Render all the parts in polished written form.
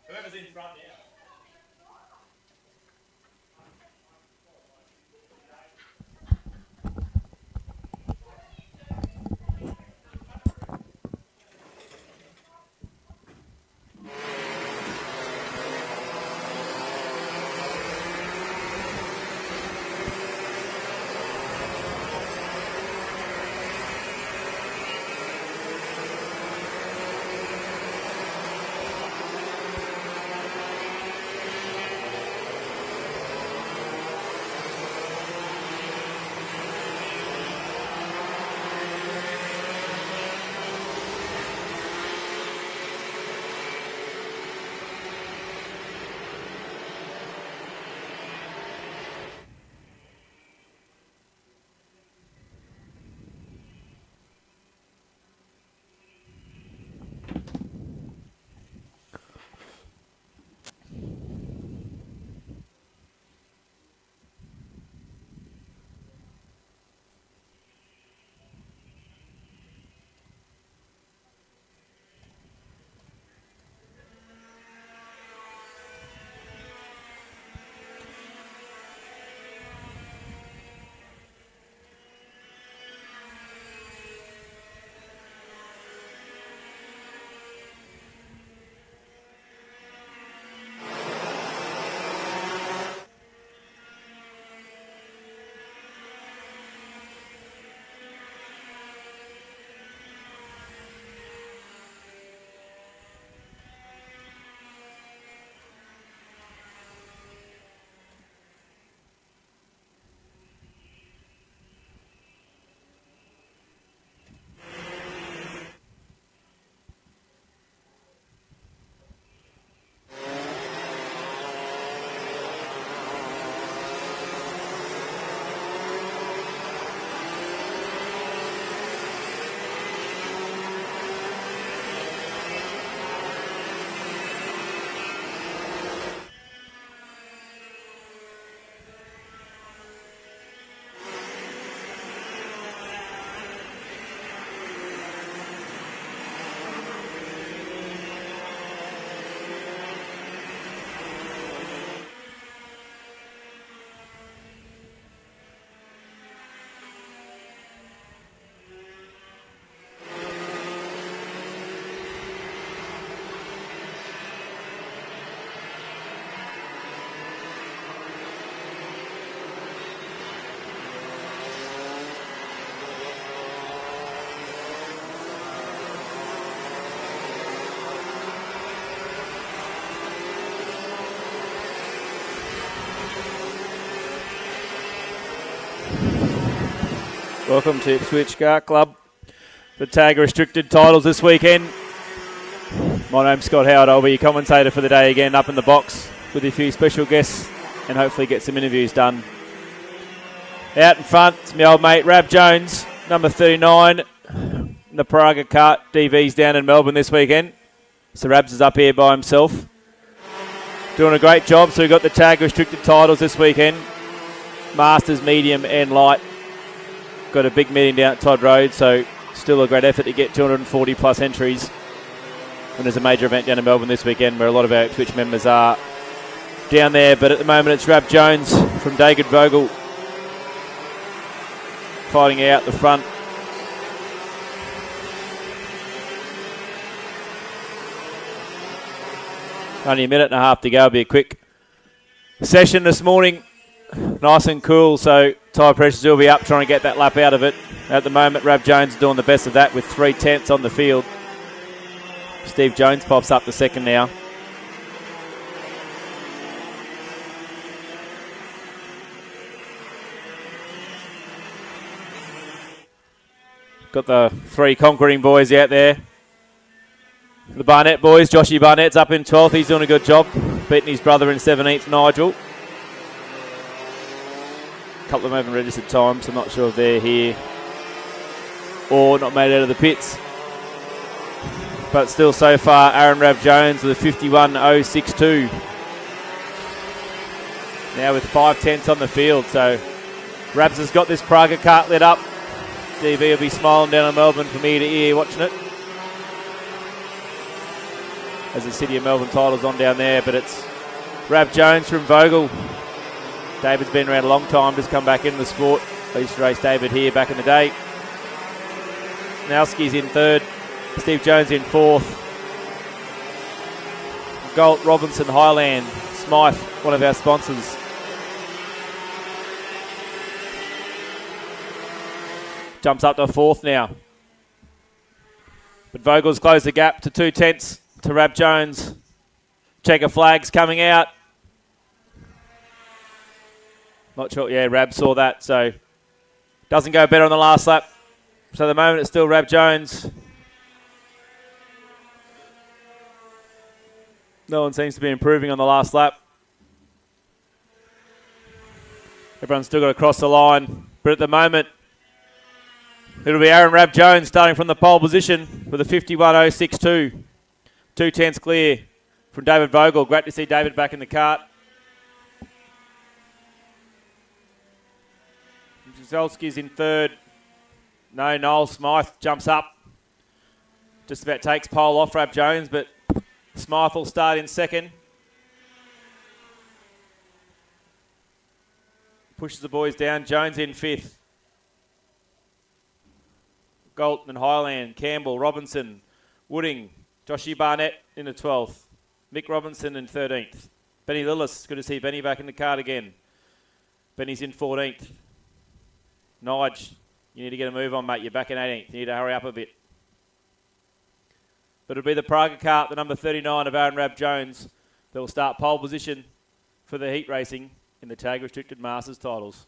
Whoever's in front now. Welcome to Ipswich Kart Club. The tag restricted titles this weekend. My name's Scott Howard. I'll be your commentator for the day again, up in the box with a few special guests and hopefully get some interviews done. Out in front, it's my old mate Rab Jones, number 39. The Praga Kart DV's down in Melbourne this weekend. So Rabs is up here by himself. Doing a great job. So we've got the tag restricted titles this weekend. Masters, medium and light. Got a big meeting down at Todd Road, so still a great effort to get 240 plus entries. And there's a major event down in Melbourne this weekend where a lot of our Ipswich members are down there. But at the moment it's Rab Jones from David Vogel fighting out the front. Only a minute and a half to go. It'll be a quick session this morning. Nice and cool, so tyre pressures will be up trying to get that lap out of it. At the moment, Rab Jones doing the best of that with 3/10 on the field. Steve Jones pops up the second now. Got the three conquering boys out there. The Barnett boys, Joshy Barnett's up in 12th. He's doing a good job, beating his brother in 17th, Nigel. A couple of them haven't registered time, so I'm not sure if they're here or not made it out of the pits. But still so far, Aaron Rab Jones with a 51.062. Now with 5/10 on the field, so Rabs has got this Praga Kart lit up. DV will be smiling down on Melbourne from ear to ear watching it. As the City of Melbourne title's on down there, but it's Rab Jones from Vogel. David's been around a long time, just come back into the sport. I used to race David here back in the day. Snowski's in third, Steve Jones in fourth. Galt, Robinson, Highland, Smythe, one of our sponsors. Jumps up to fourth now. But Vogel's closed the gap to 2/10 to Rab Jones. Checker flags coming out. Not sure, yeah, Rab saw that, so doesn't go better on the last lap. So at the moment it's still Rab Jones. No one seems to be improving on the last lap. Everyone's still got to cross the line, but at the moment it'll be Aaron Rab Jones starting from the pole position with a 51.062. 2/10 clear from David Vogel. Great to see David back in the kart. Zelski's in third. No, Noel Smythe jumps up. Just about takes pole off Rab Jones, but Smythe will start in second. Pushes the boys down. Jones in fifth. Galton and Highland, Campbell, Robinson, Wooding, Joshy Barnett in the 12th. Mick Robinson in 13th. Benny Lillis, good to see Benny back in the kart again. Benny's in 14th. Nige, you need to get a move on, mate. You're back in 18th. You need to hurry up a bit. But it'll be the Praga Kart, the number 39 of Aaron Rab Jones, that will start pole position for the heat racing in the tag restricted Masters titles.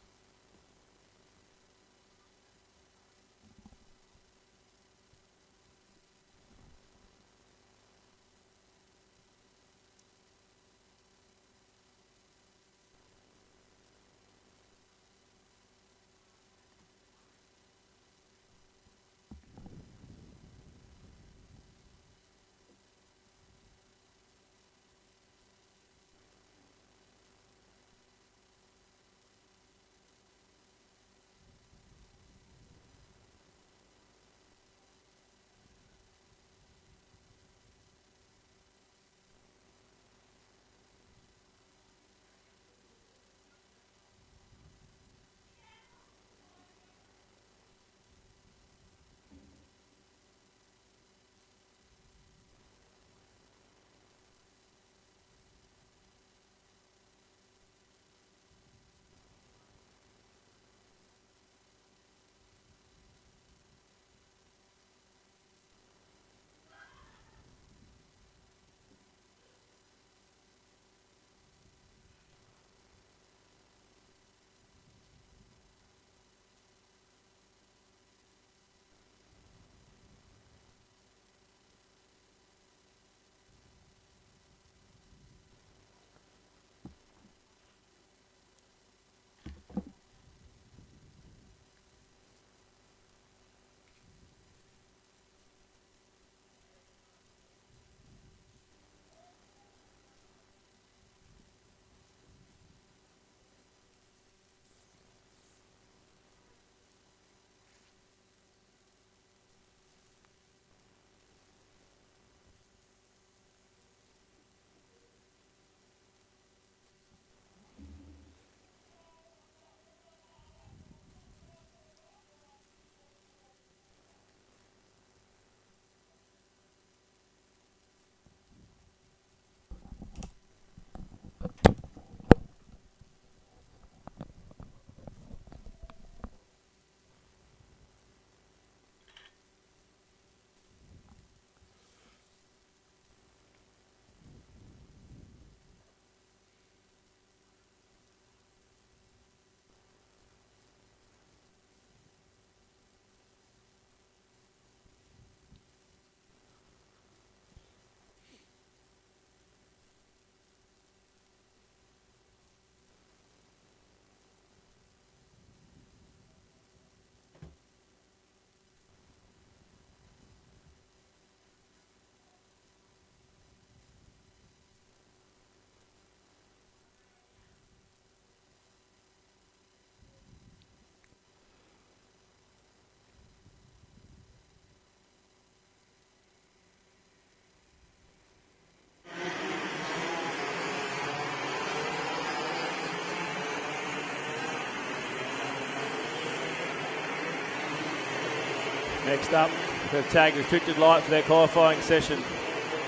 Next up, the tag restricted light for their qualifying session.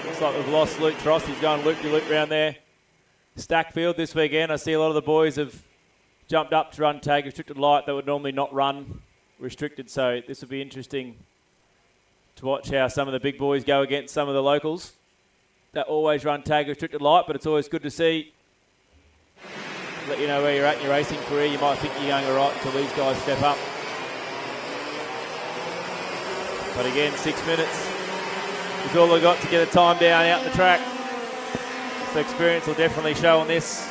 Looks like we've lost Luke Trost. He's going loop-de-loop round there. Stack field this weekend. I see a lot of the boys have jumped up to run tag restricted light that would normally not run restricted, so this will be interesting to watch how some of the big boys go against some of the locals that always run tag restricted light, but it's always good to see. Let you know where you're at in your racing career. You might think you're going all right until these guys step up. But again, 6 minutes is all they've got to get a time down out the track. So experience will definitely show on this.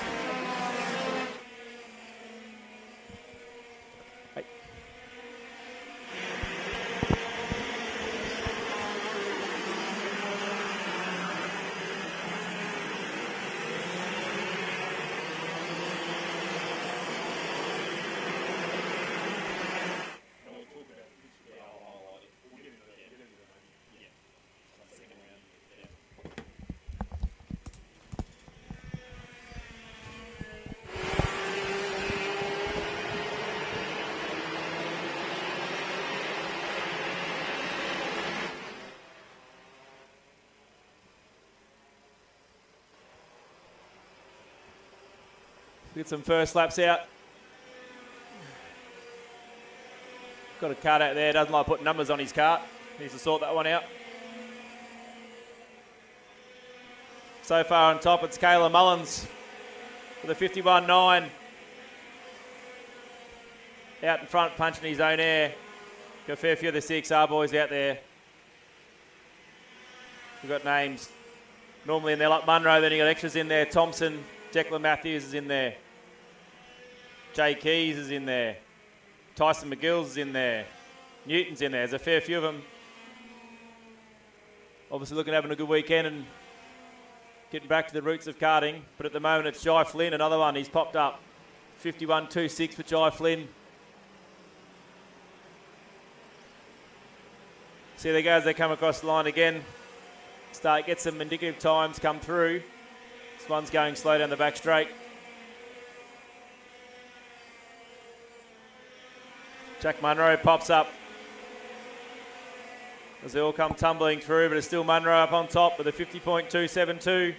Get some first laps out. Got a cart out there, doesn't like putting numbers on his cart. Needs to sort that one out. So far on top, it's Kayla Mullins with a 51.9. Out in front, punching his own air. Got a fair few of the CXR boys out there. We've got names normally in there like Munro, then you got extras in there. Thompson, Declan Matthews is in there. Jay Keys is in there. Tyson McGill's is in there. Newton's in there. There's a fair few of them. Obviously looking at having a good weekend and getting back to the roots of karting. But at the moment it's Jai Flynn, another one. He's popped up. 51.26 for Jai Flynn. See there goes, they come across the line again. Start, get some indicative times come through. This one's going slow down the back straight. Jack Munro pops up as they all come tumbling through, but it's still Munro up on top with a 50.272.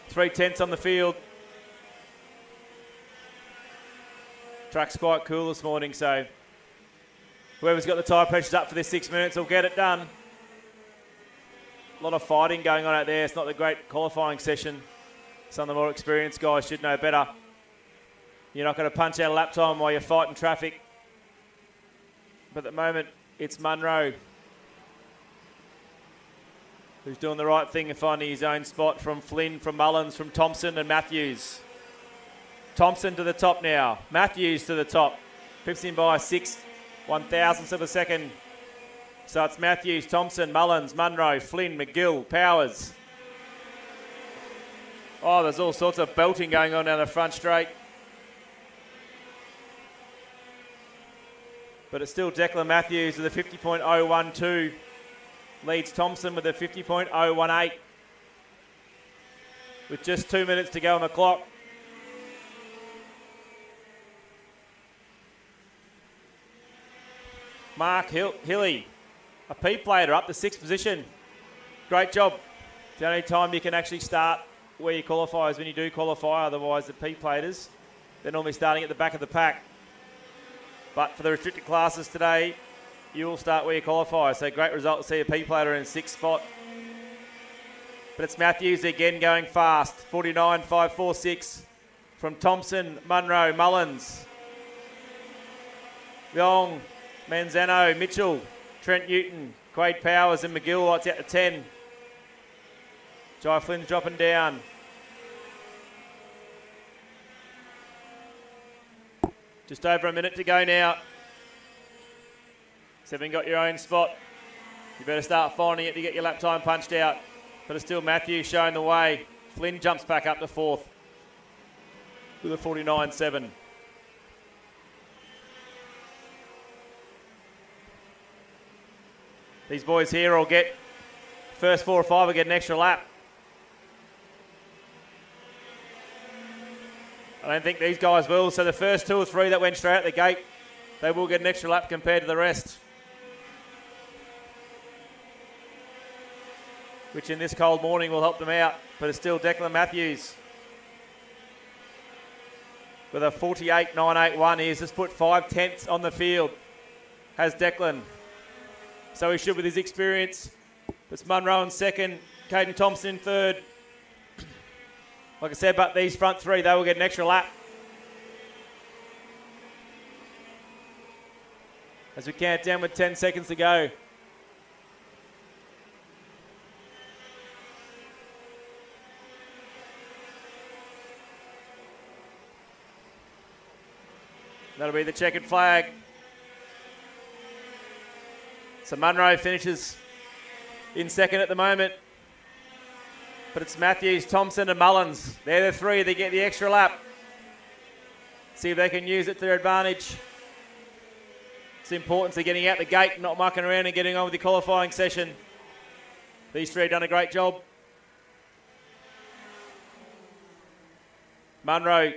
3/10 on the field. Track's quite cool this morning, so whoever's got the tyre pressures up for this 6 minutes will get it done. A lot of fighting going on out there. It's not the great qualifying session. Some of the more experienced guys should know better. You're not going to punch out a lap time while you're fighting traffic. But at the moment, it's Munro who's doing the right thing and finding his own spot from Flynn, from Mullins, from Thompson and Matthews. Thompson to the top now. Matthews to the top. Pips him by 6/1000ths of a second. So it's Matthews, Thompson, Mullins, Munro, Flynn, McGill, Powers. Oh, there's all sorts of belting going on down the front straight. But it's still Declan Matthews with a 50.012. Leads Thompson with a 50.018. With just 2 minutes to go on the clock. Mark Hilly, a P plater up to sixth position. Great job. The only time you can actually start where you qualify is when you do qualify. Otherwise, the P platers, they're normally starting at the back of the pack. But for the restricted classes today, you will start where you qualify. So great result to see a P plater in sixth spot. But it's Matthews again going fast. 49.546 from Thompson, Munro, Mullins, Young, Manzano, Mitchell, Trent Newton, Quade Powers and McGill. Lights out to 10. Jai Flynn's dropping down. Just over a minute to go now. So if you've got your own spot, you better start finding it to get your lap time punched out. But it's still Matthews showing the way. Flynn jumps back up to fourth with a 49.7. These boys here will get, first 4 or 5 will get an extra lap. I don't think these guys will. So the first 2 or 3 that went straight out the gate, they will get an extra lap compared to the rest. which in this cold morning will help them out. But it's still Declan Matthews with a 48.981. He's just put 5/10 on the field, has Declan. So he should with his experience. It's Munro in second, Caden Thompson in third. Like I said, but these front three, they will get an extra lap. As we count down with 10 seconds to go. That'll be the checkered flag. So Munro finishes in second at the moment. But it's Matthews, Thompson and Mullins. They're the three that get the extra lap. See if they can use it to their advantage. It's the importance of getting out the gate, not mucking around and getting on with the qualifying session. These three have done a great job. Munro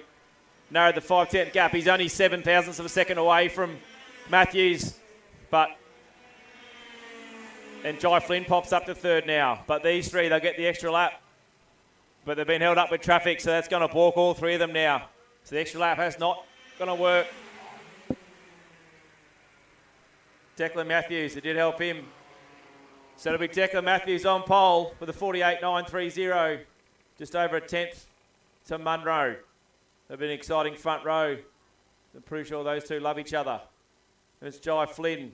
narrowed the 5/10 gap. He's only 7 thousandths of a second away from Matthews. And Jai Flynn pops up to third now. But these three, they'll get the extra lap. But they've been held up with traffic, so that's going to balk all three of them now. So the extra lap has not going to work. Declan Matthews, it did help him. So it'll be Declan Matthews on pole with a 48.930. Just over a 10th to Munro. They've been an exciting front row. I'm pretty sure those two love each other. It's Jai Flynn,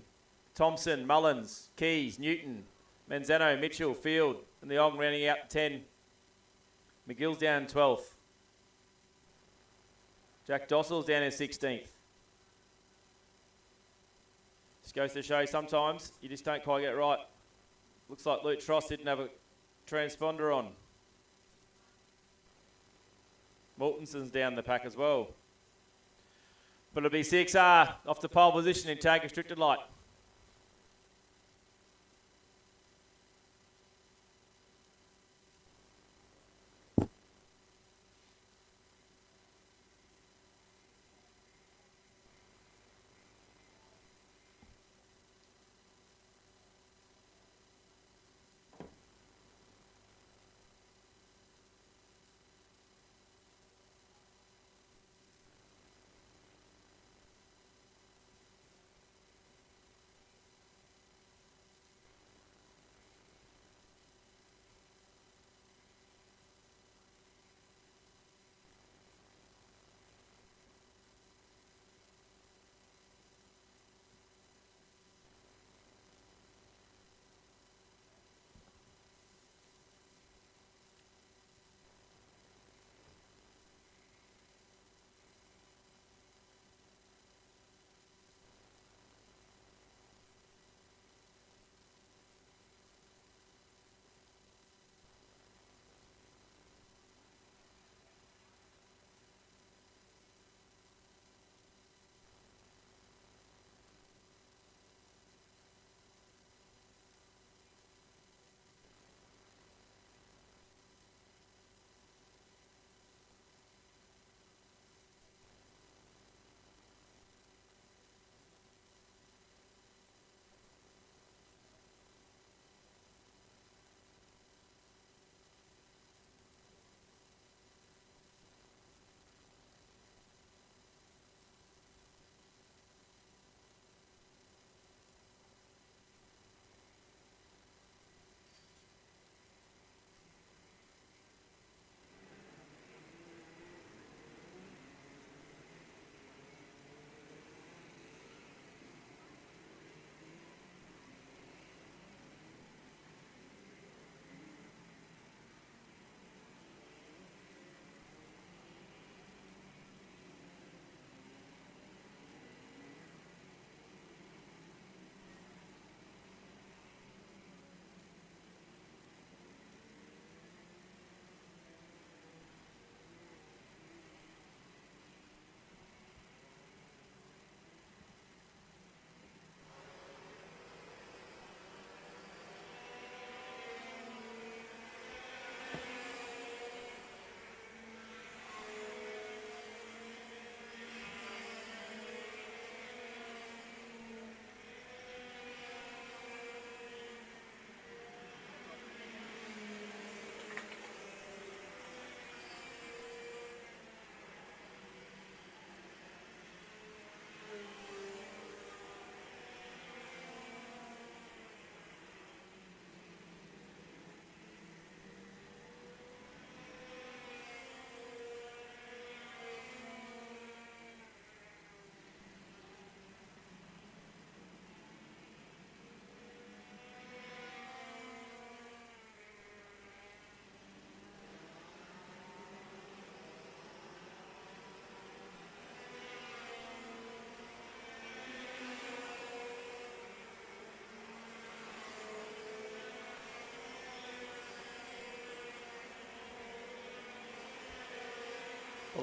Thompson, Mullins, Keys, Newton, Manzano, Mitchell, Field, and the Ogden rounding out 10. McGill's down 12th. Jack Dossell's down in 16th. Just goes to show sometimes you just don't quite get it right. Looks like Luke Tross didn't have a transponder on. Mortenson's down the pack as well. But it'll be 6R off the pole position in tag restricted light.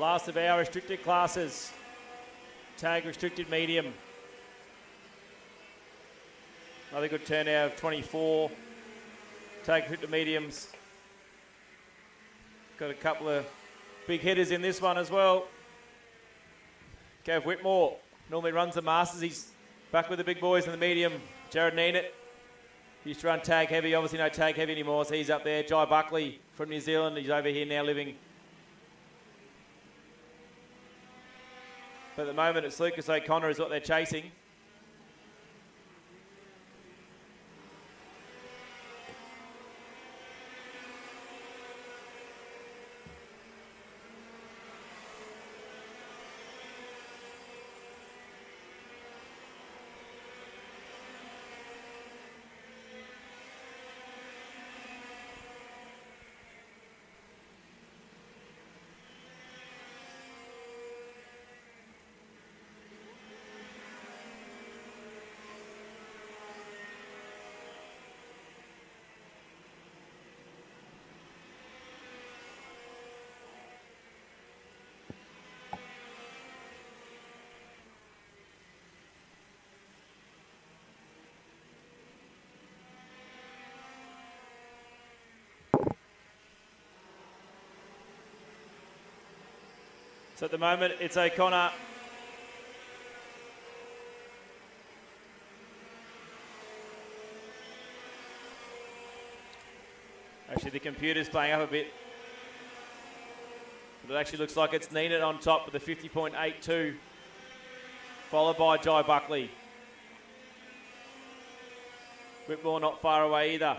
last of our restricted classes. Tag restricted medium. Another good turnout of 24. Tag restricted mediums. Got a couple of big hitters in this one as well. Gav Whitmore normally runs the Masters. He's back with the big boys in the medium. Jared Neenet. He used to run tag heavy. Obviously no tag heavy anymore, so he's up there. Jai Buckley from New Zealand. He's over here now living. But at the moment it's Lucas O'Connor is what they're chasing. So at the moment, it's O'Connor. Actually, the computer's playing up a bit. But it actually looks like it's Neenet on top with a 50.82, followed by Jai Buckley. Whitmore not far away either.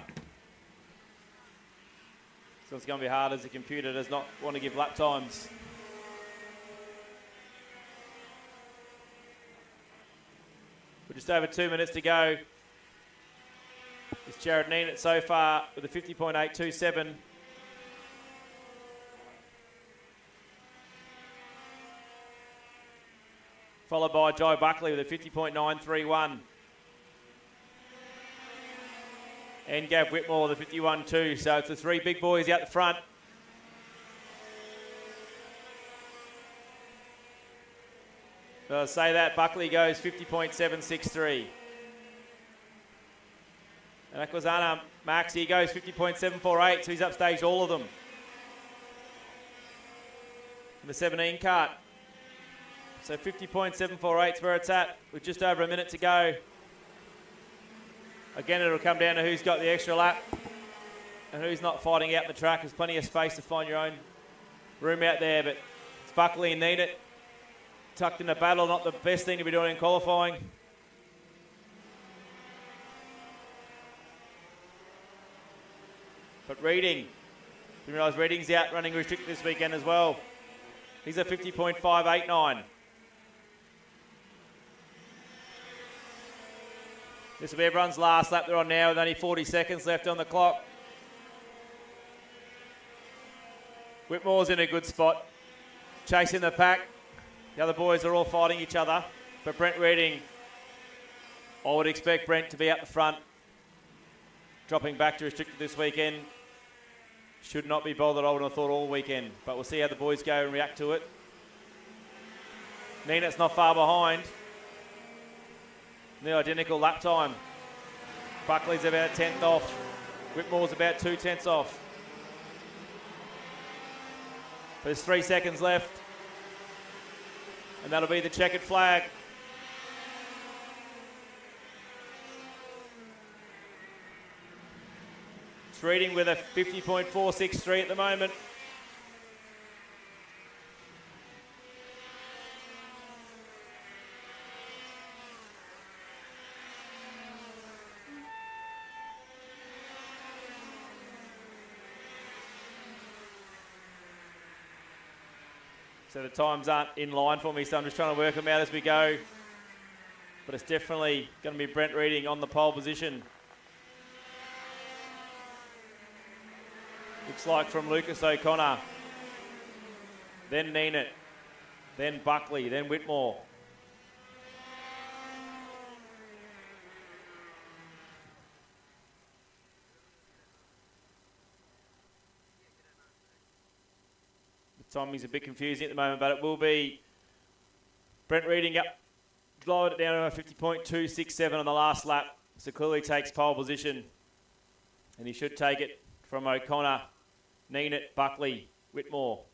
So it's going to be hard as the computer does not want to give lap times. We're just over 2 minutes to go. It's Jared Neenet so far with a 50.827. Followed by Jai Buckley with a 50.931. And Gav Whitmore with a 51.2. So it's the three big boys out the front. So I'll say that Buckley goes 50.763. And Aquazana Max, he goes 50.748, so he's upstaged all of them. In the 17 kart. So 50.748 is where it's at, with just over a minute to go. Again, it'll come down to who's got the extra lap and who's not fighting out in the track. There's plenty of space to find your own room out there, but it's Buckley and Neenet. Tucked in a battle, not the best thing to be doing in qualifying. But Reading, you realise Reading's out running restricted this weekend as well. He's a 50.589. This will be everyone's last lap they're on now with only 40 seconds left on the clock. Whitmore's in a good spot, chasing the pack. The other boys are all fighting each other, but Brent Reading, I would expect Brent to be out the front, dropping back to restricted this weekend. Should not be bothered, I would have thought, all weekend, but we'll see how the boys go and react to it. Neenet's not far behind. Near identical lap time. Buckley's about a tenth off. Whitmore's about 2 tenths off. But there's 3 seconds left. And that'll be the checkered flag. It's Reading with a 50.463 at the moment. So the times aren't in line for me, so I'm just trying to work them out as we go. But it's definitely going to be Brent Reading on the pole position. Looks like from Lucas O'Connor. Then Neenet. Then Buckley. Then Whitmore. Timing's a bit confusing at the moment, but it will be Brent Reading up, lowered it down to a 50.267 on the last lap. So clearly takes pole position. And he should take it from O'Connor, Neenet, Buckley, Whitmore.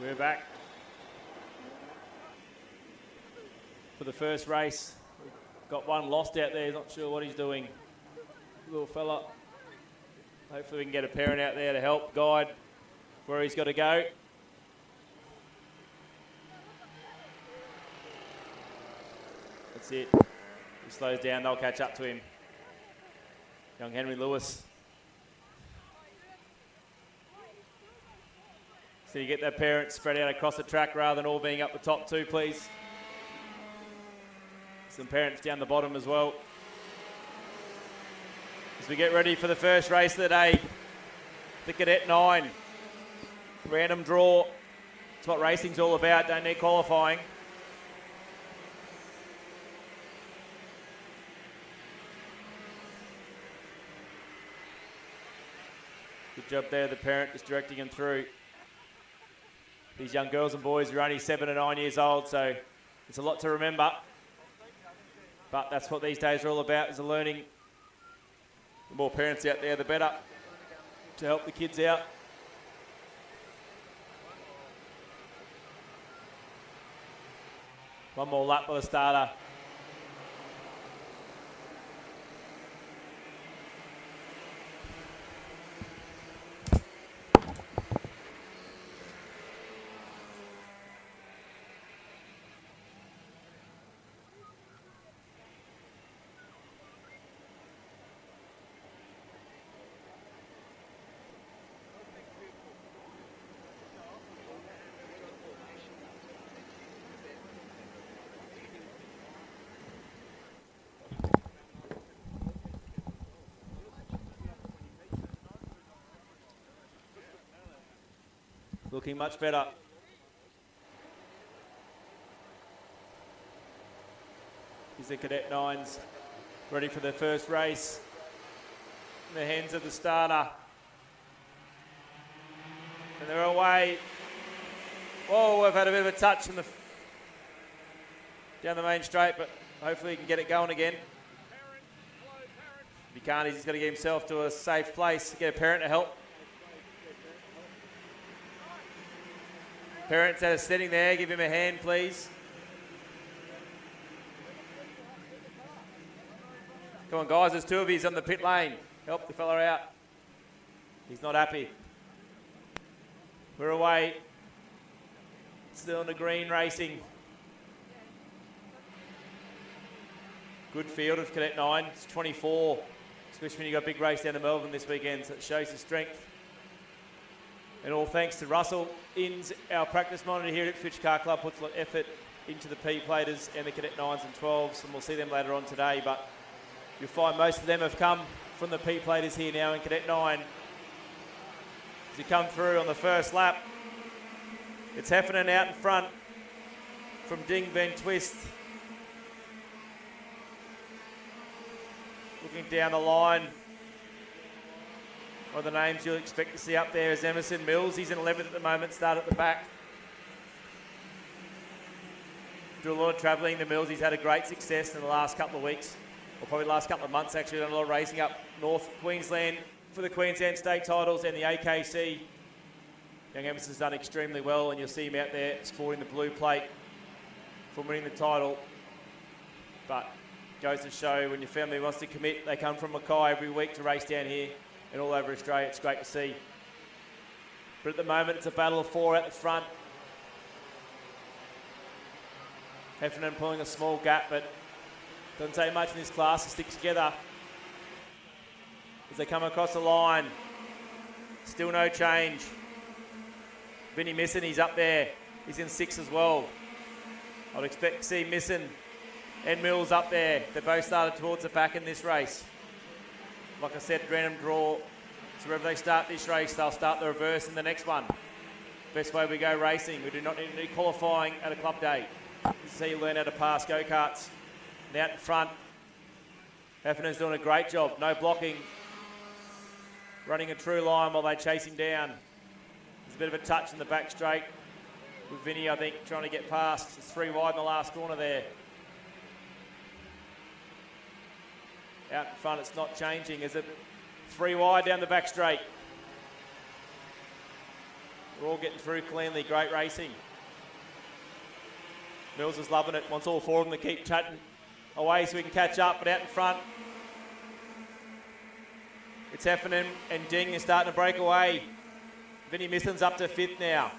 We're back for the first race. We've got one lost out there. He's not sure what he's doing. Little fella. Hopefully we can get a parent out there to help guide where he's got to go. That's it. He slows down, they'll catch up to him. Young Henry Lewis. So you get that parent spread out across the track rather than all being up the top two, please. Some parents down the bottom as well. As we get ready for the first race of the day, the Cadet 9. Random draw. It's what racing's all about, don't need qualifying. Good job there, the parent just directing him through. These young girls and boys are only 7 and 9 years old, so it's a lot to remember. But that's what these days are all about, is the learning. The more parents out there, the better, to help the kids out. One more lap by the starter. Looking much better. Here's the Cadet 9s ready for their first race. In the hands of the starter. And they're away. Whoa, we've had a bit of a touch in down the main straight, but hopefully he can get it going again. If he can't, he's just got to get himself to a safe place, get a parent to help. Parents that are sitting there, give him a hand, please. Come on, guys, there's two of yous on the pit lane. Help the fella out. He's not happy. We're away. Still in the green racing. Good field of Cadet 9. It's 24, especially when you've got a big race down to Melbourne this weekend, so it shows his strength. And all thanks to Russell Inns, our practice monitor here at Ipswich Kart Club, puts a lot of effort into the P-platers and the Cadet 9s and 12s, and we'll see them later on today, but you'll find most of them have come from the P-platers here now in Cadet 9. As you come through on the first lap, it's Heffernan out in front from Ding Ben Twist. Looking down the line, one of the names you'll expect to see up there is Emerson Mills. He's in 11th at the moment, start at the back. Do a lot of travelling to Mills. He's had a great success in the last couple of weeks, or probably the last couple of months actually. Done a lot of racing up North Queensland for the Queensland State titles and the AKC. Young Emerson's done extremely well, and you'll see him out there sporting the blue plate from winning the title. But goes to show when your family wants to commit, they come from Mackay every week to race down here and all over Australia. It's great to see. But at the moment, it's a battle of four at the front. Heffernan pulling a small gap, but doesn't take much in this class to stick together. As they come across the line, still no change. Vinny Misson, he's up there. He's in 6 as well. I'd expect to see Misson and Mills up there. They both started towards the back in this race. Like I said, random draw. So wherever they start this race, they'll start the reverse in the next one. Best way we go racing. We do not need any qualifying at a club day. This is how you learn how to pass go-karts. And out in front, Heffernan's doing a great job. No blocking. Running a true line while they chase him down. There's a bit of a touch in the back straight with Vinny, I think, trying to get past. It's 3 wide in the last corner there. Out in front, it's not changing. Is it 3 wide down the back straight? We're all getting through cleanly. Great racing. Mills is loving it. Wants all four of them to keep chatting away so we can catch up. But out in front, it's Heffernan and Ding is starting to break away. Vinnie Mislin's up to 5th now.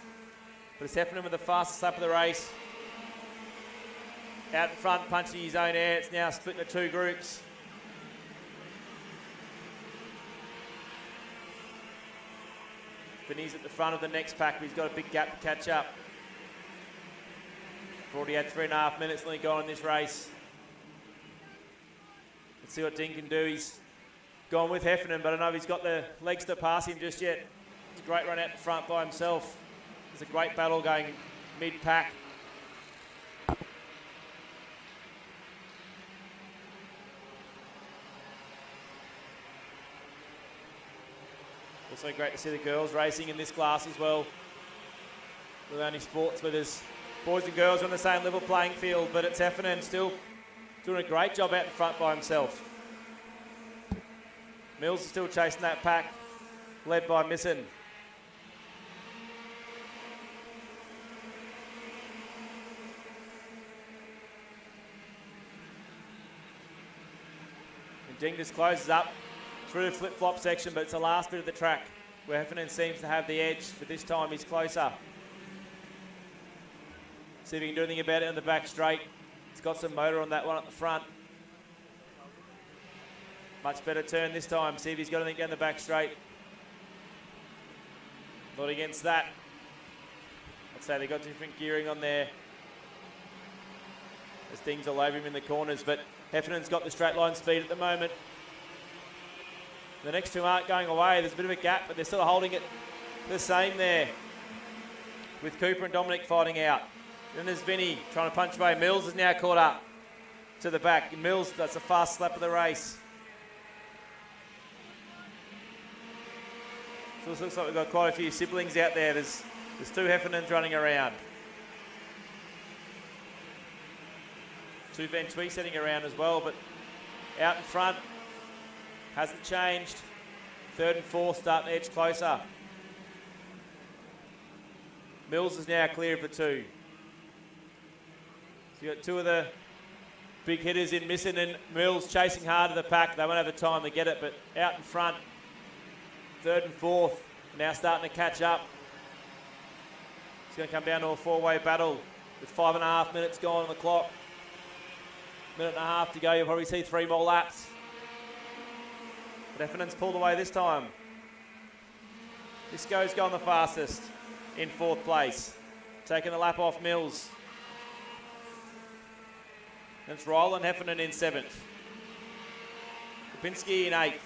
But it's Heffernan with the fastest lap of the race. Out in front, punching his own air. It's now split into 2 groups. Vinnie's at the front of the next pack, but he's got a big gap to catch up. We've already had 3.5 minutes only gone in this race. Let's see what Ding can do. He's gone with Heffernan, but I don't know if he's got the legs to pass him just yet. It's a great run out the front by himself. There's a great battle going mid-pack. Also great to see the girls racing in this class as well. With only sports where there's boys and girls on the same level playing field, but it's Heffernan still doing a great job out in front by himself. Mills is still chasing that pack, led by Misson. And Ding just closes up through the flip-flop section, but it's the last bit of the track where Heffernan seems to have the edge, but this time he's closer. See if he can do anything about it in the back straight. It's got some motor on that one at the front. Much better turn this time. See if he's got anything down the back straight. Not against that. I'd say they got different gearing on there. There's things all over him in the corners, but Heffernan's got the straight line speed at the moment. The next two aren't going away. There's a bit of a gap, but they're still holding it the same there. With Cooper and Dominic fighting out. Then there's Vinnie trying to punch away. Mills is now caught up to the back. Mills, that's the fast lap of the race. So this looks like we've got quite a few siblings out there. There's 2 Heffernans running around. 2 Van Twee setting around as well, but out in front, hasn't changed. 3rd and 4th starting to edge closer. Mills is now clear of the 2. So you've got 2 of the big hitters in Misson and Mills chasing hard to the pack. They won't have the time to get it, but out in front, 3rd and 4th, now starting to catch up. It's going to come down to a 4-way battle with 5.5 minutes gone on the clock. 1.5 minutes to go. You'll probably see 3 more laps. But Heffernan's pulled away this time. Disco's gone the fastest in 4th place. Taking the lap off Mills. And it's Roland Heffernan in 7th. Lipinski in 8th.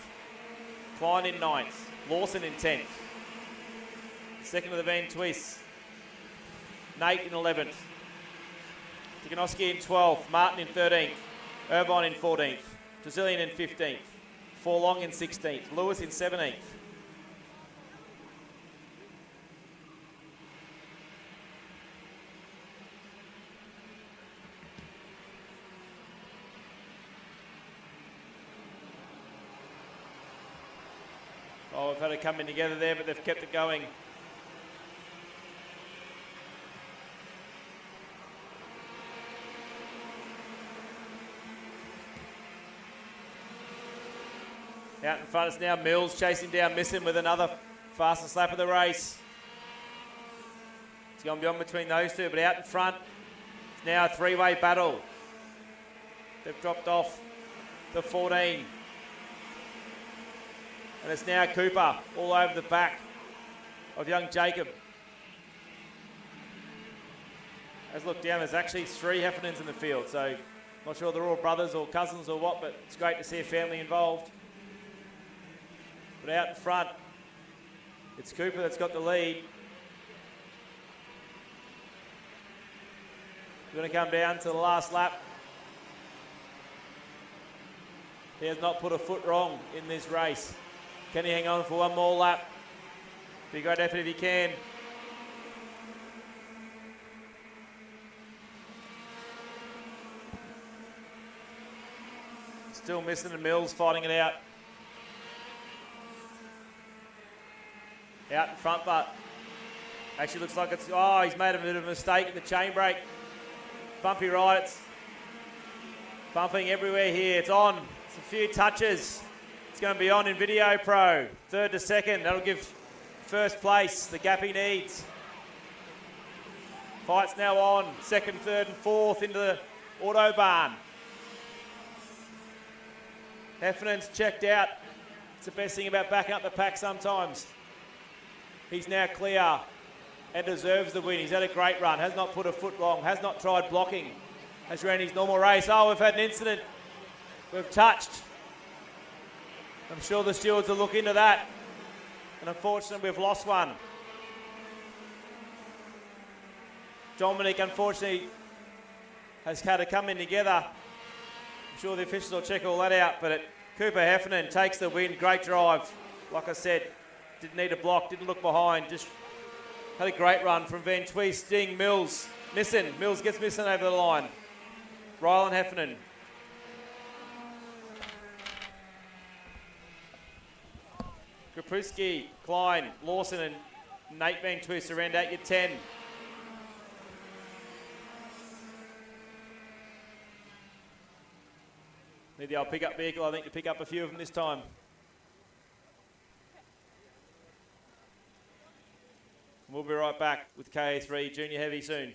Klein in 9th. Lawson in 10th. Second of the Van Twists. Nate in 11th. Tikanowski in 12th. Martin in 13th. Irvine in 14th. Brazilian in 15th. Forlong in 16th. Lewis in 17th. Oh, we've had it coming together there, but they've kept it going. Out in front is now Mills chasing down Misson with another fastest lap of the race. It's gone beyond between those 2, but out in front, it's now a 3-way battle. They've dropped off the 14. And it's now Cooper all over the back of young Jacob. As look down, there's actually 3 Heffernans in the field, so not sure they're all brothers or cousins or what, but it's great to see a family involved. But out in front, it's Cooper that's got the lead. We're going to come down to the last lap. He has not put a foot wrong in this race. Can he hang on for one more lap? Be a great effort if he can. Still Misson and Mills fighting it out. Out in front, but Actually looks like it's, oh, he's made a bit of a mistake in the chain brake. Bumpy right, it's bumping everywhere here. It's on, it's a few touches. It's going to be on in Video Pro. Third to second, that'll give first place the gap he needs. Fight's now on, second, third and fourth into the Autobahn. Heffernan's checked out. It's the best thing about backing up the pack sometimes. He's now clear and deserves the win. He's had a great run, has not put a foot wrong, has not tried blocking, has ran his normal race. Oh, we've had an incident. We've touched. I'm sure the stewards will look into that. And unfortunately, we've lost one. Dominic, unfortunately, has had to come in together. I'm sure the officials will check all that out, but Cooper Heffernan takes the win. Great drive. Like I said, didn't need a block, didn't look behind, just had a great run from Van Twee, Sting, Mills, missing. Mills gets missing over the line. Rylan Heffernan. Kapruski, Klein, Lawson and Nate Van Twee surrender at your 10. Need the old pickup vehicle, I think, to pick up a few of them this time. We'll be right back with KA3 Junior Heavy soon.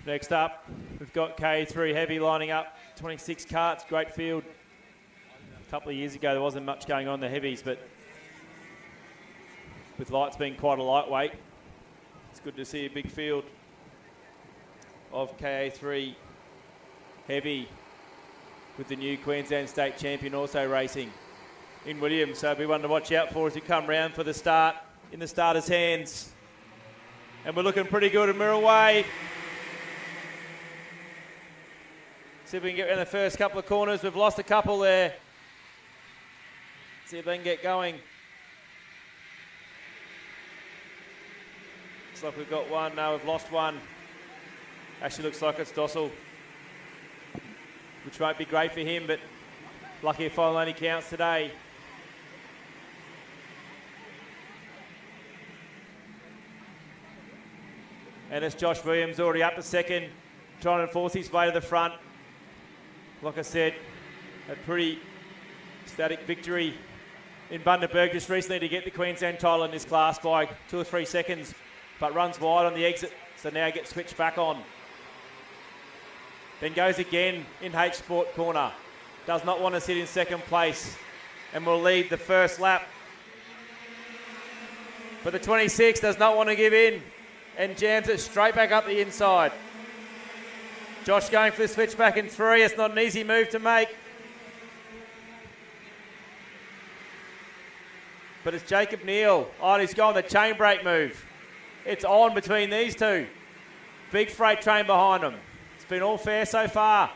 Next up, we've got KA3 Heavy lining up. 26 carts, great field. A couple of years ago, there wasn't much going on in the heavies, but with lights being quite a lightweight, it's good to see a big field of KA3 Heavy with the new Queensland State Champion also racing in Williams. So it'll be one to watch out for as we come round for the start in the starter's hands. And we're looking pretty good in Mirror Way. See if we can get around the first couple of corners. We've lost a couple there. See if they can get going. Looks like we've got one. No, we've lost one. Actually looks like it's Dossel, which won't be great for him, but lucky if final only counts today. And it's Josh Williams already up to second, trying to force his way to the front. Like I said, a pretty static victory in Bundaberg just recently to get the Queensland title in this class by 2 or 3 seconds, but runs wide on the exit, so now gets switched back on. Then goes again in H Sport corner. Does not want to sit in second place and will lead the first lap. But the 26 does not want to give in and jams it straight back up the inside. Josh going for the switch back in 3. It's not an easy move to make. But it's Jacob Neal. Oh, he's gone the chain brake move. It's on between these two. Big freight train behind them. It's been all fair so far.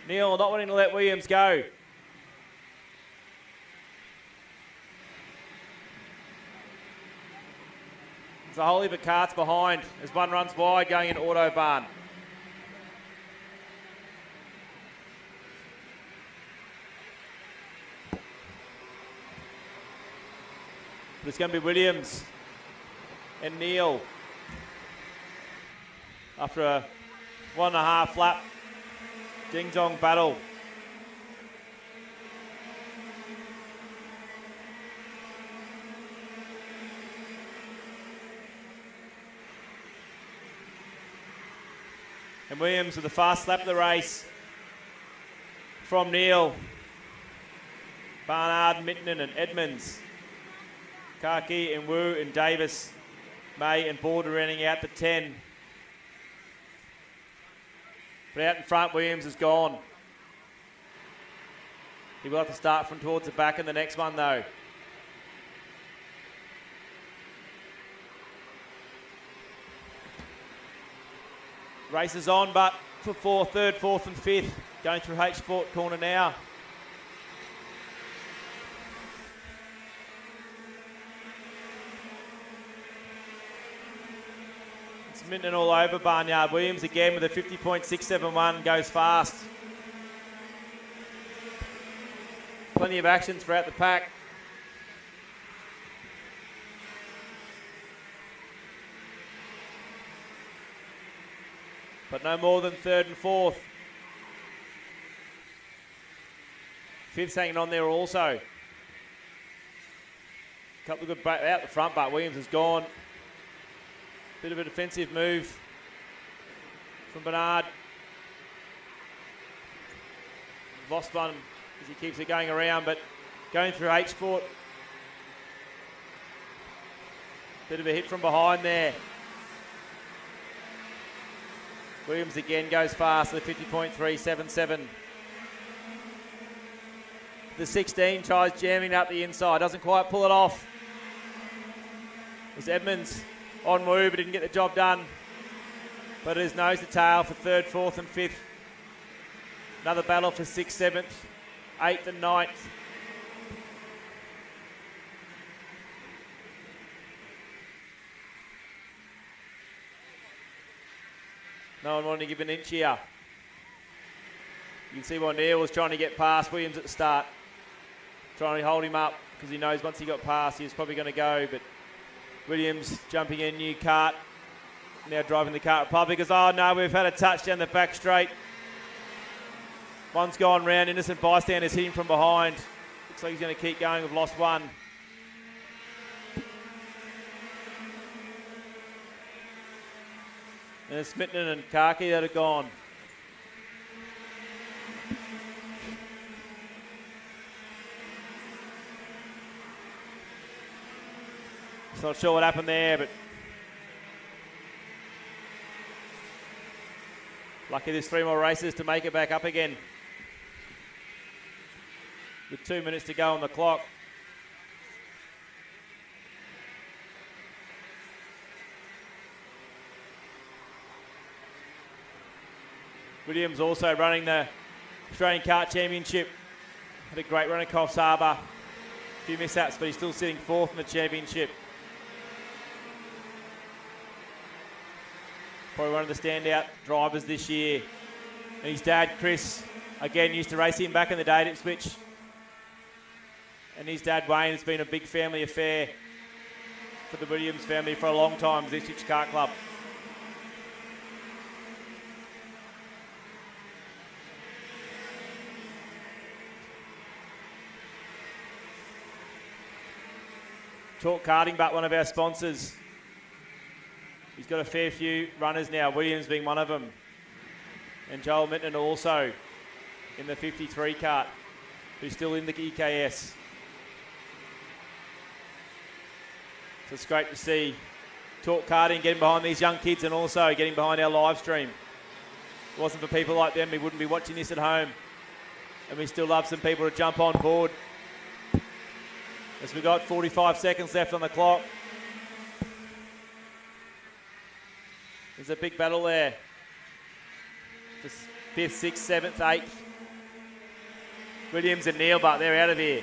Neal not wanting to let Williams go. There's a whole heap of carts behind as one runs wide going into Autobahn. There's going to be Williams and Neal after a 1.5 lap ding-dong battle. And Williams with the fast lap of the race from Neal, Barnard, Mittenden and Edmonds. Kaki and Wu and Davis, May and Border running out to 10. But out in front, Williams is gone. He will have to start from towards the back in the next one though. Race is on, but for third, fourth and fifth. Going through H Sport corner now. It's Minton all over Barnyard. Williams again with a 50.671, goes fast. Plenty of action throughout the pack. But no more than third and fourth. Fifth's hanging on there also. Couple of good out the front, but Williams has gone. Bit of a defensive move from Bernard. Lost one as he keeps it going around, but going through H Sport. Bit of a hit from behind there. Williams again goes fast at 50.377. The 16 tries jamming up the inside, doesn't quite pull it off. As Edmonds on move, but didn't get the job done. But it is nose to tail for third, fourth and fifth. Another battle for sixth, seventh, eighth and ninth. No one wanted to give an inch here. You can see why Neal was trying to get past Williams at the start. Trying to hold him up because he knows once he got past he was probably going to go. But Williams jumping in, new kart. Now driving the Kart Republic. Because, oh no, we've had a touch down the back straight. One's gone round. Innocent bystanders hitting from behind. Looks like he's going to keep going. We've lost one. there's Smitten and Kaki that are gone. Just not sure what happened there, but lucky there's 3 more races to make it back up again. With 2 minutes to go on the clock. Williams also running the Australian Kart Championship. Had a great run at Coffs Harbour. A few mishaps, but he's still sitting 4th in the championship. Probably one of the standout drivers this year. And his dad, Chris, again, used to race him back in the day at Ipswich. And his dad, Wayne, has been a big family affair for the Williams family for a long time, the Ipswich Kart Club. Talk Karting, but one of our sponsors. He's got a fair few runners now, Williams being one of them. And Joel Minton also in the 53 kart, who's still in the EKS. So it's great to see Talk Karting getting behind these young kids and also getting behind our live stream. If it wasn't for people like them, we wouldn't be watching this at home. And we still love some people to jump on board. As we've got 45 seconds left on the clock. There's a big battle there. Just 5th, 6th, 7th, 8th. Williams and Neil, but they're out of here.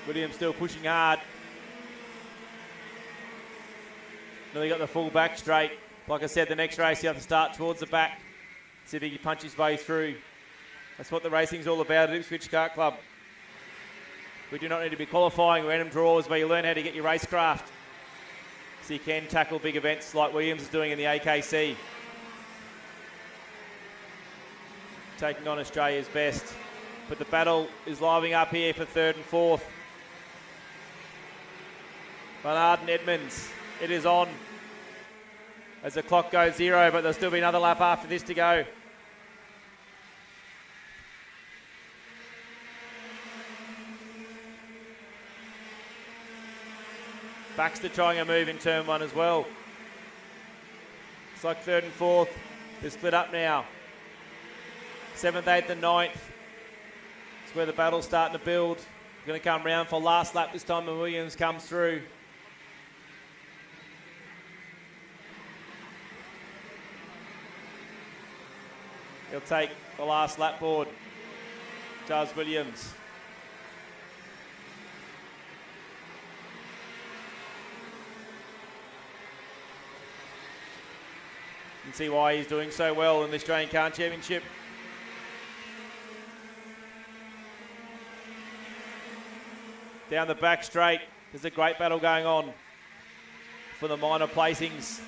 Williams still pushing hard. Nearly got the full back straight. Like I said, the next race you have to start towards the back. See if he can punch his way through. That's what the racing's all about at Ipswich Kart Club. We do not need to be qualifying random draws where you learn how to get your racecraft so you can tackle big events like Williams is doing in the AKC. Taking on Australia's best. But the battle is living up here for 3rd and 4th. Bernard and Edmonds, it is on as the clock goes 0, but there'll still be another lap after this to go. Baxter trying a move in turn 1 as well. It's like 3rd and 4th. They're split up now. 7th, 8th and 9th. It's where the battle's starting to build. Going to come round for last lap this time when Williams comes through. He'll take the last lap board. Does Williams. You can see why he's doing so well in the Australian Kart Championship. Down the back straight, there's a great battle going on for the minor placings.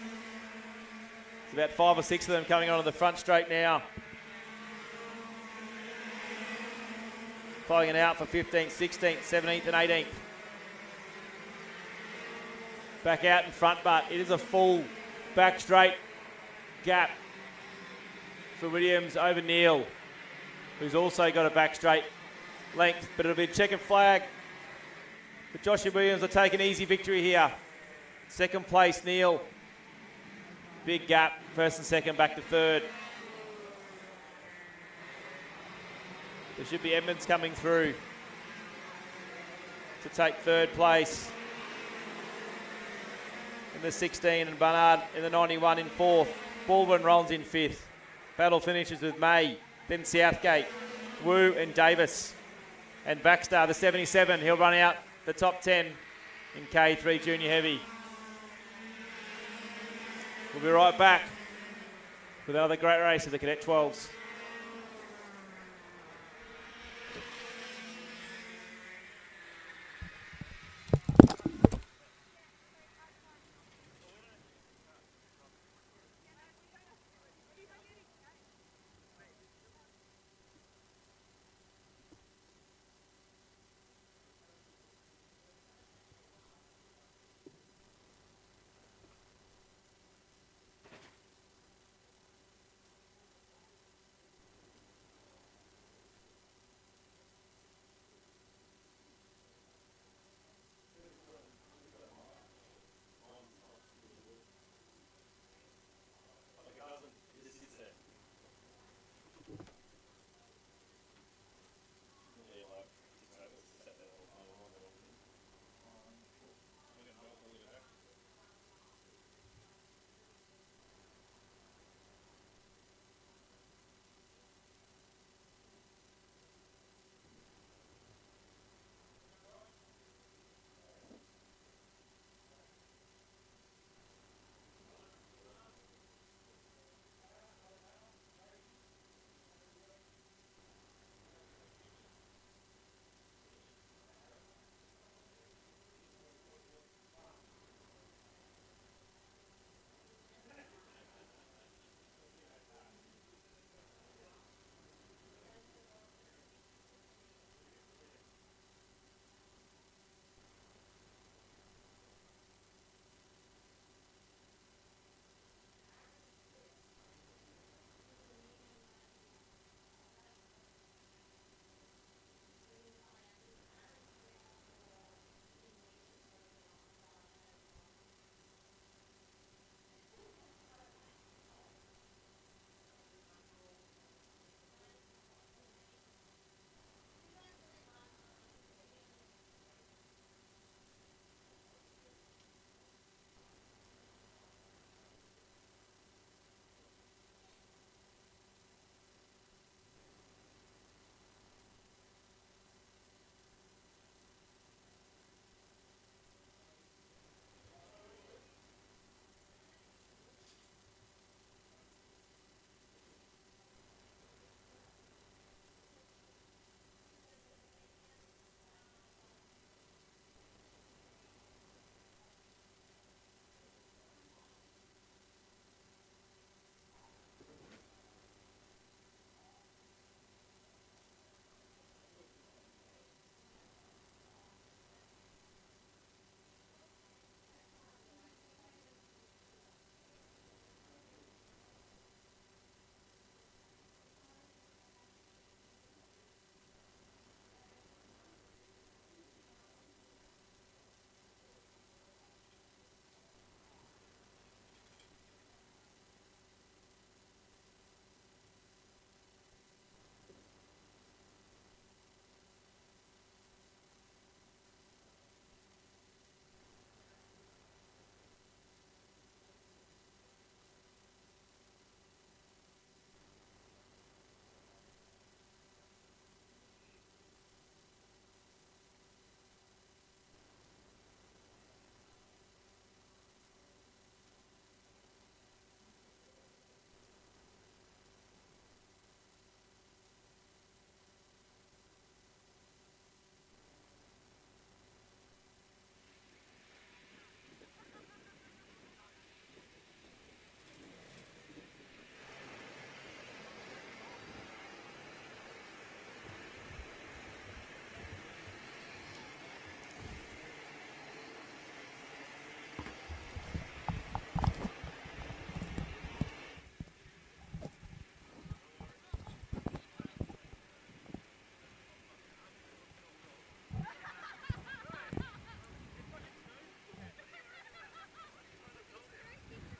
There's about 5 or 6 of them coming on the front straight now. Fighting it out for 15th, 16th, 17th and 18th. Back out in front, but it is a full back straight gap for Williams over Neil, who's also got a back straight length, but it'll be a checkered flag. But Joshua Williams will take an easy victory here. 2nd place, Neil. Big gap, 1st and 2nd, back to 3rd. There should be Edmonds coming through to take 3rd place. In the 16 and Barnard in the 91 in 4th. Baldwin rolls in 5th. Battle finishes with May, then Southgate, Wu and Davis. And Baxter, the 77, he'll run out the top 10 in KA3 Junior Heavy. We'll be right back with another great race of the Cadet 12s.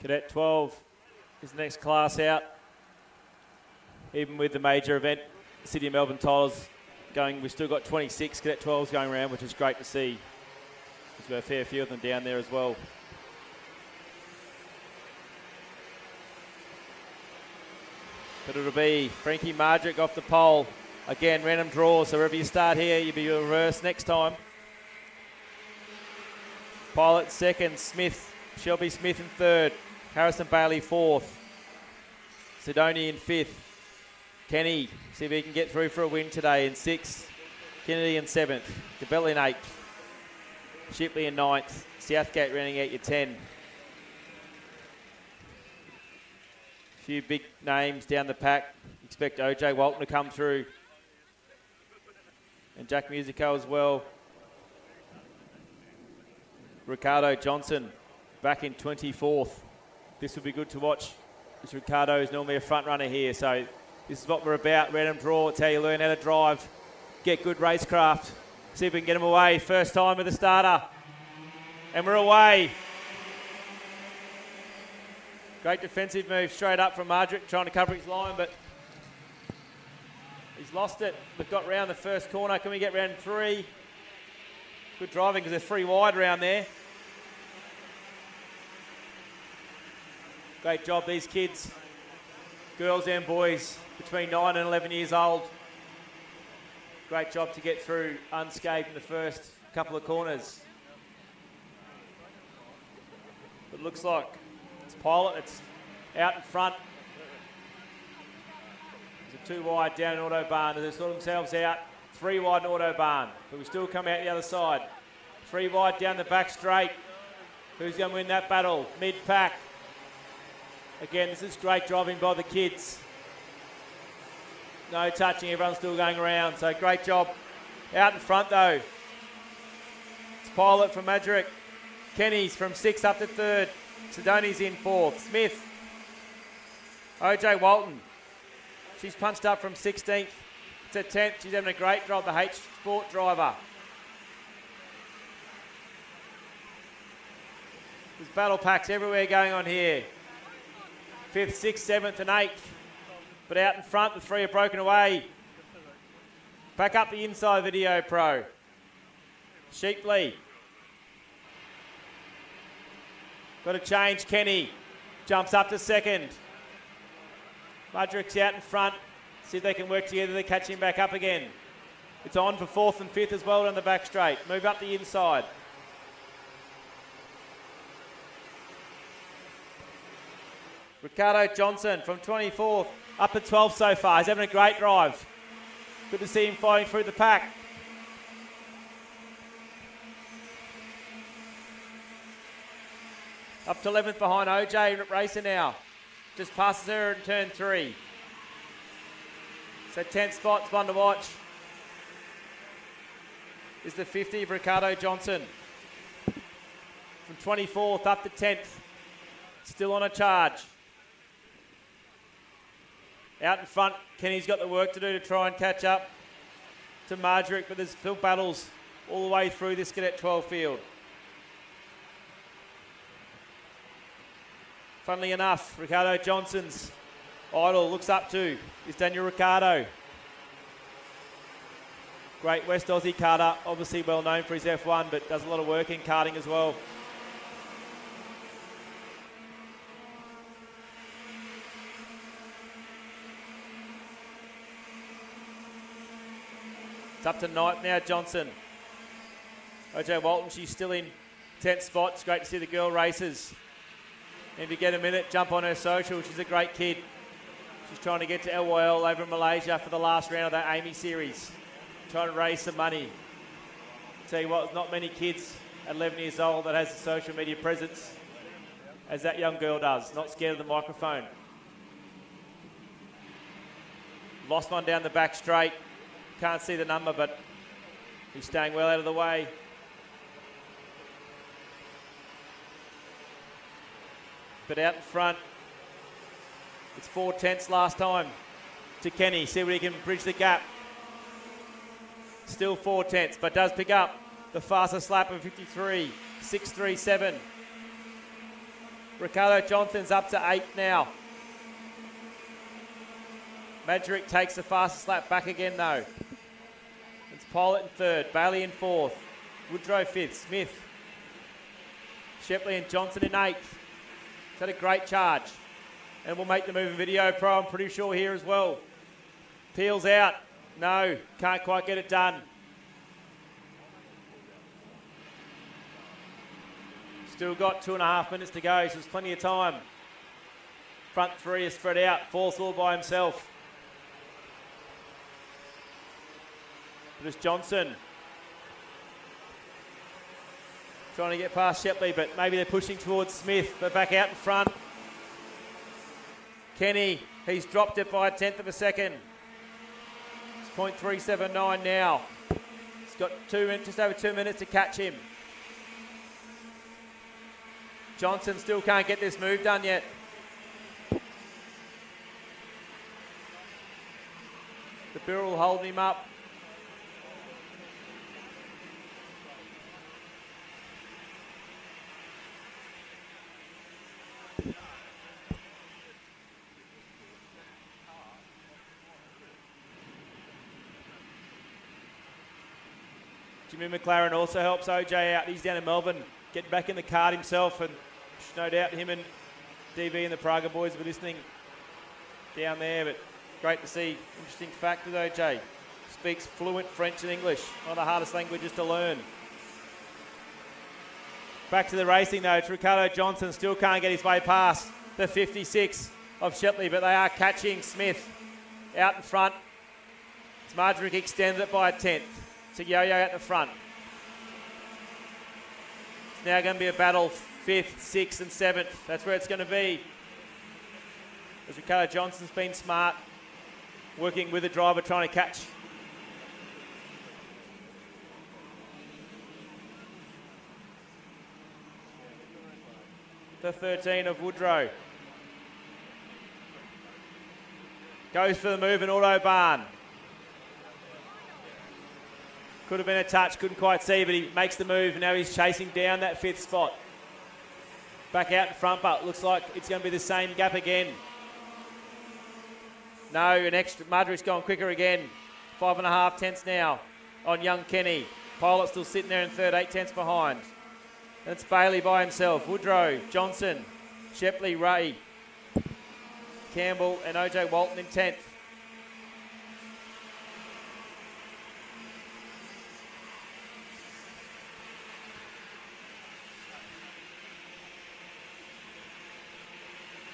Cadet 12 is the next class out. Even with the major event, City of Melbourne titles going, we've still got 26 Cadet 12s going around, which is great to see. There's got a fair few of them down there as well. But it'll be Frankie Mardrick off the pole. Again, random draw, so wherever you start here, you'll be reversed next time. Pilot second, Smith, Shelby Smith in third, Harrison Bailey fourth, Sidoni in fifth, Kenny, see if he can get through for a win today in sixth, Kennedy in seventh, DeBell in eighth, Shipley in ninth, Southgate running out your 10. A few big names down the pack. Expect OJ Walton to come through. And Jack Musico as well. Ricardo Johnson back in 24th. This will be good to watch. This Ricardo is normally a front runner here, so this is what we're about. Random draw. It's how you learn how to drive. Get good racecraft. See if we can get him away. First time with the starter. And we're away. Great defensive move straight up from Mardrick, trying to cover his line, but he's lost it. We've got round the first corner. Can we get round three? Good driving because they're 3 wide around there. Great job, these kids, girls and boys, between 9 and 11 years old. Great job to get through unscathed in the first couple of corners. It looks like it's Pilot, it's out in front. There's a 2 wide down in Autobahn, and they sort themselves out. 3 wide in Autobahn, but we still come out the other side. 3 wide down the back straight. Who's going to win that battle? Mid-pack. Again, this is great driving by the kids. No touching, everyone's still going around, so great job. Out in front though. It's Pilot from Madrick. Kenny's from 6th up to 3rd. Sidoni's in 4th. Smith. OJ Walton. She's punched up from 16th to 10th. She's having a great drive, the H Sport driver. There's battle packs everywhere going on here. 5th, 6th, 7th and 8th. But out in front, the 3 are broken away. Back up the inside Video Pro. Sheepley. Got to change. Kenny jumps up to 2nd. Mudrick's out in front. See if they can work together to catch him back up again. It's on for 4th and 5th as well down the back straight. Move up the inside. Ricardo Johnson from 24th up to 12th so far. He's having a great drive. Good to see him fighting through the pack. Up to 11th behind OJ racing now. Just passes her in turn 3. So 10th spot's one to watch. Is the 50 of Ricardo Johnson. From 24th up to 10th. Still on a charge. Out in front, Kenny's got the work to do to try and catch up to Mardrick, but there's still battles all the way through this Cadet 12 field. Funnily enough, Ricardo Johnson's idol looks up to is Daniel Ricardo. Great West Aussie karter, obviously well known for his F1, but does a lot of work in karting as well. It's up to 9th now, Johnson. OJ Walton, she's still in 10th spot. It's great to see the girl races. And if you get a minute, jump on her social. She's a great kid. She's trying to get to LYL over in Malaysia for the last round of that Amy series. Trying to raise some money. Tell you what, there's not many kids at 11 years old that has a social media presence as that young girl does. Not scared of the microphone. Lost one down the back straight. Can't see the number, but he's staying well out of the way. But out in front, it's 4/10 last time to Kenny. See if he can bridge the gap. Still 4/10, but does pick up the fastest lap of 53, 6:37. Ricardo Johnson's up to 8 now. Madrick takes the fastest lap back again though. It's Pilot in 3rd, Bailey in 4th, Woodrow 5th, Smith, Shepley and Johnson in 8th. It's had a great charge. And we'll make the move in video pro, I'm pretty sure, here as well. Peels out. No, can't quite get it done. Still got 2.5 minutes to go, so there's plenty of time. Front 3 is spread out, fourth all by himself. But it's Johnson trying to get past Shepley, but maybe they're pushing towards Smith, but back out in front. Kenny, he's dropped it by 1/10 of a second. It's 0.379 now. He's got just over 2 minutes to catch him. Johnson still can't get this move done yet. The Birrell holding him up. Jimmy McLaren also helps OJ out. He's down in Melbourne, getting back in the kart himself, and no doubt him and DB and the Praga boys will be listening down there. But great to see. Interesting fact with OJ. Speaks fluent French and English, one of the hardest languages to learn. Back to the racing though. It's Ricardo Johnson, still can't get his way past the 56 of Shepley, but they are catching Smith out in front. It's Marjorie extended it by 1/10. It's a yo-yo at the front. It's now going to be a battle 5th, 6th and 7th. That's where it's going to be. As Ricardo Johnson's been smart, working with the driver, trying to catch. The 13 of Woodrow. Goes for the move in Autobahn. Could have been a touch, couldn't quite see, but he makes the move, and now he's chasing down that 5th spot. Back out in front, but looks like it's going to be the same gap again. No, an extra. Marjorie's gone quicker again. 5.5 tenths now on young Kenny. Pilot still sitting there in 3rd, 8 tenths behind. And it's Bailey by himself. Woodrow, Johnson, Shepley, Ray, Campbell and OJ Walton in 10th.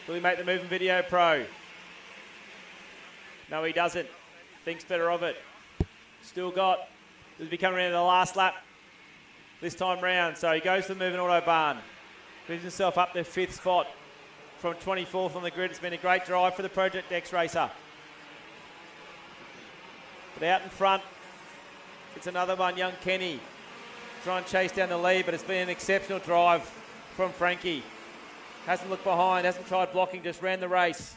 Will he make the move in video pro? No, he doesn't. Thinks better of it. Still got, he'll be coming around to the last lap this time round. So he goes for the move in Autobahn. Moves himself up the 5th spot from 24th on the grid. It's been a great drive for the Project X racer. But out in front, it's another one, young Kenny. Try and chase down the lead, but it's been an exceptional drive from Frankie. Hasn't looked behind, hasn't tried blocking, just ran the race.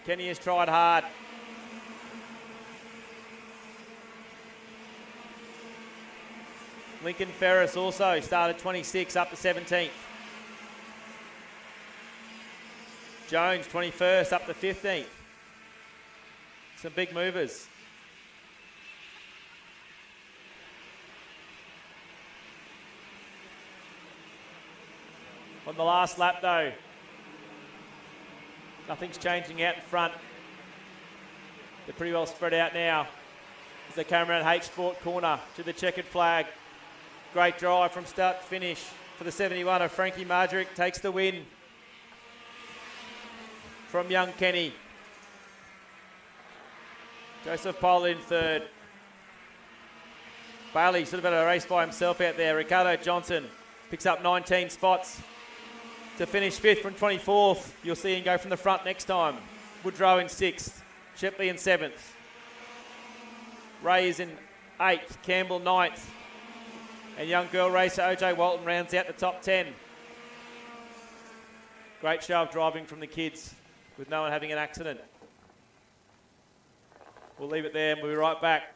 Kenny has tried hard. Lincoln Ferris also started 26 up to 17th. Jones 21st up to 15th. Some big movers. On the last lap though, nothing's changing out in front. They're pretty well spread out now as they come around H Sport corner to the checkered flag. Great drive from start to finish for the 71 of Frankie Marjorick. Takes the win from young Kenny. Joseph Pollard in 3rd. Bailey sort of had a race by himself out there. Ricardo Johnson picks up 19 spots to finish 5th from 24th. You'll see him go from the front next time. Woodrow in 6th. Shepley in 7th. Ray is in 8th. Campbell 9th. And young girl racer OJ Walton rounds out the top 10. Great show of driving from the kids with no one having an accident. We'll leave it there and we'll be right back.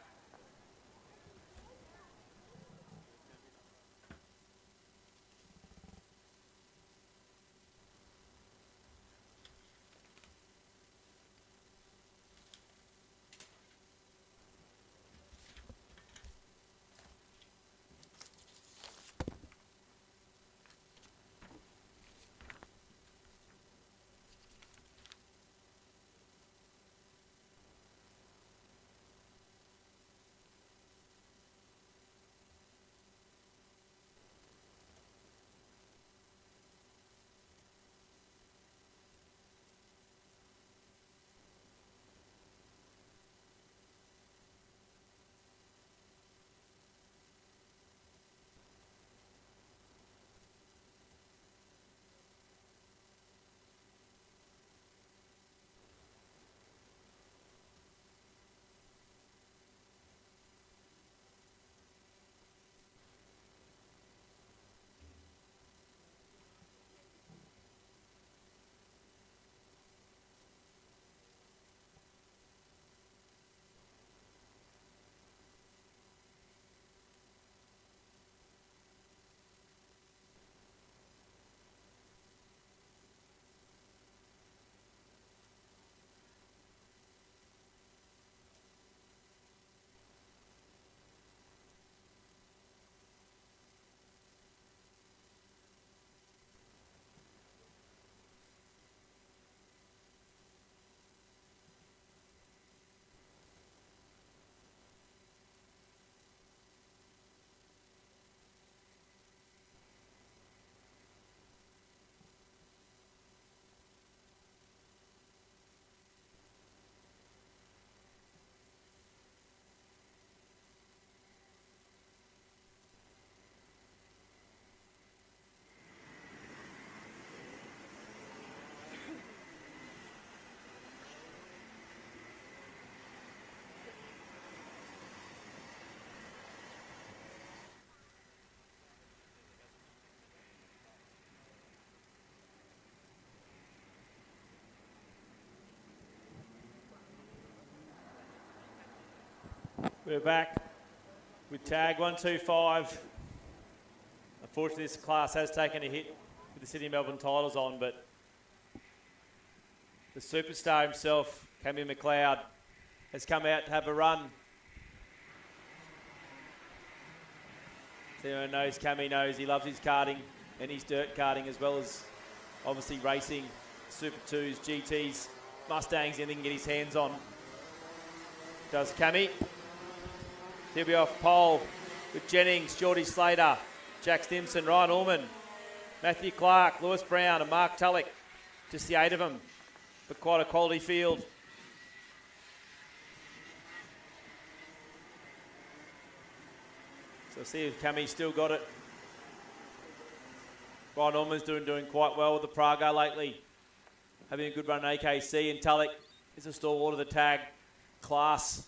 We're back with tag 125. Unfortunately, this class has taken a hit with the Sydney Melbourne titles on, but the superstar himself, Cammy McLeod, has come out to have a run. So everyone knows, Cammy knows he loves his karting and his dirt karting, as well as obviously racing Super 2s, GTs, Mustangs, anything he can get his hands on. Does Cammy. He'll be off pole with Jennings, Geordie Slater, Jack Stimson, Ryan Allman, Matthew Clark, Lewis Brown and Mark Tulloch. Just the 8 of them, but quite a quality field. So see if Cammy's still got it. Ryan Allman's doing quite well with the Prago lately. Having a good run in AKC, and Tulloch is a stalwart of the tag class.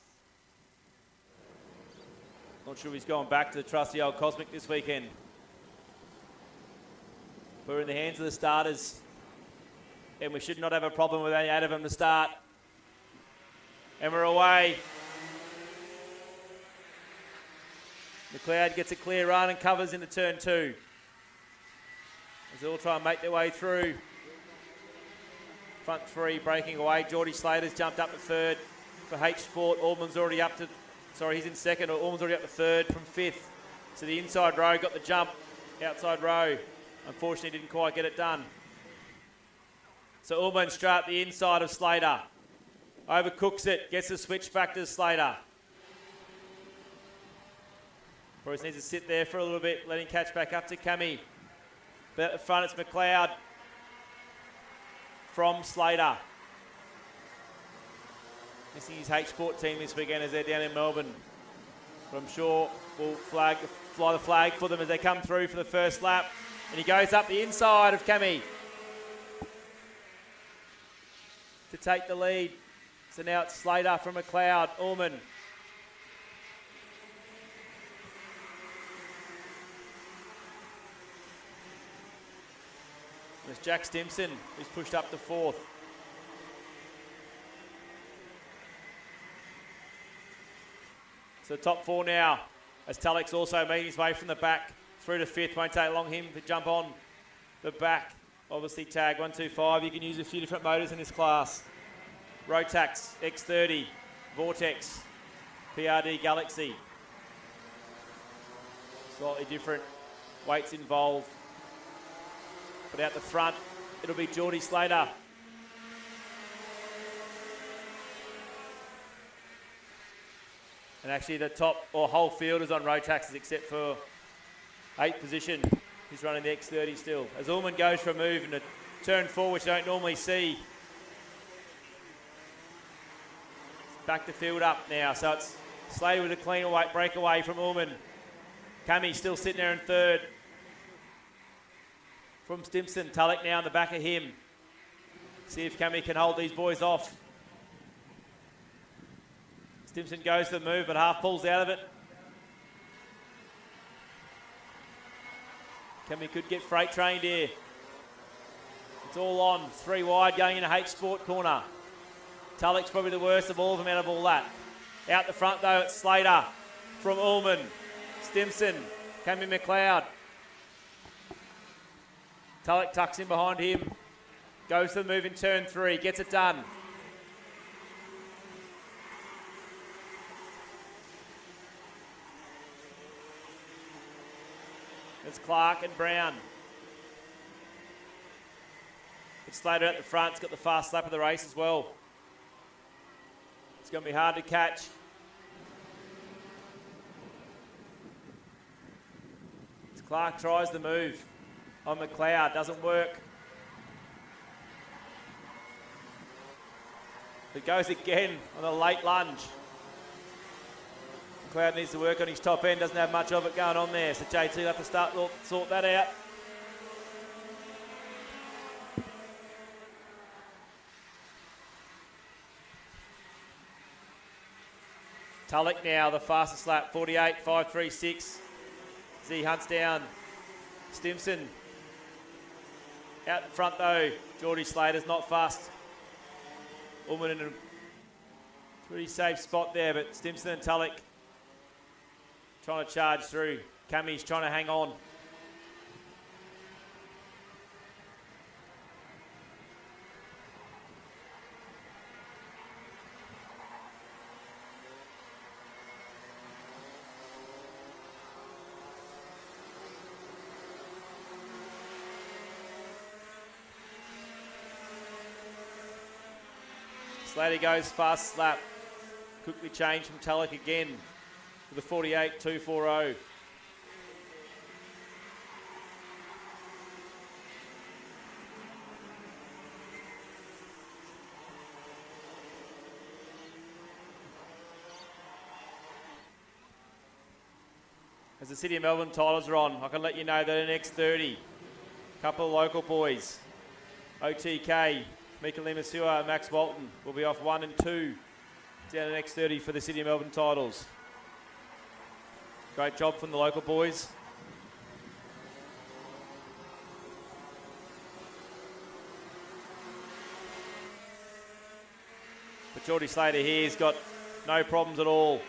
Not sure if he's going back to the trusty old Cosmic this weekend. We're in the hands of the starters, and we should not have a problem with any 8 of them to start. And we're away. McLeod gets a clear run and covers into turn 2. As they all try and make their way through. Front 3 breaking away. Geordie Slater's jumped up to 3rd for H Sport. Allman's already up to, he's in 2nd. Allman's already up to 3rd from 5th. So the inside row got the jump. Outside row, unfortunately, didn't quite get it done. So Allman straight up the inside of Slater. Overcooks it, gets the switch back to Slater. Probably needs to sit there for a little bit, let him catch back up to Cammy. But at the front, it's McLeod from Slater. Missing his H Sport team this weekend as they're down in Melbourne. But I'm sure we'll fly the flag for them as they come through for the first lap. And he goes up the inside of Cammy to take the lead. So now it's Slater from McLeod, Allman. There's Jack Stimson, who's pushed up to 4th. So top 4 now, as Tulloch's also making his way from the back through to 5th. Won't take long him to jump on the back. Obviously tag 125. You can use a few different motors in this class. Rotax, X30, Vortex, PRD Galaxy. Slightly different weights involved. But out the front, it'll be Geordie Slater. And actually the top or whole field is on Rotaxes except for 8th position. He's running the X30 still. As Allman goes for a move and a turn 4, which you don't normally see. Back the field up now. So it's Slater with a clean breakaway from Allman. Cammy still sitting there in 3rd. From Stimson, Tulloch now in the back of him. See if Cammy can hold these boys off. Stimson goes to the move, but half pulls out of it. Cammy could get freight trained here. It's all on, 3 wide going into H Sport corner. Tulloch's probably the worst of all of them out of all that. Out the front though, it's Slater from Allman. Stimson, Cammy McLeod. Tulloch tucks in behind him. Goes to the move in turn 3, gets it done. It's Clark and Brown. It's Slater at the front. It's got the fast lap of the race as well. It's going to be hard to catch. As Clark tries the move on McLeod, doesn't work. It goes again on a late lunge. McLeod needs to work on his top end, doesn't have much of it going on there, so JT will have to sort that out. Tulloch now, the fastest lap, 48.536. As he hunts down Stimson. Out in front though, Geordie Slater's not fast. Allman in a pretty safe spot there, but Stimson and Tulloch trying to charge through. Cammy's trying to hang on. Slater goes fast lap. Quickly changed from Tulloch again to the 48.240. As the City of Melbourne titles are on, I can let you know that in the next 30, a couple of local boys, OTK, Mika Limasua and Max Walton will be off 1 and 2 down the next 30 for the City of Melbourne titles. Great job from the local boys. But Geordie Slater here has got no problems at all.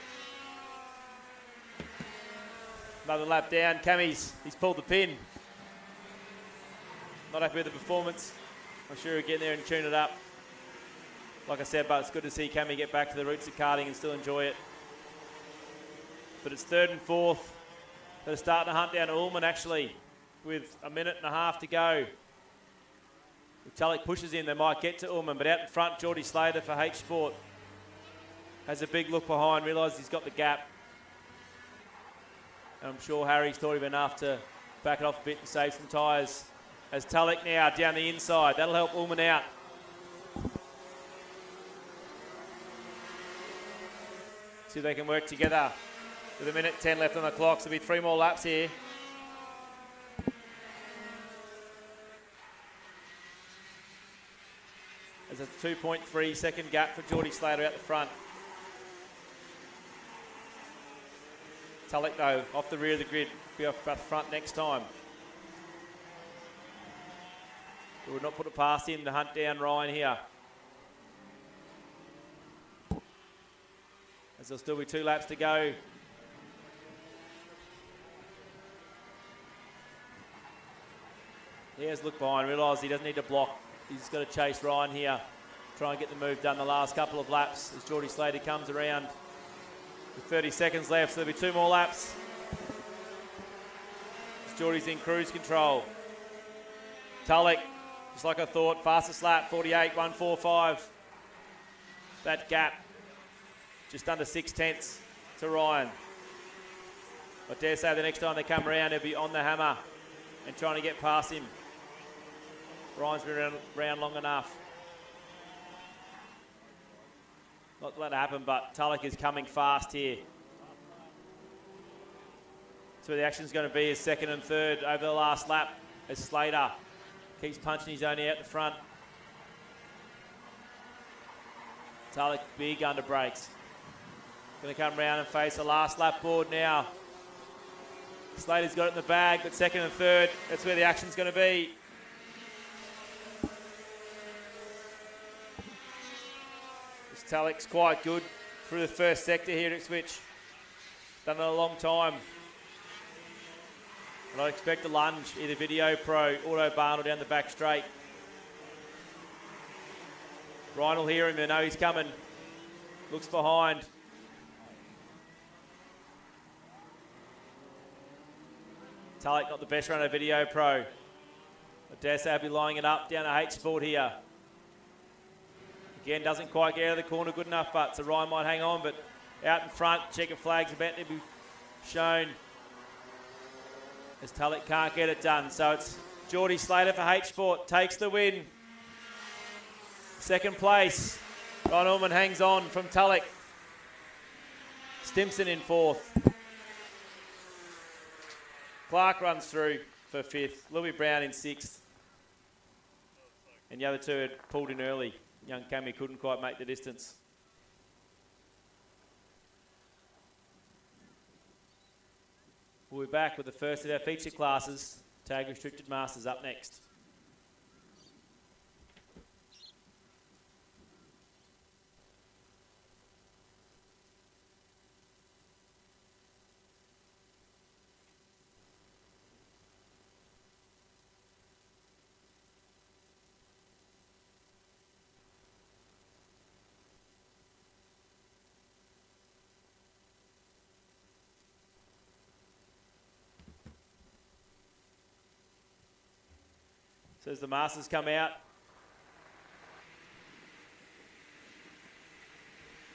Another lap down. Cammy's, he's pulled the pin. Not happy with the performance. I'm sure he'll get there and tune it up. Like I said, but it's good to see Cammy get back to the roots of karting and still enjoy it. But it's 3rd and 4th. They're starting to hunt down Ullman actually with a minute and a half to go. If Tulloch pushes in, they might get to Ullman, but out in front, Geordie Slater for H Sport has a big look behind, realised he's got the gap. And I'm sure Harry's thought of enough to back it off a bit and save some tyres. As Tulloch now down the inside, that'll help Ullman out. See if they can work together. With a minute 10 left on the clock, so there'll be 3 more laps here. There's a 2.3 second gap for Geordie Slater out the front. Tulloch though, off the rear of the grid, be off the front next time. We would not put it past him to hunt down Ryan here. As there'll still be 2 laps to go. He has looked behind, realised he doesn't need to block. He's got to chase Ryan here. Try and get the move done the last couple of laps as Geordie Slater comes around. With 30 seconds left, so there'll be 2 more laps. As Geordie's in cruise control. Tulloch, just like I thought, fastest lap, 48.145. That gap, just under 6/10 to Ryan. I dare say the next time they come around, he'll be on the hammer and trying to get past him. Ryan's been around long enough. Not to let it happen, but Tulloch is coming fast here. So where the action's going to be is 2nd and 3rd over the last lap as Slater keeps punching his own out the front. Tulloch big under brakes. Going to come round and face the last lap board now. Slater's got it in the bag, but 2nd and 3rd, that's where the action's going to be. Tulloch's quite good through the first sector here at Ipswich. Done it a long time. And I expect a lunge, either Video Pro, Autobahn or down the back straight. Ryan will hear him, I know he's coming. Looks behind. Tulloch not the best runner, Video Pro. I dare say I'll be lining it up down to H Sport here. Again, doesn't quite get out of the corner good enough, but so Ryan might hang on, but out in front, checkered flag's about to be shown as Tulloch can't get it done. So it's Geordie Slater for H Sport, takes the win. 2nd place, Ryan Ullman hangs on from Tulloch. Stimson in 4th. Clark runs through for 5th. Louis Brown in 6th. And the other 2 had pulled in early. Young Cammy couldn't quite make the distance. We'll be back with the first of our feature classes. Tag Restricted Masters up next. So as the Masters come out,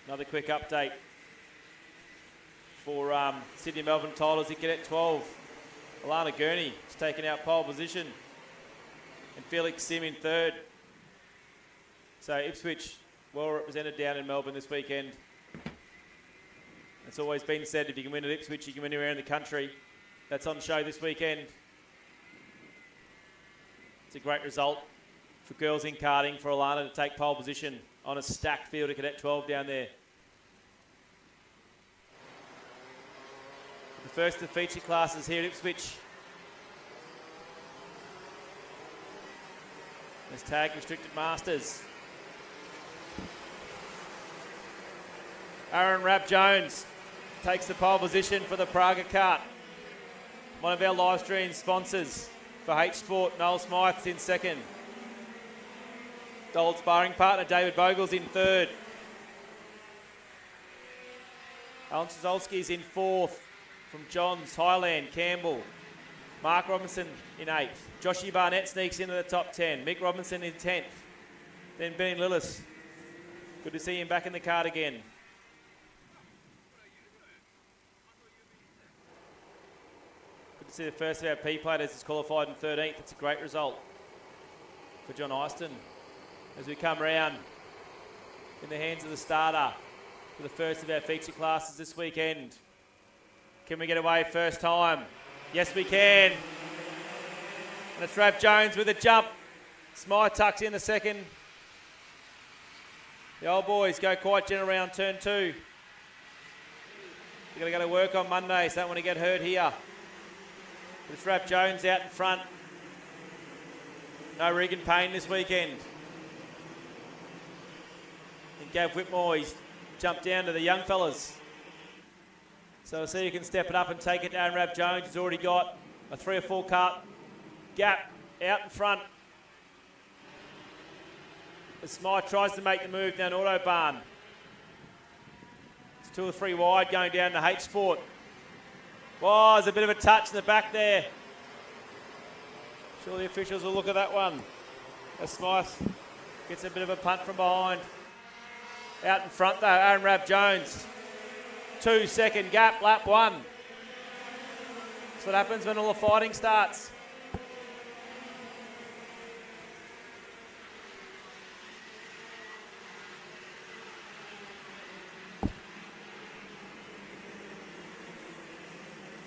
another quick update for Sydney Melbourne titles at Cadet 12. Alana Gurney has taken out pole position and Felix Sim in third. So Ipswich well represented down in Melbourne this weekend. It's always been said if you can win at Ipswich, you can win anywhere in the country. That's on show this weekend. It's a great result for girls in karting for Alana to take pole position on a stacked field at Cadet 12 down there. The first of the feature classes here at Ipswich. There's tag restricted Masters. Aaron Rapp-Jones takes the pole position for the Praga Kart. One of our live stream sponsors for H Sport, Noel Smythe's in second. Old sparring partner David Vogels in third. Alan Szolski's in fourth from Johns, Highland, Campbell. Mark Robinson in eighth. Joshy Barnett sneaks into the top 10. Mick Robinson in 10th. Then Ben Lillis. Good to see him back in the kart again. Good to see the first of our P-platers is qualified in 13th. It's a great result for John Eyston as we come round in the hands of the starter for the first of our feature classes this weekend. Can we get away first time? Yes, we can. And it's Rapp-Jones with a jump. Smythe tucks in the second. The old boys go quite gentle around turn 2. They're going to go to work on Monday, so don't want to get hurt here. But it's Rapp-Jones out in front. No Regan Payne this weekend. And Gav Whitmore, he's jumped down to the young fellas. So we'll see who can step it up and take it down. Rapp-Jones has already got a 3 or 4 kart gap out in front. As Smythe tries to make the move down Autobahn. It's 2 or 3 wide going down to H Sport. Oh, there's a bit of a touch in the back there. Sure the officials will look at that one. As Smythe gets a bit of a punt from behind. Out in front though, Aaron Rapp-Jones. 2 second gap, lap 1. That's what happens when all the fighting starts.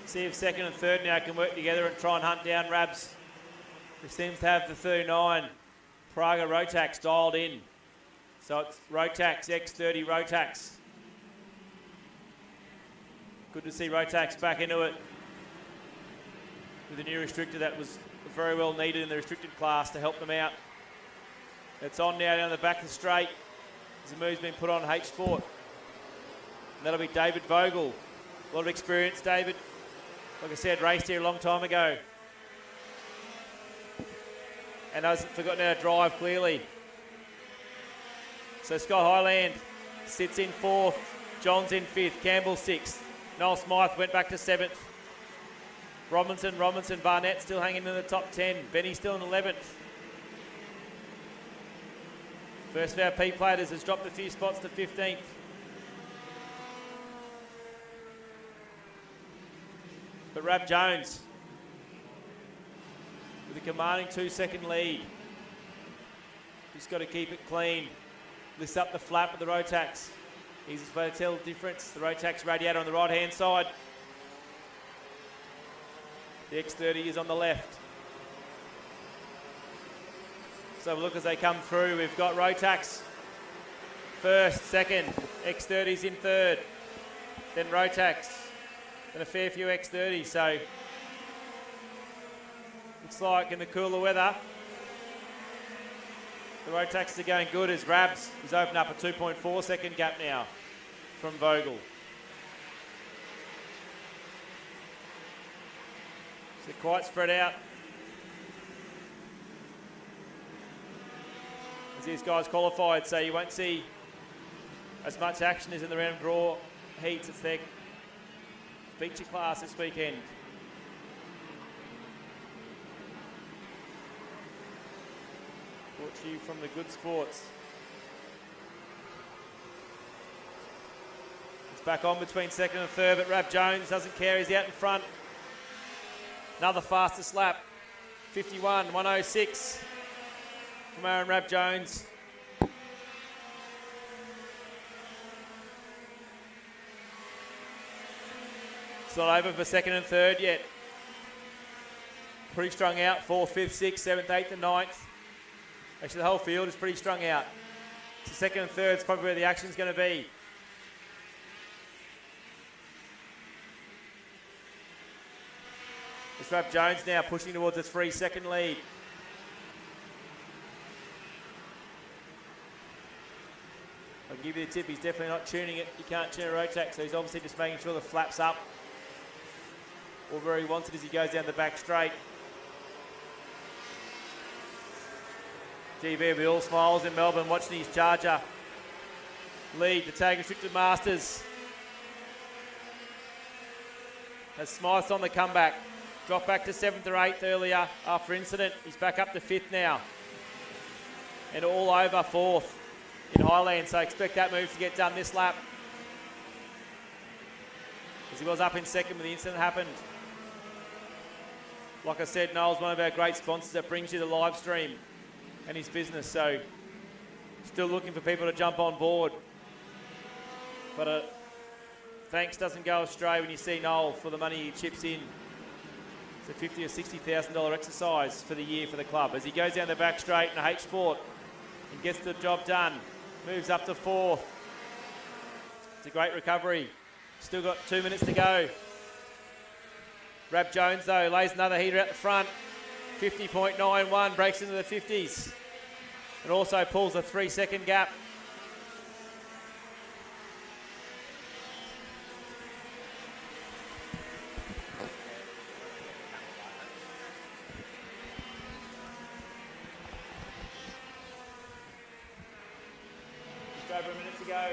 See if second and third now can work together and try and hunt down Rabs. He seems to have the 39 Praga Rotax dialed in. So it's Rotax, X30 Rotax. Good to see Rotax back into it with a new restrictor that was very well needed in the restricted class to help them out. It's on now down the back of the straight as the move's been put on H Sport. And that'll be David Vogel. A lot of experience, David. Like I said, raced here a long time ago. And hasn't forgotten how to drive clearly. So Scott Highland sits in 4th. John's in 5th. Campbell 6th. Noel Smythe went back to 7th. Robinson, Barnett still hanging in the top 10. Benny still in 11th. First of our P-platers has dropped a few spots to 15th. But Rapp-Jones with a commanding 2-second lead. Just got to keep it clean. Lifts up the flap with the Rotax. Easiest way to tell the difference. The Rotax radiator on the right-hand side. The X30 is on the left. So look as they come through. We've got Rotax first, second. X30's in third. Then Rotax. And a fair few X30. So looks like in the cooler weather, the Rotax are going good as Rabs has opened up a 2.4 second gap now from Vogel. So quite spread out. As these guys qualified, so you won't see as much action as in the round draw heats. It's their feature class this weekend. brought to you from the Good Sports. It's back on between second and third, but Rab Jones doesn't care. He's out in front. Another fastest lap. 51.106 from Aaron Rab Jones. It's not over for second and third yet. Pretty strung out. 4th, 5th, 6th, 7th, 8th and 9th. Actually, the whole field is pretty strung out. So second and third is probably where the action's going to be. It's Rab Jones now pushing towards a 3-second lead. I'll give you the tip, he's definitely not tuning it. You can't tune a Rotax, so he's obviously just making sure the flap's up. Or where he wants it as he goes down the back straight. DV will be all smiles in Melbourne watching his Charger lead the Tag Restricted Masters. As Smythe's on the comeback. Dropped back to 7th or 8th earlier after incident. He's back up to 5th now. And all over 4th in Highland, so expect that move to get done this lap. As he was up in second when the incident happened. Like I said, Noel's one of our great sponsors that brings you the live stream and his business, so still looking for people to jump on board. But thanks doesn't go astray when you see Noel for the money he chips in. It's a $50,000 or $60,000 exercise for the year for the club. As he goes down the back straight in a H Sport and gets the job done, moves up to 4th. It's a great recovery. Still got 2 minutes to go. Rab Jones, though, lays another heater out the front. 50.91, breaks into the 50s. And also pulls a 3-second gap. Just over a minute to go.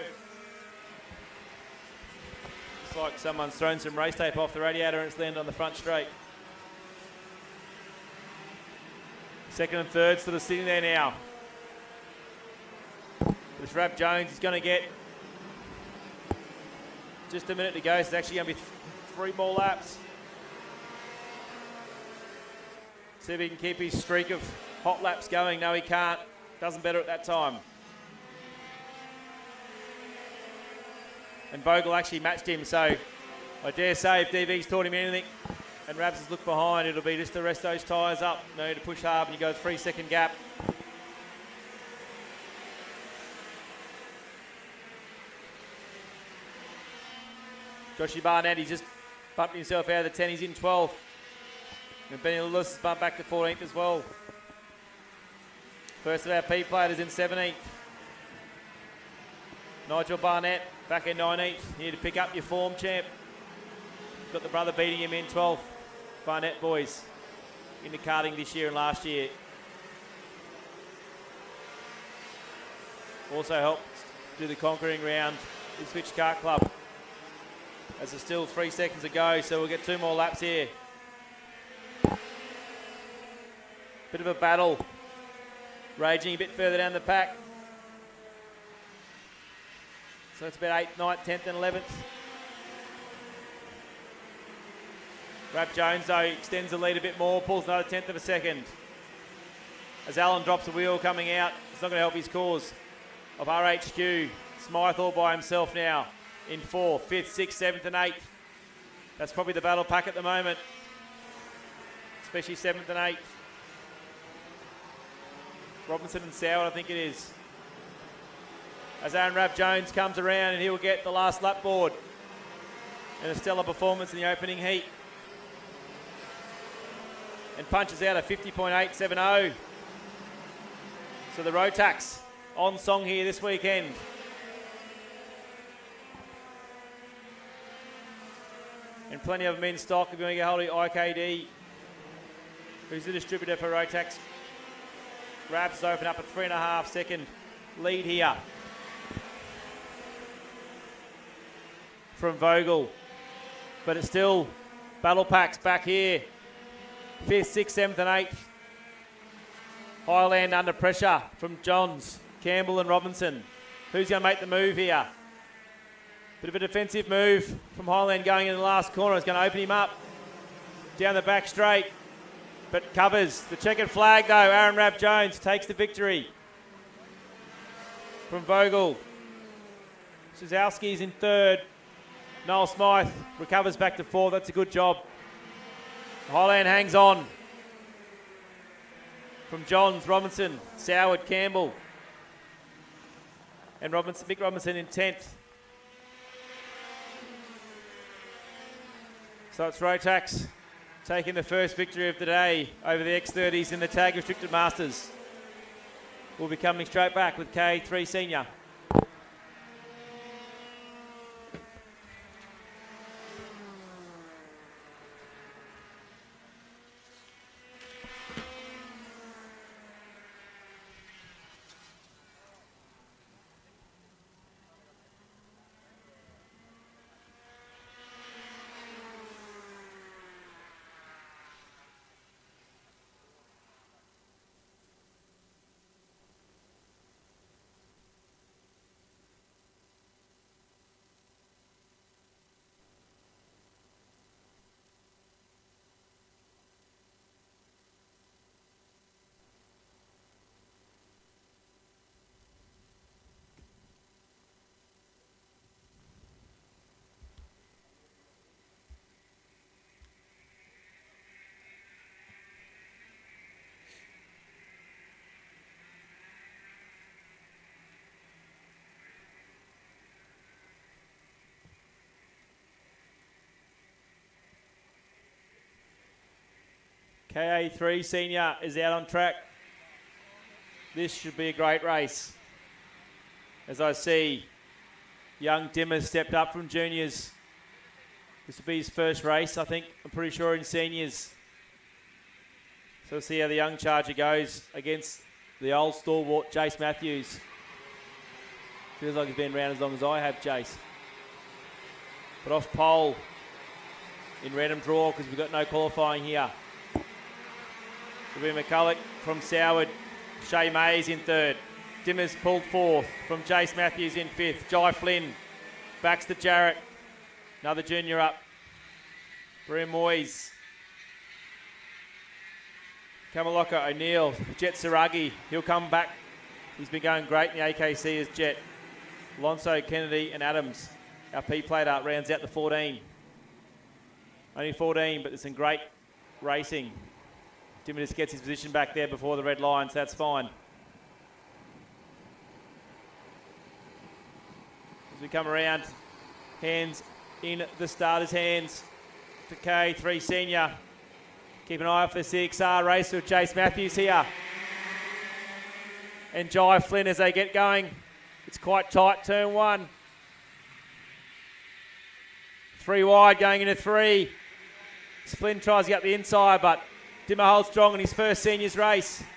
Looks like someone's thrown some race tape off the radiator and it's landed on the front straight. Second and third sort of sitting there now. This Rab Jones is going to get just a minute to go. So it's actually going to be 3 more laps. See if he can keep his streak of hot laps going. No, he can't. Doesn't better at that time. And Vogel actually matched him, so I dare say if DV's taught him anything and Rabs has looked behind, it'll be just to rest those tyres up. No need to push hard when you go 3-second gap. Joshy Barnett, he's just bumped himself out of the 10, he's in 12th. And Benny Lewis has bumped back to 14th as well. First of our P-platers in 17th. Nigel Barnett back in 19th. You need to pick up your form, champ. Got the brother beating him in 12th. Barnett boys into karting this year and last year. Also helped do the conquering round Ipswich Kart Club. As there's still 3 seconds to go, so we'll get 2 more laps here. Bit of a battle. Raging a bit further down the pack. So it's about 8th, 9th, 10th and 11th. Rab Jones, though, extends the lead a bit more, pulls another 10th of a second. As Allen drops the wheel coming out, it's not going to help his cause of RHQ. Smythe all by himself now in 4th, 5th, 6th, 7th and 8th. That's probably the battle pack at the moment, especially 7th and 8th. Robinson and Soward, I think it is. As Aaron Rab Jones comes around and he will get the last lap board. And a stellar performance in the opening heat. And punches out a 50.870. So the Rotax on song here this weekend. And plenty of them in stock if you want to get hold of IKD, who's the distributor for Rotax. Rabs open up a 3.5 second lead here from Vogel. But it's still battle packs back here. 5th, 6th, 7th and 8th. Highland under pressure from Johns, Campbell and Robinson. Who's going to make the move here? Bit of a defensive move from Highland going in the last corner. It's going to open him up. Down the back straight, but covers. The checkered flag though, Aaron Rabb-Jones takes the victory. From Vogel. Szewski's in third. Noel Smythe recovers back to fourth. That's a good job. Highland hangs on. From Johns, Robinson, Soward, Campbell. And Mick Robinson in 10th. So it's Rotax taking the first victory of the day over the X30s in the Tag Restricted Masters. We'll be coming straight back with KA3 Senior. KA3 Senior is out on track. This should be a great race. As I see, young Dimmer stepped up from juniors. This will be his first race, I think. I'm pretty sure in seniors. So we'll see how the young charger goes against the old stalwart Jace Matthews. Feels like he's been around as long as I have, Jace. But off pole in random draw because we've got no qualifying here. It'll be McCulloch from Soward. Shay Mays in third. Dimmers pulled fourth from Jace Matthews in fifth. Jai Flynn backs to Jarrett. Another junior up. Brian Moyes. Kamalaka O'Neill. Jet Saragi. He'll come back. He's been going great in the AKC as Jet. Alonso, Kennedy and Adams. Our P-plater rounds out the 14. Only 14, but there's some great racing. Dimmer just gets his position back there before the red line, so that's fine. As we come around, hands in the starters' hands for KA3 Senior. Keep an eye out for the CXR race with Jace Matthews here. And Jai Flynn as they get going. It's quite tight, turn one. 3 wide going into 3. Flynn tries to get the inside, but Dimmer holds strong in his first seniors race. There's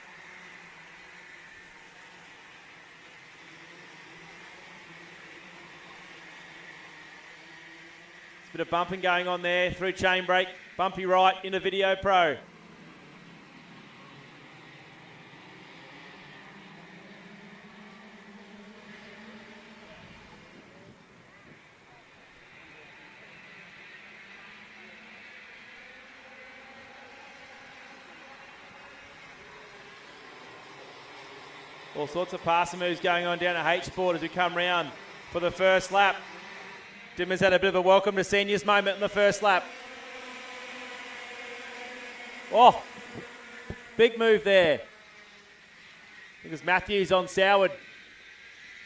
a bit of bumping going on there through chain break. Bumpy right into Video Pro. All sorts of passing moves going on down at H-Sport as we come round for the first lap. Dimmer's had a bit of a welcome to seniors moment in the first lap. Oh, big move there. I think it's Matthews on Soward,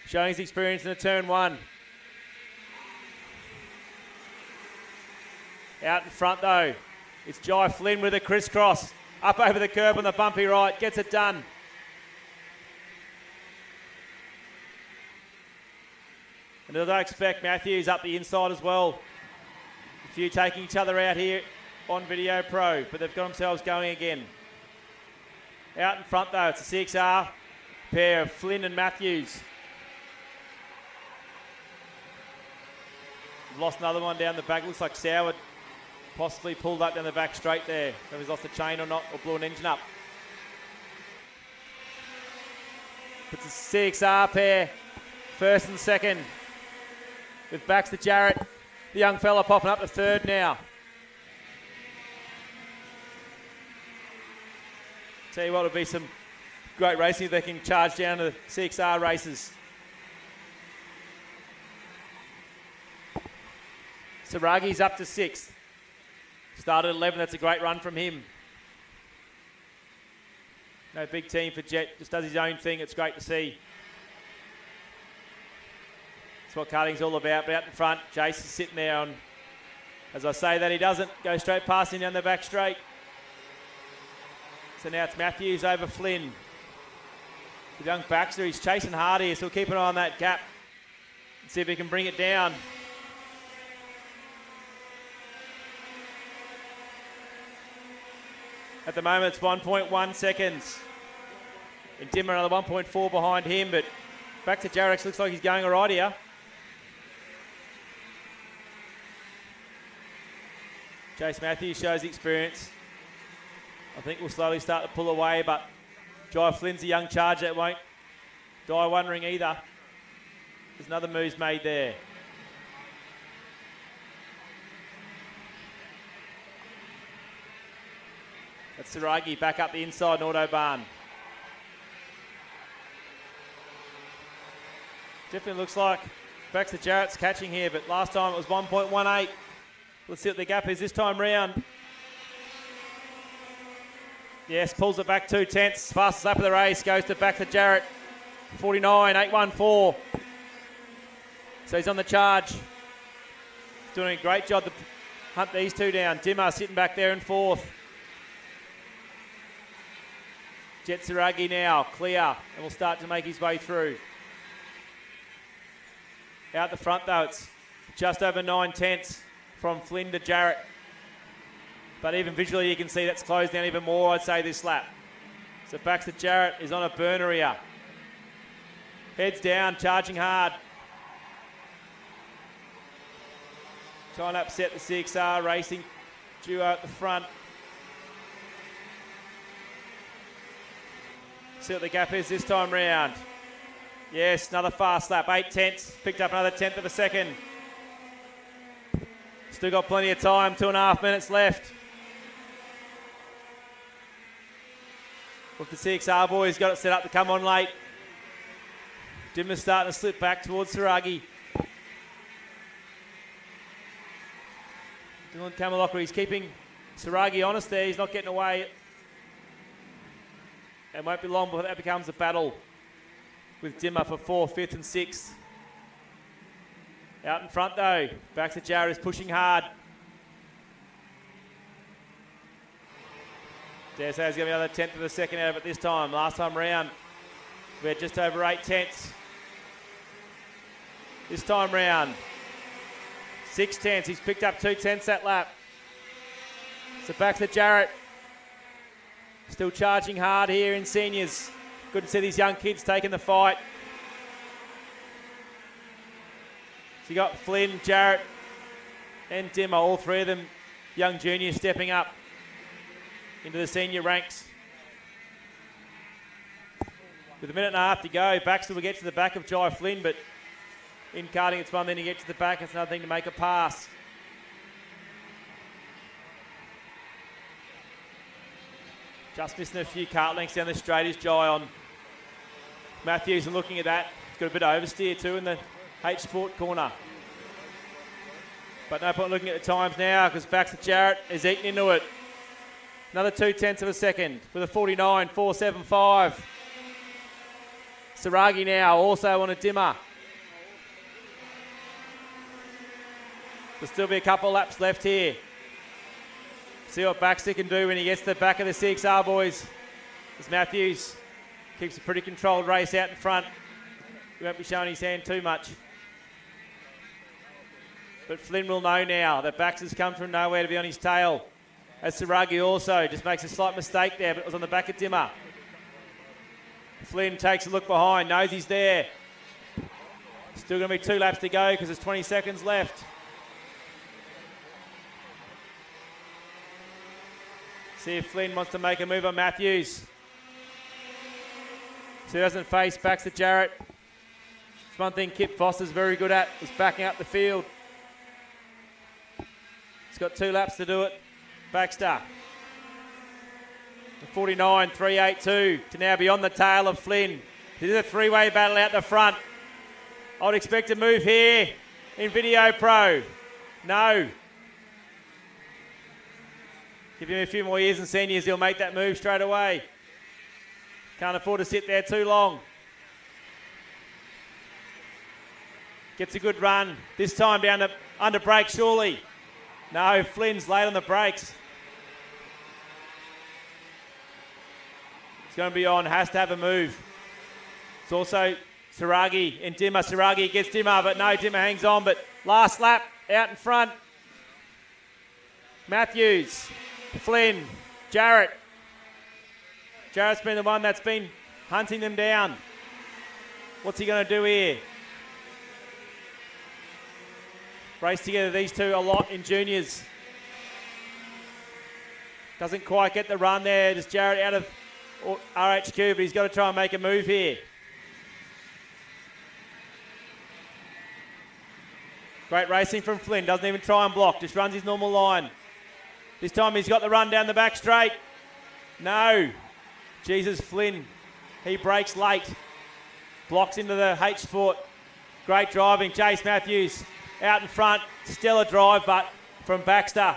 showing his experience in the turn one. Out in front though, it's Jai Flynn with a crisscross. Up over the curb on the bumpy right, gets it done. And as I expect, Matthews up the inside as well. A few taking each other out here on Video Pro, but they've got themselves going again. Out in front though, it's a CXR pair of Flynn and Matthews. Lost another one down the back. Looks like Soward possibly pulled up down the back straight there. Whether he's lost the chain or not, or blew an engine up. Puts a CXR pair, first and second. With backs to Jarrett. The young fella popping up to third now. Tell you what, it'll be some great racing if they can charge down to the CXR races. Saragi's up to 6th. Started 11, that's a great run from him. No big team for Jet, just does his own thing, it's great to see. That's what karting's all about, but out in front, Jace is sitting there on, as I say that, he doesn't go straight past him down the back straight. So now it's Matthews over Flynn. The young Baxter, he's chasing hard here, so we'll keep an eye on that gap and see if he can bring it down. At the moment, it's 1.1 seconds. And Dimmer another 1.4 behind him, but back to Jarrett, looks like he's going all right here. Chase Matthews shows the experience. I think we'll slowly start to pull away, but Jai Flynn's a young charger that won't die wondering either. There's another move's made there. That's Saragi back up the inside in Autobahn. Definitely looks like Baxter Jarrett's catching here, but last time it was 1.18. Let's see what the gap is this time round. Yes, pulls it back 2/10. Fastest lap of the race goes to Baxter Jarrett. 49.814. So he's on the charge. Doing a great job to hunt these two down. Dimmer sitting back there in 4th. Jet Saragi now, clear, and will start to make his way through. Out the front though, it's just over 9/10 from Flynn to Jarrett. But even visually you can see that's closed down even more, I'd say, this lap. So Baxter Jarrett is on a burner here. Heads down, charging hard. Trying to upset the CXR Racing duo at the front. See what the gap is this time round. Yes, another fast lap, 8/10. Picked up another 1/10 of a second. Still got plenty of time, 2.5 minutes left. With the CXR boys, got it set up to come on late. Dimmer's starting to slip back towards Saragi. Dylan Kamalockery, he's keeping Saragi honest there, he's not getting away. It won't be long before that becomes a battle with Dimmer for 4th, 5th and 6th. Out in front though, Baxter Jarrett is pushing hard. Dare say he's going to be another 1/10 of a second out of it this time. Last time round, we had just over 8/10. This time round, 6/10. He's picked up 2/10 that lap. So Baxter Jarrett still charging hard here in seniors. Good to see these young kids taking the fight. So you got Flynn, Jarrett and Dimmer, all three of them young juniors stepping up into the senior ranks. With a minute and a half to go, Baxter will get to the back of Jai Flynn, but in karting it's one thing to get to the back, it's another thing to make a pass. Just missing a few kart lengths down the straight is Jai on Matthews, and looking at that, he's got a bit of oversteer too in the H Sport corner. But no point looking at the times now because Baxter Jarrett is eating into it. Another 2/10 of a second with a 49.475. Saragi now also on a Dimmer. There'll still be a couple of laps left here. See what Baxter can do when he gets to the back of the CXR boys. As Matthews keeps a pretty controlled race out in front. He won't be showing his hand too much. But Flynn will know now that Baxter's come from nowhere to be on his tail. As Saragi also just makes a slight mistake there, but it was on the back of Dimmer. Flynn takes a look behind, knows he's there. Still going to be 2 laps to go because there's 20 seconds left. See if Flynn wants to make a move on Matthews. So he doesn't face, backs to Jarrett. It's one thing Kip Foster's very good at, is backing up the field. He's got 2 laps to do it. Baxter. 49, 382 to now be on the tail of Flynn. This is a 3-way battle out the front. I would expect a move here in Video Pro. No. Give him a few more years in seniors, he'll make that move straight away. Can't afford to sit there too long. Gets a good run. This time down to under brake, surely. No, Flynn's late on the brakes. It's going to be on, has to have a move. It's also Saragi and Dimmer. Saragi gets Dimmer, but no, Dimmer hangs on. But last lap, out in front. Matthews, Flynn, Jarrett. Jarrett's been the one that's been hunting them down. What's he going to do here? Race together these two a lot in juniors. Doesn't quite get the run there. Just Jarrett out of RHQ, but he's got to try and make a move here. Great racing from Flynn. Doesn't even try and block. Just runs his normal line. This time he's got the run down the back straight. No. Jesus, Flynn. He breaks late. Blocks into the H Sport. Great driving. Chase Matthews out in front. Stellar drive, but from Baxter.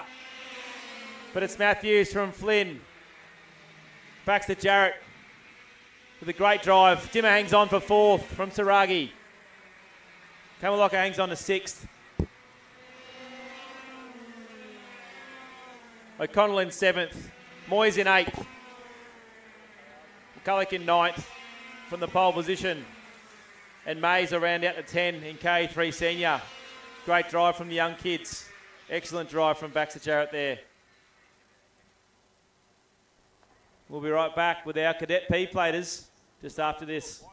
But it's Matthews from Flynn. Baxter Jarrett with a great drive. Dimmer hangs on for 4th from Saragi. Kamalaka hangs on to 6th. O'Connell in 7th. Moyes in 8th. McCulloch in 9th from the pole position. And Mays around out to 10 in KA3 Senior. Great drive from the young kids. Excellent drive from Baxter Jarrett there. We'll be right back with our Cadet P-platers just after this.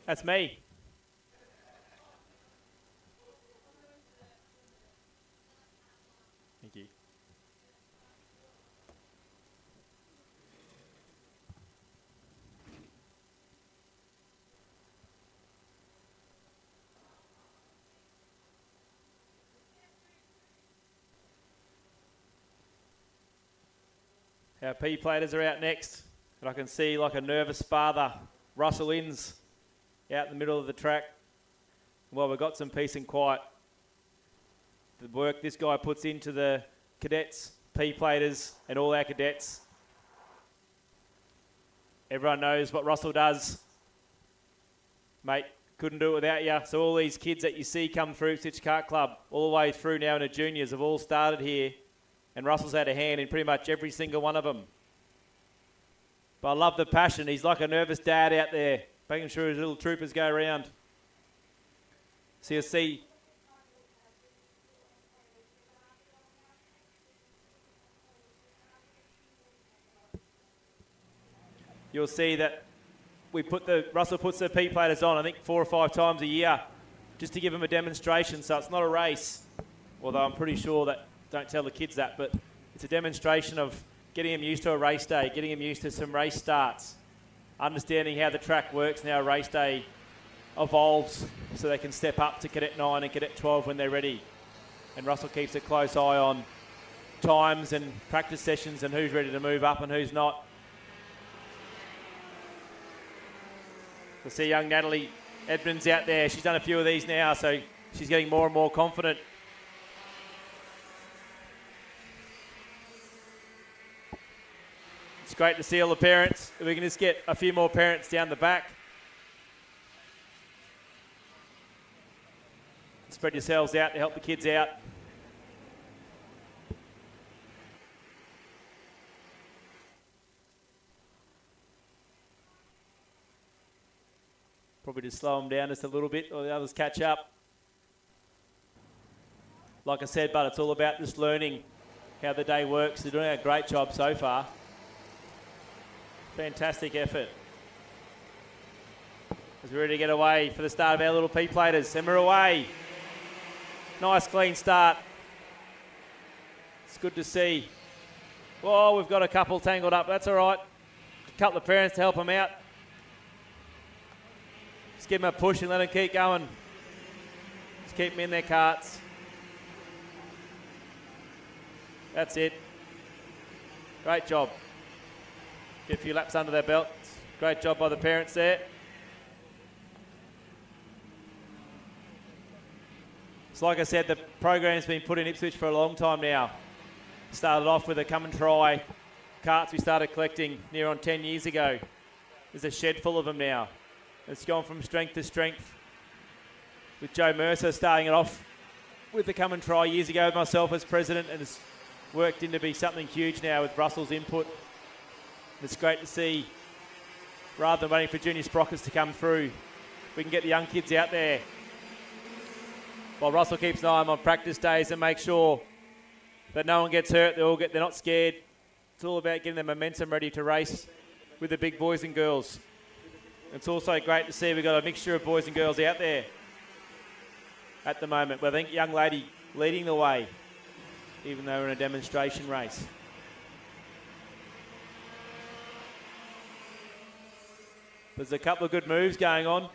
That's me. Thank you. Our P-platers are out next, and I can see like a nervous father, Russell Inns, out in the middle of the track. Well, we've got some peace and quiet. The work this guy puts into the cadets, P-platers, and all our cadets. Everyone knows what Russell does. Mate, couldn't do it without you. So all these kids that you see come through Ipswich Kart Club, all the way through now into juniors, have all started here. And Russell's had a hand in pretty much every single one of them. But I love the passion. He's like a nervous dad out there, making sure his little troopers go around. So you'll see that Russell puts the P-platers on, I think 4 or 5 times a year, just to give them a demonstration. So it's not a race, although I'm pretty sure that, don't tell the kids that, but It's a demonstration of getting them used to a race day, getting them used to some race starts, understanding how the track works and how race day evolves so they can step up to Cadet 9 and Cadet 12 when they're ready. And Russell keeps a close eye on times and practice sessions and who's ready to move up and who's not. We'll see young Natalie Edmonds out there. She's done a few of these now, so she's getting more and more confident. It's great to see all the parents. If we can just get a few more parents down the back. Spread yourselves out to help the kids out. Probably just slow them down just a little bit or the others catch up. Like I said, but it's all about just learning how the day works. They're doing a great job so far. Fantastic effort. As we're ready to get away for the start of our little P-platers. And we're away. Nice clean start. It's good to see. Oh, we've got a couple tangled up. That's all right. A couple of parents to help them out. Just give them a push and let them keep going. Just keep them in their carts. That's it. Great job. Get a few laps under their belts. Great job by the parents there. So like I said, the program's been put in Ipswich for a long time now. Started off with a come and try carts we started collecting near on 10 years ago. There's a shed full of them now. It's gone from strength to strength. With Joe Mercer starting it off with the come and try years ago with myself as president, and it's worked into be something huge now with Russell's input. It's great to see, rather than waiting for junior sprockets to come through, we can get the young kids out there. While Russell keeps an eye on practice days and make sure that no one gets hurt, they're not scared. It's all about getting the momentum ready to race with the big boys and girls. It's also great to see we've got a mixture of boys and girls out there at the moment. But I think young lady leading the way, even though we're in a demonstration race. There's a couple of good moves going on.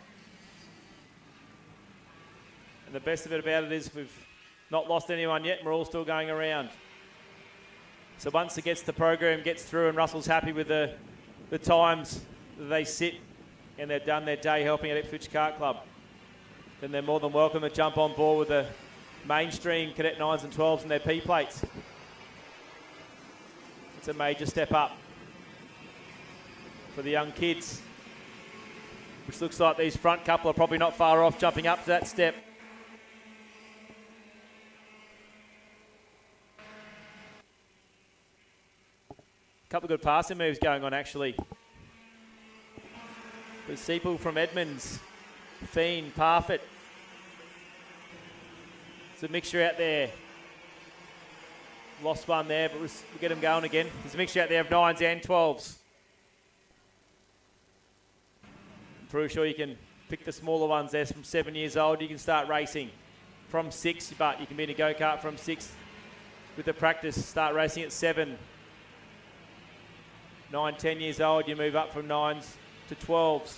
And the best of it about it is we've not lost anyone yet and we're all still going around. So once the program gets through and Russell's happy with the times that they sit and they've done their day helping at Ipswich Kart Club, then they're more than welcome to jump on board with the mainstream Cadet 9s and 12s and their P-plates. It's a major step up for the young kids, which looks like these front couple are probably not far off jumping up to that step. Couple of good passing moves going on actually. There's Seeple from Edmonds, Fiend, Parfit. It's a mixture out there. Lost one there, but we'll get them going again. There's a mixture out there of 9s and 12s. I'm pretty sure you can pick the smaller ones there from 7 years old. You can start racing from 6, but you can be in a go-kart from 6 with the practice. Start racing at 7. 9, 10 years old, you move up from 9s to 12s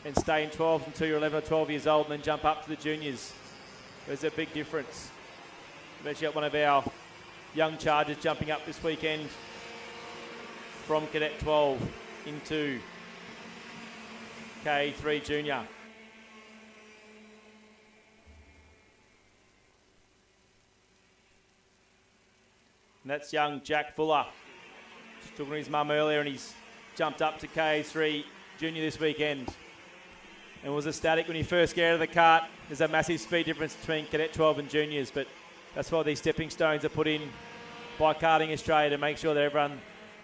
and stay in 12s until you're 11 or 12 years old and then jump up to the juniors. There's a big difference. We've actually got one of our young chargers jumping up this weekend from Cadet 12 into KA3 Junior. And that's young Jack Fuller. Just talking to his mum earlier and he's jumped up to KA3 Junior this weekend and was ecstatic when he first got out of the kart. There's a massive speed difference between Cadet 12 and Juniors, but that's why these stepping stones are put in by Karting Australia to make sure that everyone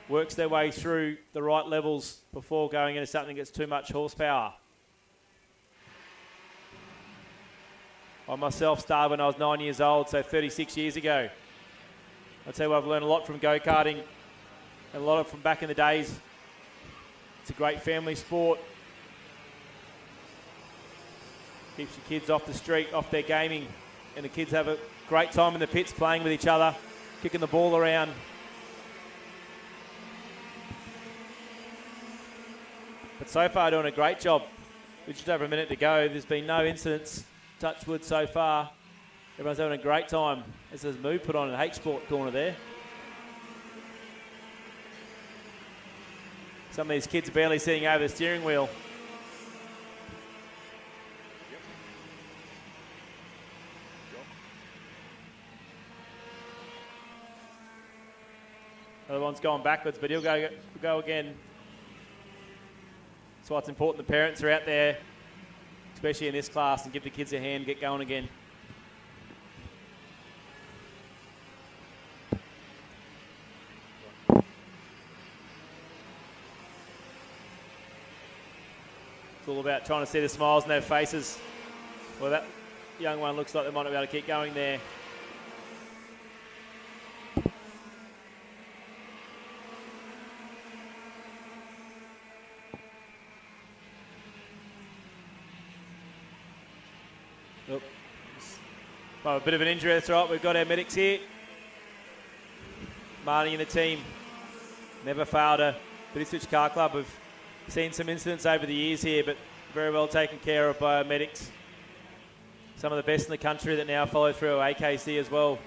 works their way through the right levels before going into something that's too much horsepower. I myself started when I was 9 years old, so 36 years ago. I'll tell you what, I've learned a lot from go-karting and a lot from back in the days. It's a great family sport. Keeps your kids off the street, off their gaming, and the kids have a great time in the pits playing with each other. kicking the ball around. But so far doing a great job. With just over a minute to go, there's been no incidents, touch wood so far. Everyone's having a great time. This is Moo put on an H-Sport corner there. Some of these kids are barely sitting over the steering wheel. Other one's going backwards, but he'll go again. That's why it's important the parents are out there, especially in this class, and give the kids a hand, get going again. It's all about trying to see the smiles on their faces. Well, that young one looks like they might not be able to keep going there. Oops. Well, a bit of an injury, that's right. We've got our medics here. Marnie and the team never failed to, the Ipswich Kart Club have seen some incidents over the years here, but very well taken care of by our medics. Some of the best in the country that now follow through our AKC as well.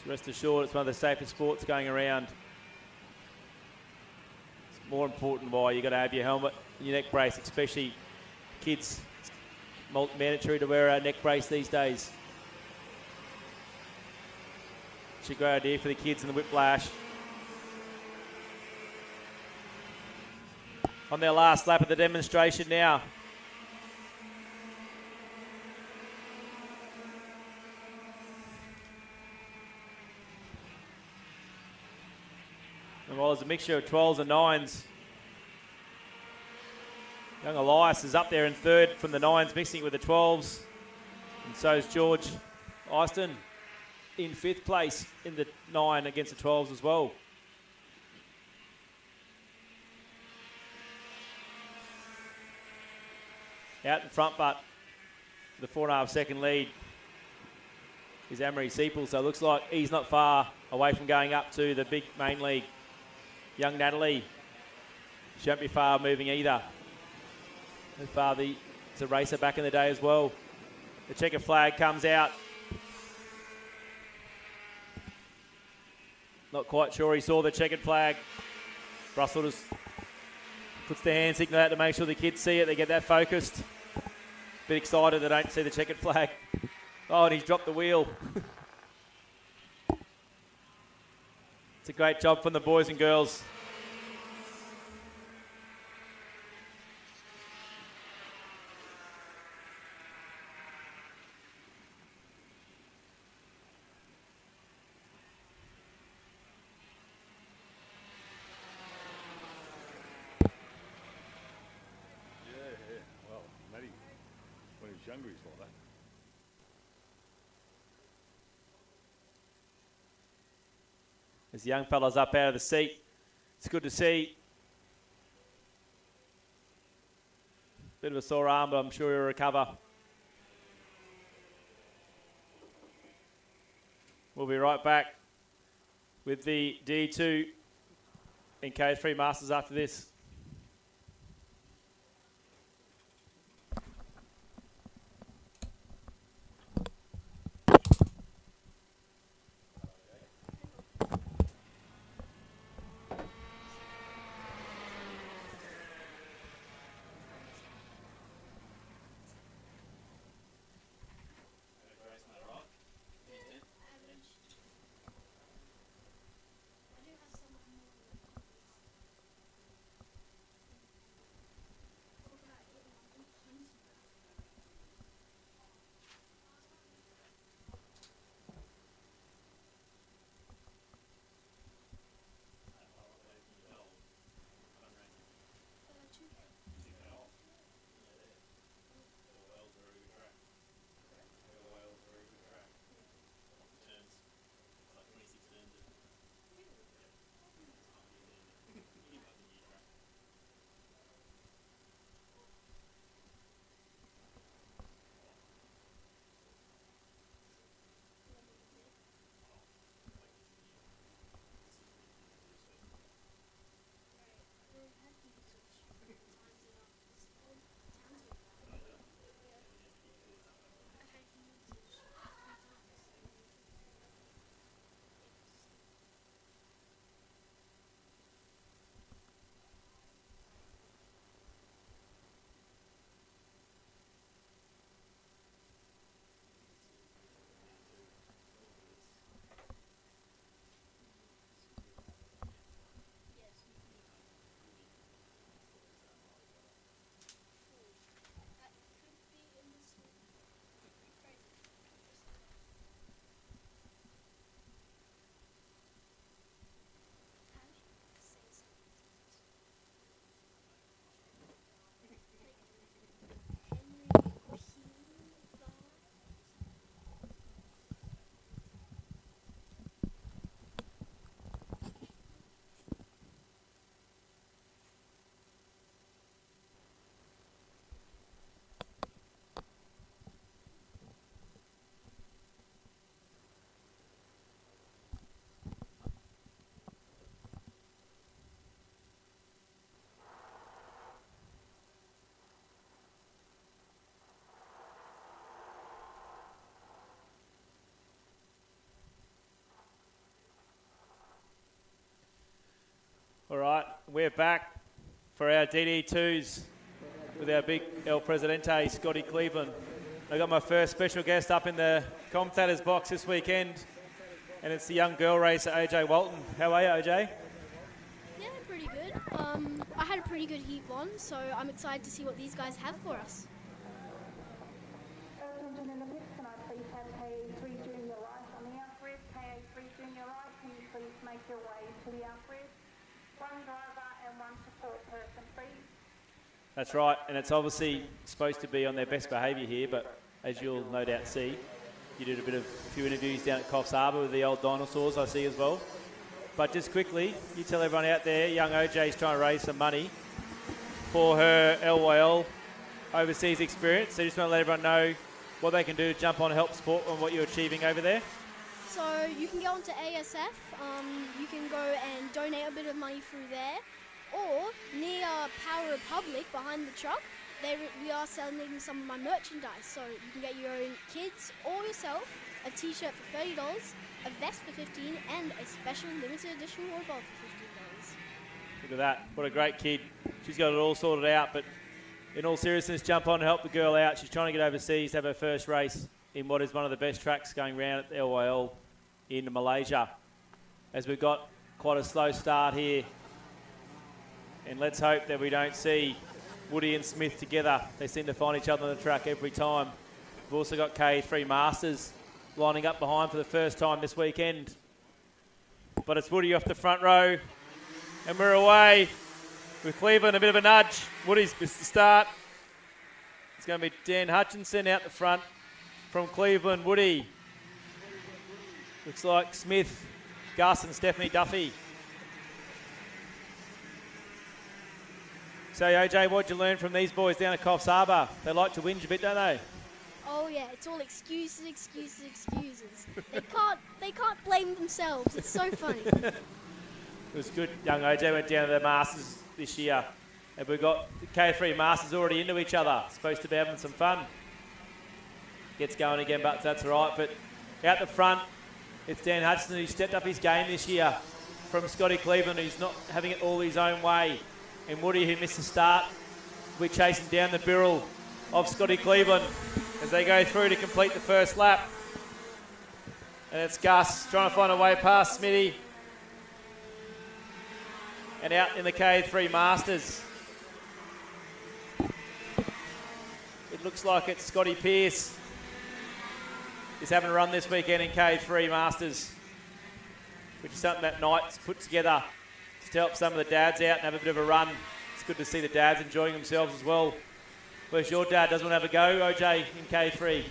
So rest assured, it's one of the safest sports going around. It's more important why you've got to have your helmet and your neck brace, especially kids. It's mandatory to wear a neck brace these days. It's a great idea for the kids and the whiplash. On their last lap of the demonstration now. And while there's a mixture of 12s and 9s, young Elias is up there in third from the 9s, mixing it with the 12s. And so is George Eyston in 5th place in the 9 against the 12s as well. Out in front, but the 4.5 second lead is Amory Seeples. So it looks like he's not far away from going up to the big main league. Young Natalie, she won't be far moving either. Her father is a racer back in the day as well. The checker flag comes out. Not quite sure he saw the checkered flag. Russell just puts the hand signal out to make sure the kids see it. They get that focused. Bit excited they don't see the checkered flag. Oh, and he's dropped the wheel. It's a great job from the boys and girls. Younger, he's like that. As the young fella's up out of the seat, it's good to see. Bit of a sore arm, but I'm sure he'll recover. We'll be right back with the D2 and KA3 Masters after this. All right, we're back for our DD2s with our big El Presidente, Scotty Cleveland. I got my first special guest up in the commentator's box this weekend, and it's the young girl racer, AJ Walton. How are you, AJ? Yeah, pretty good. I had a pretty good heat one, so I'm excited to see what these guys have for us. In the pits, can I please have KA3 Junior right on the outright? KA3 Junior right, can you please make your way to the outright? One driver and one support person, please. That's right, and it's obviously supposed to be on their best behaviour here, but as you'll no doubt see, you did a few interviews down at Coffs Harbour with the old dinosaurs, I see as well. But just quickly, you tell everyone out there, young OJ's trying to raise some money for her LYL overseas experience. So just want to let everyone know what they can do to jump on and help support on what you're achieving over there. So you can go onto ASF, you can go and donate a bit of money through there, or near Power Republic behind the truck, we are selling some of my merchandise. So you can get your own kids or yourself a t-shirt for $30, a vest for $15, and a special limited edition water bottle for $15. Look at that, what a great kid. She's got it all sorted out, but in all seriousness, jump on and help the girl out. She's trying to get overseas to have her first race in what is one of the best tracks going around at the LYL in Malaysia. As we've got quite a slow start here. And let's hope that we don't see Woody and Smith together. They seem to find each other on the track every time. We've also got KA3 Masters lining up behind for the first time this weekend. But it's Woody off the front row. And we're away with Cleveland, a bit of a nudge. Woody's missed the start. It's going to be Dan Hutchinson out the front from Cleveland. Woody. Looks like Smith, Gus and Stephanie Duffy. So OJ, what'd you learn from these boys down at Coffs Harbour? They like to whinge a bit, don't they? Oh yeah, it's all excuses. They can't blame themselves. It's so funny. It was good. Young OJ went down to the Masters this year. And we've got the KA3 Masters already into each other. Supposed to be having some fun. Gets going again, but that's all right. But out the front, it's Dan Hutchinson who stepped up his game this year from Scotty Cleveland, who's not having it all his own way. And Woody, who missed the start, will be chasing down the barrel of Scotty Cleveland as they go through to complete the first lap. And it's Gus trying to find a way past Smitty. And out in the KA3 Masters. It looks like it's Scotty Pearce. He's having a run this weekend in KA3 Masters, which is something that Knight's put together to help some of the dads out and have a bit of a run. It's good to see the dads enjoying themselves as well. Where's your dad? Doesn't want to have a go, OJ, in K3?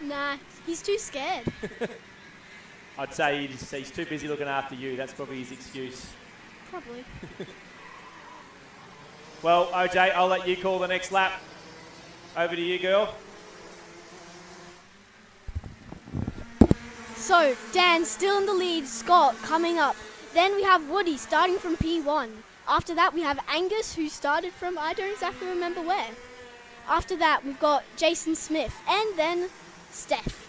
Nah, he's too scared. I'd say he's too busy looking after you. That's probably his excuse. Probably. Well, OJ, I'll let you call the next lap. Over to you, girl. So, Dan still in the lead, Scott coming up. Then we have Woody starting from P1. After that, we have Angus, who started from, I don't exactly remember where. After that, we've got Jason Smith, and then Steph.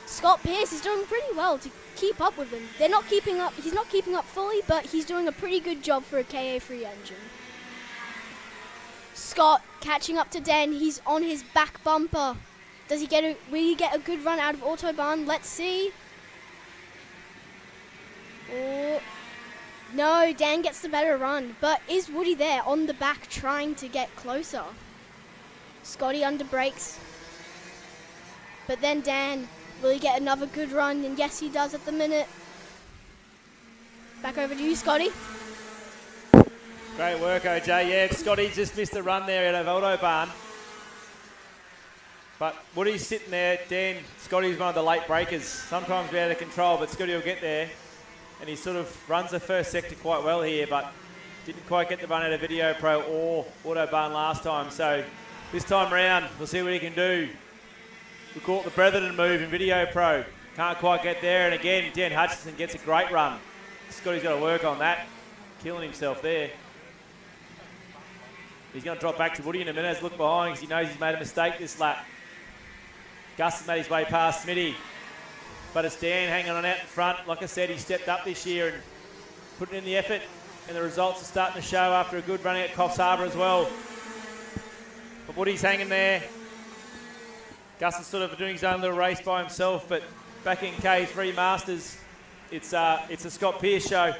Scott Pearce is doing pretty well to keep up with him. They're not keeping up, he's not keeping up fully, but he's doing a pretty good job for a KA3 engine. Scott catching up to Dan, he's on his back bumper. Will he get a good run out of Autobahn? Let's see. Oh, no, Dan gets the better run, but is Woody there on the back trying to get closer? Scotty under brakes. But then Dan, will he get another good run? And yes, he does at the minute. Back over to you, Scotty. Great work, OJ. Yeah, Scotty just missed the run there out of Autobahn. But Woody's sitting there. Dan, Scotty's one of the late breakers. Sometimes we're out of control, but Scotty will get there. And he sort of runs the first sector quite well here, but didn't quite get the run out of Video Pro or Autobahn last time. So this time round, we'll see what he can do. We caught the Brethren move in Video Pro. Can't quite get there. And again, Dan Hutchinson gets a great run. Scotty's got to work on that. Killing himself there. He's going to drop back to Woody in a minute. Look behind because he knows he's made a mistake this lap. Gus has made his way past Smitty. But it's Dan hanging on out in front. Like I said, he stepped up this year and putting in the effort And the results are starting to show after a good running at Coffs Harbour as well. But Woody's hanging there. Gus is sort of doing his own little race by himself, but back in KA3 Masters, it's a Scott Pearce show,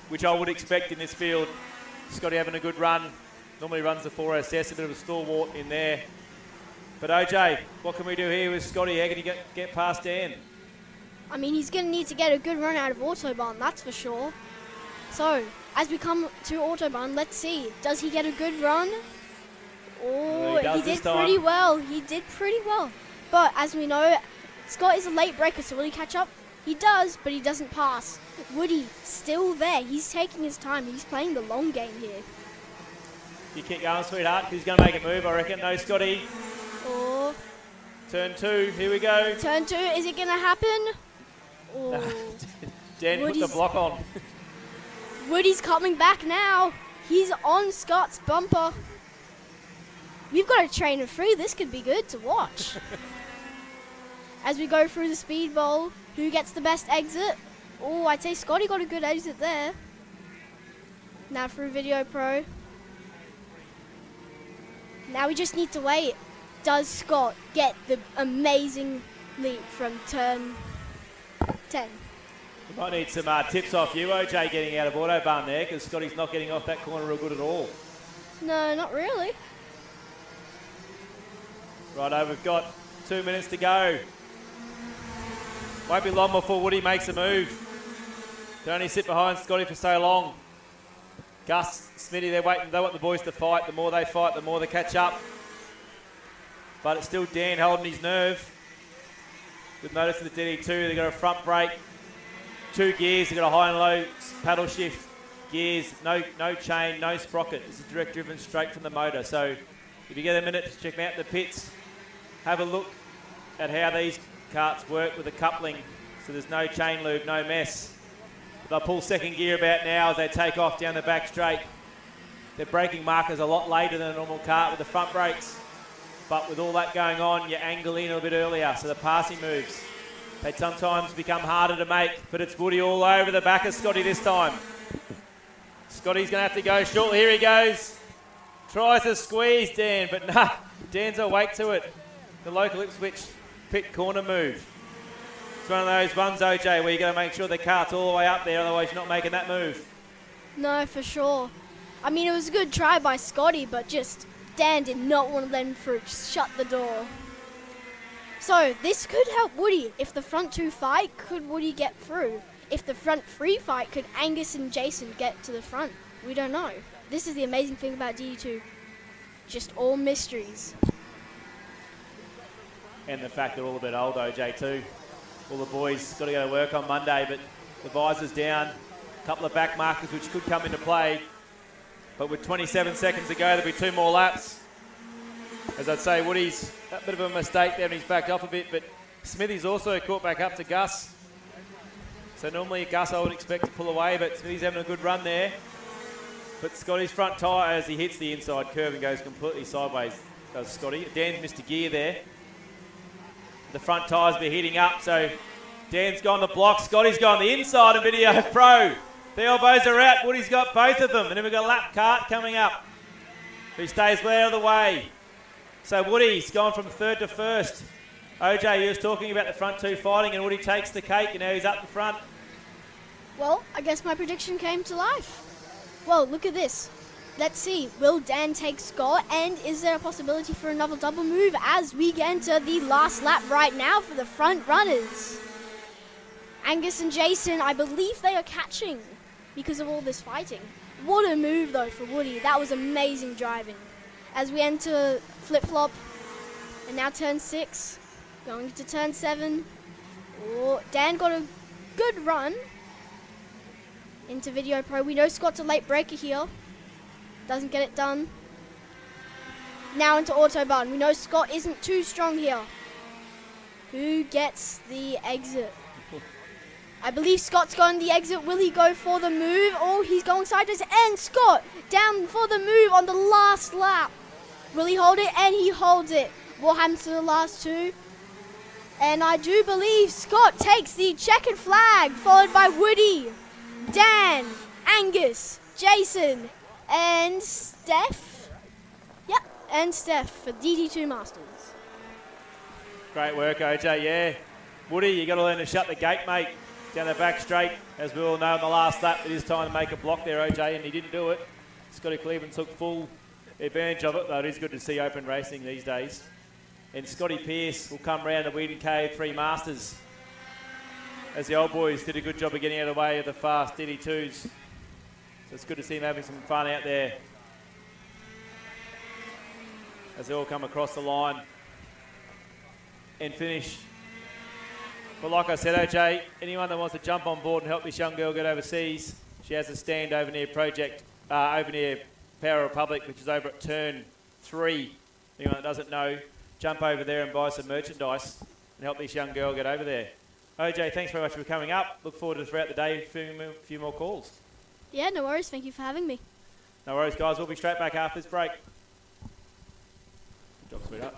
which I would expect in this field. Scotty having a good run. Normally runs the 4SS, a bit of a stalwart in there. But OJ, what can we do here with Scotty? How can you get past Dan? I mean, he's going to need to get a good run out of Autobahn, that's for sure. So, as we come to Autobahn, let's see. Does he get a good run? Oh, he did pretty well. He did pretty well. But as we know, Scott is a late breaker, so will he catch up? He does, but he doesn't pass. Woody, still there. He's taking his time. He's playing the long game here. You keep going, sweetheart, because he's going to make a move, I reckon. No, Scotty. Oh. Turn 2, here we go. Turn 2, is it going to happen? Oh. Dan put the block on. Woody's coming back now. He's on Scott's bumper. We've got a train of 3. This could be good to watch. As we go through the speed bowl, who gets the best exit? Oh, I'd say Scotty got a good exit there. Now through Video Pro. Now we just need to wait. Does Scott get the amazing leap from turn 10? We might need some tips off you, OJ, getting out of Autobahn there, because Scotty's not getting off that corner real good at all. No, not really. Righto, we've got 2 minutes to go. Won't be long before Woody makes a move. Can only sit behind Scotty for so long. Gus, Smitty, they're waiting. They want the boys to fight. The more they fight, the more they catch up. But it's still Dan holding his nerve. Good notice of the DD2. They've got a front brake, 2 gears. They've got a high and low paddle shift gears. No chain, no sprocket. This is direct driven straight from the motor. So if you get a minute to check them out in the pits, have a look at how these carts work with the coupling. So there's no chain lube, no mess. They'll pull second gear about now as they take off down the back straight. Their braking marker's a lot later than a normal cart with the front brakes. But with all that going on, you angle in a bit earlier, so the passing moves, they sometimes become harder to make, but it's Woody all over the back of Scotty this time. Scotty's going to have to go short. Here he goes. Tries to squeeze Dan, but nah, Dan's awake to it. The local Ipswich pit corner move. It's one of those ones, OJ, where you got to make sure the cart's all the way up there, otherwise you're not making that move. No, for sure. I mean, it was a good try by Scotty, but just Dan did not want to let him through. Just shut the door. So this could help Woody. If the front 2 fight, could Woody get through? If the front 3 fight, could Angus and Jason get to the front? We don't know. This is the amazing thing about DD2. Just all mysteries. And the fact they're all a bit old, OJ, too. All the boys got to go to work on Monday, but the visor's down. A couple of back markers which could come into play. But with 27 seconds to go, there'll be 2 more laps. As I'd say, Woody's a bit of a mistake there and he's backed off a bit, but Smithy's also caught back up to Gus. So normally Gus I would expect to pull away, but Smithy's having a good run there. But Scotty's front tyre as he hits the inside curve and goes completely sideways, does Scotty. Dan's missed a gear there. The front tyres be heating up, so Dan's gone the block, Scotty's gone the inside of Video Pro. The elbows are out, Woody's got both of them, and then we've got a lap cart coming up. He stays well out of the way. So Woody's gone from 3rd to 1st. OJ, you was talking about the front 2 fighting, and Woody takes the cake, and now he's up in front. Well, I guess my prediction came to life. Well, look at this. Let's see, will Dan take Scott, and is there a possibility for another double move as we get into the last lap right now for the front runners? Angus and Jason, I believe they are catching because of all this fighting. What a move though for Woody, that was amazing driving. As we enter flip-flop, and now turn 6, going to turn 7. Oh, Dan got a good run into Video Pro. We know Scott's a late breaker here. Doesn't get it done. Now into Autobahn. We know Scott isn't too strong here. Who gets the exit? I believe Scott's going the exit. Will he go for the move? Oh, he's going sideways. And Scott down for the move on the last lap. Will he hold it? And he holds it. What happens to the last 2? And I do believe Scott takes the checkered flag, followed by Woody. Dan Angus, Jason, and Steph. Yep, and Steph for DD2 Masters. Great work, OJ, yeah. Woody, you got to learn to shut the gate, mate. Down the back straight. As we all know in the last lap, it is time to make a block there, OJ, and he didn't do it. Scotty Cleveland took full advantage of it, though it is good to see open racing these days. And Scotty Pearce will come round to win KA3 Masters, as the old boys did a good job of getting out of the way of the fast DD2s. So it's good to see him having some fun out there as they all come across the line and finish. But like I said, OJ, anyone that wants to jump on board and help this young girl get overseas, she has a stand over near over near Power Republic, which is over at turn 3. Anyone that doesn't know, jump over there and buy some merchandise and help this young girl get over there. OJ, thanks very much for coming up. Look forward to throughout the day a few more calls. Yeah, no worries. Thank you for having me. No worries, guys. We'll be straight back after this break. Good job, sweetheart.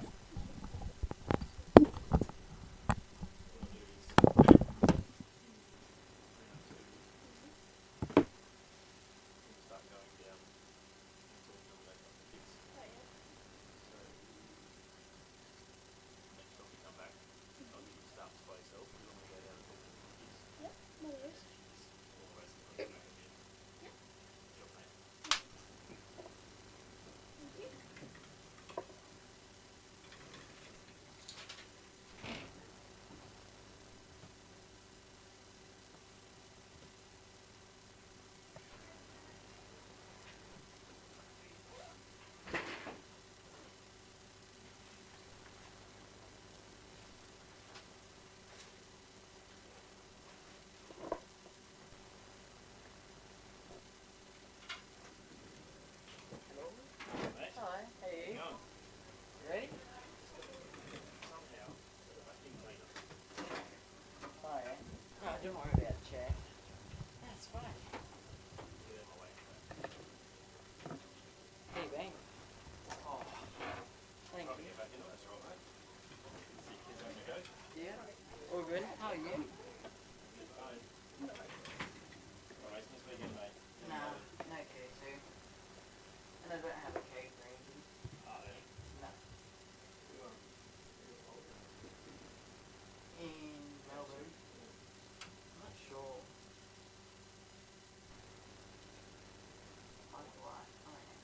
Don't worry about the chair. That's fine. Hey, bang. Oh, thank you. Yeah, all good. How are you? Nah, no KA2. And I don't have a KA3. No. In Melbourne. Not sure. What? Oh, yeah.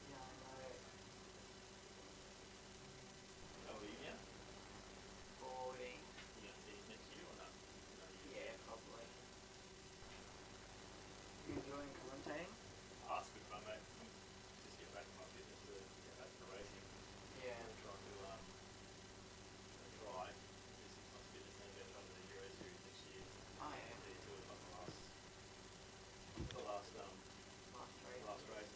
Yeah, I know. 40. Yeah, probably. You enjoying commentating? Yeah. Oh, yeah. Last race.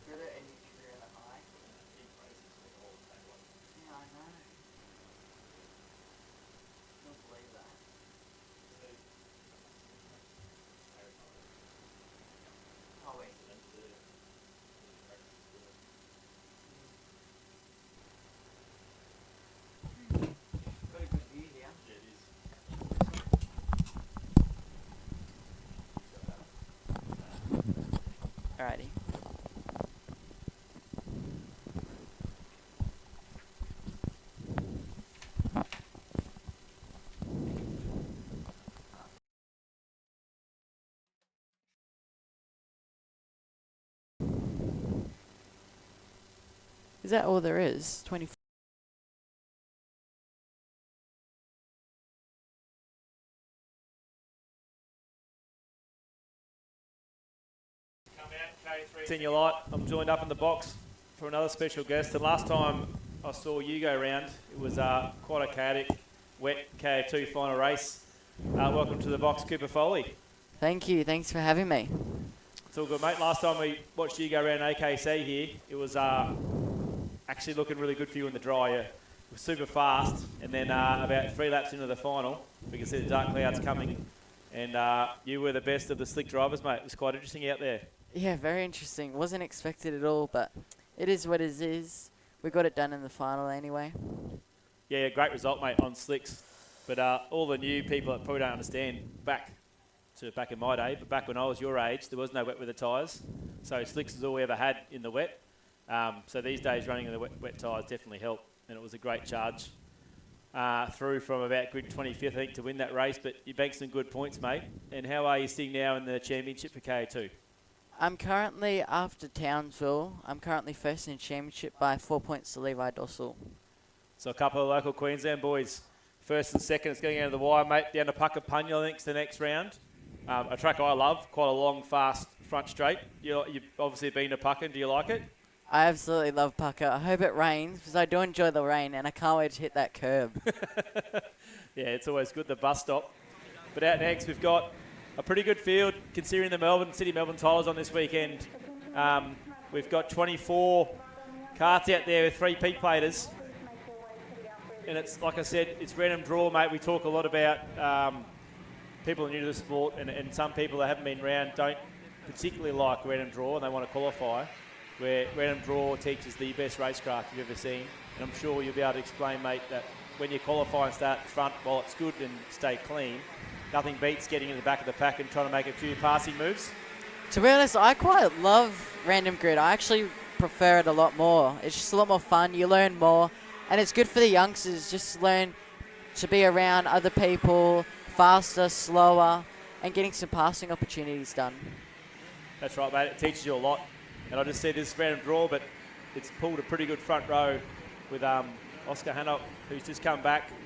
Good at any career that high. Yeah, I know. Don't believe that. Oh, wait. Got a good view here. Alrighty. Is that all there is? 24. Senior Light, I'm joined up in the box for another special guest. And last time I saw you go round, it was quite a chaotic, wet KA2 final race. Welcome to the box, Cooper Foley. Thank you. Thanks for having me. It's all good, mate. Last time we watched you go around AKC here, it was actually looking really good for you in the dry. It was super fast, and then about 3 laps into the final, we could see the dark clouds coming, and you were the best of the slick drivers, mate. It was quite interesting out there. Yeah, very interesting. Wasn't expected at all, but it is what it is. we got it done in the final anyway. Yeah, great result, mate, on slicks. But all the new people that probably don't understand, back in my day, but back when I was your age, there was no wet weather tyres. So slicks is all we ever had in the wet. So these days running in the wet tyres definitely helped. And it was a great charge through from about grid 25th, I think, to win that race. But you banked some good points, mate. And how are you sitting now in the championship for KA2? I'm currently, after Townsville, I'm currently first in the championship by 4 points to Levi Dossel. So a couple of local Queensland boys, first and second. It's getting out of the wire, mate. Down to Puckapunya, I think, is the next round. A track I love, quite a long, fast front straight. You've obviously been to Pucka. Do you like it? I absolutely love Pucka. I hope it rains because I do enjoy the rain and I can't wait to hit that curb. Yeah, it's always good, the bus stop. But out next, we've got a pretty good field considering the City Melbourne titles on this weekend. We've got 24 carts out there with 3 peak platers. And it's, like I said, it's random draw, mate. We talk a lot about people new to the sport, and some people that haven't been around don't particularly like random draw and they want to qualify, where random draw teaches the best racecraft you've ever seen. And I'm sure you'll be able to explain, mate, that when you qualify and start front, while it's good and stay clean, nothing beats getting in the back of the pack and trying to make a few passing moves. To be honest, I quite love random grid. I actually prefer it a lot more. It's just a lot more fun. You learn more. And it's good for the youngsters just to learn to be around other people, faster, slower, and getting some passing opportunities done. That's right, mate. It teaches you a lot. And I just said this random draw, but it's pulled a pretty good front row with Oscar Hannock, who's just come back from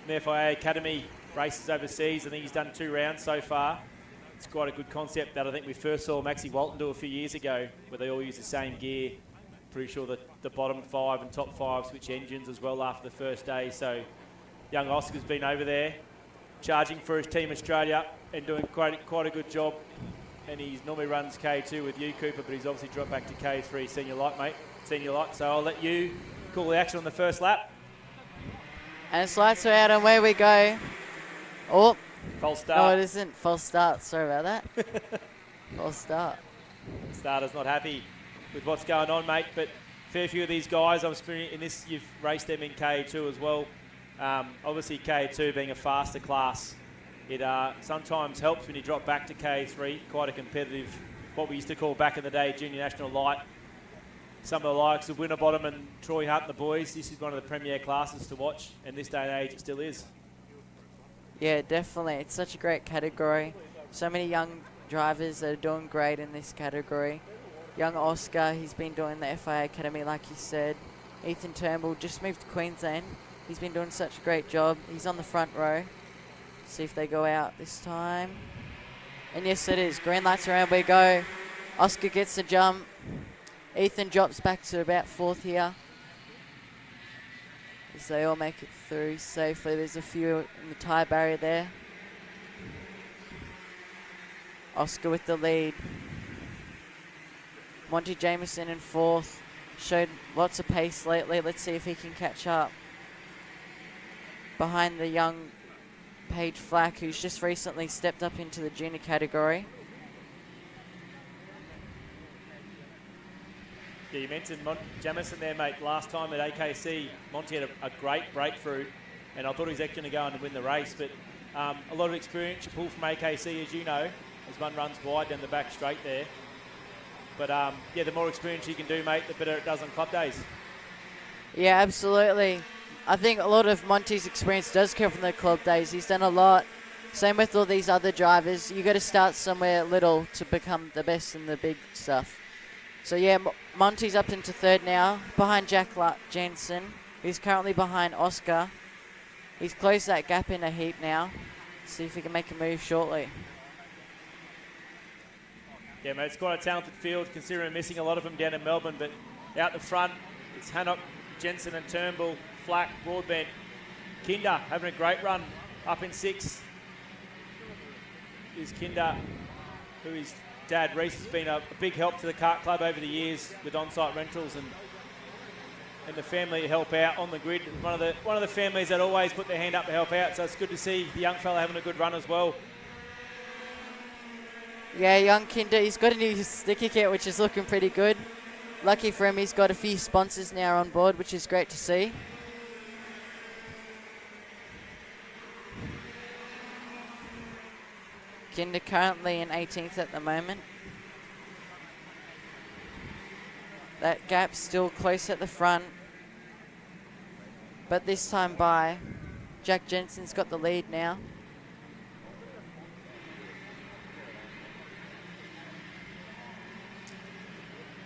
the FIA Academy races overseas. I think he's done 2 rounds so far. It's quite a good concept that I think we first saw Maxie Walton do a few years ago, where they all use the same gear. Pretty sure that the bottom 5 and top 5 switch engines as well after the first day. So young Oscar's been over there charging for his Team Australia and doing quite a good job. And he normally runs K2 with you, Cooper, but he's obviously dropped back to K3 senior light, mate. Senior light. So I'll let you call the action on the first lap. And it's lights are out and away we go. Oh. False start. No, it isn't. False start. Sorry about that. False start. Starter's not happy with what's going on, mate, but fair few of these guys, I'm experiencing in this, you've raced them in K2 as well. Obviously K2 being a faster class, it sometimes helps when you drop back to K3, quite a competitive, what we used to call back in the day, junior national light. Some of the likes of Winterbottom and Troy Hunt and the boys, this is one of the premier classes to watch, and this day and age it still is. Yeah, definitely. It's such a great category. So many young drivers that are doing great in this category. Young Oscar, he's been doing the FIA Academy like you said. Ethan Turnbull just moved to Queensland. He's been doing such a great job. He's on the front row. See if they go out this time. And yes, it is. Green lights around we go. Oscar gets the jump. Ethan drops back to about 4th here. As they all make it through safely. There's a few in the tyre barrier there. Oscar with the lead. Monty Jameson in 4th. Showed lots of pace lately. Let's see if he can catch up. Behind the young Paige Flack, who's just recently stepped up into the junior category. Yeah, you mentioned Jamison there, mate. Last time at AKC, Monty had a great breakthrough, and I thought he was actually going to go on and win the race, but a lot of experience. You pull from AKC, as you know, as one runs wide down the back straight there. But, yeah, the more experience you can do, mate, the better it does on club days. Yeah, absolutely. I think a lot of Monty's experience does come from the club days. He's done a lot. Same with all these other drivers. You got to start somewhere little to become the best in the big stuff. So, yeah, Monty's up into 3rd now, behind Jack Jensen. He's currently behind Oscar. He's closed that gap in a heap now. See if he can make a move shortly. Yeah, mate, it's quite a talented field, considering missing a lot of them down in Melbourne. But out the front, it's Hannock, Jensen and Turnbull, Flack, Broadbent. Kinder having a great run up in 6th. Is Kinder, who his dad Reese has been a big help to the kart club over the years with on-site rentals and the family help out on the grid. One of the families that always put their hand up to help out. So it's good to see the young fella having a good run as well. Yeah, young Kinder, he's got a new sticky kit, which is looking pretty good. Lucky for him, he's got a few sponsors now on board, which is great to see. Kinder currently in 18th at the moment. That gap's still close at the front. But this time by, Jack Jensen's got the lead now.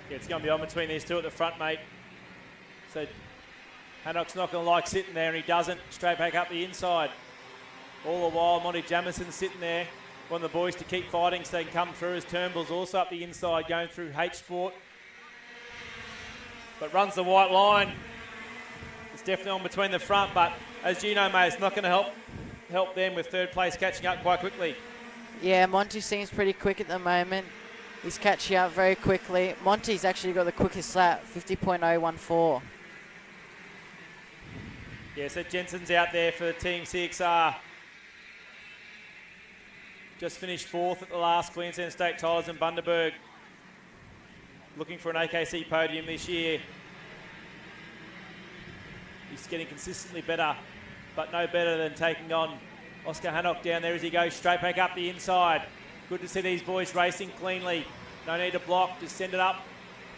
Yeah, it's going to be on between these two at the front, mate. So Hannock's not going to like sitting there, and he doesn't. Straight back up the inside. All the while, Monty Jamison's sitting there. Want the boys to keep fighting so they can come through, as Turnbull's also up the inside going through H-Sport. But runs the white line. It's definitely on between the front, but as you know, mate, it's not going to help them with third place catching up quite quickly. Yeah, Monty seems pretty quick at the moment. He's catching up very quickly. Monty's actually got the quickest lap, 50.014. Yeah, so Jensen's out there for Team CXR. Just finished 4th at the last Queensland State Titles in Bundaberg. Looking for an AKC podium this year. He's getting consistently better, but no better than taking on Oscar Hannock down there as he goes straight back up the inside. Good to see these boys racing cleanly. No need to block, just send it up.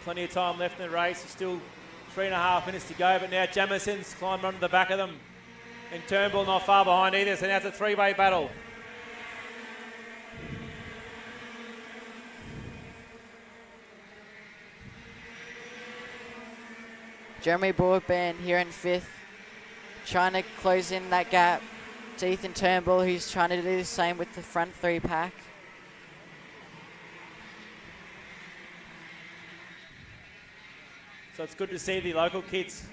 Plenty of time left in the race. Still 3.5 minutes to go, but now Jamison's climbed onto the back of them. And Turnbull not far behind either, so now it's a three-way battle. Jeremy Broadband here in 5th, trying to close in that gap to Ethan Turnbull, who's trying to do the same with the front 3-pack. So it's good to see the local kids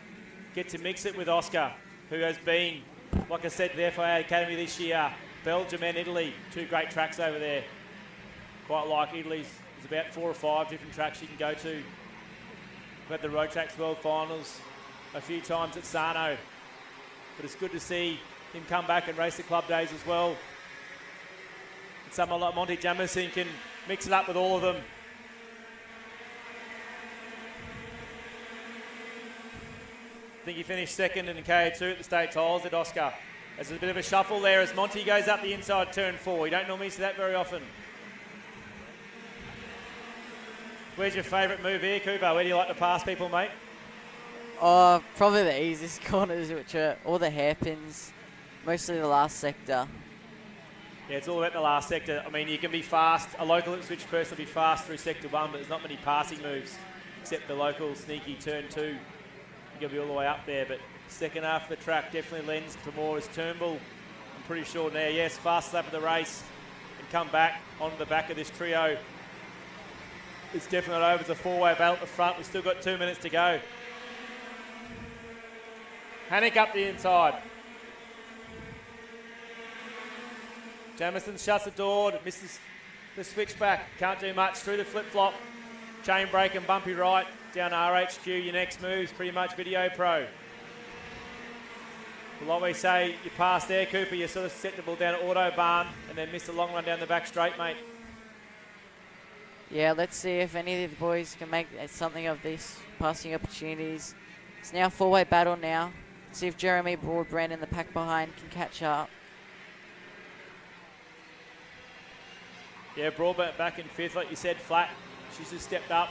get to mix it with Oscar, who has been, like I said, the FIA Academy this year. Belgium and Italy, 2 great tracks over there. Quite like Italy's. There's about 4 or 5 different tracks you can go to. We've had the Road Tracks World Finals a few times at Sarno. But it's good to see him come back and race the club days as well. And someone like Monty Jamison can mix it up with all of them. I think he finished second in the KA2 at the State Tiles at Oscar. There's a bit of a shuffle there as Monty goes up the inside turn 4. You don't normally see that very often. Where's your favourite move here, Cooper? Where do you like to pass people, mate? Oh, probably the easiest corners, which are all the hairpins, mostly the last sector. Yeah, it's all about the last sector. I mean, you can be fast. A local Ipswich person will be fast through sector 1, but there's not many passing moves, except the local sneaky turn 2. You're going to be all the way up there, but second half of the track definitely lends for more as Turnbull, I'm pretty sure now, yes, fast lap of the race and come back onto the back of this trio. It's definitely not over. It's a 4-way battle at the front. We've still got 2 minutes to go. Hannock up the inside. Jamison shuts the door, misses the switchback. Can't do much through the flip-flop. Chain brake and bumpy right. Down RHQ, your next move's pretty much Video Pro. Like we say, you pass there, Cooper, you sort of set the ball down at Autobahn and then miss a long run down the back straight, mate. Yeah, let's see if any of the boys can make something of this passing opportunities. It's now a 4-way battle now. See if Jeremy Broadbrand in the pack behind can catch up. Yeah, Broadband back in 5th, like you said, flat. She's just stepped up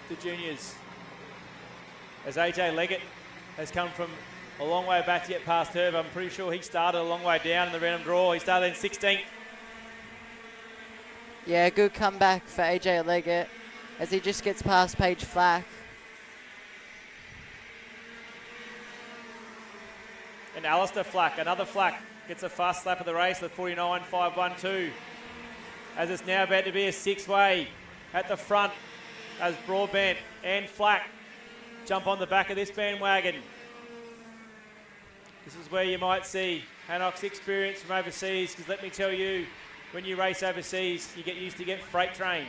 to juniors. As AJ Leggett has come from a long way back to get past her, but I'm pretty sure he started a long way down in the random draw. He started in 16th. Yeah, good comeback for AJ Leggett as he just gets past Paige Flack. And Alistair Flack, another Flack, gets a fast lap of the race with 49.512. As it's now about to be a 6-way at the front as Broadband and Flack jump on the back of this bandwagon. This is where you might see Hannock's experience from overseas, because let me tell you, when you race overseas, you get used to get freight trained.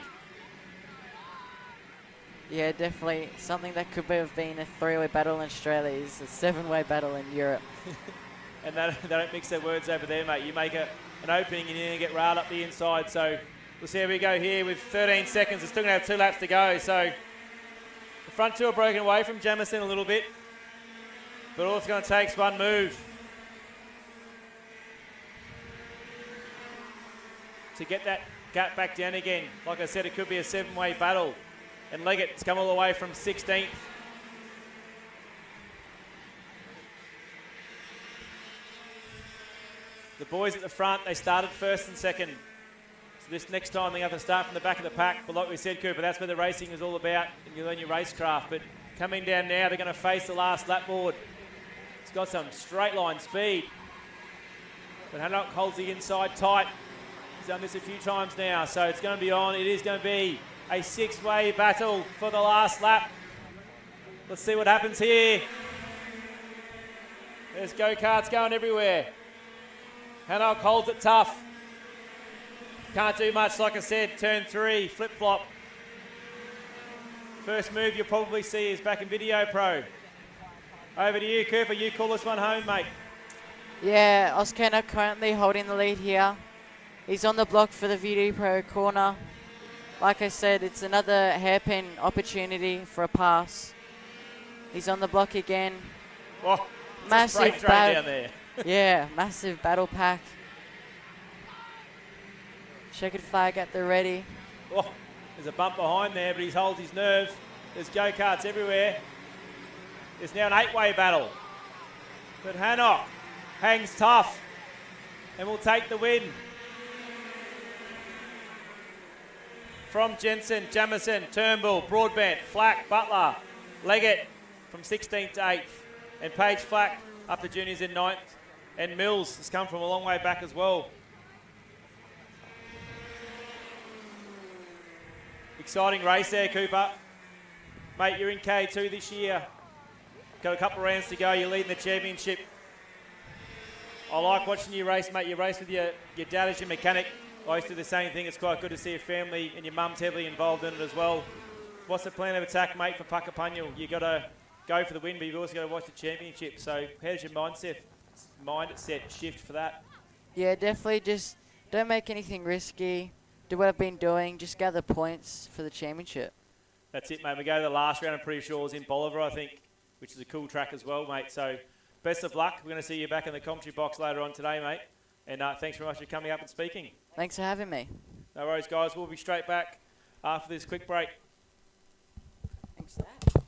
Yeah, definitely. Something that could have been a 3-way battle in Australia is a 7-way battle in Europe. And they don't mix their words over there, mate. You make an opening and you get railed up the inside. So we'll see how we go here with 13 seconds. We're still going to have 2 laps to go. So the front two are broken away from Jamison a little bit, but all it's going to take is one move to get that gap back down again. Like I said, it could be a 7-way battle. And Leggett's come all the way from 16th. The boys at the front, they started first and second. So this next time they have to start from the back of the pack. But like we said, Cooper, that's where the racing is all about. And you learn your racecraft. But coming down now, they're going to face the last lap board. It's got some straight line speed. But Hannock holds the inside tight. He's done this a few times now, so it's going to be on. It is going to be a 6-way battle for the last lap. Let's see what happens here. There's go-karts going everywhere. Hannock holds it tough. Can't do much, like I said, turn 3, flip-flop. First move you'll probably see is back in Video Pro. Over to you, Cooper. You call this one home, mate. Yeah, Oscar currently holding the lead here. He's on the block for the Video Pro corner. Like I said, it's another hairpin opportunity for a pass. He's on the block again. Oh, massive down there. Yeah, massive battle pack. Checkered flag at the ready. Oh, there's a bump behind there, but he holds his nerve. There's go-karts everywhere. It's now an 8-way battle. But Hannock hangs tough and will take the win. From Jensen, Jamison, Turnbull, Broadbent, Flack, Butler, Leggett from 16th to 8th. And Page Flack up to juniors in 9th. And Mills has come from a long way back as well. Exciting race there, Cooper. Mate, you're in K2 this year. Got a couple of rounds to go. You're leading the championship. I like watching you race, mate. You race with your dad as your mechanic. I used to do the same thing. It's quite good to see your family and your mum's heavily involved in it as well. What's the plan of attack, mate, for Puckapunyal? You've got to go for the win, but you've also got to watch the championship. So how does your mindset shift for that? Yeah, definitely just don't make anything risky. Do what I've been doing. Just gather points for the championship. That's it, mate. We go to the last round. I'm pretty sure it was in Bolivar, I think, which is a cool track as well, mate. So best of luck. We're going to see you back in the commentary box later on today, mate. And thanks very much for coming up and speaking. Thanks for having me. No worries, guys. We'll be straight back after this quick break. Thanks for that.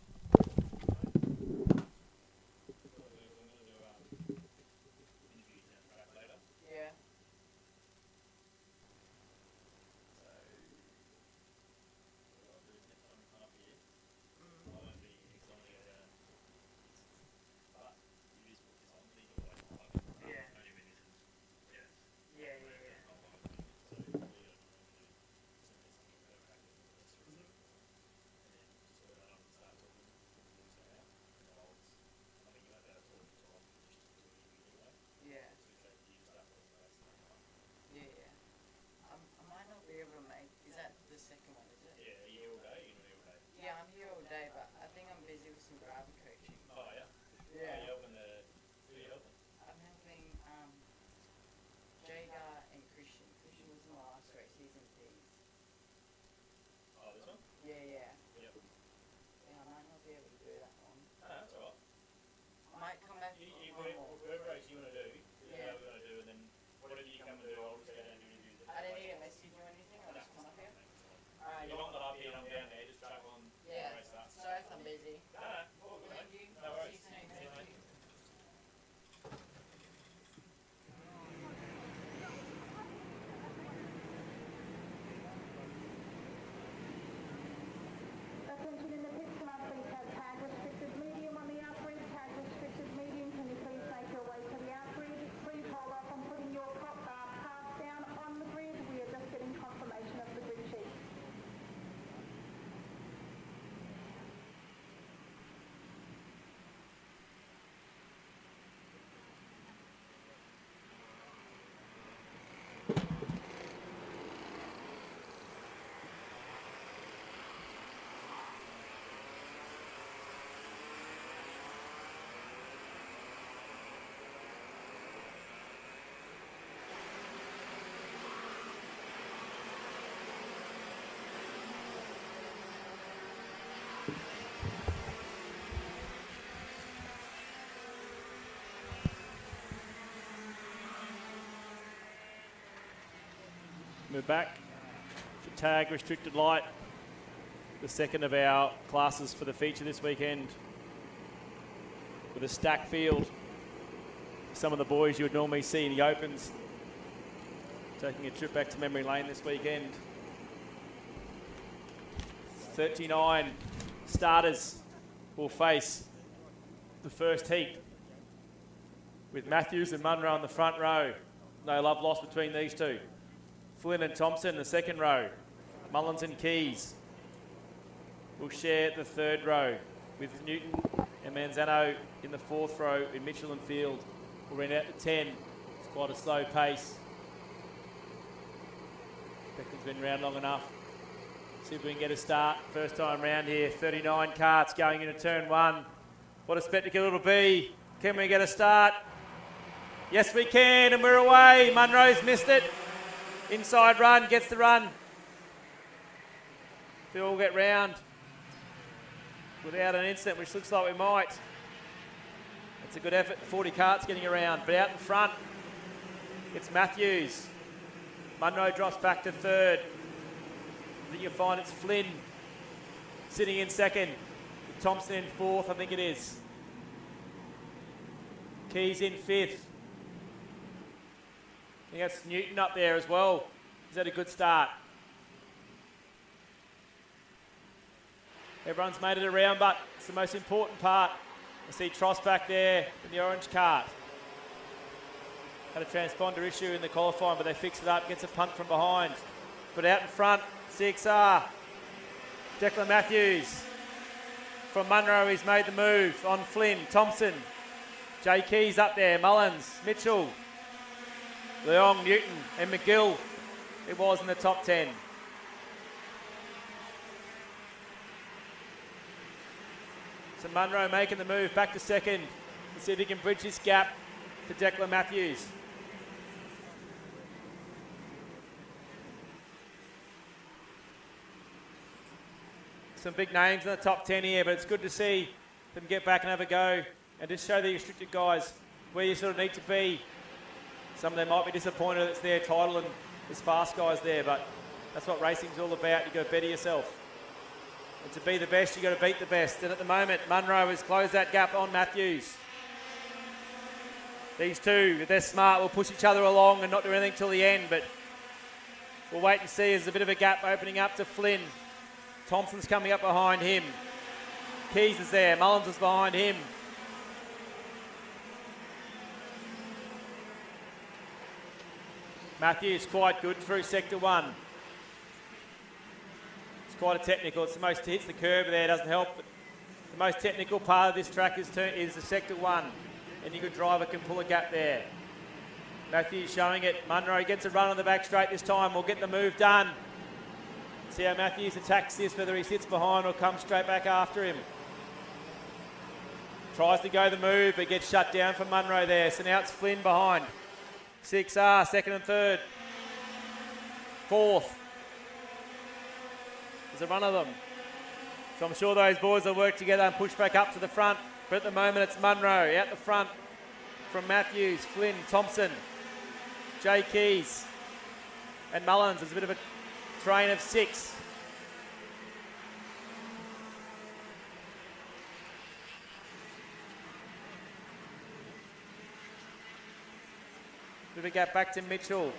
Yeah. Yeah, I'm here all day, but I think I'm busy with some driving coaching. Oh, yeah? Yeah. Are you helping who are you helping? I'm helping Jagar and Christian. Christian was in the last race. He's in P's. Oh, this one? Yeah. Yep. Yeah, I might not be able to do that one. No, that's all right. I might come back for one more. Whatever race you want to do, Yeah. we're going to do, and then whatever you come and do, I'll just go down and do interviews. I didn't need a message or anything. I'll just come up here. Alright. You're not up here, I'm down there, just travel on Yeah. race starts. Sorry if I'm busy. All good, Thank mate. you. No worries. See you soon. See you, mate. Attention in the pits, can I please have tag restricted medium on the outgrid, tag restricted medium, can you please make your way to the outgrid? Please hold off on putting your pass down on the grid, we are just getting confirmation of the grid sheet. We're back for tag restricted light, the second of our classes for the feature this weekend, with a stack field. Some of the boys you would normally see in the opens taking a trip back to memory lane this weekend. 39 starters will face the first heat, with Matthews and Munro on the front row. No love lost between these two. Flynn and Thompson, the second row. Mullins and Keys will share the third row, with Newton and Manzano in the fourth row in Mitchell and Field. We'll run out to 10. It's quite a slow pace. Beckham's been round long enough. See if we can get a start. First time round here. 39 carts going into turn one. What a spectacle it'll be. Can we get a start? Yes, we can, and we're away. Munro's missed it. Inside run, gets the run. If we all get round without an incident, which looks like we might. It's a good effort. 40 carts getting around, but out in front, it's Matthews. Munro drops back to third. I think you'll find it's Flynn sitting in second. Thompson in fourth, I think it is. Keys in fifth. I think that's Newton up there as well. He's had a good start. Everyone's made it around, but it's the most important part. I see Tross back there in the orange cart. Had a transponder issue in the qualifying, but they fixed it up. Gets a punt from behind. But out in front, CXR. Declan Matthews. From Munro, he's made the move on Flynn. Thompson. Jay Keys up there. Mullins. Mitchell. Leong, Newton and McGill. It was in the top 10. So Munro making the move back to second. Let's see if he can bridge this gap to Declan Matthews. Some big names in the top 10 here, but it's good to see them get back and have a go and just show the restricted guys where you sort of need to be. Some of them might be disappointed that it's their title and there's fast guys there, but that's what racing's all about. You've got to better yourself. And to be the best, you've got to beat the best. And at the moment, Munro has closed that gap on Matthews. These two, if they're smart, will push each other along and not do anything till the end, but we'll wait and see. There's a bit of a gap opening up to Flynn. Thompson's coming up behind him. Keys is there. Mullins is behind him. Matthews quite good through sector one. It's quite a technical. It's the most, hits the curb there, doesn't help. But the most technical part of this track is the sector one. Any good driver can pull a gap there. Matthews showing it. Munro gets a run on the back straight this time. We'll get the move done. See how Matthews attacks this, whether he sits behind or comes straight back after him. Tries to go the move, but gets shut down from Munro there. So now it's Flynn behind. 6R, second and third. Fourth. There's a run of them. So I'm sure those boys will work together and push back up to the front. But at the moment it's Munro out the front from Matthews, Flynn, Thompson, Jay Keys and Mullins. There's a bit of a train of 6. Bit of a gap back to Mitchell.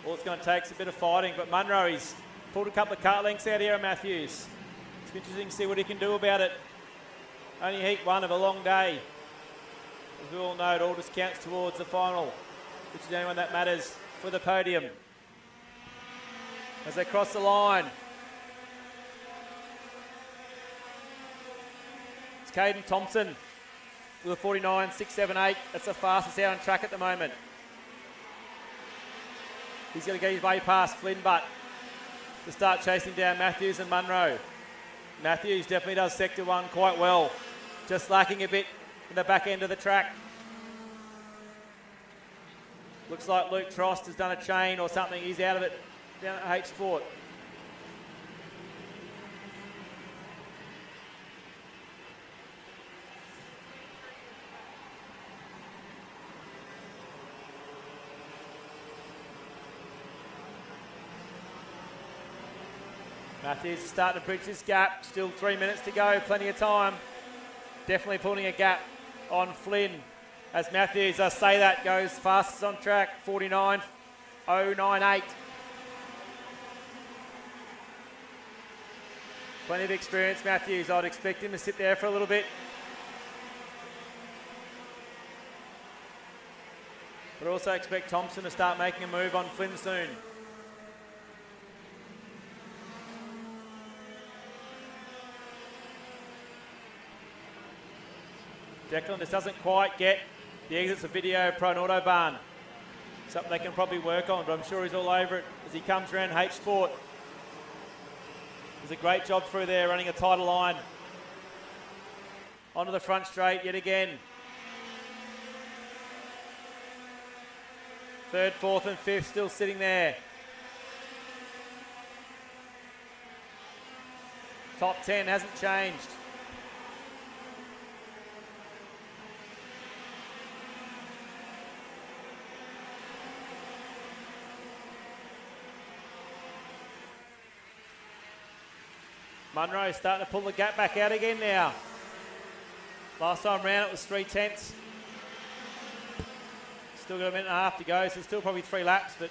All it's going to take is a bit of fighting, but Munro, he's pulled a couple of cart lengths out here of Matthews. It's interesting to see what he can do about it. Only heat one of a long day. As we all know, it all just counts towards the final, which is the only one that matters for the podium. As they cross the line, it's Caden Thompson with a 49.678. That's the fastest out on track at the moment. He's going to get his way past Flynn, but to start chasing down Matthews and Munro. Matthews definitely does sector one quite well, just lacking a bit in the back end of the track. Looks like Luke Trost has done a chain or something. He's out of it down at H Sport. Matthews is starting to bridge this gap. Still 3 minutes to go. Plenty of time. Definitely putting a gap on Flynn. As Matthews, I say that, goes fastest on track. 49.098. Plenty of experience, Matthews. I'd expect him to sit there for a little bit. But also expect Thompson to start making a move on Flynn soon. Declan just doesn't quite get the exits of Video Pro and Autobahn. Something they can probably work on, but I'm sure he's all over it as he comes around H Sport. Does a great job through there, running a tighter line. Onto the front straight yet again. Third, fourth and fifth still sitting there. Top 10 hasn't changed. Munro starting to pull the gap back out again now. Last time round it was 3/10. Still got a minute and a half to go, so still probably 3 laps, but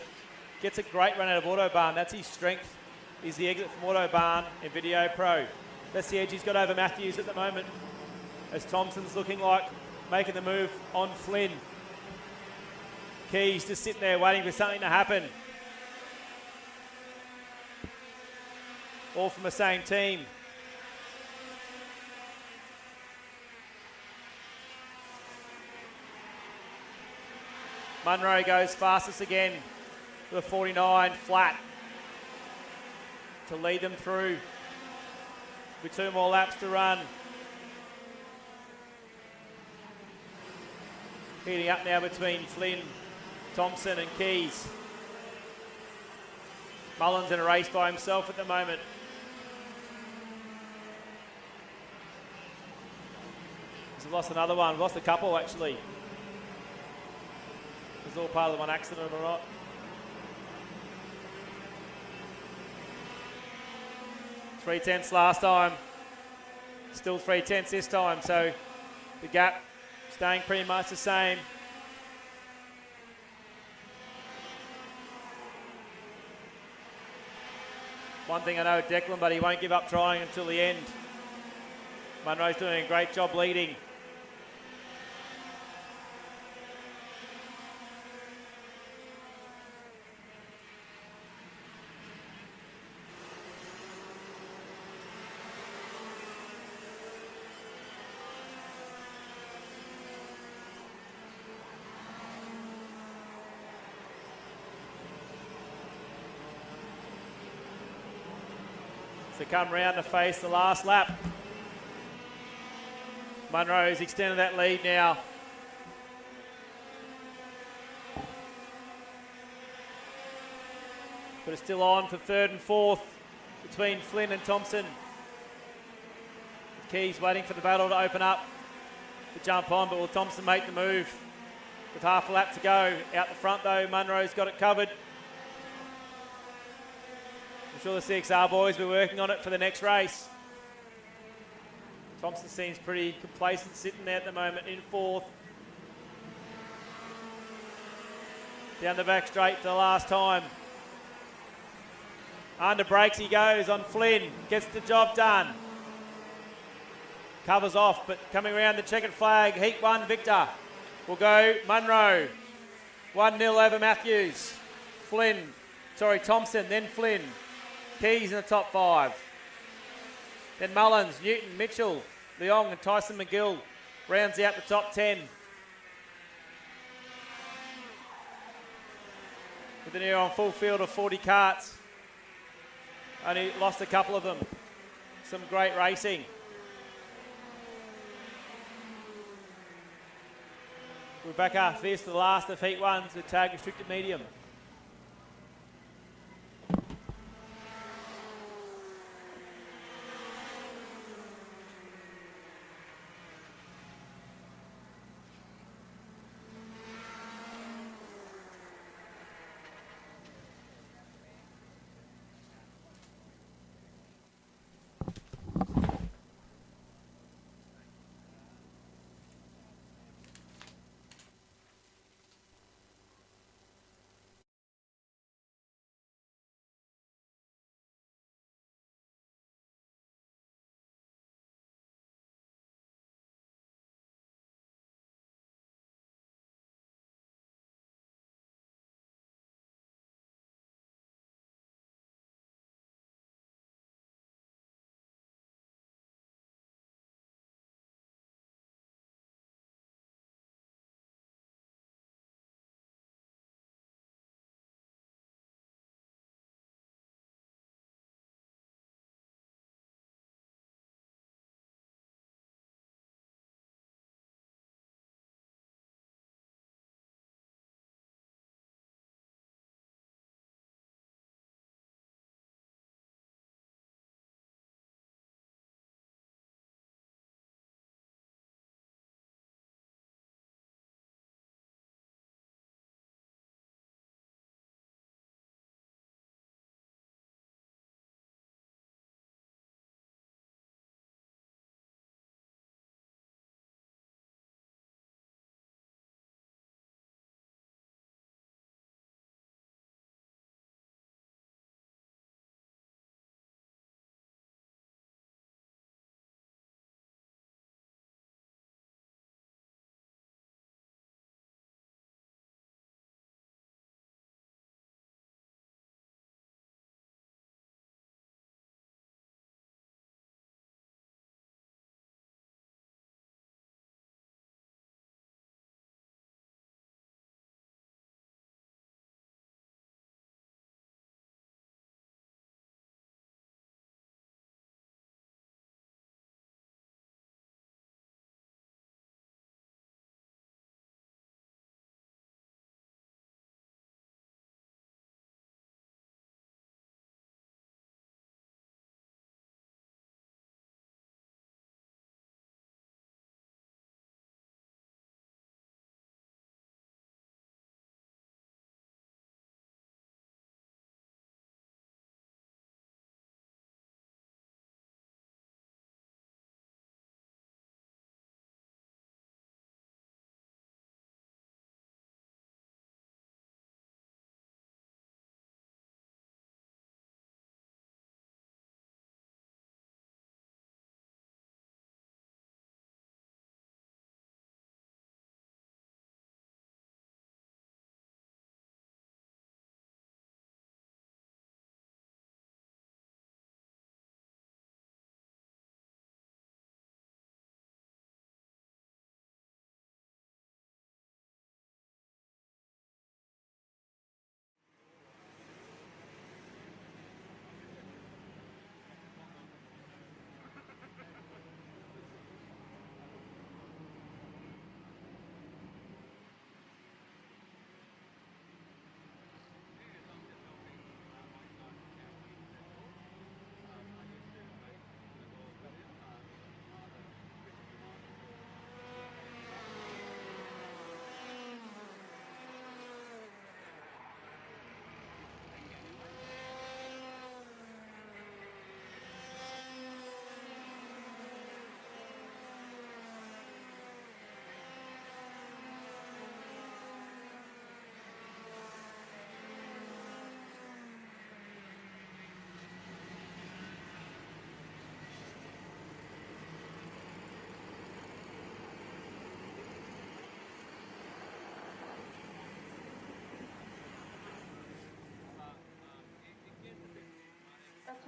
gets a great run out of Autobahn. That's his strength, is the exit from Autobahn in Video Pro. That's the edge he's got over Matthews at the moment, as Thompson's looking like making the move on Flynn. Keys just sitting there waiting for something to happen. All from the same team. Munro goes fastest again with a 49 flat to lead them through with 2 more laps to run. Heating up now between Flynn, Thompson and Keys. Mullins in a race by himself at the moment. He's lost another one, lost a couple actually. It was all part of the one accident or not. Three tenths last time. Still 3/10 this time, so the gap staying pretty much the same. One thing I know Declan, but he won't give up trying until the end. Munro's doing a great job leading. To come round to face the last lap. Munro's extended that lead now. But it's still on for third and fourth between Flynn and Thompson. Keys waiting for the battle to open up to jump on, but will Thompson make the move? With half a lap to go. Out the front though, Munro's got it covered. I'm sure the CXR boys will be working on it for the next race. Thompson seems pretty complacent sitting there at the moment in fourth. Down the back straight for the last time. Under brakes he goes on Flynn. Gets the job done. Covers off, but coming around the checkered flag, Heat 1 victor will go Munro. 1-0 over Matthews. Thompson, then Flynn. Keys in the top 5. Then Mullins, Newton, Mitchell, Leong and Tyson McGill rounds out the top 10. With an air on full field of 40 karts. Only lost a couple of them. Some great racing. We're back after this, the last of Heat 1s with tag restricted medium.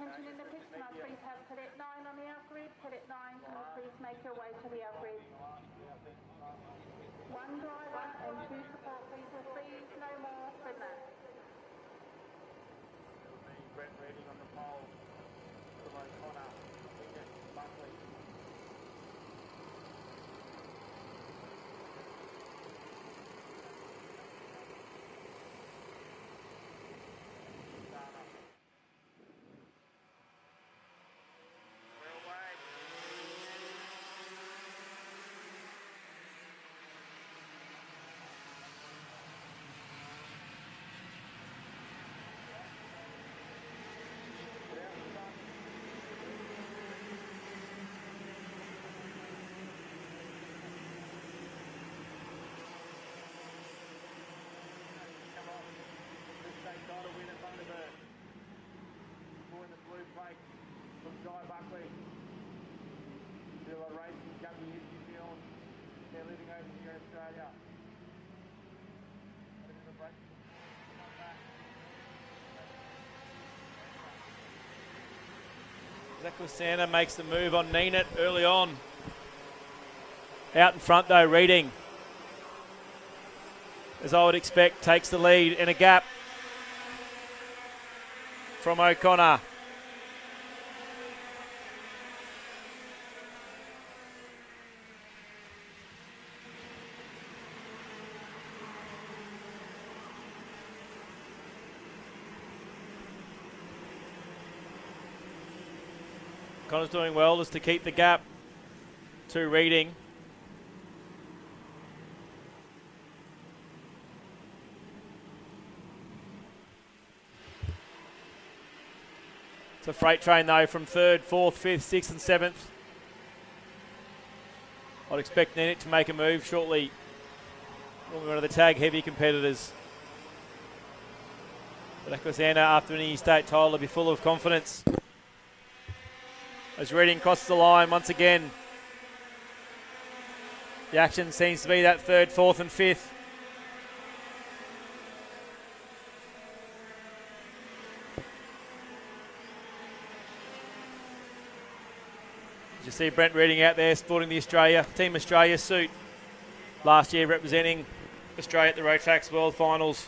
attention in the pits. Can I please have Cadet 9 on the outgrid? Cadet 9, can you please make your way to the outgrid? One driver and two support people, please, no more than that. Brett Reading on the pole from O'Connor. Buckley. Buckley. Still a racing company in New Zealand. They're living over here in Australia. Santa makes the move on Neenet early on. Out in front though, Reading, as I would expect, takes the lead in a gap from O'Connor. Connor's doing well just to keep the gap to Reading. It's a freight train though from 3rd, 4th, 5th, 6th and 7th. I'd expect Neenet to make a move shortly. One of the tag heavy competitors. But Alexander, after winning his state title, will be full of confidence. As Reading crosses the line once again. The action seems to be that 3rd, 4th and 5th. As you see Brent Reading out there sporting the Team Australia suit. Last year representing Australia at the Rotax World Finals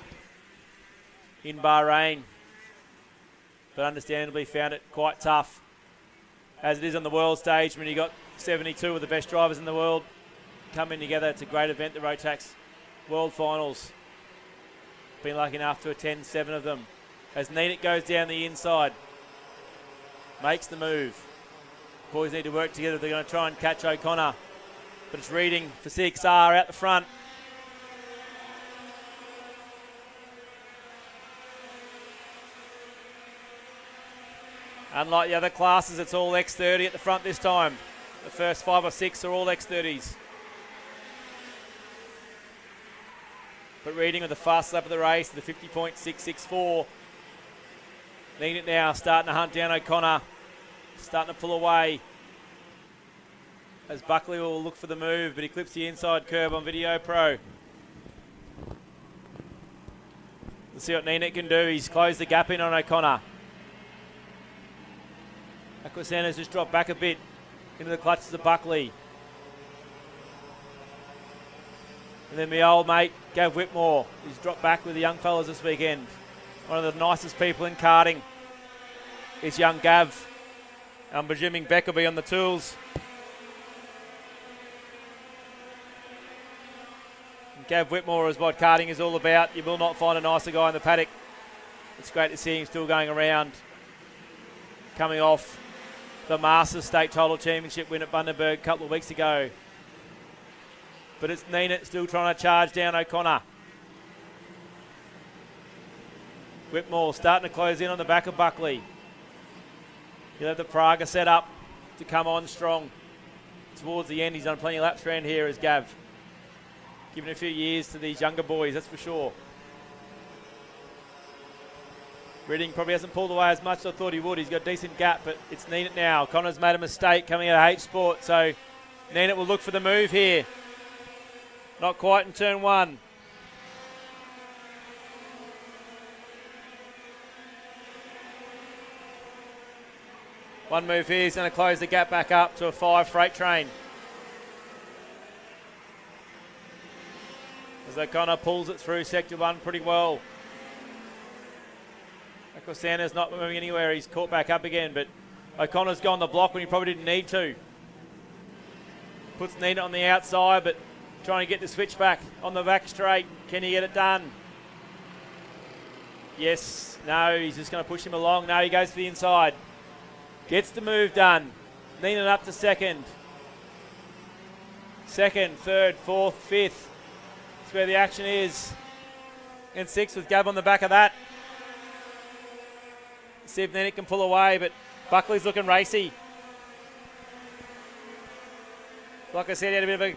in Bahrain. But understandably found it quite tough, as it is on the world stage when you got 72 of the best drivers in the world coming together. It's a great event, the Rotax World Finals. Been lucky enough to attend 7 of them. As Neenet goes down the inside, makes the move. Boys need to work together. They're going to try and catch O'Connor, but it's Reading for 6R out the front. Unlike the other classes, it's all X30 at the front this time. The first 5 or 6 are all X30s. But Reading with the fast lap of the race, the 50.664. Neenet now starting to hunt down O'Connor. Starting to pull away. As Buckley will look for the move, but he clips the inside curb on Video Pro. Let's see what Neenet can do. He's closed the gap in on O'Connor. Aquasanta's just dropped back a bit into the clutches of Buckley. And then my old mate, Gav Whitmore, he's dropped back with the young fellas this weekend. One of the nicest people in karting is young Gav. I'm presuming Beck will be on the tools. And Gav Whitmore is what karting is all about. You will not find a nicer guy in the paddock. It's great to see him still going around. Coming off the Masters State Title Championship win at Bundaberg a couple of weeks ago. But it's Neenet still trying to charge down O'Connor. Whitmore starting to close in on the back of Buckley. He'll have the Praga set up to come on strong towards the end. He's done plenty of laps around here as Gav. Giving a few years to these younger boys, that's for sure. Reading probably hasn't pulled away as much as I thought he would. He's got a decent gap, but it's Neenet now. Connor's made a mistake coming out of H Sport, so Neenet will look for the move here. Not quite in turn 1. One move here is going to close the gap back up to a 5 freight train. As O'Connor pulls it through sector 1 pretty well. Santa's not moving anywhere. He's caught back up again, but O'Connor's gone the block when he probably didn't need to. Puts Nina on the outside, but trying to get the switch back on the back straight. Can he get it done? Yes. No, he's just going to push him along. No, he goes to the inside. Gets the move done. Nina up to second. Second, third, fourth, fifth. That's where the action is. And sixth with Gab on the back of that. See if Nina can pull away, but Buckley's looking racy. Like I said, he had a bit of a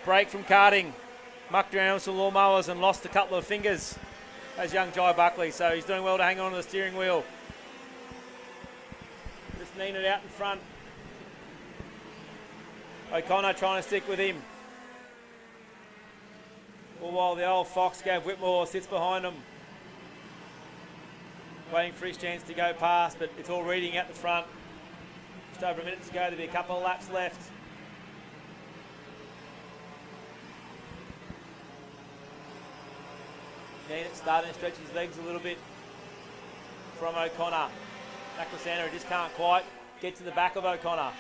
break from karting. Mucked around with some lawnmowers and lost a couple of fingers as young Jai Buckley, so he's doing well to hang on to the steering wheel. Just Nina out in front. O'Connor trying to stick with him. All while the old Fox, Gav Whitmore, sits behind him. Waiting for his chance to go past, but it's all reading out the front. Just over a minute to go, there'll be a couple of laps left. Neenet starting to stretch his legs a little bit from O'Connor. Aquasana just can't quite get to the back of O'Connor.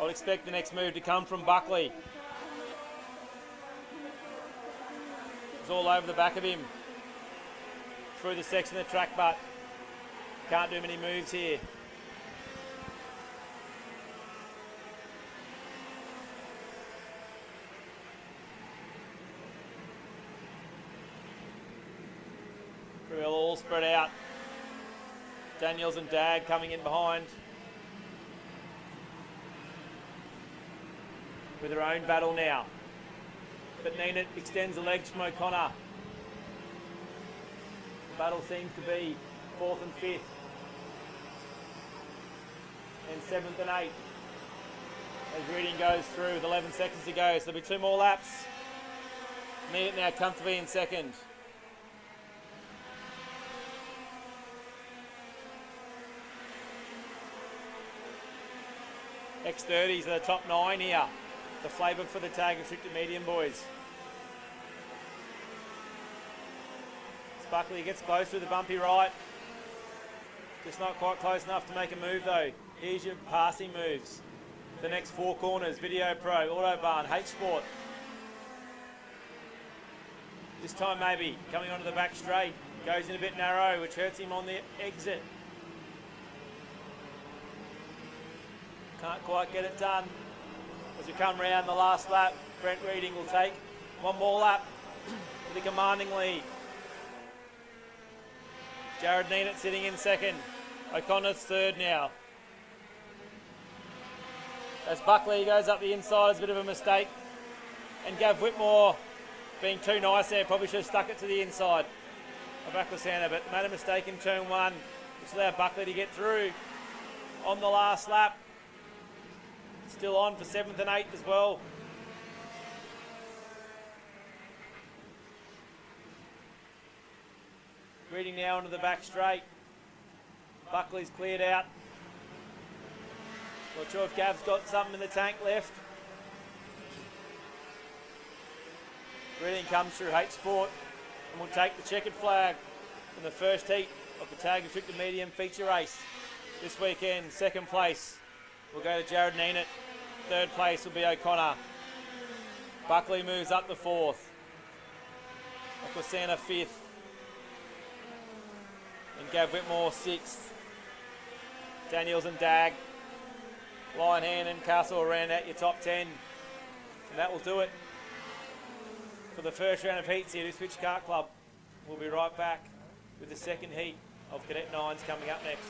I'd expect the next move to come from Buckley. It's all over the back of him. Through the section of the track, but can't do many moves here. We're all spread out. Daniels and Dag coming in behind with their own battle now. But Neenet extends the legs from O'Connor. The battle seems to be 4th and 5th. And 7th and 8th. As reading goes through with 11 seconds to go. So there'll be 2 more laps. Neenet now comfortably in second. X30s are the top 9 here. The flavour for the tag restricted medium boys. As Buckley gets close to the bumpy right. Just not quite close enough to make a move though. Here's your passing moves. The next 4 corners, Video Pro, Autobahn, H Sport. This time maybe coming onto the back straight. Goes in a bit narrow, which hurts him on the exit. Can't quite get it done. As we come round the last lap, Brent Reading will take 1 more lap with a commanding lead. Jared Neenet sitting in second. O'Connor's third now. As Buckley goes up the inside, it's a bit of a mistake. And Gav Whitmore being too nice there, probably should have stuck it to the inside of Aquasana, but made a mistake in turn 1, which allowed Buckley to get through on the last lap. Still on for 7th and 8th as well. Reading now onto the back straight. Buckley's cleared out. Not sure if Gav's got something in the tank left. Reading comes through H Sport and will take the checkered flag in the first heat of the Tag Restricted Medium feature race. This weekend, 2nd place will go to Jared Neenet. 3rd place will be O'Connor. Buckley moves up to 4th. Aquasana 5th. And Gav Whitmore 6th. Daniels and Dag, Lionhand and Castle around at your top 10. And that will do it for the first round of heats here at Ipswich Kart Club. We'll be right back with the second heat of Cadet 9s coming up next.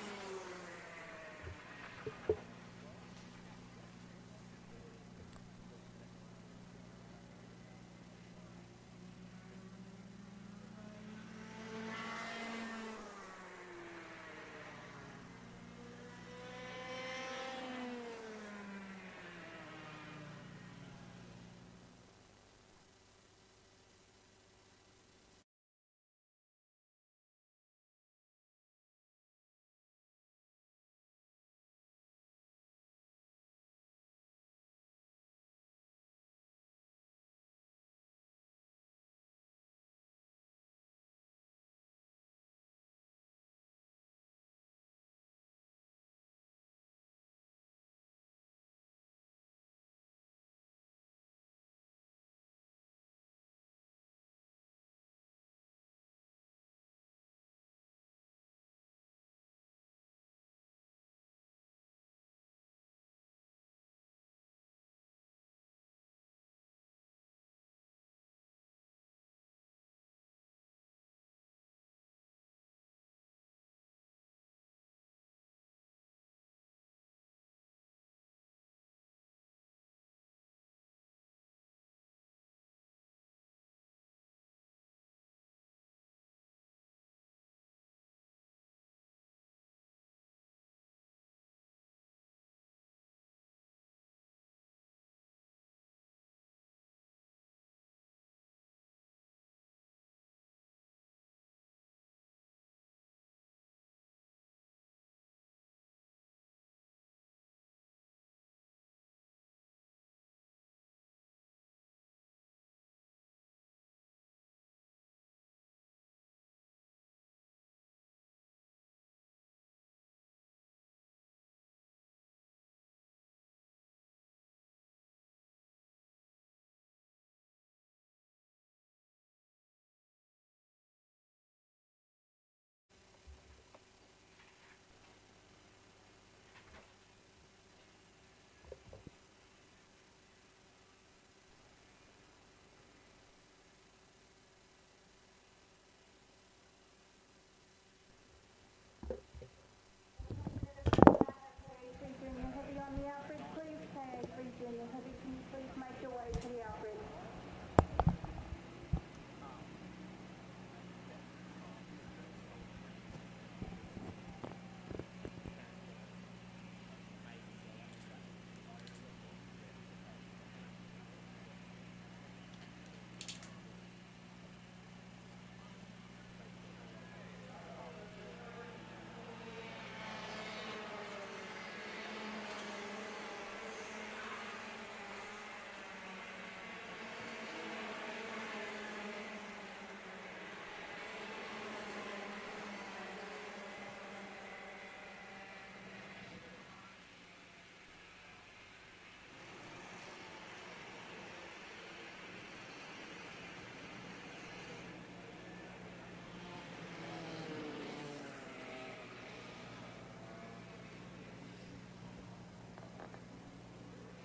Junior Heavy, can you please make your way to the outbreak?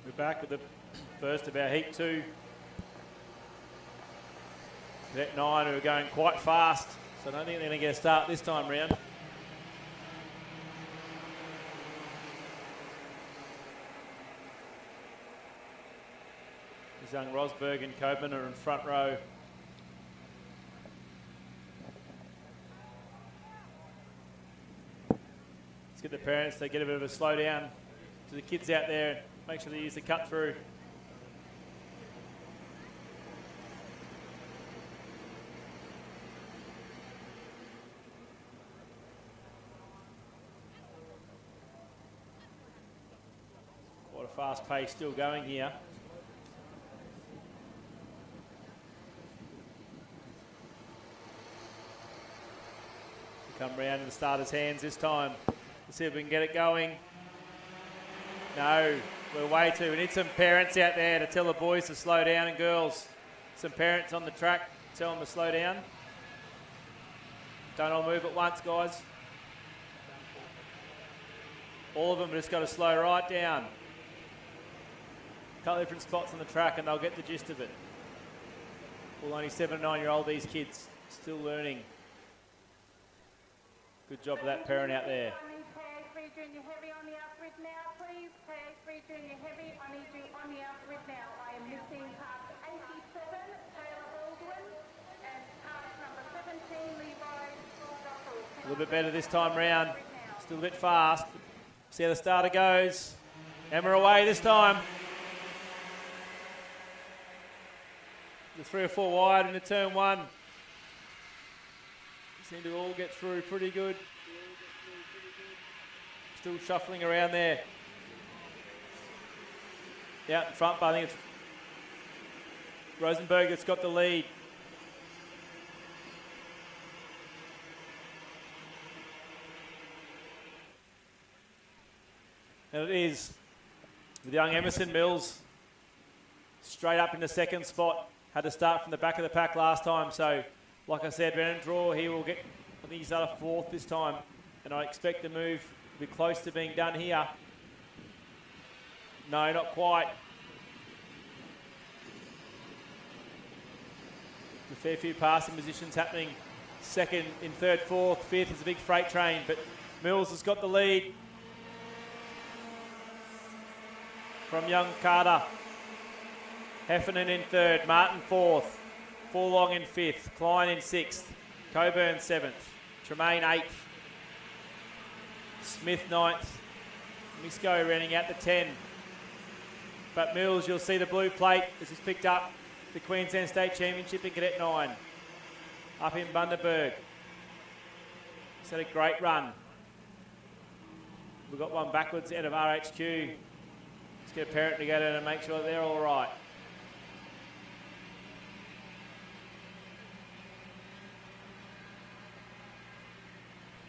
We're back with the first of our Heat 2. Cadet 9 who are going quite fast, so I don't think they're going to get a start this time round. There's young Rosberg and Coburn are in front row. Let's get the parents to get a bit of a slow down to the kids out there. Make sure they use the cut through. What a fast pace still going here. Come round in the starter's hands this time. Let's see if we can get it going. No, we're way too. We need some parents out there to tell the boys to slow down and girls. Some parents on the track, tell them to slow down. Don't all move at once, guys. All of them just got to slow right down. A couple of different spots on the track and they'll get the gist of it. Well, only 7 and 9-year-old, these kids, still learning. Good job of that parent out there. KA3 Junior Heavy on the outbreak now, please. KA3 Junior Heavy, I need you on the outbreak now. I am missing pass 87, Taylor Baldwin, and pass number 17, Levi Russell. A little bit better this time round. Still a bit fast. See how the starter goes. Emma away this time. The 3 or 4 wide into turn 1. Seem to all get through pretty good. Still shuffling around there. Out in front, but I think it's Rosenberg that's got the lead. And it is with young Emerson Mills straight up in the second spot. Had to start from the back of the pack last time, so like I said, Brennan Draw, he will get, I think he's out of 4th this time, and I expect the move to be close to being done here. No, not quite. A fair few passing positions happening. 2nd, in 3rd, 4th, 5th is a big freight train, but Mills has got the lead from young Carter. Heffernan in 3rd, Martin 4th. Forlong in 5th, Klein in 6th, Coburn 7th, Tremaine 8th, Smith 9th, Misco running out the 10. But Mills, you'll see the blue plate as he's picked up the Queensland State Championship in Cadet 9 up in Bundaberg. He's had a great run. We've got one backwards out of RHQ. Let's get a parent together and make sure that they're all right.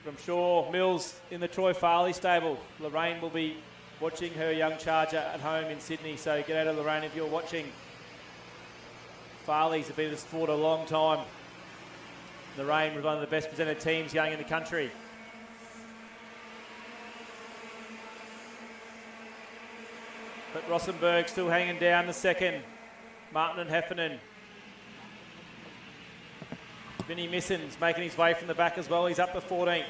From Shaw, Mills in the Troy Farley stable. Lorraine will be watching her young charger at home in Sydney, so get out of Lorraine if you're watching. Farley's have been in the sport a long time. Lorraine was one of the best presented teams going in the country. But Rosenberg still hanging down the 2nd. Martin and Heffernan. Vinnie Misson's making his way from the back as well. He's up to 14th.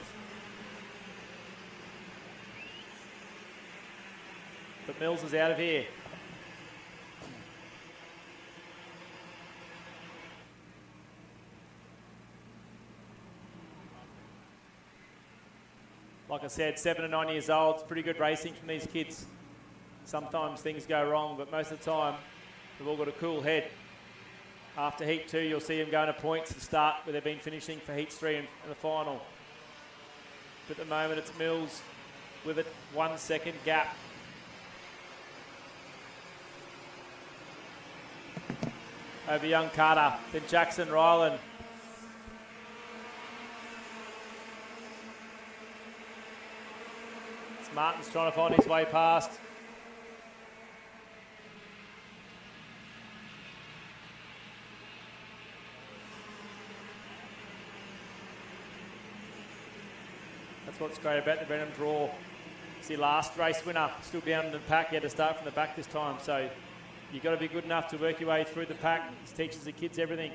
But Mills is out of here. Like I said, 7 and 9 years old. It's pretty good racing from these kids. Sometimes things go wrong, but most of the time, they've all got a cool head. After Heat 2, you'll see them going to points to start where they've been finishing for Heats 3 and the final. But at the moment, it's Mills with a 1 second gap. Over young Carter, then Jackson Ryland. It's Martin's trying to find his way past. That's what's great about the Brenham draw. It's the last race winner, still down in the pack. He had to start from the back this time, so you've got to be good enough to work your way through the pack. This teaches the kids everything.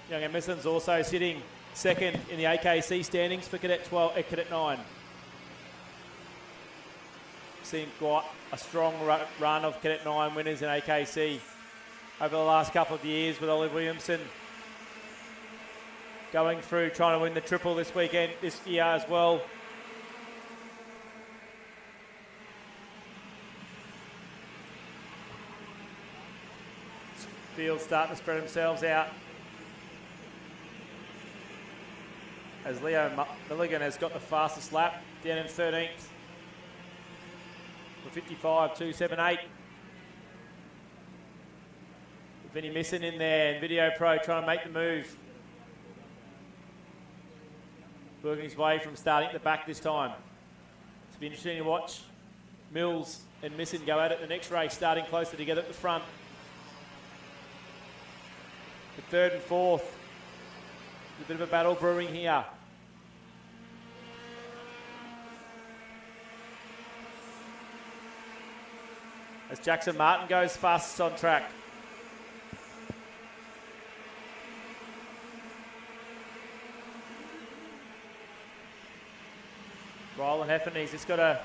Young Emerson's also sitting second in the AKC standings for Cadet 12, Cadet 9. Seen quite a strong run of Cadet 9 winners in AKC over the last couple of years, with Oliver Williamson going through trying to win the triple this year as well. Field starting to spread themselves out, as Leo Milligan has got the fastest lap, down in 13th. 55.278. Vinny Misson in there, and Video Pro trying to make the move. Working his way from starting at the back this time. It's be interesting to watch Mills and Misson go at it the next race, starting closer together at the front. The third and fourth. A bit of a battle brewing here. As Jackson Martin goes fastest on track. Ryland Heffen, he's just got to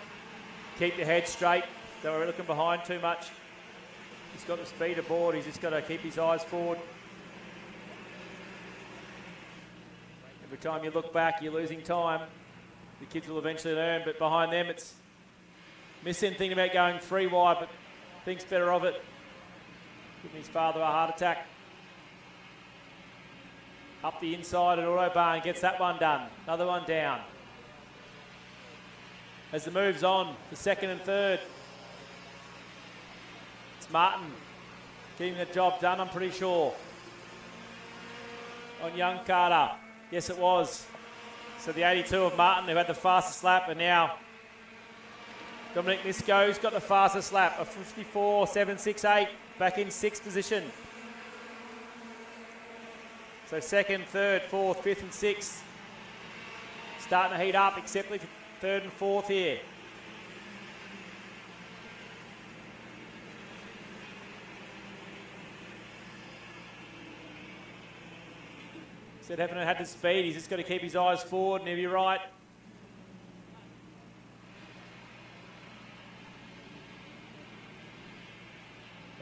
keep the head straight. Don't worry looking behind too much. He's got the speed aboard, he's just got to keep his eyes forward. Every time you look back, you're losing time. The kids will eventually learn, but behind them it's Missing, thinking about going 3 wide, but thinks better of it. Giving his father a heart attack. Up the inside at Autobahn, gets that one done. Another one down. As the move's on, the second and third. It's Martin getting the job done, I'm pretty sure. On young Carter. Yes, it was. So the 82 of Martin, who had the fastest lap, and now Dominic Nisco's got the fastest lap of 54.768, back in 6th position. So 2nd, 3rd, 4th, 5th and 6th. Starting to heat up, except for 3rd and 4th here. Said Heffernan had the speed, he's just got to keep his eyes forward and he'll be right.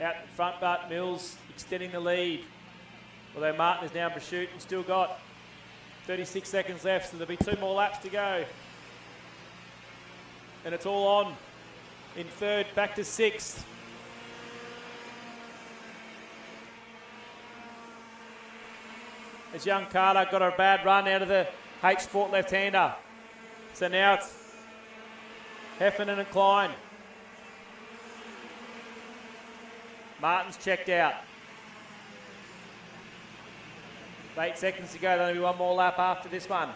Out in front, but Mills extending the lead. Although Martin is now in pursuit and still got 36 seconds left, so there'll be 2 more laps to go. And it's all on in 3rd, back to 6th. As young Carter got a bad run out of the H Sport left-hander. So now it's Heffernan and Klein. Martin's checked out. 8 seconds to go, there'll be 1 more lap after this one.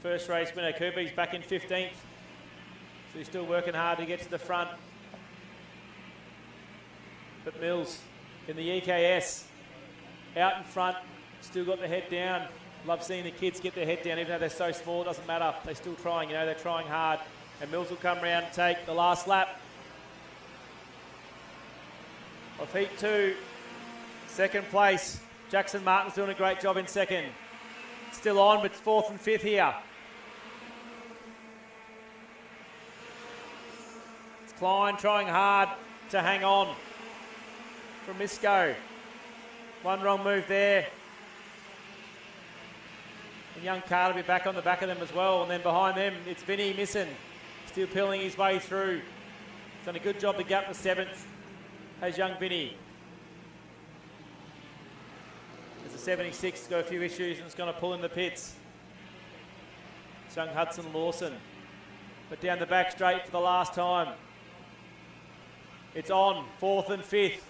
First race winner, Kirby's back in 15th. So he's still working hard to get to the front. But Mills in the EKS, out in front, still got the head down. Love seeing the kids get their head down, even though they're so small, it doesn't matter. They're still trying, you know, they're trying hard. And Mills will come around and take the last lap. of Heat 2. Second place, Jackson Martin's doing a great job in second. Still on, but it's 4th and 5th here. It's Klein trying hard to hang on from Misco. One wrong move there. And young Carter will be back on the back of them as well. And then behind them, it's Vinny missing. Still peeling his way through. He's done a good job to gap the 7th. Has young Vinny. There's a 76 got a few issues and it's going to pull in the pits. It's young Hudson Lawson. But down the back straight for the last time. It's on, 4th and 5th.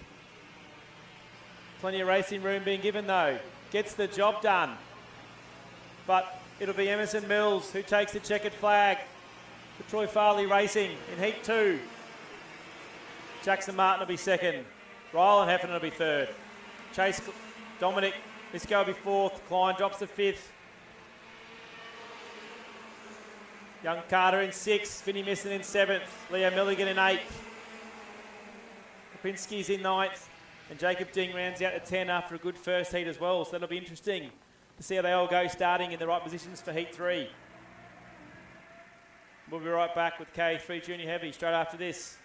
Plenty of racing room being given though. Gets the job done. But it'll be Emerson Mills who takes the checkered flag for Troy Farley Racing in Heat 2. Jackson Martin will be second. Rylan Heffernan will be third. Chase Dominic, this go will be 4th. Klein drops to 5th. Young Carter in 6th. Vinny Misson in 7th. Leo Milligan in 8th. Kapinski's in 9th. And Jacob Ding rounds out at 10 after a good first heat as well. So that'll be interesting to see how they all go, starting in the right positions for Heat 3. We'll be right back with KA3 Junior Heavy straight after this.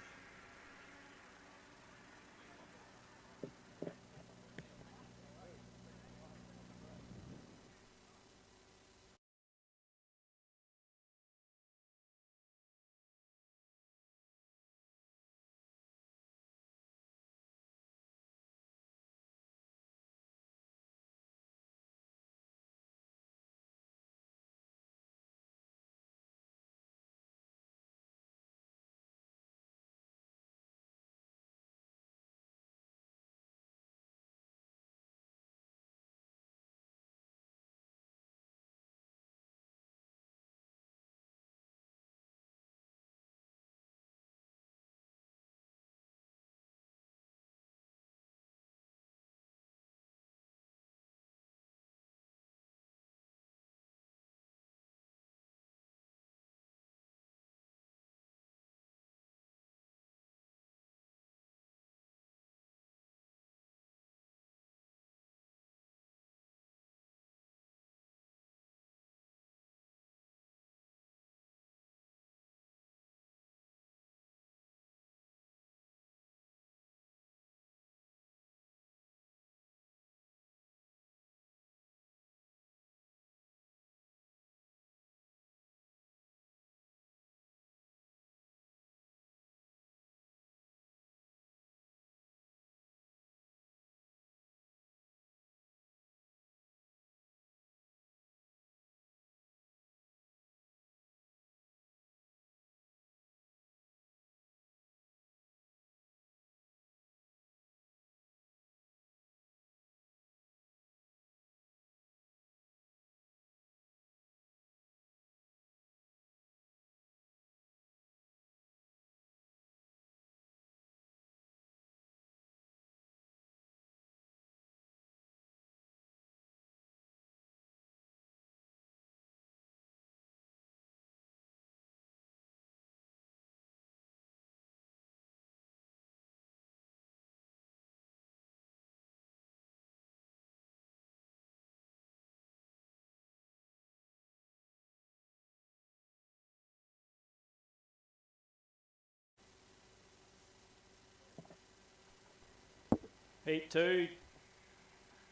Heat 2,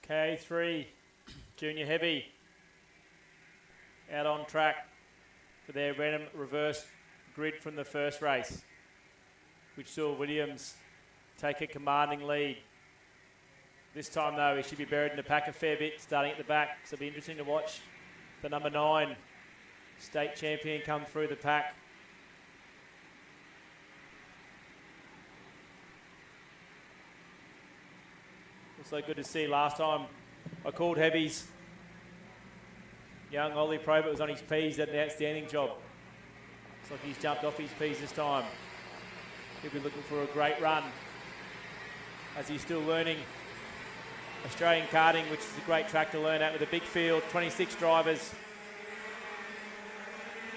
KA3 Junior Heavy out on track for their random reverse grid from the first race, which saw Williams take a commanding lead. This time though, he should be buried in the pack a fair bit, starting at the back, so it'll be interesting to watch the number 9 state champion come through the pack. Also good to see last time I called heavies. Young Ollie Probert was on his P's, did an outstanding job. Looks like he's jumped off his P's this time. He'll be looking for a great run as he's still learning Australian karting, which is a great track to learn at with a big field, 26 drivers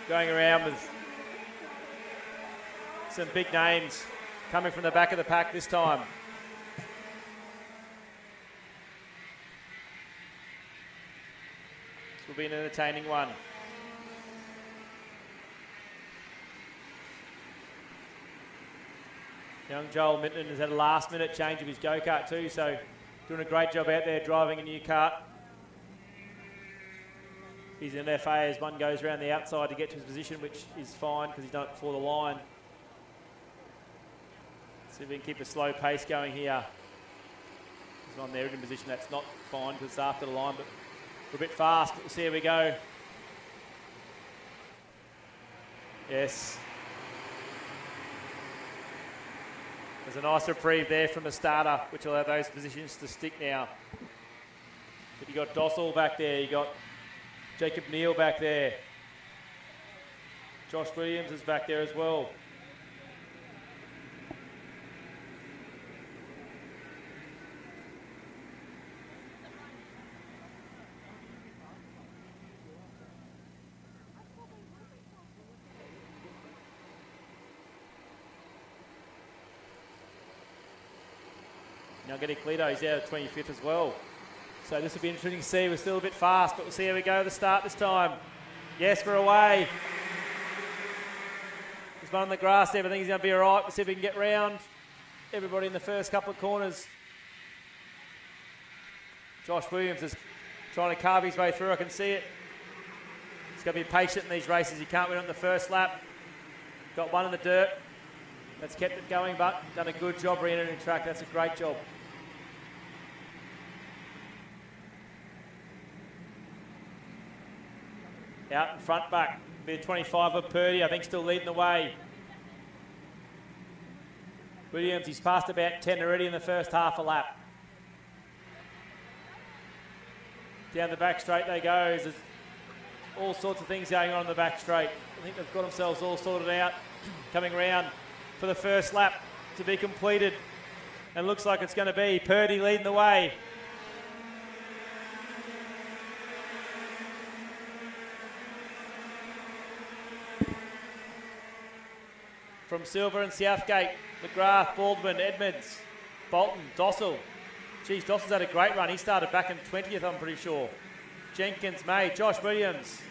going around with some big names coming from the back of the pack this time. will be an entertaining one. Young Joel Minton has had a last-minute change of his go-kart too, so doing a great job out there driving a new kart. He's in FA as one goes around the outside to get to his position, which is fine because he's done it before the line. See if we can keep a slow pace going here. There's one there in position that's not fine because it's after the line, but we're a bit fast. We'll see how we go. Yes. There's a nice reprieve there from the starter, which will allow those positions to stick now. But you got Dossel back there, you got Jacob Neal back there. Josh Williams is back there as well. Now getting Cleto, he's out at 25th as well. So this will be interesting to see. We're still a bit fast, but we'll see how we go at the start this time. Yes, we're away. There's one on the grass there, but I think he's going to be all right. We'll see if we can get round everybody in the first couple of corners. Josh Williams is trying to carve his way through. I can see it. He's got to be patient in these races. He can't win on the first lap. Got one in the dirt. That's kept it going, but done a good job re-entering track. That's a great job. Out in front back, be 25 of Purdy, I think still leading the way. Williams, he's passed about 10 already in the first half a lap. Down the back straight they go. There's all sorts of things going on in the back straight. I think they've got themselves all sorted out. Coming round for the first lap to be completed. And looks like it's going to be Purdy leading the way. From Silver and Southgate, McGrath, Baldwin, Edmonds, Bolton, Dossel. Geez, Dossel's had a great run. He started back in 20th, I'm pretty sure. Jenkins, May, Josh Williams.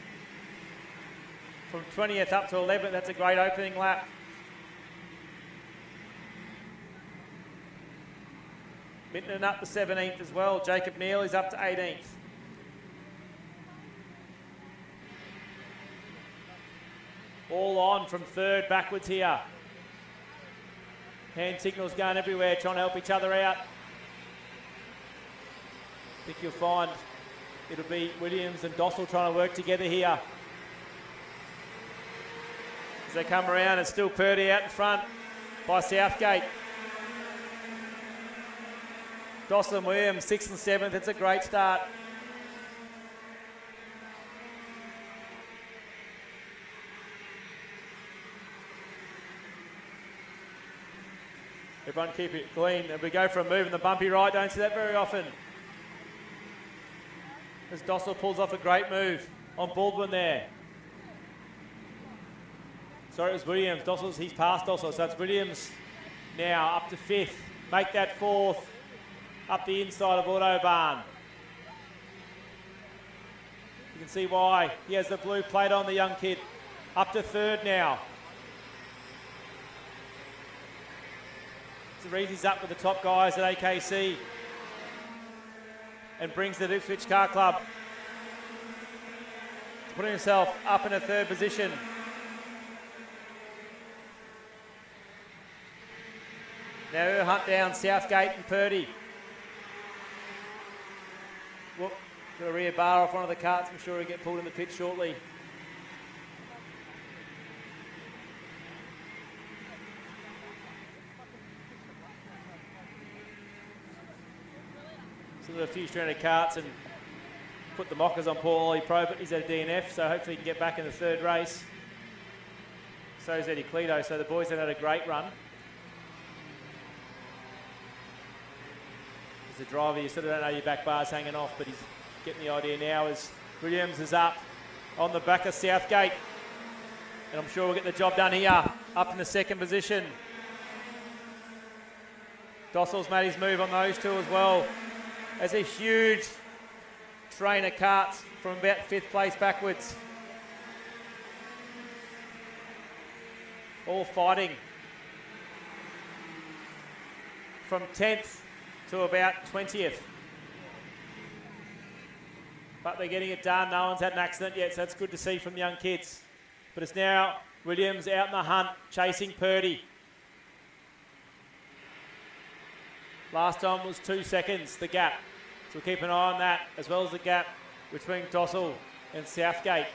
From 20th up to 11th, that's a great opening lap. Minton up to 17th as well. Jacob Neal is up to 18th. All on from third backwards here. Hand signals going everywhere, trying to help each other out. I think you'll find it'll be Williams and Dossel trying to work together here. As they come around, it's still Purdy out in front by Southgate. Dossel and Williams, 6th and 7th. It's a great start. Everyone keep it clean. And we go for a move in the bumpy right. Don't see that very often. As Dossel pulls off a great move on Baldwin there. Sorry, it was Williams. He's past Dossel, so it's Williams now up to 5th. Make that 4th. Up the inside of Autobahn. You can see why. He has the blue plate on, the young kid. Up to 3rd now. Reezy's up with the top guys at AKC and brings the Ipswich Kart Club. Putting himself up in a 3rd position. Now he'll hunt down Southgate and Purdy. Whoop, got a rear bar off one of the carts. I'm sure he'll get pulled in the pit shortly. A few stranded carts and put the mockers on Paul Ollie Pro, but he's at a DNF, so hopefully he can get back in the 3rd race. So is Eddie Cleto, so the boys have had a great run. As a driver, you sort of don't know your back bar's hanging off, but he's getting the idea now as Williams is up on the back of Southgate. And I'm sure we'll get the job done here, up in the 2nd position. Dossel's made his move on those two as well. There's a huge train of carts from about 5th place backwards. All fighting from 10th to about 20th. But they're getting it done. No one's had an accident yet, so that's good to see from the young kids. But it's now Williams out in the hunt, chasing Purdy. Last time was 2 seconds, the gap. So we'll keep an eye on that, as well as the gap between Dossel and Southgate.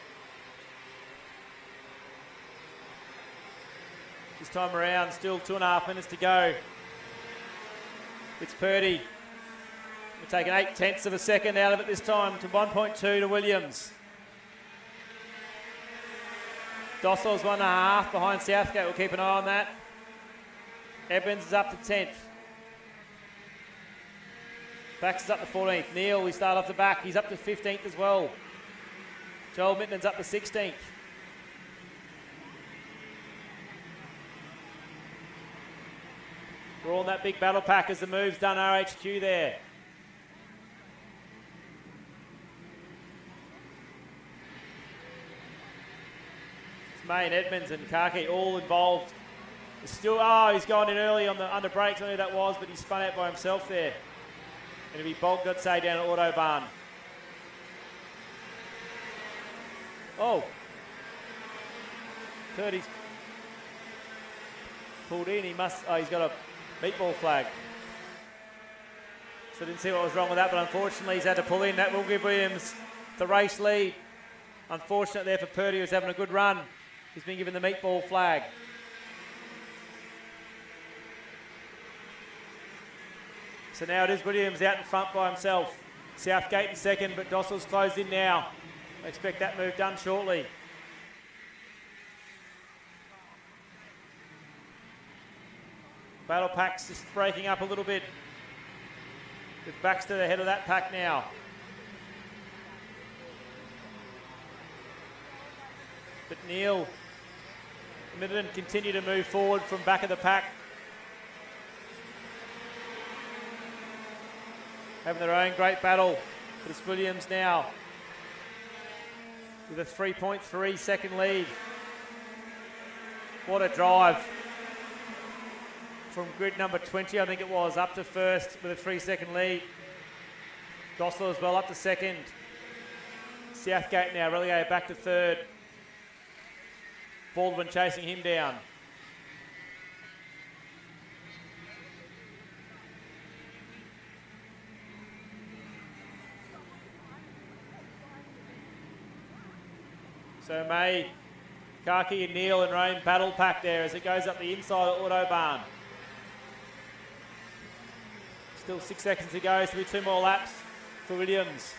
This time around, still 2.5 minutes to go. It's Purdy. We're taking 0.8 of a second out of it this time to 1.2 to Williams. Dossel's 1.5 behind Southgate. We'll keep an eye on that. Evans is up to 10th. Baxter's up to 14th. Neil, we start off the back. He's up to 15th as well. Joel Mitten's up to 16th. We're all in that big battle pack as the move's done RHQ there. It's Main, Edmonds and Kaki all involved. It's still, he's gone in early on the under brakes. I don't know who that was, but he spun out by himself there. Going to be bogged, I'd say, down at Autobahn. Oh. Purdy's pulled in. He's got a meatball flag. So I didn't see what was wrong with that, but unfortunately he's had to pull in. That will give Williams the race lead. Unfortunate there for Purdy, who's having a good run. He's been given the meatball flag. So now it is Williams out in front by himself. Southgate in second, but Dossel's closed in now. I expect that move done shortly. Battle pack's just breaking up a little bit. With Baxter the head of that pack now. But Neil and Middleton continue to move forward from back of the pack. Having their own great battle. But it's Williams now with a 3.3 second lead. What a drive. From grid number 20, I think it was, up to first with a 3-second lead. Dossel as well up to second. Southgate now relegated back to third. Baldwin chasing him down. So May, Kaki and Neil and Rome battle pack there as it goes up the inside of Autobahn. Still 6 seconds to go, so 2 more laps for Williams.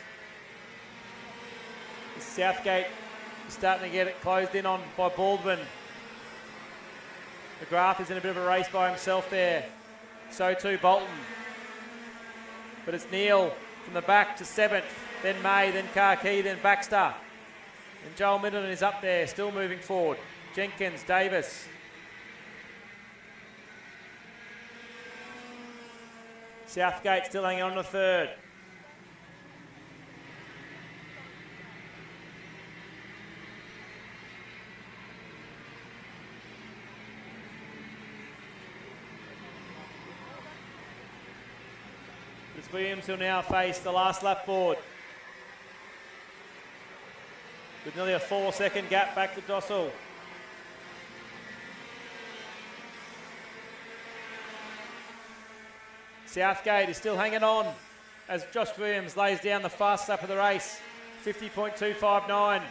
Southgate is starting to get it closed in on by Baldwin. McGrath is in a bit of a race by himself there. So too Bolton. But it's Neil from the back to 7th, then May, then Kaki, then Baxter. And Joel Middleton is up there, still moving forward. Jenkins, Davis. Southgate still hanging on to third. It's Williams who'll now face the last lap board. With nearly a 4-second gap back to Dossel. Southgate is still hanging on as Josh Williams lays down the fast lap of the race, 50.259.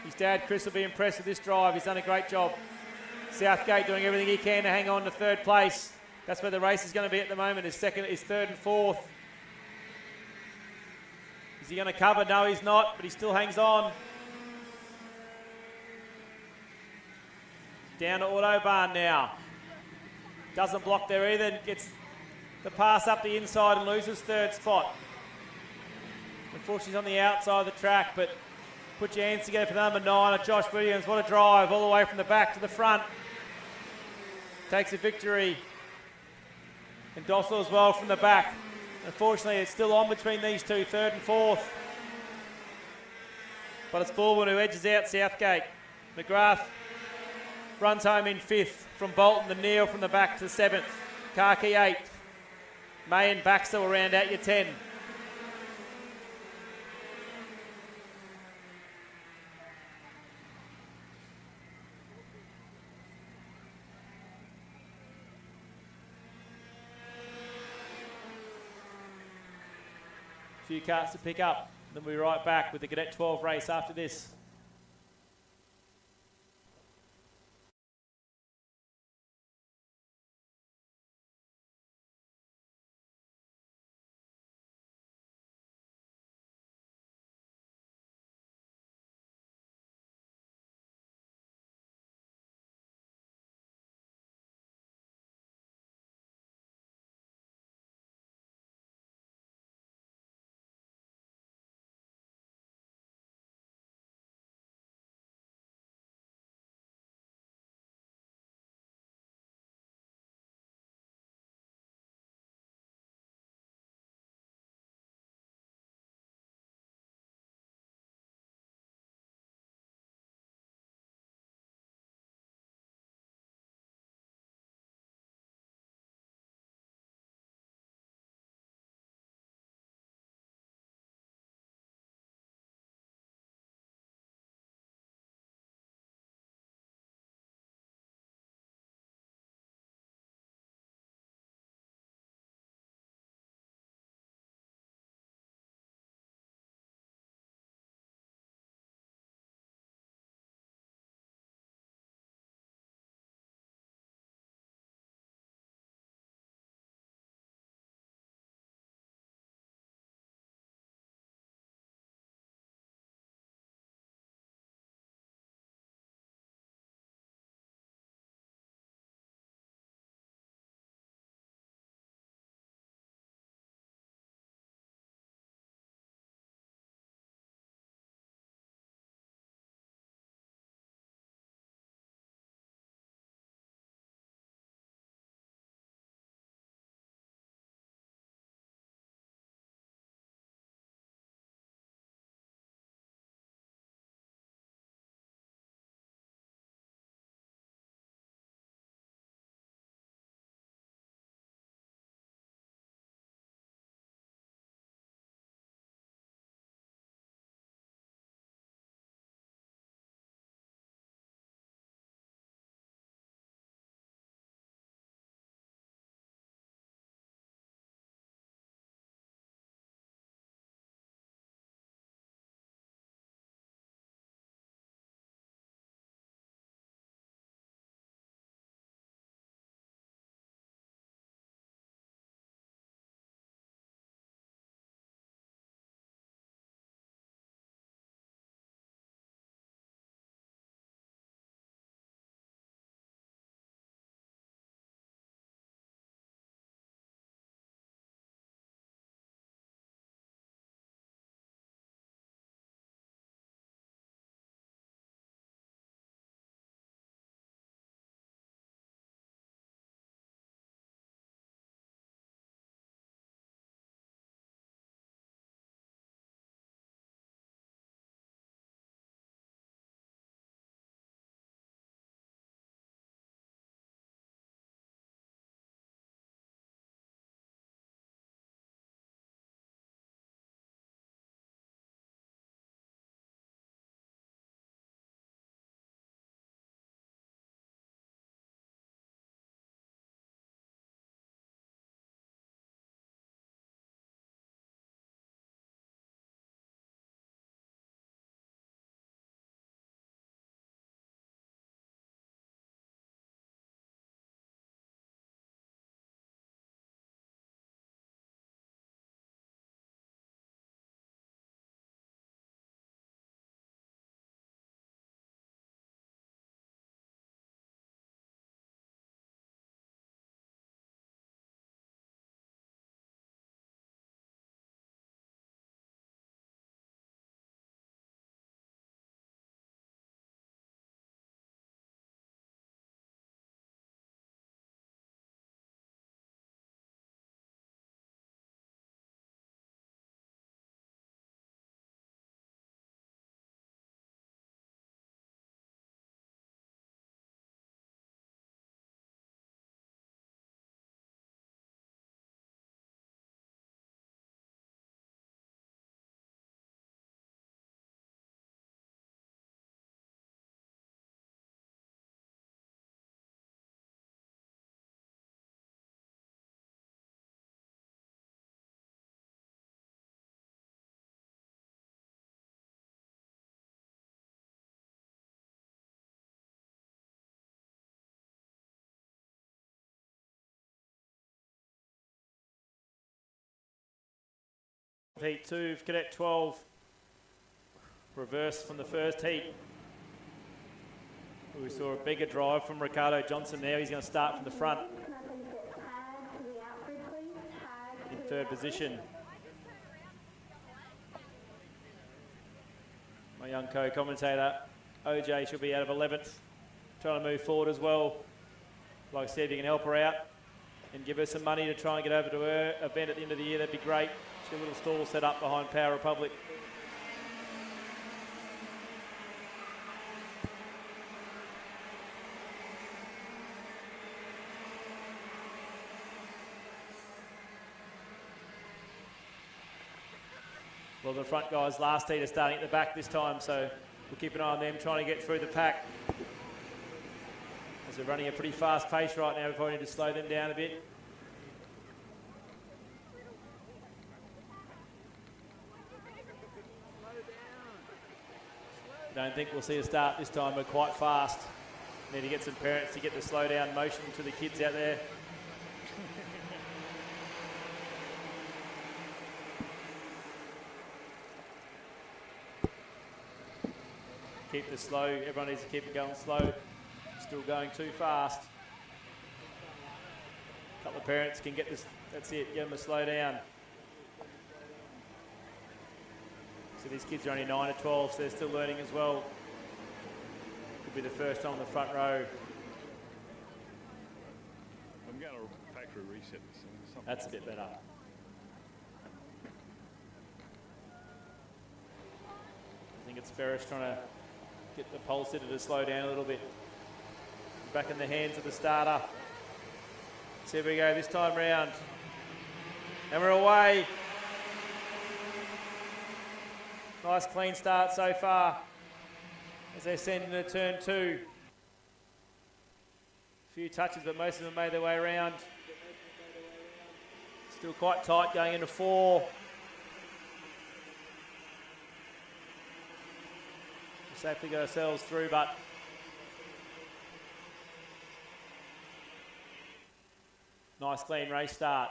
His dad, Chris, will be impressed with this drive. He's done a great job. Southgate doing everything he can to hang on to third place. That's where the race is going to be at the moment, is third and fourth. Is he going to cover? No, he's not, but he still hangs on. Down to Autobahn now. Doesn't block there either. Gets the pass up the inside and loses third spot. Unfortunately, he's on the outside of the track, but put your hands together for number 9 of Josh Williams. What a drive all the way from the back to the front. Takes a victory. And Dossel as well from the back. Unfortunately, it's still on between these two, third and fourth. But it's Baldwin who edges out Southgate. McGrath runs home in fifth from Bolton to Neal from the back to seventh. Karki eighth. May and Baxter will round out your 10. Few carts to pick up. Then we'll be right back with the Cadet 12 race after this. Heat 2 of Cadet 12. Reverse from the first heat. We saw a bigger drive from Ricardo Johnson there. He's going to start from the front in third position. My young co-commentator, OJ, should be out of 11th. Trying to move forward as well. Like I said, if you can help her out and give her some money to try and get over to her event at the end of the year, that'd be great. She's got a little stall set up behind Power Republic. Well, the front guys last heat are starting at the back this time, so we'll keep an eye on them trying to get through the pack. As they're running a pretty fast pace right now, we probably need to slow them down a bit. Don't think we'll see a start this time, but quite fast. Need to get some parents to get the slow down motion to the kids out there. Keep the slow, everyone needs to keep it going slow. Still going too fast. A couple of parents can get this, that's it, get them to slow down. So these kids are only 9 or 12, so they're still learning as well. Could be the first time on the front row. I'm going to factory reset this. That's a bit better. I think it's Ferris trying to get the pole sitter to slow down a little bit. Back in the hands of the starter. So here we go this time round. And we're away. Nice clean start so far as they send into turn 2. A few touches, but most of them made their way around. Still quite tight going into 4. We safely got ourselves through, but nice clean race start.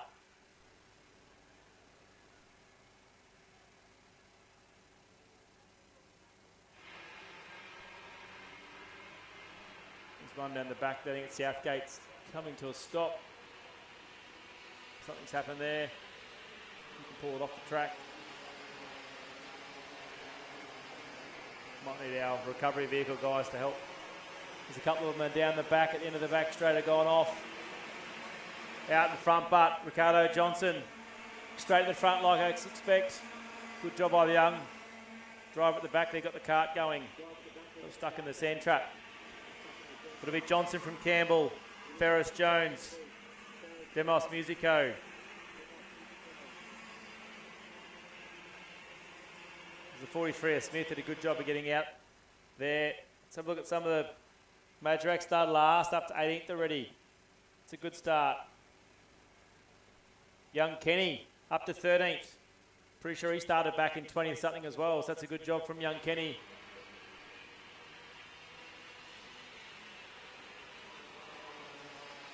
There's one down the back. I think it's Southgate's coming to a stop. Something's happened there. You can pull it off the track. Might need our recovery vehicle guys to help. There's a couple of them down the back at the end of the back straight have gone off. Out in front, but Ricardo Johnson straight in the front like I expect. Good job by the young driver at the back. They got the cart going. Got stuck in the sand trap. It'll be Johnson from Campbell, Ferris Jones, Demos Musico. The 43 of Smith did a good job of getting out there. Let's have a look at some of the Major X started last, up to 18th already. It's a good start. Young Kenny up to 13th. Pretty sure he started back in 20 something as well, so that's a good job from young Kenny.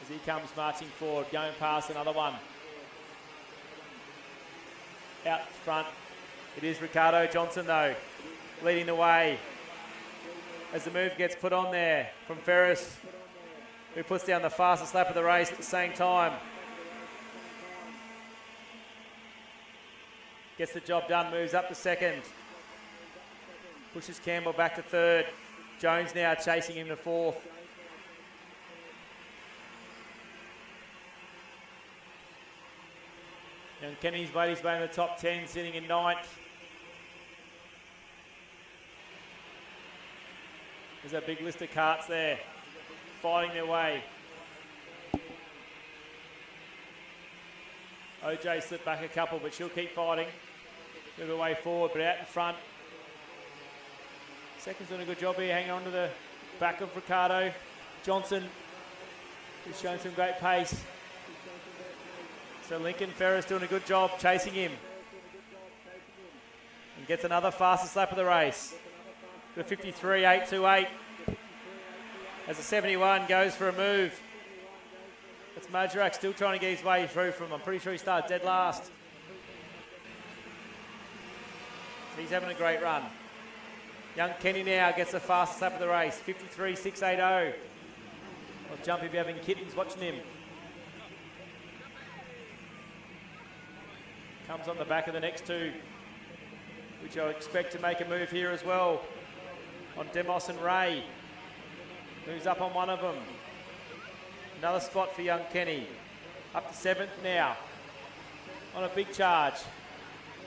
As he comes marching forward, going past another one. Out front, it is Ricardo Johnson though, leading the way. As the move gets put on there from Ferris, who puts down the fastest lap of the race at the same time. Gets the job done, moves up to second. Pushes Campbell back to third. Jones now chasing him to fourth. Young Kenny's made his way in the top 10, sitting in 9th. There's a big list of carts there, fighting their way. OJ slipped back a couple, but she'll keep fighting. Move her way forward, but out in front. Second's doing a good job here, hanging on to the back of Ricardo. Johnson is showing some great pace. So Lincoln Ferris doing a good job chasing him. And gets another fastest lap of the race. The 53.828. As the 71 goes for a move. It's Majorak still trying to get his way through from, I'm pretty sure he started dead last. He's having a great run. Young Kenny now gets the fastest lap of the race, 53.680. I'll jump if you're having kittens watching him. Comes on the back of the next two, which I expect to make a move here as well. On Demos and Ray. Moves up on one of them. Another spot for young Kenny. Up to 7th now. On a big charge.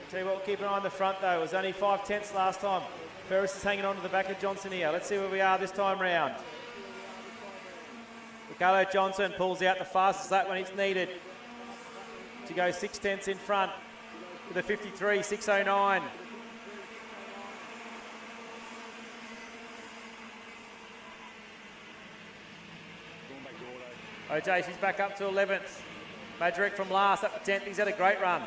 Tell you what, keep an eye on the front though. It was only 5/10 last time. Ferris is hanging on to the back of Johnson here. Let's see where we are this time round. Ricardo Johnson pulls out the fastest lap when it's needed to go 6/10 in front with a 53.609. OJ, she's back up to 11th. Madrick from last up to 10th. He's had a great run.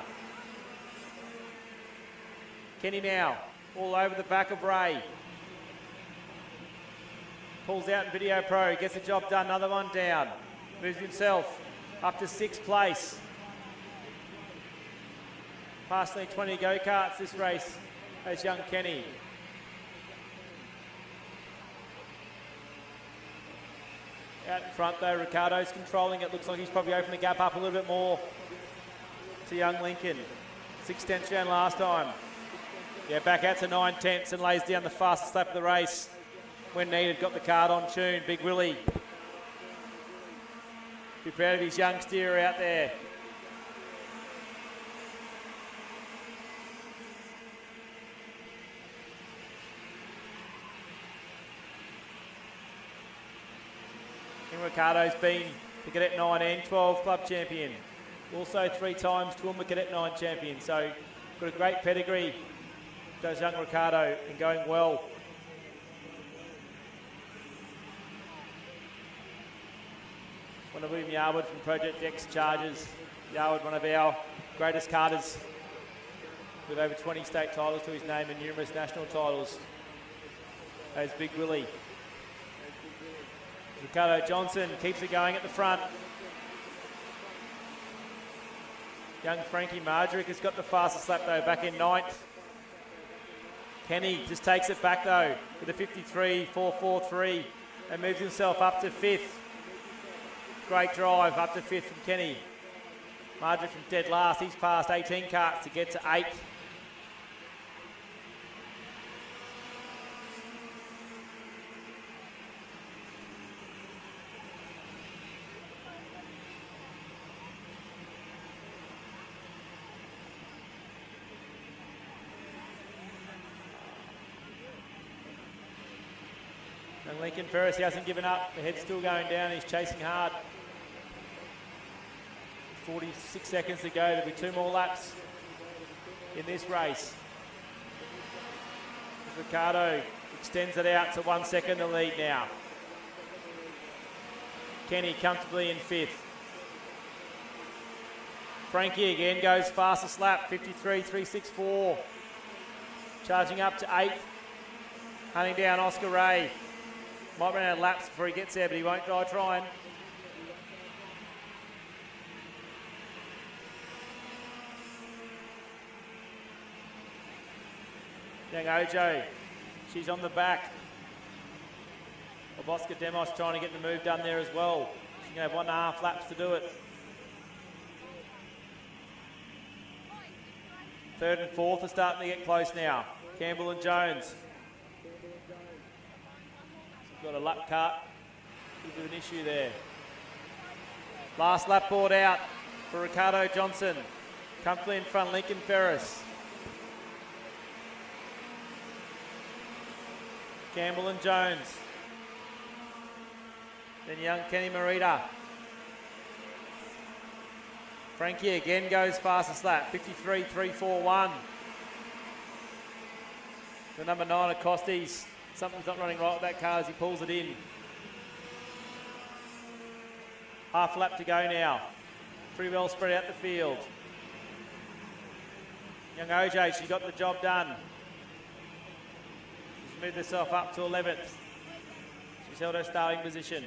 Kenny now, all over the back of Ray. Pulls out in Video Pro, gets the job done, another one down. Moves himself up to 6th place. Past nearly 20 go-karts this race as young Kenny. Out in front though, Ricardo's controlling it. Looks like he's probably opened the gap up a little bit more to young Lincoln. 6/10 down last time. Yeah, back out to 9/10 and lays down the fastest lap of the race. When needed, got the card on tune. Big Willie. Be proud of his young steerer out there. And Ricardo's been the Cadet 9 and 12 club champion. Also 3 times Toowoomba Cadet 9 champion. So got a great pedigree, does young Ricardo, and going well. One of William Yarwood from Project X Chargers. Yarwood, one of our greatest karters with over 20 state titles to his name and numerous national titles. There's Big Willie. Ricardo Johnson keeps it going at the front. Young Frankie Marjorick has got the fastest lap though, back in 9th. Kenny just takes it back though with a 53.443 and moves himself up to 5th. Great drive up to 5th from Kenny. Marjorick from dead last, he's passed 18 karts to get to 8th. And Lincoln Ferris, he hasn't given up. The head's still going down. He's chasing hard. 46 seconds to go. There'll be 2 more laps in this race. Ricardo extends it out to 1 second the lead now. Kenny comfortably in 5th. Frankie again goes fastest lap, 53.364. Charging up to 8th. Hunting down Oscar Ray. Might run out of laps before he gets there, but he won't die trying. Young Ojo, she's on the back of Oscar Demos, trying to get the move done there as well. She's going to have 1.5 laps to do it. 3rd and 4th are starting to get close now. Campbell and Jones. Got a lap cut, a bit of an issue there. Last lap board out for Ricardo Johnson. Comfortably in front, Lincoln Ferris. Campbell and Jones. Then young Kenny Morita. Frankie again goes fastest lap, 53.341. The number 9 Acostes. Something's not running right with that car as he pulls it in. Half lap to go now. Pretty well spread out the field. Young OJ, she got the job done. She's moved herself up to 11th. She's held her starting position.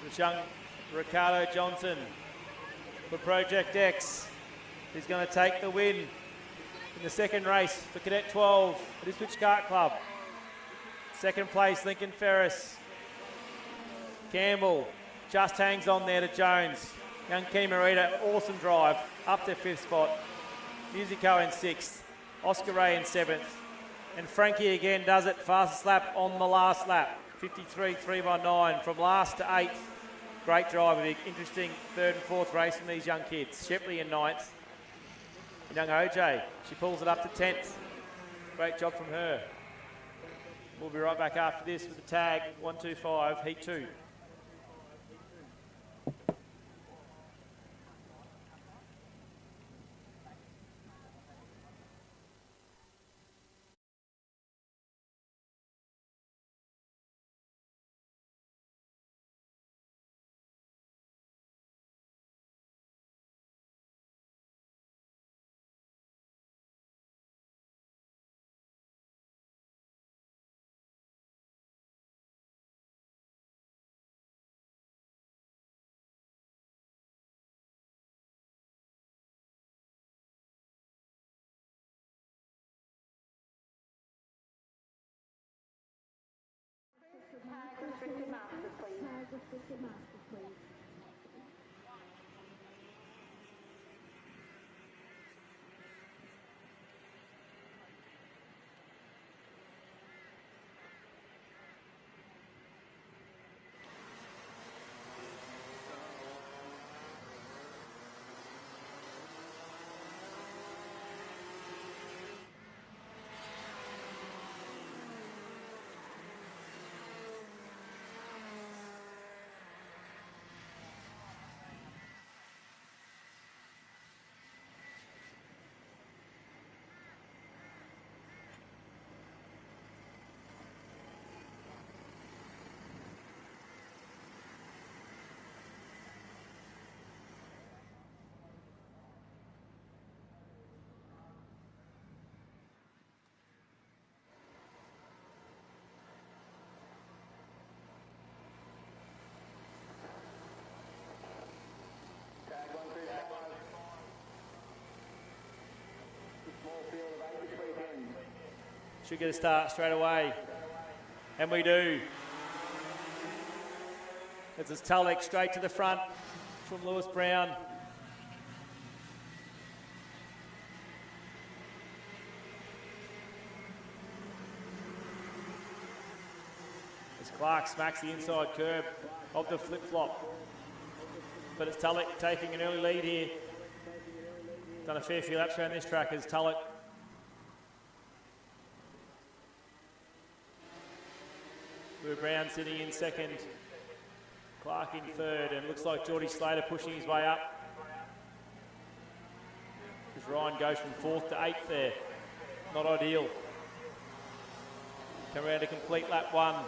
This young Ricardo Johnson for Project X is going to take the win in the second race for Cadet 12 at Ipswich Kart Club. Second place, Lincoln Ferris. Campbell just hangs on there to Jones. Young Kimarita, awesome drive, up to 5th spot. Musico in 6th. Oscar Ray in 7th. And Frankie again does it, fastest lap on the last lap. 53.319 from last to 8th. Great drive, an interesting 3rd and 4th race from these young kids. Shepley in 9th. And young OJ, she pulls it up to 10th. Great job from her. We'll be right back after this with the tag 125, Heat 2. Tag restricted masters, please. Tag 125. Small field of 8 this weekend. Should get a start straight away. And we do. It's Tulloch straight to the front from Lewis Brown. As Clark smacks the inside curb of the flip-flop. But it's Tulloch taking an early lead here. Done a fair few laps around this track as Tulloch. Lou Brown sitting in second. Clark in third, and looks like Geordie Slater pushing his way up. As Ryan goes from 4th to 8th there. Not ideal. Come around to complete lap 1. And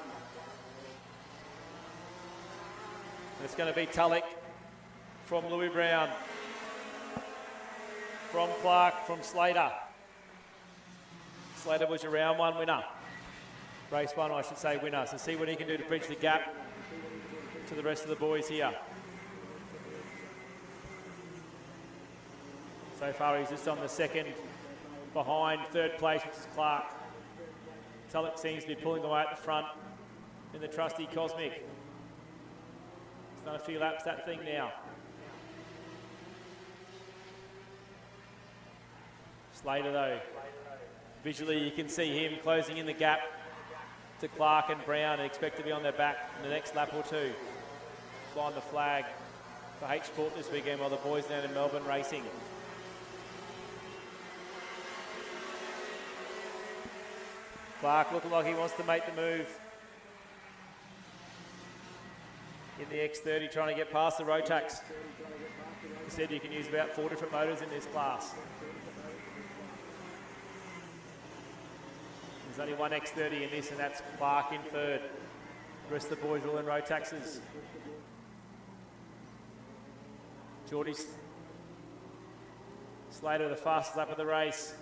it's going to be Tulloch from Louis Brown. From Clark, from Slater. Slater was your round 1 winner. Race 1, I should say, winner. So see what he can do to bridge the gap to the rest of the boys here. So far he's just on the second, behind 3rd place, which is Clark. Tulloch seems to be pulling away at the front in the trusty Cosmic. He's done a few laps, that thing now. Slater though, visually you can see him closing in the gap to Clark and Brown and expect to be on their back in the next lap or two. Flying the flag for H Sport this weekend while the boys down in Melbourne racing. Clark looking like he wants to make the move in the X30, trying to get past the Rotax. He said you can use about 4 different motors in this class. There's only one X30 in this, and that's Clark in third. The rest of the boys are all in Rotaxes. Geordie Slater, the fastest lap of the race.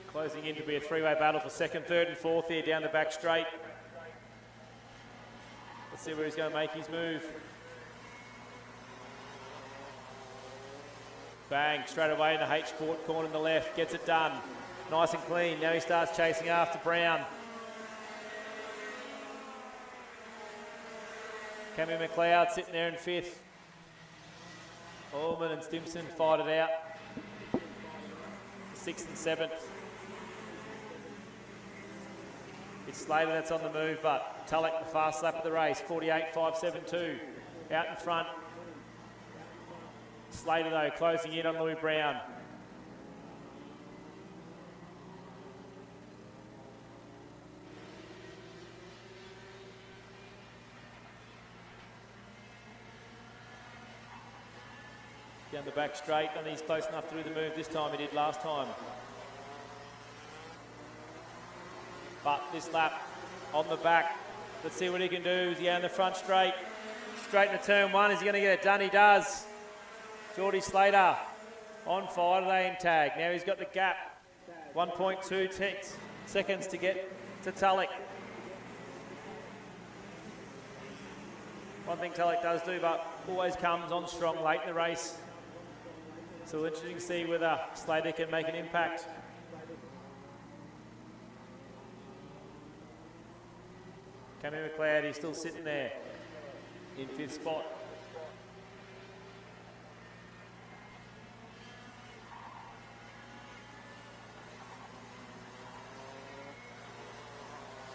Closing in to be a 3-way battle for 2nd, 3rd and 4th here down the back straight. Let's see where he's going to make his move. Bang, straight away in the H Sport corner in the left, gets it done. Nice and clean. Now he starts chasing after Brown. Cammy McLeod sitting there in 5th. Allman and Stimson fight it out. 6th and 7th. It's Slater that's on the move, but Tulloch the fast lap of the race, 48.572. Out in front. Slater though, closing in on Louis Brown. Down the back straight, and he's close enough to do the move this time. He did last time. But this lap on the back, let's see what he can do. Is he on the front straight? Straight into turn 1. Is he going to get it done? He does. Geordie Slater on fire today in tag. Now he's got the gap. 1.2 seconds to get to Tulloch. One thing Tulloch does do, but always comes on strong late in the race. So interesting to see whether Slater can make an impact. Cammy McLeod, he's still sitting there in 5th spot.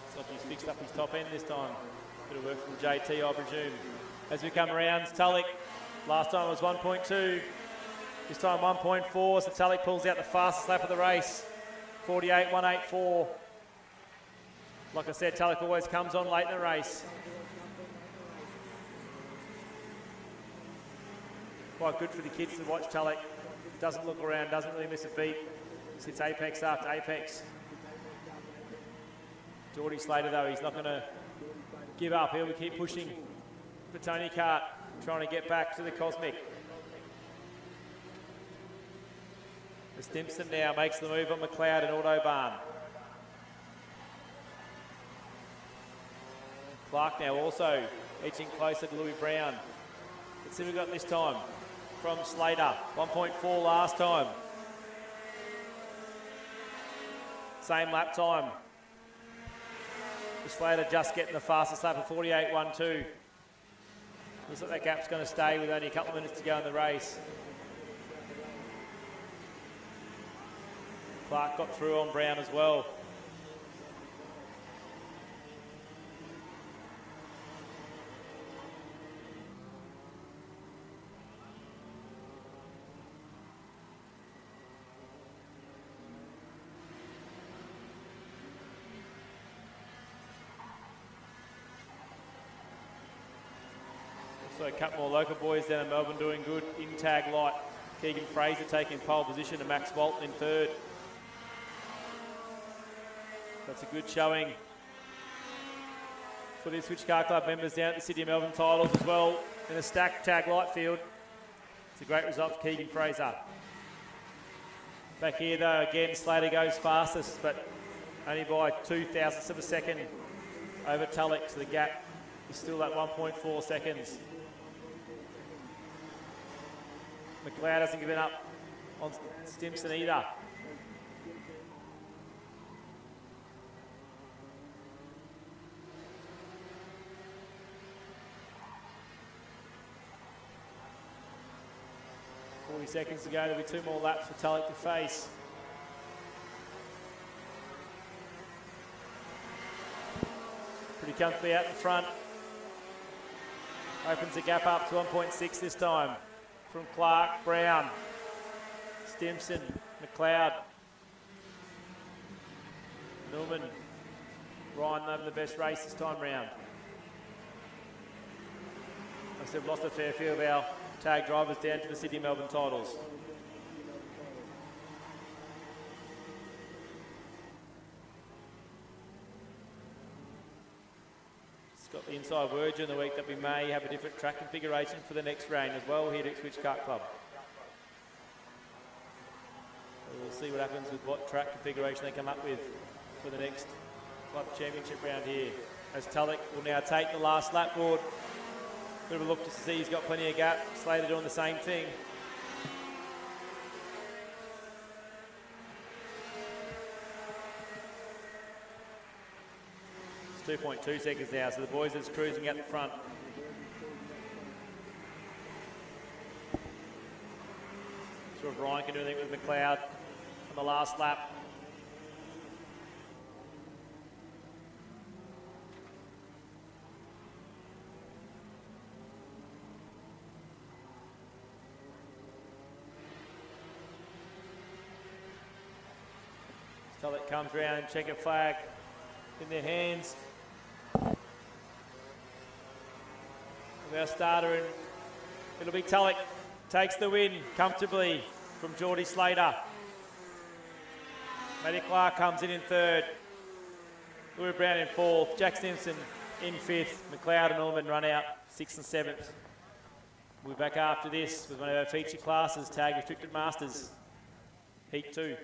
Looks like he's fixed up his top end this time. Bit of work from JT, I presume. As we come around, Tulloch, last time was 1.2. This time 1.4, so Tulloch pulls out the fastest lap of the race. 48.184. Like I said, Tulloch always comes on late in the race. Quite good for the kids to watch Tulloch. Doesn't look around, doesn't really miss a beat. Sits apex after apex. Geordie Slater though, he's not going to give up. He'll keep pushing for Tony Kart, trying to get back to the Cosmic. The Stimson now makes the move on McLeod and Autobahn. Clark now also edging closer to Louis Brown. Let's see what we've got this time from Slater. 1.4 last time. Same lap time. Slater just getting the fastest lap of 48.12. Looks like that gap's going to stay with only a couple of minutes to go in the race. Clark got through on Brown as well. So a couple more local boys down in Melbourne doing good in tag light. Keegan Fraser taking pole position and Max Walton in 3rd. That's a good showing for the Ipswich Kart Club members down at the City of Melbourne titles as well in a stacked tag light field. It's a great result for Keegan Fraser. Back here though, again Slater goes fastest, but only by 0.02 of a second over Tulloch, so the gap is still at 1.4 seconds. McLeod hasn't given up on Stimson either. Seconds to go, there'll be 2 more laps for Tulloch to face. Pretty comfortably out in front. Opens the gap up to 1.6 this time from Clark, Brown, Stimson, McLeod, Norman, Ryan having the best race this time round. Like I said, we've lost a fair few of our tag drivers down to the City Melbourne titles. It's got the inside word during the week that we may have a different track configuration for the next rain as well here at Ipswich Kart Club. So we'll see what happens with what track configuration they come up with for the next club championship round here. As Tulloch will now take the last lap board. Bit of a look to see he's got plenty of gap. Slater doing the same thing. 2.2 seconds now, so the boys is cruising at the front. Sure if Ryan can do anything with McLeod on the last lap. Till it comes round, checker flag in their hands. With our starter, and it'll be Tulloch takes the win comfortably from Geordie Slater. Matty Clark comes in third. Louis Brown in fourth. Jack Simpson in fifth. McLeod and Ullman run out 6th and 7th. We'll be back after this with one of our feature classes, Tag Restricted Masters, Heat 2.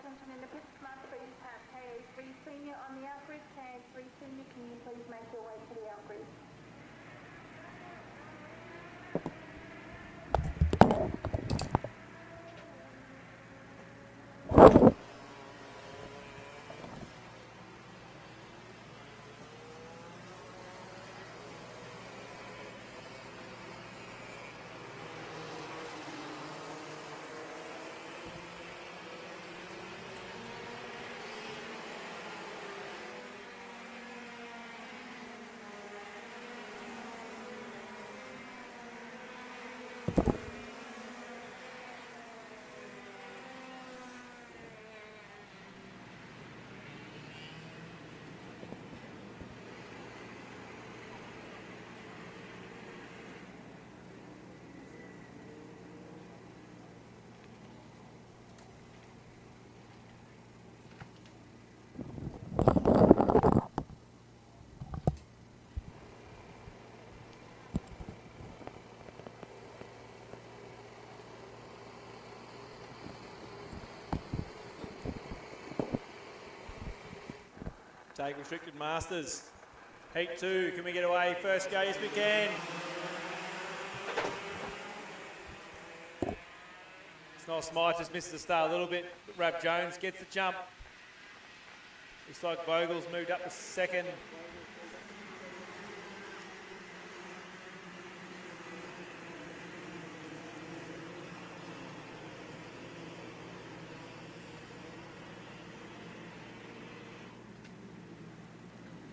Attention in the pits, Class 3, have KA3 Senior on the outgrid. KA3 Senior, can you please make your way to the outgrid? Tag Restricted Masters, Heat 2, can we get away? First go, yes we can. Snow Smythe just misses the start a little bit, but Rab Jones gets the jump. Looks like Vogel's moved up to second.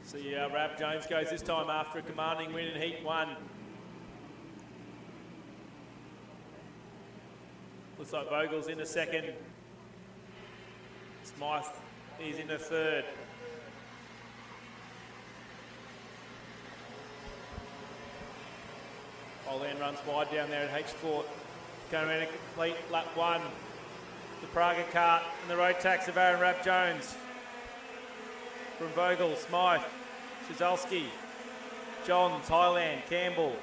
See, Rab Jones goes this time after a commanding win in Heat 1. Looks like Vogel's in the second. Smythe is in the third. Olan runs wide down there at H Sport. Going around a complete lap 1. The Praga Kart and the road tax of Aaron Rab Jones. From Vogel, Smythe, Shazalski, Johns, Highland, Campbell,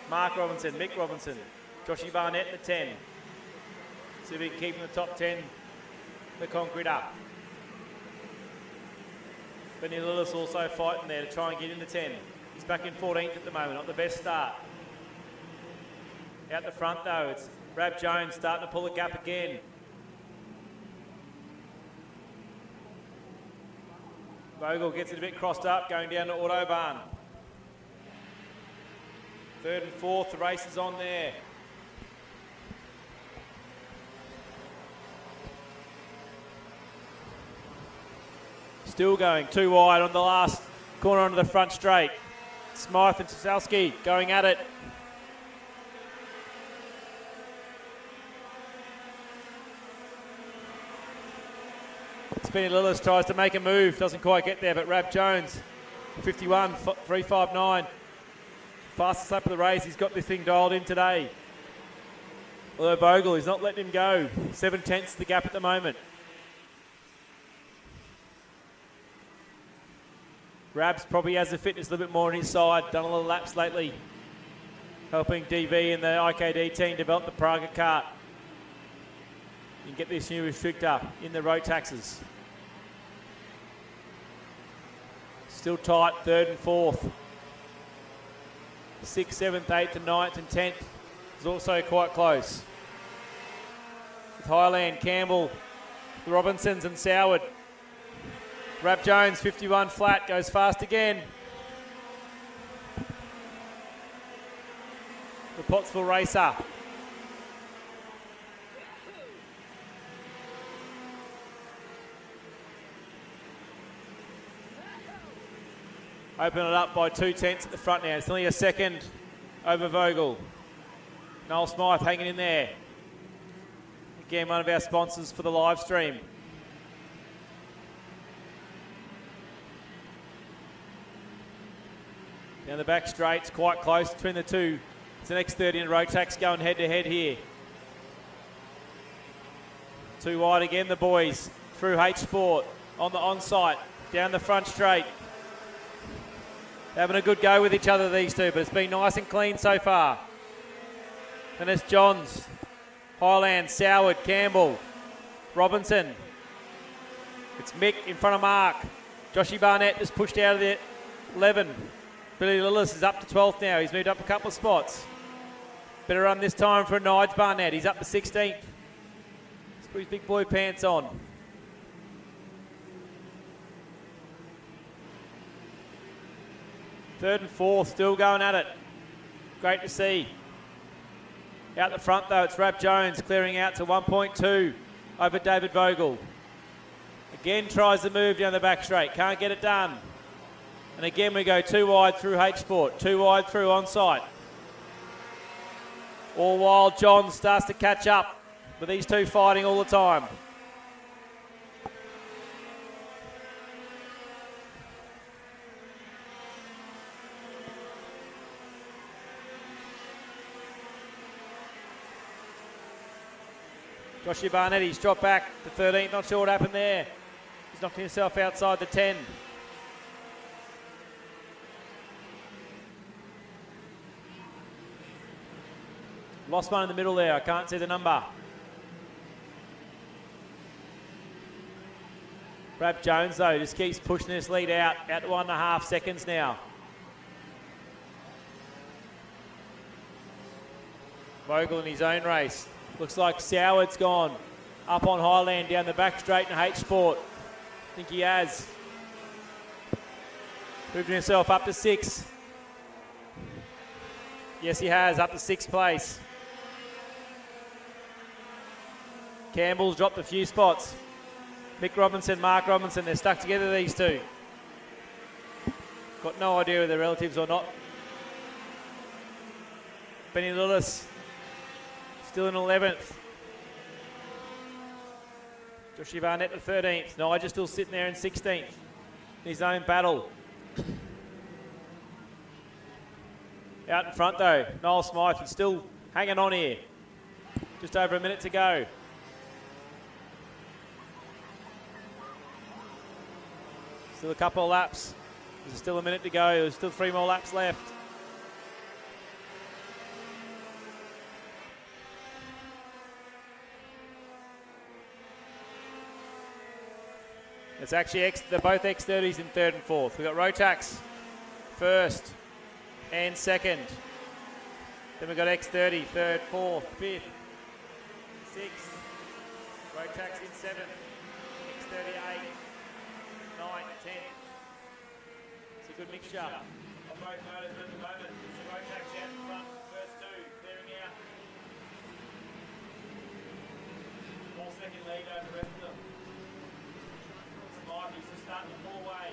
Mark Robinson, Mick Robinson, Joshy Barnett in the 10. See if he can keep in the top 10, the concrete up. Benny Lillis also fighting there to try and get in the 10. He's back in 14th at the moment, not the best start. Out the front though, it's Rab Jones starting to pull the gap again. Vogel gets it a bit crossed up, going down to Autobahn. Third and fourth, the race is on there. Still going, too wide on the last corner onto the front straight. Smythe and Sosalski going at it. Benny Lillis tries to make a move, doesn't quite get there, but Rab Jones, 51, 359. Fastest lap of the race, he's got this thing dialed in today. Although Bogle is not letting him go. 7/10 the gap at the moment. Rabs probably has the fitness a little bit more on his side, done a lot of laps lately, helping DV and the IKD team develop the Praga kart and get this new restrictor in the road taxes. Still tight, third and fourth. 6th, 7th, 8th and 9th and 10th is also quite close. With Highland, Campbell, the Robinsons and Soward. Rab Jones, 51 flat, goes fast again. The Pottsville racer. Open it up by 2/10 at the front now. It's only a second over Vogel. Noel Smythe hanging in there. Again, one of our sponsors for the live stream. Down the back straight, it's quite close between the two. It's the next 30 in road tax going head to head here. Too wide again, the boys through H Sport on the on-site, down the front straight. Having a good go with each other, these two, but it's been nice and clean so far. And it's Johns, Highland, Soward, Campbell, Robinson. It's Mick in front of Mark. Joshy Barnett just pushed out of the 11. Billy Lillis is up to 12th now. He's moved up a couple of spots. Better run this time for Nige Barnett. He's up to 16th. He's put his big boy pants on. Third and fourth, still going at it. Great to see. Out the front though, it's Rab Jones clearing out to 1.2 over David Vogel. Again tries to move down the back straight, can't get it done. And again we go too wide through H Sport, too wide through on-site. All while John starts to catch up with these two fighting all the time. Joshy Barnett, he's dropped back to 13th, not sure what happened there. He's knocking himself outside the 10. Lost one in the middle there, I can't see the number. Rab Jones though, just keeps pushing this lead out to 1.5 seconds now. Vogel in his own race. Looks like Soward's gone up on Highland down the back straight in H Sport. I think he has. Moving himself up to 6th. Yes, he has, up to 6th place. Campbell's dropped a few spots. Mick Robinson, Mark Robinson, they're stuck together, these two. Got no idea whether they're relatives or not. Benny Lillis, still in 11th. Joshy Barnett to 13th. Niger still sitting there in 16th. His own battle. Out in front though, Noel Smythe is still hanging on here. Just over a minute to go. Still a couple of laps. There's still a minute to go. There's still 3 more laps left. It's actually they're both X30s in third and fourth. We've got Rotax first and second. Then we've got X30, third, fourth, fifth, sixth. Rotax in seventh. X30, eighth, ninth, 10th. It's a good mixture of both motors at the moment. It's the Rotax out in front, first two, clearing out. 4-second lead over the rest of them. Smarties are starting to pull away.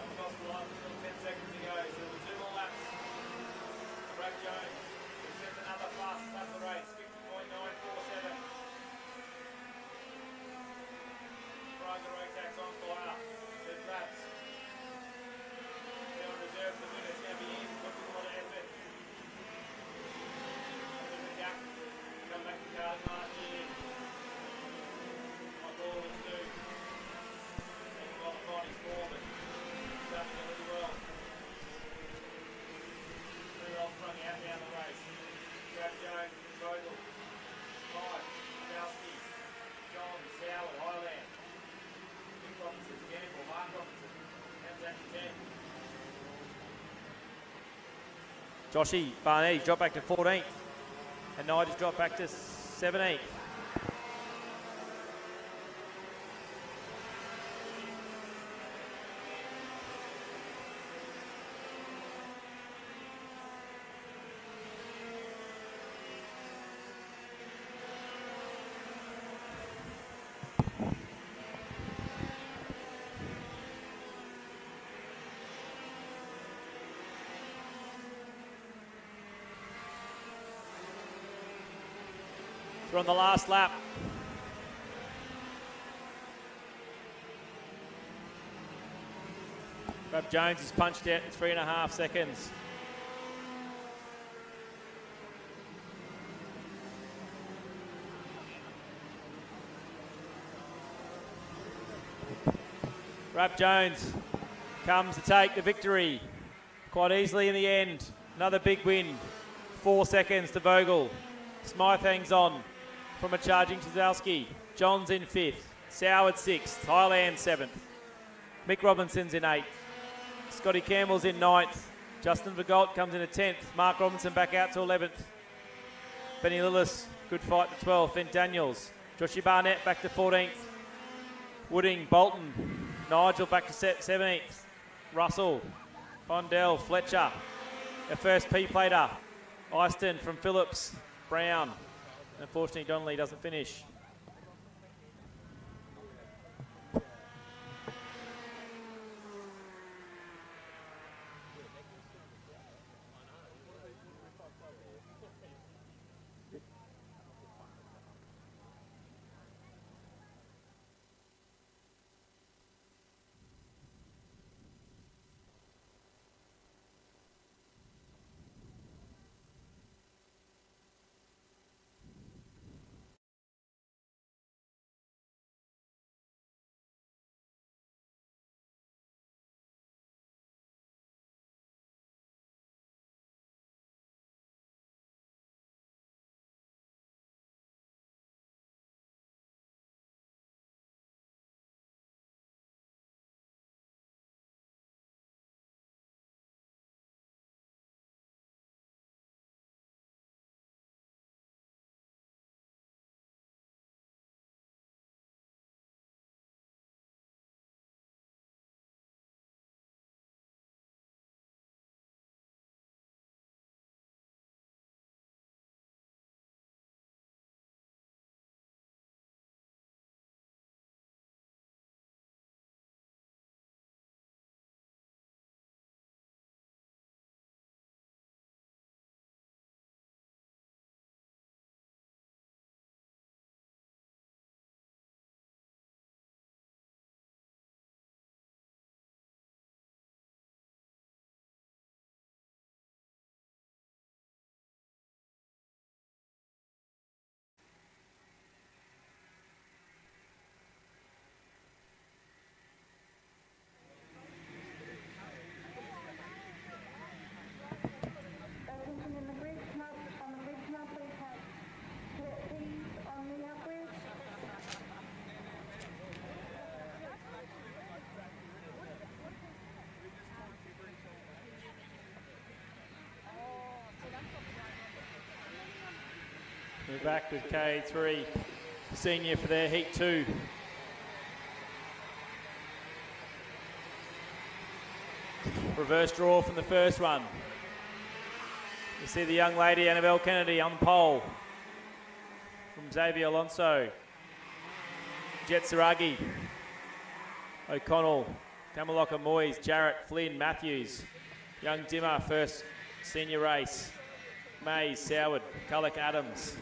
Across the line, still 10 seconds to go, so there'll be 2 more laps. Brad Jones, who sets another fastest up the race, 50.947. Trying the Rotax on fire. There's laps. They're on reserve for the winner. It's going to be in. Looking a lot of effort. There's a gap. Come back to karting last year. Like all of us do. Taking a lot of fighting for, but starting to really well. 3-year-olds running out down the race. Brad Jones, Vogel, Mike, Kowski, John, Sauer, Highland. Nick Robinson, Gamble, Mark Robinson. That's at 10. Joshy Barnett's dropped back to 14th. And Nigel's dropped back to 17th. We're on the last lap. Rob Jones has punched out in 3.5 seconds. Rob Jones comes to take the victory quite easily in the end. Another big win. 4 seconds to Vogel. Smythe hangs on from a charging Chazowski. Johns in 5th. Soward 6th. Highland 7th. Mick Robinson's in 8th. Scotty Campbell's in 9th. Justin Vigault comes in at 10th. Mark Robinson back out to 11th. Benny Lillis, good fight to 12th. Then Daniels. Joshy Barnett back to 14th. Wooding, Bolton. Nigel back to 17th. Russell, Bondell, Fletcher. Our first P-plater. Eyston from Phillips. Brown. Unfortunately, Donnelly doesn't finish. We're back with KA3 Senior for their Heat 2. Reverse draw from the first one. You see the young lady, Annabelle Kennedy, on pole from Xavier Alonso. Jet Saragi, O'Connell, Kamalaka Moyes, Jarrett, Flynn, Matthews. Young Dimmer, first senior race. Mays, Soward, Culloch, Adams.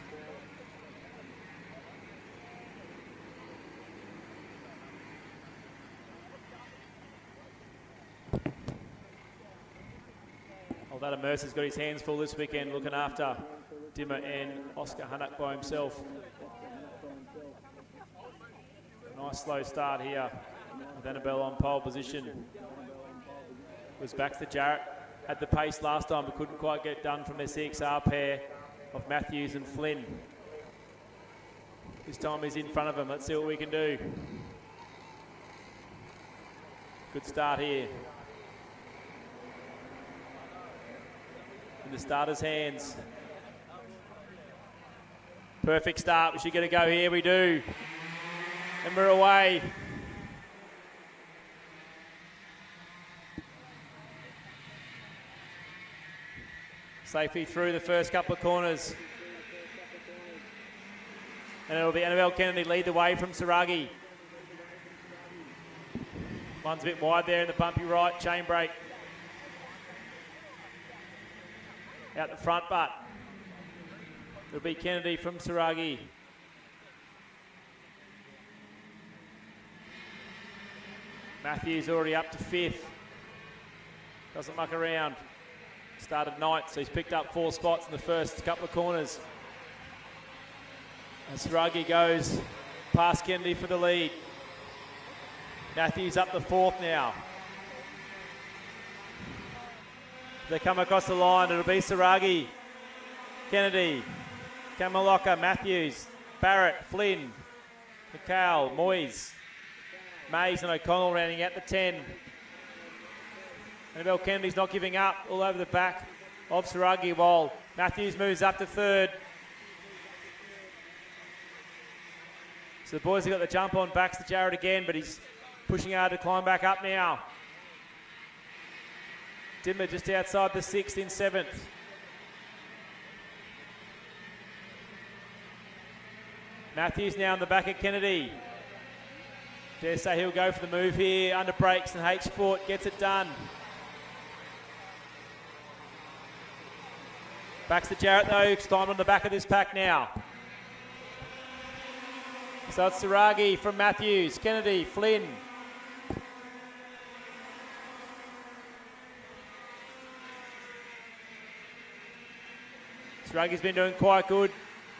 Although Mercer's got his hands full this weekend looking after Dimmer and Oscar Hunnock by himself. Nice slow start here with Annabelle on pole position. Was back to Jarrett. Had the pace last time but couldn't quite get done from their CXR pair of Matthews and Flynn. This time he's in front of him. Let's see what we can do. Good start here. In the starter's hands. Perfect start. We should get a go here. We do. And we're away. Safely through the first couple of corners. And it'll be Annabelle Kennedy lead the way from Saragi. One's a bit wide there in the bumpy right, chain brake. Out the front, but it'll be Kennedy from Saragi. Matthews already up to 5th. Doesn't muck around. Started ninth, so he's picked up 4 spots in the first couple of corners. And Saragi goes past Kennedy for the lead. Matthews up to 4th now. They come across the line, it'll be Saragi, Kennedy, Kamalaka, Matthews, Barrett, Flynn, McCall, Moyes, Mays and O'Connell rounding out the 10. Annabelle Kennedy's not giving up, all over the back of Saragi while Matthews moves up to 3rd. So the boys have got the jump on backs to Jarrett again, but he's pushing hard to climb back up now. Dimmer just outside the 6th in 7th. Matthews now in the back of Kennedy. Dare say he'll go for the move here. Under brakes and H Sport gets it done. Backs to Jarrett though, it's time on the back of this pack now. So it's Saragi from Matthews, Kennedy, Flynn. Saragi's been doing quite good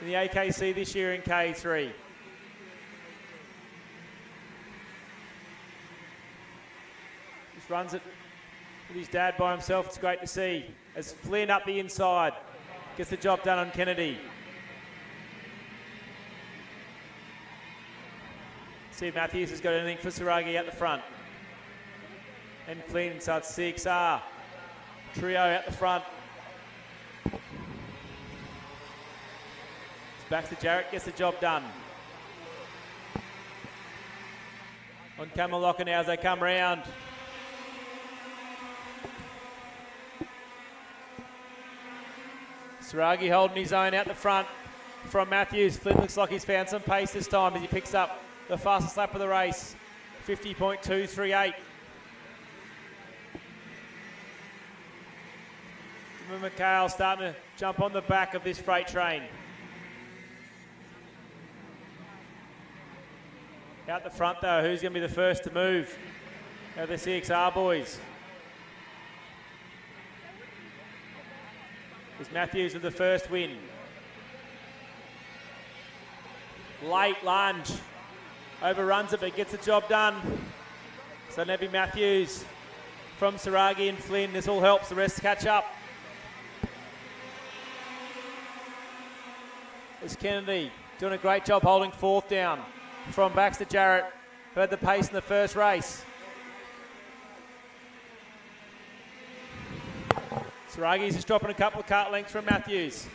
in the AKC this year in K3. Just runs it with his dad by himself. It's great to see. As Flynn up the inside, gets the job done on Kennedy. See if Matthews has got anything for Saragi at the front. And Flynn, so it's CXR. Trio out the front. Back to Jarrett, gets the job done. On Kamalaka now as they come round. Saragi holding his own out the front from Matthews. Flynn looks like he's found some pace this time as he picks up the fastest lap of the race. 50.238. McHale starting to jump on the back of this freight train. Out the front though, who's going to be the first to move? Are the CXR boys. It's Matthews with the first win. Late lunge. Overruns it but gets the job done. So Nebby Matthews from Saragi and Flynn. This all helps the rest catch up. It's Kennedy doing a great job holding 4th down. From Baxter Jarrett, who had the pace in the first race. Saragi's just dropping a couple of kart lengths from Matthews.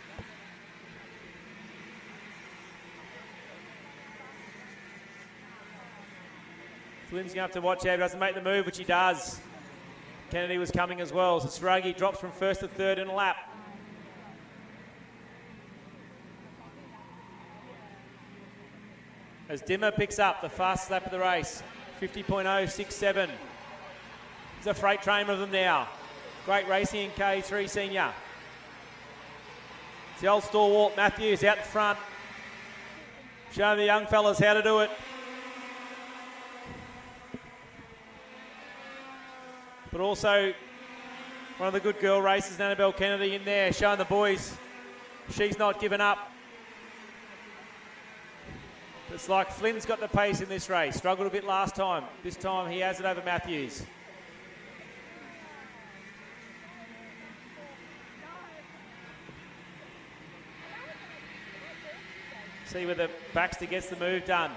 Flynn's going to have to watch out if he doesn't make the move, which he does. Kennedy was coming as well, so Saragi drops from first to third in a lap. As Dimmer picks up the fastest lap of the race, 50.067. There's a freight train of them now. Great racing in KA3 Senior. It's the old stalwart Matthews out the front, showing the young fellas how to do it. But also one of the good girl racers, Annabelle Kennedy, in there, showing the boys she's not given up. It's like Flynn's got the pace in this race. Struggled a bit last time. This time he has it over Matthews. See whether Baxter gets the move done.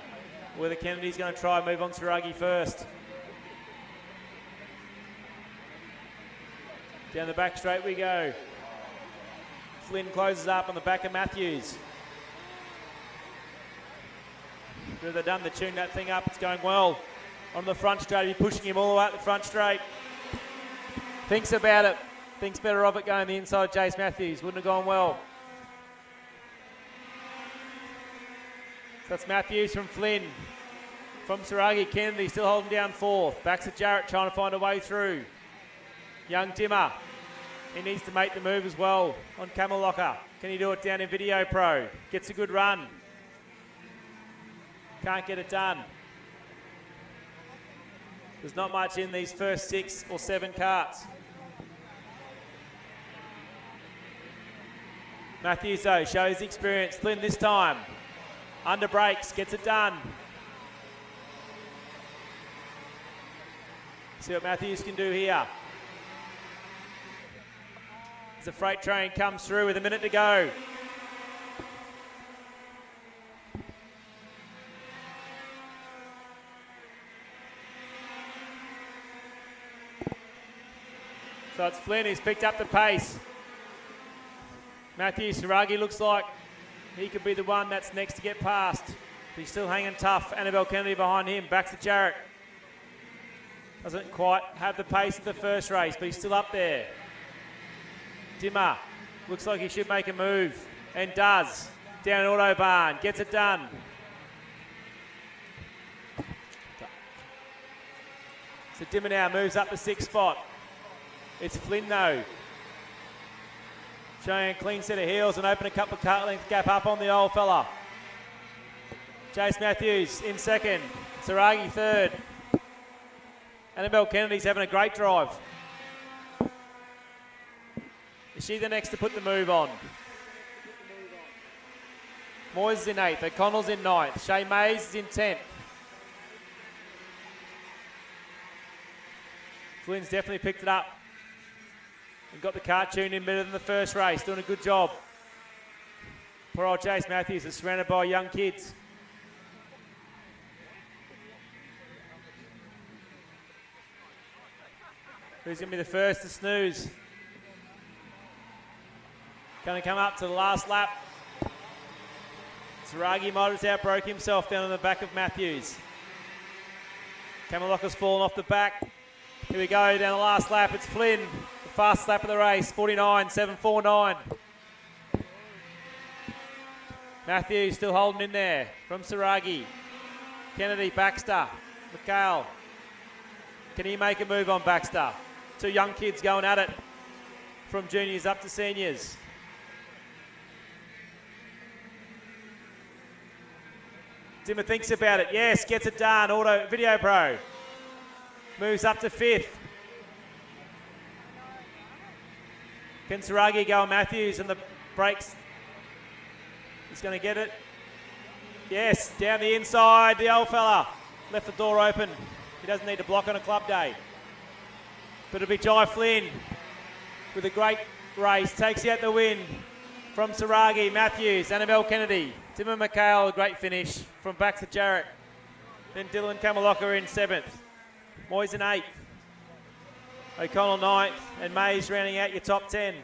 Whether Kennedy's going to try and move on Saragi first. Down the back straight we go. Flynn closes up on the back of Matthews. Good they've done to tune that thing up. It's going well. On the front straight, he's pushing him all the way up the front straight. Thinks about it. Thinks better of it going the inside of Jace Matthews. Wouldn't have gone well. So that's Matthews from Flynn. From Saragi, Kennedy still holding down fourth. Back to Jarrett trying to find a way through. Young Dimmer. He needs to make the move as well on Camel Locker. Can he do it down in Video Pro? Gets a good run. Can't get it done. There's not much in these first 6 or 7 karts. Matthews though shows experience. Flynn this time. Under brakes, gets it done. See what Matthews can do here. As the freight train comes through with a minute to go. So it's Flynn who's picked up the pace. Matthew Saragi looks like he could be the one that's next to get past. But he's still hanging tough. Annabelle Kennedy behind him. Back to Jarrett. Doesn't quite have the pace of the first race, but he's still up there. Dimmer looks like he should make a move, and does. Down at Autobahn, gets it done. So Dimmer now moves up the 6th spot. It's Flynn though. Showing a clean set of heels and open a couple of kart length gap up on the old fella. Jace Matthews in second. Saragi third. Annabelle Kennedy's having a great drive. Is she the next to put the move on? Moyes is in 8th. O'Connell's in 9th. Shay Mays is in 10th. Flynn's definitely picked it up and got the car tuned in better than the first race. Doing a good job. Poor old Jace Matthews is surrounded by young kids. Who's going to be the first to snooze? Going to come up to the last lap. Saragi might have outbroke himself down on the back of Matthews. Camelocker's fallen off the back. Here we go, down the last lap. It's Flynn, the fastest lap of the race, 49.749. Matthews still holding in there from Saragi. Kennedy, Baxter, McHale. Can he make a move on Baxter? 2 young kids going at it from juniors up to seniors. Dimmer thinks about it. Yes, gets it done. Auto Video Pro. Moves up to 5th. Can Saragi go on Matthews and the brakes? He's going to get it. Yes, down the inside. The old fella left the door open. He doesn't need to block on a club day. But it'll be Jai Flynn with a great race. Takes out the win from Saragi, Matthews, Annabelle Kennedy. Dimmer McHale, a great finish from back to Jarrett. Then Dylan Camalocker in 7th. Moyes in 8th. O'Connell 9th. And Mays rounding out your top 10.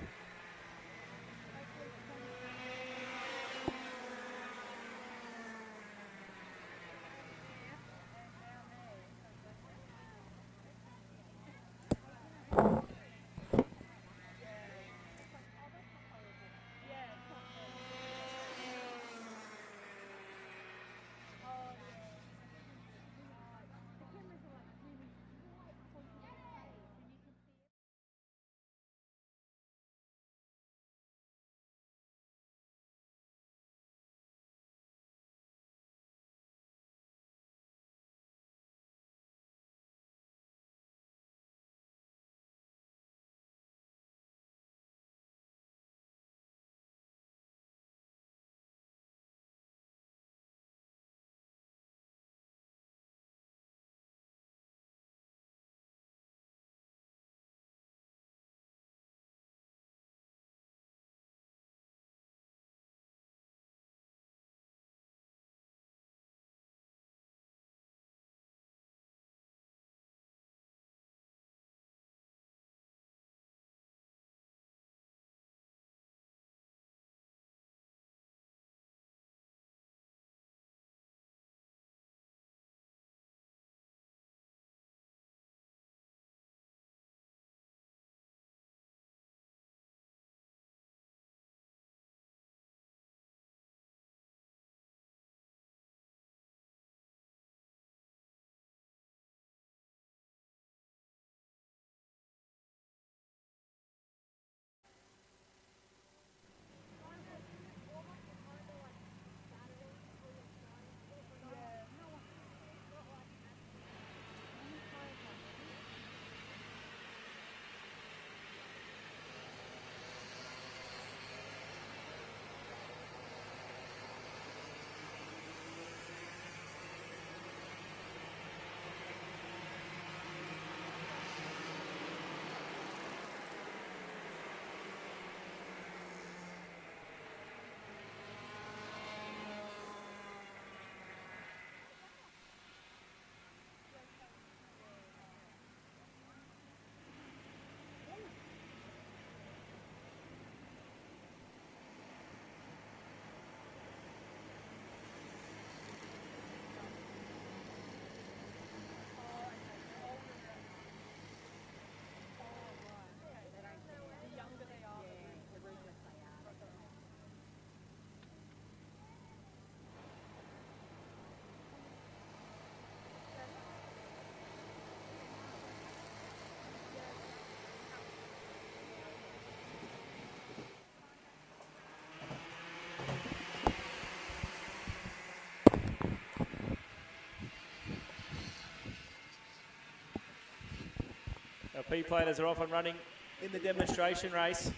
P-platers are off and running in the demonstration race.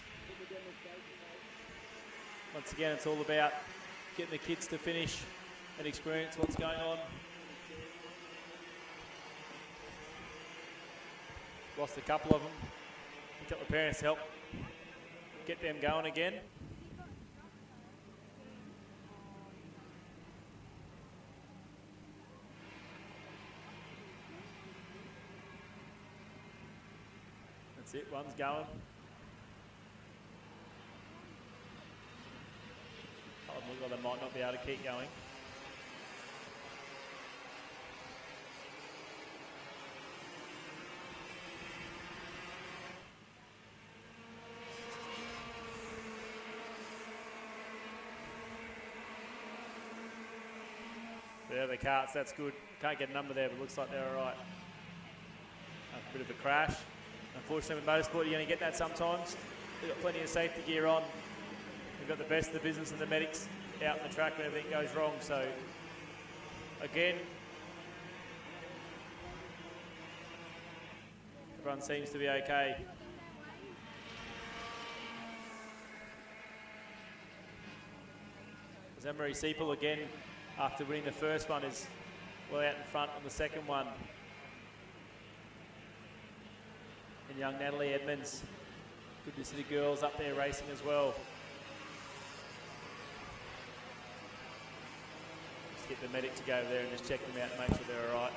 Once again, it's all about getting the kids to finish and experience what's going on. Lost a couple of them. A couple of parents to help get them going again. That's it, one's going. Oh, look like they might not be able to keep going. There the carts, that's good. Can't get a number there, but looks like they're all right. A bit of a crash. Unfortunately, with motorsport, you're going to get that sometimes. They've got plenty of safety gear on. We've got the best of the business and the medics out on the track when everything goes wrong. So, again, everyone seems to be okay. Emery Seipel again, after winning the first one, is well out in front on the second one. And young Natalie Edmonds, good to see the girls up there racing as well. Just get the medic to go over there and just check them out and make sure they're all right.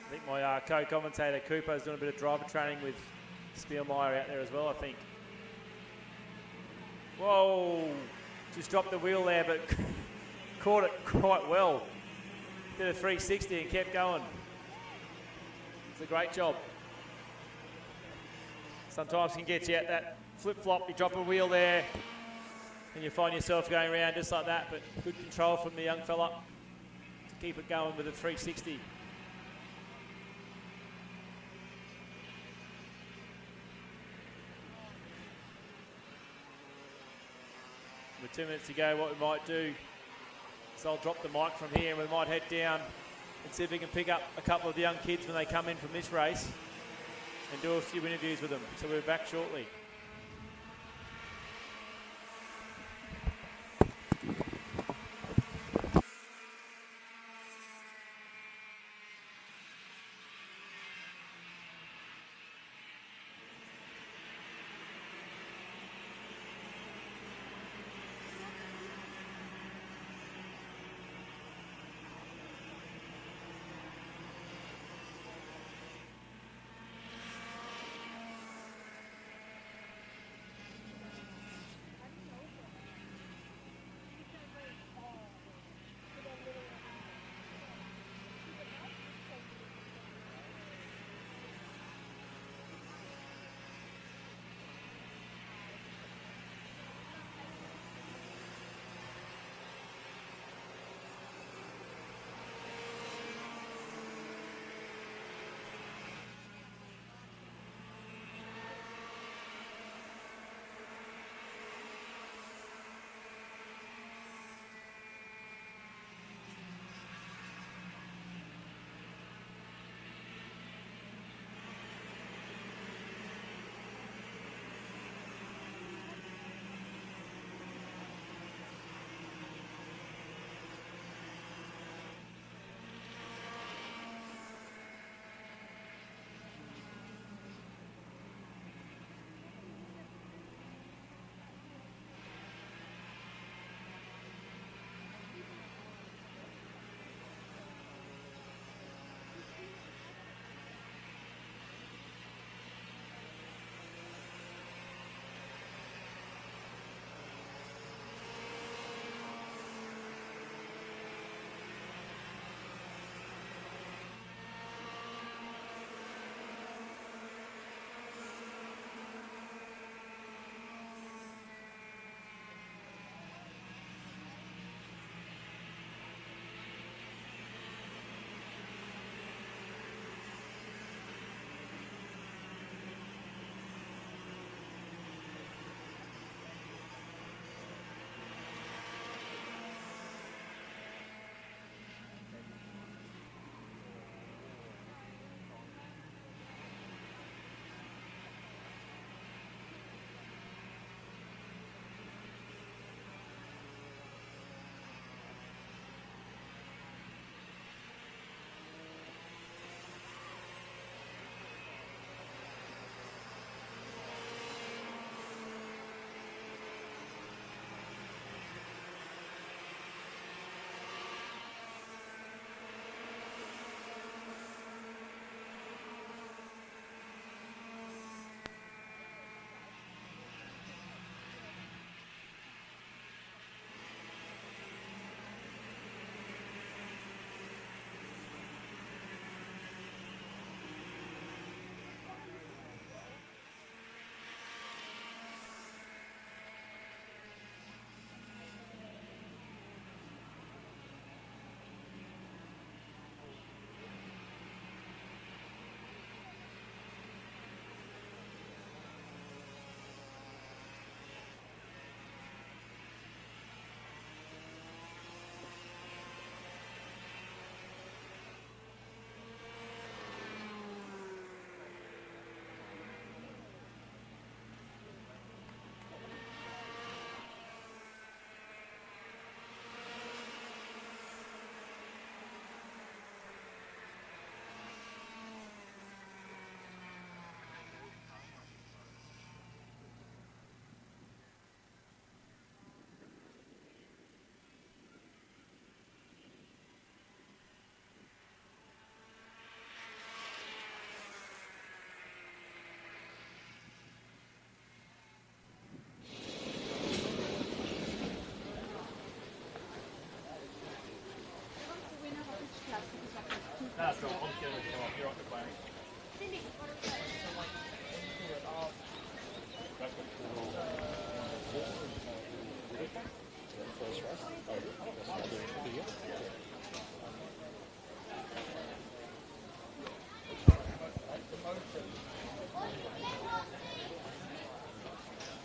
I think my co-commentator Cooper is doing a bit of driver training with Spielmeyer out there as well, I think. Whoa, just dropped the wheel there, but caught it quite well. Did a 360 and kept going. It's a great job. Sometimes can get you at that flip-flop, you drop a wheel there, and you find yourself going around just like that, but good control from the young fella to keep it going with a 360. With 2 minutes to go, what we might do is I'll drop the mic from here and we might head down and see if we can pick up a couple of the young kids when they come in from this race and do a few interviews with them. So we're back shortly.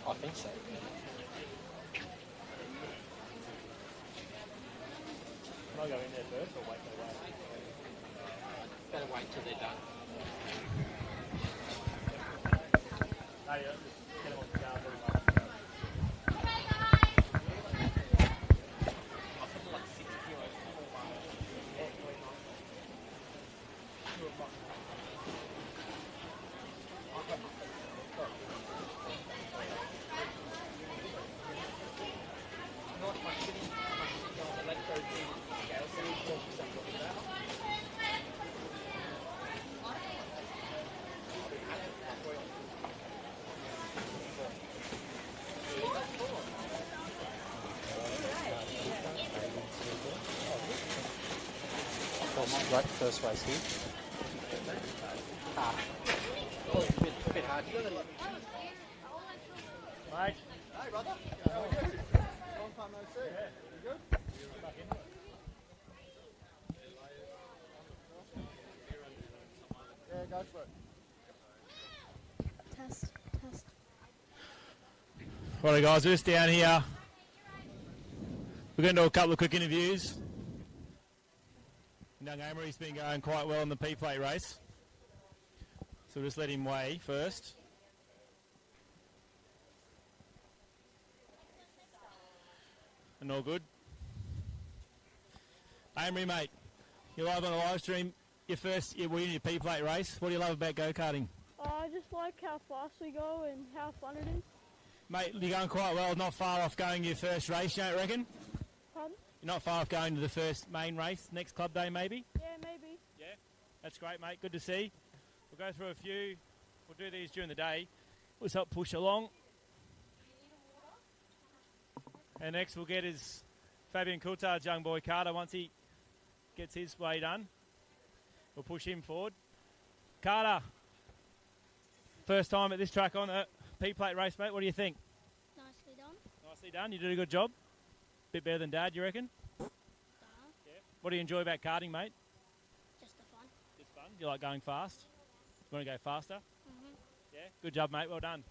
I think so. Can I go in there first or wait till that? Better wait till they're done. No, yeah, just get them on the car very much. Right, first race here. Ah. Oh, it's a bit hard. Mate. Hey, brother. How are you? Long time no see. Yeah. You good? Yeah, go for it. Test. Righto guys, we're just down here. We're going to do a couple of quick interviews. Young Amory's been going quite well in the P-plate race. So we'll just let him weigh first. And all good. Amory, mate, you're live on a live stream. You're in your P-plate race. What do you love about go-karting? I just like how fast we go and how fun it is. Mate, you're going quite well. Not far off going your first race, you don't reckon? Pardon? You're not far off going to the first main race next club day, maybe? Yeah, maybe. Yeah, that's great, mate. Good to see. We'll go through a few. We'll do these during the day. We'll help push along. And next we'll get is Fabian Coulthard's young boy Carter. Once he gets his way done, we'll push him forward. Carter, first time at this track on the P-plate race, mate. What do you think? Nicely done. Nicely done. You did a good job. Bit better than Dad, you reckon? Yeah. What do you enjoy about karting, mate? Just the fun. Just fun. Do you like going fast? You want to go faster? Mhm. Yeah. Good job, mate. Well done.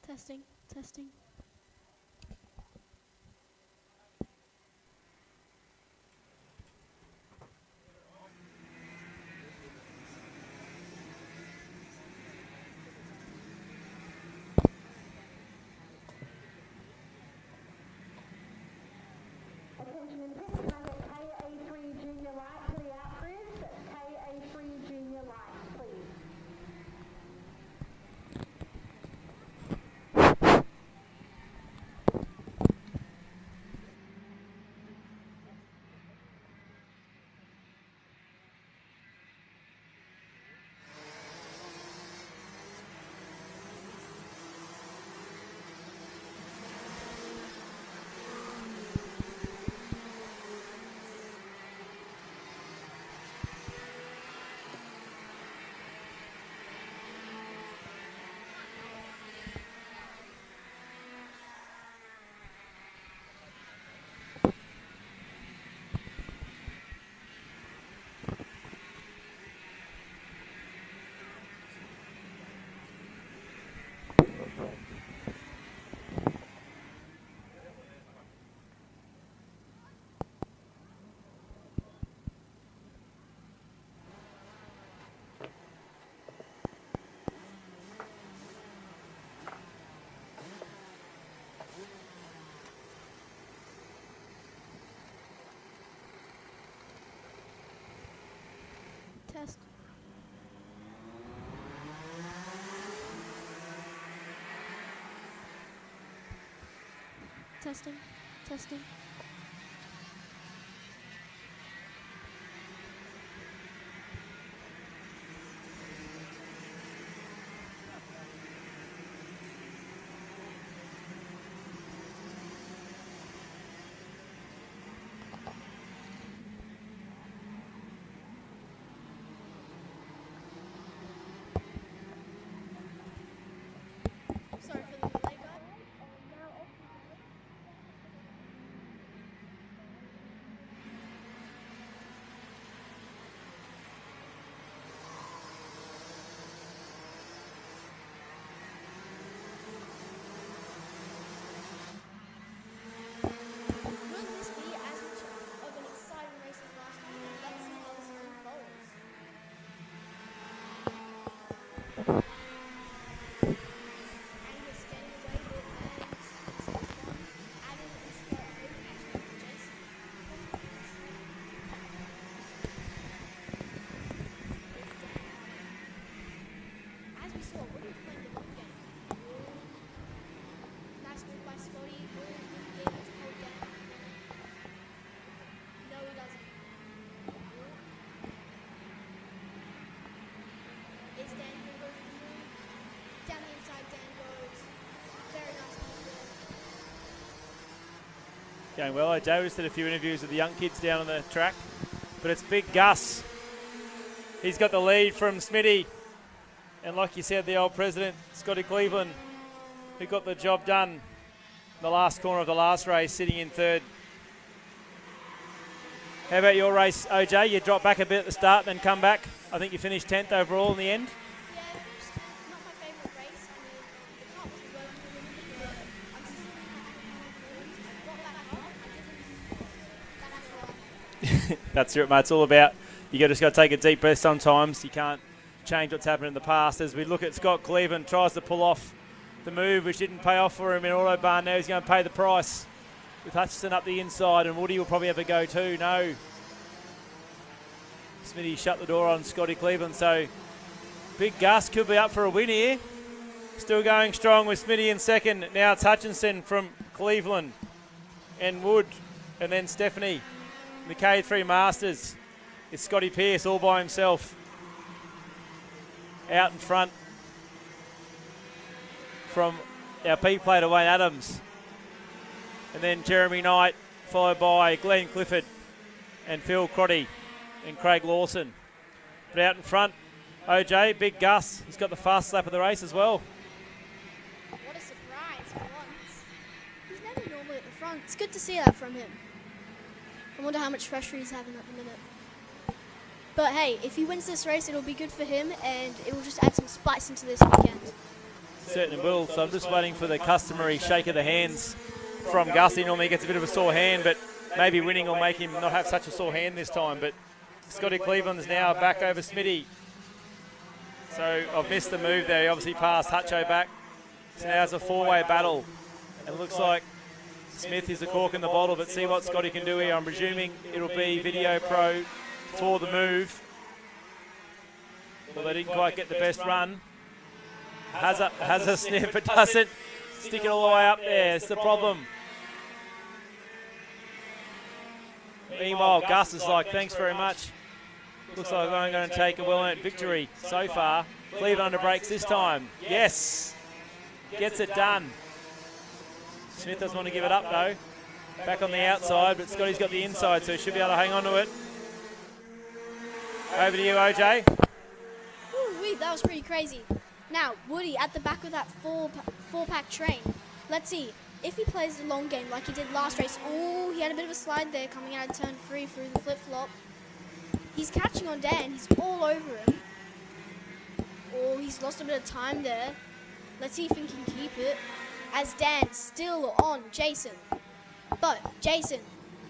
Testing. Attention in pit, can I get KA3 junior light to the outbridge? That's KA3 junior light, please. Test. Testing. Testing. Sorry for the delay, guys. Will this be as much of an exciting race as last year? Let's see how this unfolds. Angus getting away with Adam and Scott both catching up to Jason. As we saw, Woody playing the long game. Nice move by Scotty. Will be able to hold down. No, he doesn't. Is Dan going to go for the move? Down the inside, Dan goes. Very nice move there. Going well. OJ, we just did a few interviews with the young kids down on the track. But it's Big Gus. He's got the lead from Smitty. And like you said, the old president, Scotty Cleveland, who got the job done in the last corner of the last race, sitting in third. How about your race, OJ? You dropped back a bit at the start, then come back. I think you finished 10th overall in the end. Yeah, finished 10th. Not my favourite race. I mean, the car wasn't working for me, but I'm still got back up. I did lose. That's it, mate. It's all about you just got to take a deep breath sometimes. You can't change what's happened in the past. As we look at Scott Cleveland, tries to pull off the move, which didn't pay off for him in Autobahn. Now he's going to pay the price with Hutchison up the inside, and Woody will probably have a go too. No. Smitty shut the door on Scotty Cleveland, so Big Gus could be up for a win here. Still going strong with Smitty in second. Now it's Hutchinson from Cleveland and Wood, and then Stephanie. The KA3 Masters. It's Scotty Pearce all by himself. Out in front from our P-plater Wayne Adams. And then Jeremy Knight, followed by Glenn Clifford and Phil Crotty and Craig Lawson. But out in front, OJ, Big Gus. He's got the fast lap of the race as well. What a surprise for once. He's never normally at the front. It's good to see that from him. I wonder how much pressure he's having at the minute. But hey, if he wins this race, it'll be good for him, and it will just add some spice into this weekend. Certainly will. So I'm just waiting for the customary shake of the hands from Gus. He normally gets a bit of a sore hand, but maybe winning will make him not have such a sore hand this time. But Scotty Cleveland is now back over Smitty. So I've missed the move there. He obviously passed Hutcho back. So now it's a four-way battle. And it looks like Smith is the cork in the bottle, but see what Scotty can do here. I'm presuming it'll be Video Pro for the move. Well, they didn't quite get the best run. Has a sniff, but doesn't stick it all the way up there. It's the problem. Meanwhile, Gus is like, thanks very much. Looks like I'm going to take a well-earned victory so far. Cleveland under brakes this time. Yes. Gets it done. Smith doesn't want to give it up though. Back on the outside, but Scotty's got the inside, so he should be able to hang on to it. Over to you, OJ. Ooh, that was pretty crazy. Now, Woody at the back of that four-pack train. Let's see. If he plays the long game like he did last race, oh, he had a bit of a slide there coming out of turn 3 through the flip-flop. He's catching on Dan. He's all over him. Oh, he's lost a bit of time there. Let's see if he can keep it. As Dan's still on Jason. But Jason,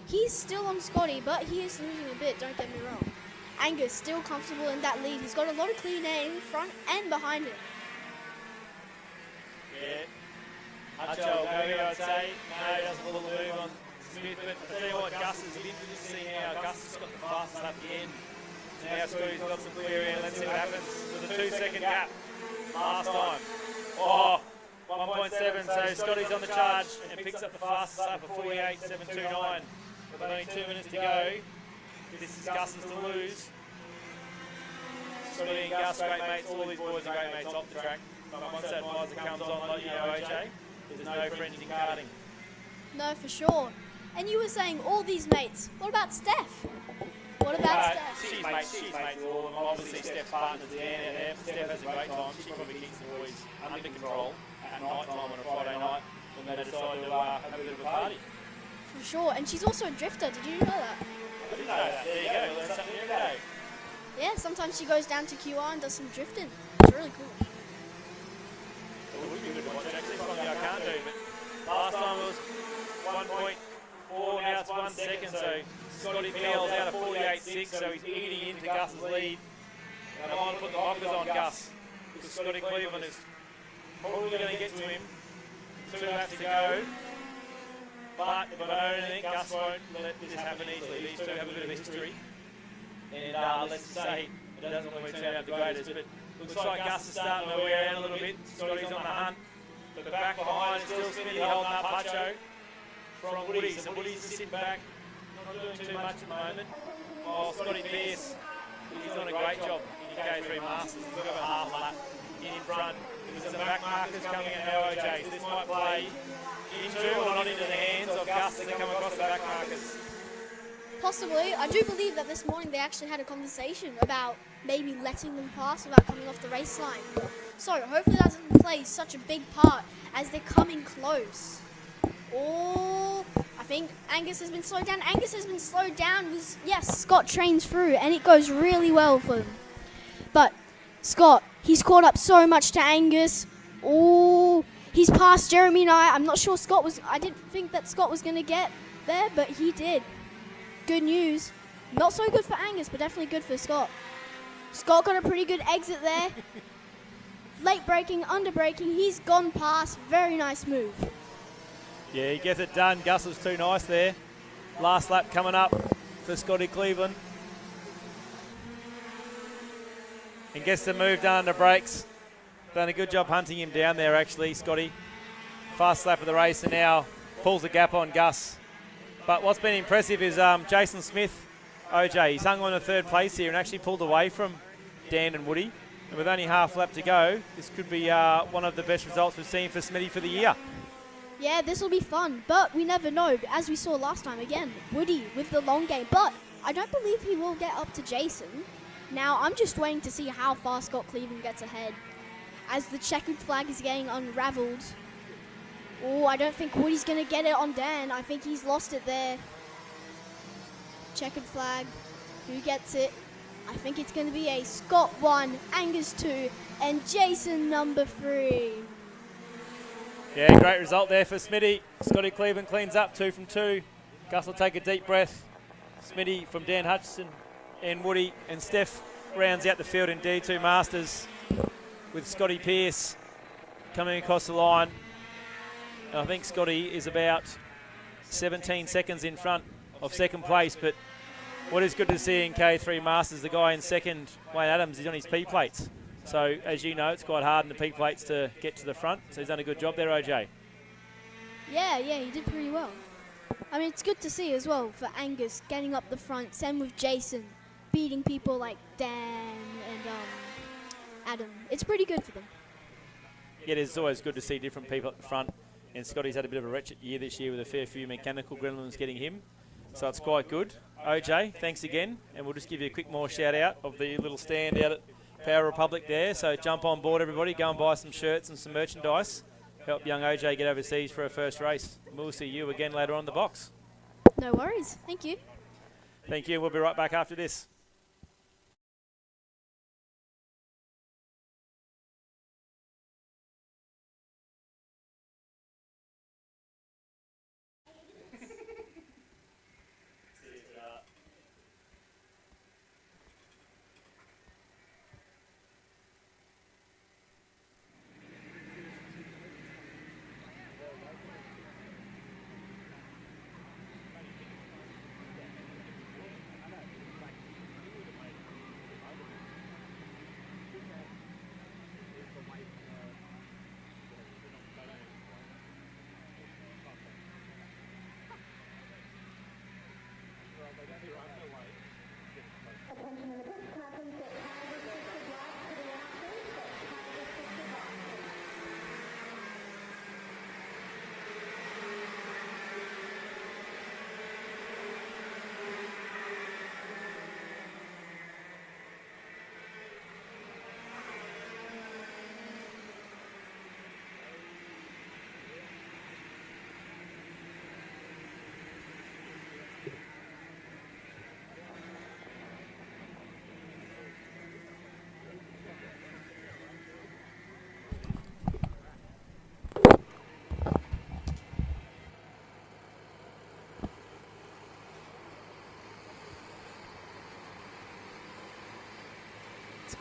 he's still on Scotty, but he is losing a bit, don't get me wrong. Angus still comfortable in that lead. He's got a lot of clean air in front and behind him. Yeah. Hutcho will go here, I'd say. No, he doesn't pull the move on Smith, but I tell you what, Gus is a bit interesting to see now. Gus has got the fastest up the end. Now Scotty's got some clear air. Let's see what happens with a 2-second gap last time. Oh, 1.7, so Scotty's on the charge and picks up the fastest up of 48.729. With only 2 minutes to go. This is Gus's to lose. Scotty and Gus, great mates. All these boys are great mates off the track. But once that visor comes on, like you know, AJ, there's no friends in karting. No, for sure. And you were saying all these mates. What about Steph? What about Steph? She's mates with all of them. Obviously, Steph's partner's Dan out there. Steph has a great time. She probably keeps the boys under control at night time on a Friday night when they decide to have a bit of a party. For sure. And she's also a drifter. Did you know that? I didn't know that. There you go. Learn something every day. Yeah, sometimes she goes down to QR and does some drifting. It's really cool. It would be good to watch actually. It's something I can't do, but last time it was 1.4, now it's 1 second, so Scotty Beale's out of 48.6, so he's eating into Gus's lead. And I want to put the blockers on Gus, because Scotty Cleveland is probably going to get to him. 2 laps to go. But if I don't think Gus won't let this happen easily. These two have a bit of history. And let's say it doesn't always turn out the greatest, but looks like Gus is starting to wear out a little bit. Scotty's on the hunt. But the back behind is still Smitty holding up Hutcho from Woodies. And Woodies is sitting back, not doing too much at the moment. Oh, Scotty Pearce, he's done a great job in KA3 Masters. He's got a half lap in front. There's some back markers coming at now, OJ. So this might play into or not into the hands of Gus as they come across the back markers. Possibly. I do believe that this morning they actually had a conversation about maybe letting them pass without coming off the race line. So hopefully that doesn't play such a big part as they're coming close. Oh, I think Angus has been slowed down. Angus has been slowed down. Yes, Scott trains through and it goes really well for him. But Scott, he's caught up so much to Angus. Oh, he's passed Jeremy and I'm not sure I didn't think that Scott was going to get there, but he did. Good news. Not so good for Angus, but definitely good for Scott. Scott got a pretty good exit there. Late braking, under braking. He's gone past. Very nice move. Yeah, he gets it done. Gus was too nice there. Last lap coming up for Scotty Cleveland. And gets the move done under brakes. Done a good job hunting him down there, actually, Scotty. Fast lap of the race and now pulls the gap on Gus. But what's been impressive is Jason Smith, OJ, he's hung on to 3rd place here and actually pulled away from Dan and Woody. And with only half lap to go, this could be one of the best results we've seen for Smitty for the year. Yeah, this will be fun, but we never know. As we saw last time, again, Woody with the long game. But I don't believe he will get up to Jason. Now, I'm just waiting to see how far Scott Cleveland gets ahead. As the checkered flag is getting unraveled. Oh, I don't think Woody's going to get it on Dan. I think he's lost it there. Checkered flag. Who gets it? I think it's going to be a Scott 1, Angus 2, and Jason number 3. Yeah, great result there for Smitty. Scotty Cleveland cleans up 2 from 2. Gus will take a deep breath. Smitty from Dan Hutchison and Woody and Steph rounds out the field in D2 Masters with Scotty Pearce coming across the line. And I think Scotty is about 17 seconds in front of 2nd place, but what is good to see in KA3 Masters, the guy in 2nd, Wayne Adams, is on his P plates. So, as you know, it's quite hard in the P plates to get to the front, so he's done a good job there, OJ. Yeah, he did pretty well. I mean, it's good to see as well for Angus getting up the front, same with Jason, beating people like Dan and Adam. It's pretty good for them. Yeah, it's always good to see different people at the front, and Scotty's had a bit of a wretched year this year with a fair few mechanical gremlins getting him, so it's quite good. OJ, thanks again, and we'll just give you a quick more shout out of the little stand out at Power Republic there, so jump on board everybody, go and buy some shirts and some merchandise, help young OJ get overseas for her first race. We'll see you again later on the box. No worries, thank you. Thank you, we'll be right back after this.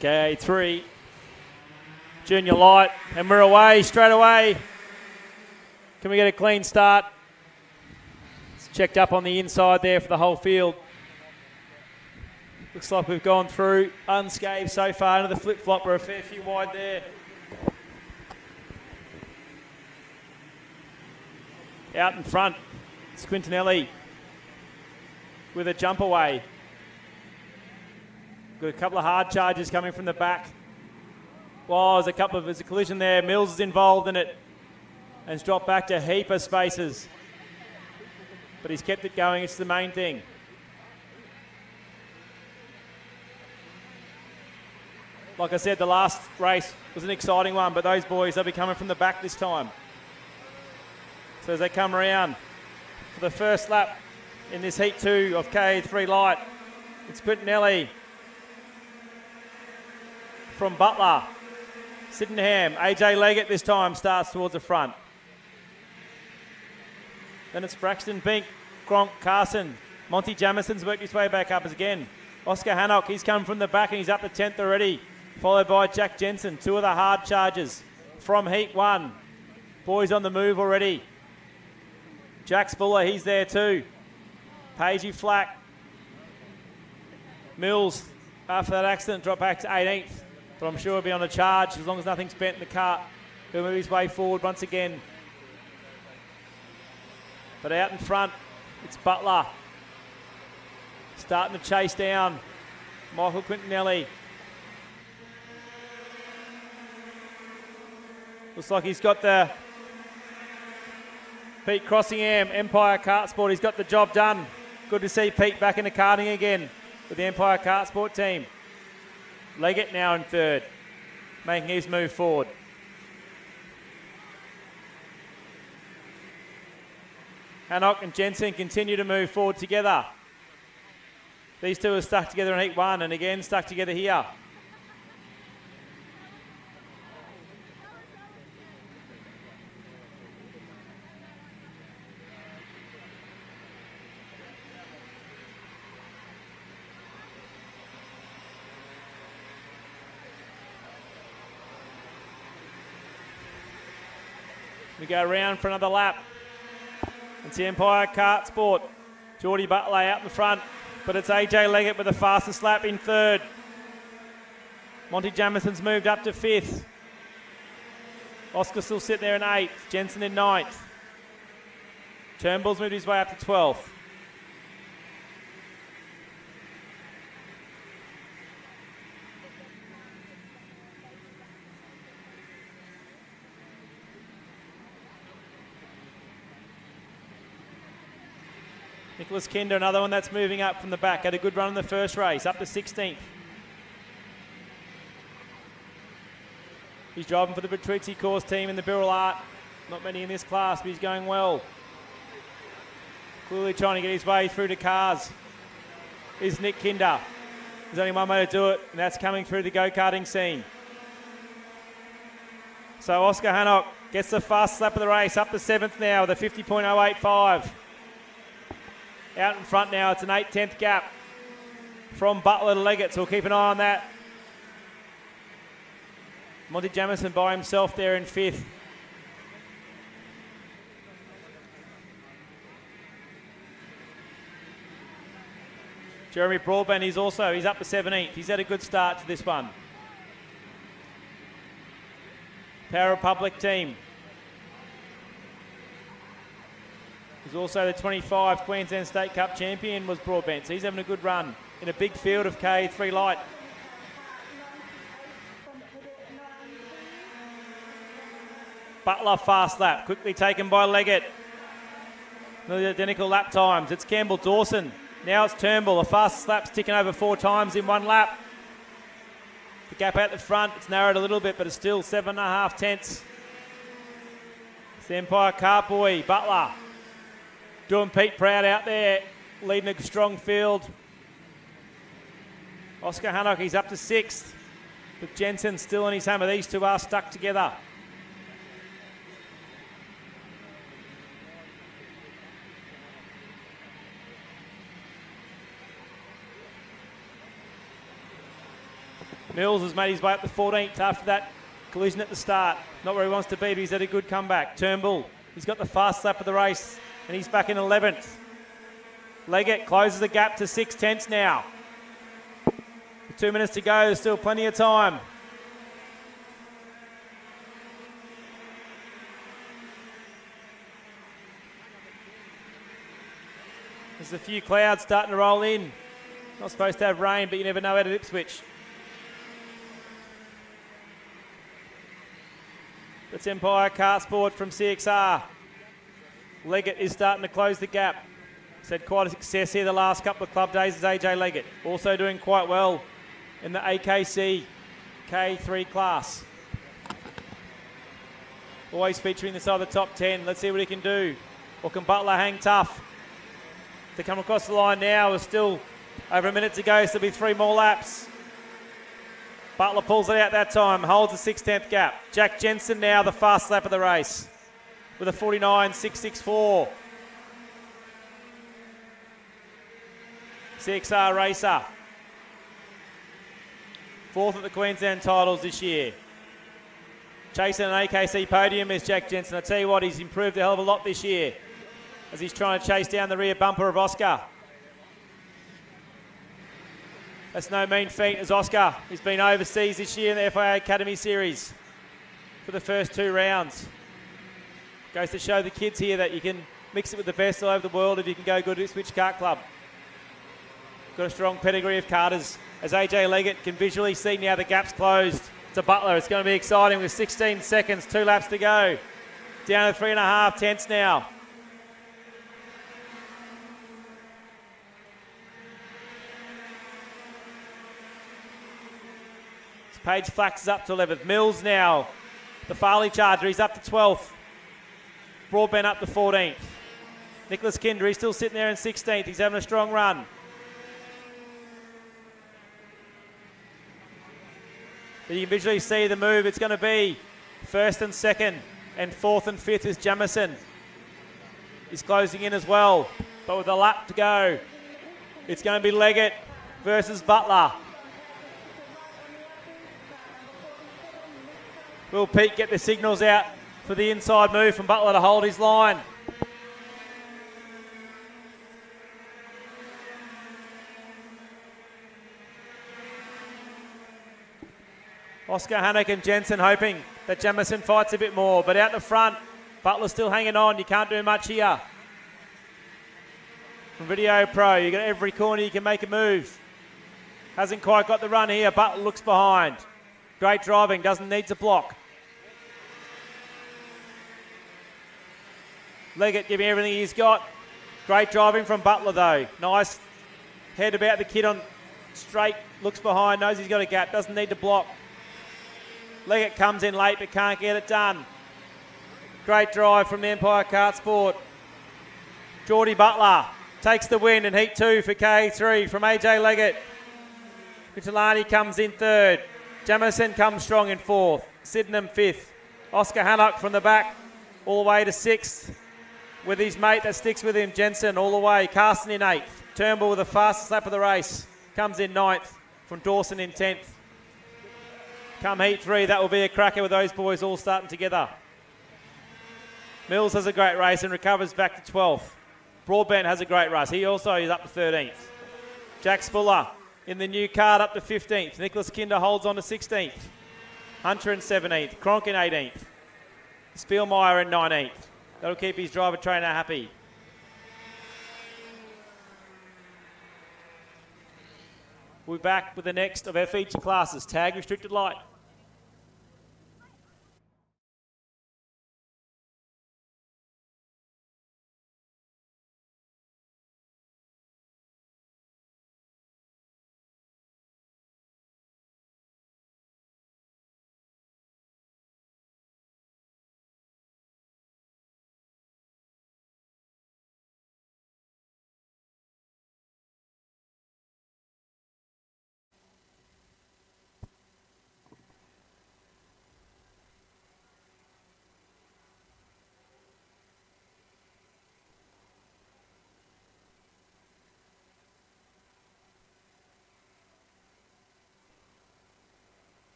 KA3 Junior Light, and we're away straight away. Can we get a clean start? It's checked up on the inside there for the whole field. Looks like we've gone through unscathed so far into the flip-flop. We're a fair few wide there. Out in front, Squintinelli with a jump away. Got a couple of hard charges coming from the back. Well, there's a collision there. Mills is involved in it and it's dropped back to a heap of spaces. But he's kept it going. It's the main thing. Like I said, the last race was an exciting one, but those boys, they'll be coming from the back this time. So as they come around for the first lap in this Heat 2 of KA3 Light, it's Quintinelli from Butler. Sydenham, AJ Leggett this time starts towards the front. Then it's Braxton, Bink, Gronk, Carson. Monty Jamison's worked his way back up as again. Oscar Hannock, he's come from the back and he's up to 10th already. Followed by Jack Jensen, two of the hard charges from Heat 1. Boys on the move already. Jack Spuller, he's there too. Pagey Flack. Mills, after that accident, dropped back to 18th. But I'm sure he'll be on a charge as long as nothing's bent in the cart. He'll move his way forward once again. But out in front, it's Butler. Starting to chase down Michael Quintinelli. Looks like he's got the Pete Crossingham, Empire Kart Sport. He's got the job done. Good to see Pete back in the karting again with the Empire Kart Sport team. Leggett now in third, making his move forward. Hannock and Jensen continue to move forward together. These two are stuck together in Heat 1 and again stuck together here. We go around for another lap. It's the Empire Kart Sport. Geordie Butler out in front, but it's AJ Leggett with the fastest lap in third. Monty Jamison's moved up to 5th. Oscar still sitting there in 8th. Jensen in 9th. Turnbull's moved his way up to 12th. Nicholas Kinder, another one that's moving up from the back. Had a good run in the first race, up to 16th. He's driving for the Bertuzzi course team in the Birrell Art. Not many in this class, but he's going well. Clearly trying to get his way through to cars is Nick Kinder. There's only one way to do it, and that's coming through the go-karting scene. So Oscar Hannock gets the fastest lap of the race, up to 7th now with a 50.085. Out in front now, it's an 8/10 gap from Butler to Leggett, so we'll keep an eye on that. Monty Jamison by himself there in 5th. Jeremy Broadbent, he's up to 17th. He's had a good start to this one. Power Republic team. He's also the 25 Queensland State Cup champion was Broadbent, so he's having a good run in a big field of KA3 Light. Butler fast lap, quickly taken by Leggett. Nearly identical lap times. It's Campbell Dawson. Now it's Turnbull. The fastest lap's ticking over 4 times in 1 lap. The gap out the front, it's narrowed a little bit, but it's still 7.5 tenths. It's the Empire Kart boy, Butler. Doing Pete proud out there, leading a strong field. Oscar Hannock, he's up to 6th. But Jensen still on his hammer. These two are stuck together. Mills has made his way up to 14th after that collision at the start. Not where he wants to be, but he's had a good comeback. Turnbull, he's got the fast lap of the race, and he's back in 11th. Leggett closes the gap to 6/10 now. 2 minutes to go, there's still plenty of time. There's a few clouds starting to roll in. Not supposed to have rain, but you never know out at Ipswich. It's Empire Kart Sport from CXR. Leggett is starting to close the gap. He's had quite a success here the last couple of club days as AJ Leggett. Also doing quite well in the AKC KA3 class. Always featuring inside the top 10. Let's see what he can do. Or can Butler hang tough? To come across the line now, there's still over a minute to go, so there'll be 3 more laps. Butler pulls it out that time, holds the 6/10 gap. Jack Jensen now the fast lap of the race with a 49.664. CXR racer. 4th at the Queensland titles this year. Chasing an AKC podium is Jack Jensen. I tell you what, he's improved a hell of a lot this year as he's trying to chase down the rear bumper of Oscar. That's no mean feat as Oscar has been overseas this year in the FIA Academy Series for the first 2 rounds. Goes to show the kids here that you can mix it with the best all over the world if you can go good at Ipswich Kart Club. Got a strong pedigree of karters as AJ Leggett can visually see now the gap's closed. To Butler, it's going to be exciting with 16 seconds, 2 laps to go. Down to 3.5 tenths now. Page Flax is up to 11th. Mills now, the Farley Charger, he's up to 12th. Broadbent up to 14th. Nicholas Kinder, he's still sitting there in 16th. He's having a strong run. But you can visually see the move. It's going to be 1st and 2nd, and 4th and 5th is Jamison. He's closing in as well, but with a lap to go, it's going to be Leggett versus Butler. Will Pete get the signals out for the inside move from Butler to hold his line? Oscar, Hannock and Jensen hoping that Jamison fights a bit more, but out the front, Butler's still hanging on. You can't do much here. From Video Pro, you got every corner you can make a move. Hasn't quite got the run here. Butler looks behind. Great driving, doesn't need to block. Leggett giving everything he's got. Great driving from Butler though. Nice head about the kid on straight, looks behind, knows he's got a gap, doesn't need to block. Leggett comes in late but can't get it done. Great drive from the Empire Kart Sport. Geordie Butler takes the win in Heat 2 for KA3 from AJ Leggett. Vitalani comes in 3rd. Jamison comes strong in 4th. Sydenham 5th. Oscar Hannock from the back all the way to 6th. With his mate that sticks with him, Jensen all the way. Carson in 8th. Turnbull with the fastest lap of the race. Comes in 9th from Dawson in 10th. Come Heat 3, that will be a cracker with those boys all starting together. Mills has a great race and recovers back to 12th. Broadbent has a great race. He also is up to 13th. Jack Spuller in the new card up to 15th. Nicholas Kinder holds on to 16th. Hunter in 17th. Cronk in 18th. Spielmeyer in 19th. That'll keep his driver trainer happy. We'll be back with the next of our feature classes. Tag restricted light.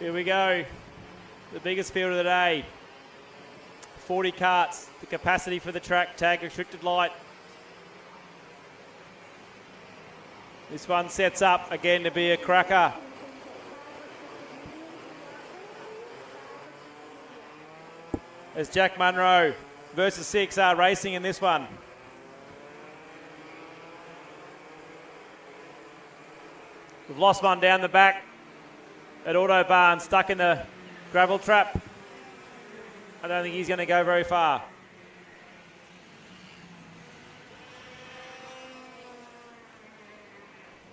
Here we go. The biggest field of the day. 40 karts, the capacity for the track, tag restricted light. This one sets up again to be a cracker. As Jack Munro versus CXR Racing in this one. We've lost one down the back at Autobahn, stuck in the gravel trap. I don't think he's going to go very far.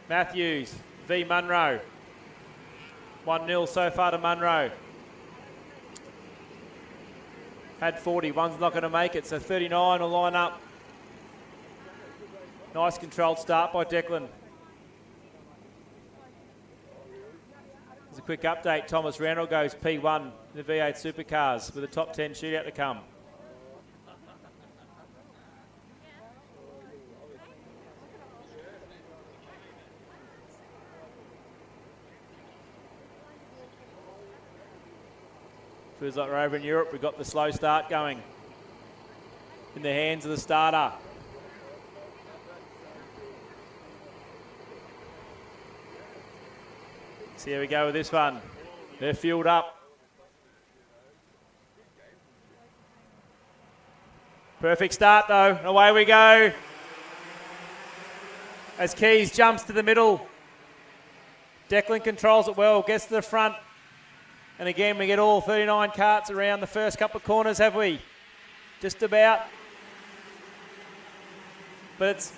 Matthews v Munro. 1-0 so far to Munro. Had 40, one's not going to make it, so 39 will line up. Nice controlled start by Declan. As a quick update, Thomas Randall goes P1 in the V8 Supercars with a top 10 shootout to come. Feels like we're over in Europe. We've got the slow start going in the hands of the starter. So here we go with this one. They're fueled up. Perfect start though, and away we go. As Keys jumps to the middle. Declan controls it well, gets to the front. And again, we get all 39 karts around the first couple of corners, have we? Just about. But it's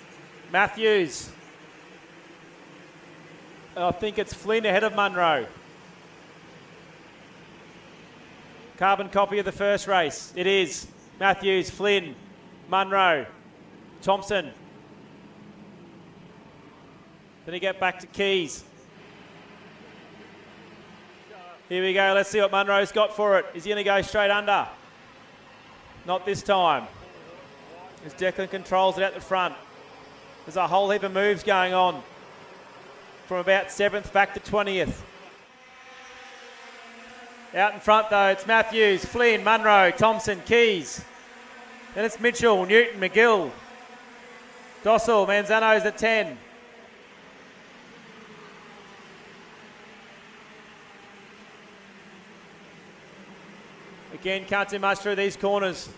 Matthews. I think it's Flynn ahead of Munro. Carbon copy of the first race. It is Matthews, Flynn, Munro, Thompson. Then he get back to Keys. Here we go, let's see what Munro's got for it. Is he going to go straight under? Not this time. As Declan controls it at the front. There's a whole heap of moves going on. From about 7th back to 20th. Out in front though, it's Matthews, Flynn, Munro, Thompson, Keys. Then it's Mitchell, Newton, McGill. Dossel, Manzano's at 10. Again, can't do much through these corners.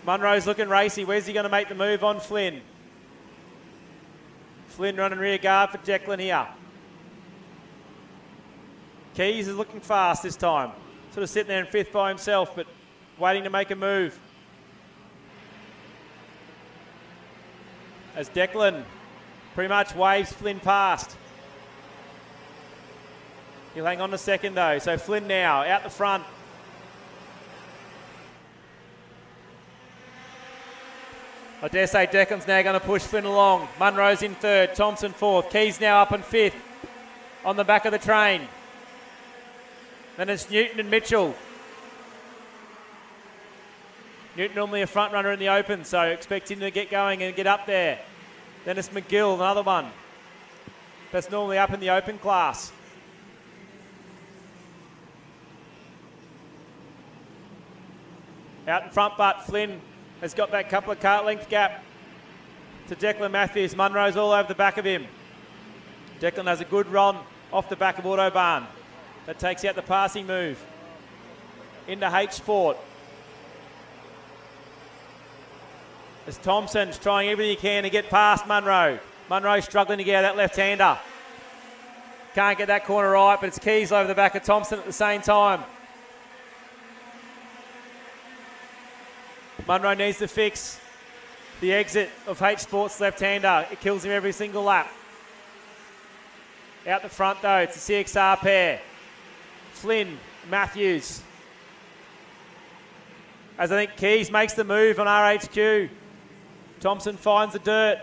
Munro's looking racy. Where's he going to make the move on Flynn? Flynn running rear guard for Declan here. Keys is looking fast this time. Sort of sitting there in 5th by himself, but waiting to make a move. As Declan pretty much waves Flynn past. He'll hang on a second though. So Flynn now out the front. I dare say Declan's now going to push Flynn along. Munro's in 3rd, Thompson 4th. Keys now up in 5th on the back of the train. Then it's Newton and Mitchell. Newton normally a front runner in the open, so expect him to get going and get up there. Then it's McGill, another one. That's normally up in the open class. Out in front, but Flynn has got that couple of kart length gap to Declan Matthews. Munro's all over the back of him. Declan has a good run off the back of Autobahn. That takes out the passing move into H Sport. As Thompson's trying everything he can to get past Munro. Munro struggling to get out of that left-hander. Can't get that corner right, but it's Keys over the back of Thompson at the same time. Munro needs to fix the exit of H Sport's left-hander. It kills him every single lap. Out the front though, it's a CXR pair. Flynn, Matthews. As I think Keys makes the move on RHQ. Thompson finds the dirt.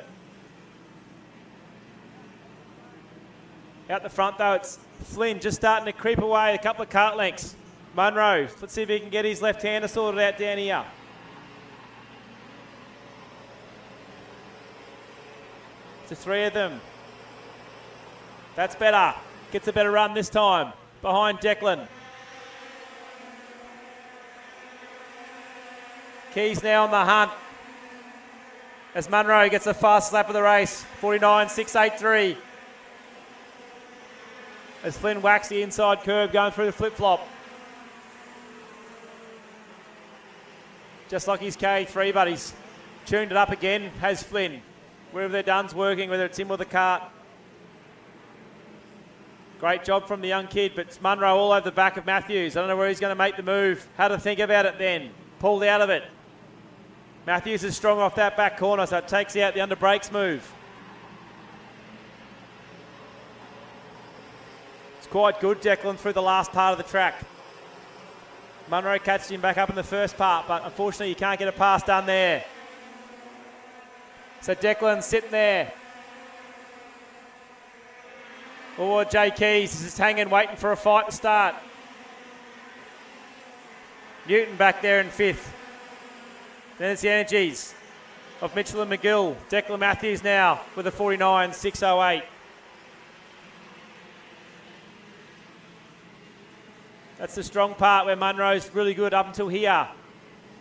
Out the front though, it's Flynn just starting to creep away a couple of kart lengths. Munro, let's see if he can get his left-hander sorted out down here. The 3 of them. That's better. Gets a better run this time. Behind Declan. Keys now on the hunt as Munro gets the fast lap of the race, 49.683. As Flynn whacks the inside curve going through the flip-flop. Just like his KA3 buddies. Tuned it up again, has Flynn. Wherever they're done's working, whether it's him or the cart. Great job from the young kid, but it's Munro all over the back of Matthews. I don't know where he's going to make the move. How to think about it then. Pulled out of it. Matthews is strong off that back corner, so it takes out the under brakes move. It's quite good, Declan, through the last part of the track. Munro catches him back up in the first part, but unfortunately you can't get a pass done there. So Declan's sitting there. Or Jay Keys is just hanging, waiting for a fight to start. Newton back there in fifth. Then it's the energies of Mitchell and McGill. Declan Matthews now with a 49.608. That's the strong part where Munro's really good up until here.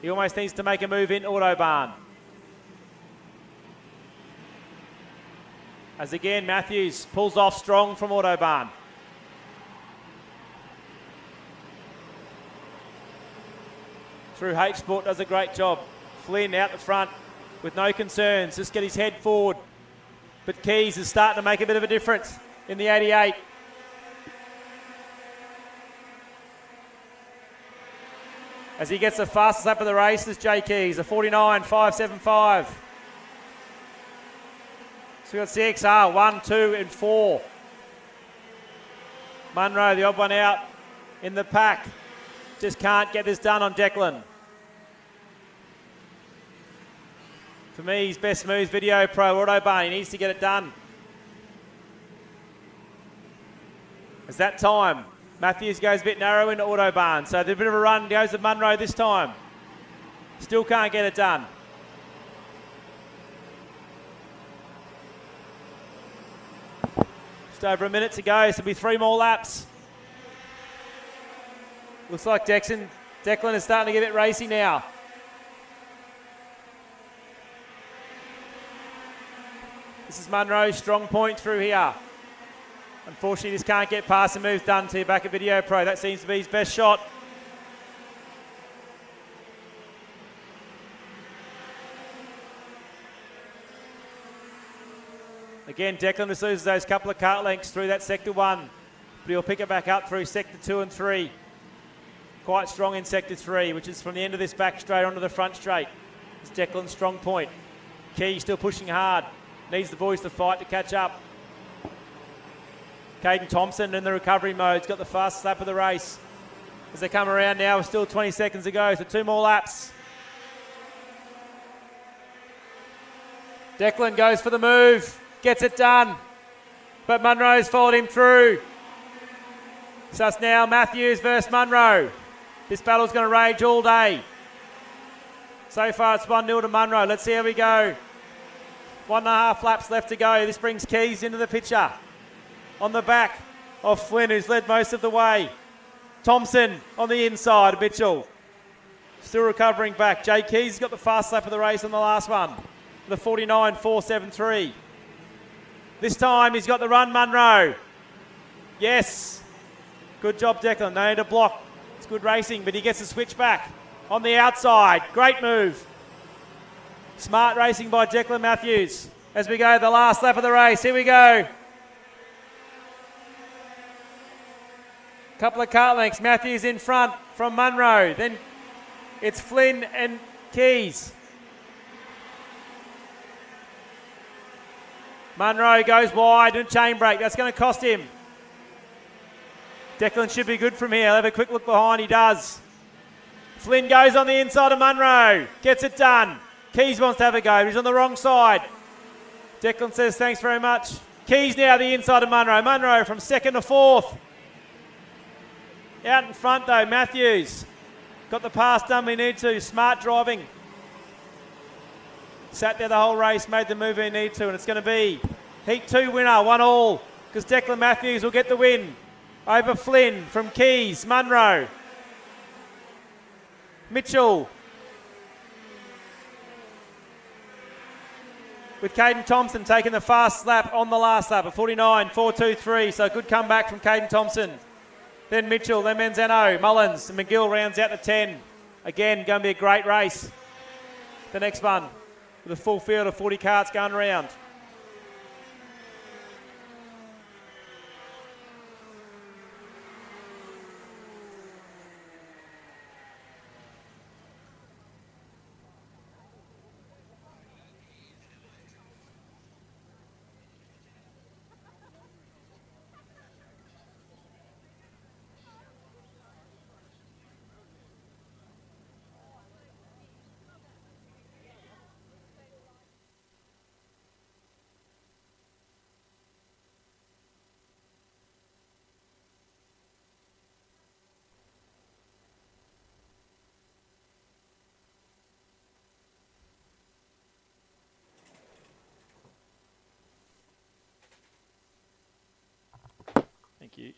He almost needs to make a move in Autobahn. As again, Matthews pulls off strong from Autobahn. Through H Sport does a great job. Flynn out the front with no concerns. Just get his head forward. But Keys is starting to make a bit of a difference in the 88. As he gets the fastest lap of the race, is Jay Keys, a 49.575. So we've got CXR 1, 2 and 4. Munro, the odd one out in the pack. Just can't get this done on Declan. For me, his best moves, Video Pro, Autobahn. He needs to get it done. As that time, Matthews goes a bit narrow into Autobahn. So there's a bit of a run, goes to Munro this time. Still can't get it done. Just over a minute to go, so it'll be 3 more laps. Looks like Declan is starting to get a bit racy now. This is Munro's strong point through here. Unfortunately, just can't get past the moves done to you back at Video Pro. That seems to be his best shot. Again, Declan just loses those couple of kart lengths through that Sector 1, but he'll pick it back up through Sector 2 and 3. Quite strong in Sector 3, which is from the end of this back straight onto the front straight. It's Declan's strong point. Key still pushing hard. Needs the boys to fight to catch up. Caden Thompson in the recovery mode. He's got the fastest lap of the race. As they come around now, with still 20 seconds to go, so 2 more laps. Declan goes for the move. Gets it done. But Munro's followed him through. So it's now Matthews versus Munro. This battle's going to rage all day. So far it's 1-0 to Munro. Let's see how we go. 1.5 laps left to go. This brings Keys into the picture. On the back of Flynn, who's led most of the way. Thompson on the inside, Mitchell. Still recovering back. Jay Keys has got the fast lap of the race on the last one. The 49.473. This time he's got the run, Munro. Yes. Good job, Declan. No need to block. It's good racing, but he gets the switch back on the outside. Great move. Smart racing by Declan Matthews. As we go the last lap of the race. Here we go. Couple of kart lengths. Matthews in front from Munro. Then it's Flynn and Keys. Munro goes wide and chain break. That's going to cost him. Declan should be good from here. I'll have a quick look behind. He does. Flynn goes on the inside of Munro. Gets it done. Keys wants to have a go, but he's on the wrong side. Declan says thanks very much. Keys now the inside of Munro. Munro from 2nd to 4th. Out in front though, Matthews. Got the pass done we need to. Smart driving. Sat there the whole race, made the move he needed to, and it's going to be Heat 2 winner, 1-all, because Declan Matthews will get the win over Flynn from Keys, Munro. Mitchell with Caden Thompson taking the fast lap on the last lap at 49.423. So good comeback from Caden Thompson. Then Mitchell, then Menzano, Mullins, and McGill rounds out to 10. Again, going to be a great race. The next one with a full field of 40 karts going around. Thank you.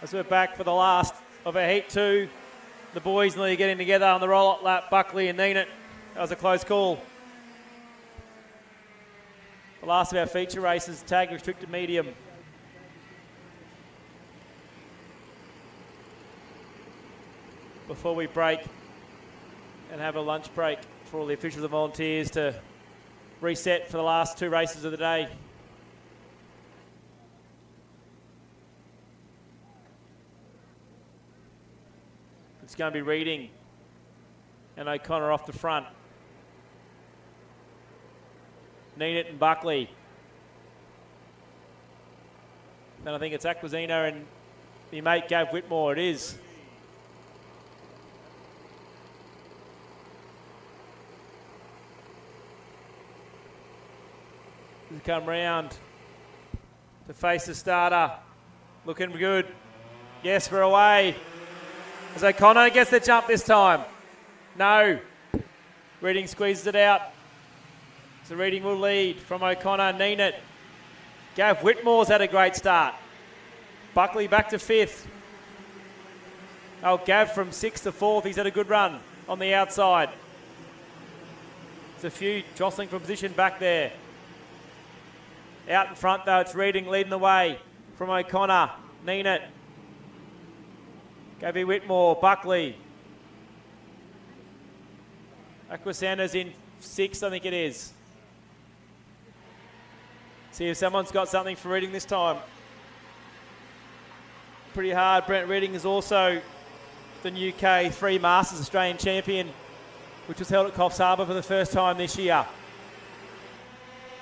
As we're back for the last of our Heat 2, the boys nearly getting together on the roll-up lap, Buckley and Neenet. That was a close call. The last of our feature races, tag restricted medium. Before we break and have a lunch break for all the officials and volunteers to reset for the last two races of the day. It's going to be Reading and O'Connor off the front. Neenet and Buckley. Then I think it's Aquasina and your mate Gav Whitmore. It is. He's come round to face the starter. Looking good. Yes, we're away. As O'Connor gets the jump this time. No. Reading squeezes it out. So Reading will lead from O'Connor. Neenet. Gav Whitmore's had a great start. Buckley back to fifth. Oh, Gav from sixth to fourth. He's had a good run on the outside. There's a few jostling for position back there. Out in front though, it's Reading leading the way from O'Connor. Neenet. Gabby Whitmore, Buckley. Aquasander's in sixth, I think it is. See if someone's got something for Reading this time. Pretty hard. Brent Reading is also the new KA3 Masters Australian champion, which was held at Coffs Harbour for the first time this year.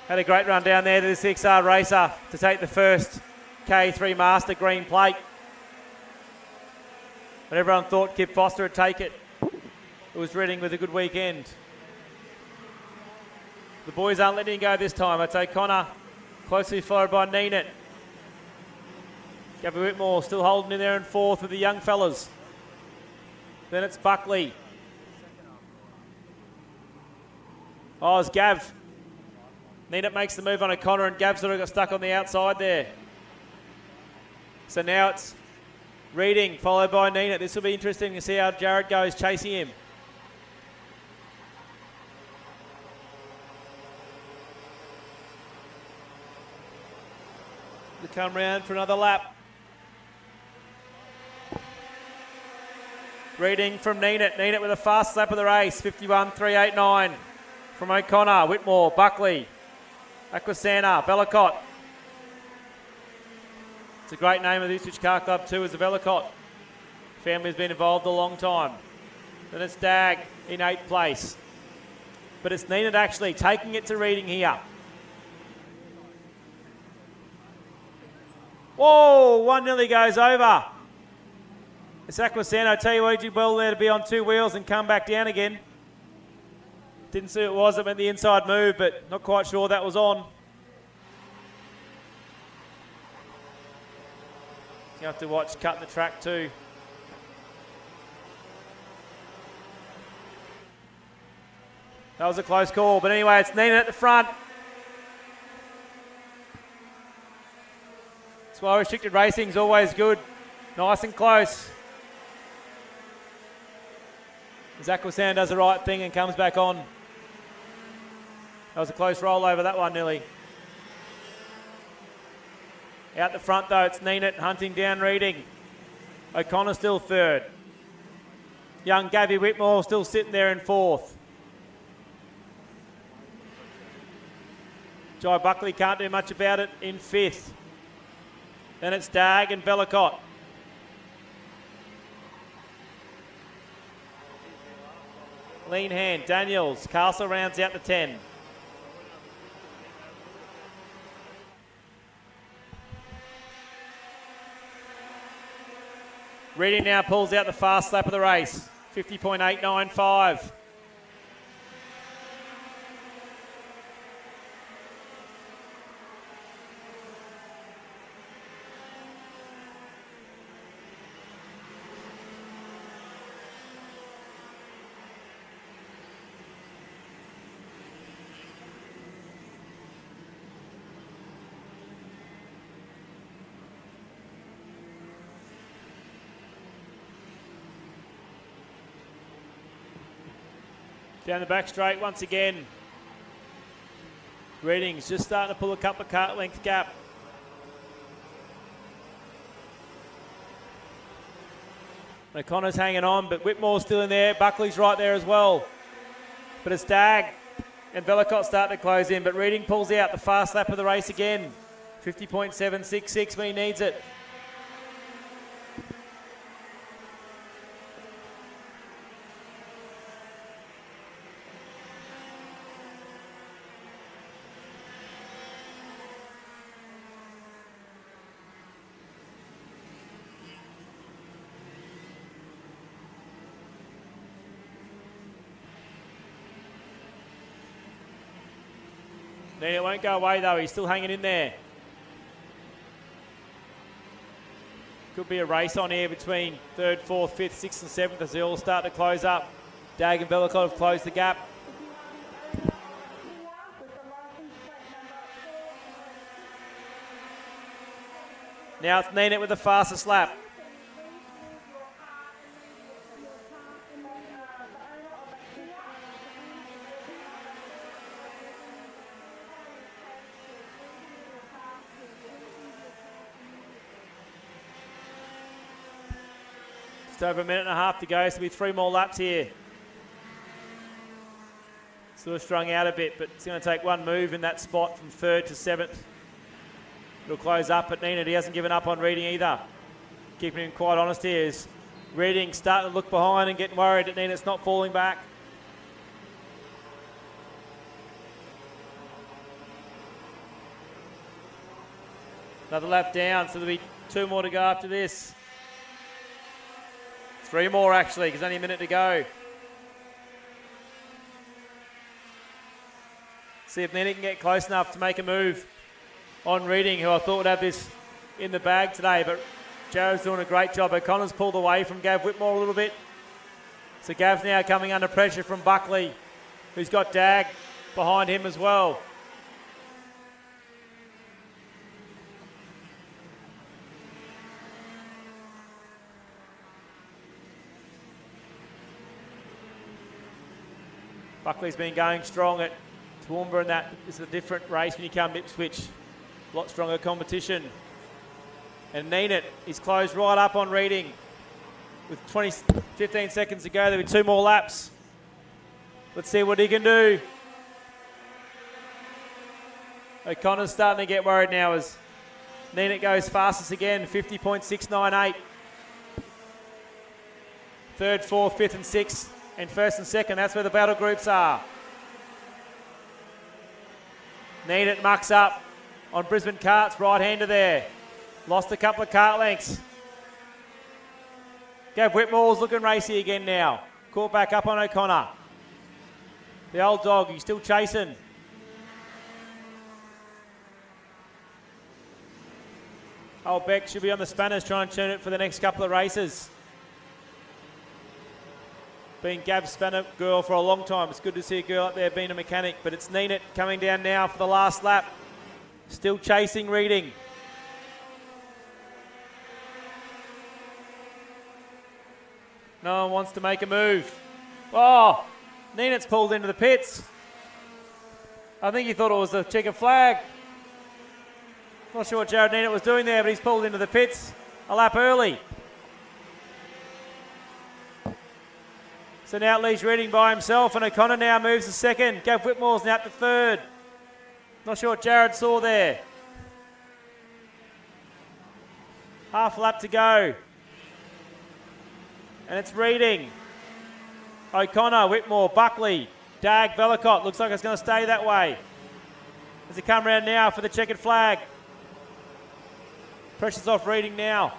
Had a great run down there to the 6R racer to take the first KA3 Master green plate. But everyone thought Kip Foster would take it. It was Reading with a good weekend. The boys aren't letting him go this time. It's O'Connor, closely followed by Neenet. Gavin Whitmore still holding in there in fourth with the young fellas. Then it's Buckley. Oh, it's Gav. Neenet makes the move on O'Connor, and Gav sort of got stuck on the outside there. So now it's Reading, followed by Neenet. This will be interesting to see how Jared goes chasing him. To come round for another lap. Reading from Neenet. Neenet with a fast lap of the race, 51.389 from O'Connor, Whitmore, Buckley, Aquasana, Bellicott. It's a great name of the Ipswich Kart Club too, as the Bellicott family's been involved a long time. Then it's Dag in 8th place. But it's Neenet actually taking it to Reading here. Whoa, one nearly goes over. It's Aquasana. I tell you what, he did well there to be on two wheels and come back down again. Didn't see it was, it meant the inside move, but not quite sure that was on. You have to watch cutting the track too. That was a close call, but anyway, it's Neenet at the front. That's why restricted racing is always good. Nice and close. Aquasana does the right thing and comes back on. That was a close roll over that one nearly. Out the front though, it's Neenet hunting down Reading. O'Connor still third. Young Gavy Whitmore still sitting there in fourth. Jai Buckley can't do much about it in fifth. Then it's Dag and Bellicott. Lean hand, Daniels. Castle rounds out the 10. Reading now pulls out the fast lap of the race, 50.895. Down the back straight once again. Reading's just starting to pull a couple of kart length gap. O'Connor's hanging on, but Whitmore's still in there. Buckley's right there as well. But it's Dag and Bellicott starting to close in, but Reading pulls out the fast lap of the race again. 50.766 when he needs it. It won't go away though, he's still hanging in there. Could be a race on here between 3rd, 4th, 5th, 6th and 7th as they all start to close up. Dag and Bellicott have closed the gap. Now it's Neenet with the fastest lap. Just over a minute and a half to go, so there'll be 3 more laps here. Sort of strung out a bit, but it's going to take one move in that spot from 3rd to 7th. It'll close up, but Neenet, he hasn't given up on Reading either. Keeping him quite honest here is Reading starting to look behind and getting worried that Neenet's not falling back. Another lap down, so there'll be 2 more to go after this. 3 more actually, because only a minute to go. See if Nina can get close enough to make a move on Reading, who I thought would have this in the bag today, but Jared's doing a great job. O'Connor's pulled away from Gav Whitmore a little bit. So Gav's now coming under pressure from Buckley, who's got Dag behind him as well. Buckley's been going strong at Toowoomba, and that is a different race when you come to Ipswich. A lot stronger competition. And Neenet is closed right up on Reading. With 15 seconds to go, there'll be 2 more laps. Let's see what he can do. O'Connor's starting to get worried now as Neenet goes fastest again, 50.698. Third, fourth, fifth and sixth, and first and second, that's where the battle groups are. Neenet mucks up on Brisbane Kart's right-hander there. Lost a couple of kart lengths. Gav Whitmore's looking racy again now. Caught back up on O'Connor. The old dog, he's still chasing. Old Beck should be on the spanners trying to tune it for the next couple of races. Been Gav's spanner girl for a long time. It's good to see a girl up there being a mechanic, but it's Neenet coming down now for the last lap. Still chasing Reading. No one wants to make a move. Oh, Neenet's pulled into the pits. I think he thought it was a checkered flag. Not sure what Jared Neenet was doing there, but he's pulled into the pits a lap early. So now it leaves Reading by himself, and O'Connor now moves to second. Gav Whitmore's now to third. Not sure what Jared saw there. Half a lap to go. And it's Reading. O'Connor, Whitmore, Buckley, Dag, Velicott. Looks like it's going to stay that way. As they come around now for the checkered flag. Pressure's off Reading now.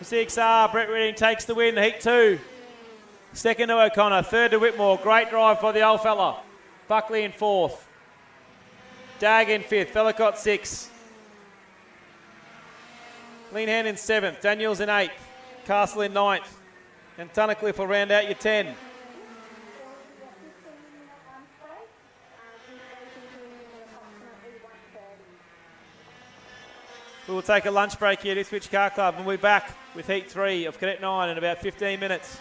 For CXR, Brett Reading takes the win, heat 2. Second to O'Connor, third to Whitmore. Great drive by the old fella. Buckley in fourth. Dag in fifth, Velicott sixth. Leanhand in seventh, Daniels in eighth. Castle in ninth, and Tunnicliffe will round out your 10. We will take a lunch break here at Ipswich Kart Club, and we'll be back with Heat 3 of Cadet 9 in about 15 minutes.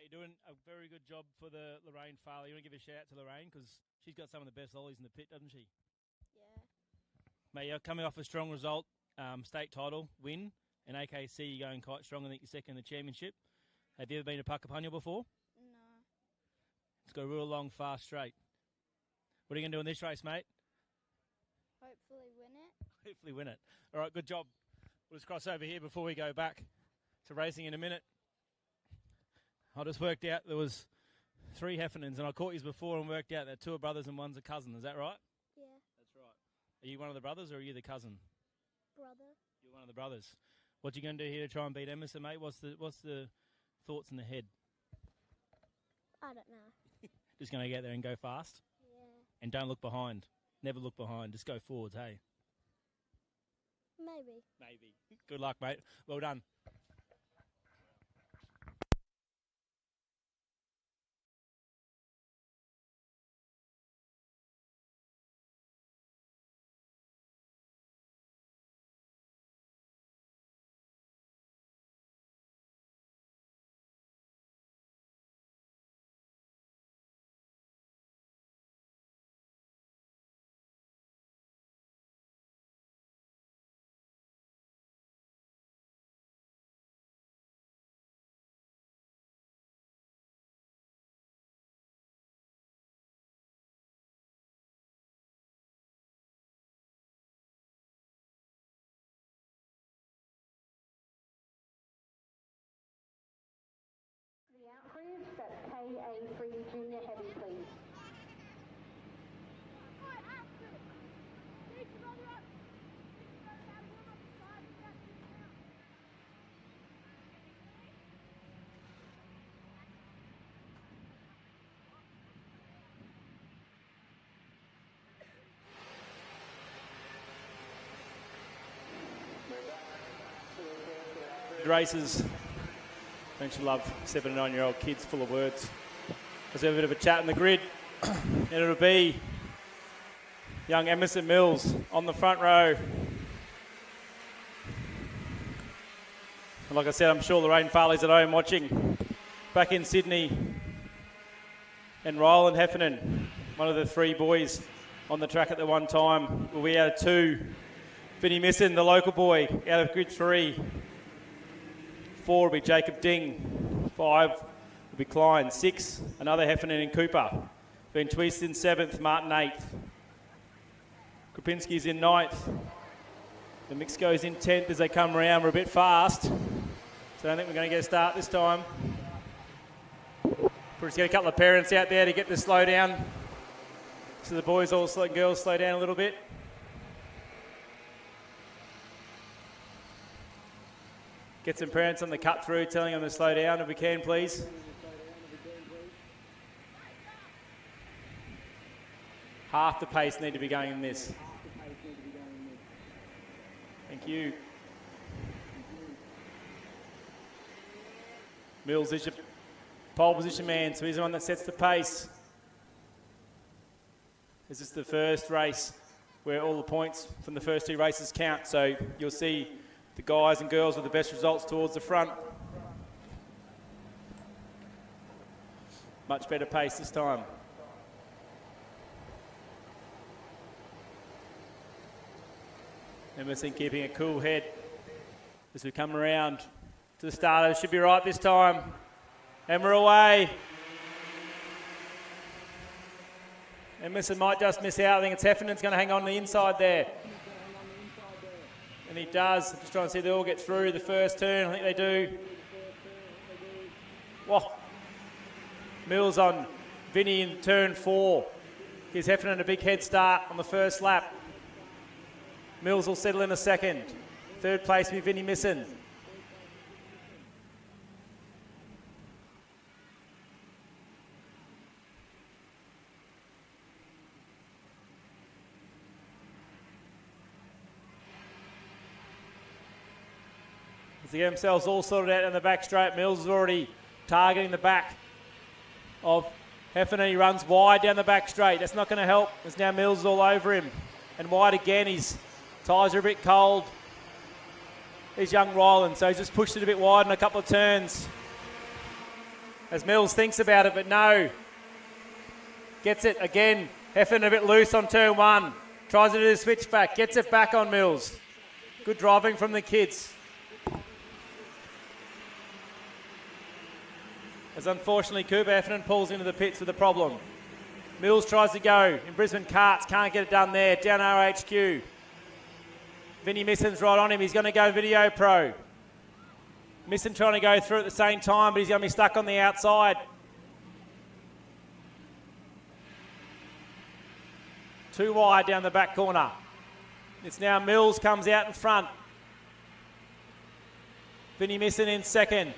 you're doing a very good job for the Lorraine Farley. You want to give a shout out to Lorraine because she's got some of the best ollies in the pit, doesn't she? Yeah. Mate, you're coming off a strong result, state title win, and AKC you're going quite strong. I think you're second in the championship. Have you ever been to Puckapunya before? No. It's got a real long, fast straight. What are you going to do in this race, mate? Hopefully win it. Hopefully win it. All right, good job. We'll just cross over here before we go back to racing in a minute. I just worked out there was 3 Heffernans, and I caught you before and worked out that 2 are brothers and 1's a cousin. Is that right? Yeah. That's right. Are you one of the brothers or are you the cousin? Brother. You're one of the brothers. What you going to do here to try and beat Emerson, mate? What's the thoughts in the head? I don't know. Just going to get there and go fast? Yeah. And don't look behind. Never look behind. Just go forwards, hey? Maybe. Maybe. Good luck, mate. Well done. The outcrews, that's KA3 Junior Heavy, please. Races. Don't you love 7 and 9-year-old kids full of words? Let's have a bit of a chat in the grid. And it'll be young Emerson Mills on the front row. And like I said, I'm sure Lorraine Farley's at home watching. Back in Sydney. And Ryland Heffernan, one of the 3 boys on the track at the one time, will be out of 2. Vinny Misson, the local boy, out of grid 3. 4 will be Jacob Ding. 5 will be Klein. 6, another Heffernan and Cooper. Ben Twist in 7th, Martin 8th. Krupinski's in 9th. The mix goes in 10th as they come around. We're a bit fast, so I don't think we're going to get a start this time. We'll just get a couple of parents out there to get the slow down. So the boys also and girls slow down a little bit. Get some parents on the cut through telling them to slow down if we can, please. Half the pace need to be going in this. Thank you. Mills is your pole position man, so he's the one that sets the pace. This is the first race where all the points from the first 2 races count, so you'll see the guys and girls with the best results towards the front. Much better pace this time. Emerson keeping a cool head as we come around to the starters. Should be right this time. And we're away. Emerson might just miss out. I think it's Heffernan's going to hang on the inside there. And he does. I'm just trying to see if they all get through the first turn. I think they do. Whoa. Mills on Vinny in turn 4. Gives Heffernan a big head start on the first lap. Mills will settle in a second. Third place will be Vinny Misson. As they get themselves all sorted out in the back straight, Mills is already targeting the back of Heffernan. He runs wide down the back straight. That's not going to help. There's now Mills all over him. And wide again. His tyres are a bit cold. He's young Ryland, so he's just pushed it a bit wide in a couple of turns. As Mills thinks about it, but no. Gets it again. Heffernan a bit loose on turn 1. Tries to do the switchback. Gets it back on Mills. Good driving from the kids. As unfortunately Cooper Heffernan pulls into the pits with a problem. Mills tries to go in Brisbane Karts. Can't get it done there. Down RHQ. Vinnie Misson's right on him. He's going to go Video Pro. Misson trying to go through at the same time, but he's going to be stuck on the outside. Too wide down the back corner. It's now Mills comes out in front. Vinnie Misson in second.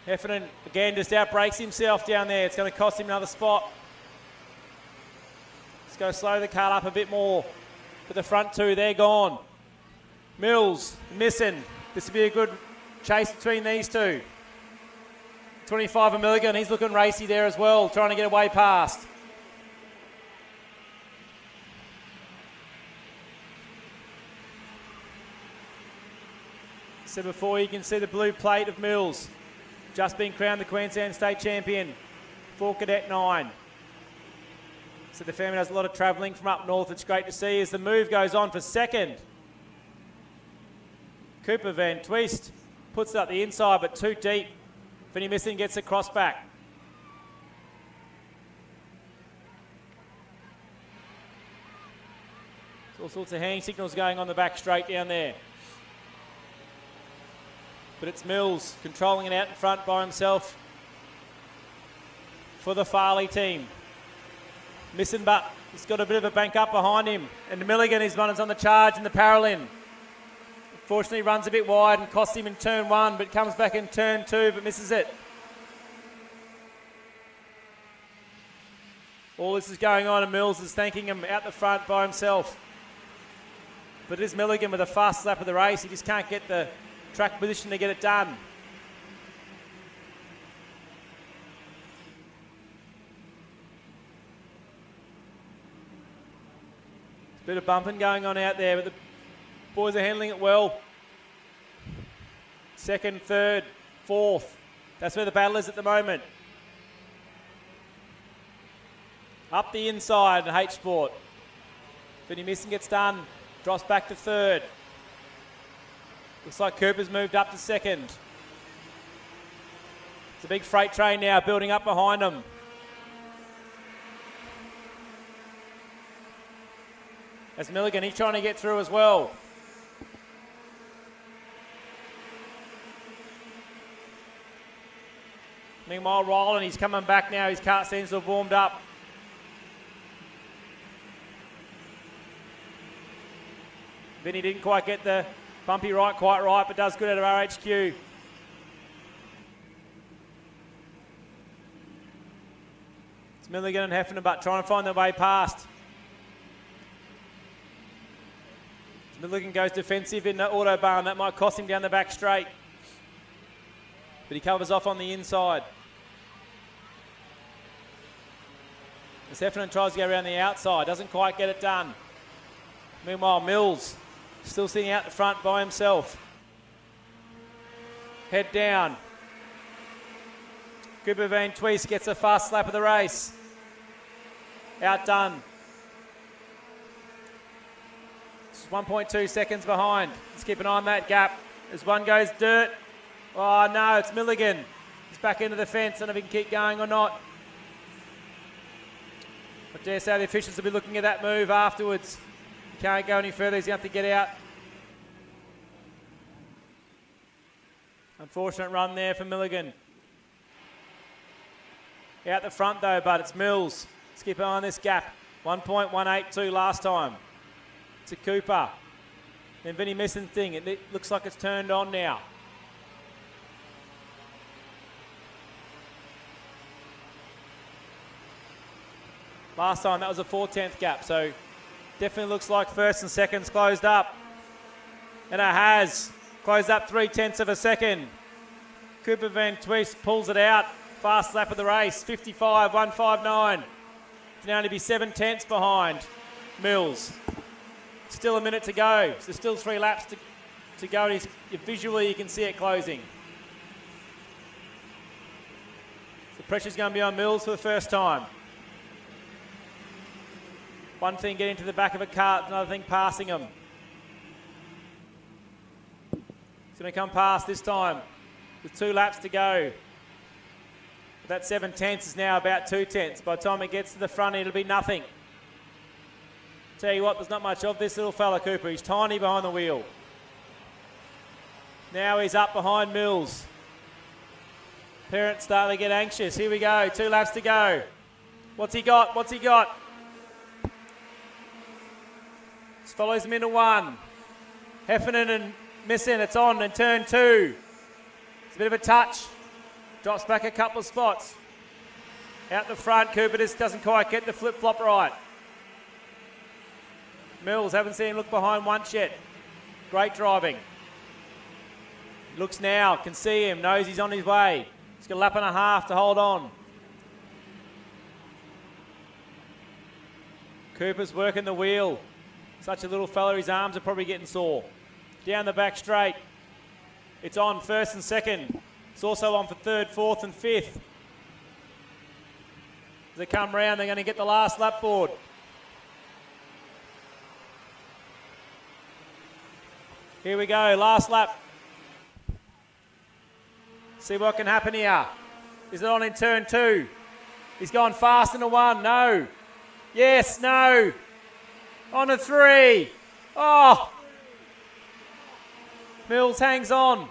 Heffernan again just outbreaks himself down there. It's going to cost him another spot. Let's go slow the car up a bit more. But the front two, they're gone. Mills, Misson. This will be a good chase between these two. 25 of Milligan, he's looking racy there as well, trying to get away past. So before you can see the blue plate of Mills, just been crowned the Queensland State Champion for Cadet 9. So the family does a lot of travelling from up north. It's great to see as the move goes on for second. Cooper Van Twist puts it up the inside, but too deep. Vinnie Misson gets a cross back. There's all sorts of hand signals going on the back straight down there. But it's Mills controlling it out in front by himself for the Farley team. Misson, but he's got a bit of a bank up behind him. And Milligan, his runners on the charge in the Paralyn. Unfortunately, runs a bit wide and costs him in turn 1, but comes back in turn 2, but misses it. All this is going on, and Mills is thanking him out the front by himself. But it is Milligan with a fast lap of the race. He just can't get the track position to get it done. Bit of bumping going on out there, but the boys are handling it well. Second, third, fourth. That's where the battle is at the moment. Up the inside in H-Sport. Vinnie Misson gets done. Drops back to third. Looks like Cooper's moved up to second. It's a big freight train now building up behind them. As Milligan, he's trying to get through as well. Meanwhile, Ryland, he's coming back now. His kart seems to have warmed up. Vinny didn't quite get the bumpy right quite right, but does good out of RHQ. It's Milligan and Heffernan, but trying to find their way past. Milligan goes defensive in the Autobahn. That might cost him down the back straight. But he covers off on the inside. As Heffernan tries to go around the outside, doesn't quite get it done. Meanwhile, Mills still sitting out the front by himself. Head down. Cooper Van Twist gets a fast lap of the race. Outdone. 1.2 seconds behind. Let's keep an eye on that gap. As one goes dirt. Oh no, it's Milligan. He's back into the fence. I don't know if he can keep going or not. I dare say the officials will be looking at that move afterwards. He can't go any further. He's going to have to get out. Unfortunate run there for Milligan. Out the front though, but it's Mills. Let's keep an eye on this gap. 1.182 last time. To Cooper. Then Vinnie Misson thing. It looks like it's turned on now. Last time that was a 4/10 gap, so definitely looks like first and second's closed up. And it has. Closed up 0.3 of a second. Cooper Van Twist pulls it out. Fast lap of the race. 55.159. Can only be 0.7 behind Mills. Still a minute to go. So still 3 laps to go. And visually, you can see it closing. Pressure's going to be on Mills for the first time. One thing getting to the back of a cart, another thing passing him. He's going to come past this time with 2 laps to go. That 7 tenths is now about 2 tenths. By the time it gets to the front, it'll be nothing. Tell you what, there's not much of this little fella, Cooper. He's tiny behind the wheel. Now he's up behind Mills. Parents starting to get anxious. Here we go, 2 laps to go. What's he got? What's he got? Just follows him into 1. Heffernan and missing. It's on in turn 2. It's a bit of a touch. Drops back a couple of spots. Out the front, Cooper just doesn't quite get the flip-flop right. Mills, haven't seen him look behind once yet. Great driving. Looks now, can see him, knows he's on his way. He's got a lap and a half to hold on. Cooper's working the wheel. Such a little fella, his arms are probably getting sore. Down the back straight. It's on first and second. It's also on for third, fourth and fifth. As they come round, they're going to get the last lap board. Here we go, last lap. See what can happen here. Is it on in turn 2? He's gone fast into 1, no. Yes, no. On to 3. Oh. Mills hangs on.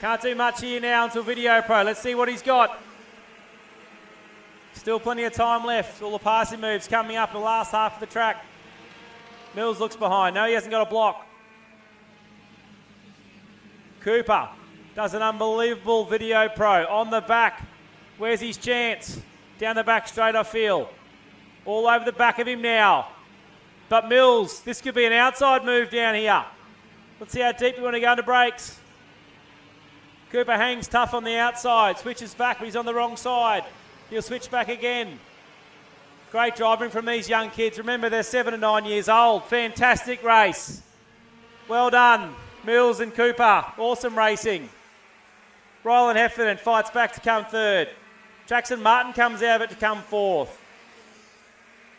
Can't do much here now until Video Pro. Let's see what he's got. Still plenty of time left. All the passing moves coming up in the last half of the track. Mills looks behind. No, he hasn't got a block. Cooper does an unbelievable Video Pro on the back. Where's his chance? Down the back straight, I feel. All over the back of him now. But Mills, this could be an outside move down here. Let's see how deep we want to go into brakes. Cooper hangs tough on the outside, switches back, but he's on the wrong side. He'll switch back again. Great driving from these young kids. Remember, they're 7 and 9 years old. Fantastic race. Well done, Mills and Cooper. Awesome racing. Ryland Heffernan fights back to come third. Jackson Martin comes out of it to come fourth.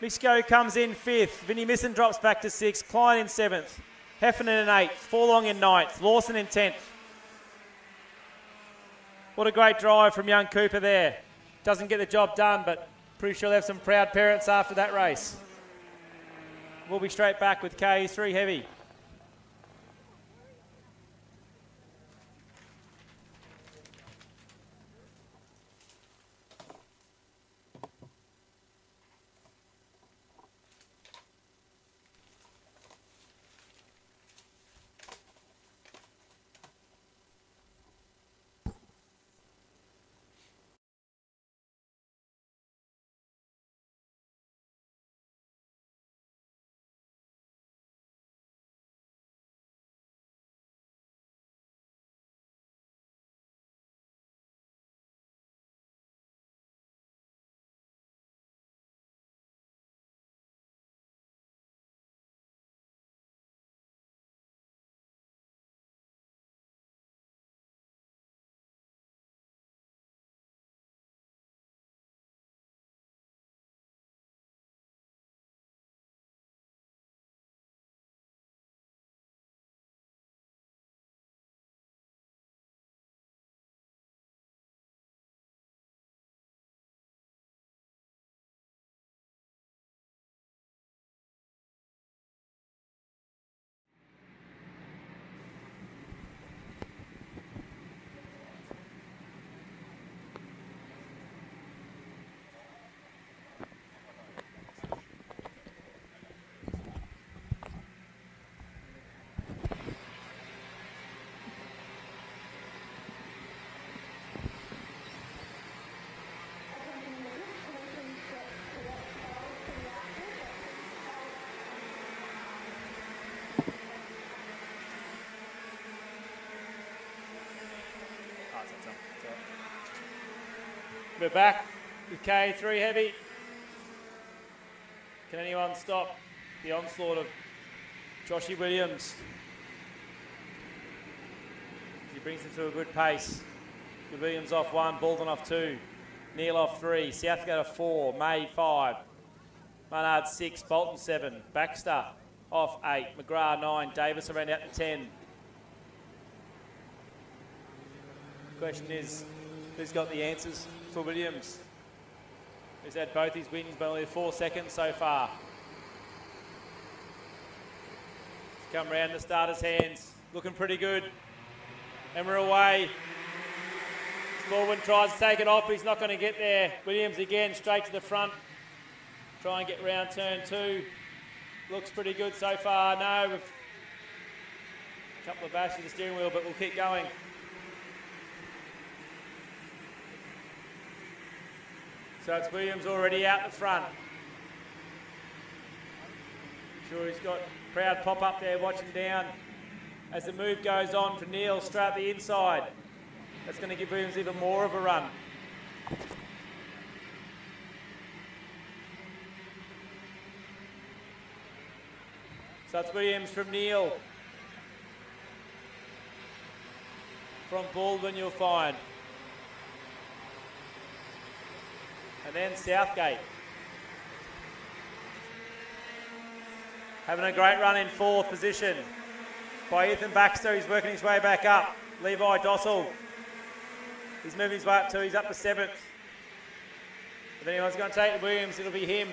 Misko comes in fifth. Vinnie Misson drops back to sixth. Klein in seventh. Heffernan in eighth. Forlong in ninth. Lawson in 10th. What a great drive from young Cooper there. Doesn't get the job done, but pretty sure they'll have some proud parents after that race. We'll be straight back with KA3 Heavy. We're back with KA3 Heavy. Can anyone stop the onslaught of Joshy Williams? He brings it to a good pace. Good Williams off 1, Baldwin off 2, Neil off 3, Southgate off 4, May 5, Maynard 6, Bolton 7, Baxter off 8, McGrath 9, Davis around out to 10. Question is, who's got the answers for Williams? He's had both his wins, but only 4 seconds so far. It's come round the starter's hands, looking pretty good. And we're away. Smallwood tries to take it off, he's not going to get there. Williams again, straight to the front. Try and get round turn 2. Looks pretty good so far. No, we've a couple of bashes of the steering wheel, but we'll keep going. So it's Williams already out the front. Sure, he's got proud pop up there watching down as the move goes on for Neil straight at the inside. That's going to give Williams even more of a run. So it's Williams from Neil. From Baldwin you'll find. And then Southgate. Having a great run in 4th position by Ethan Baxter. He's working his way back up. Levi Dossel. He's moving his way up to, he's up to 7th. If anyone's going to take the Williams, it'll be him.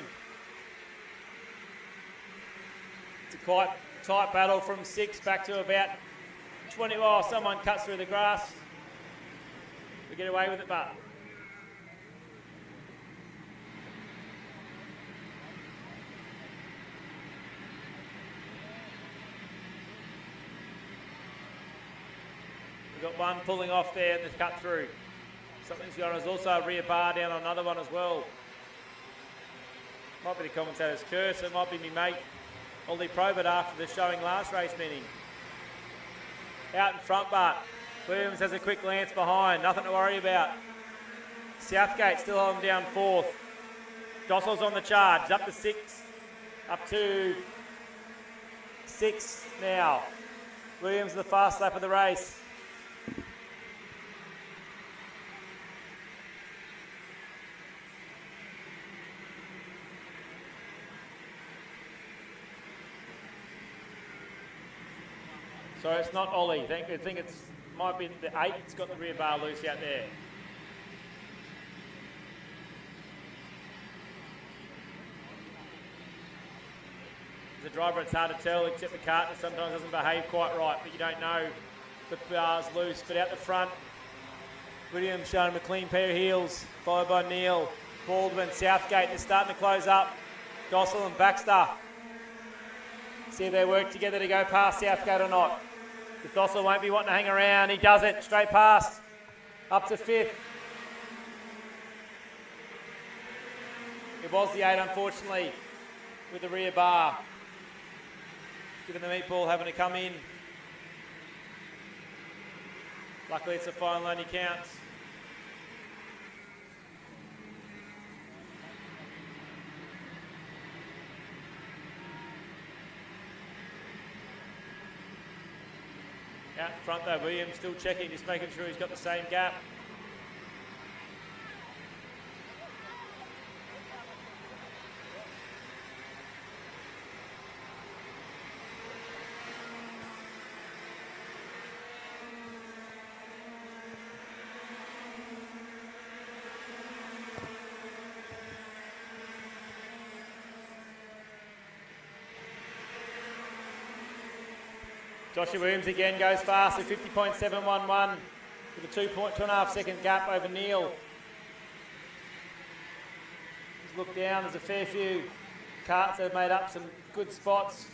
It's a quite tight battle from 6 back to about 20. Oh, someone cuts through the grass. We get away with it, but we've got one pulling off there in the cut through. Something's going on. There's also a rear bar down on another one as well. Might be the commentator's curse. It might be me mate, Ollie Probert, after the showing last race meeting. Out in front, but Williams has a quick glance behind. Nothing to worry about. Southgate still holding down 4th. Dossel's on the charge. Up to 6. Up to 6 now. Williams the fast lap of the race. So it's not Ollie. I think it's might be the 8. It's got the rear bar loose out there. As a driver, it's hard to tell, except the cart sometimes doesn't behave quite right, but you don't know. The bar's loose, but out the front, Williams showing him a clean pair of heels, followed by Neil, Baldwin, Southgate. They're starting to close up. Dossel and Baxter. See if they work together to go past Southgate or not. The Dossel won't be wanting to hang around. He does it, straight past. Up to 5th. It was the 8, unfortunately, with the rear bar. Given the meatball having to come in. Luckily it's a final only counts. Out in front though, Williams still checking, just making sure he's got the same gap. Joshua Williams again goes fast at 50.711 with a 2.5 second gap over Neil. Just look down, there's a fair few carts that have made up some good spots.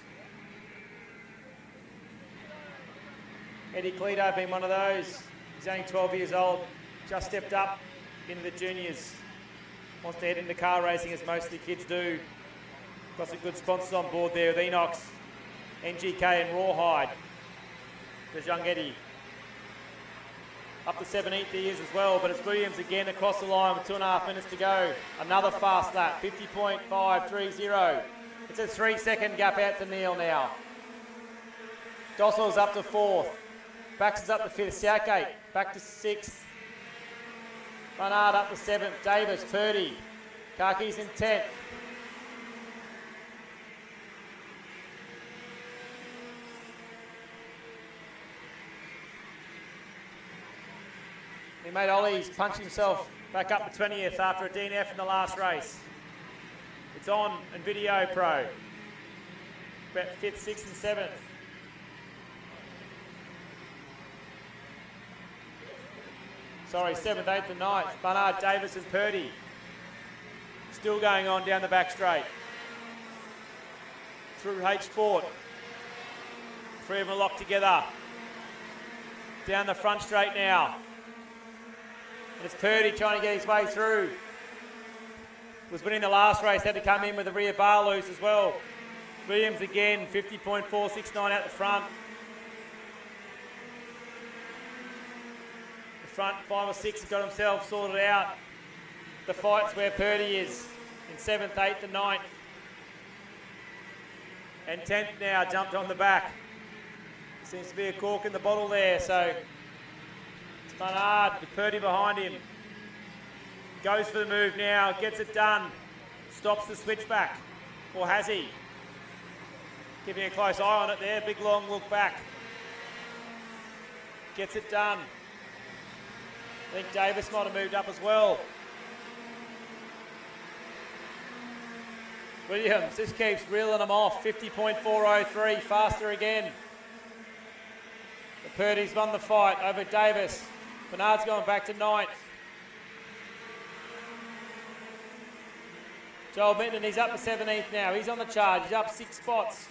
Eddie Cleto being one of those. He's only 12 years old, just stepped up into the juniors. Wants to head into car racing as most of the kids do. Got some good sponsors on board there with Enox, NGK and Rawhide. There's young Eddie. Up to 17th he is as well, but it's Williams again across the line with 2.5 minutes to go. Another fast lap, 50.530. It's a 3-second gap out to Neil now. Dossel's up to 4th. Baxter's up to 5th. Southgate back to 6th. Barnard up to 7th. Davis, Purdy. Kaki's in 10th. He made Ollie's punch himself back up to 20th after a DNF in the last race. It's on and Video Pro. About 5th, 6th and 7th. Sorry, 7th, 8th and 9th. Barnard, Davis and Purdy. Still going on down the back straight. Through H Sport. 3 of them are locked together. Down the front straight now. And it's Purdy trying to get his way through. Was winning the last race, had to come in with the rear bar loose as well. Williams again, 50.469 out the front. The front 5 or 6 has got himself sorted out. The fight's where Purdy is in 7th, 8th and 9th. And 10th now, jumped on the back. Seems to be a cork in the bottle there, so it's Barnard with Purdy behind him. Goes for the move now, gets it done. Stops the switchback, or has he? Keeping a close eye on it there, big long look back. Gets it done. I think Davis might have moved up as well. Williams, this keeps reeling them off. 50.403, faster again. The Purdy's won the fight over Davis. Bernard's going back to 9th. Joel Minton, he's up to 17th now. He's on the charge. He's up 6 spots.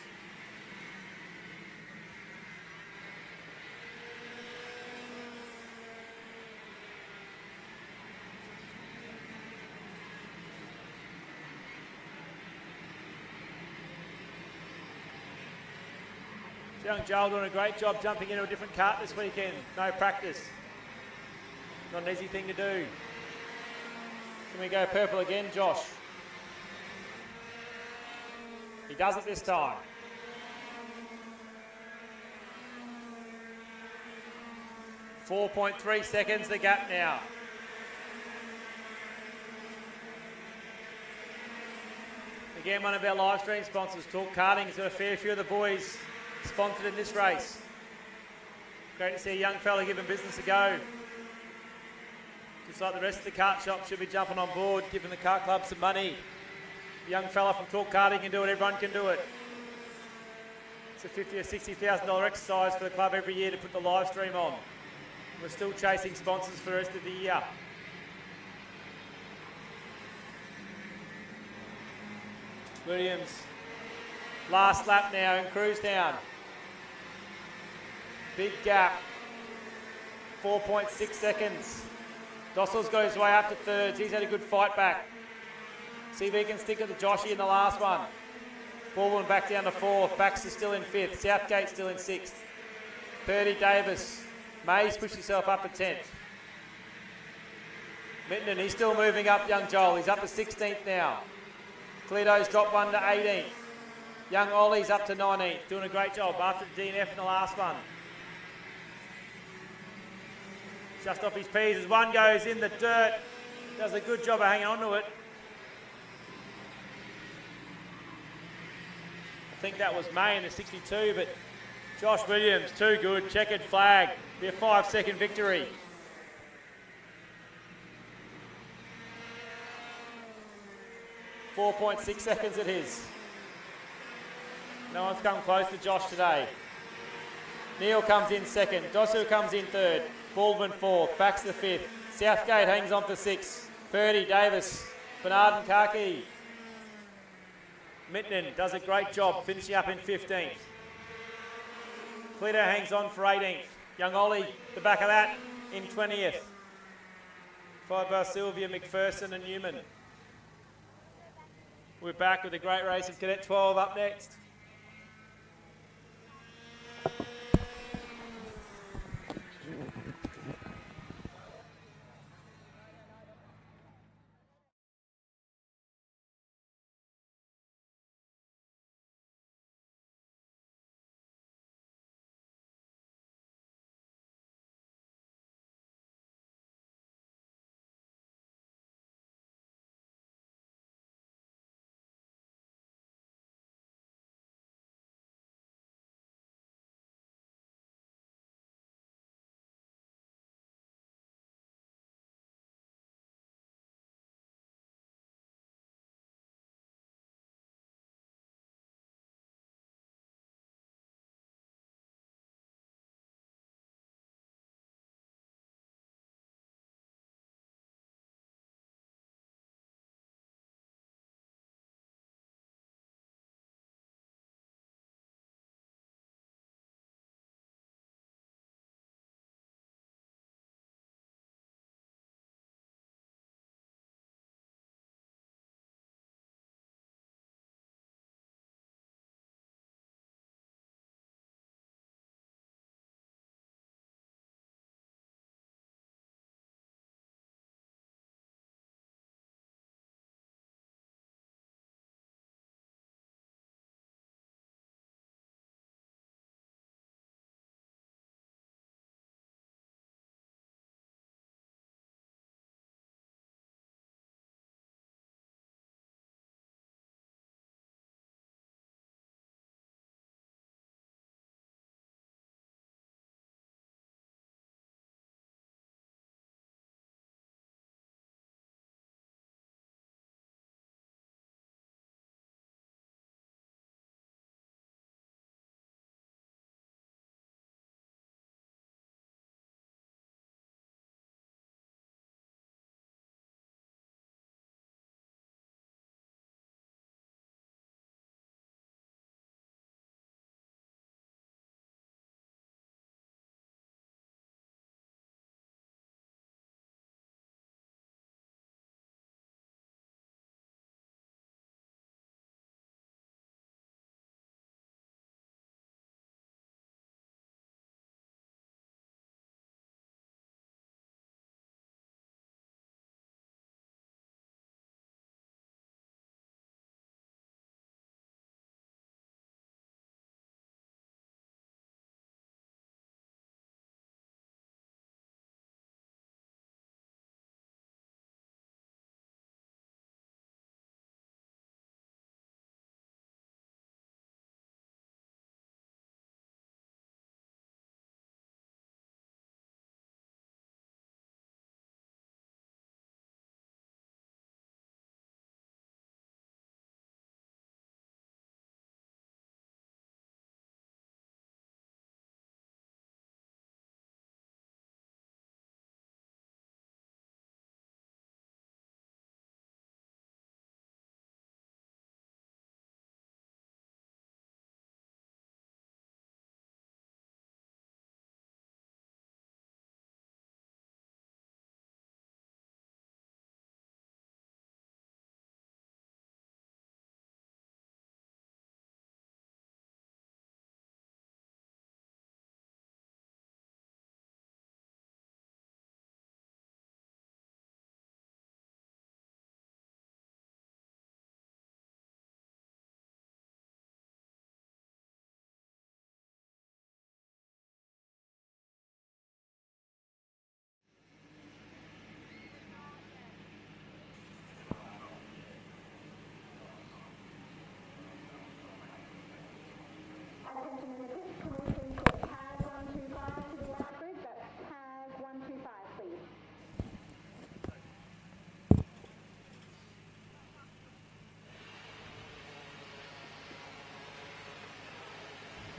Young Joel doing a great job jumping into a different kart this weekend. No practice. Not an easy thing to do. Can we go purple again, Josh? He does it this time. .3 seconds the gap now. Again, one of our live stream sponsors, Talk Karting, has got a fair few of the boys sponsored in this race. Great to see a young fella giving business a go. Just like the rest of the kart shop should be jumping on board, giving the kart club some money. A young fella from Talk Karting can do it, everyone can do it. It's a $50,000 or $60,000 exercise for the club every year to put the live stream on. We're still chasing sponsors for the rest of the year. Williams, last lap now in Cruise Town. Big gap, 4.6 seconds. Dostal's got his way up to 3rd. He's had a good fight back. See if he can stick it to Joshy in the last one. Baldwin back down to 4th. Baxter still in 5th. Southgate still in 6th. Purdy, Davis. Mays pushed himself up to 10th. Minton, he's still moving up, young Joel. He's up to 16th now. Cleto's dropped 1 to 18th. Young Ollie's up to 19th. Doing a great job after the DNF in the last one. Just off his P's as one goes in the dirt. Does a good job of hanging on to it. I think that was May in the 62, but Josh Williams, too good. Checkered flag. Be a 5-second victory. .6 seconds it is. No one's come close to Josh today. Neil comes in 2nd. Dosu comes in 3rd. Baldwin 4th. Baxter 5th. Southgate hangs on for 6th. Purdy, Davis, Bernard and Kaki. Minton does a great job finishing up in 15th. Cleto hangs on for 18th. Young Ollie, the back of that, in 20th. Followed by Sylvia, McPherson and Newman. We're back with a great race of Cadet 12 up next.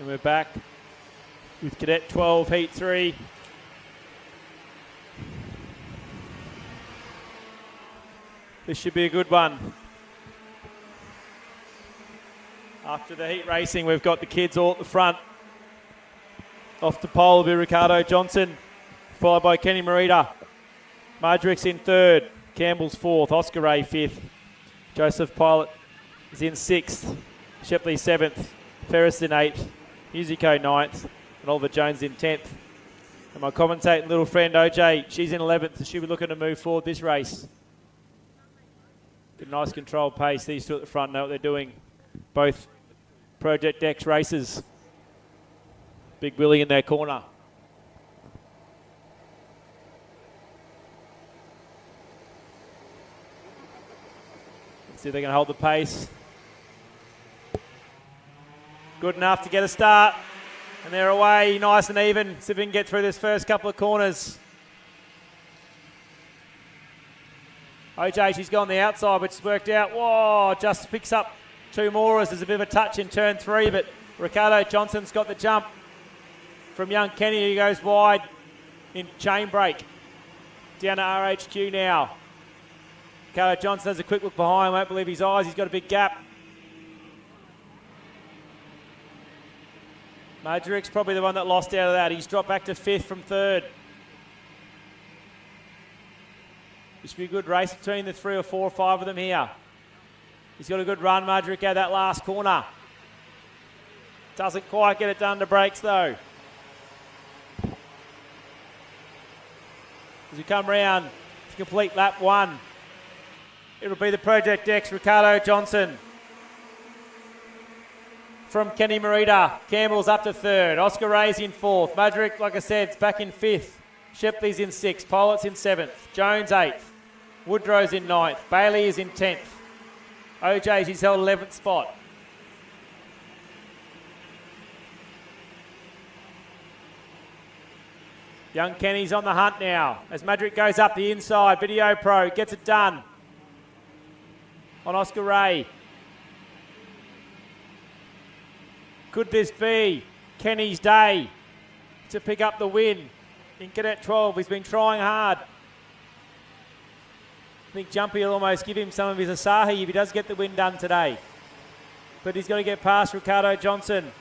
And we're back with Cadet 12, Heat 3. This should be a good one. After the heat racing, we've got the kids all at the front. Off to pole will be Ricardo Johnson, followed by Kenny Morita. Marjoric's in third, Campbell's fourth, Oscar Ray fifth. Joseph Pilot is in sixth, Shepley seventh, Ferris in eighth, Musico ninth, and Oliver Jones in 10th. And my commentating little friend OJ, she's in 11th, so she'll be looking to move forward this race. Good, nice controlled pace. These two at the front know what they're doing. Both Project X races. Big Willie in their corner. Let's see if they can hold the pace. Good enough to get a start. And they're away, nice and even. See if we can get through this first couple of corners. OJ, she's gone the outside, which has worked out. Whoa, just picks up two more as there's a bit of a touch in turn 3, but Ricardo Johnson's got the jump from young Kenny, who goes wide in chain break. Down to RHQ now. Ricardo Johnson has a quick look behind, won't believe his eyes. He's got a big gap. Majoric's probably the one that lost out of that. He's dropped back to 5th from 3rd. This should be a good race between the 3 or 4 or 5 of them here. He's got a good run, Majoric, out of that last corner. Doesn't quite get it done to brakes though. As we come round to complete lap 1, it'll be the Project X, Ricardo Johnson. From Kenny Morita, Campbell's up to 3rd. Oscar Ray's in 4th. Majoric, like I said, is back in 5th. Shepley's in 6th. Pilot's in 7th. Jones 8th. Woodrow's in 9th. Bailey is in 10th. OJ, she's held 11th spot. Young Kenny's on the hunt now as Majoric goes up the inside. Video Pro gets it done on Oscar Ray. Could this be Kenny's day to pick up the win in Cadet 12? He's been trying hard. I think Jumpy will almost give him some of his Asahi if he does get the win done today. But he's got to get past Ricardo Johnson.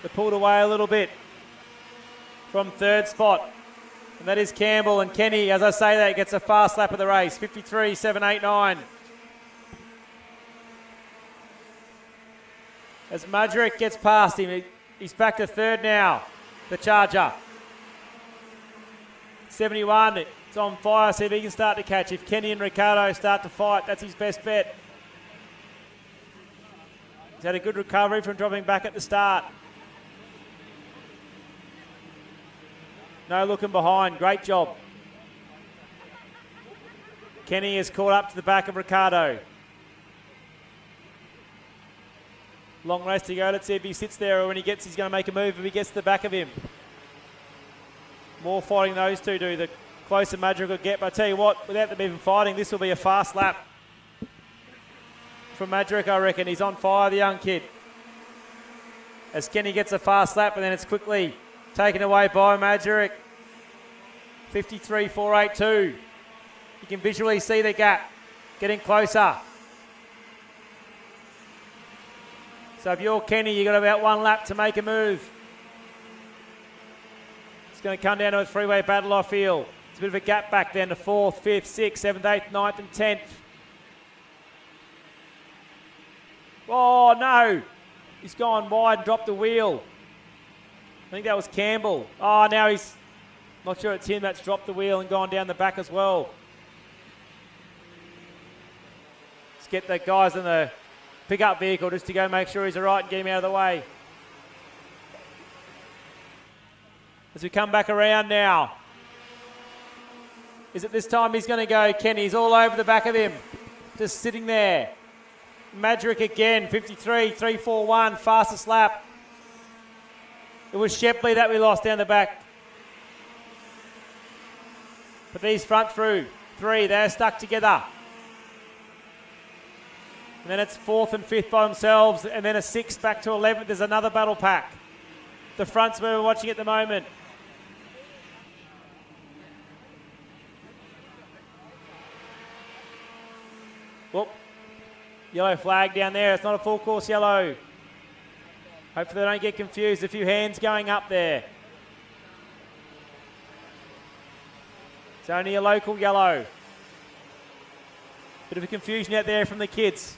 They pulled away a little bit from 3rd spot. And that is Campbell, and Kenny, as I say that, gets a fast lap of the race. 53.789. As Majoric gets past him, he's back to 3rd now, the Charger. 71, it's on fire, see if he can start to catch. If Kenny and Ricardo start to fight, that's his best bet. He's had a good recovery from dropping back at the start. No looking behind, great job. Kenny is caught up to the back of Ricardo. Long race to go. Let's see if he sits there or when he gets, he's going to make a move if he gets to the back of him. More fighting those two do, the closer Majoric will get. But I tell you what, without them even fighting, this will be a fast lap from Majoric, I reckon. He's on fire, the young kid. As Kenny gets a fast lap, and then it's quickly taken away by Majoric. 53.482. You can visually see the gap getting closer. So if you're Kenny, you've got about 1 lap to make a move. It's going to come down to a 3-way battle, I feel. It's a bit of a gap back then to 4th, 5th, 6th, 7th, 8th, 9th and 10th. Oh, no. He's gone wide and dropped the wheel. I think that was Campbell. Oh, now he's... Not sure it's him that's dropped the wheel and gone down the back as well. Let's get the guys in the pickup vehicle just to go make sure he's all right and get him out of the way. As we come back around now. Is it this time he's going to go? Kenny's all over the back of him. Just sitting there. Majoric again, 53.341, fastest lap. It was Shepley that we lost down the back. But these front through 3, they're stuck together. And then it's 4th and 5th by themselves, and then a 6th back to 11th. There's another battle pack. The front's where we're watching at the moment. Whoop. Yellow flag down there. It's not a full course yellow. Hopefully they don't get confused. A few hands going up there. It's only a local yellow. Bit of a confusion out there from the kids.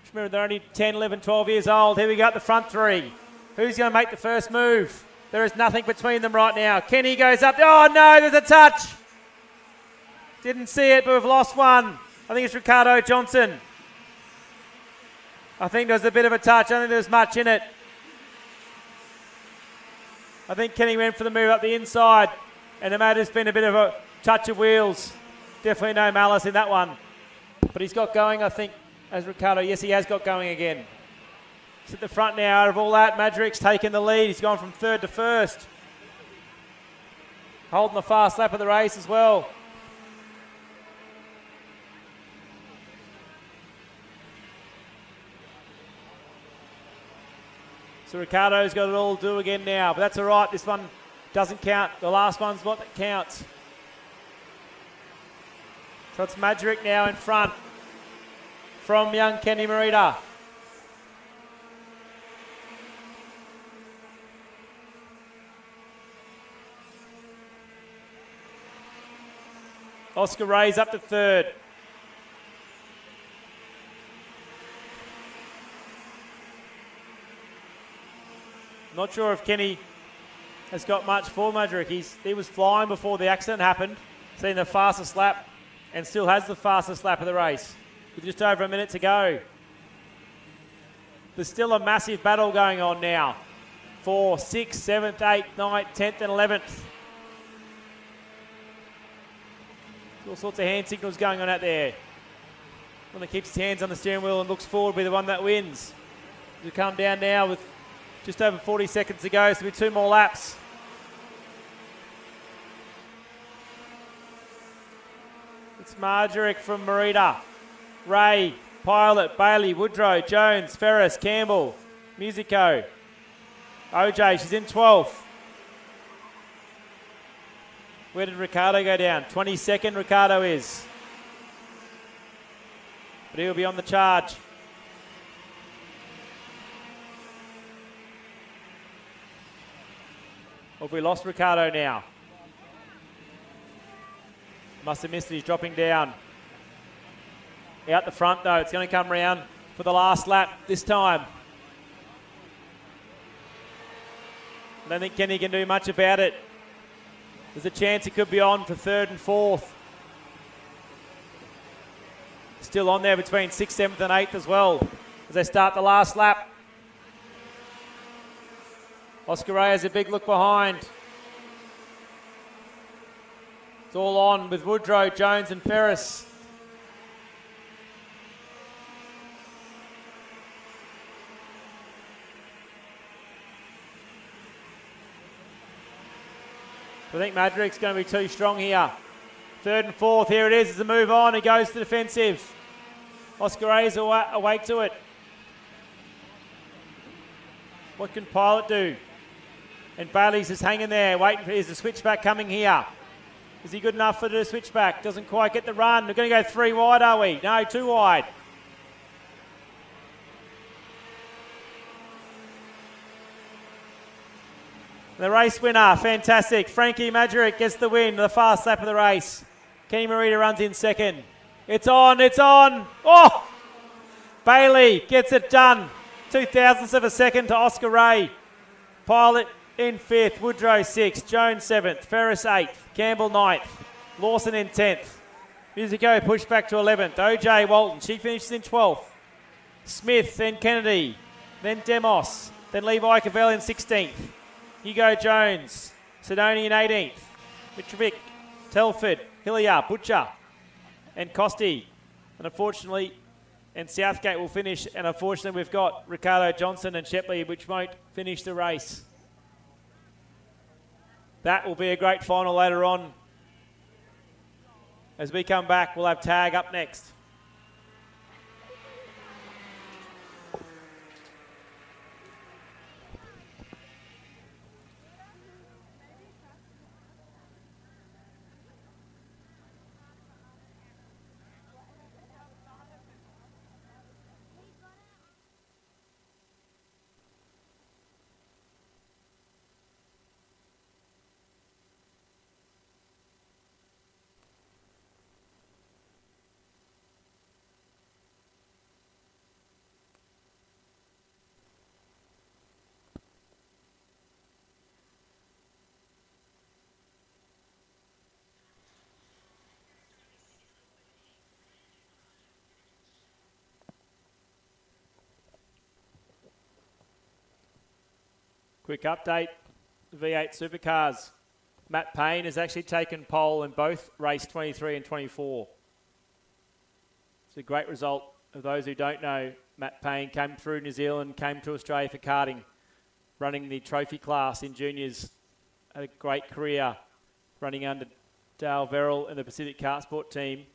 Just remember, they're only 10, 11, 12 years old. Here we go at the front three. Who's going to make the first move? There is nothing between them right now. Kenny goes up. Oh, no, there's a touch. Didn't see it, but we've lost one. I think it's Ricardo Johnson. I think there was a bit of a touch. I don't think there was much in it. I think Kenny went for the move up the inside, and there might have just been a bit of a touch of wheels. Definitely no malice in that one. But he's got going, I think, as Ricardo. Yes, he has got going again. He's at the front now. Out of all that, Madrick's taken the lead. He's gone from 3rd to 1st. Holding the fast lap of the race as well. So Ricardo's got it all to do again now, but that's all right. This one doesn't count. The last one's what that counts. So it's Madrick now in front from young Kenny Marita. Oscar Ray's up to 3rd. Not sure if Kenny has got much for Madrick. He was flying before the accident happened, seen the fastest lap, and still has the fastest lap of the race with just over a minute to go. There's still a massive battle going on now for 6th, 7th, 8th, 9th, 10th and 11th. All sorts of hand signals going on out there. One that keeps his hands on the steering wheel and looks forward will be the one that wins. We come down now with just over 40 seconds to go, so it'll be 2 more laps. It's Marjorick from Marita. Ray, Pilot, Bailey, Woodrow, Jones, Ferris, Campbell, Musico. OJ, she's in 12th. Where did Ricardo go down? 22nd Ricardo is. But he'll be on the charge. Or have we lost Ricardo now? Must have missed it, he's dropping down. Out the front though, it's going to come round for the last lap this time. I don't think Kenny can do much about it. There's a chance it could be on for 3rd and 4th. Still on there between 6th, 7th and 8th as well as they start the last lap. Oscar Ray has a big look behind. It's all on with Woodrow, Jones and Ferris. I think Madrick's going to be too strong here. 3rd and 4th, here it is as the move on. He goes to defensive. Oscar Ray's awake to it. What can Pilot do? And Bailey's just hanging there, waiting for, is the switchback coming here? Is he good enough for the switchback? Doesn't quite get the run. We're going to go 3 wide, are we? No, 2 wide. The race winner, fantastic. Frankie Madrick gets the win, the fast lap of the race. Kenny Marita runs in 2nd. It's on, it's on. Oh! Bailey gets it done. 2,000ths of a second to Oscar Ray. Pilot in 5th, Woodrow 6th, Jones 7th, Ferris 8th, Campbell 9th, Lawson in 10th. Musico pushed back to 11th. OJ Walton, she finishes in 12th. Smith, then Kennedy, then Demos, then Levi Cavell in 16th. Hugo Jones, Sidoni in 18th. Mitrovic, Telford, Hillier, Butcher, and Costi. And unfortunately, and Southgate will finish. And unfortunately, we've got Ricardo Johnson and Shepley, which won't finish the race. That will be a great final later on. As we come back, we'll have tag up next. Quick update, V8 Supercars. Matt Payne has actually taken pole in both race 23 and 24. It's a great result. For those who don't know, Matt Payne came through New Zealand, came to Australia for karting, running the trophy class in juniors. Had a great career running under Dale Verrill in the Pacific Kart Sport team.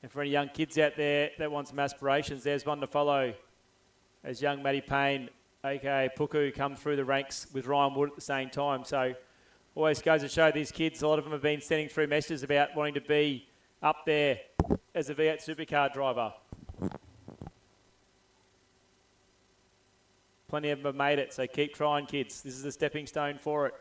And for any young kids out there that want some aspirations, there's one to follow. As young Matty Payne, aka Puku, come through the ranks with Ryan Wood at the same time. So always goes to show these kids, a lot of them have been sending through messages about wanting to be up there as a V8 supercar driver. Plenty of them have made it, so keep trying, kids. This is a stepping stone for it.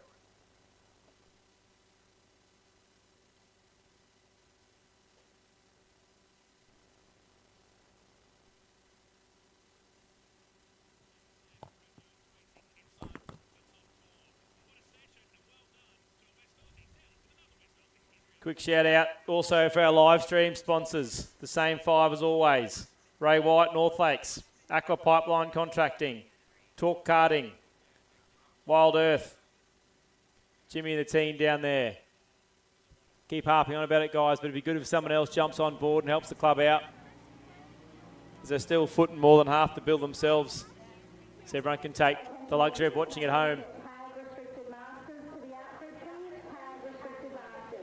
Quick shout out also for our live stream sponsors, the same five as always. Ray White, North Lakes, Aqua Pipeline Contracting, Talk Karting, Wild Earth, Jimmy and the team down there. Keep harping on about it, guys, but it'd be good if someone else jumps on board and helps the club out, as they're still footing more than half the bill themselves, so everyone can take the luxury of watching at home. Restricted Masters to the outfit, please. Restricted Masters.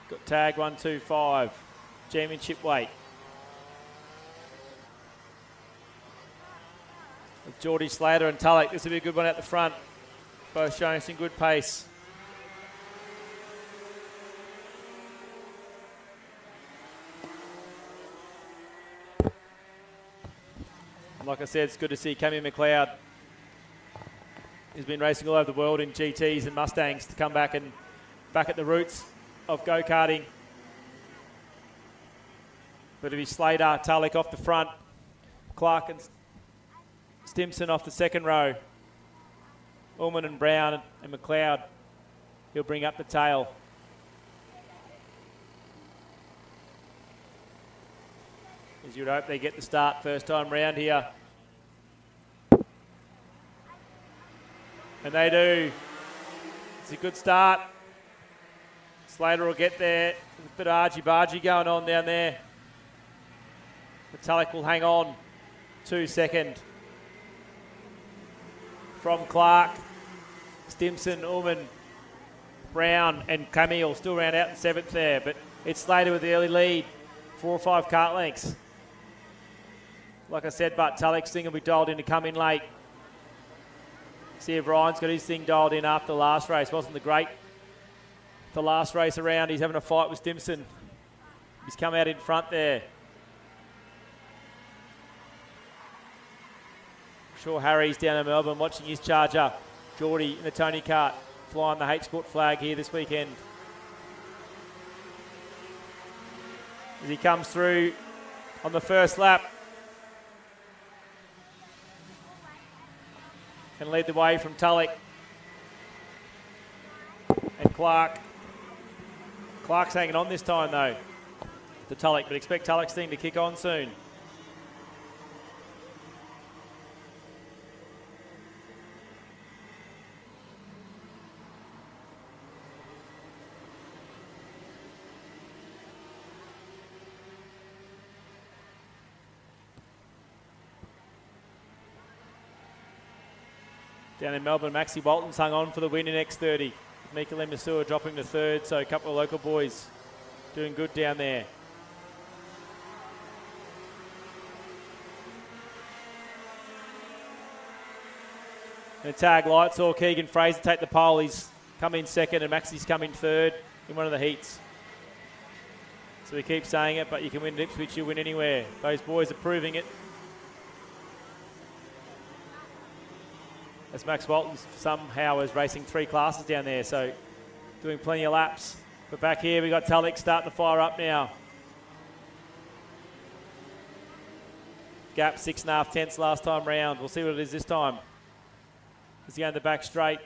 Got tag 125, championship weight. With Geordie Slater and Tulloch, this will be a good one out the front. Both showing some good pace. And like I said, it's good to see Cammy McLeod. He's been racing all over the world in GTs and Mustangs to come back and back at the roots of go-karting. But it'll be Slater, Tulloch off the front, Clark and Stimson off the second row. Ullman and Brown and McLeod, he'll bring up the tail. As you'd hope they get the start first time round here. And they do. It's a good start. Slater will get there. There's a bit of argy-bargy going on down there. Metallic will hang on. 2 second. From Clark, Stimson, Ullman, Brown and Camille still round out in 7th there, but it's Slater with the early lead, 4 or 5 kart lengths. Like I said, but Tulloch's thing will be dialed in to come in late. See if Ryan's got his thing dialed in after the last race. Wasn't the last race around. He's having a fight with Stimson. He's come out in front there. Sure Harry's down in Melbourne watching his charger. Geordie in the Tony Kart flying the H-Sport flag here this weekend. As he comes through on the first lap and lead the way from Tulloch and Clark. Clark's hanging on this time though to Tulloch, but expect Tulloch's thing to kick on soon. Down in Melbourne, Maxie Walton's hung on for the win in X30. Mika Lemasua dropping to 3rd, so a couple of local boys doing good down there. And tag light saw Keegan Fraser take the pole. He's come in 2nd and Maxie's come in 3rd in one of the heats. So we keep saying it, but you can win at Ipswich, you win anywhere. Those boys are proving it. As Max Walton somehow is racing 3 classes down there, so doing plenty of laps. But back here, we got Tulloch starting to fire up now. Gap 6.5 tenths last time round. We'll see what it is this time. He's going the back straight.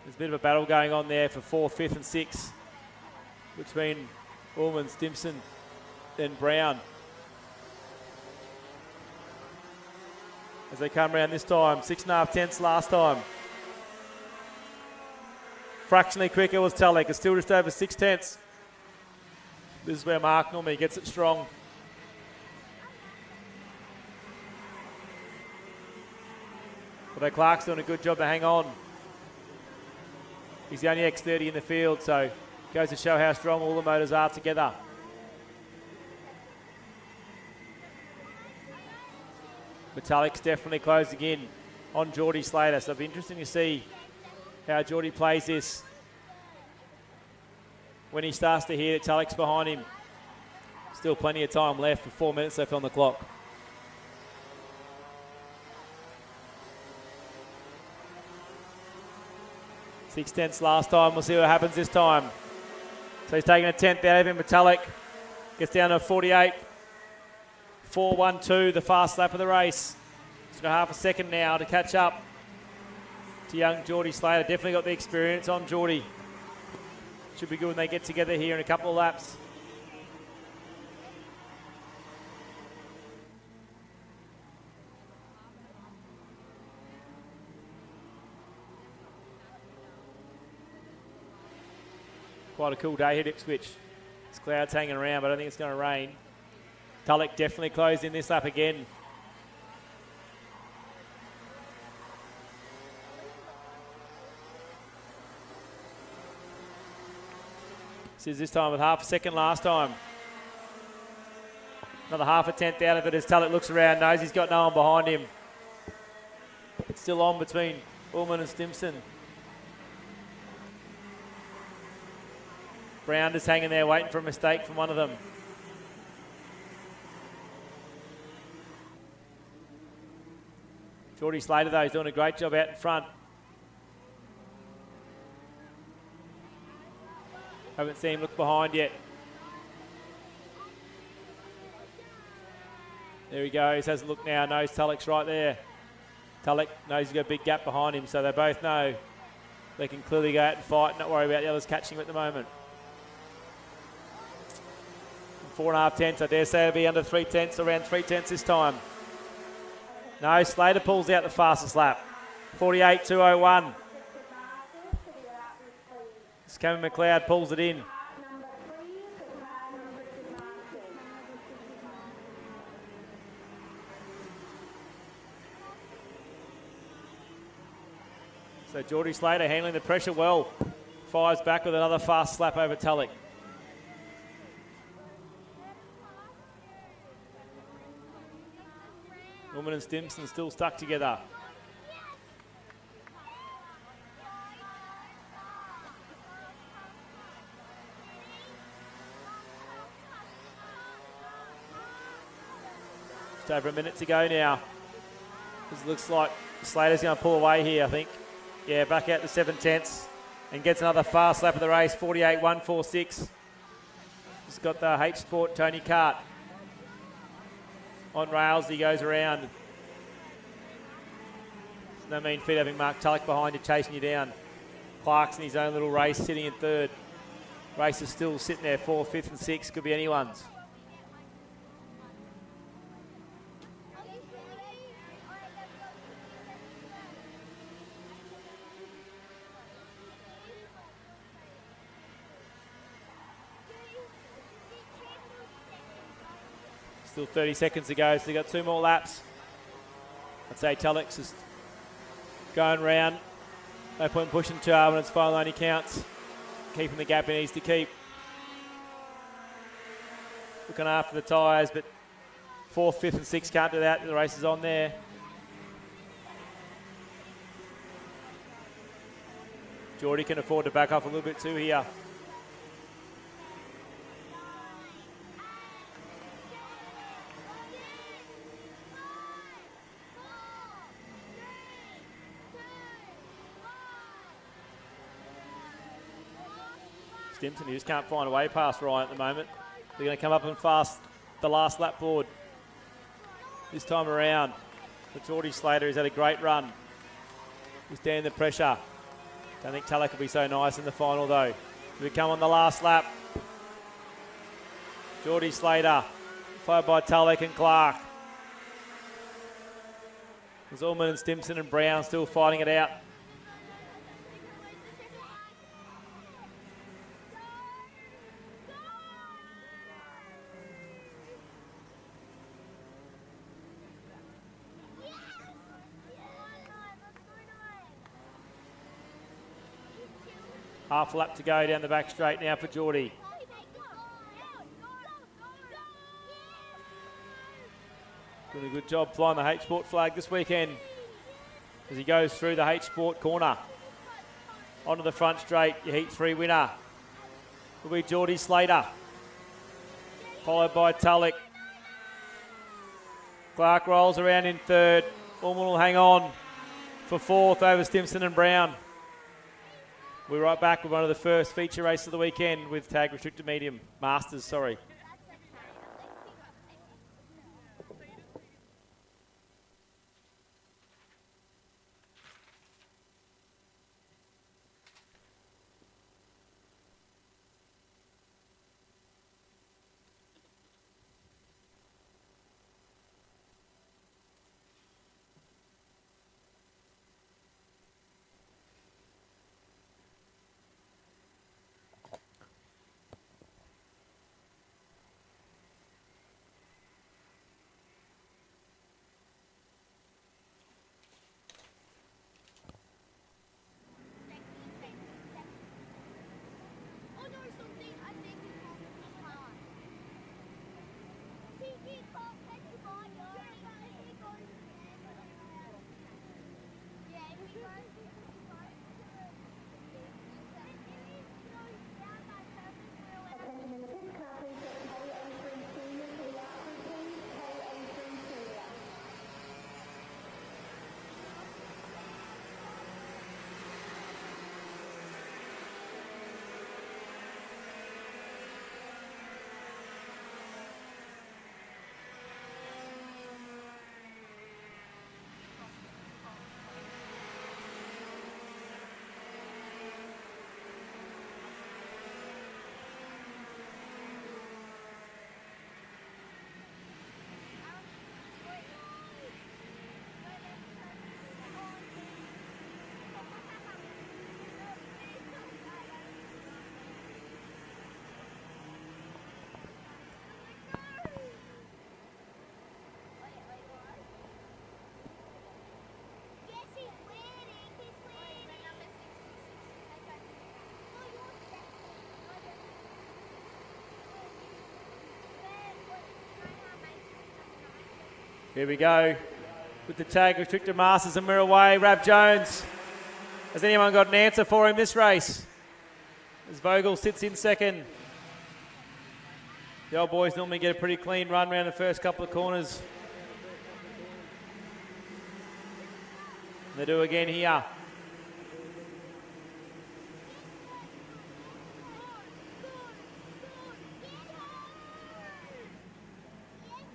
There's a bit of a battle going on there for 4th, 5th and 6th between Ullman, Stimson and Brown. as they come around this time. 6.5 tenths last time. Fractionally quicker was Tulloch. It's still just over 6 tenths. This is where Mark normally gets it strong. Although Clark's doing a good job to hang on. He's the only X30 in the field, so goes to show how strong all the motors are together. Metallic's definitely closing in on Geordie Slater, so it'll be interesting to see how Geordie plays this when he starts to hear that Tulloch's behind him. Still plenty of time left, with 4 minutes left on the clock. Six tenths last time. We'll see what happens this time. So he's taking a tenth out of him. Metallic gets down to 48. 4.12, the fast lap of the race. He's got half a second now to catch up to young Geordie Slater. Definitely got the experience on Geordie. Should be good when they get together here in a couple of laps. Quite a cool day here at Ipswich. It's clouds hanging around, but I don't think it's going to rain. Tulloch definitely closed in this lap again. This time with half a second last time. Another half a tenth out of it as Tulloch looks around, knows he's got no one behind him. It's still on between Ullman and Stimson. Brown is hanging there waiting for a mistake from one of them. Geordie Slater, though, is doing a great job out in front. Haven't seen him look behind yet. There he goes, has a look now, knows Tulloch's right there. Tulloch knows he's got a big gap behind him, so they both know they can clearly go out and fight and not worry about the others catching him at the moment. 4.5 tenths, I dare say it'll be under 3 tenths, around 3 tenths this time. No, Slater pulls out the fastest lap. 48.201. Cameron McLeod pulls it in. So Geordie Slater handling the pressure well. Fires back with another fast slap over Tulloch. Norman and Stimson still stuck together. Just over a minute to go now. This looks like Slater's going to pull away here, I think. Yeah, back out to 7 tenths and gets another fast lap of the race, 48.146. He's got the H Sport Tony Kart on rails. He goes around. It's no mean feat having Mark Tulloch behind you, chasing you down. Clark's in his own little race, sitting in third. Race is still sitting there, 4th, 5th and 6th. Could be anyone's. Still 30 seconds to go, so they've got 2 more laps. I'd say Tulloch's is going round. No point in pushing too hard when it's final only counts. Keeping the gap he needs to keep. Looking after the tyres, but 4th, 5th and 6th can't do that. The race is on there. Geordie can afford to back off a little bit too here. Stimson, he just can't find a way past Ryan at the moment. They're going to come up and fast the last lap board this time around. For Geordie Slater, he's had a great run. He's down the pressure. Don't think Tulloch will be so nice in the final though. We come on the last lap. Geordie Slater, followed by Tulloch and Clark. There's Ullman and Stimson and Brown still fighting it out. Half lap to go down the back straight now for Geordie. Doing a good job flying the H-Sport flag this weekend as he goes through the H-Sport corner. Onto the front straight, your Heat 3 winner will be Geordie Slater, followed by Tulloch. Clark rolls around in third. Ullman will hang on for fourth over Stimson and Brown. We're right back with one of the first feature races of the weekend with tag restricted medium. Masters, sorry. Attention in the pit car, please get KA3 Senior to the outside, please. KA3 Senior. Here we go with the tag restricted Masters a mirror away. Rab Jones. Has anyone got an answer for him this race? As Vogel sits in second. The old boys normally get a pretty clean run around the first couple of corners. They do again here.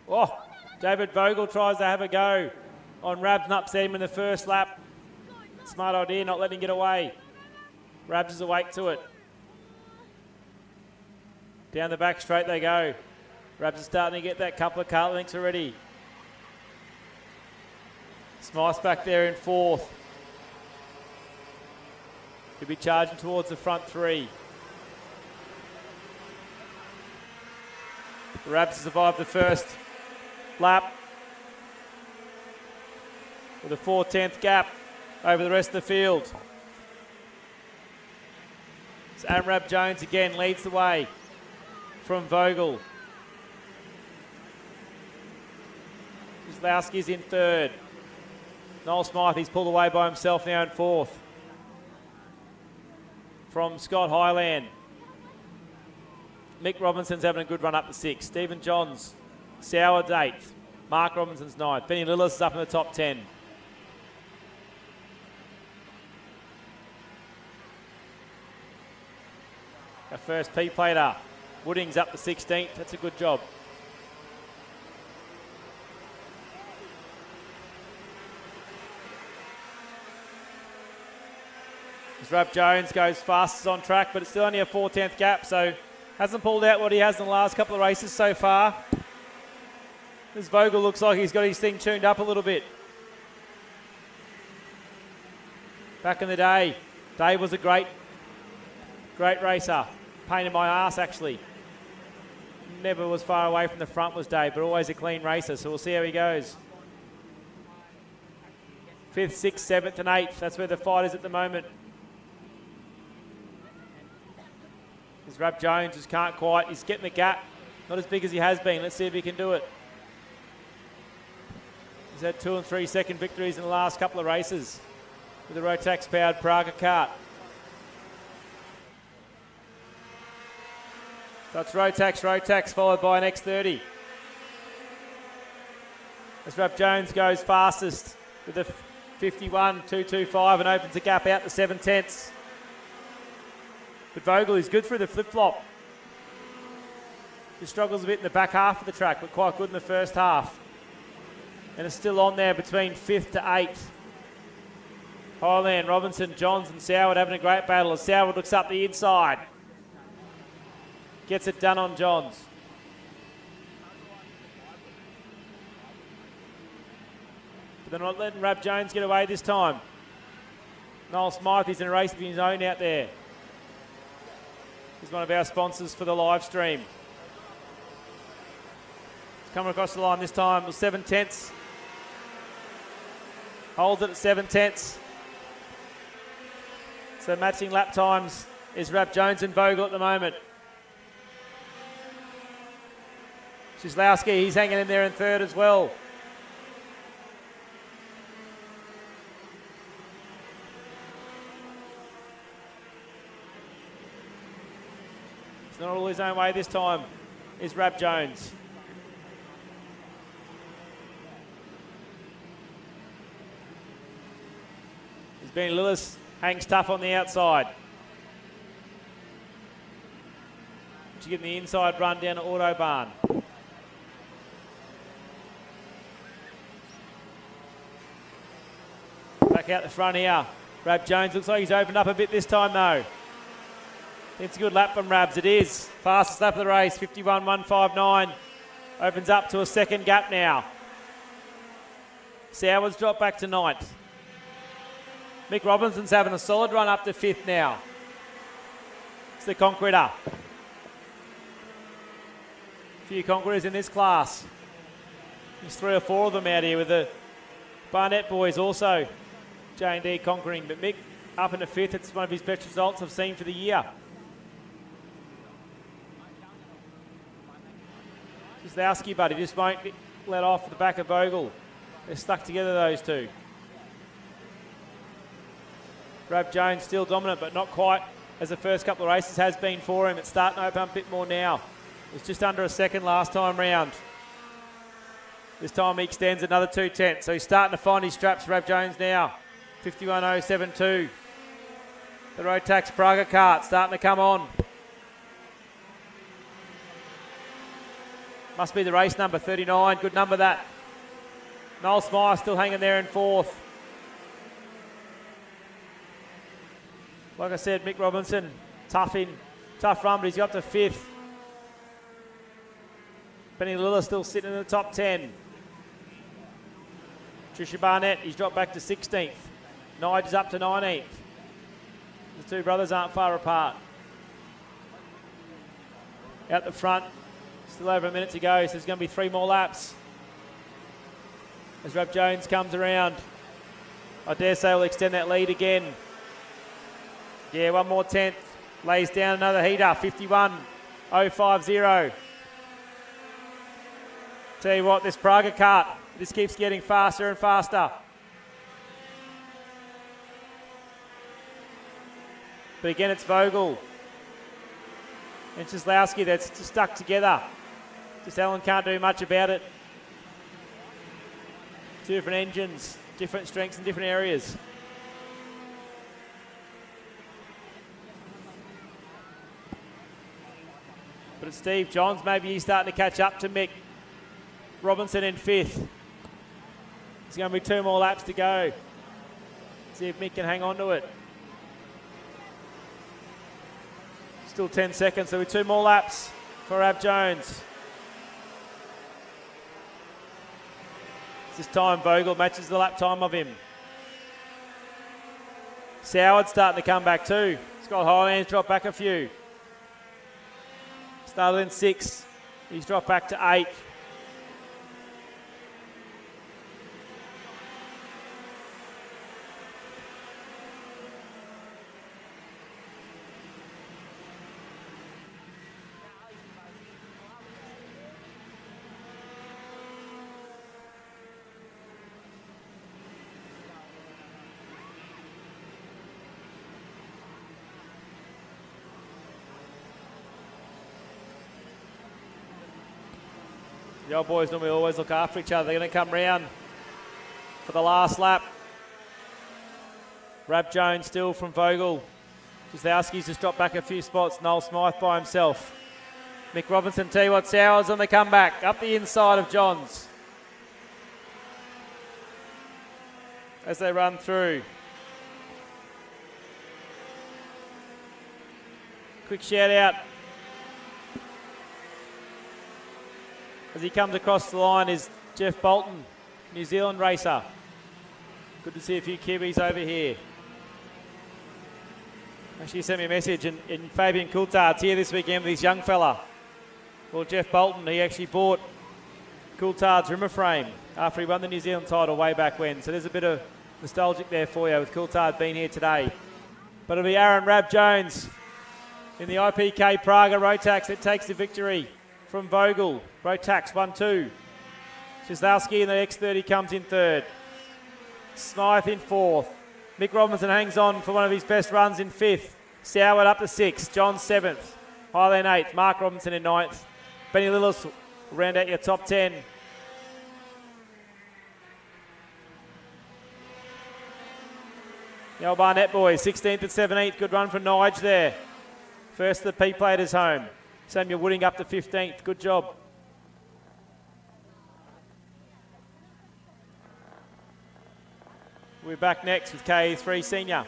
Oh, David Vogel tries to have a go on Rabs and upset him in the first lap. Smart idea, not letting him get away. Rabs is awake to it. Down the back straight they go. Rabs is starting to get that couple of cart lengths already. Smythe's back there in fourth. He'll be charging towards the front three. Rabs survived the first lap with a 4/10 gap over the rest of the field. So Amrab Jones again leads the way from Vogel. Zlowski's in third. Noel Smythe, he's pulled away by himself now in fourth. From Scott Highland. Mick Robinson's having a good run up to sixth. Stephen Johns, Soward's eighth. Mark Robinson's ninth. Benny Lillis is up in the top 10. Our first P-plater. Wooding's up to 16th. That's a good job. As Rab Jones goes fastest on track, but it's still only a 4/10 gap, so hasn't pulled out what he has in the last couple of races so far. This Vogel looks like he's got his thing tuned up a little bit. Back in the day, Dave was a great racer. Pain in my ass, actually. Never was far away from the front was Dave, but always a clean racer, so we'll see how he goes. 5th, 6th, 7th and 8th. That's where the fight is at the moment. There's Rab Jones, just can't quite. He's getting the gap. Not as big as he has been. Let's see if he can do it. He's had 2 and 3 second victories in the last couple of races with the Rotax-powered Praga kart. So it's Rotax, followed by an X30. As Rab Jones goes fastest with a 51.225 and opens the gap out to 7/10. But Vogel is good through the flip-flop. He struggles a bit in the back half of the track, but quite good in the first half. And it's still on there between 5th to 8th. Highland, Robinson, Johns and Soward having a great battle as Soward looks up the inside. Gets it done on Johns. But they're not letting Rab Jones get away this time. Noel Smythe is in a race of his own out there. He's one of our sponsors for the live stream. He's coming across the line this time with 7/10. Holds it at 7/10. So matching lap times is Rab Jones and Vogel at the moment. Shislowski, he's hanging in there in 3rd as well. It's not all his own way this time, is Rab Jones. He's been Lewis, hangs tough on the outside. You get the inside run down to Autobahn. Back out the front here. Rab Jones looks like he's opened up a bit this time though. It's a good lap from Rabs, it is. Fastest lap of the race, 51.159. Opens up to a second gap now. Soward's dropped back to 9th. Mick Robinson's having a solid run up to 5th now. It's the Conqueror. A few Conquerors in this class. There's 3 or 4 of them out here with the Barnett boys also J&D conquering, but Mick up into 5th. It's one of his best results I've seen for the year. Shislowski, but he just won't let off the back of Vogel. They're stuck together, those two. Rab Jones still dominant, but not quite as the first couple of races has been for him. It's starting to open up a bit more now. It was just under a second last time round. This time he extends another 2/10, so he's starting to find his straps, Rab Jones now. 51.072. The Rotax Praga kart starting to come on. Must be the race number, 39. Good number that. Noel Smythe still hanging there in 4th. Like I said, Mick Robinson, tough run, but he's got to 5th. Benny Lilla still sitting in the top 10. Trisha Barnett, he's dropped back to 16th. Nige is up to 19th. The two brothers aren't far apart. Out the front, still over a minute to go, so there's going to be 3 more laps. As Rab Jones comes around, I dare say we'll extend that lead again. Yeah, 1 more 10th. Lays down another heater, 51.050. Tell you what, this Praga kart, this keeps getting faster and faster. But again, it's Vogel and Shislowski that's just stuck together. Just Alan can't do much about it. 2 different engines, different strengths in different areas. But it's Steve Johns, maybe he's starting to catch up to Mick. Robinson in 5th. There's going to be 2 more laps to go. See if Mick can hang on to it. Still 10 seconds, so 2 more laps for Rab Jones. This time Vogel matches the lap time of him. Soward's starting to come back too. Scott Highlands dropped back a few. Started in 6. He's dropped back to 8. The old boys normally always look after each other. They're going to come round for the last lap. Rab Jones still from Vogel. Jazowski's just dropped back a few spots. Noel Smythe by himself. Mick Robinson, T-Watt Sowers on the comeback. Up the inside of Johns. As they run through. Quick shout out. As he comes across the line is Jeff Bolton, New Zealand racer. Good to see a few Kiwis over here. Actually, he sent me a message, and Fabian Coulthard's here this weekend with his young fella. Well, Jeff Bolton, he actually bought Coulthard's rimmer frame after he won the New Zealand title way back when. So there's a bit of nostalgic there for you with Coulthard being here today. But it'll be Aaron Rab Jones in the IPK Praga Rotax that takes the victory from Vogel. Rotax 1-2. Jazowski in the X30 comes in 3rd. Smythe in 4th. Mick Robinson hangs on for one of his best runs in 5th. Soward up to 6th. John 7th. Highland 8th. Mark Robinson in 9th. Benny Lillis will round out your top 10. The old Barnett boys, 16th and 17th. Good run for Nige there. First of the P-plate is home. Samuel Wooding up to 15th. Good job. We're back next with KA3 Senior.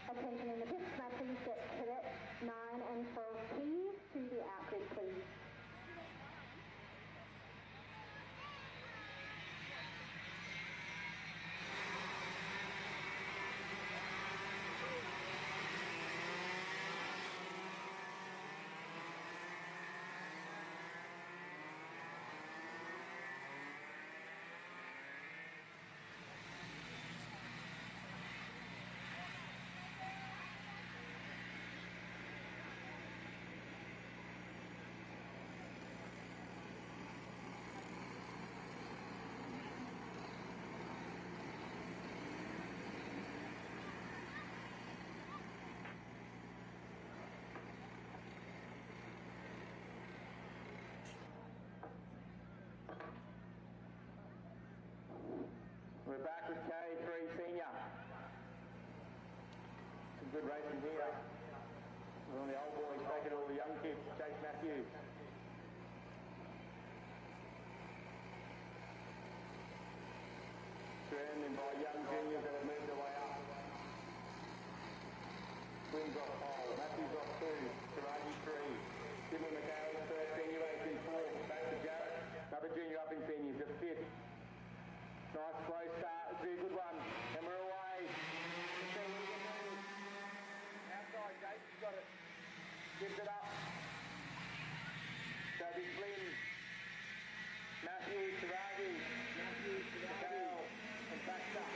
Attention in the pits, now please get Cadet 9 and 12 keys to the outgrid, please. We're back with KA3 Senior. Some good racing here. One of the old boys taking all the young kids, Chase Matthews. Surrounded by young juniors that have moved their way up. Twins off pole, Matthews off 2, Taraji 3. Jimmy McHale's first senior race in 4th, back to Jarrett. Another junior up in seniors at 5th. Nice slow start, it's a good one, and we're away. Outside, Jason's got it. Gives it up. Toby Flynn. Matthews, Taraji. McHale, and Baxter.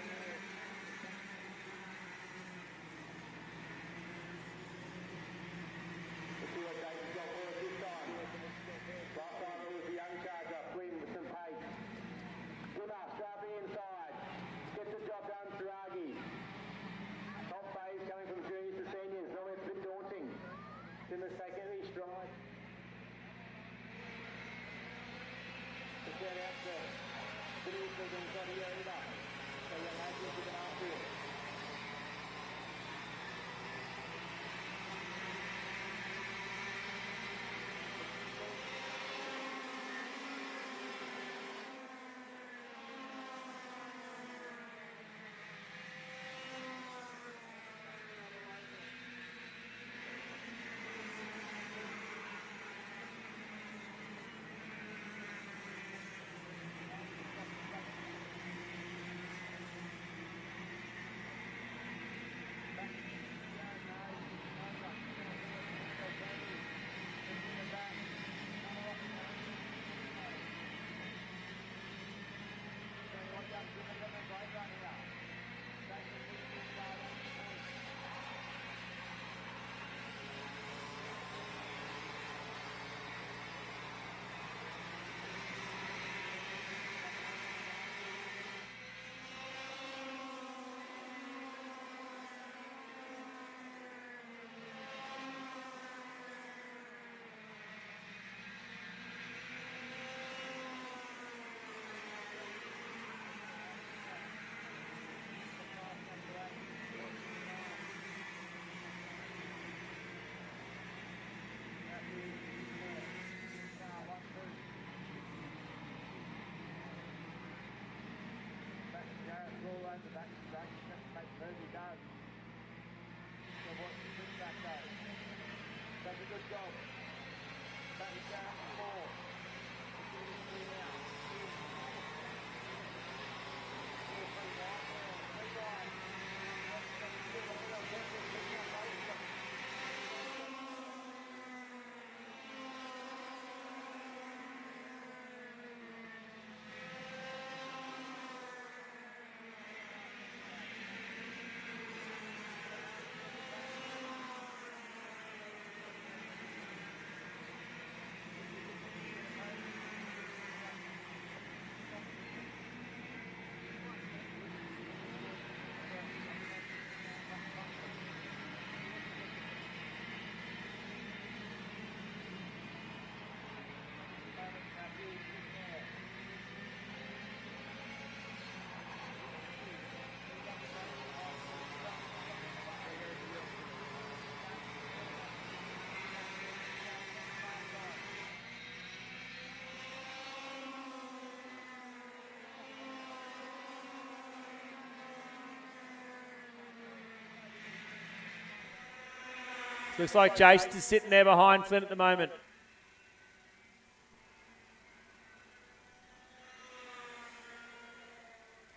Looks like Jace is sitting there behind Flynn at the moment.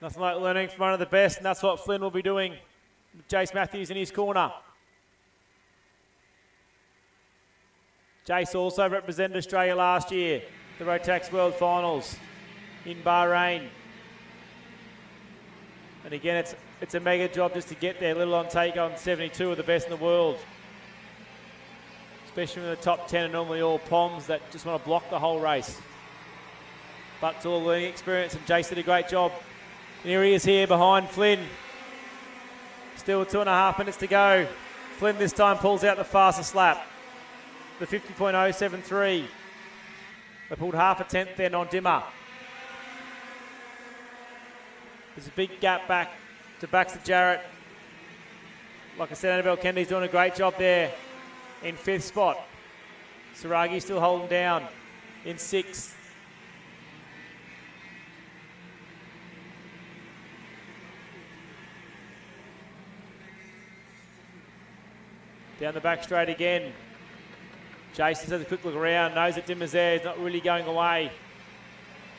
Nothing like learning from one of the best, and that's what Flynn will be doing with Jace Matthews in his corner. Jace also represented Australia last year, the Rotax World Finals in Bahrain. And again, it's a mega job just to get there, little on take on 72 of the best in the world. Especially when the top 10 are normally all POMs that just want to block the whole race. But it's all learning experience, and Jace did a great job. And here he is here behind Flynn. Still 2.5 minutes to go. Flynn this time pulls out the fastest lap, the 50.073. They pulled half a tenth then on Dimmer. There's a big gap back to Baxter Jarrett. Like I said, Annabelle Kennedy's doing a great job there in 5th spot. Saragi still holding down in 6th. Down the back straight again. Jason has a quick look around, knows that Dimmer's there, he's not really going away.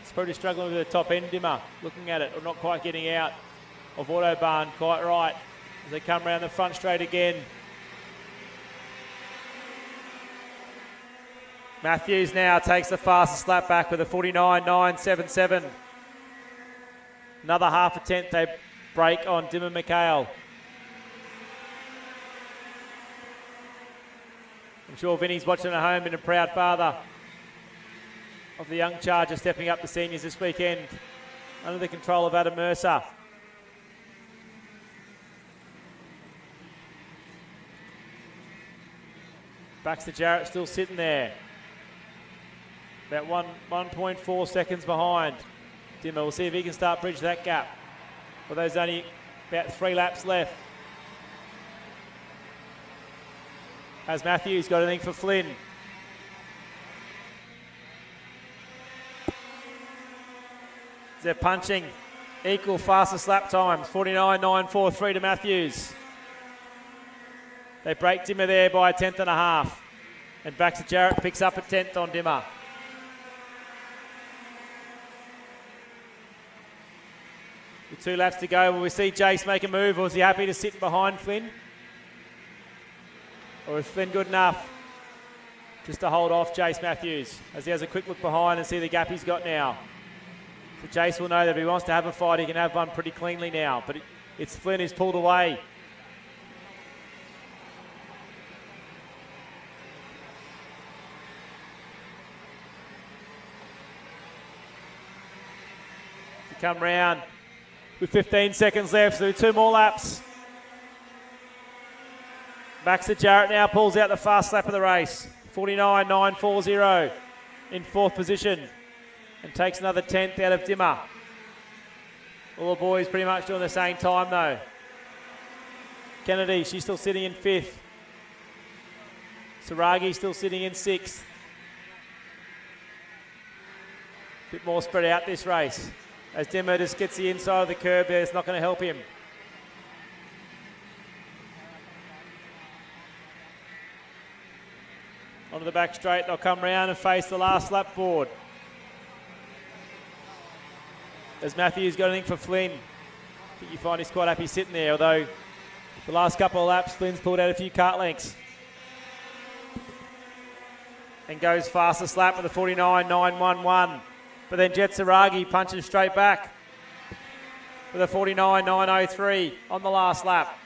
He's probably struggling with the top end Dimmer, looking at it, or not quite getting out of Autobahn quite right as they come around the front straight again. Matthews now takes the fastest lap back with a 49.977. Another half a tenth they break on Dimmer McHale. I'm sure Vinny's watching at home and a proud father of the young charger stepping up the seniors this weekend under the control of Adam Mercer. Baxter Jarrett still sitting there. About 1.4 seconds behind. Dimmer will see if he can start bridge that gap. Well, there's only about 3 laps left. Has Matthews got anything for Flynn? They're punching. Equal fastest lap times. 49.943 to Matthews. They break Dimmer there by a 10th and a half. And back to Jarrett, picks up a 10th on Dimmer. With 2 laps to go, will we see Jace make a move, or is he happy to sit behind Flynn? Or is Flynn good enough just to hold off Jace Matthews as he has a quick look behind and see the gap he's got now? So Jace will know that if he wants to have a fight, he can have one pretty cleanly now. But it's Flynn who's pulled away. To come round with 15 seconds left, so 2 more laps. Max to Jarrett now, pulls out the fast lap of the race. 49.940 in 4th position. And takes another 10th out of Dimmer. All the boys pretty much doing the same time though. Kennedy, she's still sitting in 5th. Saragi still sitting in 6th. Bit more spread out this race. As Dimmer just gets the inside of the curb there, it's not going to help him. Onto the back straight, they'll come round and face the last lap board. As Matthews got anything for Flynn. I think you find he's quite happy sitting there, although the last couple of laps, Flynn's pulled out a few kart lengths. And goes fastest lap with a 49.911. But then Jet Saragi punching straight back with a 49.903 on the last lap.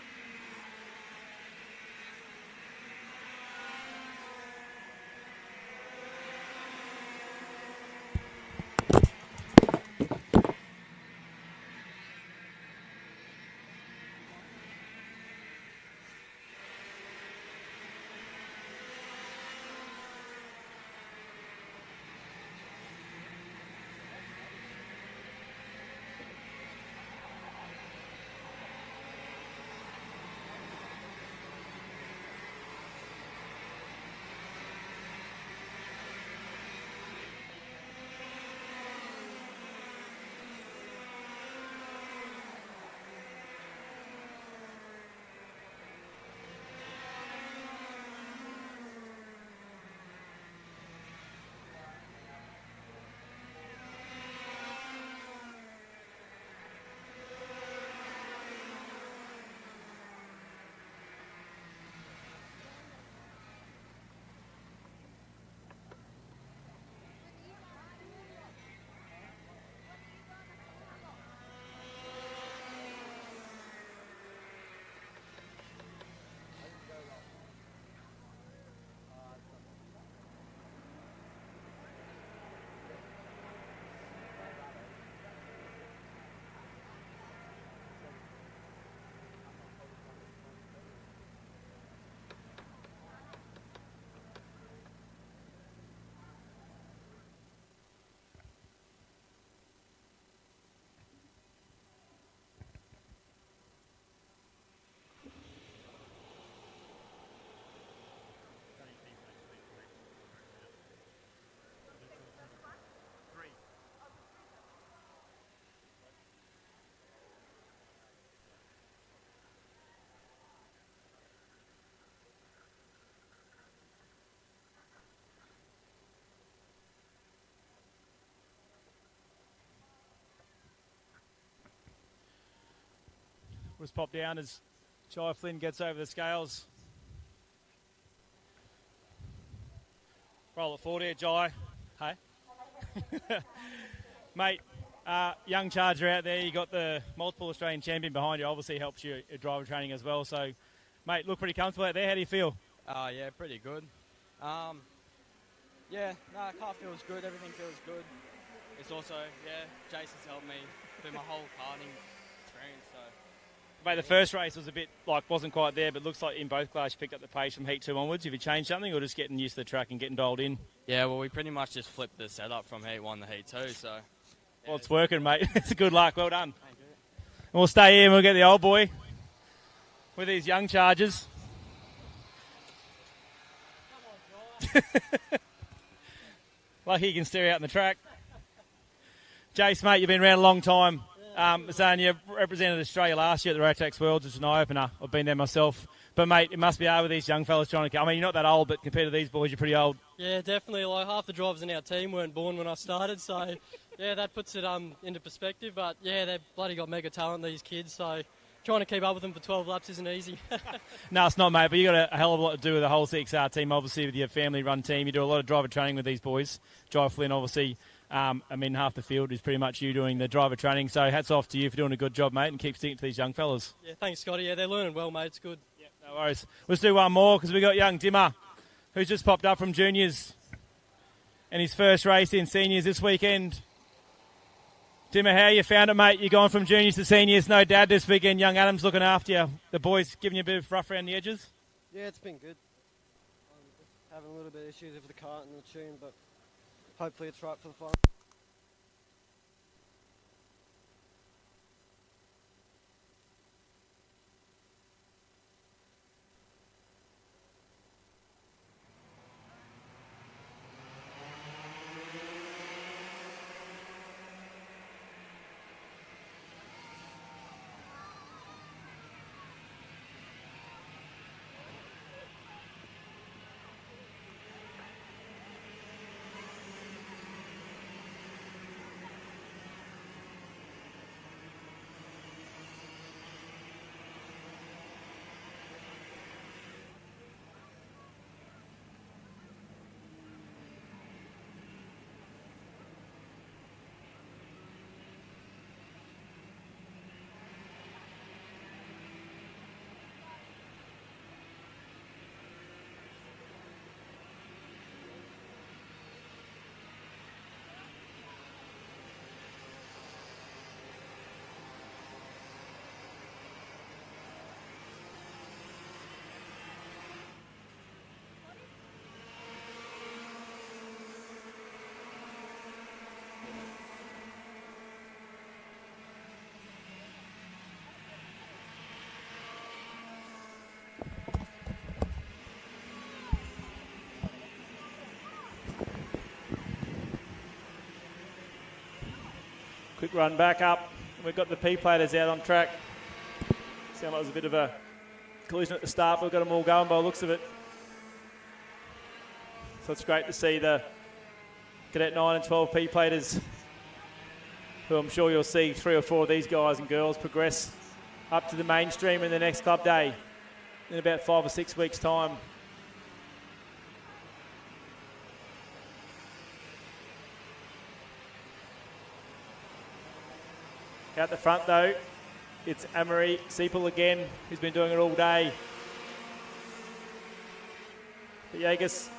Was popped down as Jai Flynn gets over the scales. Roll it forward here, Jai. Hey. Mate, young charger out there. You got the multiple Australian champion behind you. Obviously helps you at driver training as well. So, mate, look pretty comfortable out there. How do you feel? Yeah, pretty good. Car feels good. Everything feels good. It's also, Jason's helped me through my whole karting experience. So. Mate, the first race was a bit, wasn't quite there, but looks like in both classes you picked up the pace from Heat 2 onwards. Have you changed something or just getting used to the track and getting dialed in? Yeah, well, we pretty much just flipped the setup from Heat 1 to Heat 2, so Well, it's working, mate. It's a good luck. Well done. And we'll stay here and we'll get the old boy with these young chargers. Lucky he can steer out in the track. Jace, mate, you've been around a long time. Saying you represented Australia last year at the Rotax Worlds, which is an eye-opener. I've been there myself. But, mate, it must be hard with these young fellas trying to... I mean, you're not that old, but compared to these boys, you're pretty old. Yeah, definitely. Like, half the drivers in our team weren't born when I started, so, yeah, that puts it into perspective. But, yeah, they've bloody got mega talent, these kids, so trying to keep up with them for 12 laps isn't easy. No, it's not, mate, but you've got a hell of a lot to do with the whole CXR team, obviously, with your family-run team. You do a lot of driver training with these boys. Jai Flynn, obviously... half the field is pretty much you doing the driver training. So hats off to you for doing a good job, mate, and keep sticking to these young fellas. Yeah, thanks, Scotty. Yeah, they're learning well, mate. It's good. Yeah, no worries. Let's do one more because we've got young Dimmer, who's just popped up from juniors and his first race in seniors this weekend. Dimmer, how you found it, mate? You're going from juniors to seniors. No dad this weekend. Young Adam's looking after you. The boys giving you a bit of rough around the edges? Yeah, it's been good. Having a little bit of issues with the cart and the tune, but hopefully it's right for the final. Quick run back up. We've got the P-platers out on track. Sound like it was a bit of a collision at the start, but we've got them all going by the looks of it. So it's great to see the Cadet 9 and 12 P-platers, who I'm sure you'll see 3 or 4 of these guys and girls progress up to the mainstream in the next club day in about 5 or 6 weeks' time. Out the front though, it's Amory Seipel again, who's been doing it all day. But Jaegers,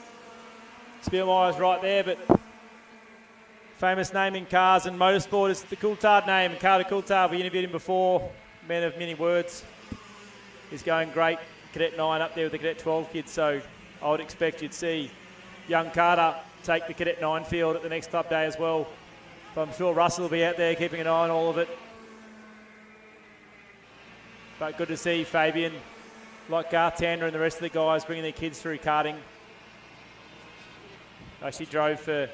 Spielmeyer's right there, but famous name in cars and motorsport is the Coulthard name. Carter Coulthard, we interviewed him before, man of many words. He's going great, Cadet 9 up there with the Cadet 12 kids, so I would expect you'd see young Carter take the Cadet 9 field at the next club day as well. But I'm sure Russell will be out there keeping an eye on all of it. But good to see Fabian, like Garth Tander and the rest of the guys, bringing their kids through karting. I actually drove for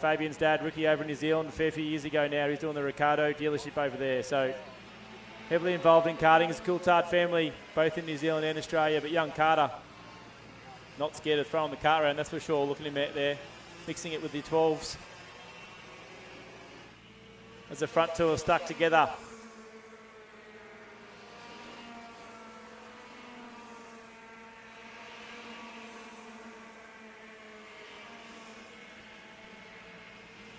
Fabian's dad, Ricky, over in New Zealand a fair few years ago now. He's doing the Ricardo dealership over there. So heavily involved in karting as a Coulthard family, both in New Zealand and Australia. But young Carter, not scared of throwing the cart around, that's for sure. Looking at him out there, mixing it with the 12s. As the front two are stuck together.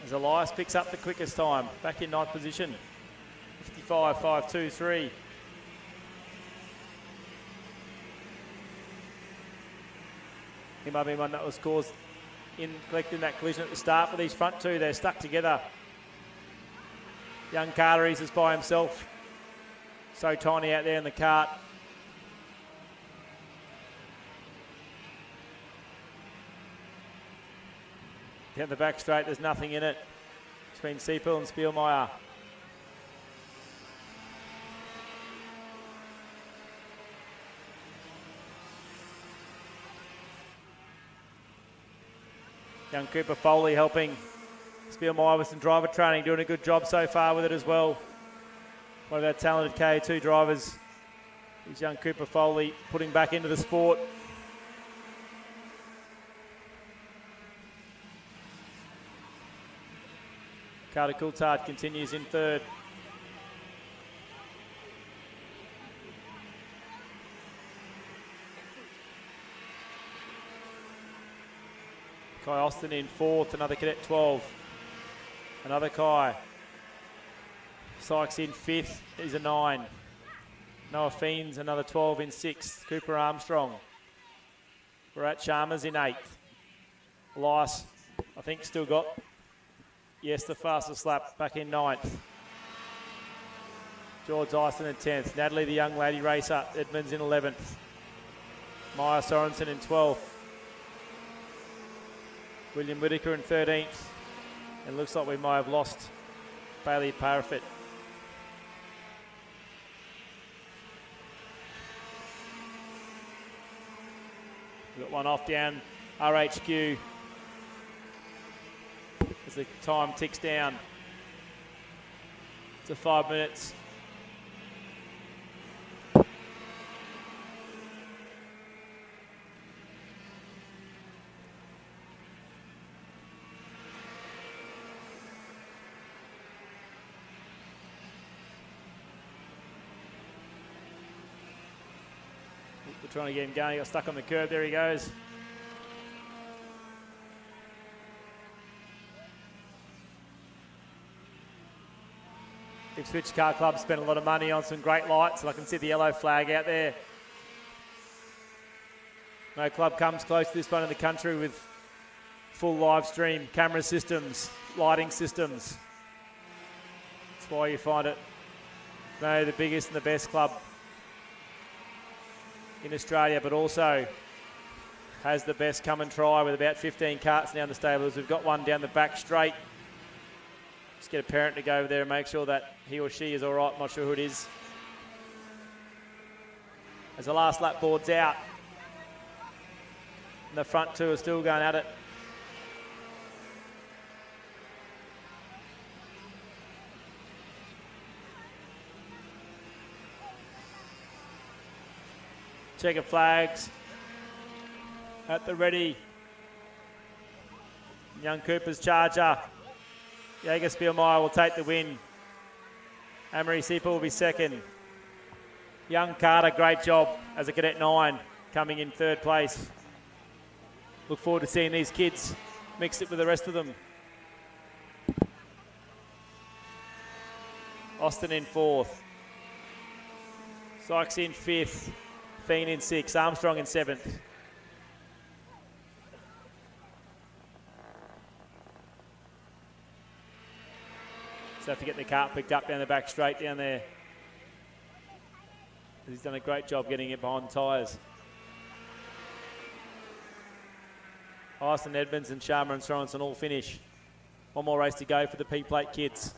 As Elias picks up the quickest time, back in 9th position, 55.523. He might be one that was caused in collecting that collision at the start, but these front two, they're stuck together. Young Carter is by himself, so tiny out there in the cart. Down the back straight, there's nothing in it. between Seepool and Spielmeyer. Young Cooper Foley helping Spielmeyer with some driver training, doing a good job so far with it as well. One of our talented KA2 drivers is young Cooper Foley, putting back into the sport. Carter Coulthard continues in third. Kai Austin in fourth, another Cadet 12. Another Kai. Sykes in fifth, he's a 9. Noah Fiends, another 12 in sixth. Cooper Armstrong. Barat Sharma's in eighth. Elias, I think, still got, yes, the fastest lap, back in ninth. George Ison in 10th. Natalie, the young lady racer, Edmonds in 11th. Maya Sorensen in 12th. William Whitaker in 13th. And looks like we might have lost Bailey Parafit. We've got one off down RHQ as the time ticks down to 5 minutes. We're trying to get him going. He got stuck on the curb. There he goes. Ipswich Kart Club spent a lot of money on some great lights, and I can see the yellow flag out there. No club comes close to this one in the country with full live stream, camera systems, lighting systems. That's why you find it the biggest and the best club in Australia, but also has the best come and try with about 15 carts down the stables. We've got one down the back straight. Just get a parent to go over there and make sure that he or she is all right. I'm not sure who it is. As the last lap board's out, and the front two are still going at it. Checker flags at the ready. Young Cooper's Charger. Jaeger Spielmeyer will take the win. Amory Seeper will be second. Young Carter, great job as a Cadet 9, coming in third place. Look forward to seeing these kids mix it with the rest of them. Austin in fourth. Sykes in fifth. Fiend in sixth. Armstrong in seventh. So have to get the cart picked up down the back straight down there. He's done a great job getting it behind tyres. Ison, Edmonds and Sharma and Sorensen all finish. One more race to go for the P-Plate kids.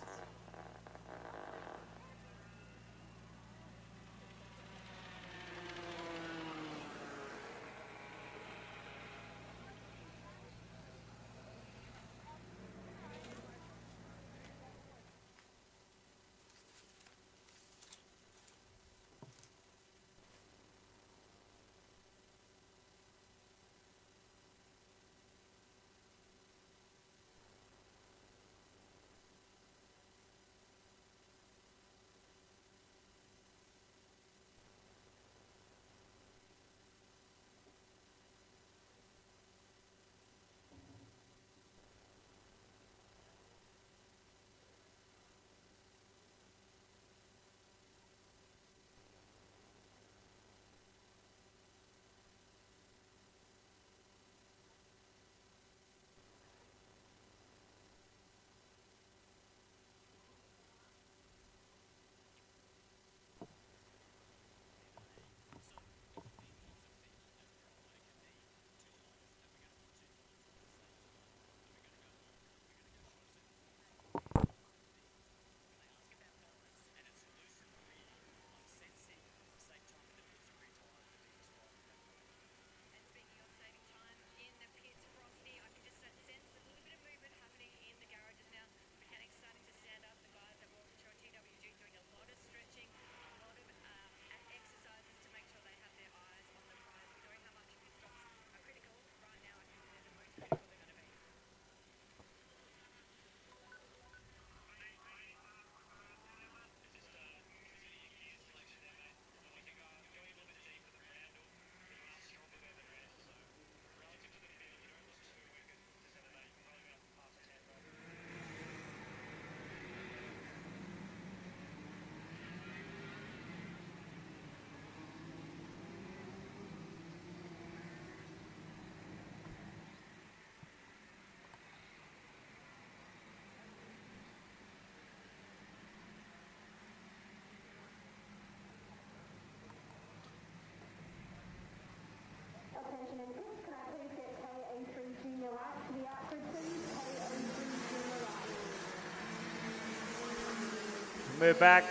Move back.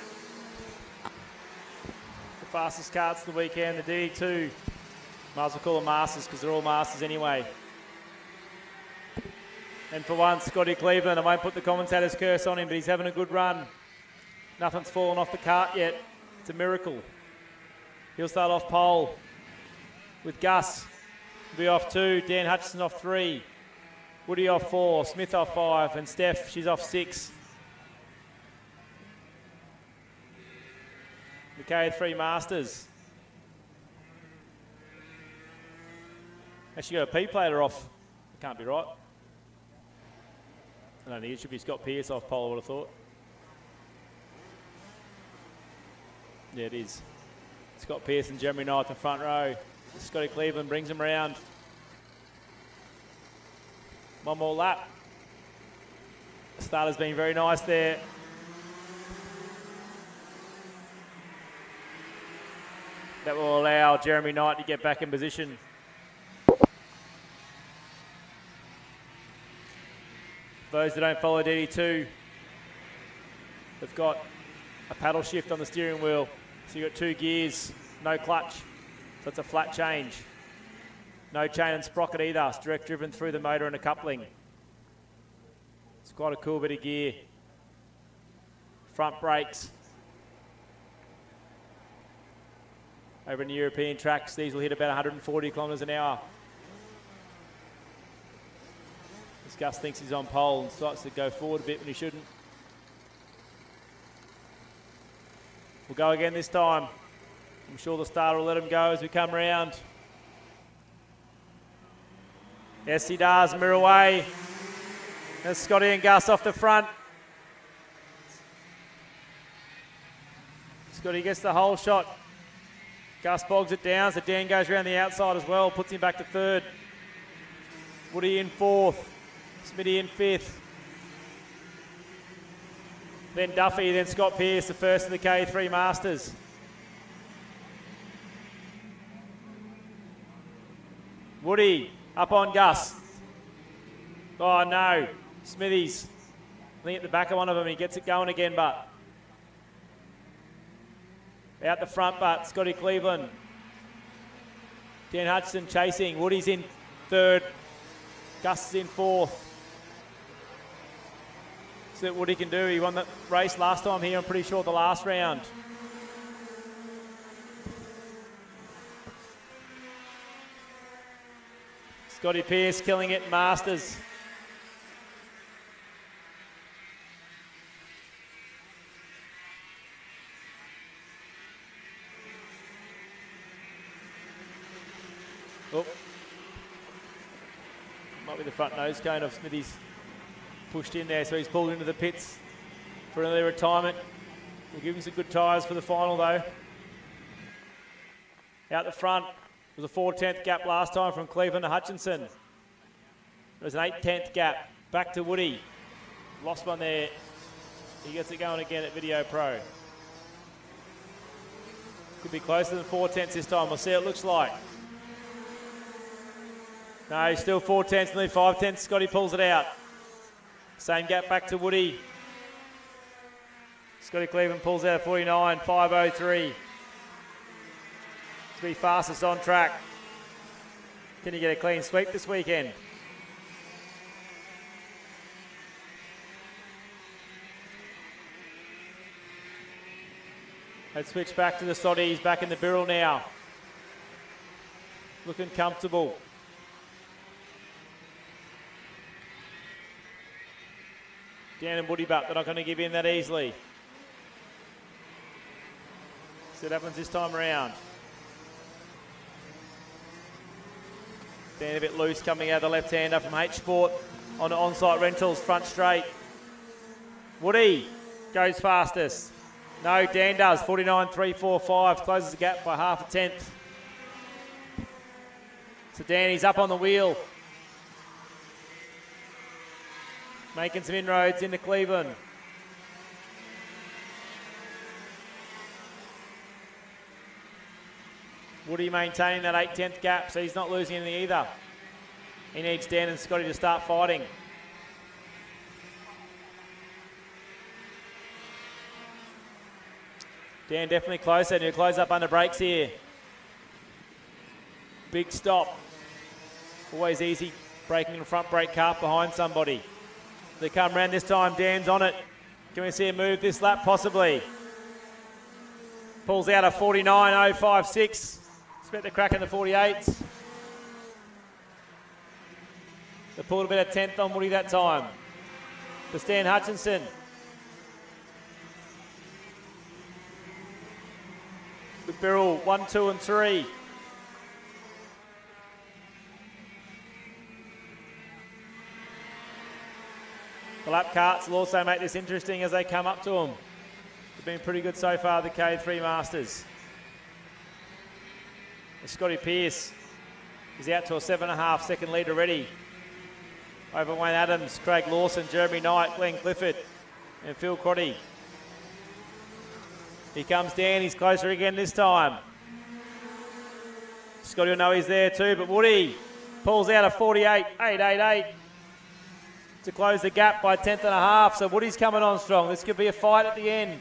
The fastest carts of the weekend, the DD2. Might as well call them Masters because they're all Masters anyway. And for once, Scotty Cleveland, I won't put the commentator's curse on him, but he's having a good run. Nothing's fallen off the cart yet. It's a miracle. He'll start off pole with Gus. Be off 2, Dan Hutchison off 3, Woody off 4, Smith off 5, and Steph, she's off 6. The KA3 Masters. Actually got a P plater off. It can't be right. I don't think it should be Scott Pearce off pole, I would have thought. Yeah, it is. Scott Pearce and Jeremy Knight in the front row. Scotty Cleveland brings him around. One more lap. The starter's been very nice there. That will allow Jeremy Knight to get back in position. For those that don't follow DD2, they've got a paddle shift on the steering wheel. So you've got 2 gears, no clutch. So it's a flat change. No chain and sprocket either. It's direct driven through the motor and a coupling. It's quite a cool bit of gear. Front brakes. Over in the European tracks, these will hit about 140 kilometres an hour. As Gus thinks he's on pole and starts to go forward a bit when he shouldn't. We'll go again this time. I'm sure the starter will let him go as we come round. Yes, he does. Mirror away. There's Scotty and Gus off the front. Scotty gets the whole shot. Gus bogs it down, so Dan goes around the outside as well, puts him back to 3rd. Woody in 4th. Smitty in 5th. Then Duffy, then Scott Pearce, the first of the KA3 Masters. Woody up on Gus. Oh no, Smithies. I think at the back of one of them, he gets it going again, but out the front, but Scotty Cleveland. Dan Hutchison chasing. Woody's in 3rd. Gus is in 4th. See what Woody can do. He won the race last time here, I'm pretty sure, the last round. Scotty Pearce killing it in Masters. Oh. Might be the front nose cone of Smithy's pushed in there, so he's pulled into the pits for early retirement. We'll give him some good tyres for the final though. Out the front was a 4/10 gap last time from Cleveland to Hutchinson. It was an 8/10 gap. Back to Woody. Lost one there. He gets it going again at Video Pro. Could be closer than 4/10 this time. We'll see what it looks like. No, he's still 4/10, nearly 5/10. Scotty pulls it out. Same gap back to Woody. Scotty Cleveland pulls out 49.503. To be fastest on track. Can you get a clean sweep this weekend? Let's switch back to the Soddies, back in the barrel now. Looking comfortable. Dan and Woody, but they're not going to give in that easily. See what happens this time around. Dan a bit loose coming out of the left-hander from H-Sport on on-site rentals, front straight. Woody goes fastest. No, Dan does, 49.345, closes the gap by 1/2 tenth. So Danny's up on the wheel. Making some inroads into Cleveland. Woody maintaining that 8/10 gap, so he's not losing anything either. He needs Dan and Scotty to start fighting. Dan definitely closer, and he'll close up under brakes here. Big stop. Always easy braking the front brake cart behind somebody. They come round this time, Dan's on it. Can we see him move this lap possibly? Pulls out a 49.056. Spent the crack in the 48s. They pulled a bit of 10th on Woody that time. To Stan Hutchinson. With Birrell 1, 2 and 3. The lap carts will also make this interesting as they come up to them. They've been pretty good so far, the KA3 Masters. Scotty Pearce is out to a 7.5 second lead already. Over Wayne Adams, Craig Lawson, Jeremy Knight, Glenn Clifford and Phil Crotty. Here comes Dan, he's closer again this time. Scotty will know he's there too, but Woody pulls out a 48.888 to close the gap by 10.5. So Woody's coming on strong. This could be a fight at the end.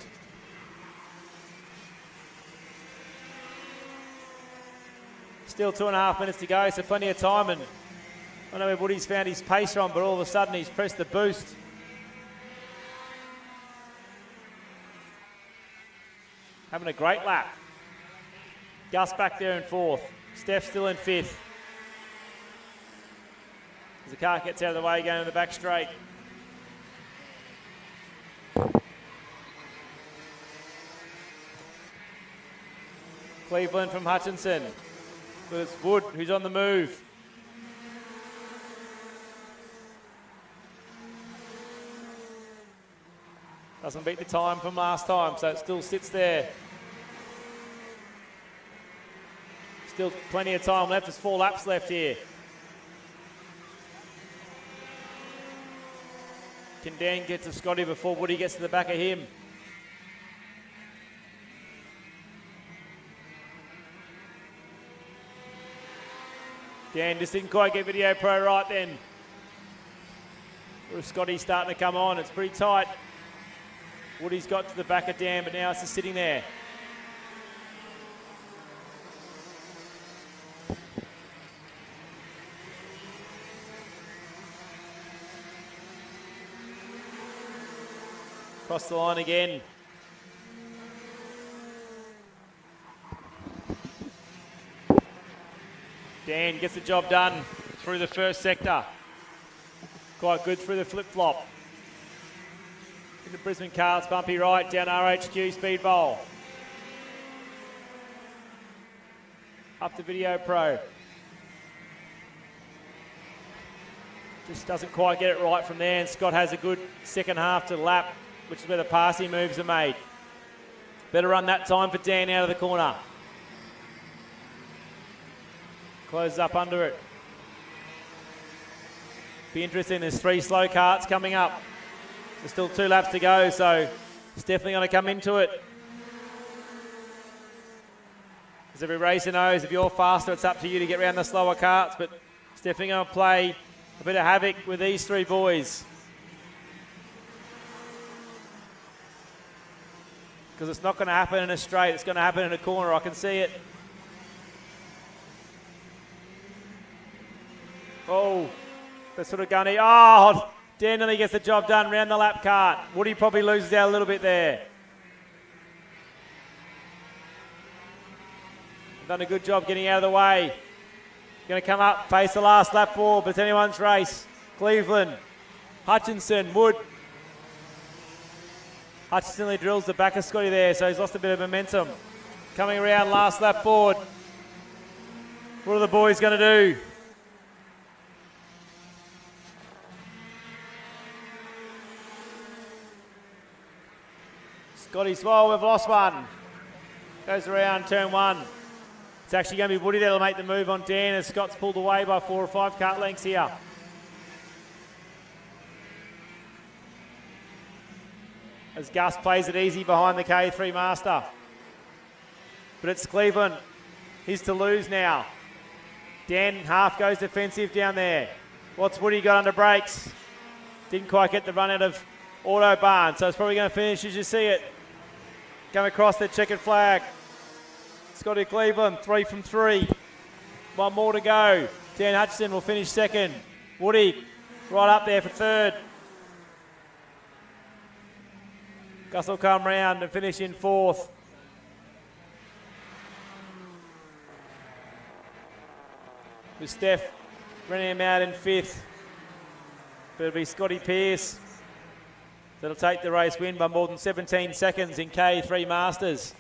Still 2.5 minutes to go, so plenty of time. And I don't know where Woody's found his pace from, but all of a sudden he's pressed the boost. Having a great lap. Gus back there in 4th. Steph still in 5th. As the car gets out of the way, going to the back straight. Cleveland from Hutchinson. But it's Wood who's on the move. Doesn't beat the time from last time, so it still sits there. Still plenty of time left. There's 4 laps left here. Can Dan get to Scotty before Woody gets to the back of him? Dan just didn't quite get Video Pro right then. With Scotty starting to come on, it's pretty tight. Woody's got to the back of Dan, but now it's just sitting there. Across the line again. Dan gets the job done through the first sector. Quite good through the flip-flop. Into Brisbane Carts, bumpy right, down RHQ Speed Bowl. Up to Video Pro. Just doesn't quite get it right from there, and Scott has a good second half to lap, which is where the passing moves are made. Better run that time for Dan out of the corner. Closes up under it. Be interesting, there's 3 slow carts coming up. There's still 2 laps to go, so it's definitely going to come into it. As every racer knows, if you're faster, it's up to you to get around the slower carts, but it's definitely going to play a bit of havoc with these 3 boys. Because it's not going to happen in a straight, it's going to happen in a corner, I can see it. Oh, they're sort of going, oh, Dan nearly gets the job done round the lap cart. Woody probably loses out a little bit there. Done a good job getting out of the way. Going to come up, face the last lap ball, but it's anyone's race. Cleveland, Hutchinson, Wood. Hutchinson really drills the back of Scotty there, so he's lost a bit of momentum. Coming around last lap board. What are the boys going to do? Scotty's, well, we've lost one. Goes around turn 1. It's actually going to be Woody that'll make the move on Dan as Scott's pulled away by 4 or 5 cart lengths here. As Gus plays it easy behind the KA3 Master. But it's Cleveland. He's to lose now. Dan half goes defensive down there. What's Woody got under brakes? Didn't quite get the run out of Autobahn, so it's probably going to finish as you see it. come across the checkered flag. Scotty Cleveland, 3 from 3. One more to go. Dan Hutchison will finish second. Woody right up there for third. Gus will come round and finish in fourth. With Steph running him out in fifth. But it'll be Scotty Pearce that'll take the race win by more than 17 seconds in KA3 Masters.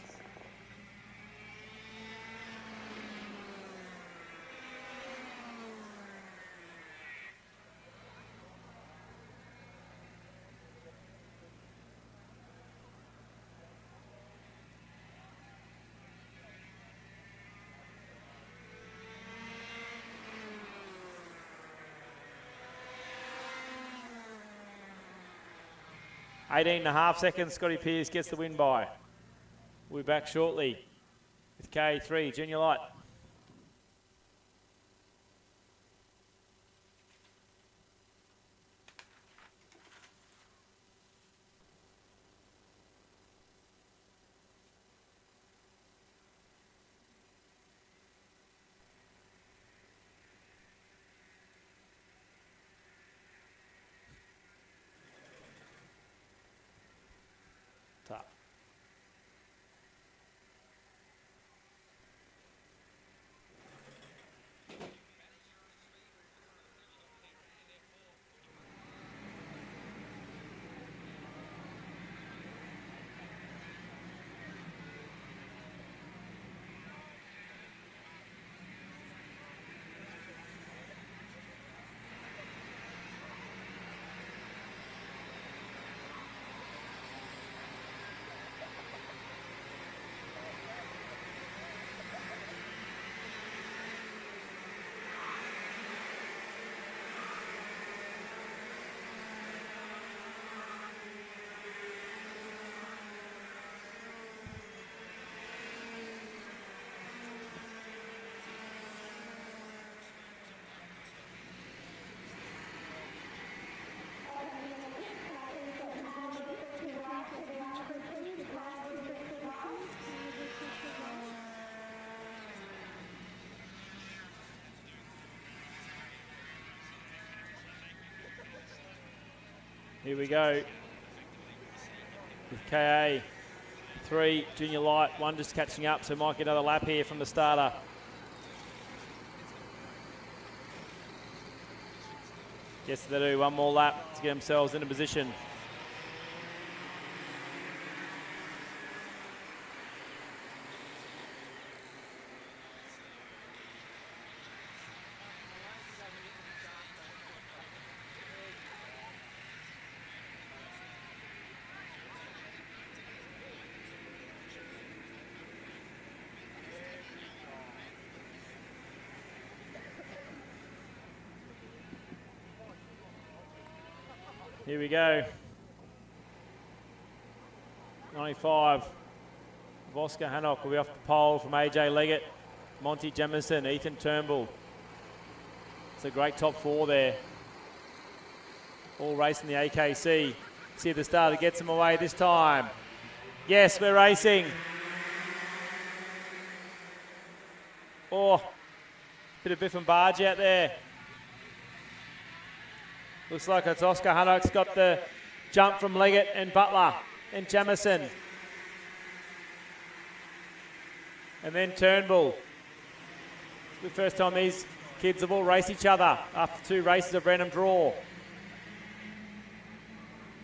Eighteen and a half seconds, Scotty Pearce gets the win by. We'll be back shortly with KA3 Junior Light. Top. Here we go with KA3 Junior Light. One just catching up, so might get another lap here from the starter. Yes, they do. One more lap to get themselves into position. Here we go. 95 of Oscar Hannock will be off the pole from AJ Leggett, Monty Jamison, Ethan Turnbull. It's a great top four there. All racing the AKC. See if the starter gets him away this time. Yes, we're racing. Oh, bit of biff and barge out there. Looks like it's Oscar Hannock's got the jump from Leggett and Butler and Jamison. And then Turnbull. It's the first time these kids have all raced each other after 2 races of random draw.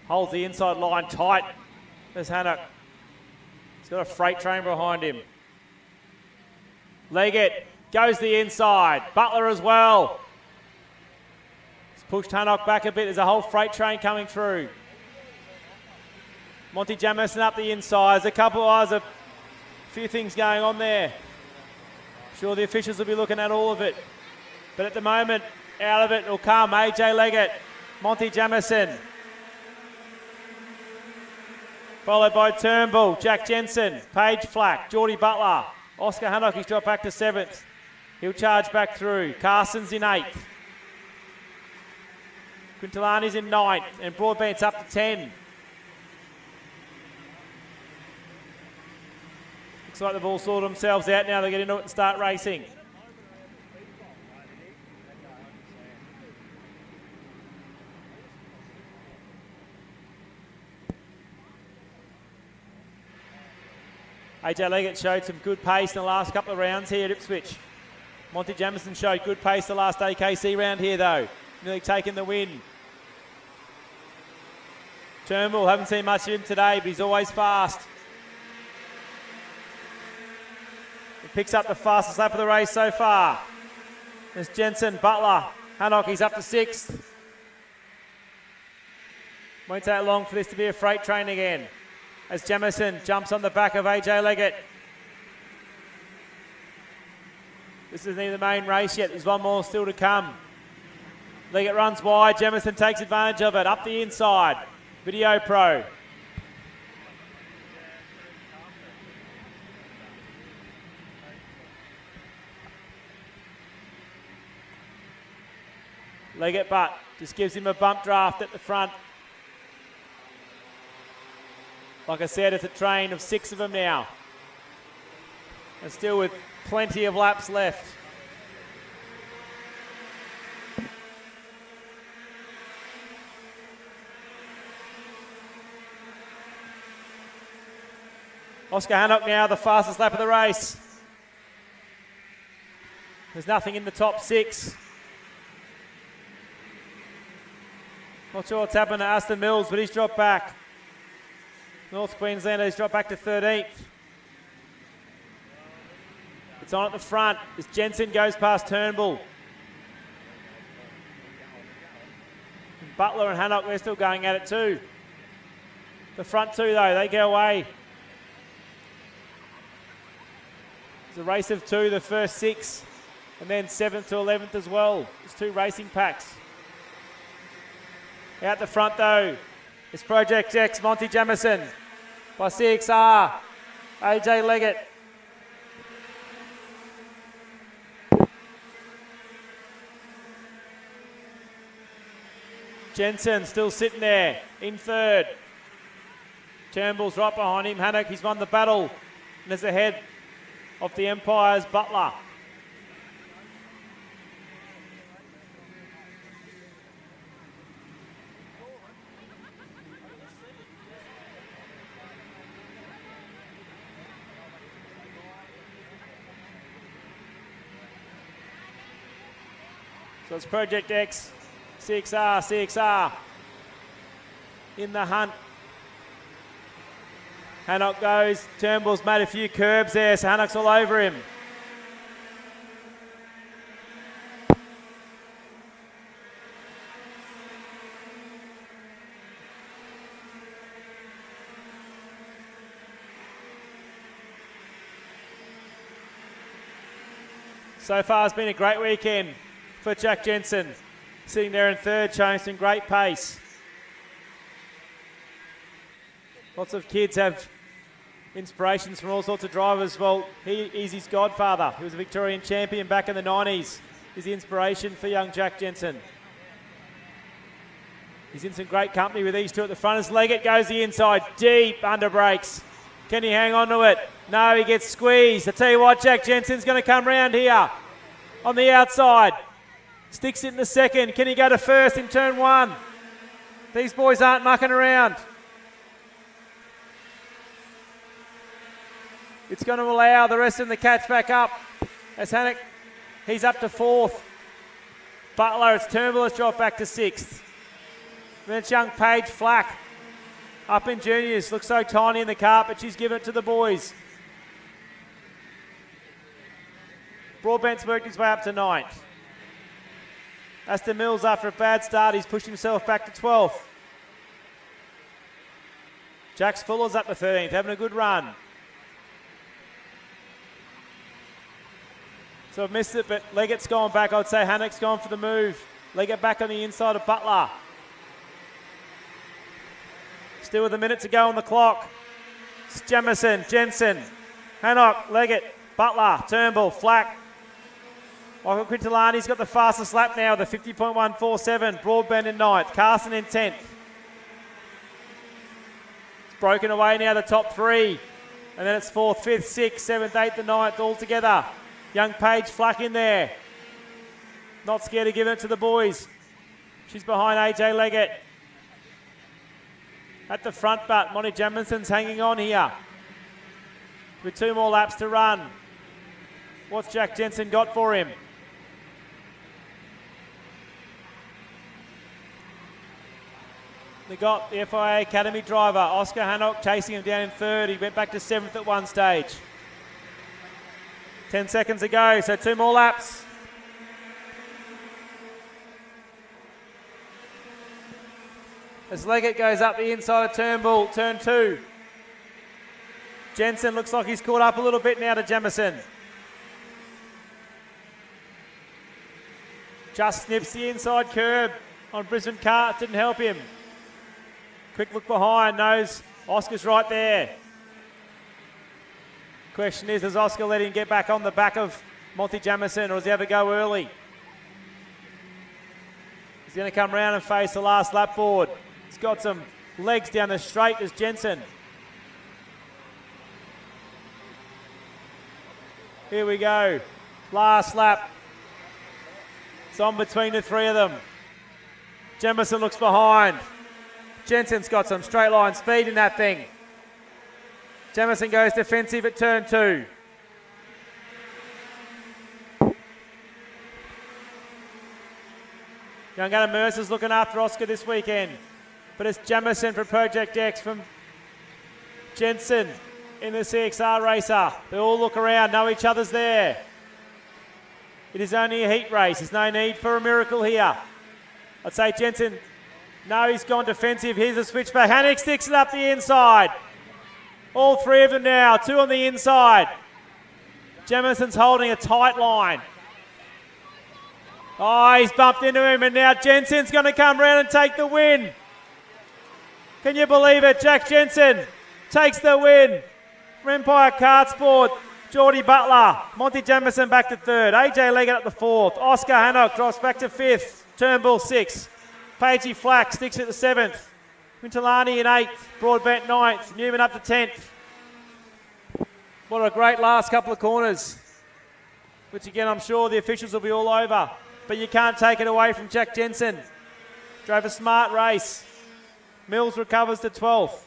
Holds the inside line tight as Hannock. He's got a freight train behind him. Leggett goes the inside. Butler as well. Pushed Hannock back a bit. There's a whole freight train coming through. Monty Jamison up the inside. There's a few things going on there. Sure, the officials will be looking at all of it. But at the moment, out of it will come AJ Leggett, Monty Jamison. Followed by Turnbull, Jack Jensen, Paige Flack, Geordie Butler. Oscar Hannock, he's dropped back to 7th. He'll charge back through. Carson's in 8th. Quintilani's in 9th, and Broadbent's up to 10. Looks like they've all sorted themselves out now. They get into it and start racing. AJ Leggett showed some good pace in the last couple of rounds here at Ipswich. Monty Jamison showed good pace the last AKC round here though. Nearly taking the win. Turnbull, haven't seen much of him today, but he's always fast. He picks up the fastest lap of the race so far. There's Jensen, Butler, Hannock, he's up to 6th. Won't take long for this to be a freight train again. As Jamison jumps on the back of AJ Leggett. This isn't even the main race yet. There's one more still to come. Leggett runs wide. Jamison takes advantage of it. Up the inside. Video Pro. Leggett but just gives him a bump draft at the front. Like I said, it's a train of 6 of them now. And still with plenty of laps left. Oscar Hannock now, the fastest lap of the race. There's nothing in the top 6. Not sure what's happened to Aston Mills, but he's dropped back. North Queenslander has dropped back to 13th. It's on at the front as Jensen goes past Turnbull. Butler and Hannock, they're still going at it too. The front two though, they get away. It's a race of 2, the first 6, and then 7th to 11th as well. There's 2 racing packs. Out the front though, it's Project X, Monty Jamison by CXR, AJ Leggett. Jensen still sitting there in 3rd. Turnbull's right behind him. Hannock, he's won the battle and is ahead of the Empire's Butler. So it's Project X, CXR in the hunt. Hannock goes, Turnbull's made a few curbs there, so Hannock's all over him. So far it's been a great weekend for Jack Jensen, sitting there in 3rd, showing some great pace. Lots of kids have inspirations from all sorts of drivers. Well, he's his godfather. He was a Victorian champion back in the 90s. He's the inspiration for young Jack Jensen. He's in some great company with these two at the front as Leggett goes the inside, deep under brakes. Can he hang on to it? No, he gets squeezed. I tell you what, Jack Jensen's going to come round here on the outside. Sticks it in the 2nd. Can he go to 1st in turn 1? These boys aren't mucking around. It's going to allow the rest of them to catch back up. As Hannock, he's up to 4th. Butler, it's Turnbull has dropped back to 6th. Then it's young Paige Flack up in juniors. Looks so tiny in the cart, but she's given it to the boys. Broadbent's worked his way up to 9th. Aston Mills, after a bad start, he's pushed himself back to 12th. Jax Fuller's up to 13th, having a good run. So I've missed it, but Leggett's gone back. I'd say Hannock's gone for the move. Leggett back on the inside of Butler. Still with a minute to go on the clock. It's Jamison, Jensen, Hannock, Leggett, Butler, Turnbull, Flack. Michael Quintilani's got the fastest lap now, the 50.147. Broadbent in 9th, Carson in 10th. It's broken away now, the top 3. And then it's 4th, 5th, 6th, 7th, 8th and 9th all together. Young Paige Flack in there. Not scared of giving it to the boys. She's behind AJ Leggett. At the front, but Monty Jaminson's hanging on here. With 2 more laps to run. What's Jack Jensen got for him? They got the FIA Academy driver, Oscar Hannock, chasing him down in 3rd. He went back to 7th at one stage. 10 seconds to go, so 2 more laps. As Leggett goes up the inside of Turnbull, turn 2. Jensen looks like he's caught up a little bit now to Jamison. Just snips the inside curb on Brisbane Kart, didn't help him. Quick look behind, knows Oscar's right there. Question is, does Oscar let him get back on the back of Monty Jamison, or does he have a go early? He's going to come round and face the last lap board. He's got some legs down the straight as Jensen. Here we go. Last lap. It's on between the 3 of them. Jamison looks behind. Jensen's got some straight line speed in that thing. Jamison goes defensive at turn 2. Young Adam Mercer's looking after Oscar this weekend. But it's Jamison from Project X from Jensen in the CXR racer. They all look around, know each other's there. It is only a heat race. There's no need for a miracle here. I'd say Jensen, no, he's gone defensive. Here's a switchback. Hannock sticks it up the inside. All 3 of them now, 2 on the inside. Jamison's holding a tight line. Oh, he's bumped into him, and now Jensen's going to come round and take the win. Can you believe it? Jack Jensen takes the win from Empire Kart Sport. Geordie Butler, Monty Jamison back to 3rd. AJ Leggett up to 4th. Oscar Hannock drops back to 5th. Turnbull 6th. Pagey Flack sticks at the 7th. Quintilani in 8th. Broadbent 9th. Newman up to 10th. What a great last couple of corners, which again I'm sure the officials will be all over. But you can't take it away from Jack Jensen. Drove a smart race. Mills recovers to 12th.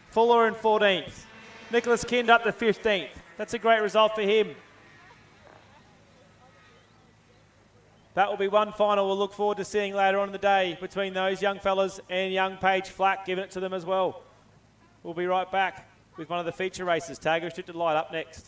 Fuller in 14th. Nicholas Kind up to 15th. That's a great result for him. That will be one final we'll look forward to seeing later on in the day between those young fellas and young Paige Flack, giving it to them as well. We'll be right back with one of the feature races. Tag Restricted Light up next.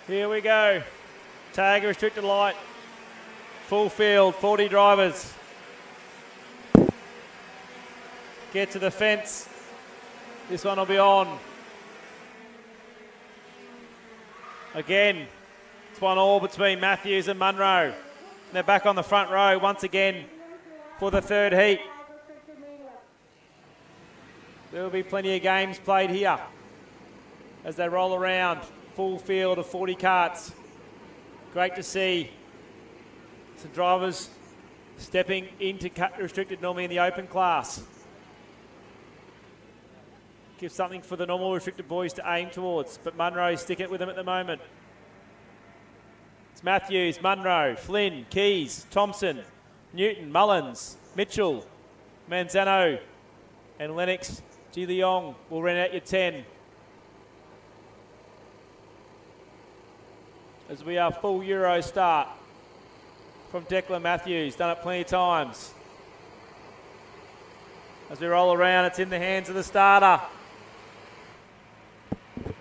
Here we go. Tag Restricted Light. Full field, 40 drivers. Get to the fence. This one will be on. Again, it's 1-1 between Matthews and Munro. They're back on the front row once again for the 3rd heat. There will be plenty of games played here as they roll around. Full field of 40 karts. Great to see some drivers stepping into cut restricted normally in the open class. Give something for the normal restricted boys to aim towards, but Munro stick it with them at the moment. It's Matthews, Munro, Flynn, Keys, Thompson, Newton, Mullins, Mitchell, Manzano, and Lennox G. Leong will run out your 10. As we are full Euro start from Declan Matthews, done it plenty of times. As we roll around, it's in the hands of the starter.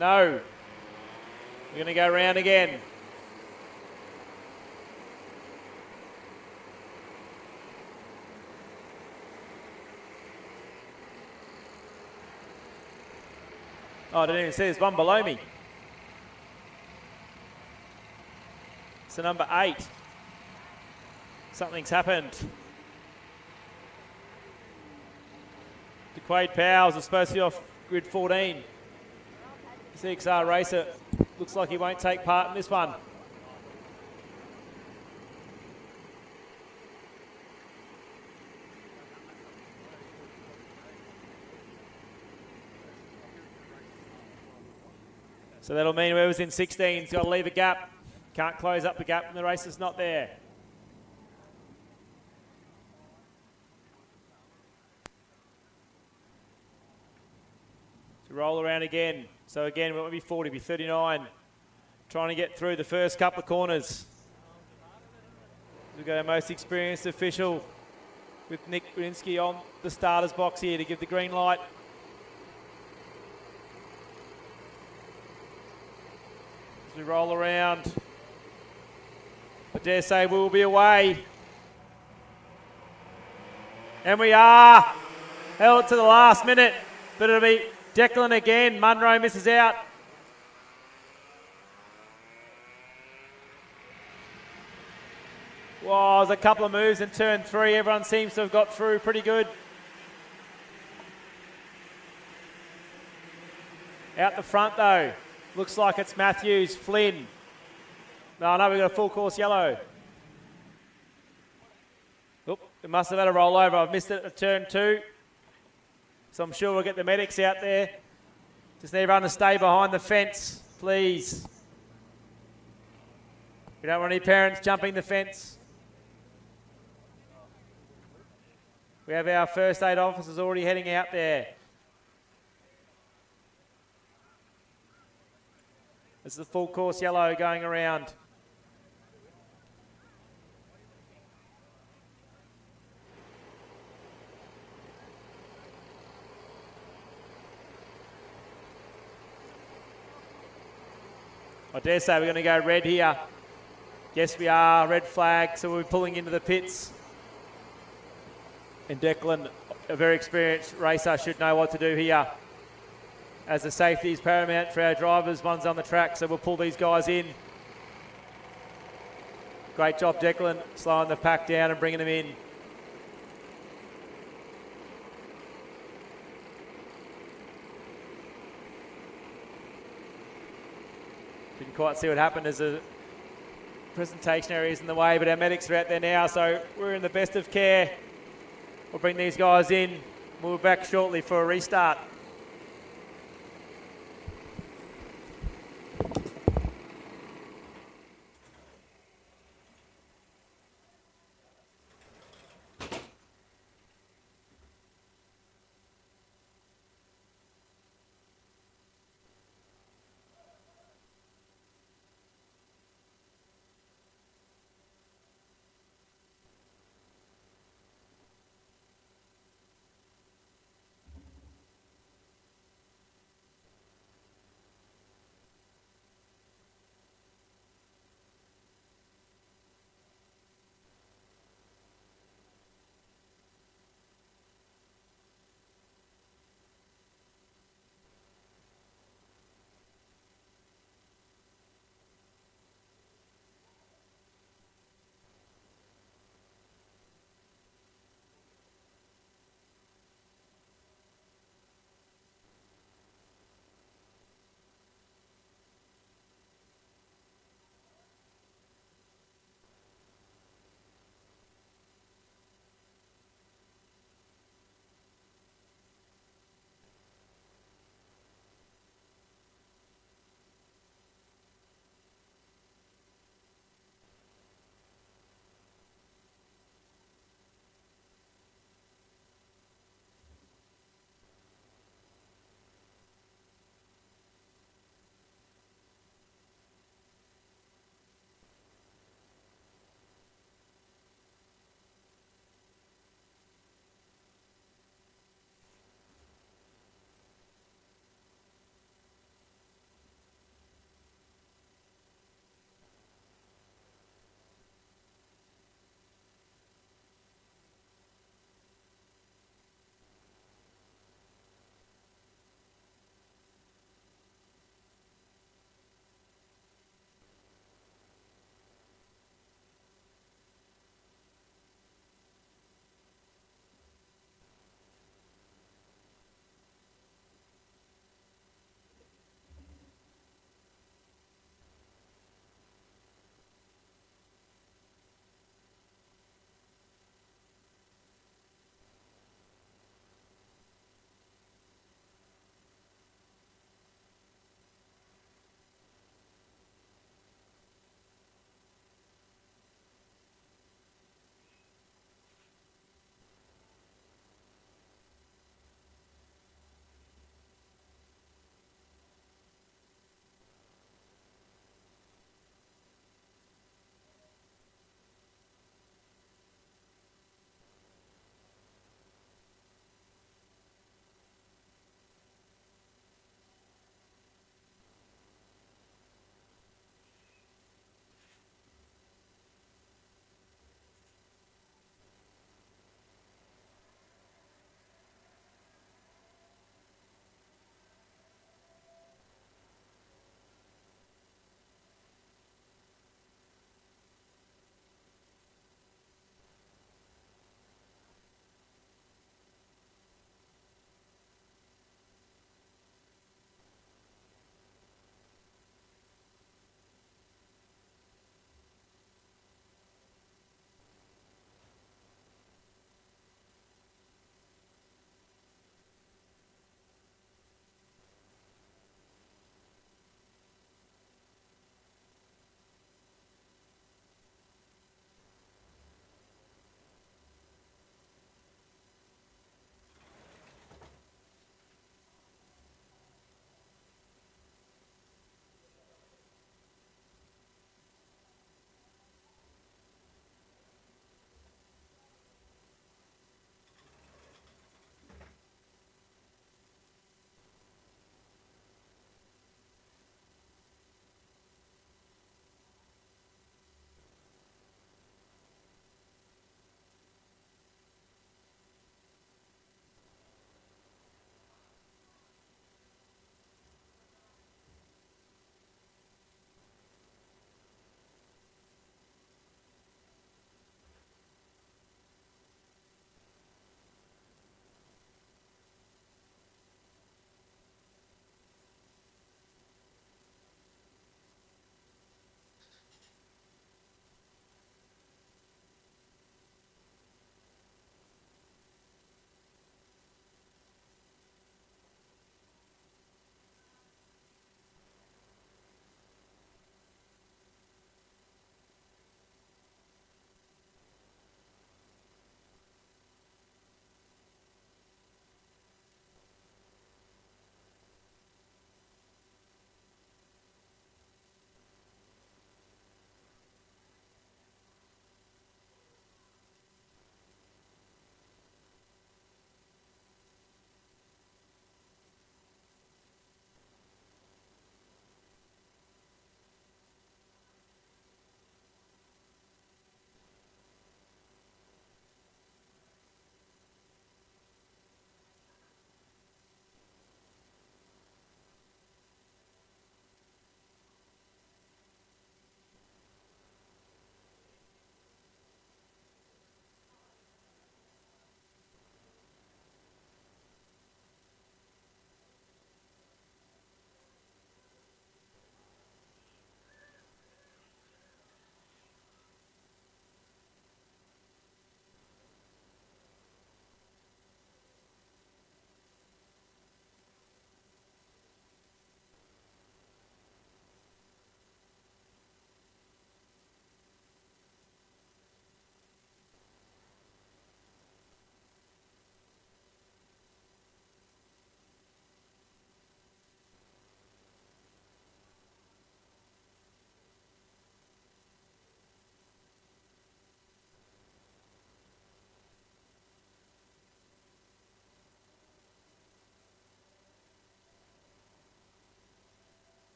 No. We're going to go round again. Oh, I didn't even see there's one below me. So number 8. Something's happened. DeQuaid Powers is supposed to be off grid 14. CXR racer looks like he won't take part in this one. So that'll mean whoever's in 16's got to leave a gap. Can't close up the gap and the racer's not there. To roll around again. So again, it won't be 40, it'll be 39. Trying to get through the first couple of corners. We've got our most experienced official with Nick Brinsky on the starter's box here to give the green light. As we roll around, I dare say we'll be away. And we are. Held it to the last minute, but it'll be Declan again. Munro misses out. Wow, there's a couple of moves in turn 3. Everyone seems to have got through pretty good. Out the front though, looks like it's Matthews, Flynn. No, we've got a full course yellow. Oop, it must have had a rollover. I've missed it at turn 2. So I'm sure we'll get the medics out there. Just need everyone to stay behind the fence, please. We don't want any parents jumping the fence. We have our first aid officers already heading out there. This is the full course yellow going around. I dare say we're going to go red here. Yes, we are. Red flag, so we'll be pulling into the pits. And Declan, a very experienced racer, should know what to do here. As the safety is paramount for our drivers, one's on the track, so we'll pull these guys in. Great job, Declan, slowing the pack down and bringing them in. Didn't quite see what happened as the presentation area is in the way, but our medics are out there now, so we're in the best of care. We'll bring these guys in. We'll be back shortly for a restart.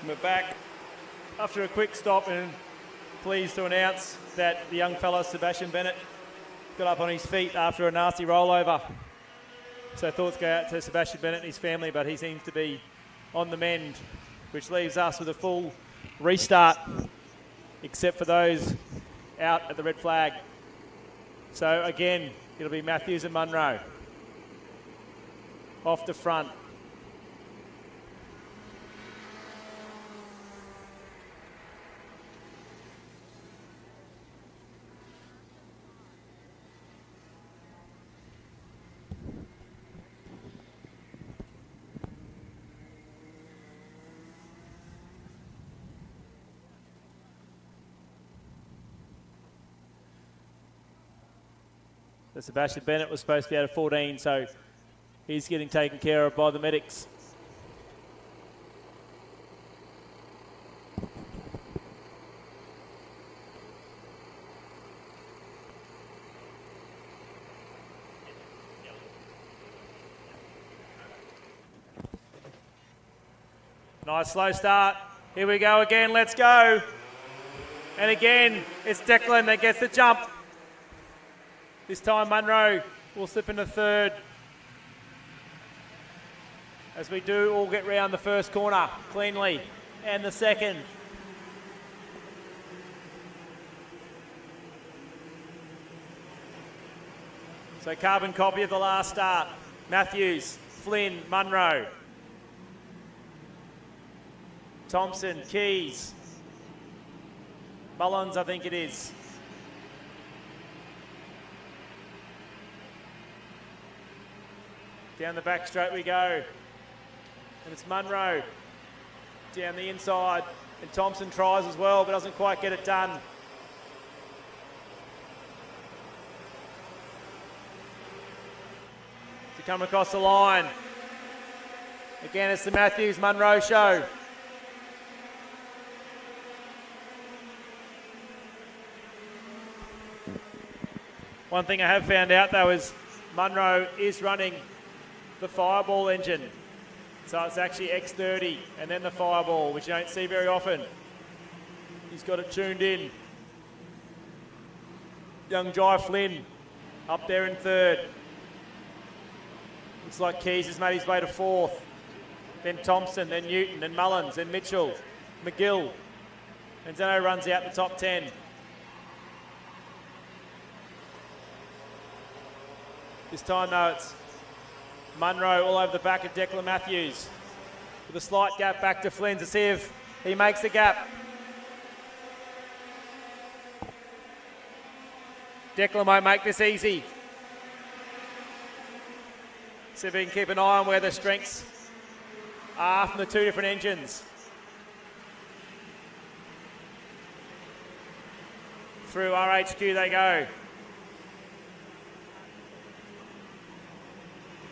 We're back after a quick stop and pleased to announce that the young fella, Sebastian Bennett, got up on his feet after a nasty rollover. So thoughts go out to Sebastian Bennett and his family, but he seems to be on the mend, which leaves us with a full restart, except for those out at the red flag. So again, it'll be Matthews and Munro off the front. So Sebastian Bennett was supposed to be out of 14, so he's getting taken care of by the medics. Nice slow start. Here we go again, let's go. And again, it's Declan that gets the jump. This time Munro will slip into third. As we do all get round the first corner cleanly, and the second. So carbon copy of the last start. Matthews, Flynn, Munro. Thompson, Keys. Mullins, I think it is. Down the back straight we go. And it's Munro down the inside. And Thompson tries as well, but doesn't quite get it done. To come across the line. Again, it's the Matthews-Munro show. One thing I have found out though is Munro is running the Fireball engine. So it's actually X30 and then the Fireball, which you don't see very often. He's got it tuned in. Young Jai Flynn up there in third. Looks like Keys has made his way to fourth. Then Thompson, then Newton, then Mullins, then Mitchell, McGill. And Zeno runs out the top 10. This time though it's Munro all over the back of Declan Matthews with a slight gap back to Flynn to see if he makes the gap. Declan won't make this easy. See if he can keep an eye on where the strengths are from the two different engines. Through RHQ they go.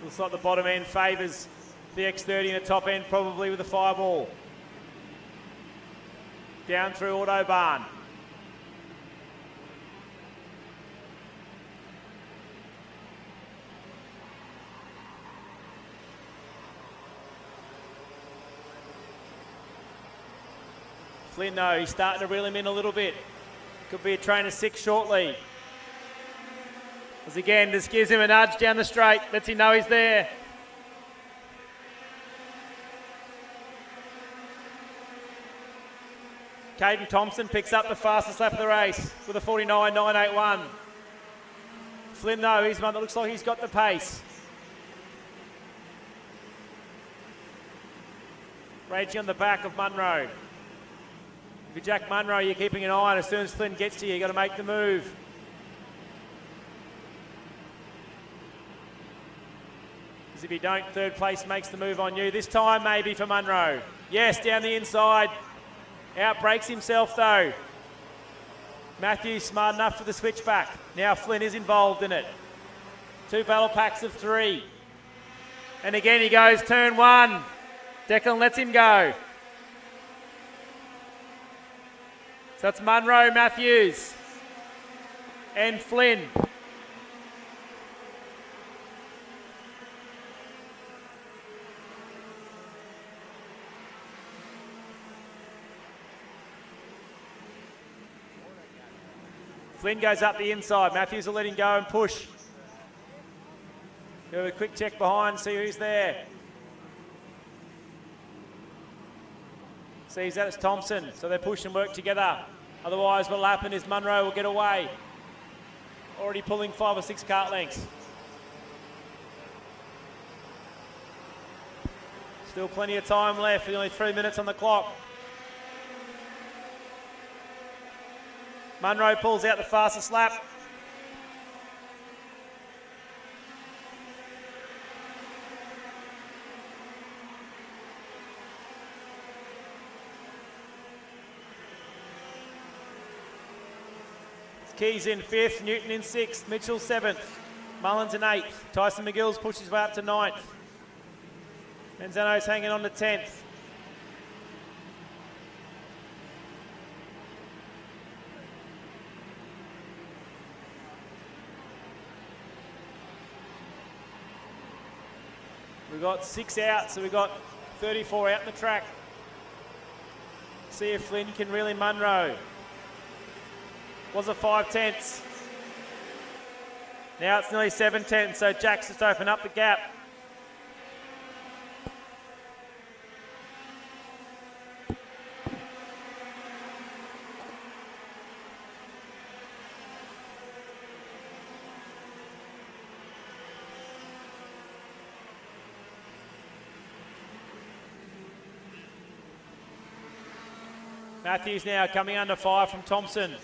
Looks like the bottom end favours the X30 and the top end probably with the Fireball. Down through Autobahn. Flynn though, he's starting to reel him in a little bit. Could be a train of 6 shortly. As again, just gives him a nudge down the straight, lets him know he's there. Caden Thompson picks up the fastest lap of the race with a 49.981. Flynn though, he's one that looks like he's got the pace. Raging on the back of Munro. If you're Jack Munro, you're keeping an eye on. As soon as Flynn gets to you, you've got to make the move. Because if you don't, third place makes the move on you. This time maybe for Munro. Yes, down the inside. Outbreaks himself though. Matthews smart enough for the switchback. Now Flynn is involved in it. 2 battle packs of 3. And again he goes turn 1. Declan lets him go. So that's Munro, Matthews and Flynn. Flynn goes up the inside. Matthews will let him go and push. Do a quick check behind, see who's there. Sees that it's Thompson, so they push and work together. Otherwise, what'll happen is Munro will get away. Already pulling 5 or 6 kart lengths. Still plenty of time left, only 3 minutes on the clock. Munro pulls out the fastest lap. Keys in 5th, Newton in 6th, Mitchell 7th, Mullins in 8th, Tyson McGill's pushed his way up to 9th. Manzano's hanging on to 10th. We've got 6 out, so we've got 34 out in the track. See if Flynn can reel in Munro. Was a 5/10. Now it's nearly 7/10, so Jack's just opened up the gap. Matthews now coming under fire from Thompson.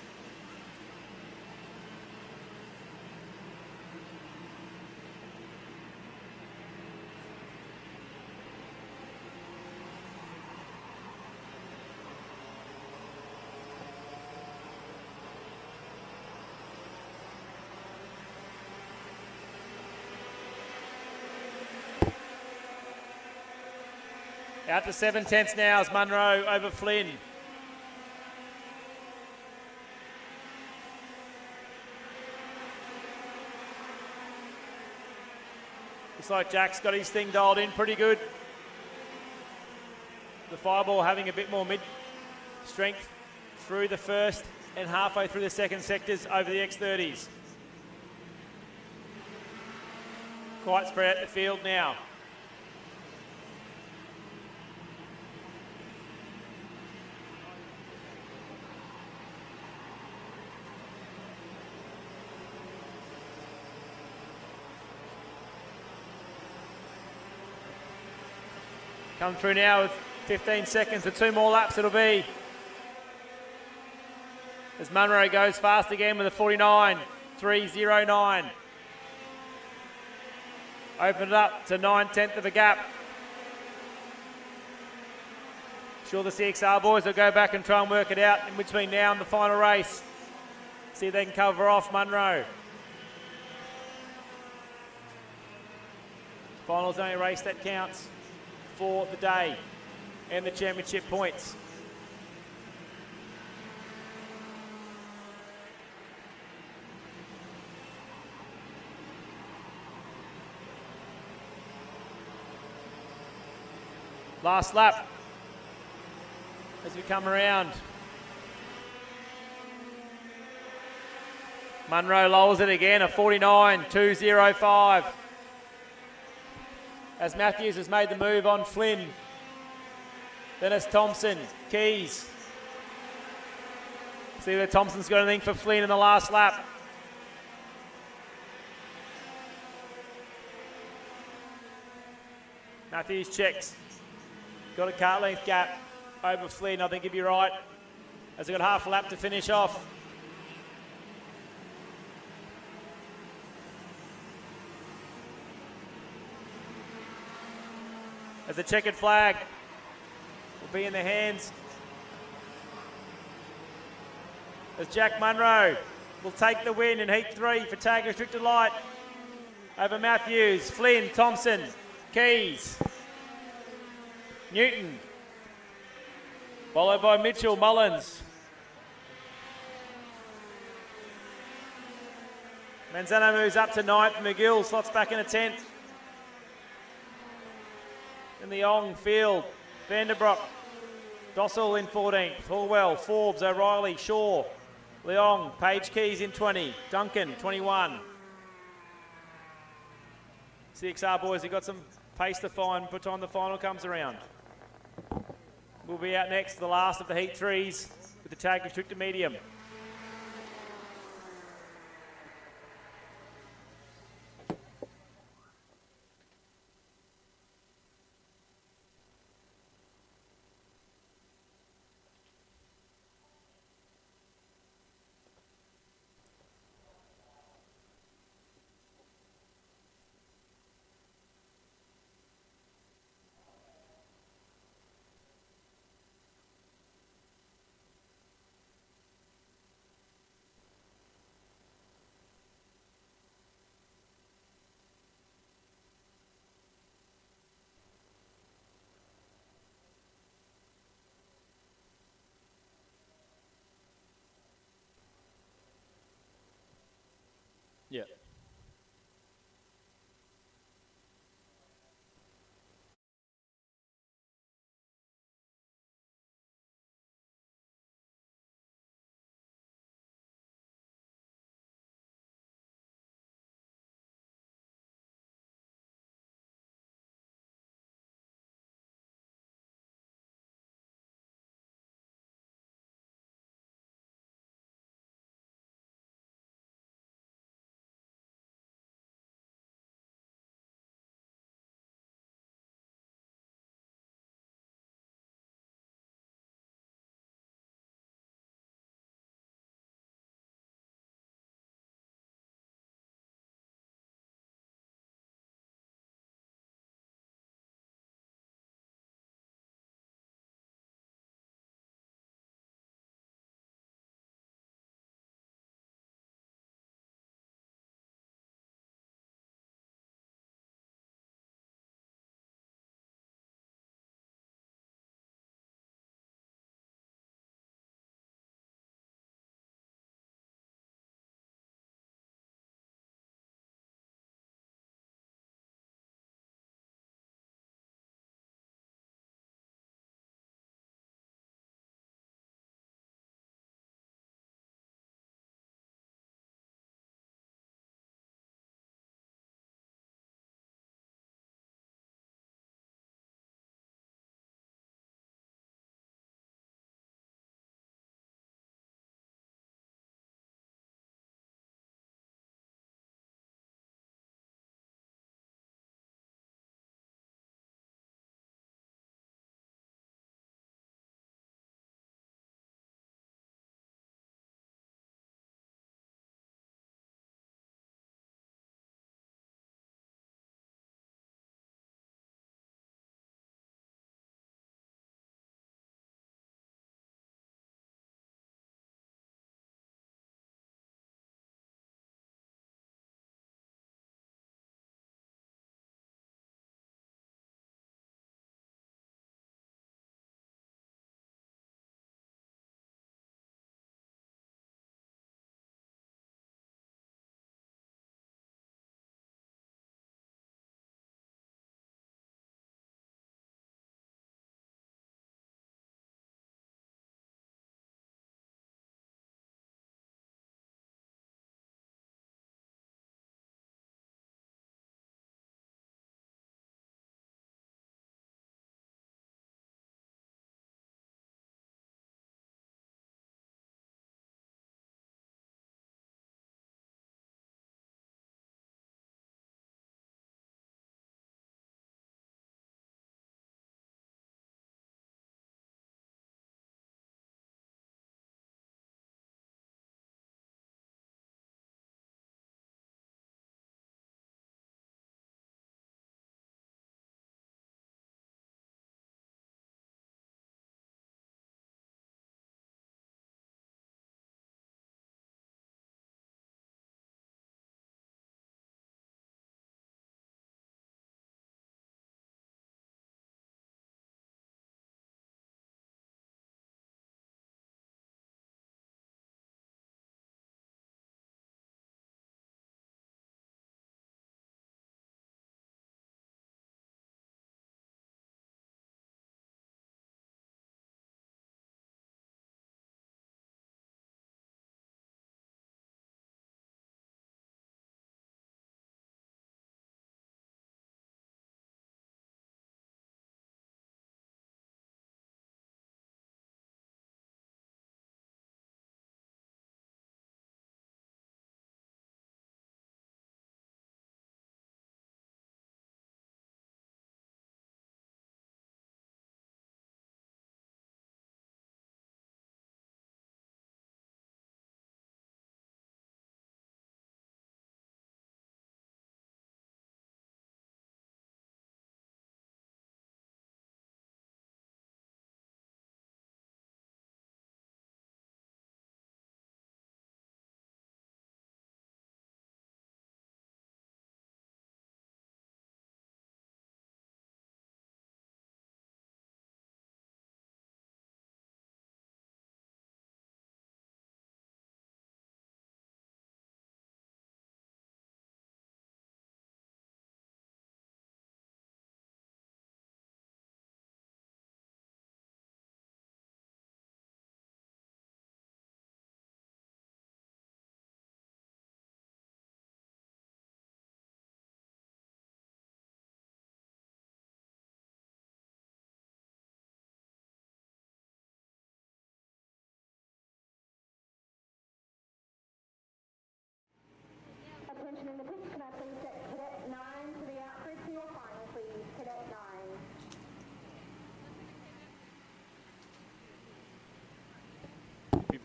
Out to 7/10 now is Munro over Flynn. Looks like Jack's got his thing dialed in pretty good. The Fireball having a bit more mid-strength through the first and halfway through the second sectors over the X30s. Quite spread out the field now. Come through now with 15 seconds for 2 more laps it'll be. As Munro goes fast again with a 49.309. Open it up to 9/10 of a gap. Sure the CXR boys will go back and try and work it out in between now and the final race. See if they can cover off Munro. Finals only race that counts for the day and the championship points. Last lap as we come around. Munro lowers it again, a 49.205. As Matthews has made the move on Flynn. Then it's Thompson, Keys. See whether Thompson's got anything for Flynn in the last lap. Matthews checks. Got a kart length gap over Flynn, I think he'd be right. As they've got half a lap to finish off. As the checkered flag will be in the hands as Jack Munro will take the win in Heat 3 for Tag Restricted Light over Matthews, Flynn, Thompson, Keys, Newton, followed by Mitchell, Mullins. Manzano moves up to 9th, McGill slots back in a 10th. In the Ong field, Vanderbroek, Dossel in 14th, Hallwell, Forbes, O'Reilly, Shaw, Leong, Page Keys in 20. Duncan, 21. CXR boys, you've got some pace to find by the time the final comes around. We'll be out next, the last of the heat threes with the tag restricted medium.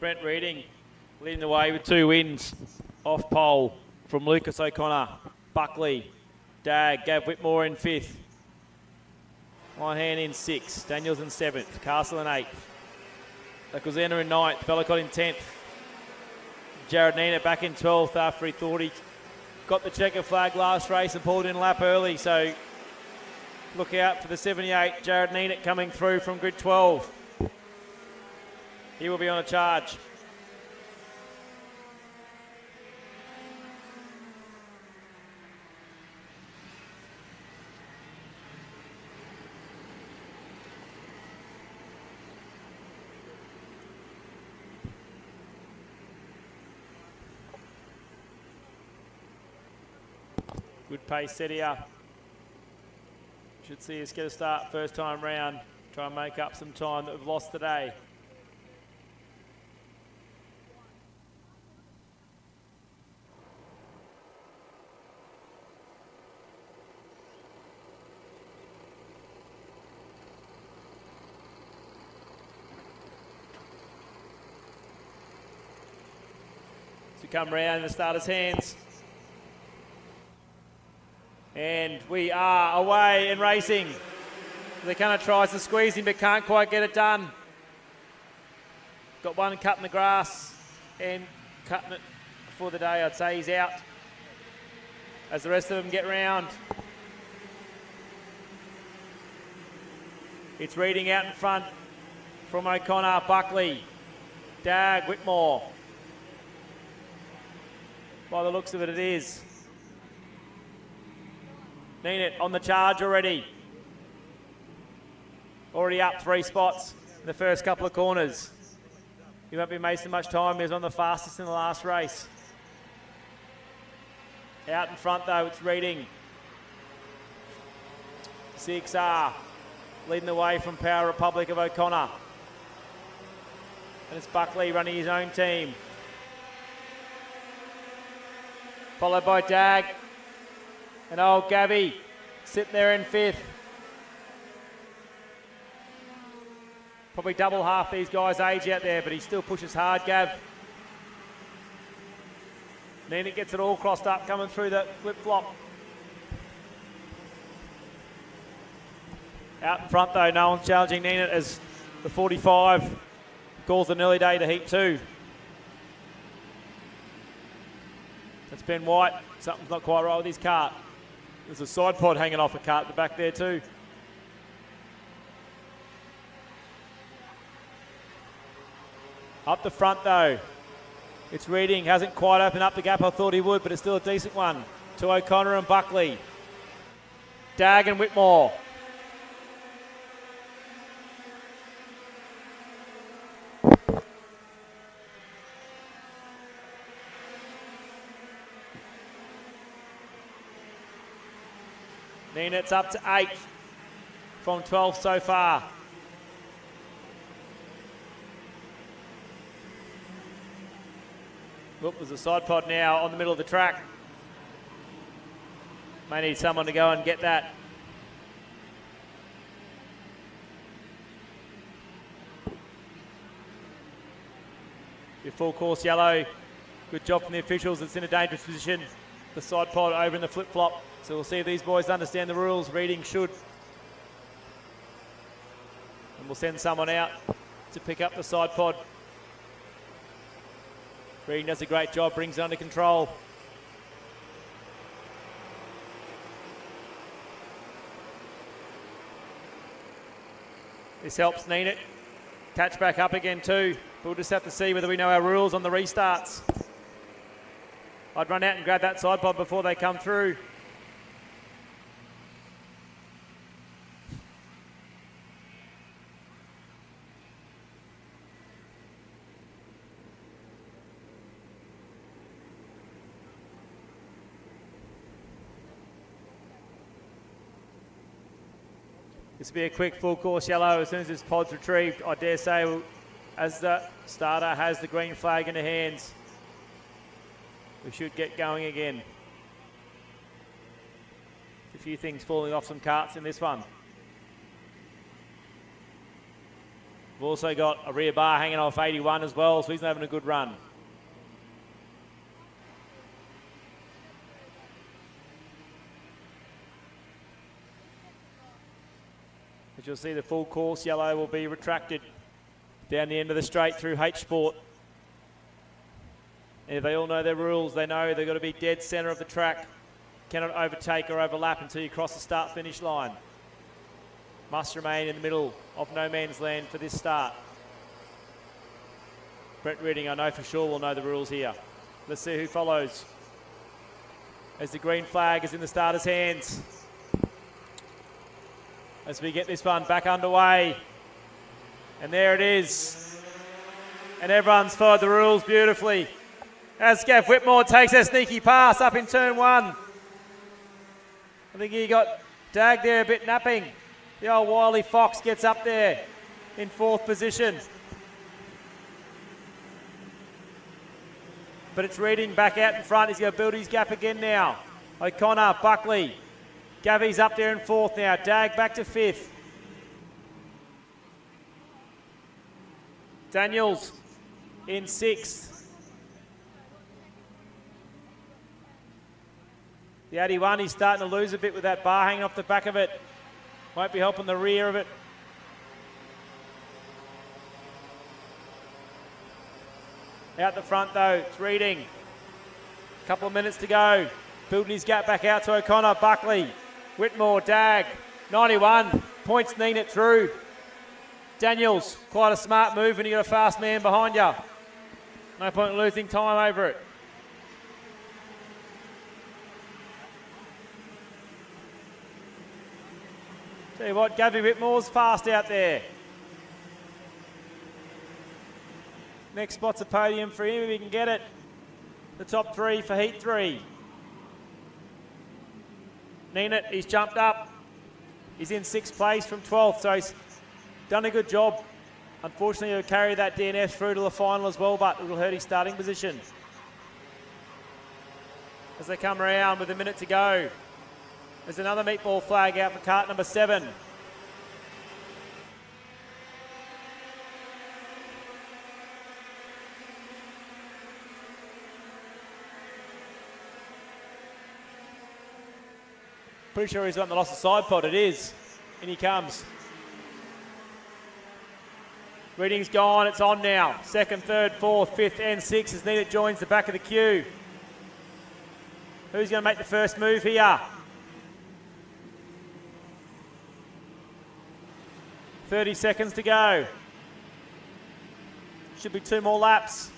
Brent Reading leading the way with 2 wins. Off pole from Lucas O'Connor, Buckley, Dag, Gav Whitmore in 5th. Moynihan in 6th, Daniels in 7th, Castle in 8th. Lacuzena in 9th, Bellicott in 10th. Jared Nina back in 12th after he thought he got the checker flag last race and pulled in a lap early, so look out for the 78, Jared Nina coming through from grid 12. He will be on a charge. Good pace set here. Should see us get a start first time round. Try and make up some time that we've lost today. To come round in the starter's hands. And we are away and racing. The kind of tries to squeeze him but can't quite get it done. Got one cut in the grass and cutting it for the day. I'd say he's out as the rest of them get round. It's Reading out in front from O'Connor, Buckley, Dag, Whitmore. By the looks of it, it is. Neenet on the charge already. Already up 3 spots in the first couple of corners. He won't be wasting much time. He was on the fastest in the last race. Out in front though, it's Reading. CXR leading the way from Power Republic of O'Connor. And it's Buckley running his own team. Followed by Dag. And old Gabby sitting there in 5th. Probably double half these guys' age out there, but he still pushes hard, Gav. Neenet gets it all crossed up, coming through the flip-flop. Out in front though, no one's challenging Neenet as the 45 calls an early day to heat 2. That's Ben White. Something's not quite right with his cart. There's a side pod hanging off a cart at the back there too. Up the front though, it's Reading. Hasn't quite opened up the gap I thought he would, but it's still a decent one. To O'Connor and Buckley. Dag and Whitmore. Neenet's up to 8th from 12th so far. Whoop, there's a side pod now on the middle of the track. May need someone to go and get that. Your full course yellow. Good job from the officials. It's in a dangerous position. The side pod over in the flip-flop. So we'll see if these boys understand the rules. Reading should. And we'll send someone out to pick up the side pod. Reading does a great job, brings it under control. This helps Neenet catch back up again too. We'll just have to see whether we know our rules on the restarts. I'd run out and grab that side pod before they come through. This will be a quick full course yellow as soon as this pod's retrieved. I dare say as the starter has the green flag in her hands, we should get going again. A few things falling off some carts in this one. We've also got a rear bar hanging off 81 as well, so he's having a good run. As you'll see, the full course yellow will be retracted down the end of the straight through H-Sport. And they all know their rules. They know they've got to be dead centre of the track. Cannot overtake or overlap until you cross the start-finish line. Must remain in the middle of no man's land for this start. Brett Reading, I know for sure, will know the rules here. Let's see who follows. As the green flag is in the starter's hands. As we get this one back underway. And there it is. And everyone's followed the rules beautifully. As Gav Whitmore takes a sneaky pass up in turn one. I think he got Dag there a bit napping. The old wily fox gets up there in fourth position. But it's Reading back out in front. He's going to build his gap again now. O'Connor, Buckley. Gavy's up there in fourth now. Dag back to fifth. Daniels in sixth. The 81, he's starting to lose a bit with that bar hanging off the back of it. Won't be helping the rear of it. Out the front though, it's Reading. A couple of minutes to go. Building his gap back out to O'Connor, Buckley, Whitmore, Dag. 91, points Neenet through. Daniels, quite a smart move when you got a fast man behind you. No point in losing time over it. Tell you what, Gavy Whitmore's fast out there. Next spot's a podium for him if he can get it. The top three for heat three. Neenet, he's jumped up. He's in sixth place from 12th, so he's done a good job. Unfortunately, he'll carry that DNF through to the final as well, but it'll hurt his starting position. As they come around with a minute to go, there's another meatball flag out for cart number 7. Pretty sure he's on the lost of side pod. It is. In he comes. Reading's gone. It's on now. Second, third, fourth, fifth, and sixth as Neenet joins the back of the queue. Who's going to make the first move here? 30 seconds to go. Should be 2 more laps.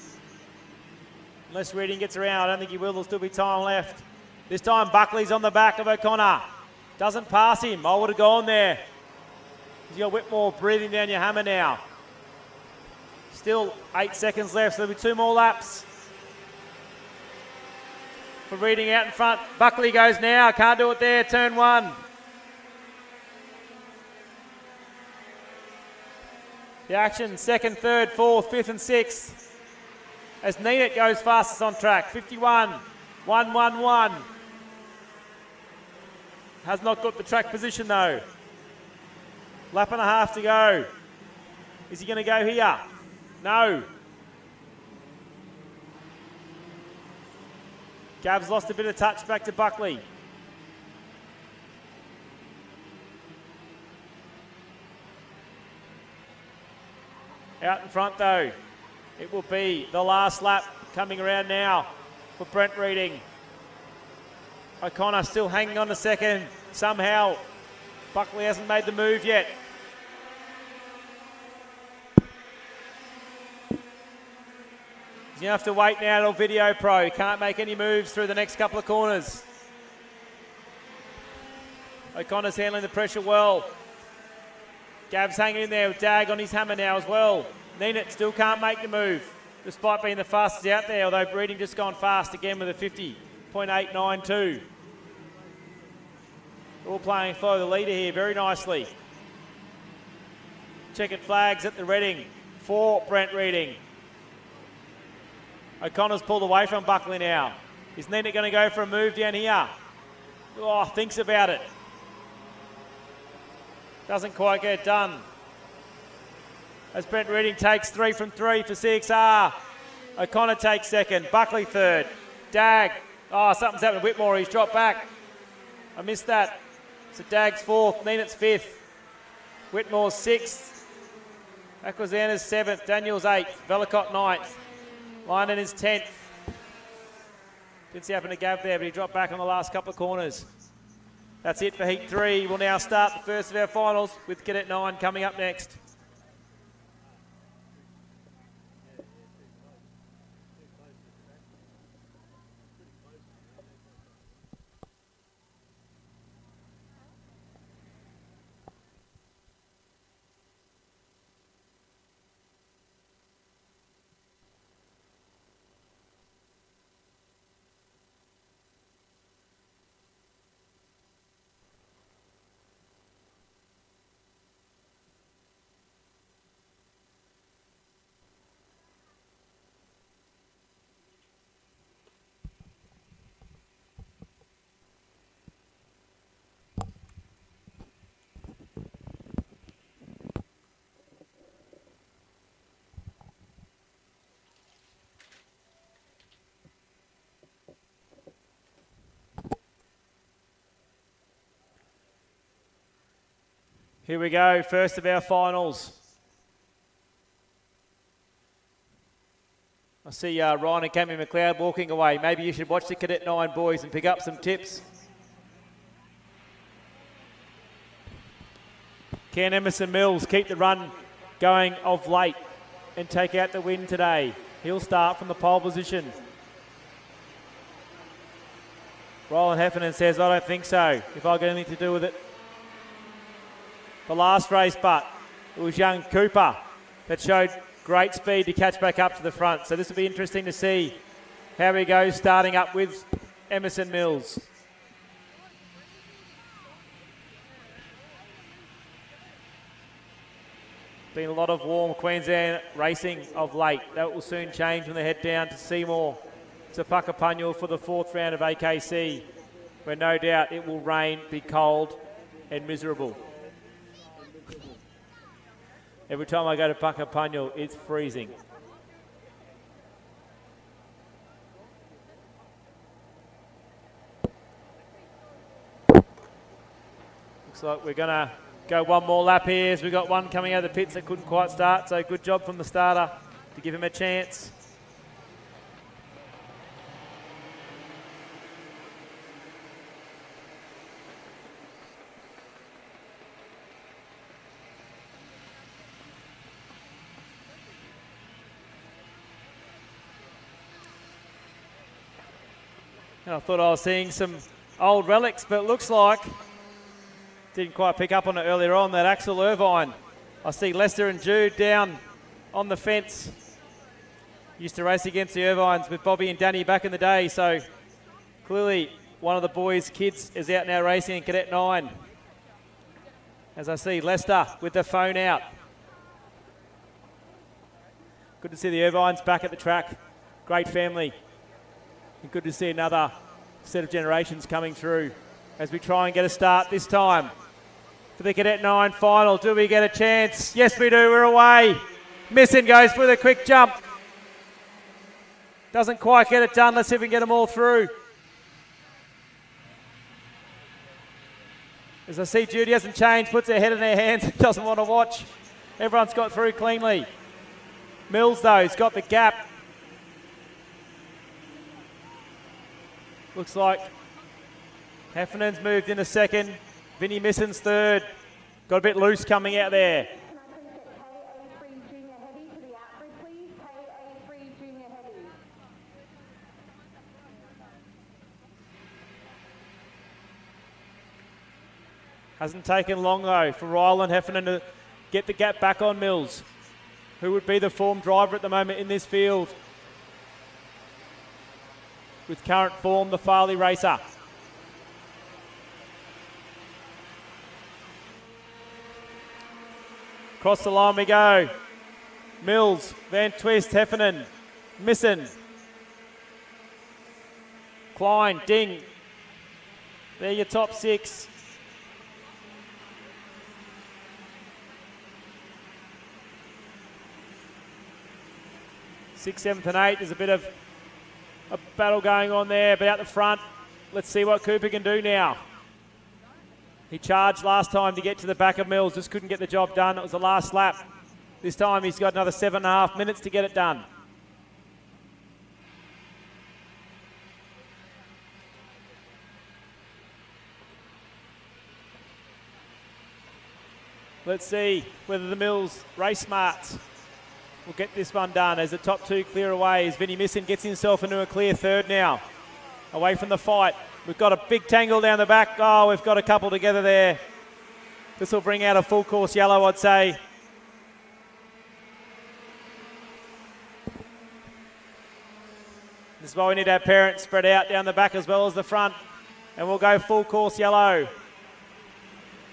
Unless Reading gets around. I don't think he will. There'll still be time left. This time Buckley's on the back of O'Connor. Doesn't pass him. I would have gone there. He's got Whitmore breathing down your hammer now. Still 8 seconds left, so there'll be 2 more laps. For Reading out in front. Buckley goes now. Can't do it there. Turn 1. The action, second, third, fourth, fifth and sixth. As Neenet goes fastest on track. 51. 1-1-1. Has not got the track position though. Lap and a half to go. Is he going to go here? No. Gav's lost a bit of touch back to Buckley. Out in front though, it will be the last lap coming around now for Brent Reading. O'Connor still hanging on a second. Somehow, Buckley hasn't made the move yet. He's going to have to wait now till Video Pro. He can't make any moves through the next couple of corners. O'Connor's handling the pressure well. Gav's hanging in there with Dag on his hammer now as well. Neenet still can't make the move, despite being the fastest out there, although Reading just gone fast again with a 50.892. All playing follow the leader here very nicely. Checkered flags at the Reading for Brent Reading. O'Connor's pulled away from Buckley now. Is Neenet going to go for a move down here? Oh, thinks about it. Doesn't quite get it done. as Brent Reading takes 3 from 3 for CXR. O'Connor takes second. Buckley third. Dag. Oh, something's happened to Whitmore. He's dropped back. I missed that. So Dag's fourth. Neenit's fifth. Whitmore's sixth. Aquazana's seventh. Daniel's eighth. Velicott ninth. Lynon is 10th. Didn't see happen to Gav there, but he dropped back on the last couple of corners. That's it for Heat 3. We'll now start the first of our finals with Cadet 9 coming up next. Here we go, first of our finals. I see Ryan and Cammy McLeod walking away. Maybe you should watch the Cadet 9 boys and pick up some tips. Can Emerson Mills keep the run going of late and take out the win today? He'll start from the pole position. Roland Heffernan says, I don't think so, if I got anything to do with it. The last race, but it was young Cooper that showed great speed to catch back up to the front. So this will be interesting to see how he goes starting up with Emerson Mills. Been a lot of warm Queensland racing of late. That will soon change when they head down to Seymour to Puckapunyal for the fourth round of AKC, where no doubt it will rain, be cold and miserable. Every time I go to Puckapunyal, it's freezing. Looks like we're going to go one more lap here as we've got one coming out of the pits that couldn't quite start. So good job from the starter to give him a chance. And I thought I was seeing some old relics, but it looks like, didn't quite pick up on it earlier on, that Axel Irvine. I see Lester and Jude down on the fence. Used to race against the Irvines with Bobby and Danny back in the day, so clearly one of the boys' kids is out now racing in Cadet 9. As I see Lester with the phone out. Good to see the Irvines back at the track. Great family. And good to see another set of generations coming through as we try and get a start this time for the Cadet 9 final. Do we get a chance? Yes, we do. We're away. Missin goes for the quick jump. Doesn't quite get it done. Let's see if we can get them all through. As I see Judy hasn't changed, puts her head in her hands, doesn't want to watch. Everyone's got through cleanly. Mills, though, has got the gap. Looks like Heffernan's moved in a second. Vinnie Missin's third. Got a bit loose coming out there. KA3 Junior Heavy to the outbreak, please. KA3 Junior Heavy. Hasn't taken long, though, for Ryland Heffernan to get the gap back on Mills, who would be the form driver at the moment in this field. With current form, the Farley racer. Across the line we go. Mills, Van Twist, Heffernan, Missin, Klein, Ding. They're your top six. 6th, 7th and 8th. There's a bit of a battle going on there, but out the front, let's see what Cooper can do now. He charged last time to get to the back of Mills, just couldn't get the job done. It was the last lap. This time he's got another 7.5 minutes to get it done. Let's see whether the Mills race smarts will get this one done as the top two clear away as Vinnie Misson gets himself into a clear third now. Away from the fight. We've got a big tangle down the back. Oh, we've got a couple together there. This will bring out a full course yellow, I'd say. This is why we need our parents spread out down the back as well as the front. And we'll go full course yellow.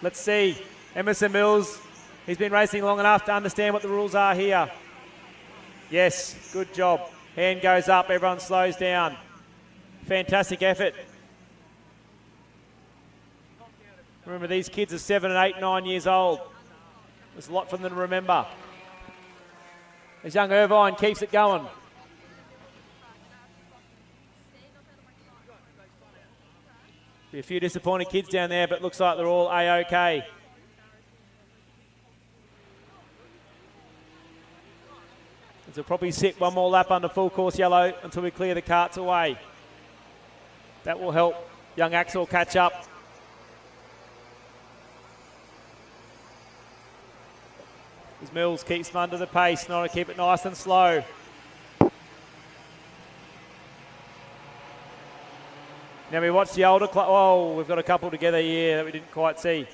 Let's see. Emerson Mills, he's been racing long enough to understand what the rules are here. Yes, good job. Hand goes up, everyone slows down. Fantastic effort. Remember, these kids are 7 and 8, 9 years old. There's a lot for them to remember. As young Irvine keeps it going. Be a few disappointed kids down there, but looks like they're all A-OK. We'll probably sit one more lap under full course yellow until we clear the carts away. That will help young Axel catch up. As Mills keeps them under the pace, not to keep it nice and slow. Now we watch the older club. Oh, we've got a couple together here that we didn't quite see.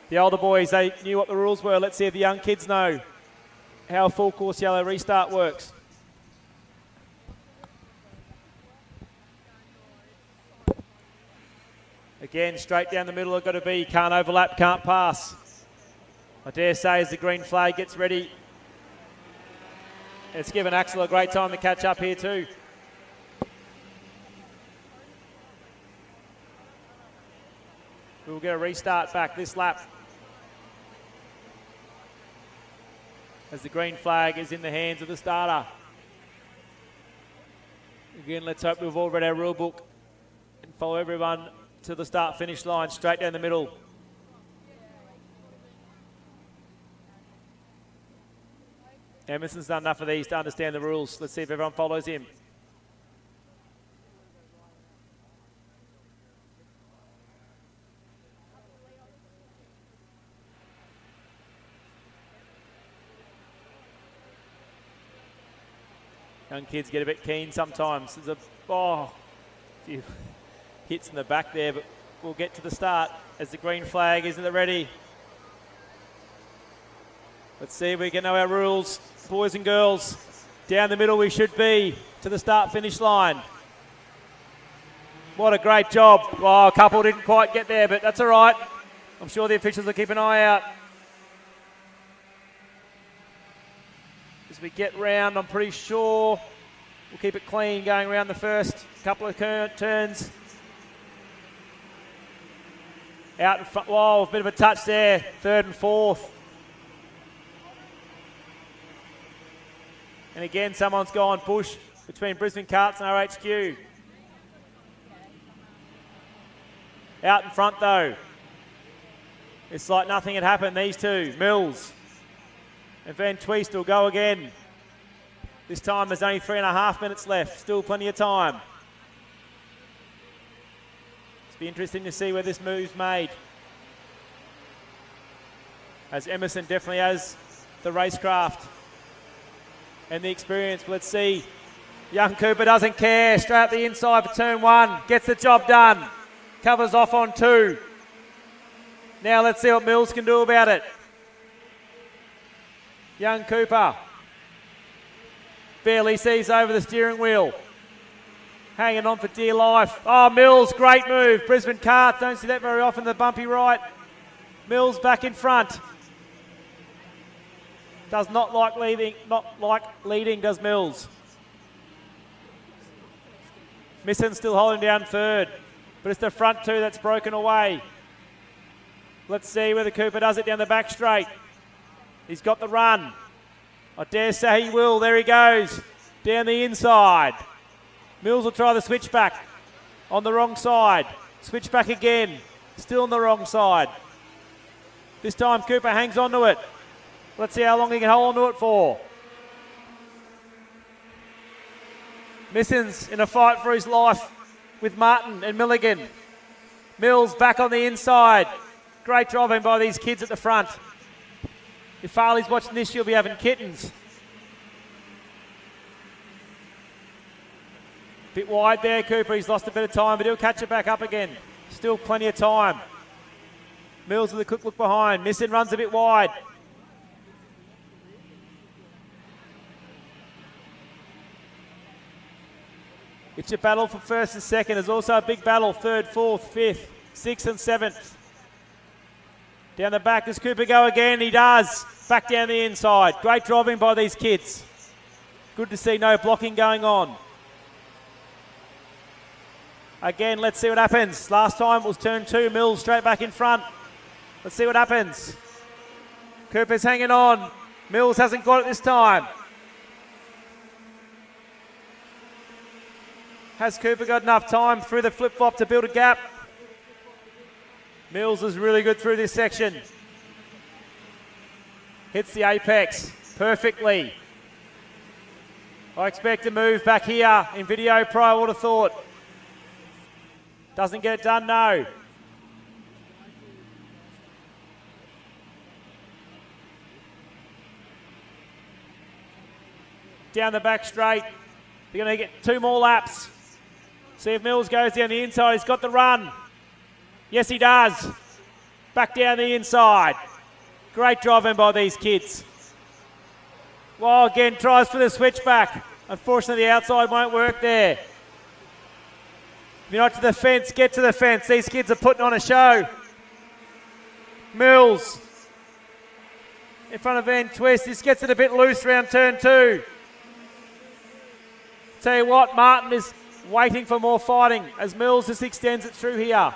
The older boys, they knew what the rules were. Let's see if the young kids know how a full course yellow restart works. Again, straight down the middle have got to be. Can't overlap, can't pass. I dare say as the green flag gets ready, it's given Axel a great time to catch up here too. We'll get a restart back this lap. As the green flag is in the hands of the starter. Again, let's hope we've all read our rule book and follow everyone to the start-finish line, straight down the middle. Emerson's done enough of these to understand the rules. Let's see if everyone follows him. Young kids get a bit keen sometimes. There's a few hits in the back there, but we'll get to the start as the green flag isn't ready. Let's see if we can know our rules, boys and girls. Down the middle we should be to the start-finish line. What a great job. Oh, a couple didn't quite get there, but that's all right. I'm sure the officials will keep an eye out. As we get round, I'm pretty sure we'll keep it clean going around the first couple of turns. Out in front, whoa, a bit of a touch there, third and fourth. And again, someone's gone push between Brisbane Karts and RHQ. Out in front though. It's like nothing had happened, these two, Mills and Van Tweest will go again. This time there's only 3.5 minutes left, still plenty of time. It'll be interesting to see where this move's made. As Emerson definitely has the racecraft and the experience. Let's see. Young Cooper doesn't care. Straight up the inside for turn one. Gets the job done. Covers off on two. Now let's see what Mills can do about it. Young Cooper barely sees over the steering wheel. Hanging on for dear life. Oh, Mills, great move. Brisbane Karts, don't see that very often, the bumpy right. Mills back in front. Does not like leading, does Mills. Misson still holding down third, but it's the front two that's broken away. Let's see whether Cooper does it down the back straight. He's got the run. I dare say he will. There he goes. Down the inside. Mills will try the switchback. On the wrong side. Switchback again. Still on the wrong side. This time Cooper hangs on to it. Let's see how long he can hold on to it for. Missins in a fight for his life with Martin and Milligan. Mills back on the inside. Great driving by these kids at the front. If Farley's watching this, she'll be having kittens. Bit wide there, Cooper. He's lost a bit of time, but he'll catch it back up again. Still plenty of time. Mills with a quick look behind. Missin runs a bit wide. It's a battle for first and second. There's also a big battle, third, fourth, fifth, sixth and seventh. Down the back, does Cooper go again? He does. Back down the inside. Great driving by these kids. Good to see no blocking going on. Again, let's see what happens. Last time it was turn 2, Mills straight back in front. Let's see what happens. Cooper's hanging on. Mills hasn't got it this time. Has Cooper got enough time through the flip-flop to build a gap? Mills is really good through this section. Hits the apex perfectly. I expect a move back here in Video Pro, I would have thought. Doesn't get it done, no. Down the back straight. They're going to get 2 more laps. See if Mills goes down the inside. He's got the run. Yes, he does. Back down the inside. Great driving by these kids. Well, again, tries for the switchback. Unfortunately, the outside won't work there. If you're not to the fence, get to the fence. These kids are putting on a show. Mills in front of Van Twist. This gets it a bit loose around turn 2. Tell you what, Martin is waiting for more fighting as Mills just extends it through here.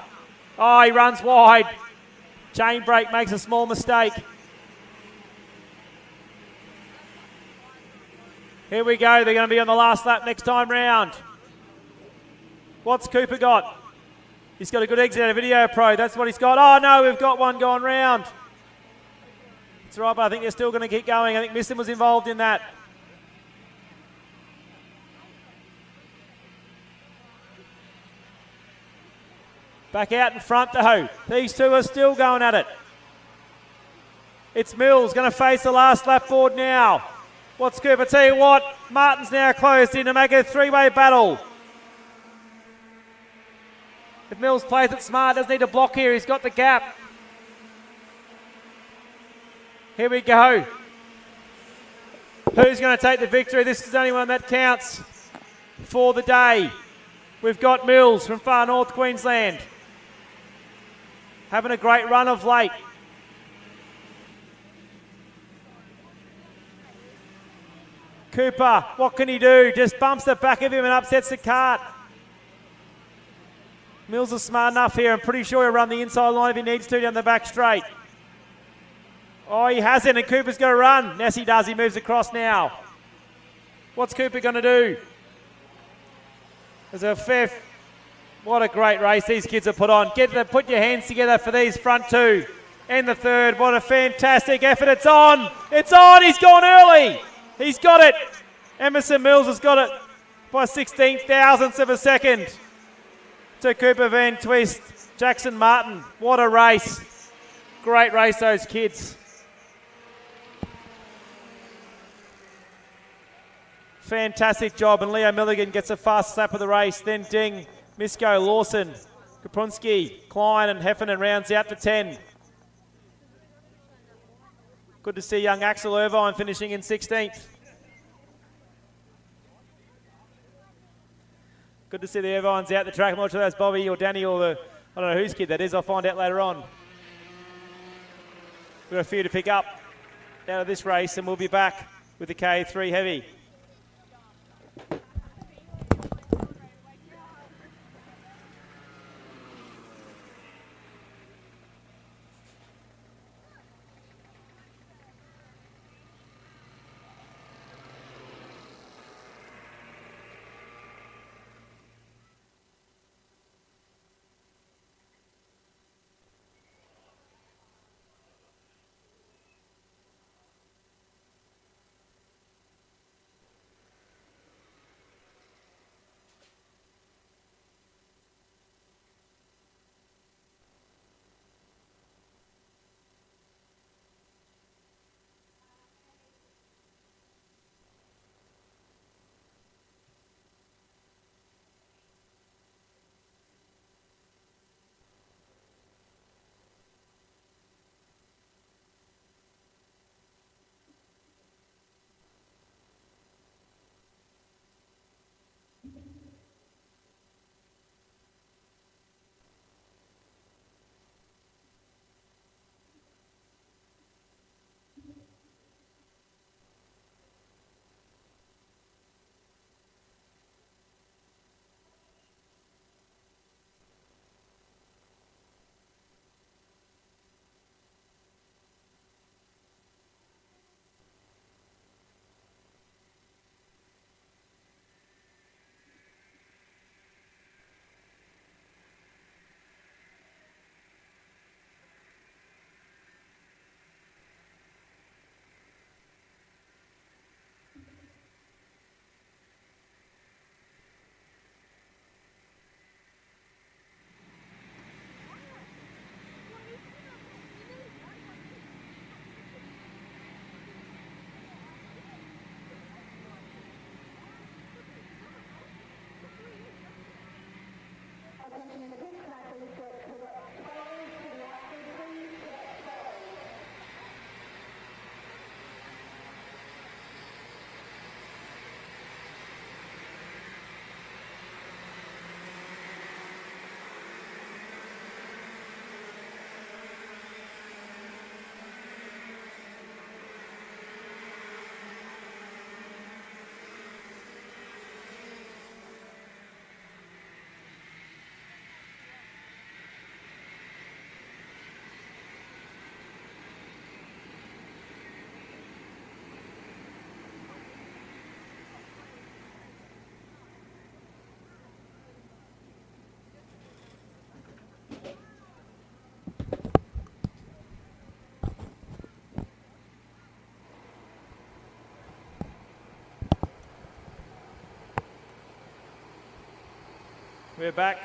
Oh, he runs wide. Chain brake makes a small mistake. Here we go. They're going to be on the last lap next time round. What's Cooper got? He's got a good exit out of Video Pro. That's what he's got. Oh, no, we've got one going round. It's right, but I think they're still going to keep going. I think Missin was involved in that. Back out in front though. These two are still going at it. It's Mills going to face the last lap board now. What's Cooper? Tell you what, Martin's now closed in to make it a 3-way battle. If Mills plays it smart, doesn't need to block here. He's got the gap. Here we go. Who's going to take the victory? This is the only one that counts for the day. We've got Mills from far north Queensland. Having a great run of late. Cooper, what can he do? Just bumps the back of him and upsets the kart. Mills is smart enough here. I'm pretty sure he'll run the inside line if he needs to down the back straight. Oh, he hasn't, and Cooper's going to run. Yes, he does. He moves across now. What's Cooper going to do? There's a fair... What a great race these kids have put on. Put your hands together for these front two. And the third. What a fantastic effort. It's on. It's on. He's gone early. He's got it. Emerson Mills has got it by 16 thousandths of a second to Cooper Van Twist. Jackson Martin. What a race. Great race, those kids. Fantastic job. And Leo Milligan gets a fast slap of the race. Then Ding, Misko, Lawson, Kaprunski, Klein and Heffernan rounds out for 10. Good to see young Axel Irvine finishing in 16th. Good to see the Irvines out the track. I'm not sure that's Bobby or Danny or the, I don't know whose kid that is. I'll find out later on. We've got a few to pick up out of this race, and we'll be back with the KA3 Heavy. We're back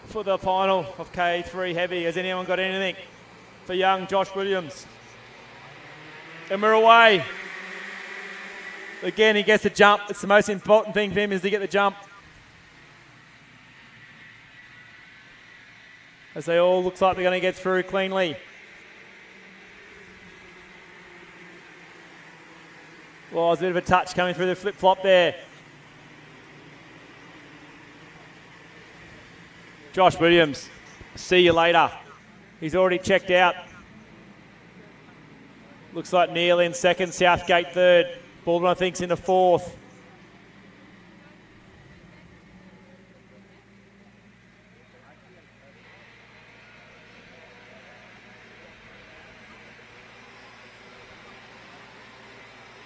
for the final of KA3 Heavy. Has anyone got anything for young Josh Williams? And we're away. Again, he gets the jump. It's the most important thing for him is to get the jump. As they all looks like they're going to get through cleanly. Well, there's a bit of a touch coming through the flip-flop there. Josh Williams, see you later. He's already checked out. Looks like Neil in second, Southgate third. Baldwin, I think, is in the fourth.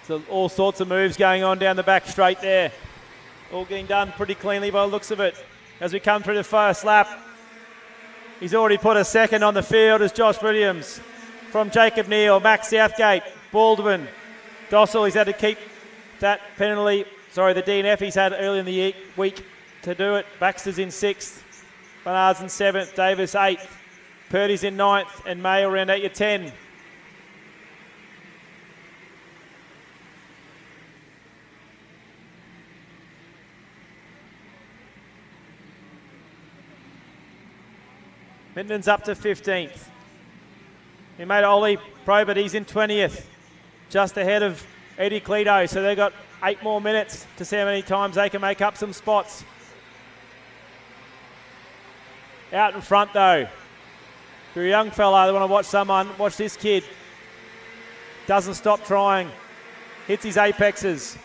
So all sorts of moves going on down the back straight there. All getting done pretty cleanly by the looks of it. As we come through the first lap, he's already put a second on the field as Josh Williams. From Jacob Neal, Max Southgate, Baldwin, Dossel, he's had to keep that penalty, the DNF he's had early in the week to do it. Baxter's in 6th, Bernard's in 7th, Davis 8th, Purdy's in 9th, and May around at your 10. Minton's up to 15th. He made Ollie Pro, but he's in 20th, just ahead of Eddie Cleto. So they've got 8 more minutes to see how many times they can make up some spots. Out in front, though. If you're a young fella, they want to watch someone, watch this kid. Doesn't stop trying. Hits his apexes.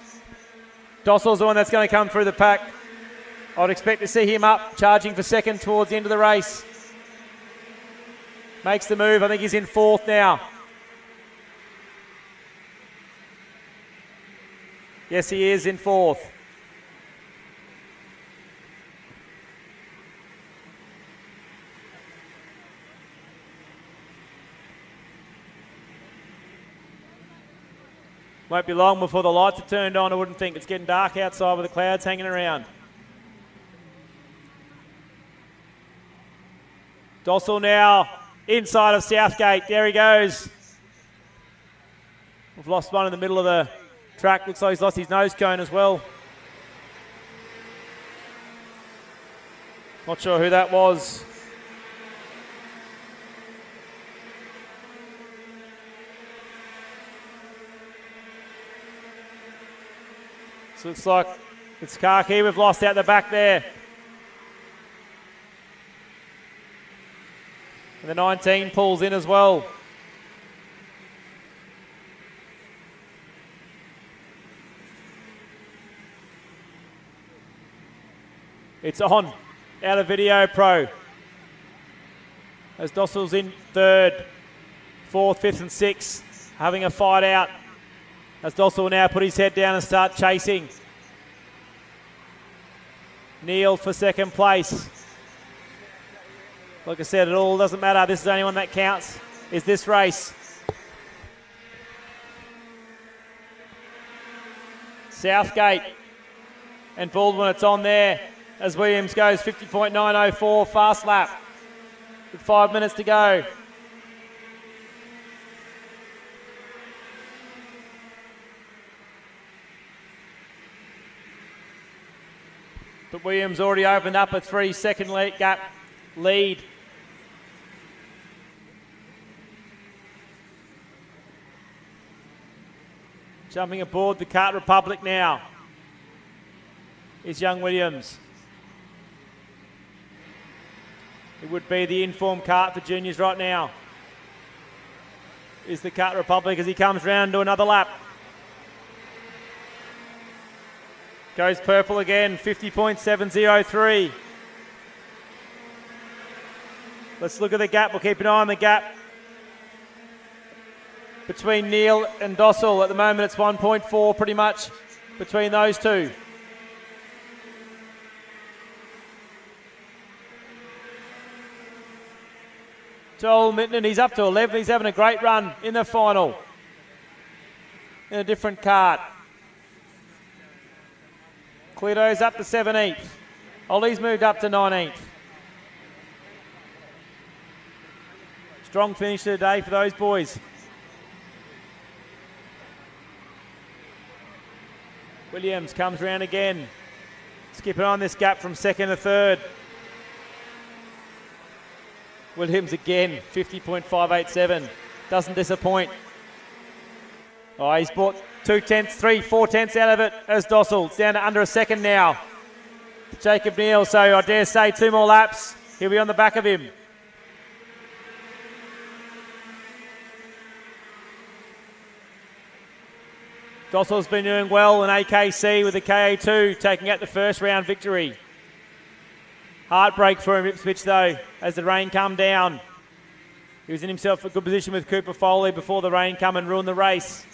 Dossel's the one that's going to come through the pack. I'd expect to see him up, charging for second towards the end of the race. Makes the move. I think he's in 4th now. Yes, he is in 4th. Won't be long before the lights are turned on, I wouldn't think. It's getting dark outside with the clouds hanging around. Dossel now inside of Southgate. There he goes. We've lost one in the middle of the track. Looks like he's lost his nose cone as well. Not sure who that was. So looks like it's Kaki we've lost out the back there. And the 19 pulls in as well. It's on, out of Video Pro. As Dossel's in 3rd, 4th, 5th and 6th, having a fight out. As Dossel will now put his head down and start chasing. Neil for second place. Like I said, it all doesn't matter. This is the only one that counts, is this race. Southgate and Baldwin, it's on there as Williams goes 50.904 fast lap with 5 minutes to go. But Williams already opened up a 3-second gap lead. Jumping aboard the Kart Republic now is young Williams. It would be the informed kart for juniors right now. Is the Kart Republic as he comes round to another lap. Goes purple again, 50.703. Let's look at the gap. We'll keep an eye on the gap between Neil and Dossel. At the moment, it's 1.4 pretty much between those two. Joel Minton, he's up to 11. He's having a great run in the final in a different kart. Cleto's up to 17th. Ollie's moved up to 19th. Strong finish to the day for those boys. Williams comes round again. Skipping on this gap from second to third. Williams again, 50.587. Doesn't disappoint. Oh, he's brought 4 tenths out of it as Dossel. It's down to under a second now. Jacob Neal, so I dare say 2 more laps. He'll be on the back of him. Dossel's been doing well in AKC with the KA2 taking out the first round victory. Heartbreak for him, Ipswich, though, as the rain come down. He was in himself a good position with Cooper Foley before the rain come and ruined the race.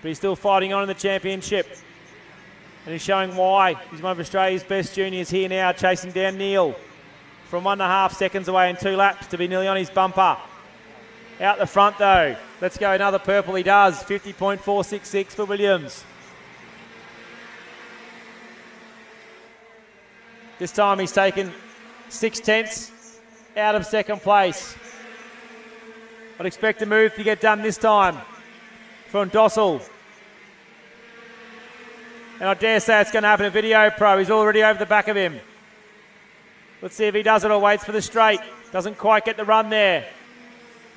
But he's still fighting on in the championship. And he's showing why. He's one of Australia's best juniors here now, chasing down Neal from 1.5 seconds away in 2 laps to be nearly on his bumper. Out the front, though. Let's go another purple. He does. 50.466 for Williams. This time he's taken 6 tenths out of second place. I'd expect a move to get done this time from Dossel. And I dare say it's going to happen in Video Pro. He's already over the back of him. Let's see if he does it or waits for the straight. Doesn't quite get the run there.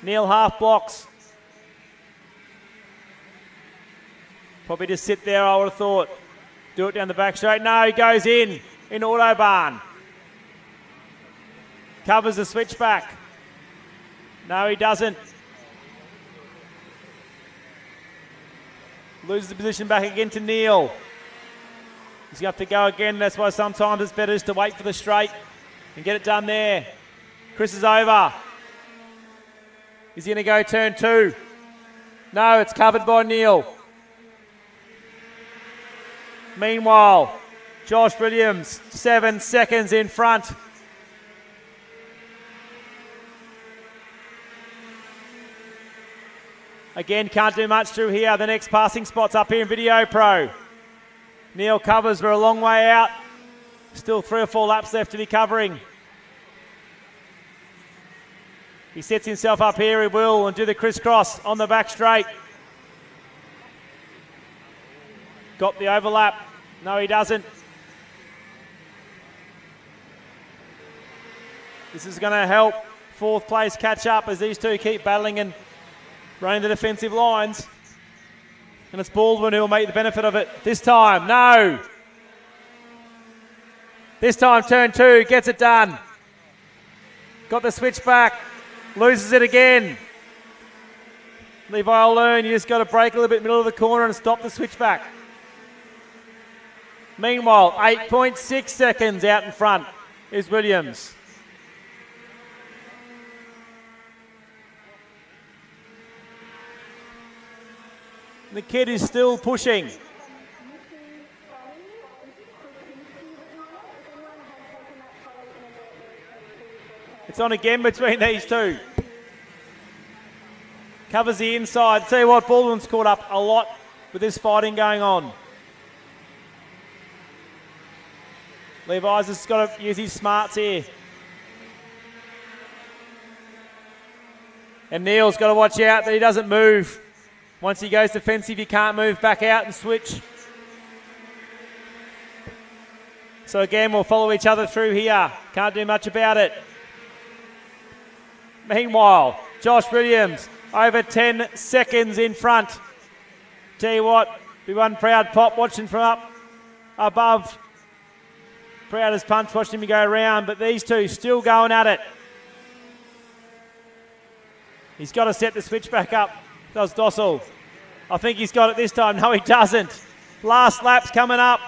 Neal half blocks. Probably just sit there, I would have thought. Do it down the back straight. No, he goes in Autobahn. Covers the switchback. No, he doesn't. Loses the position back again to Neal. He's going to have to go again. That's why sometimes it's better just to wait for the straight and get it done there. Chris is over. Is he going to go turn 2? No, it's covered by Neal. Meanwhile, Josh Williams, 7 seconds in front. Again, can't do much through here. The next passing spot's up here in Video Pro. Neal covers. We're a long way out. Still 3 or 4 laps left to be covering. He sets himself up here, he will, and do the crisscross on the back straight. Got the overlap. No, he doesn't. This is going to help 4th place catch up as these two keep battling and running the defensive lines. And it's Baldwin who will make the benefit of it. This time, no. This time, turn 2, gets it done. Got the switch back. Loses it again. Levi will learn, you just got to break a little bit middle of the corner and stop the switchback. Meanwhile, 8.6 seconds out in front is Williams. The kid is still pushing. It's on again between these two. Covers the inside. Tell you what, Baldwin's caught up a lot with this fighting going on. Levi's has got to use his smarts here. And Neal's got to watch out that he doesn't move. Once he goes defensive, he can't move back out and switch. So again, we'll follow each other through here. Can't do much about it. Meanwhile, Josh Williams over 10 seconds in front. Tell you what, be one proud pop watching from up above. Proud as punch watching him go around, but these two still going at it. He's got to set the switch back up. Does Dossel. I think he's got it this time. No, he doesn't. Last lap's coming up.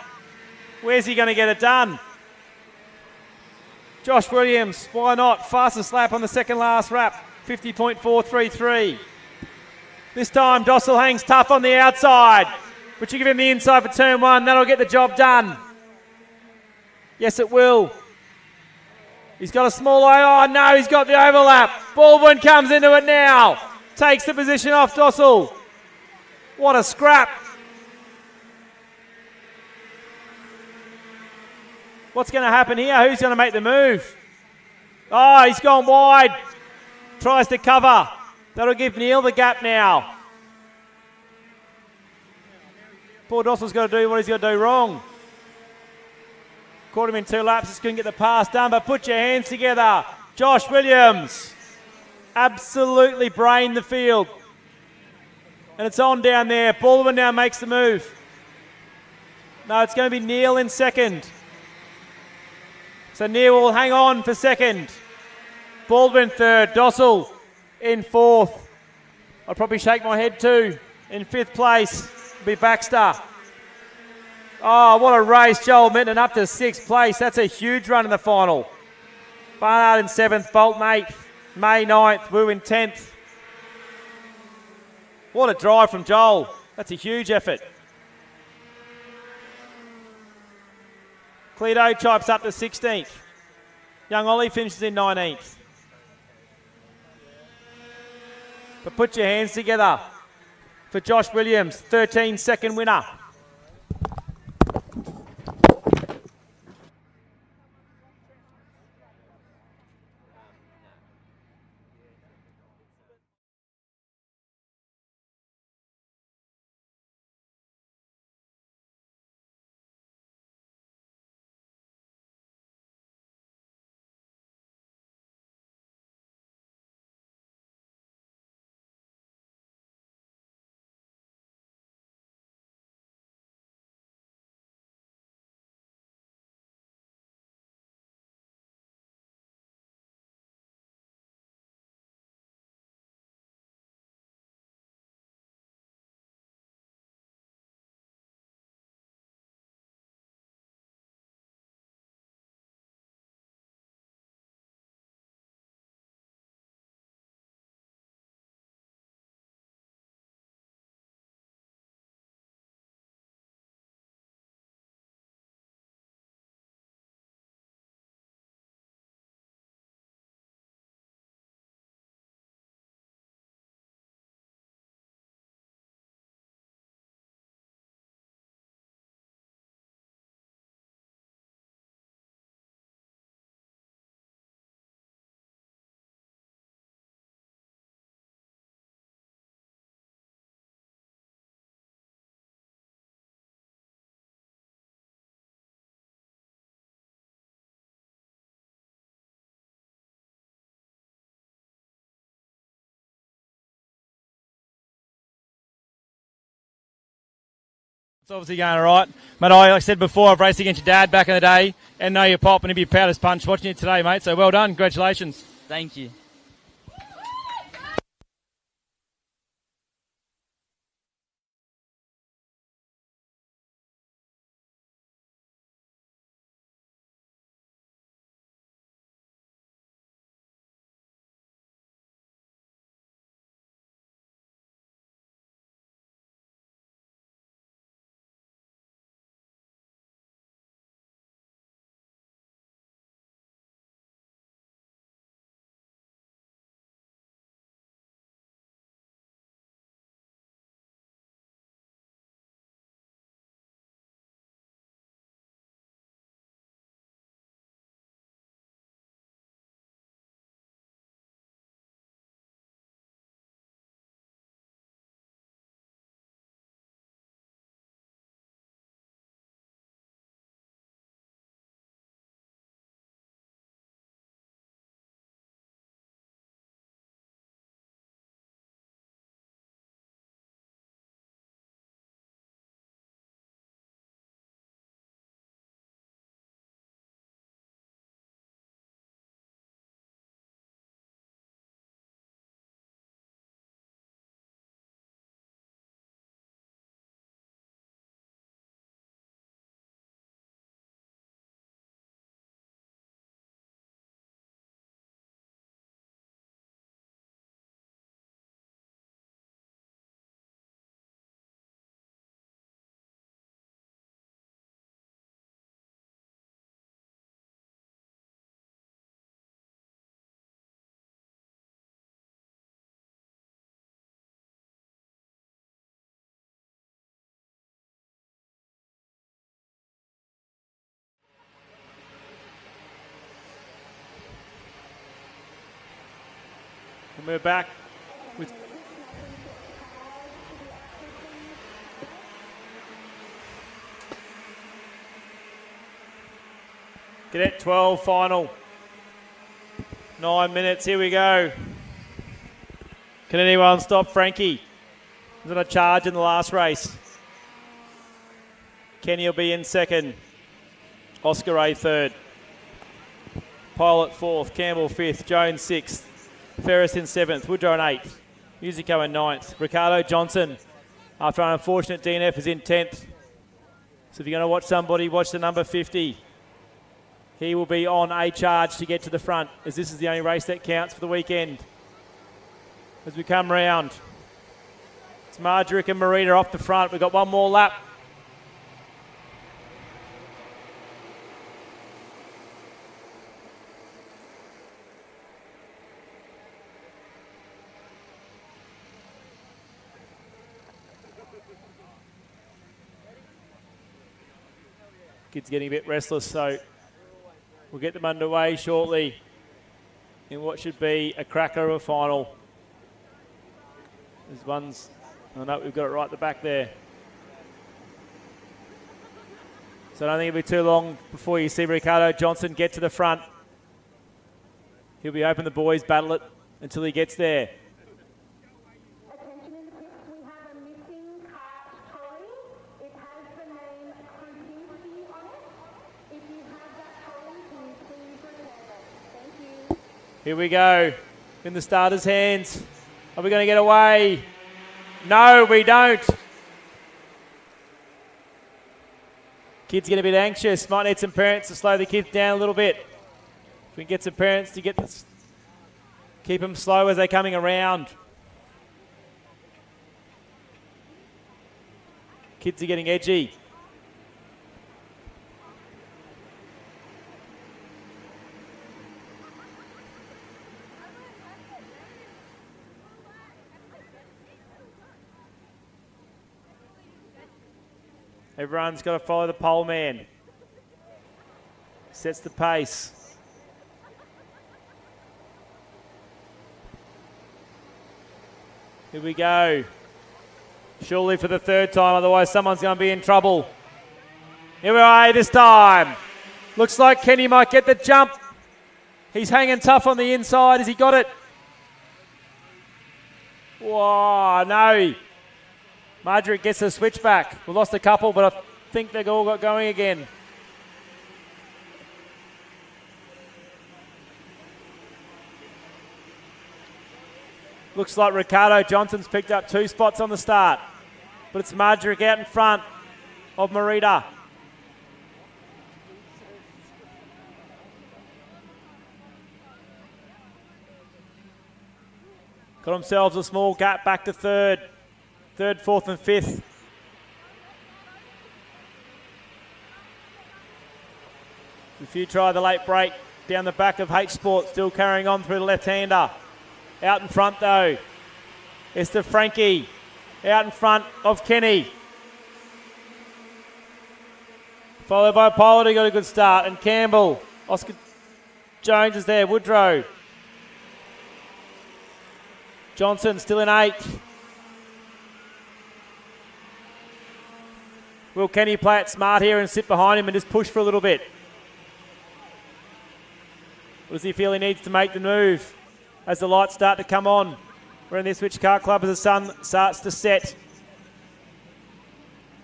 Where's he going to get it done? Josh Williams, why not? Fastest lap on the second last lap, 50.433. This time, Dossel hangs tough on the outside, but you give him the inside for turn 1. That'll get the job done. Yes, it will. He's got a small eye. Oh, no, he's got the overlap. Baldwin comes into it now. Takes the position off Dossel. What a scrap. What's going to happen here? Who's going to make the move? Oh, he's gone wide. Tries to cover. That'll give Neil the gap now. Poor Dawson's got to do what he's got to do wrong. Caught him in 2 laps, just couldn't get the pass done, but put your hands together. Josh Williams absolutely brained the field. And it's on down there. Baldwin now makes the move. No, it's going to be Neil in second. So Neil will hang on for second. Baldwin third. Dossel in fourth. I'll probably shake my head too. In 5th place will be Baxter. Oh, what a race. Joel Minton up to 6th place. That's a huge run in the final. Barnard in 7th, Bolton 8th, May 9th, Wu in 10th. What a drive from Joel. That's a huge effort. Cledo chipes up to 16th. Young Ollie finishes in 19th. But put your hands together for Josh Williams, 13-second winner. It's obviously going all right. Mate, like I said before, I've raced against your dad back in the day and know your pop and he'd be proud as punch watching you today, mate. So well done. Congratulations. Thank you. And we're back with Cadet 12 final. 9 minutes, here we go. Can anyone stop Frankie? He's on a charge in the last race. Kenny will be in second. Oscar A third. Pilot fourth. Campbell fifth. Jones sixth. Ferris in seventh. Woodrow in eighth. Musico in ninth. Ricardo Johnson, after an unfortunate DNF, is in 10th. So if you're going to watch somebody, watch the number 50. He will be on a charge to get to the front, as this is the only race that counts for the weekend. As we come round, it's Margerick and Marita off the front. We've got one more lap. Kids getting a bit restless, so we'll get them underway shortly in what should be a cracker of a final. There's one's, oh no, we've got it right at the back there. So I don't think it'll be too long before you see Ricardo Johnson get to the front. He'll be hoping the boys battle it until he gets there. Attention in the pits, we have a missing cart trolley. It has the name Krasinski on it. If you have that trolley, can you please return it? Thank you. Here we go, in the starters' hands. Are we going to get away? No, we don't. Kids get a bit anxious. Might need some parents to slow the kids down a little bit. If we can get some parents to get this, keep them slow as they're coming around. Kids are getting edgy. Everyone's got to follow the pole man. Sets the pace. Here we go. Surely for the third time, otherwise someone's going to be in trouble. Here we are this time. Looks like Kenny might get the jump. He's hanging tough on the inside. Has he got it? Whoa, no. Marjorie gets the switchback. We lost a couple, but I think they've all got going again. Looks like Ricardo Johnson's picked up 2 spots on the start, but it's Marjorie out in front of Marita. Got themselves a small gap back to third. Third, fourth and fifth. If you try the late break down the back of H Sport, still carrying on through the left-hander. Out in front though, Esther Frankie. Out in front of Kenny. Followed by Pilot, who got a good start, and Campbell. Oscar Jones is there, Woodrow. Johnson still in 8th. Will Kenny play it smart here and sit behind him and just push for a little bit? Or does he feel he needs to make the move as the lights start to come on? We're in the Ipswich Kart Club as the sun starts to set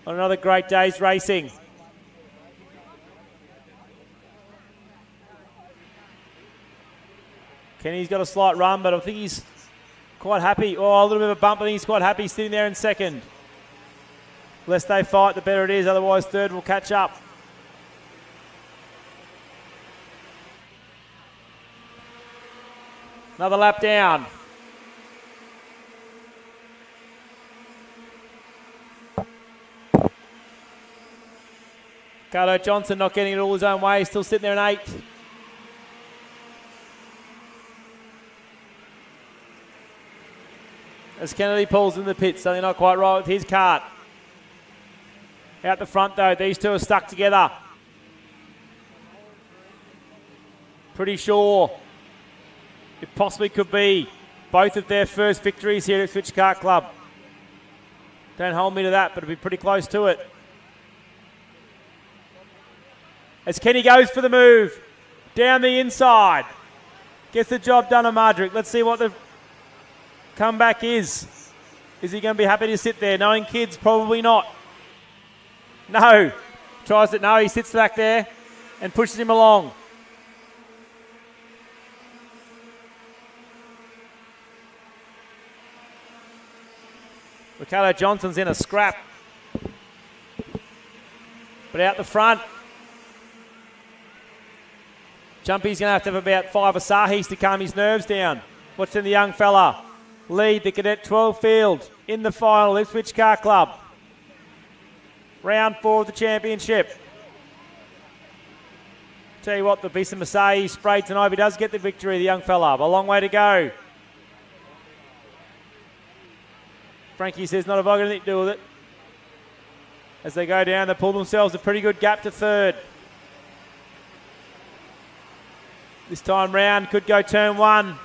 on another great day's racing. Kenny's got a slight run, but I think he's quite happy. Oh, a little bit of a bump, I think he's quite happy sitting there in second. The less they fight, the better it is. Otherwise, third will catch up. Another lap down. Ricardo Johnson not getting it all his own way. Still sitting there in 8th. As Kennedy pulls in the pits, something not quite right with his kart. Out the front though, these two are stuck together. Pretty sure it possibly could be both of their first victories here at Ipswich Kart Club. Don't hold me to that, but it'll be pretty close to it. As Kenny goes for the move, down the inside. Gets the job done on Mardrick. Let's see what the comeback is. Is he going to be happy to sit there? Knowing kids, probably not. No. Tries it, no, he sits back there and pushes him along. Ricardo Johnson's in a scrap. But out the front, Jumpy's going to have about 5 Asahis to calm his nerves down. Watching the young fella lead the Cadet 12 field in the final, Ipswich Kart Club. Round 4 of the championship. Tell you what, there'll be some Asahi sprayed tonight if he does get the victory, the young fella. A long way to go. Frankie says not a got anything to do with it. As they go down, they pull themselves a pretty good gap to third. This time round, could go turn 1.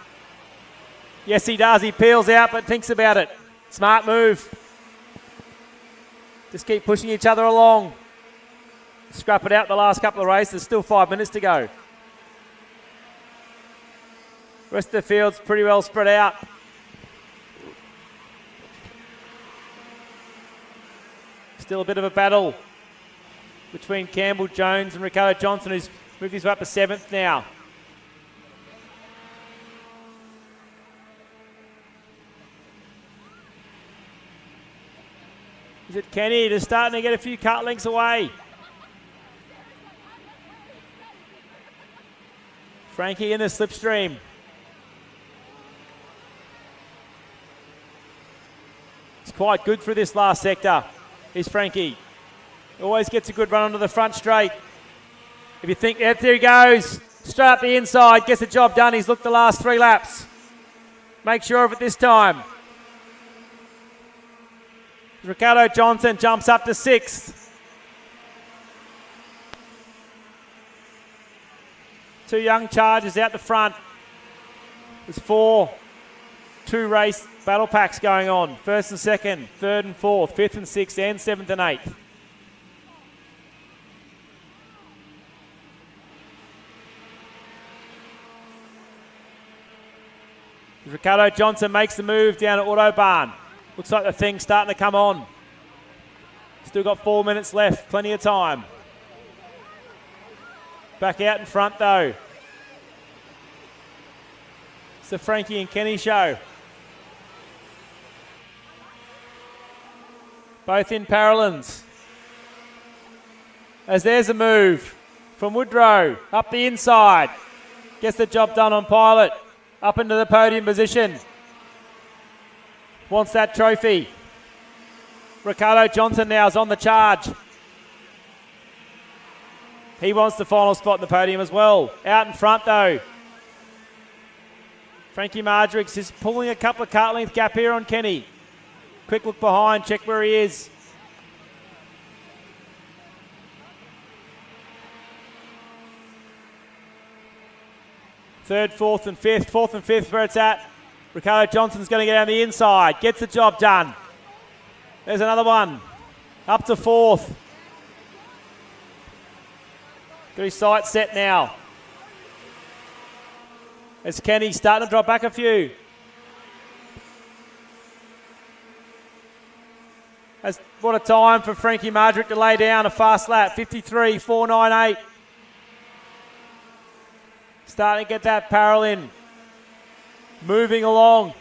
Yes, he does. He peels out, but thinks about it. Smart move. Just keep pushing each other along. Scrap it out the last couple of races. There's still 5 minutes to go. Rest of the field's pretty well spread out. Still a bit of a battle between Campbell Jones and Ricardo Johnson, who's moved his way up to 7th now. Is it Kenny just starting to get a few kart lengths away? Frankie in the slipstream. It's quite good for this last sector, is Frankie. Always gets a good run onto the front straight. If you think, there he goes. Straight up the inside, gets the job done. He's looked the last 3 laps. Make sure of it this time. Ricardo Johnson jumps up to 6th. 2 young chargers out the front. There's 4 2-race battle packs going on. 1st and 2nd, 3rd and 4th, 5th and 6th, and 7th and 8th. Ricardo Johnson makes the move down at Autobahn. Looks like the thing's starting to come on. Still got 4 minutes left, plenty of time. Back out in front though. It's the Frankie and Kenny show. Both in parallels. As there's a move from Woodrow up the inside. Gets the job done on Pilot. Up into the podium position. Wants that trophy. Ricardo Johnson now is on the charge. He wants the final spot in the podium as well. Out in front though. Frankie Mardrick is pulling a couple of kart length gap here on Kenny. Quick look behind, check where he is. Third, 4th and 5th. 4th and 5th where it's at. Ricardo Johnson's going to get on the inside. Gets the job done. There's another one. Up to 4th. Got his sights set now. As Kenny's starting to drop back a few. What a time for Frankie Mardrick to lay down a fast lap. 53.498. Starting to get that parallel in. Moving along.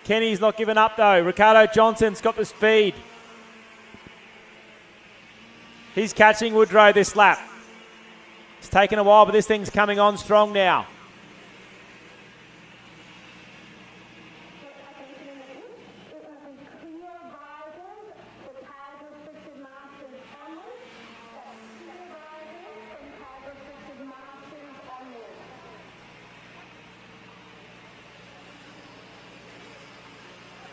Kenny's not giving up though. Ricardo Johnson's got the speed. He's catching Woodrow this lap. It's taken a while, but this thing's coming on strong now.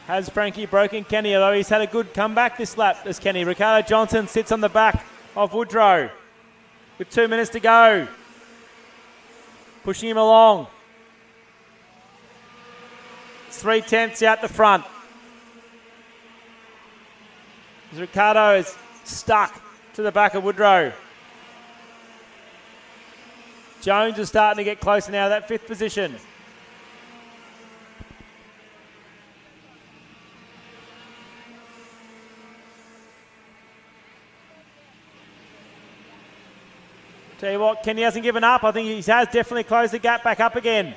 Has Frankie broken Kenny, although he's had a good comeback this lap, this Kenny. Ricardo Johnson sits on the back of Woodrow with 2 minutes to go. Pushing him along. 3/10 out the front. As Ricardo is stuck to the back of Woodrow. Jones is starting to get closer now to that 5th position. Tell you what, Kenny hasn't given up. I think he has definitely closed the gap back up again.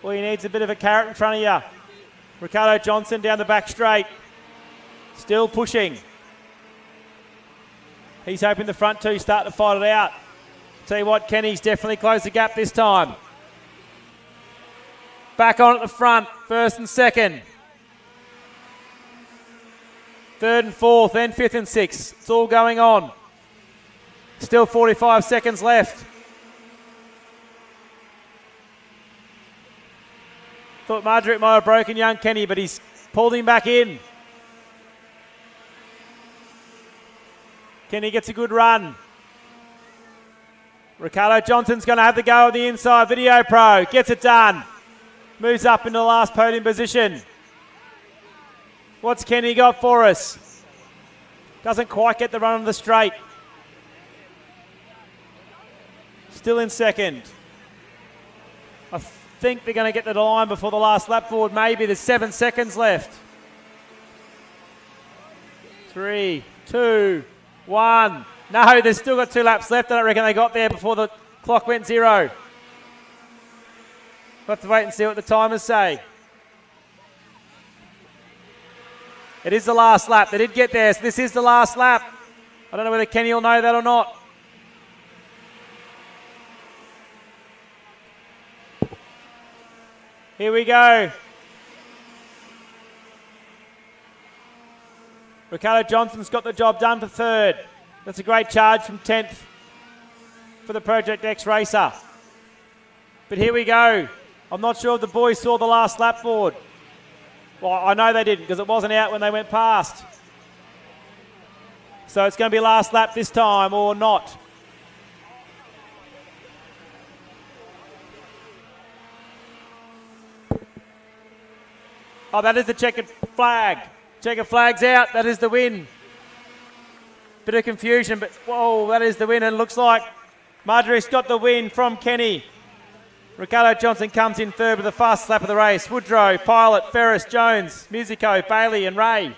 Well, he needs a bit of a carrot in front of you. Ricardo Johnson down the back straight. Still pushing. He's hoping the front two start to fight it out. Tell you what, Kenny's definitely closed the gap this time. Back on at the front, 1st and 2nd. 3rd and 4th, then 5th and 6th. It's all going on. Still 45 seconds left. Thought Margaret might have broken young Kenny, but he's pulled him back in. Kenny gets a good run. Ricardo Johnson's going to have the go on the inside. Video Pro gets it done. Moves up into the last podium position. What's Kenny got for us? Doesn't quite get the run on the straight. Still in 2nd. I think they're going to get to the line before the last lap board. Maybe there's 7 seconds left. 3, 2, 1. No, they've still got 2 laps left. I don't reckon they got there before the clock went 0. We'll have to wait and see what the timers say. It is the last lap. They did get there, so this is the last lap. I don't know whether Kenny will know that or not. Here we go. Ricardo Johnson's got the job done for 3rd. That's a great charge from 10th for the Project X racer. But here we go. I'm not sure if the boys saw the last lap board. Well, I know they didn't because it wasn't out when they went past. So it's going to be last lap this time or not. Oh, that is the checkered flag. Checkered flag's out. That is the win. Bit of confusion, but whoa, that is the win. And it looks like Marjorie's got the win from Kenny. Ricardo Johnson comes in 3rd with the fastest lap of the race. Woodrow, Pilot, Ferris, Jones, Musico, Bailey and Ray.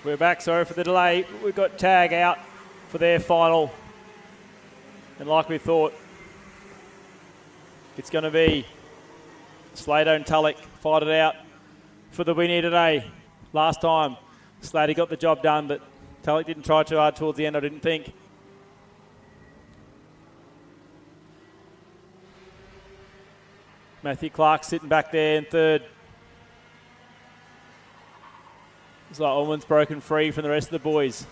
We're back, sorry for the delay. We've got Tag out for their final. And like we thought, it's going to be Slater and Tulloch fight it out for the win here today. Last time, Slater got the job done, but Tulloch didn't try too hard towards the end, I didn't think. Matthew Clark sitting back there in third. It's like Allman's broken free from the rest of the boys.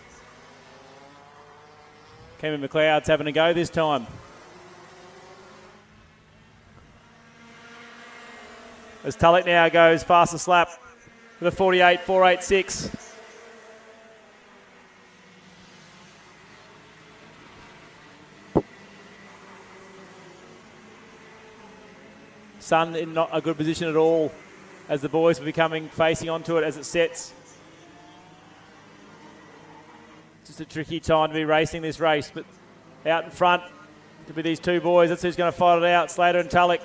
Cameron McLeod's having a go this time. As Tulloch now goes fastest lap with a 48.486. Sun in not a good position at all as the boys are becoming facing onto it as it sets. Just a tricky time to be racing this race, but out in front to be these two boys. That's who's going to fight it out, Slater and Tulloch.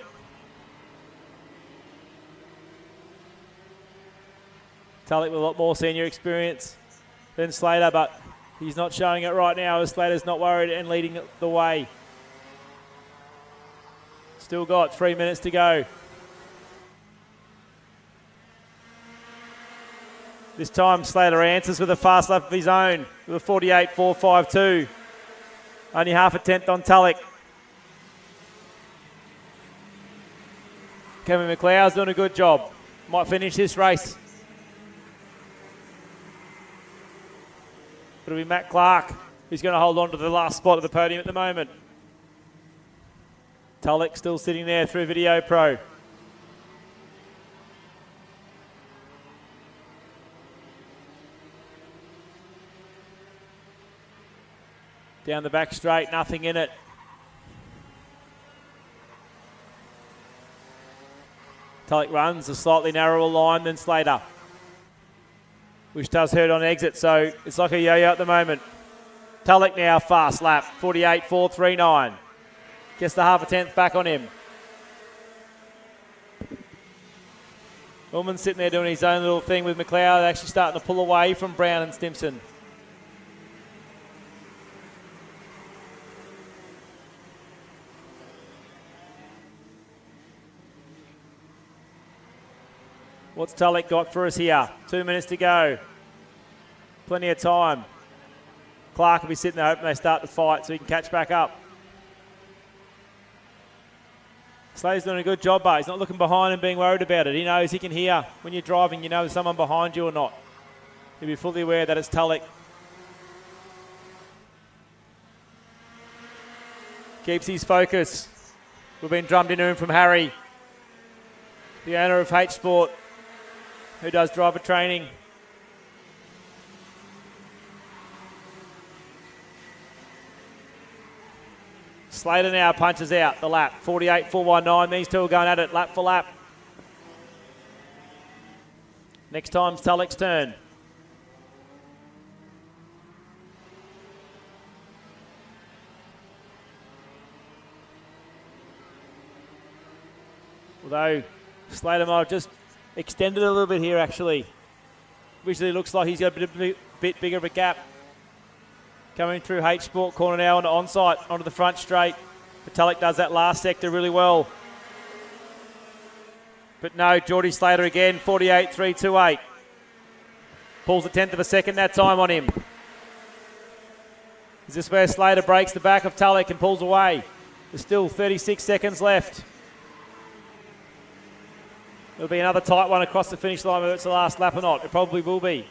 Tulloch with a lot more senior experience than Slater, but he's not showing it right now as Slater's not worried and leading the way. Still got 3 minutes to go. This time Slater answers with a fast lap of his own with a 48.452. Only half a tenth on Tulloch. Kevin McLeod's doing a good job. Might finish this race. It'll be Matt Clark who's going to hold on to the last spot at the podium at the moment. Tulloch still sitting there through Video Pro. Down the back straight, nothing in it. Tulloch runs a slightly narrower line than Slater, which does hurt on exit, so it's like a yo-yo at the moment. Tulloch now fast lap, 48.439. Gets the half a tenth back on him. Ullman's sitting there doing his own little thing with McLeod, actually starting to pull away from Brown and Stimson. What's Tulloch got for us here? 2 minutes to go. Plenty of time. Clark will be sitting there hoping they start the fight so he can catch back up. Slater's doing a good job, but he's not looking behind and being worried about it. He knows he can hear when you're driving, you know there's someone behind you or not. He'll be fully aware that it's Tulloch. Keeps his focus. We've been drummed into him from Harry, the owner of H Sport, who does driver training. Slater now punches out the lap. 48.419. These two are going at it lap for lap. Next time's Tulloch's turn. Although Slater might have just extended a little bit here actually. Visually looks like he's got a bit bigger of a gap. Coming through H Sport corner now onto onsite, onto the front straight. But Tulloch does that last sector really well. But no, Geordie Slater again, 48.328. Pulls a tenth of a second that time on him. Is this where Slater breaks the back of Tulloch and pulls away? There's still 36 seconds left. It'll be another tight one across the finish line, whether it's the last lap or not. It probably will be.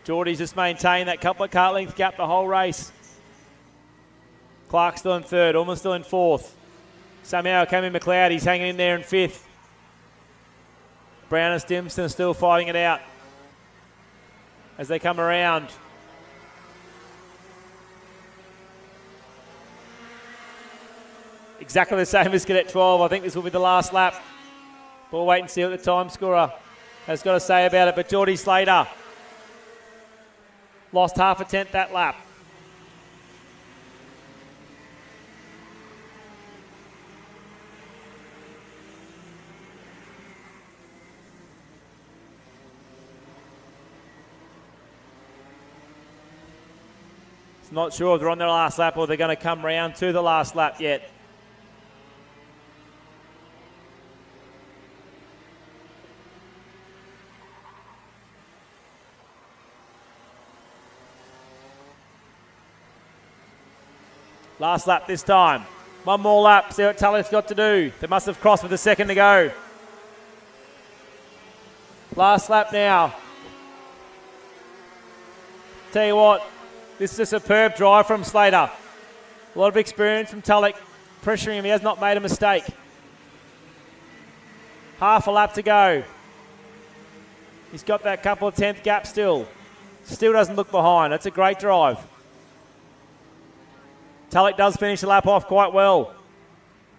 Geordie's just maintained that couple of kart length gap the whole race. Clark still in third, almost still in fourth. Somehow Cameron McLeod, he's hanging in there in fifth. Brown and Stimson are still fighting it out as they come around. Exactly the same as Cadet 12. I think this will be the last lap. We'll wait and see what the time scorer has got to say about it. But Geordie Slater lost half a tenth that lap. Not sure if they're on their last lap or they're going to come round to the last lap yet. Last lap this time. One more lap, see what Tully's got to do. They must have crossed with a second to go. Last lap now. Tell you what, this is a superb drive from Slater. A lot of experience from Tulloch, pressuring him. He has not made a mistake. Half a lap to go. He's got that couple of tenth gap still. Still doesn't look behind. That's a great drive. Tulloch does finish the lap off quite well.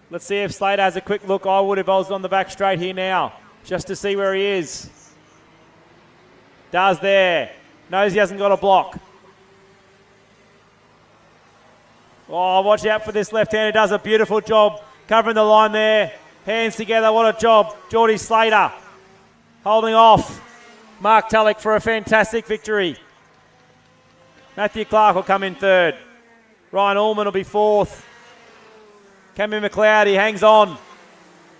Let's see if Slater has a quick look. I would if I was on the back straight here now, just to see where he is. Does there. Knows he hasn't got a block. Oh, watch out for this left-hander. Does a beautiful job covering the line there. Hands together. What a job. Geordie Slater holding off Mark Tulloch for a fantastic victory. Matthew Clark will come in third. Ryan Allman will be fourth. Cammy McLeod, he hangs on.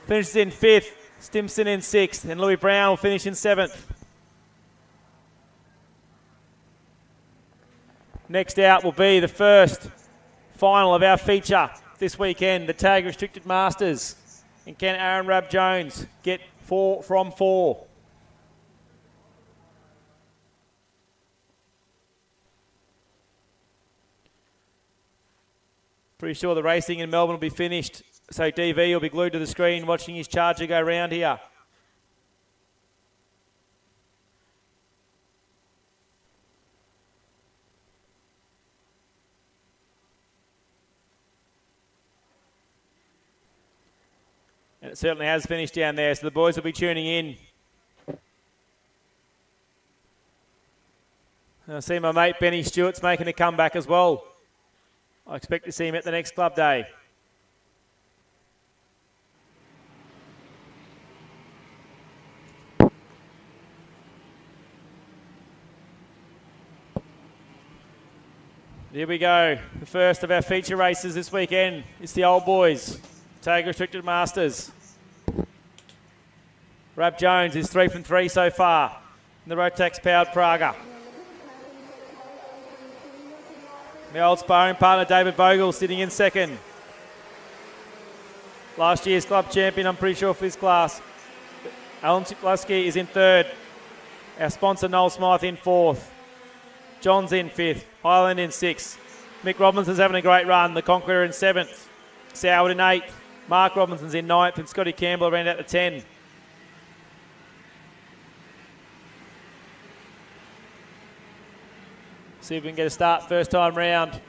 Finishes in fifth. Stimson in sixth. And Louis Brown will finish in seventh. Next out will be the first final of our feature this weekend, the Tag Restricted Masters. And can Aaron Rab Jones get 4 from 4? Pretty sure the racing in Melbourne will be finished, so DV will be glued to the screen watching his charger go round here. And it certainly has finished down there, so the boys will be tuning in. And I see my mate Benny Stewart's making a comeback as well. I expect to see him at the next club day. Here we go. The first of our feature races this weekend. It's the old boys. Tag Restricted Masters. Rab Jones is 3 from 3 so far in the Rotax powered Praga. My old sparring partner David Vogel sitting in second. Last year's club champion, I'm pretty sure, for his class. Alan Chikleski is in third. Our sponsor Noel Smythe in fourth. John's in fifth. Highland in sixth. Mick Robinson's having a great run. The Conqueror in seventh. Soward in eighth. Mark Robinson's in ninth. And Scotty Campbell around out to 10. See if we can get a start first time round.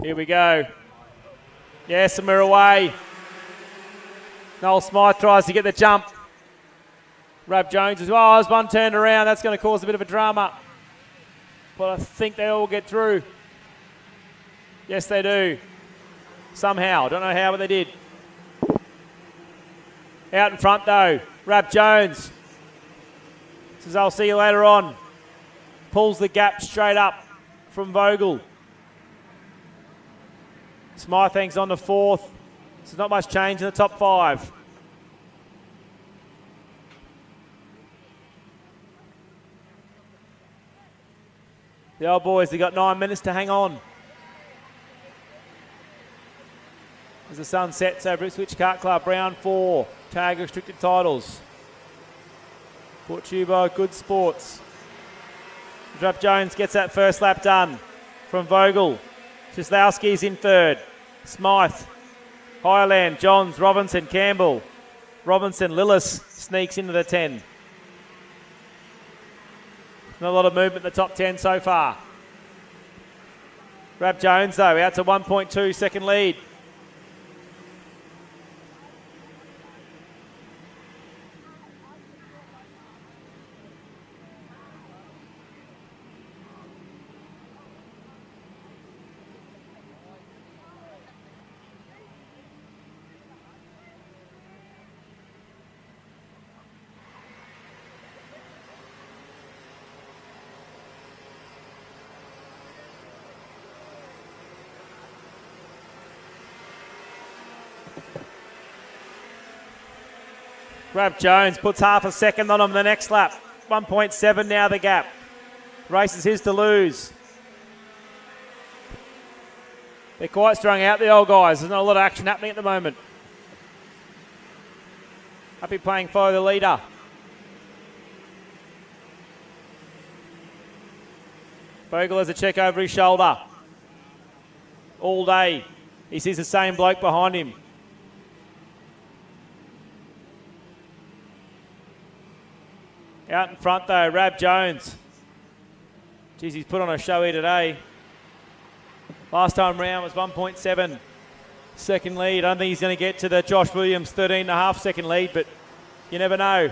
Here we go. Yes, and we're away. Noel Smythe tries to get the jump. Rab Jones as well. There's one turned around. That's going to cause a bit of a drama. But I think they all get through. Yes, they do. Somehow. Don't know how, but they did. Out in front, though. Rab Jones. Says, I'll see you later on. Pulls the gap straight up from Vogel. Smythe hangs on to fourth. So there's not much change in the top five. The old boys, they've got 9 minutes to hang on. As the sun sets over Ipswich Kart Club, round 4, tag restricted titles. Brought to you by Good Sports. Rab Jones gets that first lap done from Vogel. Cieslawski's in third. Smythe, Highland, Johns, Robinson, Campbell. Robinson, Lillis sneaks into the 10. Not a lot of movement in the top 10 so far. Rab Jones, though, out to 1.2 second lead. Rab Jones puts half a second on him the next lap. 1.7 now the gap. Race is his to lose. They're quite strung out, the old guys. There's not a lot of action happening at the moment. Happy playing follow the leader. Bogle has a check over his shoulder. All day. He sees the same bloke behind him. Out in front though, Rab Jones. Geez, he's put on a show here today. Last time round was 1.7 second lead. I don't think he's going to get to the Josh Williams 13.5 second lead, but you never know.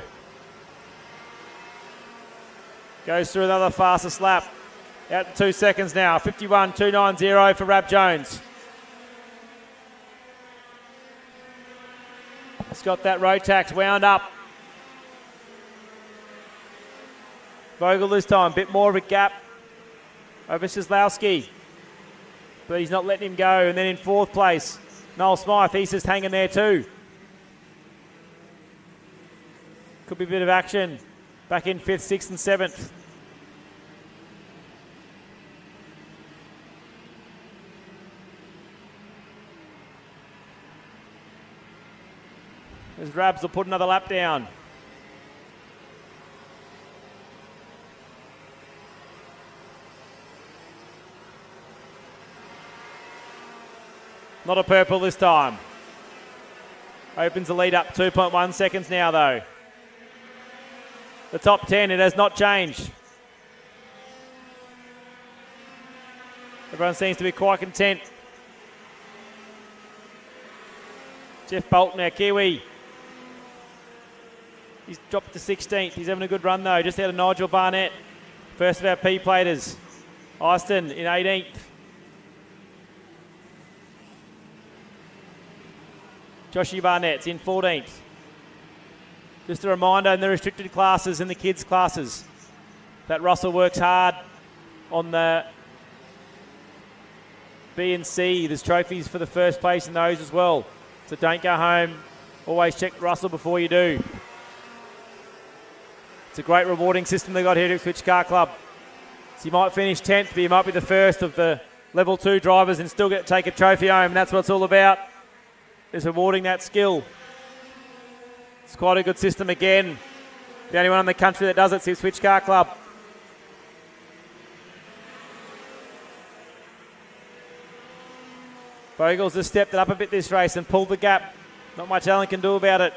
Goes through another fastest lap. Out to 2 seconds now. 51.290 for Rab Jones. He's got that road tax wound up. Vogel this time, bit more of a gap over Szlowski. But he's not letting him go. And then in fourth place, Noel Smythe, he's just hanging there too. Could be a bit of action. Back in 5th, 6th and 7th. As Rabs will put another lap down. Not a purple this time. Opens the lead up 2.1 seconds now though. The top 10, it has not changed. Everyone seems to be quite content. Jeff Bolton, our Kiwi. He's dropped to 16th. He's having a good run though. Just out of Nigel Barnett. First of our P-platers. Easton in 18th. Joshy Barnett's in 14th. Just a reminder in the restricted classes and the kids' classes that Russell works hard on the B and C. There's trophies for the first place in those as well. So don't go home. Always check Russell before you do. It's a great rewarding system they got here at Ipswich Kart Club. So you might finish 10th, but you might be the first of the level 2 drivers and still get to take a trophy home. And that's what it's all about. Is rewarding that skill. It's quite a good system again. The only one in the country that does it is Ipswich Kart Club. Vogel's just stepped it up a bit this race and pulled the gap. Not much Alan can do about it.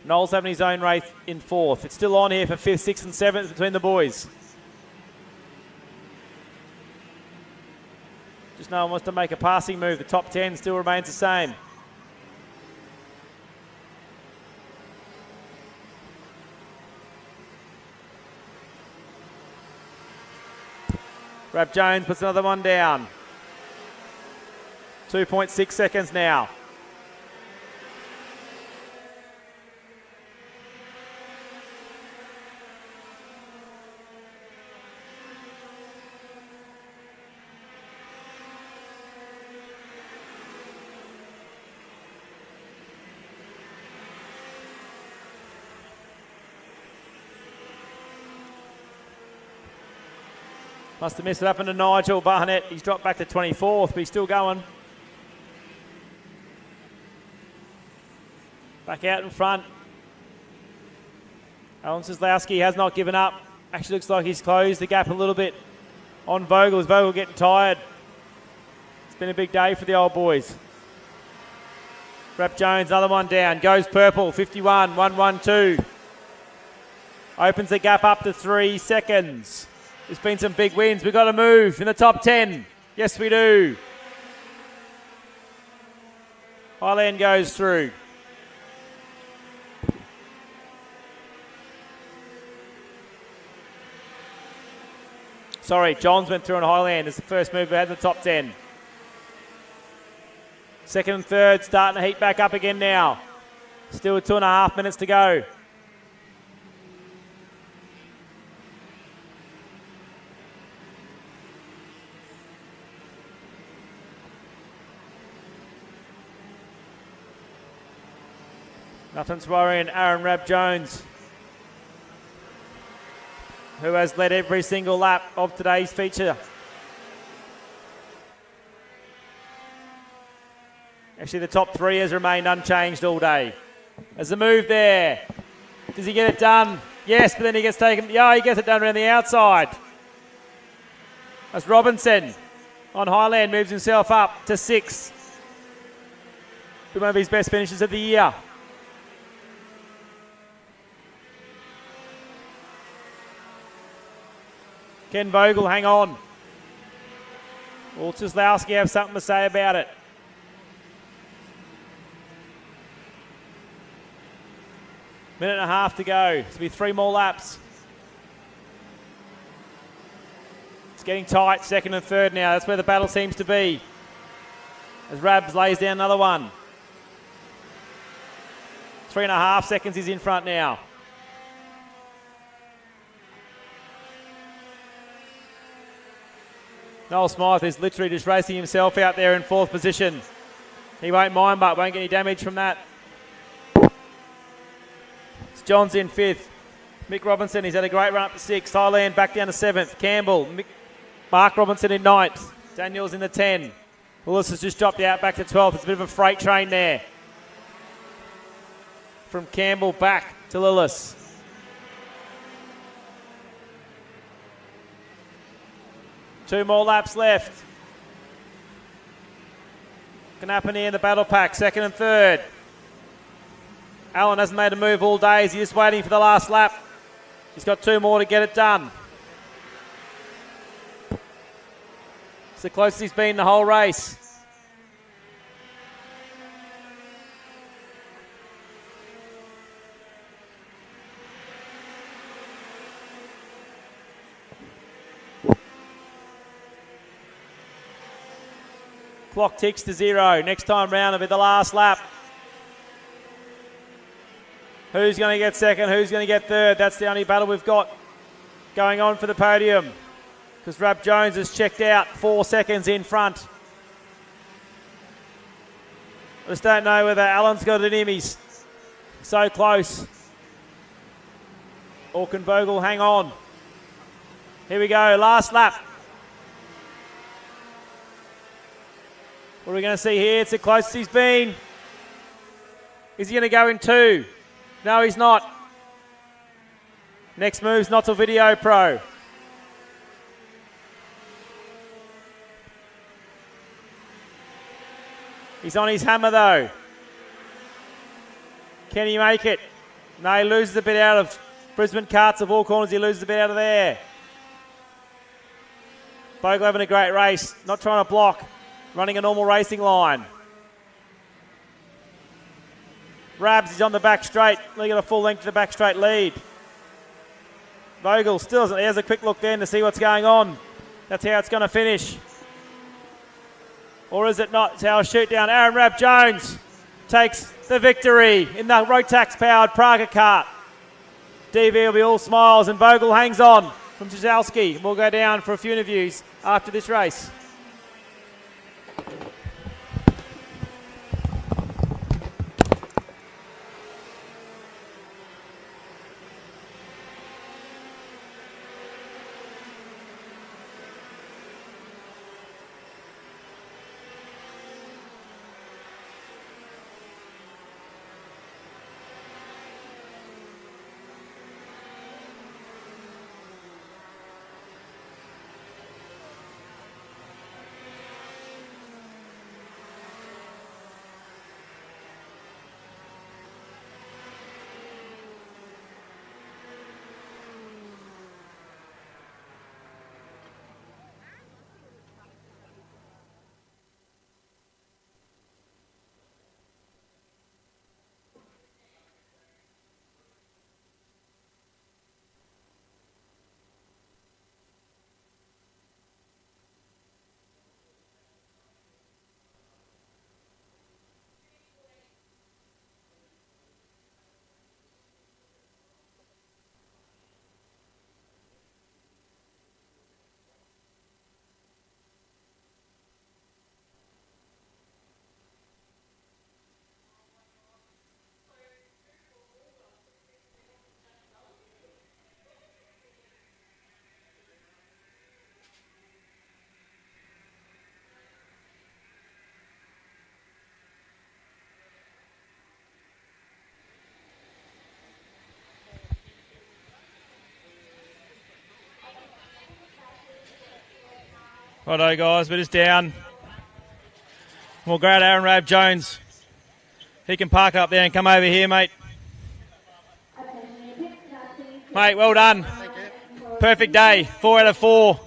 Noel's having his own race in 4th. It's still on here for 5th, 6th and 7th between the boys. Just no one wants to make a passing move. The top 10 still remains the same. Rab Jones puts another one down. 2.6 seconds now. Must have missed it up into Nigel Barnett. He's dropped back to 24th, but he's still going. Back out in front. Alan Szlowski has not given up. Actually looks like he's closed the gap a little bit on Vogel. Is Vogel getting tired? It's been a big day for the old boys. Rap Jones, another one down. Goes purple, 51.112. Opens the gap up to 3 seconds. There's been some big wins. We've got to move in the top 10. Yes, we do. Highland goes through. Sorry, Johns went through on Highland as the first move we had in the top 10. Second and third starting to heat back up again now. Still with 2.5 minutes to go. Nothing's worrying Aaron Rab Jones, who has led every single lap of today's feature. Actually, the top three has remained unchanged all day. There's a move there. Does he get it done? Yes, but then he gets taken. Yeah, he gets it done around the outside. That's Robinson on Highland, moves himself up to 6. One of his best finishes of the year. Ken Vogel, hang on. Will Cieslawski have something to say about it? Minute and a half to go. It's going to be 3 more laps. It's getting tight, second and third now. That's where the battle seems to be. As Rabs lays down another one. 3.5 seconds he's in front now. Noel Smythe is literally just racing himself out there in 4th position. He won't mind, but won't get any damage from that. John's in 5th. Mick Robinson, he's had a great run up to 6th. Highland back down to 7th. Campbell, Mark Robinson in 9th. Daniels in the 10. Willis has just dropped out back to 12th. It's a bit of a freight train there. From Campbell back to Lillis. Two more laps left. Can happen here in the battle pack, 2nd and 3rd. Allen hasn't made a move all day. He's just waiting for the last lap. He's got 2 more to get it done. It's the closest he's been the whole race. Clock ticks to 0. Next time round will be the last lap. Who's going to get 2nd? Who's going to get 3rd? That's the only battle we've got going on for the podium. Because Rab Jones has checked out 4 seconds in front. I just don't know whether Allen's got it in him. He's so close. Or can Vogel hang on? Here we go, last lap. What are we going to see here? It's the closest he's been. Is he going to go in 2? No, he's not. Next move's not till Video Pro. He's on his hammer though. Can he make it? No, he loses a bit out of Brisbane Karts of all corners. He loses a bit out of there. Bogle having a great race. Not trying to block. Running a normal racing line. Rabs is on the back straight. They got a full length to the back straight lead. Vogel still doesn't. He has a quick look then to see what's going on. That's how it's going to finish. Or is it not? It's how a shoot down. Aaron Rab Jones takes the victory in the Rotax powered Praga kart. DV will be all smiles and Vogel hangs on from Cieslawski. We'll go down for a few interviews after this race. Righto, guys, we're just down. We'll grab Aaron Rab Jones. He can park up there and come over here, mate. Mate, well done. Perfect day. 4 out of 4.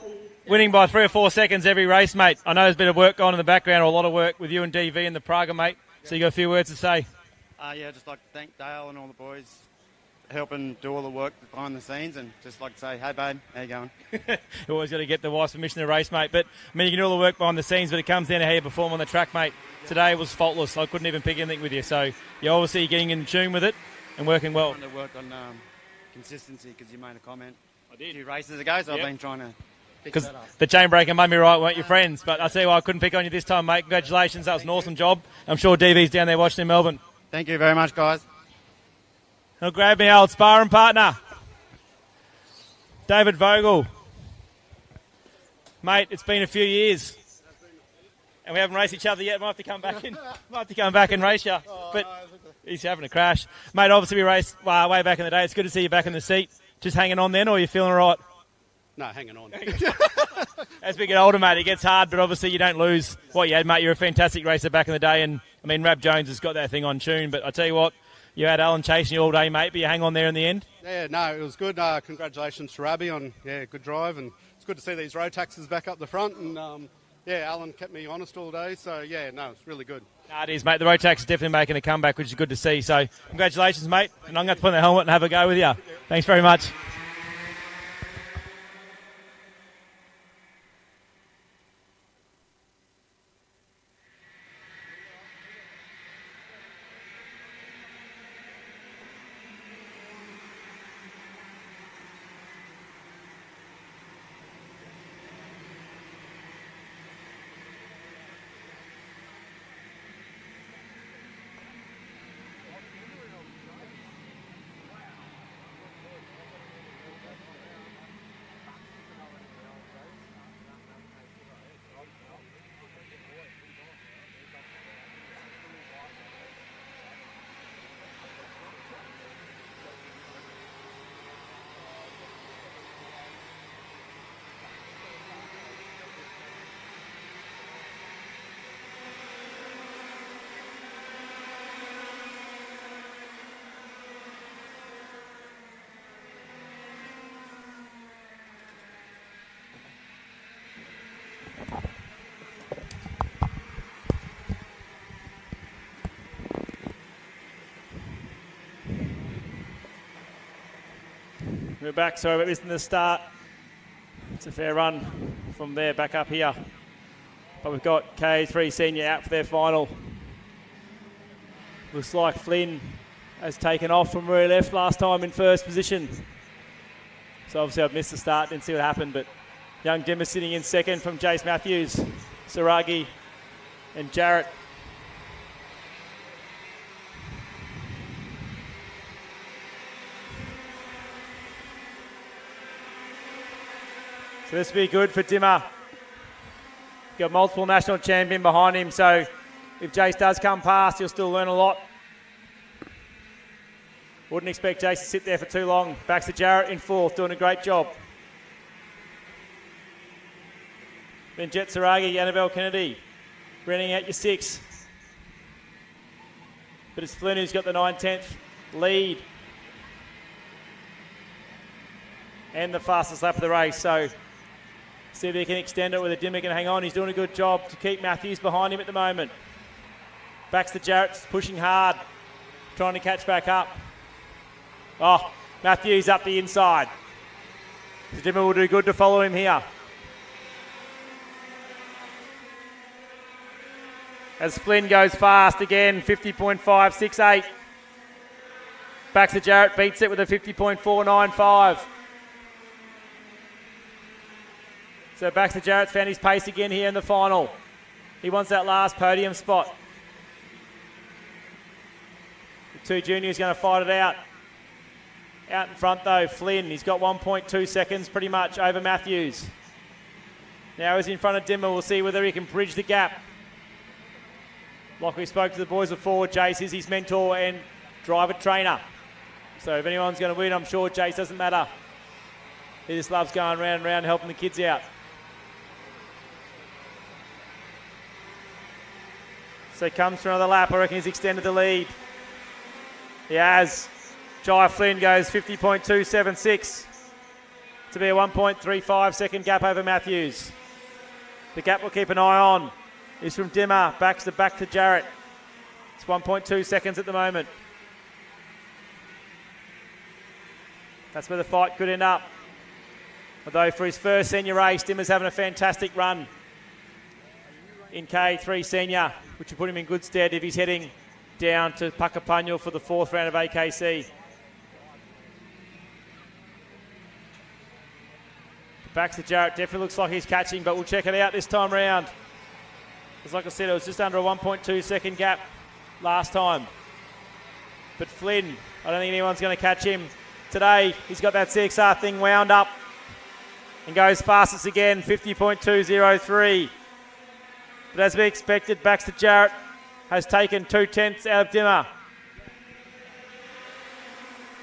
Winning by 3 or 4 seconds every race, mate. I know there's been a work going in the background, or a lot of work with you and DV and the Praga, mate. So you got a few words to say. Yeah, just like to thank Dale and all the boys helping do all the work behind the scenes, and just like to say, hey, babe, how you going? You always got to get the wife's permission to race, mate. But, I mean, you can do all the work behind the scenes, but it comes down to how you perform on the track, mate. Today was faultless. I couldn't even pick anything with you. So you're obviously getting in tune with it and working well. I'm trying to work on consistency, because you made a comment a few races ago, so I've been trying to fix that up. The chain breaker made me right, weren't you, friends? But I tell you what, I couldn't pick on you this time, mate. Congratulations. That was an awesome job. I'm sure DV's down there watching in Melbourne. Thank you very much, guys. He'll grab me old sparring partner, David Vogel. Mate, it's been a few years, and we haven't raced each other yet. Might have to come back and race you. But he's having a crash. Mate, obviously we raced way back in the day. It's good to see you back in the seat. Just hanging on then, or are you feeling all right? No, hanging on. As we get older, mate, it gets hard, but obviously you don't lose what you had, mate. You're a fantastic racer back in the day, and, I mean, Rab Jones has got that thing on tune, but I tell you what, you had Alan chasing you all day, mate, but you hang on there in the end. Yeah, no, it was good. Congratulations to Rabbi on good drive, and it's good to see these road taxes back up the front. And Alan kept me honest all day, so it's really good. No, it is, mate. The road tax is definitely making a comeback, which is good to see. So congratulations, mate, and I'm going to put on the helmet and have a go with you. Thanks very much. We're back, sorry about missing the start. It's a fair run from there back up here. But we've got KA3 Senior out for their final. Looks like Flynn has taken off from where he left last time in first position. So obviously I've missed the start, didn't see what happened, but young Dimmer sitting in second from Jace Matthews, Saragi and Jarrett. So this will be good for Dimmer. Got multiple national champion behind him, so if Jace does come past, he'll still learn a lot. Wouldn't expect Jace to sit there for too long. Back to Jarrett in fourth, doing a great job. Then Jet Saragi, Annabelle Kennedy, running out your 6. But it's Flynn who's got the 9/10 lead. And the fastest lap of the race, so see if he can extend it with a Dimmer can hang on. He's doing a good job to keep Matthews behind him at the moment. Baxter Jarrett's pushing hard, trying to catch back up. Oh, Matthews up the inside. So Dimmer will do good to follow him here. As Flynn goes fast again, 50.568. Baxter Jarrett beats it with a 50.495. So Baxter Jarrett's found his pace again here in the final. He wants that last podium spot. The two juniors going to fight it out. Out in front though, Flynn. He's got 1.2 seconds pretty much over Matthews. Now he's in front of Dimmer. We'll see whether he can bridge the gap. Like we spoke to the boys before, Jace is his mentor and driver trainer. So if anyone's going to win, I'm sure Jace doesn't matter. He just loves going round and round helping the kids out. So he comes for another lap. I reckon he's extended the lead. He has. Jai Flynn goes 50.276 to be a 1.35 second gap over Matthews. The gap we'll keep an eye on is from Dimmer, back to Jarrett. It's 1.2 seconds at the moment. That's where the fight could end up. Although for his first senior race, Dimmer's having a fantastic run in KA3 Senior, which will put him in good stead if he's heading down to Puckapunyal for the 4th round of AKC. Baxter Jarrett definitely looks like he's catching, but we'll check it out this time round. Because like I said, it was just under a 1.2 second gap last time. But Flynn, I don't think anyone's going to catch him today. He's got that CXR thing wound up and goes fastest again, 50.203. But as we expected, Baxter Jarrett has taken 2/10 out of Dimmer.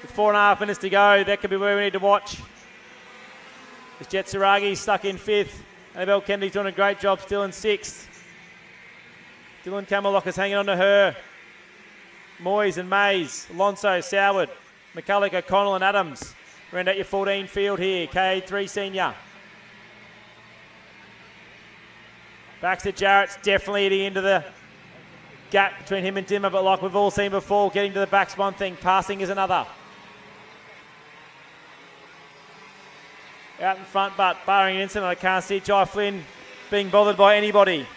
With 4.5 minutes to go, that could be where we need to watch. As Jet Saragi stuck in 5th. Annabelle Kennedy's doing a great job still in 6th. Dylan Camelock is hanging on to her. Moyes and Mays, Alonso, Soward, McCulloch, O'Connell and Adams. Round out your 14 field here, KA3 Senior. Baxter Jarrett's definitely hitting into the gap between him and Dimmer, but like we've all seen before, getting to the back's one thing, passing is another. Out in front, but barring an incident, I can't see Jai Flynn being bothered by anybody.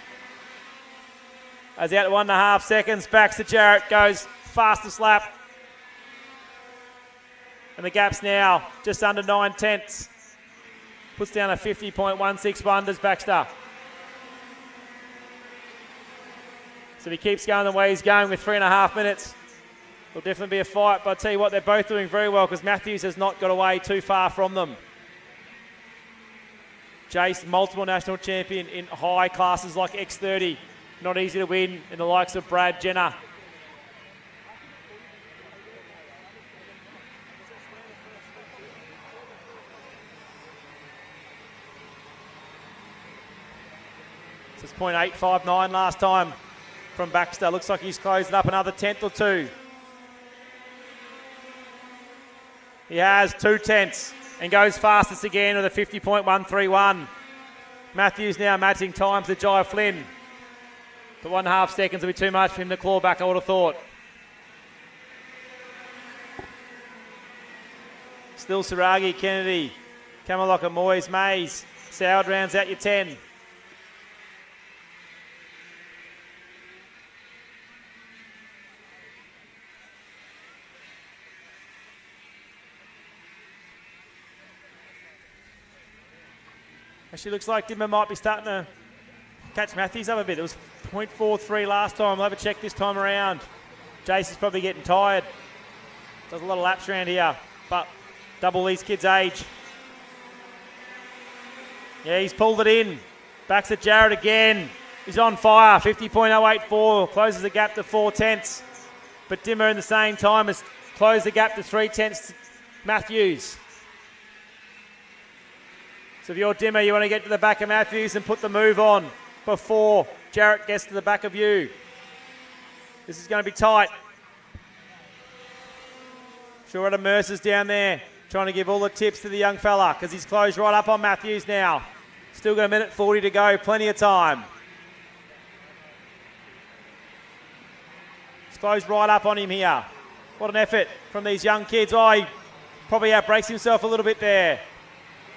As out at 1.5 seconds, Baxter Jarrett goes fastest lap. And the gap's now just under 9/10. Puts down a 50.161, does Baxter. So if he keeps going the way he's going with 3.5 minutes, there'll definitely be a fight. But I'll tell you what, they're both doing very well because Matthews has not got away too far from them. Jace, multiple national champion in high classes like X30. Not easy to win in the likes of Brad Jenner. This is .859 last time from Baxter. Looks like he's closing up another 10th or 2. He has 2/10 and goes fastest again with a 50.131. Matthews now matching times to Jai Flynn. But 1.5 seconds will be too much for him to claw back, I would have thought. Still Saragi, Kennedy, Camelock, Moyes, Mays. Soward rounds out your 10. Actually looks like Dimmer might be starting to catch Matthews up a bit. It was .43 last time. We'll have a check this time around. Jace is probably getting tired. Does a lot of laps around here, but double these kids' age. Yeah, he's pulled it in. Backs at Jarrett again. He's on fire. 50.084. Closes the gap to 4/10. But Dimmer in the same time has closed the gap to 3/10 Matthews. So if you're Dimmer, you want to get to the back of Matthews and put the move on before Jarrett gets to the back of you. This is going to be tight. Shoretta Mercer's down there trying to give all the tips to the young fella because he's closed right up on Matthews now. Still got 1:40 to go, plenty of time. He's closed right up on him here. What an effort from these young kids. Oh, he probably outbreaks himself a little bit there.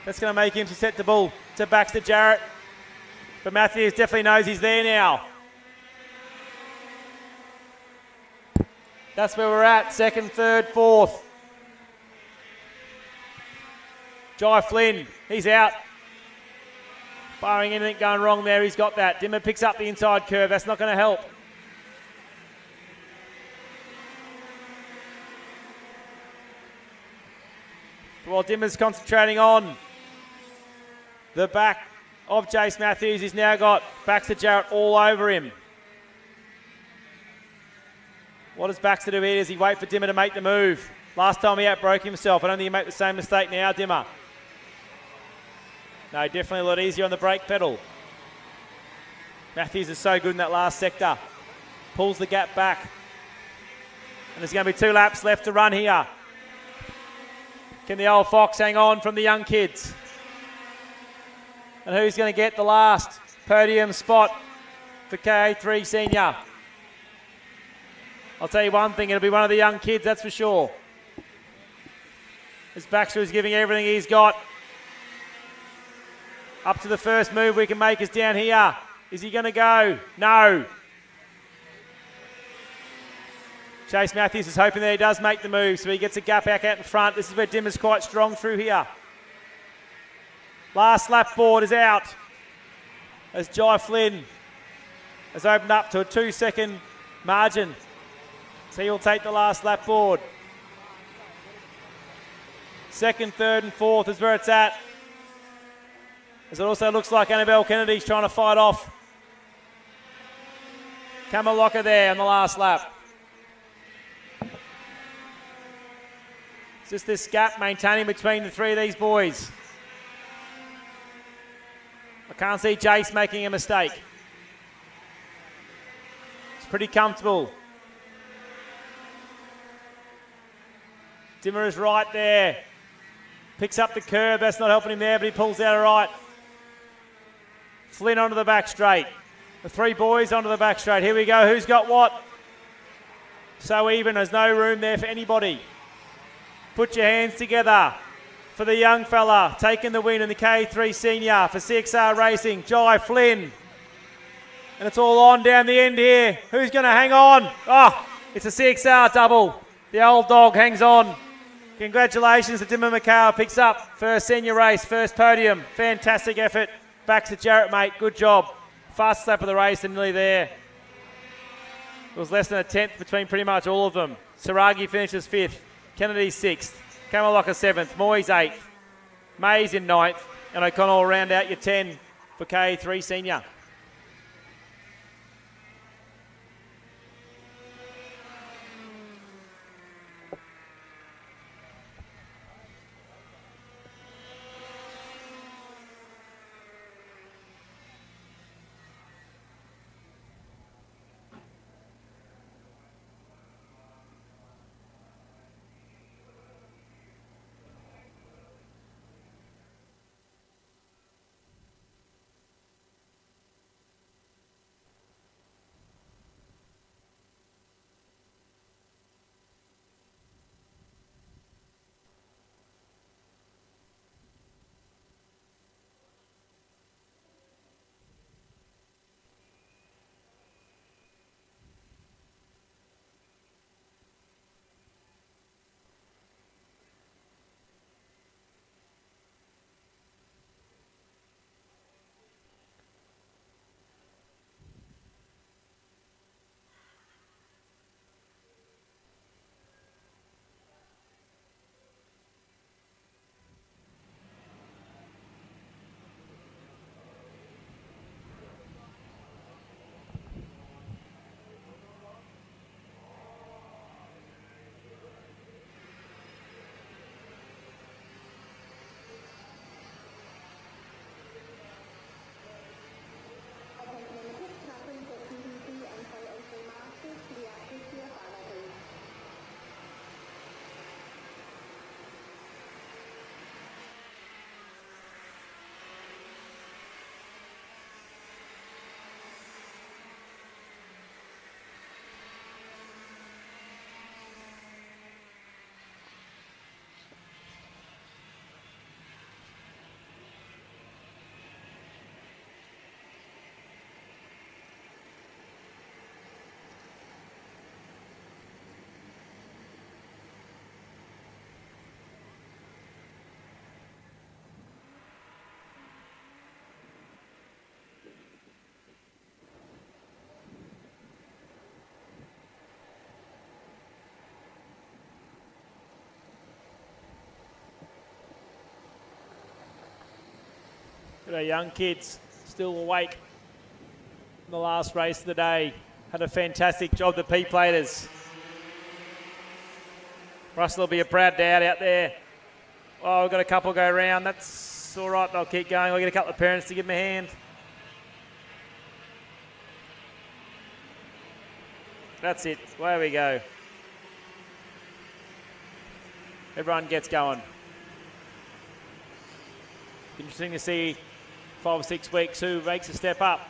That's going to make him susceptible to Baxter Jarrett. But Matthews definitely knows he's there now. That's where we're at, 2nd, 3rd, 4th. Jai Flynn, he's out. Barring anything going wrong there, he's got that. Dimmer picks up the inside curve, that's not going to help. While Dimmer's concentrating on the back of Jace Matthews, he's now got Baxter Jarrett all over him. What does Baxter do here? Does he wait for Dimmer to make the move? Last time he outbroke himself. I don't think he'll make the same mistake now, Dimmer. No, definitely a lot easier on the brake pedal. Matthews is so good in that last sector. pulls the gap back. And there's going to be 2 laps left to run here. Can the old Fox hang on from the young kids? And who's going to get the last podium spot for KA3 Senior? I'll tell you one thing, it'll be one of the young kids, that's for sure. As Baxter is giving everything he's got. Up to the first move we can make is down here. Is he going to go? No. Chase Matthews is hoping that he does make the move, so he gets a gap back out in front. This is where Dimmer's quite strong through here. Last lap board is out as Jai Flynn has opened up to a 2-second margin. So he'll take the last lap board. Second, third and fourth is where it's at. As it also looks like Annabelle Kennedy's trying to fight off Kamalaka there on the last lap. It's just this gap maintaining between the 3 of these boys. I can't see Jace making a mistake. It's pretty comfortable. Dimmer is right there. Picks up the curb, that's not helping him there, but he pulls out all right. Flynn onto the back straight. The 3 boys onto the back straight. Here we go, who's got what? So even, there's no room there for anybody. Put your hands together for the young fella taking the win in the KA3 Senior for CXR Racing, Jai Flynn. And it's all on down the end here. Who's going to hang on? Oh, it's a CXR double. The old dog hangs on. Congratulations to Dimmer Macau. Picks up first senior race, first podium. Fantastic effort. Back to Jarrett, mate. Good job. Fastest lap of the race and nearly there. It was less than a tenth between pretty much all of them. Saragi finishes 5th. Kennedy 6th. Kamalaka 7th. Moyes 8th. Mays in 9th. And O'Connell will round out your 10 for KA3 Senior. Our young kids still awake in the last race of the day. Had a fantastic job, the P-platers. Russell will be a proud dad out there. Oh, we've got a couple go round. That's all right, they'll keep going. I'll get a couple of parents to give them a hand. That's it. Away we go. Everyone gets going. Interesting to see 5 or 6 weeks who makes a step up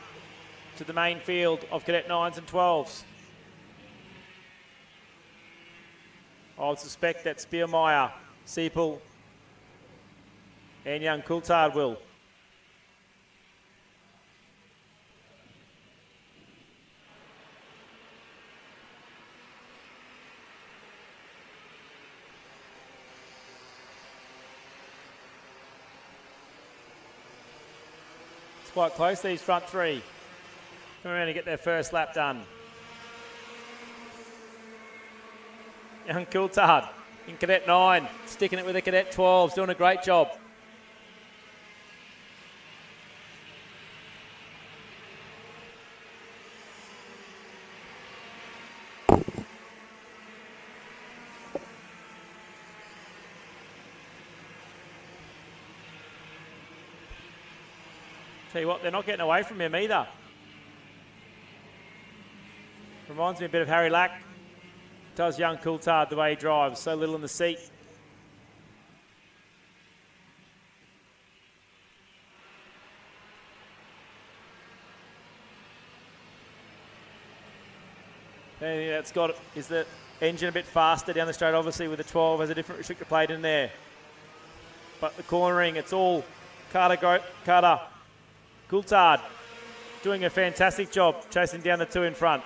to the main field of Cadet 9s and 12s. I would suspect that Spielmeyer, Siepel, and young Coulthard will. It's quite close, these front three. Come around to get their first lap done. Young Coulthard in Cadet 9, sticking it with the Cadet 12s, doing a great job. Tell you what, they're not getting away from him either. Reminds me a bit of Harry Lack. Does young Coulthard the way he drives, so little in the seat. And that's got, is the engine a bit faster down the straight, obviously with the 12 has a different restrictor plate in there. But the cornering, it's all Carter, Coulthard doing a fantastic job chasing down the 2 in front.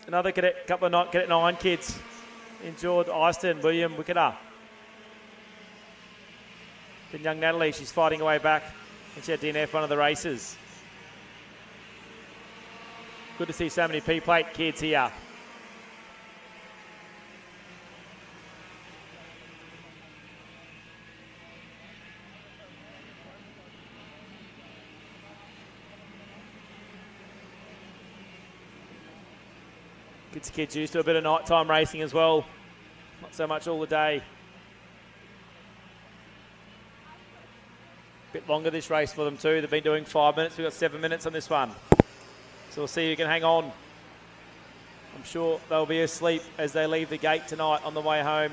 Another couple of Cadet 9 kids enjoyed Easton, William Wicketer. Then young Natalie, she's fighting her way back and she had DNF one of the races. Good to see so many P-plate kids here. Kids used to a bit of nighttime racing as well. Not so much all the day. Bit longer this race for them too. They've been doing 5 minutes. We've got 7 minutes on this one. So we'll see who can hang on. I'm sure they'll be asleep as they leave the gate tonight on the way home.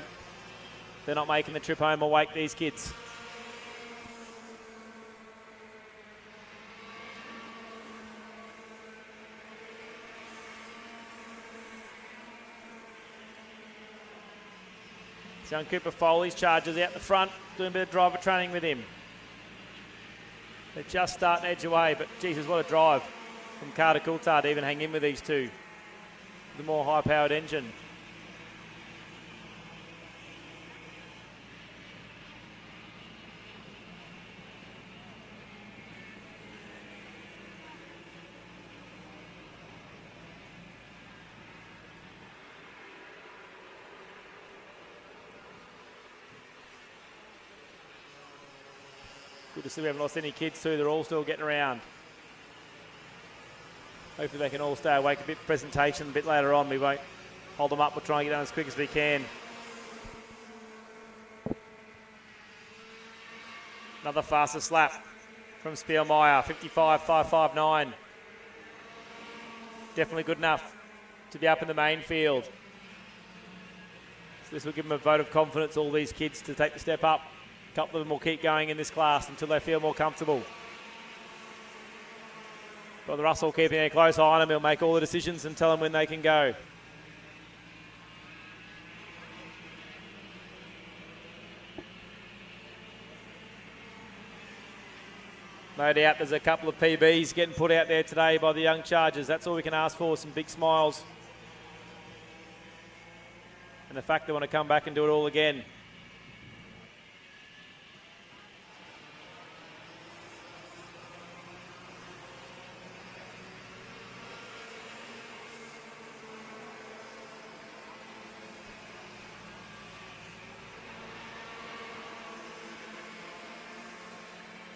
They're not making the trip home awake, these kids. Young Cooper Foley's charges out the front, doing a bit of driver training with him. They're just starting to edge away, but Jesus, what a drive from Carter Coulthard to even hang in with these two. The more high-powered engine. Good to see we haven't lost any kids too. They're all still getting around. Hopefully they can all stay awake a bit for presentation a bit later on. We won't hold them up. We'll try and get done as quick as we can. Another fastest lap from Spielmeyer, 55.559. Definitely good enough to be up in the main field. So this will give them a vote of confidence, all these kids, to take the step up. A couple of them will keep going in this class until they feel more comfortable. Brother Russell keeping a close eye on them. He'll make all the decisions and tell them when they can go. No doubt there's a couple of PBs getting put out there today by the young chargers. That's all we can ask for, some big smiles. And the fact they want to come back and do it all again.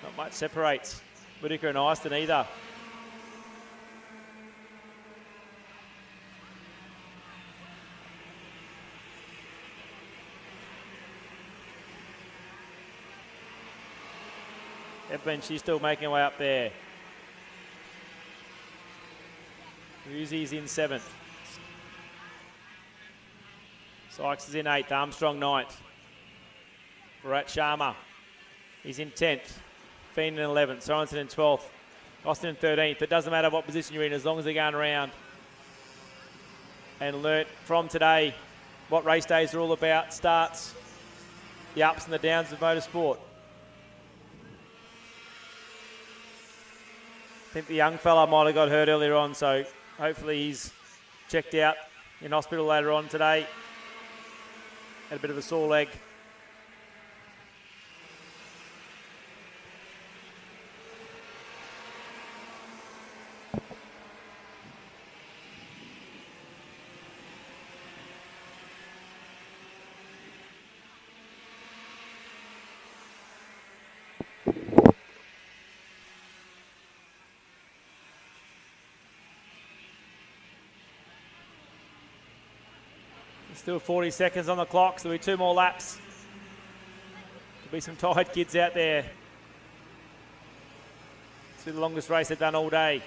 Not much separates Whittaker and Easton either. Evelyn, she's still making her way up there. Uzi's in 7th. Sykes is in 8th, Armstrong 9th. Virat Sharma, he's in 10th. Feenan in 11th, Sorensen in 12th. Austin in 13th. It doesn't matter what position you're in as long as they're going around. And learnt from today what race days are all about, starts, the ups and the downs of motorsport. I think the young fella might have got hurt earlier on, so hopefully he's checked out in hospital later on today. Had a bit of a sore leg. Still 40 seconds on the clock, so there'll be 2 more laps. There'll be some tired kids out there. It's the longest race they've done all day.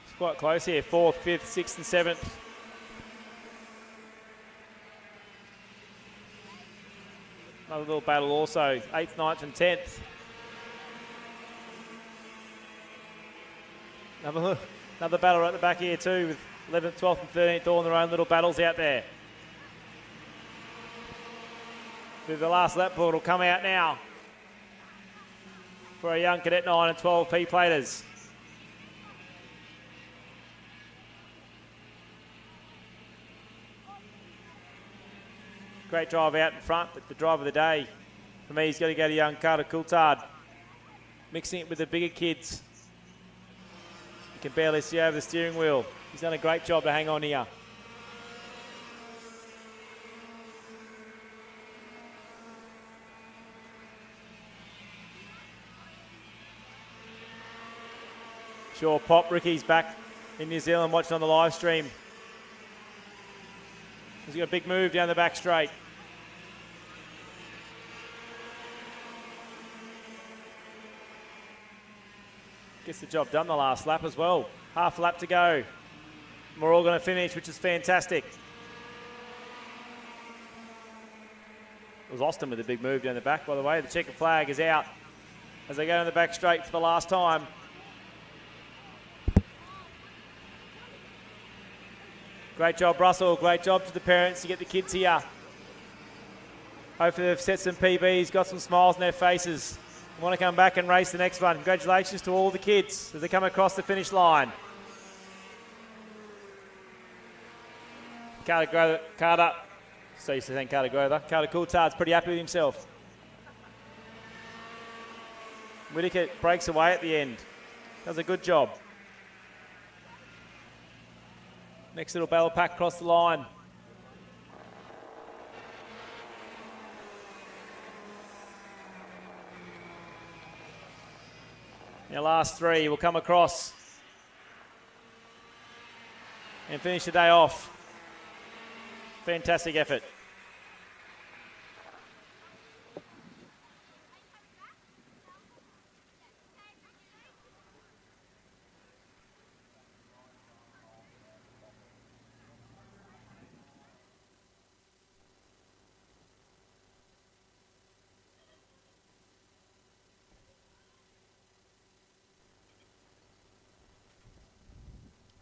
It's quite close here, 4th, 5th, 6th and 7th. Another little battle also, 8th, 9th and 10th. Another battle right at the back here too, with 11th, 12th and 13th all in their own little battles out there. The last lap board will come out now for our young Cadet 9 and 12 P platers. Great drive out in front, but the drive of the day for me is going to go to young Carter Coulthard. Mixing it with the bigger kids. You can barely see over the steering wheel. He's done a great job to hang on here. Sure, Pop Ricky's back in New Zealand watching on the live stream. He's got a big move down the back straight. Gets the job done the last lap as well. Half a lap to go. We're all going to finish, which is fantastic. It was Austin with a big move down the back, by the way. The checkered flag is out as they go down the back straight for the last time. Great job, Russell. Great job to the parents to get the kids here. Hopefully they've set some PBs, got some smiles on their faces. They want to come back and race the next one. Congratulations to all the kids as they come across the finish line. Carter, so used to saying Carter Grover. Carter Coulthard's pretty happy with himself. Whittaker breaks away at the end. Does a good job. Next little battle pack across the line. Our last 3 will come across and finish the day off. Fantastic effort.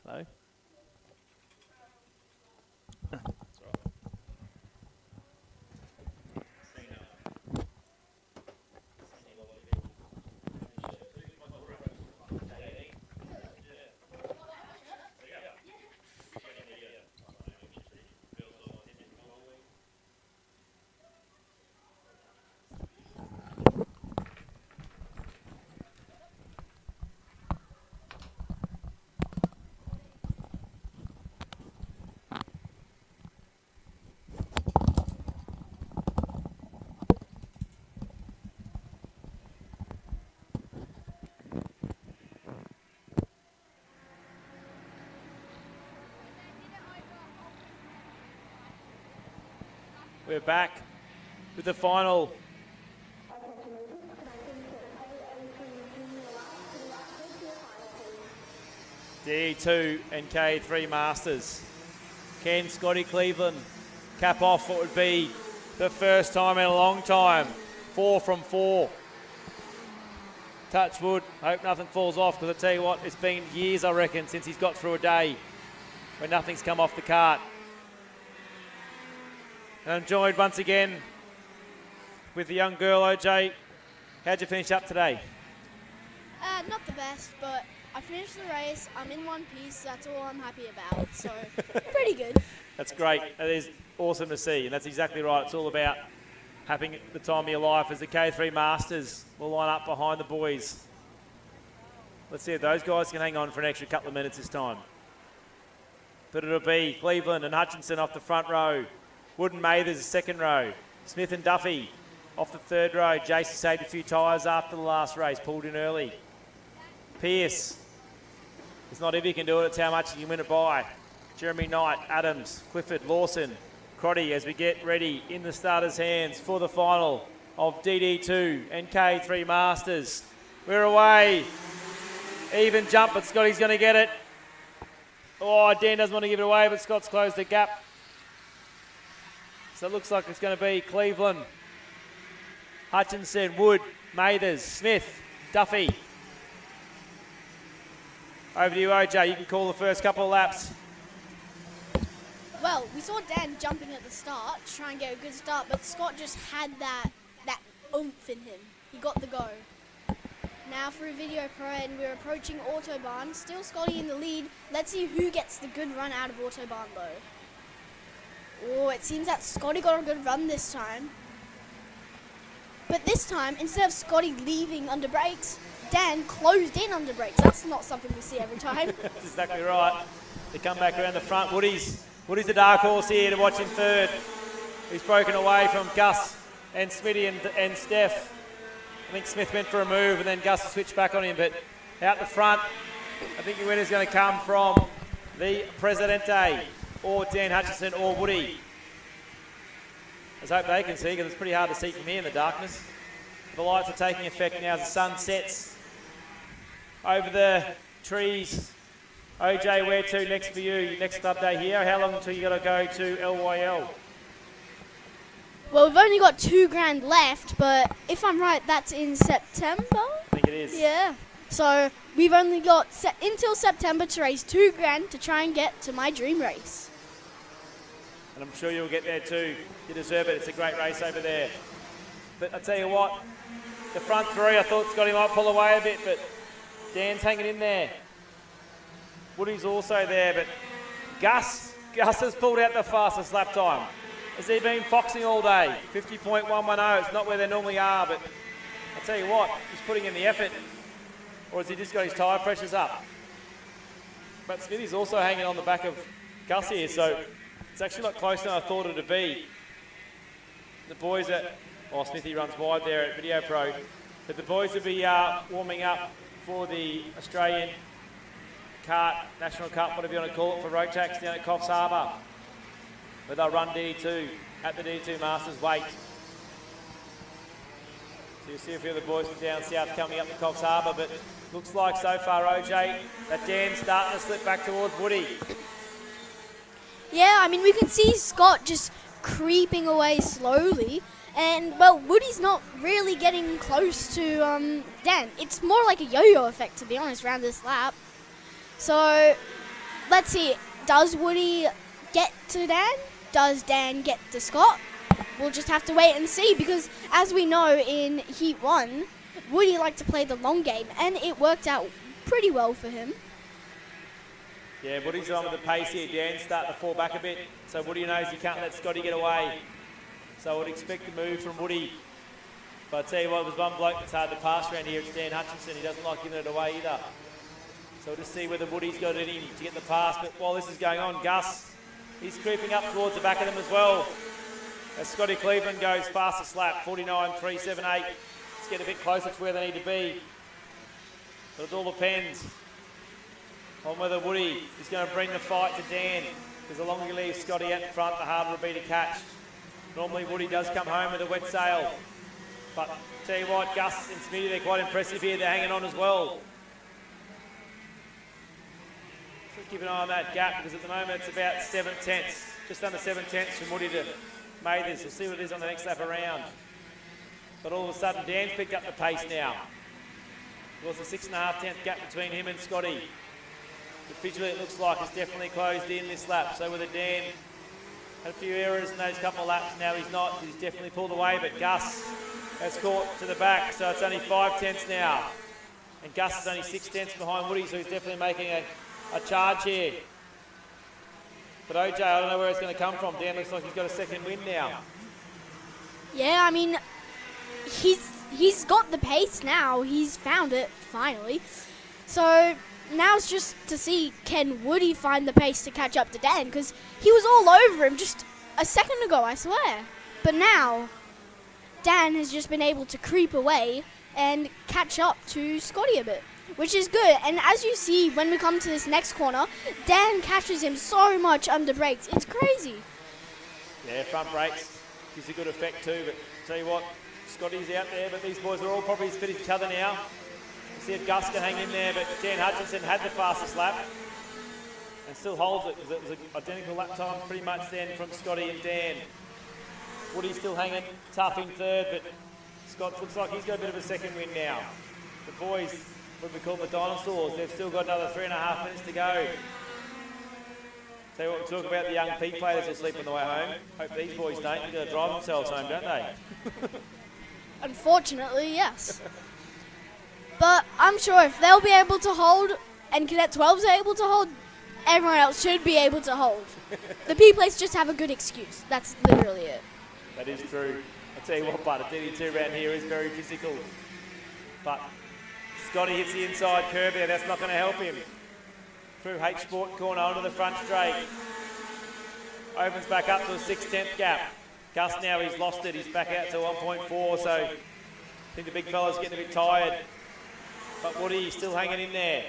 Hello. We're back with the final. D2 and KA3 Masters. Can Scotty Cleveland cap off what would be the first time in a long time? 4 from 4. Touch wood. Hope nothing falls off, because I tell you what, it's been years, I reckon, since he's got through a day when nothing's come off the cart. And I'm joined once again with the young girl, OJ. How'd you finish up today? Not the best, but I finished the race. I'm in one piece. That's all I'm happy about. So, pretty good. That's great. That is awesome to see, and that's exactly right. It's all about having the time of your life as the KA3 Masters will line up behind the boys. Let's see if those guys can hang on for an extra couple of minutes this time. But it'll be Cleveland and Hutchinson off the front row. Wood and Mathers, second row. Smith and Duffy off the third row. Jason saved a few tyres after the last race, pulled in early. Pearce. It's not if you can do it, it's how much you can win it by. Jeremy Knight, Adams, Clifford, Lawson, Crotty as we get ready in the starters' hands for the final of DD2 and KA3 Masters. We're away. Even jump, but Scotty's going to get it. Oh, Dan doesn't want to give it away, but Scott's closed the gap. So it looks like it's going to be Cleveland, Hutchinson, Wood, Mathers, Smith, Duffy. Over to you, OJ. You can call the first couple of laps. Well, we saw Dan jumping at the start to try and get a good start, but Scott just had that oomph in him. He got the go. Now through Video Pro, and we're approaching Autobahn. Still Scotty in the lead. Let's see who gets the good run out of Autobahn, though. Oh, it seems that Scotty got a good run this time. But this time, instead of Scotty leaving under brakes, Dan closed in under brakes. That's not something we see every time. That's exactly right. They come back around the front. Woody's the dark horse here to watch in third. He's broken away from Gus and Smitty and Steph. I think Smith went for a move and then Gus switched back on him. But out the front, I think the winner's going to come from the Presidente or Dan Hutchinson or Woody. Let's hope they can see, because it's pretty hard to see from here in the darkness. The lights are taking effect now as the sun sets over the trees. OJ, where to next for you? Next club day here. How long until you got to go to LYL? Well, we've only got $2,000 left, but if I'm right, that's in September. I think it is. Yeah. So we've only got until September to raise $2,000 to try and get to my dream race. And I'm sure you'll get there too. You deserve it. It's a great race over there. But I tell you what, the front three, I thought Scotty might pull away a bit, but Dan's hanging in there. Woody's also there, but Gus has pulled out the fastest lap time. Has he been foxing all day? 50.110, it's not where they normally are, but I tell you what, he's putting in the effort. Or has he just got his tyre pressures up? But Smithy's also hanging on the back of Gus here, so it's actually a lot closer than I thought it would be. The boys Smithy runs wide there at Video Pro, but the boys will be warming up for the Australian Kart, National Cup, whatever you want to call it, for road tracks down at Coffs Harbour. But they'll run D2 at the D2 Masters weight. So you'll see a few of the boys from down south coming up to Coffs Harbour, but looks like so far, OJ, that Dan's starting to slip back towards Woody. Yeah, I mean, we can see Scott just creeping away slowly. And, well, Woody's not really getting close to Dan. It's more like a yo-yo effect, to be honest, around this lap. So, let's see. Does Woody get to Dan? Does Dan get to Scott? We'll just have to wait and see, because as we know in Heat 1, Woody liked to play the long game, and it worked out pretty well for him. Yeah, Woody's on with the pace here. Dan's starting to fall back a bit, so Woody knows he can't let Scotty get away. So I would expect a move from Woody. But I tell you what, there's one bloke that's hard to pass around here. It's Dan Hutchinson. He doesn't like giving it away either. So we'll just see whether Woody's got it in him to get the pass. But while this is going on, Gus, he's creeping up towards the back of them as well. As Scotty Cleveland goes fastest lap, 49.378. Let's get a bit closer to where they need to be. But it all depends on whether Woody is going to bring the fight to Dan. Because the longer you leave Scotty out in front, the harder it'll be to catch. Normally Woody does come home with a wet sail. But tell you what, Gus and Smitty, they're quite impressive here. They're hanging on as well. So keep an eye on that gap because at the moment it's about 7/10, just under 7/10 from Woody to Mathers. We'll see what it is on the next lap around. But all of a sudden, Dan's picked up the pace now. It was a 6.5 gap between him and Scotty. But visually it looks like it's definitely closed in this lap. So with a Dan, had a few errors in those couple of laps. Now he's not. He's definitely pulled away. But Gus has caught to the back. So it's only 5/10 now. And Gus is only 6/10 behind Woody. So he's definitely making a charge here. But OJ, I don't know where it's going to come from. Dan looks like he's got a second win now. Yeah, I mean, he's got the pace now. He's found it, finally. So now it's just to see, can Woody find the pace to catch up to Dan? Because he was all over him just a second ago, I swear. But now, Dan has just been able to creep away and catch up to Scotty a bit, which is good. And as you see, when we come to this next corner, Dan catches him so much under brakes. It's crazy. Yeah, front brakes gives a good effect too. But tell you what, Scotty's out there, but these boys are all probably as fit as each other now. See if Gus can hang in there, but Dan Hutchinson had the fastest lap and still holds it because it was an identical lap time pretty much then from Scotty and Dan. Woody's still hanging tough in third, but Scott looks like he's got a bit of a second win now. The boys, what we call the dinosaurs, they've still got another 3.5 minutes to go. Tell you what, we talk about the young P players that sleep on the way home. Hope these boys don't. They're going to drive themselves home, don't they? Unfortunately, yes. But I'm sure if they'll be able to hold and Cadet 12's able to hold, everyone else should be able to hold. The P players just have a good excuse. That's literally it. That is true. I'll tell you what, but a DD2 round here is very physical. But Scotty hits the inside curve there. That's not going to help him. Through H Sport corner onto the front straight. Opens back up to a 6/10 gap. Gus now, he's lost it. He's back out to 1.4, so I think the big fella's getting a bit tired. But Woody still hanging in there.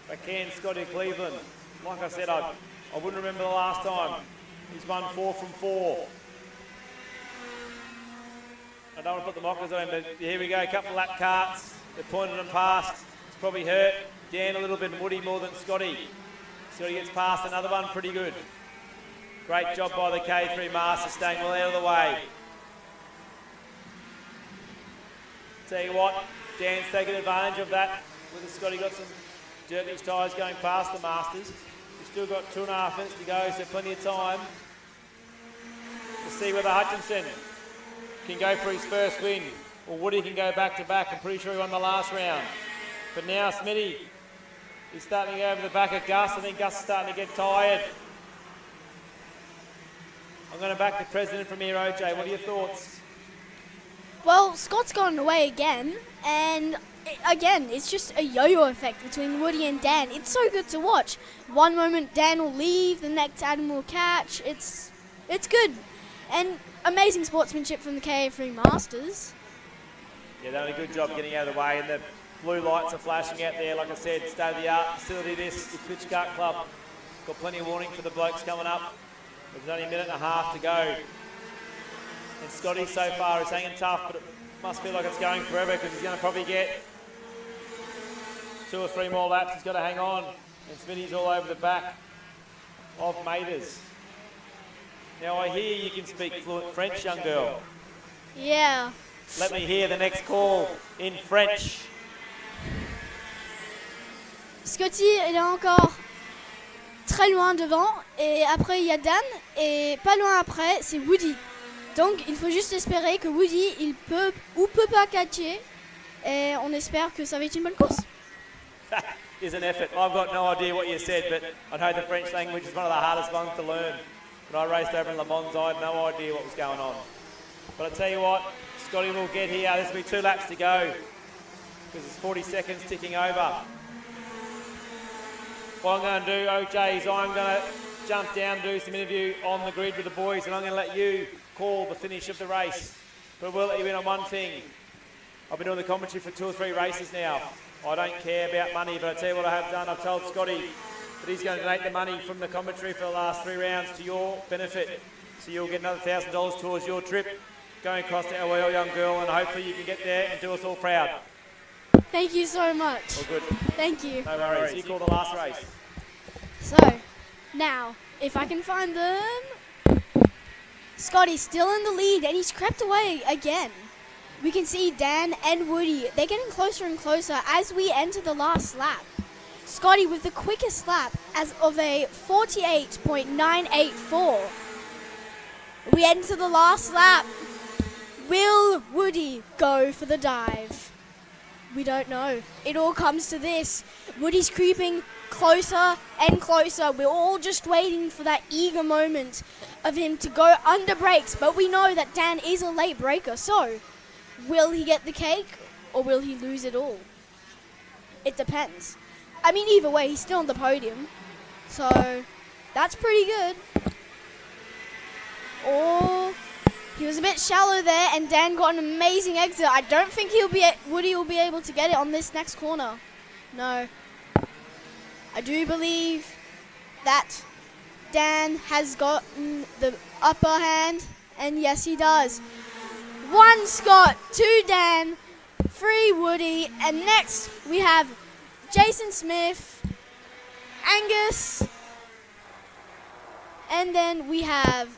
Backhand Scotty Cleveland. Like I said, I wouldn't remember the last time. He's won 4 from 4. I don't want to put the mockers on him, but here we go. A couple of lap carts. They're pointing them past. It's probably hurt Dan a little bit and Woody more than Scotty. Scotty gets past another one pretty good. Great job by the KA3 Masters, staying well out of the way. Tell you what, Dan's taken advantage of that. With Scotty got some dirt in his tyres going past the Masters. He's still got 2.5 minutes to go, so plenty of time to see whether Hutchinson can go for his first win or Woody can go back to back. I'm pretty sure he won the last round. But now Smitty is starting to go over the back of Gus. I think Gus is starting to get tired. I'm going to back the president from here, OJ. What are your thoughts? Well, Scott's gotten away again, and again, it's just a yo-yo effect between Woody and Dan. It's so good to watch. One moment Dan will leave, the next Adam will catch. It's good. And amazing sportsmanship from the KA3 Masters. Yeah, they've done a good job getting out of the way, and the blue lights are flashing out there. Like I said, state-of-the-art facility this, Ipswich Kart Club. Got plenty of warning for the blokes coming up. There's only a minute and a half to go. And Scotty so far is hanging tough, but it must feel like it's going forever because he's going to probably get 2 or 3 more laps. He's got to hang on. And Smitty's all over the back of Mathers. Now I hear you can speak fluent French, young girl. Yeah. Let me hear the next call in French. Scotty, il est encore très loin devant, et après il y a Dan, et pas loin après c'est Woody. Donc il faut juste espérer que Woody il peut ou peut pas catcher, et on espère que ça va être une bonne course. Is an effort. I've got no idea what you said, but I know the French language is one of the hardest ones to learn. When I raced over in Le Mans, I had no idea what was going on. But I tell you what, Scotty will get here. There's going to be 2 laps to go because it's 40 seconds ticking over. What I'm going to do, OJ, is I'm going to jump down and do some interview on the grid with the boys, and I'm going to let you call the finish of the race. But we'll let you in on one thing. I've been doing the commentary for 2 or 3 races now. I don't care about money, but I tell you what I have done. I've told Scotty that he's going to donate the money from the commentary for the last 3 rounds to your benefit. So you'll get another $1,000 towards your trip going across to our well young girl, and hopefully you can get there and do us all proud. Thank you so much. All good. Thank you. No worries. You call the last race. So, now, if I can find them. Scotty's still in the lead, and he's crept away again. We can see Dan and Woody. They're getting closer and closer as we enter the last lap. Scotty with the quickest lap as of a 48.984. We enter the last lap. Will Woody go for the dive? We don't know. It all comes to this. Woody's creeping closer and closer. We're all just waiting for that eager moment of him to go under brakes. But we know that Dan is a late breaker. So, will he get the cake or will he lose it all? It depends. I mean, either way, he's still on the podium. So, that's pretty good. Or he was a bit shallow there, and Dan got an amazing exit. I don't think Woody will be able to get it on this next corner. No. I do believe that Dan has gotten the upper hand, and yes, he does. 1 Scott, 2 Dan, 3 Woody, and next we have Jason Smith, Angus, and then we have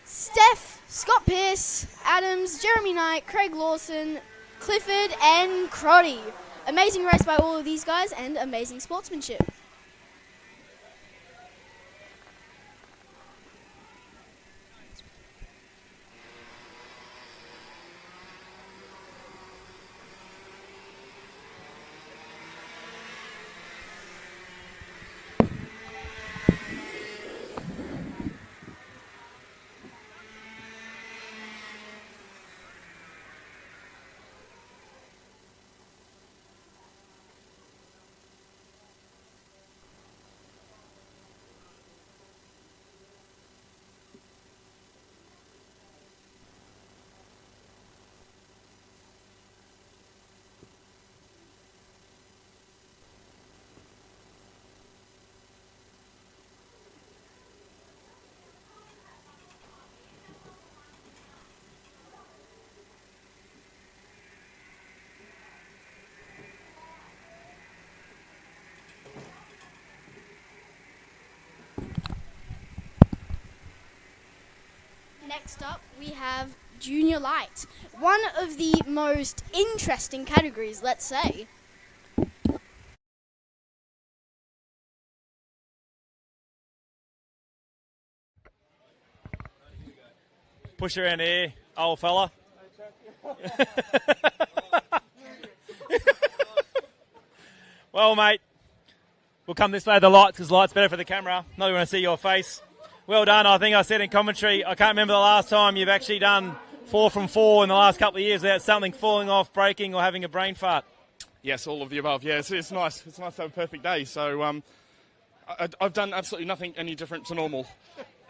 Steph, Scott Pearce, Adams, Jeremy Knight, Craig Lawson, Clifford, and Crotty. Amazing race by all of these guys and amazing sportsmanship. Next up, we have Junior Light, one of the most interesting categories, let's say. Push around here, old fella. Well, mate, we'll come this way to the lights because light's better for the camera. Not want to see your face. Well done. I think I said in commentary, I can't remember the last time you've actually done 4 from 4 in the last couple of years without something falling off, breaking, or having a brain fart. Yes, all of the above. Yeah, it's nice. It's nice to have a perfect day. So I've done absolutely nothing any different to normal.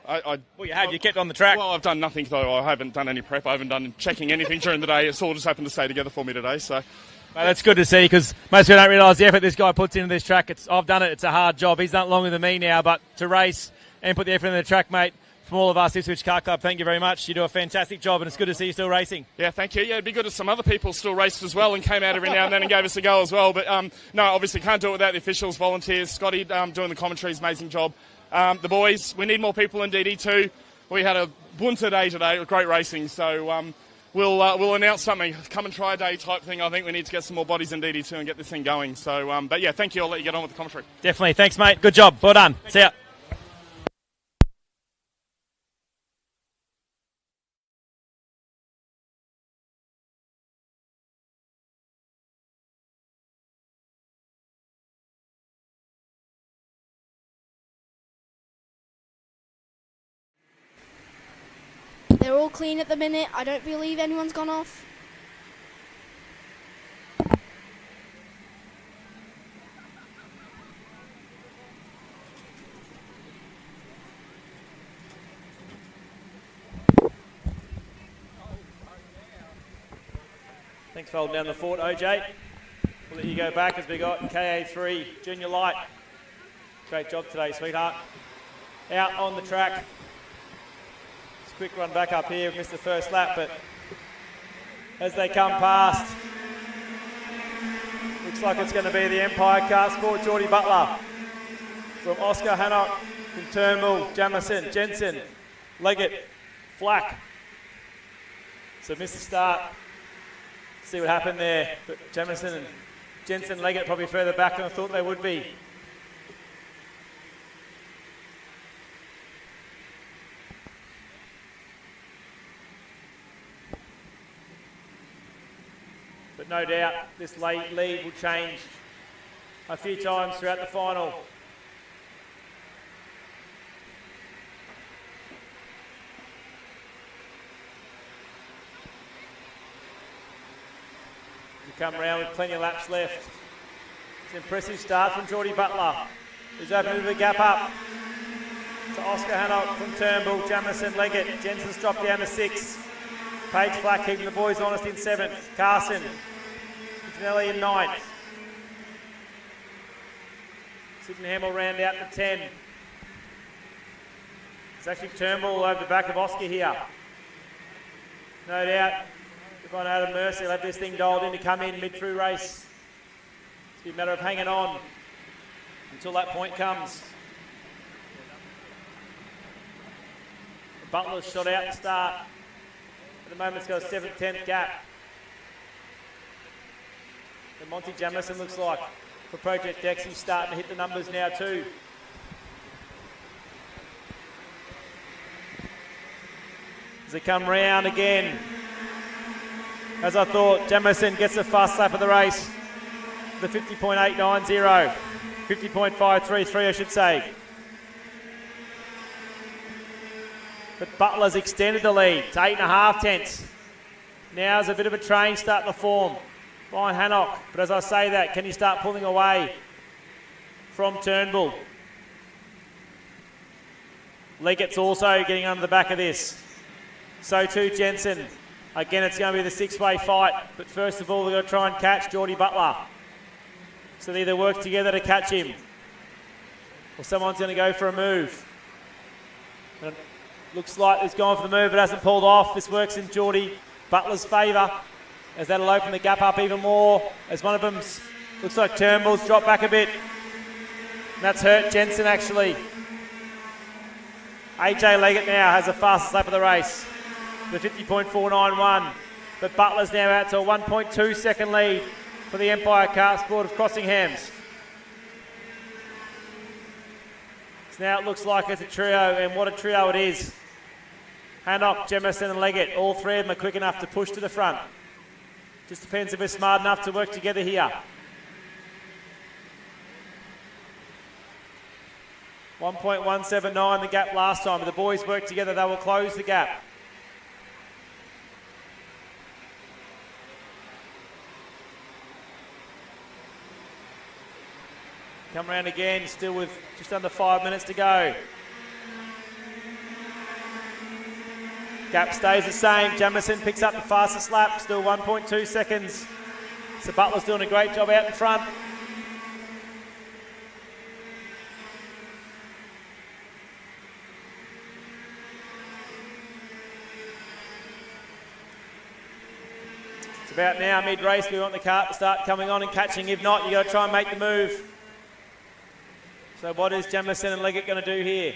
Well, you have. You kept on the track. Well, I've done nothing, though. I haven't done any prep. I haven't done checking anything during the day. It's all just happened to stay together for me today. So. Mate, that's good to see because most people don't realise the effort this guy puts into this track. I've done it. It's a hard job. He's done it longer than me now, but to race and put the effort into the track, mate, from all of us, Ipswich Kart Club, thank you very much. You do a fantastic job, and it's good to see you still racing. Yeah, thank you. Yeah, it'd be good if some other people still raced as well and came out every now and then and gave us a go as well. But, no, obviously can't do it without the officials, volunteers. Scotty doing the commentaries, amazing job. The boys, we need more people in DD2. We had a bunter day today, great racing, so we'll announce something, come and try a day type thing. I think we need to get some more bodies in DD2 and get this thing going. So, but yeah, thank you. I'll let you get on with the commentary. Definitely. Thanks, mate. Good job. Well done. See ya. They're all clean at the minute. I don't believe anyone's gone off. Thanks for holding down the fort, OJ. We'll let you go back as we got KA3 Junior Light. Great job today, sweetheart. Out on the track. quick run back up here, missed the first lap, but as they come past, looks like it's going to be the Empire Kart Sport, Geordie Butler. From Oscar Hannock, from Turnbull, Jamison, Jensen, Leggett, Flack. So missed the start. See what happened there. But Jamison and Jensen, Leggett probably further back than I thought they would be. But no doubt this lead will change a few times throughout the final. Come round with plenty of laps left. It's an impressive start from Geordie Butler, who's opened the gap up to Oscar Hannock from Turnbull, Jamison, Leggett. Jensen's dropped down to 6. Paige Flack keeping the boys honest in 7th. Carson, Pinelli in 9th. Sydney Hamill round out to 10. It's actually Turnbull over the back of Oscar here. No doubt. If I know Adam Mercer, he'll have this thing dialed in to come in mid-through race. It's a matter of hanging on until that point comes. Butler's shot out to start. At the moment, it's got a 7th, 10th gap. And Monty Jamison looks like for Project X, he's starting to hit the numbers now too. As they come round again. As I thought, Jamison gets the fast lap of the race. The 50.890. 50.533, I should say. But Butler's extended the lead to 8.5 tenths. Now is a bit of a train starting to form behind Hannock. But as I say that, can he start pulling away from Turnbull? Leggett's also getting under the back of this. So too Jensen. Again, it's going to be the 6-way fight. But first of all, they've got to try and catch Geordie Butler. So they either work together to catch him, or someone's going to go for a move. And looks like he's gone for the move, but hasn't pulled off. This works in Geordie Butler's favour, as that'll open the gap up even more. As one of them looks like Turnbull's dropped back a bit. And that's hurt Jensen, actually. AJ Leggett now has the fastest lap of the race, the 50.491. But Butler's now out to a 1.2 second lead for the Empire Kart Sport of Crossinghams. So now it looks like it's a trio, and what a trio it is. Hannock, Jamison and Leggett, all three of them are quick enough to push to the front. Just depends if we're smart enough to work together here. 1.179 the gap last time, but the boys work together, they will close the gap. Come around again, still with just under 5 minutes to go. Gap stays the same. Jamison picks up the fastest lap, still 1.2 seconds. So Butler's doing a great job out in front. It's about now, mid-race, we want the kart to start coming on and catching. If not, you've got to try and make the move. So what is Jamison and Leggett going to do here?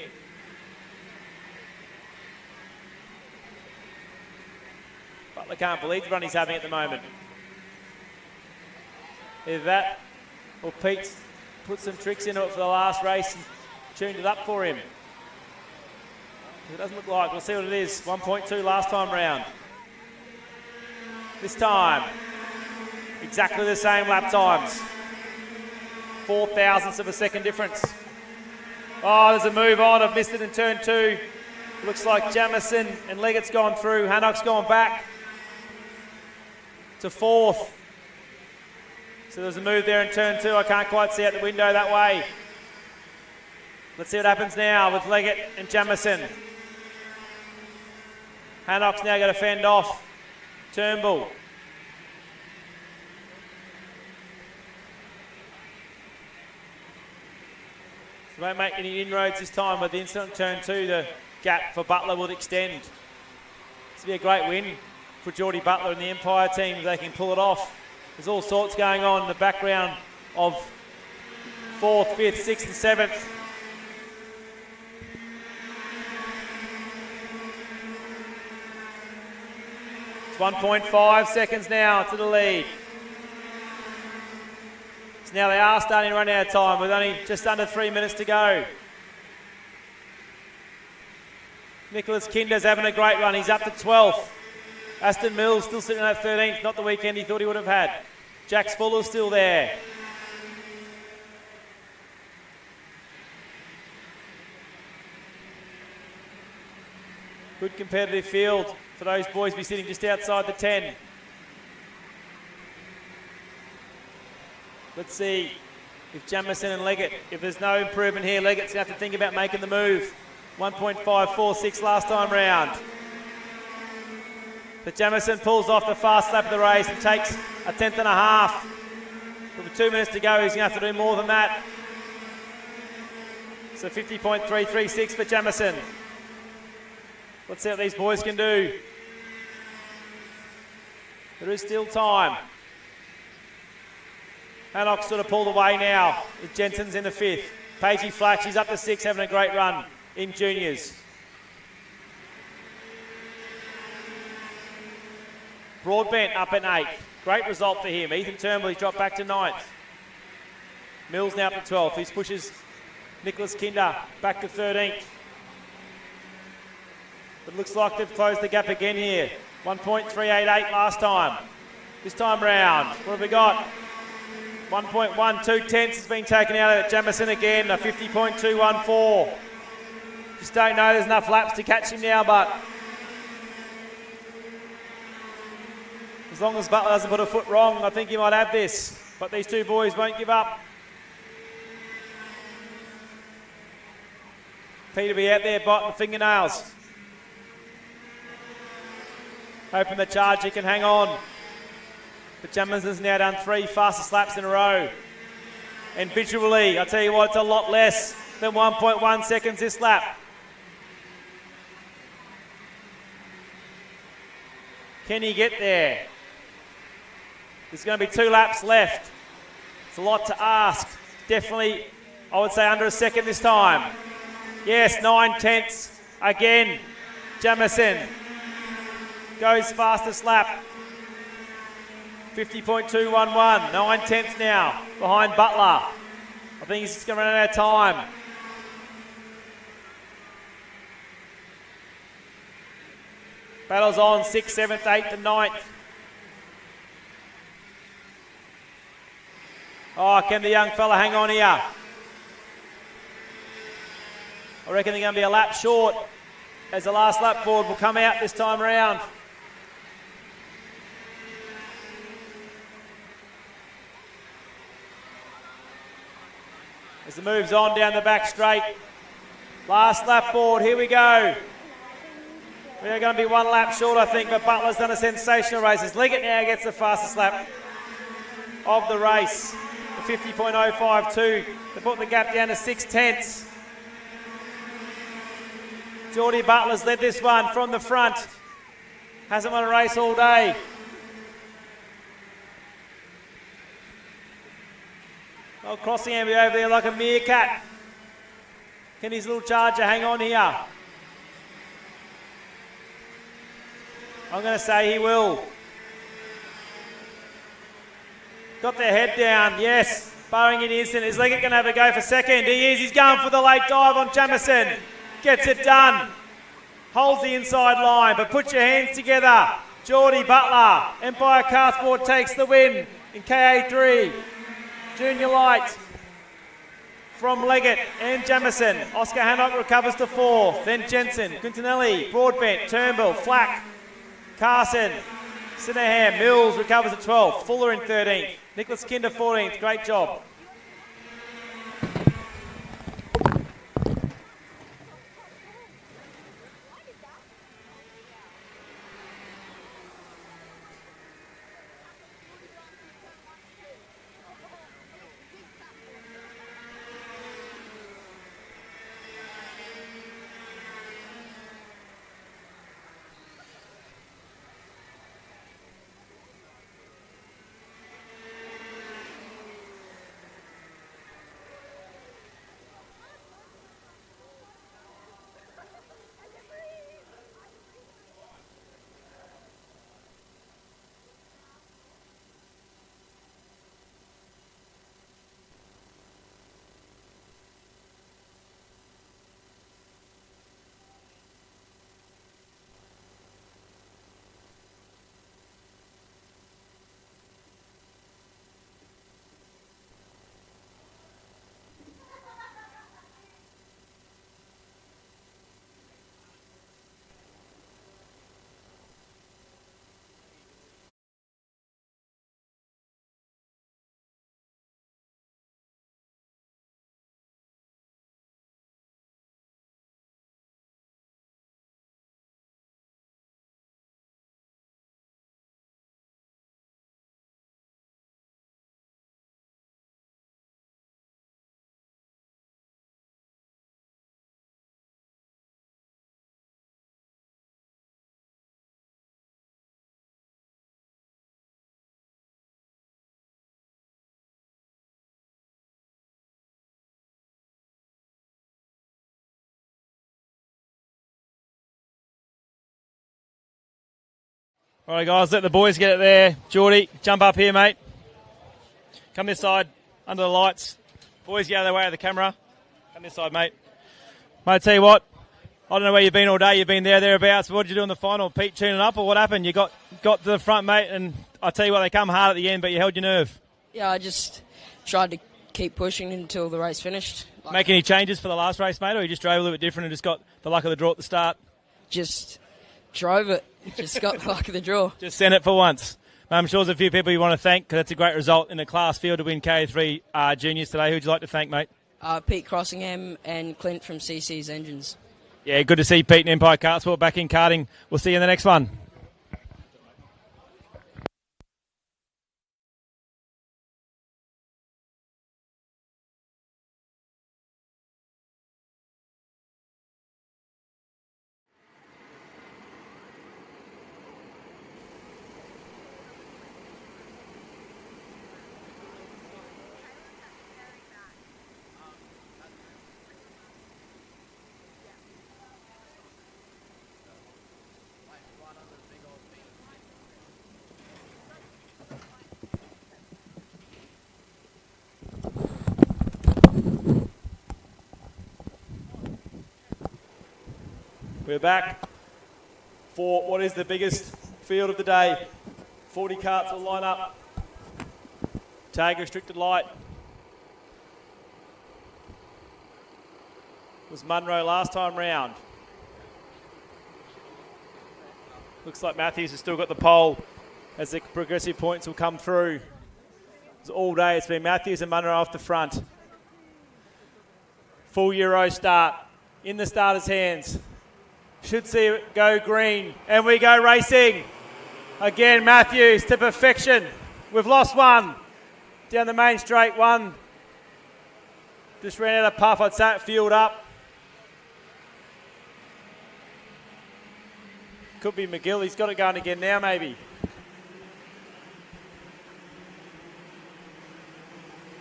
Butler can't believe the run he's having at the moment. Either that, or Pete's put some tricks into it for the last race and tuned it up for him. It doesn't look like. We'll see what it is. 1.2 last time round. This time, exactly the same lap times. 4 thousandths of a second difference. Oh, there's a move on. I've missed it in turn 2. Looks like Jamison and Leggett's gone through. Hannock's gone back to 4th. So there's a move there in turn 2. I can't quite see out the window that way. Let's see what happens now with Leggett and Jamison. Hannock's now going to fend off Turnbull. Won't make any inroads this time, with the instant turn 2, the gap for Butler will extend. This will be a great win for Geordie Butler and the Empire team if they can pull it off. There's all sorts going on in the background of 4th, 5th, 6th and 7th. It's 1.5 seconds now to the lead. So now they are starting to run out of time with only just under 3 minutes to go. Nicholas Kinder's having a great run. He's up to 12th. Aston Mills still sitting at 13th. Not the weekend he thought he would have had. Jax Fuller's still there. Good competitive field for those boys to be sitting just outside the 10. Let's see if Jamieson and Leggett, if there's no improvement here, Leggett's going to have to think about making the move. 1.546 last time round. But Jamieson pulls off the fast lap of the race and takes a 10th and a half. With 2 minutes to go, he's going to have to do more than that. So 50.336 for Jamieson. Let's see what these boys can do. There is still time. Hannock sort of pulled away now. With Jensen's in the 5th. Pagey Flack, she's up to 6, having a great run in juniors. Broadbent up in 8th. Great result for him. Ethan Turnbull, he's dropped back to 9th. Mills now up to 12th. He pushes Nicholas Kinder back to 13th. It looks like they've closed the gap again here. 1.388 last time. This time round, what have we got? 1.12 tenths has been taken out of Jamieson again, a 50.214. Just don't know there's enough laps to catch him now, but as long as Butler doesn't put a foot wrong, I think he might have this. But these two boys won't give up. Peter be out there biting the fingernails. Hoping the Charger can hang on. But Jamieson's now done 3 fastest laps in a row. And visually, I tell you what, it's a lot less than 1.1 seconds this lap. Can he get there? There's going to be 2 laps left. It's a lot to ask. Definitely, I would say under a second this time. Yes, 9 tenths again. Jamieson goes fastest lap. 50.211, 9 tenths now behind Butler. I think he's just going to run out of time. Battles on 6th, 7th, 8th and 9th. Oh, can the young fella hang on here? I reckon they're going to be a lap short as the last lap board will come out this time around. As it moves on down the back straight. Last lap board, here we go. We're going to be 1 lap short, I think, but Butler's done a sensational race. As Leggett now gets the fastest lap of the race. The 50.052 to put the gap down to 6 tenths. Geordie Butler's led this one from the front. Hasn't won a race all day. Old Crossingham be over there like a meerkat. Can his little Charger hang on here? I'm going to say he will. Got their head down, yes. Bowing in instant. Is Leggett going to have a go for second? He is. He's going for the late dive on Jamieson. Gets it done. Holds the inside line, but put your hands together. Geordie Butler. Empire Carsport takes the win in KA3. Junior Light from Leggett and Jamieson. Oscar Hannock recovers to 4th. Then Jensen, Quintanelli, Broadbent, Turnbull, Flack, Carson, Sineham, Mills recovers at 12th. Fuller in 13th. Nicholas Kinder 14th. Great job. All right, guys, let the boys get it there. Geordie, jump up here, mate. Come this side, under the lights. Boys, get out of the way of the camera. Come this side, mate. Mate, I tell you what, I don't know where you've been all day. You've been thereabouts. What did you do in the final? Pete tuning up, or what happened? You got to the front, mate, and I tell you what, they come hard at the end, but you held your nerve. Yeah, I just tried to keep pushing until the race finished. Make any changes for the last race, mate, or you just drove a little bit different and just got the luck of the draw at the start? Just drove it. Just got the luck of the draw. Just send it for once. I'm sure there's a few people you want to thank because that's a great result in a class field to win KA3 juniors today. Who would you like to thank, mate? Pete Crossingham and Clint from CC's Engines. Yeah, good to see Pete and Empire Kartsport back in karting. We'll see you in the next one. We're back for what is the biggest field of the day. 40 karts will line up. Tag restricted light. Was Munro last time round. Looks like Matthews has still got the pole as the progressive points will come through. It's all day. It's been Matthews and Munro off the front. Full Euro start in the starter's hands. Should see it go green. And we go racing. Again, Matthews to perfection. We've lost one. Down the main straight, one. Just ran out of puff. I'd say it fueled up. Could be McGill. He's got it going again now, maybe.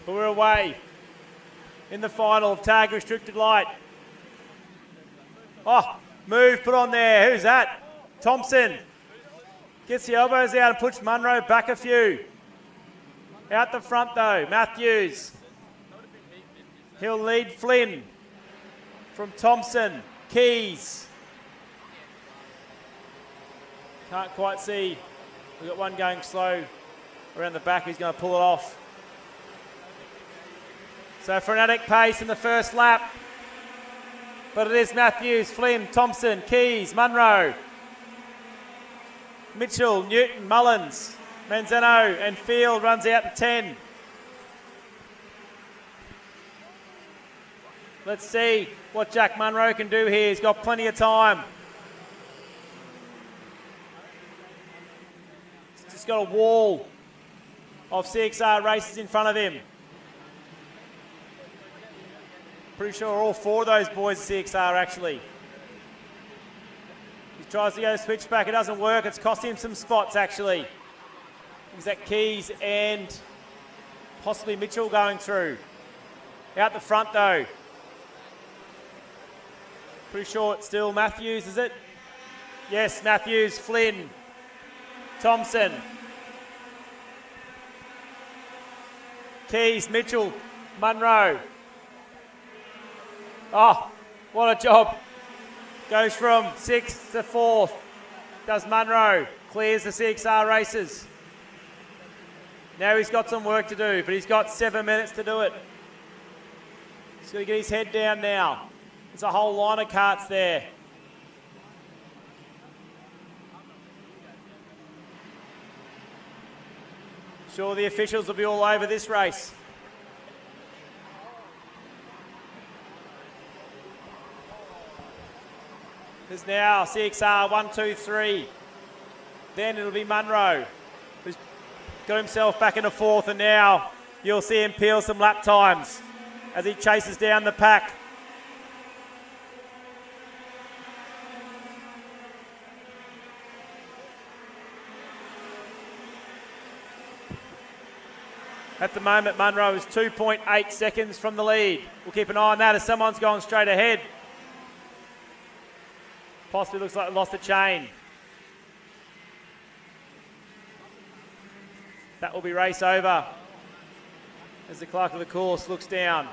But we're away in the final of tag restricted light. Oh, move put on there. Who's that? Thompson. Gets the elbows out and puts Munro back a few. Out the front though, Matthews. He'll lead Flynn from Thompson. Keys. Can't quite see. We've got one going slow around the back. He's going to pull it off. So frenetic pace in the first lap. But it is Matthews, Flynn, Thompson, Keys, Munro, Mitchell, Newton, Mullins, Manzano and Field runs out to 10. Let's see what Jack Munro can do here. He's got plenty of time. He's just got a wall of CXR races in front of him. Pretty sure all four of those boys are CXR actually. He tries to go switchback, it doesn't work. It's cost him some spots actually. He's at Keys and possibly Mitchell going through. Out the front though. Pretty sure it's still Matthews, is it? Yes, Matthews, Flynn, Thompson, Keys, Mitchell, Munro. Oh, what a job. Goes from 6th to 4th. Does Munro. Clears the CXR races. Now he's got some work to do, but he's got 7 minutes to do it. He's got to get his head down now. There's a whole line of karts there. Sure, the officials will be all over this race. There's now CXR 1, 2, 3. Then it'll be Munro, who's got himself back into 4th, and now you'll see him peel some lap times as he chases down the pack. At the moment, Munro is 2.8 seconds from the lead. We'll keep an eye on that as someone's going straight ahead. Possibly looks like lost a chain. That will be race over as the clerk of the course looks down.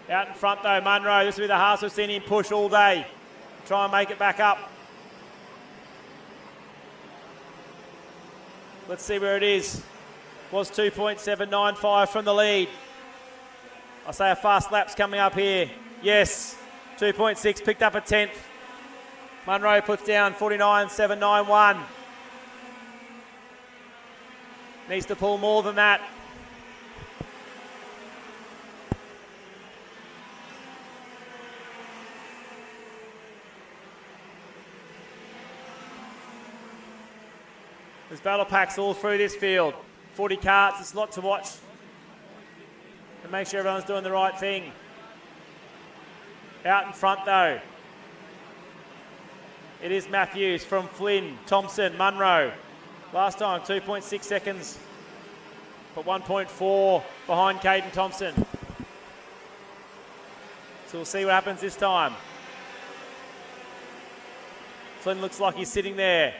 Out in front though, Munro. This will be the hardest we've seen him push all day. Try and make it back up. Let's see where it is. Was 2.795 from the lead. I say a fast lap's coming up here. Yes, 2.6, picked up a 10th. Munro puts down 49.791. Needs to pull more than that. There's battle packs all through this field. 40 carts, it's a lot to watch. And make sure everyone's doing the right thing. Out in front though, it is Matthews from Flynn, Thompson, Munro. Last time, 2.6 seconds, but 1.4 behind Caden Thompson. So we'll see what happens this time. Flynn looks like he's sitting there.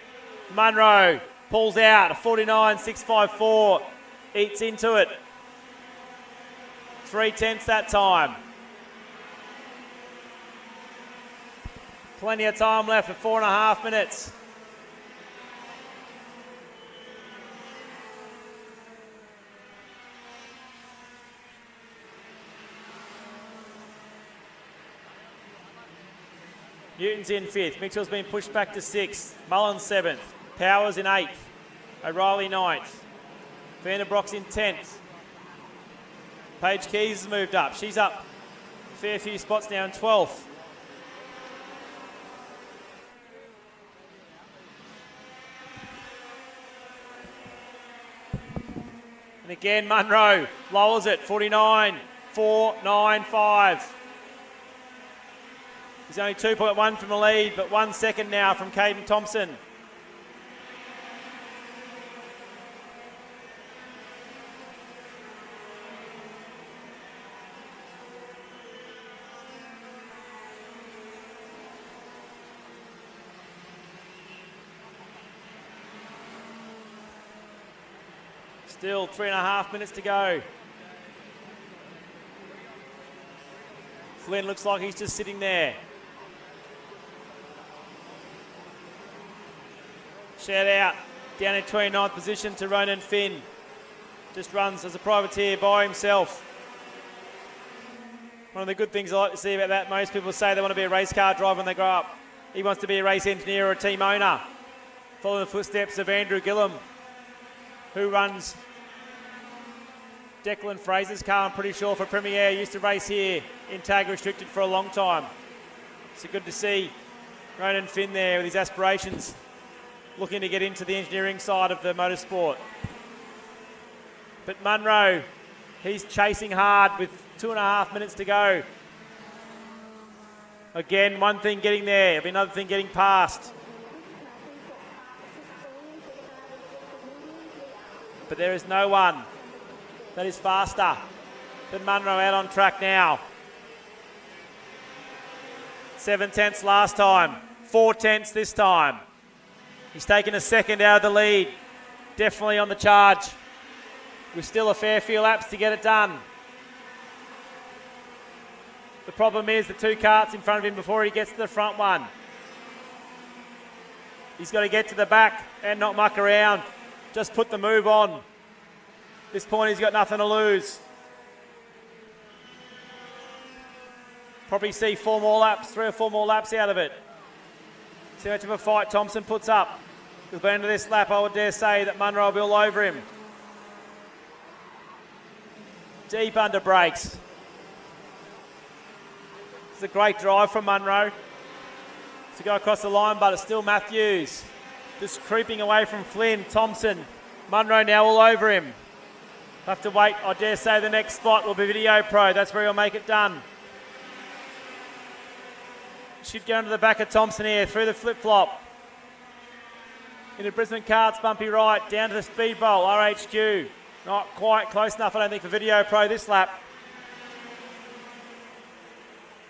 Munro pulls out, a 49.654, eats into it. 3/10 that time. Plenty of time left for 4.5 minutes. Newton's in 5th. Mitchell's been pushed back to 6th. Mullins 7th. Powers in 8th. O'Reilly 9th. Vanderbroek's in 10th. Paige Keys has moved up. She's up a fair few spots now in 12th. And again, Munro lowers it, 49.495. He's only 2.1 from the lead, but 1 second now from Caden Thompson. Still 3.5 minutes to go. Flynn looks like he's just sitting there. Shout out down in 29th position to Ronan Finn. Just runs as a privateer by himself. One of the good things I like to see about that, most people say they want to be a race car driver when they grow up. He wants to be a race engineer or a team owner. Following the footsteps of Andrew Gillum, who runs Declan Fraser's car, I'm pretty sure, for Premier. Used to race here in Tag Restricted for a long time. So good to see Ronan Finn there with his aspirations, looking to get into the engineering side of the motorsport. But Munro, he's chasing hard with 2.5 minutes to go. Again, one thing getting there, another thing getting past. But there is no one that is faster than Munro out on track now. 7/10 last time, 4/10 this time. He's taken a second out of the lead. Definitely on the charge. With still a fair few laps to get it done. The problem is the 2 carts in front of him before he gets to the front one. He's got to get to the back and not muck around. Just put the move on. At this point, he's got nothing to lose. Probably see 4 more laps, 3 or 4 more laps out of it. See how much of a fight Thompson puts up. Because by the end of this lap, I would dare say that Munro will be all over him. Deep under brakes. It's a great drive from Munro to go across the line, but it's still Matthews. Just creeping away from Flynn, Thompson. Munro now all over him. Have to wait, I dare say the next spot will be Video Pro. That's where he'll make it done. Should go into the back of Thompson here, through the flip-flop. Into Brisbane Karts, bumpy right, down to the speed bowl, RHQ. Not quite close enough, I don't think, for Video Pro this lap.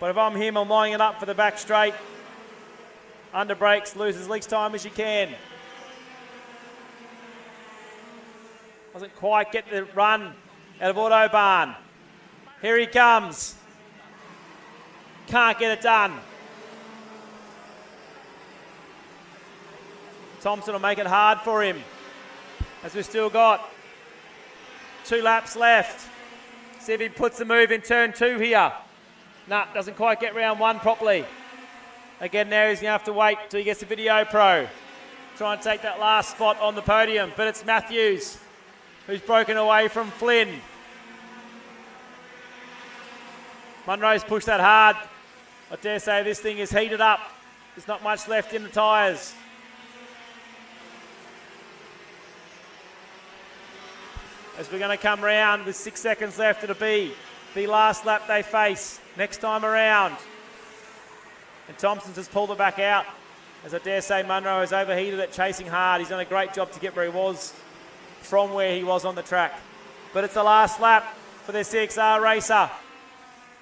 But if I'm him, I'm lining it up for the back straight. Under brakes, lose as least time as you can. Doesn't quite get the run out of Autobahn. Here he comes. Can't get it done. Thompson will make it hard for him, as we've still got 2 laps left. See if he puts the move in turn 2 here. Nah, doesn't quite get round 1 properly. Again, now he's going to have to wait till he gets the video pro. Try and take that last spot on the podium, but it's Matthews who's broken away from Flynn. Munro's pushed that hard. I dare say this thing is heated up. There's not much left in the tyres. As we're going to come round with 6 seconds left, it'll be the last lap they face next time around. And Thompson's just pulled it back out. As I dare say, Munro has overheated it, chasing hard. He's done a great job to get where he was from where he was on the track. But it's the last lap for the CXR racer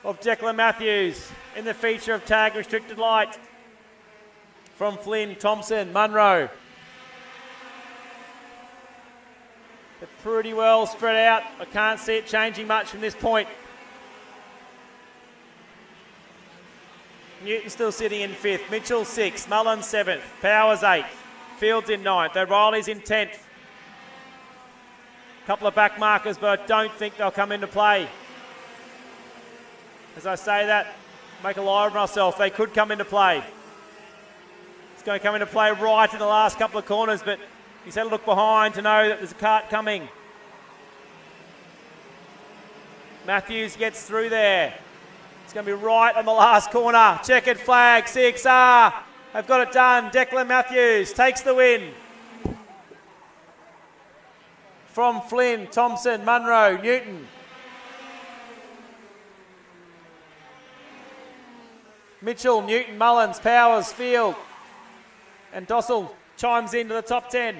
of Declan Matthews in the feature of tag restricted light. From Flynn, Thompson, Munro. They're pretty well spread out. I can't see it changing much from this point. Newton still sitting in 5th. Mitchell 6th. Mullen 7th. Powers 8th. Fields in 9th. O'Reilly's in 10th. Couple of back markers, but I don't think they'll come into play. As I say that, make a lie of myself. They could come into play. It's going to come into play right in the last couple of corners, but he's had a look behind to know that there's a kart coming. Matthews gets through there. It's going to be right on the last corner. Checkered flag, CXR have got it done. Declan Matthews takes the win. From Flynn, Thompson, Munro, Newton. Mitchell, Newton, Mullins, Powers, Field. And Dossel chimes into the top 10.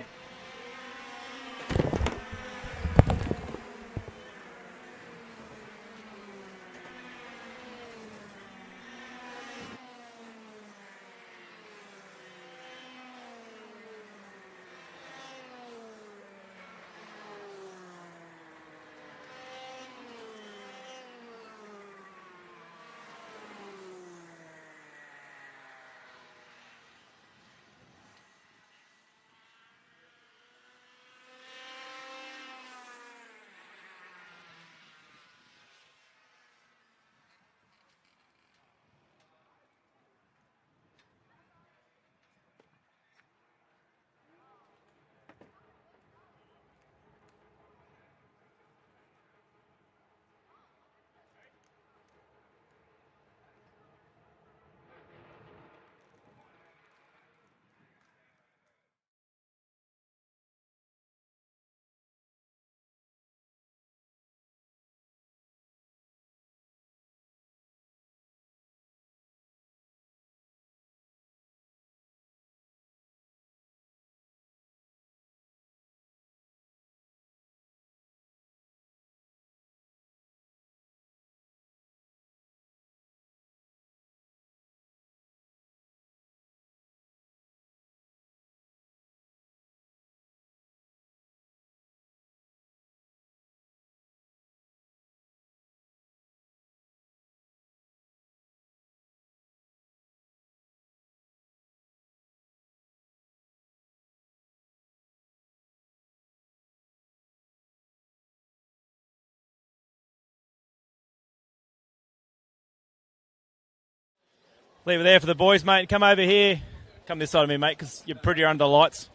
Leave it there for the boys, mate. Come over here. Come this side of me, mate, because you're prettier under the lights.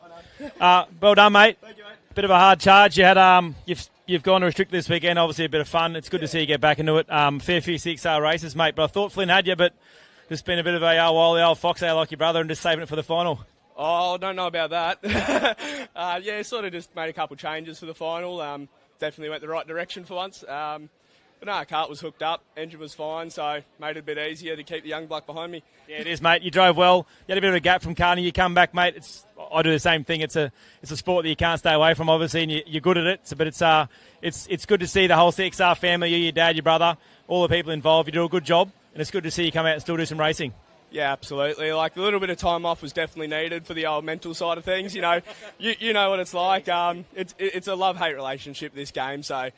Well done, mate. Thank you, mate. Bit of a hard charge. You had you've gone to restrict this weekend. Obviously, a bit of fun. It's good to see you get back into it. Fair few 6R races, mate. But I thought Flynn had you, but just been a bit of a wily old foxtail like your brother and just saving it for the final. Oh, I don't know about that. Yeah, sort of just made a couple changes for the final. Definitely went the right direction for once. But no, kart was hooked up, engine was fine, so made it a bit easier to keep the young bloke behind me. Yeah, it is, mate. You drove well. You had a bit of a gap from karting. You come back, mate. I do the same thing. It's a sport that you can't stay away from, obviously, and you're good at it. So, but it's good to see the whole CXR family, you, your dad, your brother, all the people involved. You do a good job, and it's good to see you come out and still do some racing. Yeah, absolutely. Like, a little bit of time off was definitely needed for the old mental side of things. You know, you know what it's like. It's a love-hate relationship, this game. So,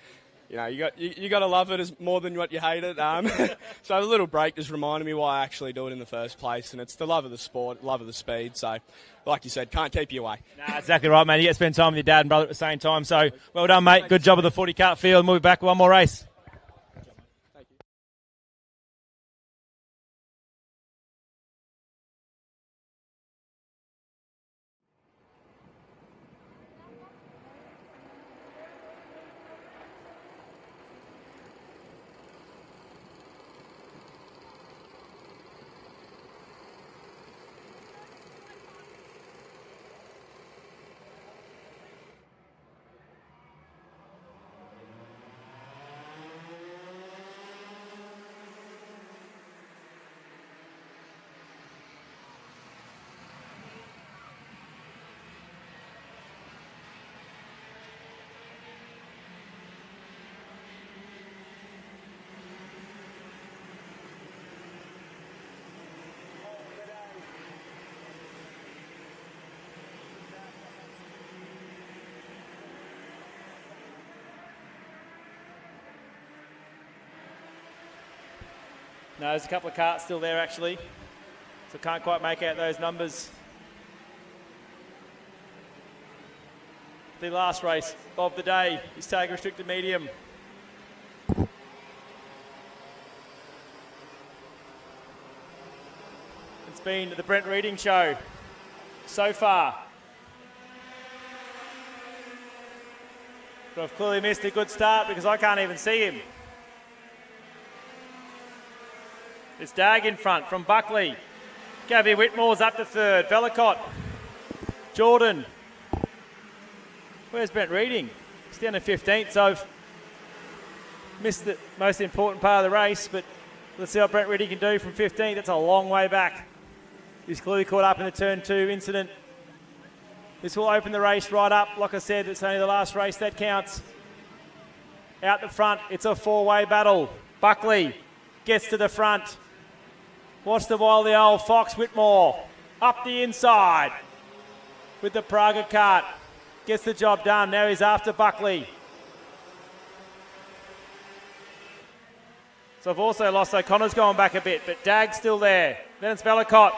you know, you got to love it as more than what you hate it. So the little break just reminded me why I actually do it in the first place, and it's the love of the sport, love of the speed. So, like you said, can't keep you away. Nah, exactly right, man. You get to spend time with your dad and brother at the same time. So, well done, mate. Good job of the 40 kart field. We'll be back with one more race. No, there's a couple of carts still there, actually. So can't quite make out those numbers. The last race of the day is Tag Restricted Medium. It's been the Brent Reading show so far. But I've clearly missed a good start because I can't even see him. It's Dag in front from Buckley. Gabby Whitmore's up to third. Velicott. Jordan. Where's Brent Reading? He's down to 15th, so I've missed the most important part of the race, but let's see what Brent Reading can do from 15th. That's a long way back. He's clearly caught up in the turn 2 incident. This will open the race right up. Like I said, it's only the last race that counts. Out the front, it's a 4-way battle. Buckley gets to the front. Watch the wily old Fox Whitmore up the inside with the Praga kart. Gets the job done. Now he's after Buckley. So I've also lost O'Connor's going back a bit, but Dag's still there. Then it's Velicott,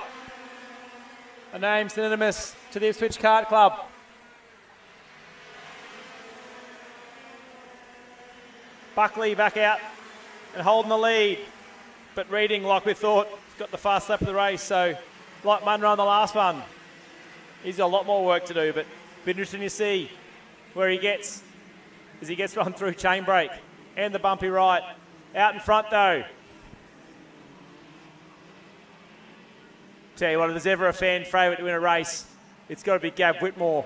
a name synonymous to the Ipswich Kart Club. Buckley back out and holding the lead, but Reading, like we thought, got the fast lap of the race, so like Munro on the last one, he's got a lot more work to do, but be interesting to see where he gets as he gets run through chain break and the bumpy right. Out in front though. Tell you what, if there's ever a fan favourite to win a race, it's got to be Gav Whitmore.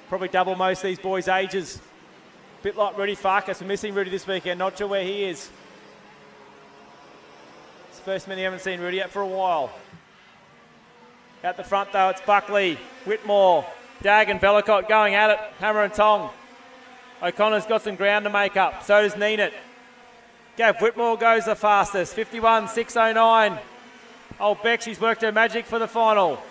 Probably double most of these boys' ages. Bit like Rudy Farkas. We're missing Rudy this weekend, not sure where he is. First minute, you haven't seen Rudy yet for a while. Out the front though, it's Buckley, Whitmore, Dag and Velicott going at it, hammer and tong. O'Connor's got some ground to make up, so does Neenit. Gav Whitmore goes the fastest, 51.609. Old Beck, she's worked her magic for the final.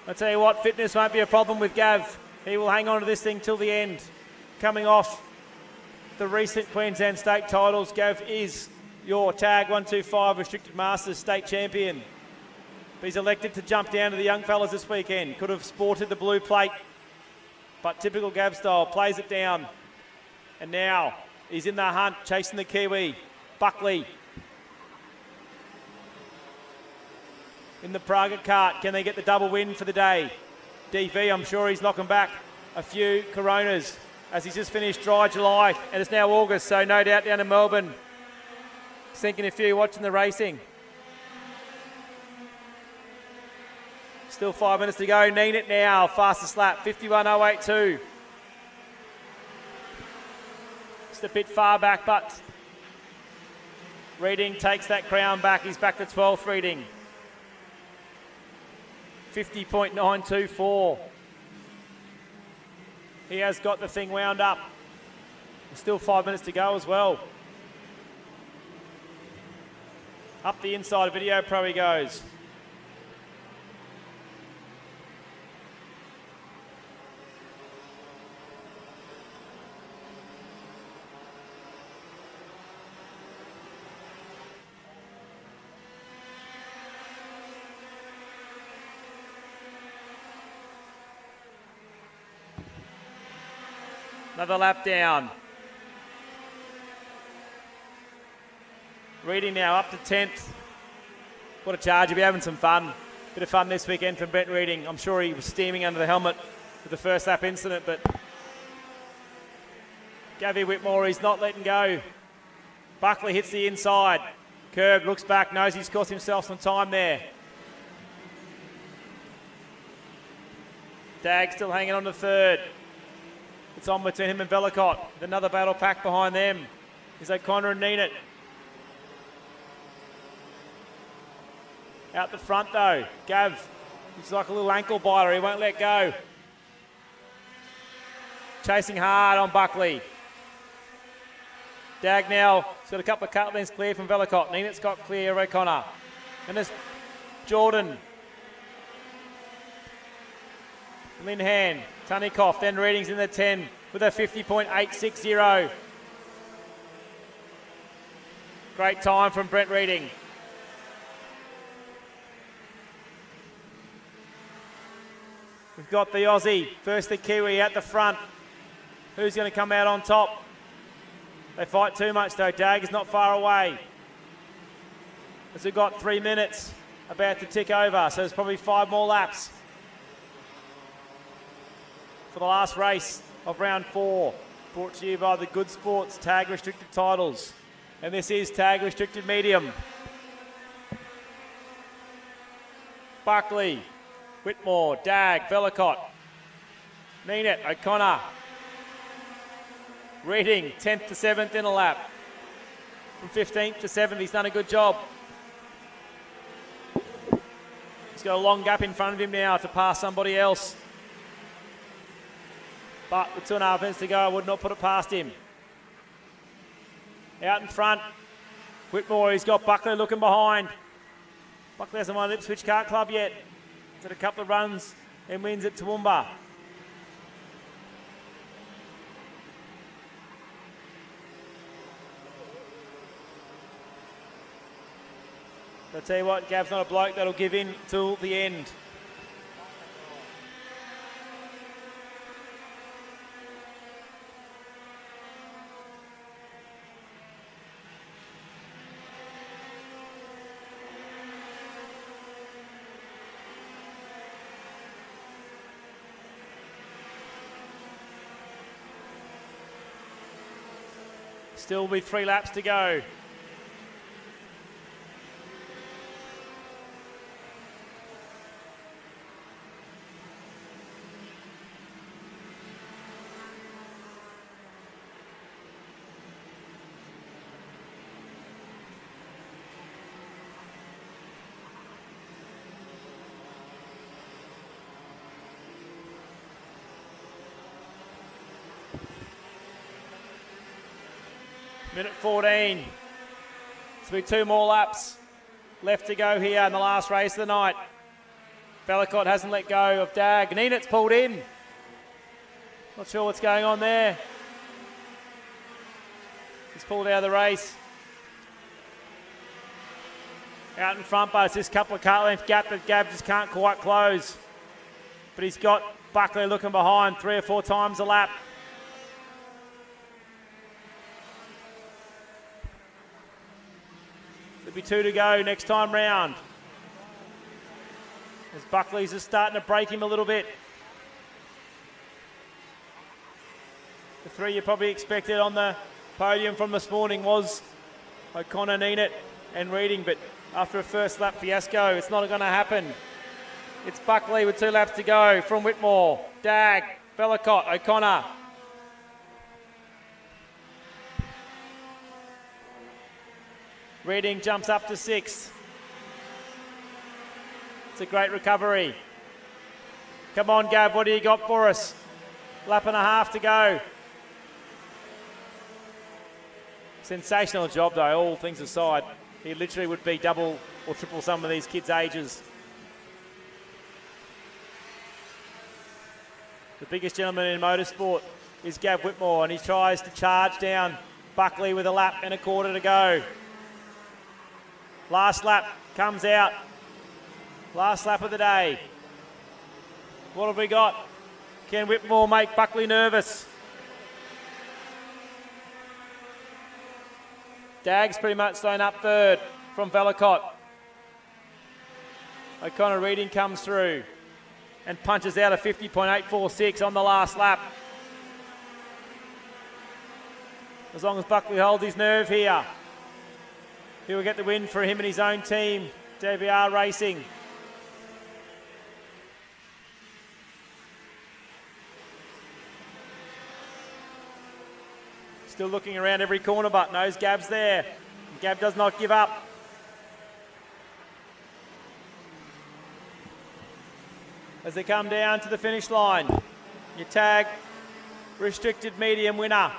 I tell you what, fitness won't be a problem with Gav. He will hang on to this thing till the end. Coming off the recent Queensland state titles, Gav is your Tag 125 Restricted Masters state champion. But he's elected to jump down to the young fellas this weekend. Could have sported the blue plate, but typical Gav style, plays it down. And now he's in the hunt, chasing the Kiwi. Buckley in the Praga kart. Can they get the double win for the day? DV, I'm sure he's knocking back a few Coronas as he's just finished dry July, and it's now August, so no doubt down in Melbourne. Sinking a few watching the racing. Still 5 minutes to go. Neenit now, fastest lap, 51.082. Just a bit far back, but Reading takes that crown back. He's back to 12th Reading. 50.924. He has got the thing wound up. Still 5 minutes to go as well. Up the inside, Video Pro he goes. Another lap down. Reading now up to 10th. What a charge. He'll be having some fun. Bit of fun this weekend from Brent Reading. I'm sure he was steaming under the helmet with the first lap incident, but Gavin Whitmore, he's not letting go. Buckley hits the inside. Curb, looks back, knows he's cost himself some time there. Dag still hanging on to third. It's on between him and Velicott. Another battle pack behind them is O'Connor and Neenet. Out the front though, Gav, he's like a little ankle biter, he won't let go. Chasing hard on Buckley. Dag now, he's got a couple of cut lengths clear from Velicott. Neenet's got clear of O'Connor. And there's Jordan. Linhan, Tunnickoff, then Reading's in the 10 with a 50.860. Great time from Brent Reading. We've got the Aussie, first the Kiwi at the front. Who's going to come out on top? They fight too much though. Dag is not far away. As we've got 3 minutes about to tick over, so there's probably 5 more laps for the last race of round 4, brought to you by the Good Sports Tag Restricted Titles. And this is Tag Restricted Medium. Buckley, Whitmore, Dag, Velicott, Neenet, O'Connor. Reading, 10th to 7th in a lap. From 15th to 7th, he's done a good job. He's got a long gap in front of him now to pass somebody else. But with 2.5 minutes to go, I would not put it past him. Out in front, Whitmore, he's got Buckley looking behind. Buckley hasn't won Ipswich Kart Club yet. He's had a couple of runs and wins at Toowoomba. I'll tell you what, Gav's not a bloke that'll give in till the end. Still with 3 laps to go. Minute 14. So be 2 more laps left to go here in the last race of the night. Velicott hasn't let go of Dag. Neenet's pulled in. Not sure what's going on there. He's pulled out of the race. Out in front, but it's this couple of car length gap that Gav just can't quite close. But he's got Buckley looking behind 3 or 4 times a lap. There'll be 2 to go next time round. As Buckley's just starting to break him a little bit. The 3 you probably expected on the podium from this morning was O'Connor, Neenet and Reading, but after a first lap fiasco, it's not going to happen. It's Buckley with 2 laps to go from Whitmore, Dag, Velicott, O'Connor. Reading jumps up to 6th. It's a great recovery. Come on, Gav, what do you got for us? Lap and a half to go. Sensational job, though, all things aside. He literally would be double or triple some of these kids' ages. The biggest gentleman in motorsport is Gav Whitmore, and he tries to charge down Buckley with a lap and a quarter to go. Last lap comes out. Last lap of the day. What have we got? Can Whitmore make Buckley nervous? Dag's pretty much thrown up third from Velicott. O'Connor Reading comes through and punches out a 50.846 on the last lap. As long as Buckley holds his nerve here, he will get the win for him and his own team, JBR Racing. Still looking around every corner, but knows Gab's there. Gab does not give up. As they come down to the finish line, your tag restricted medium winner.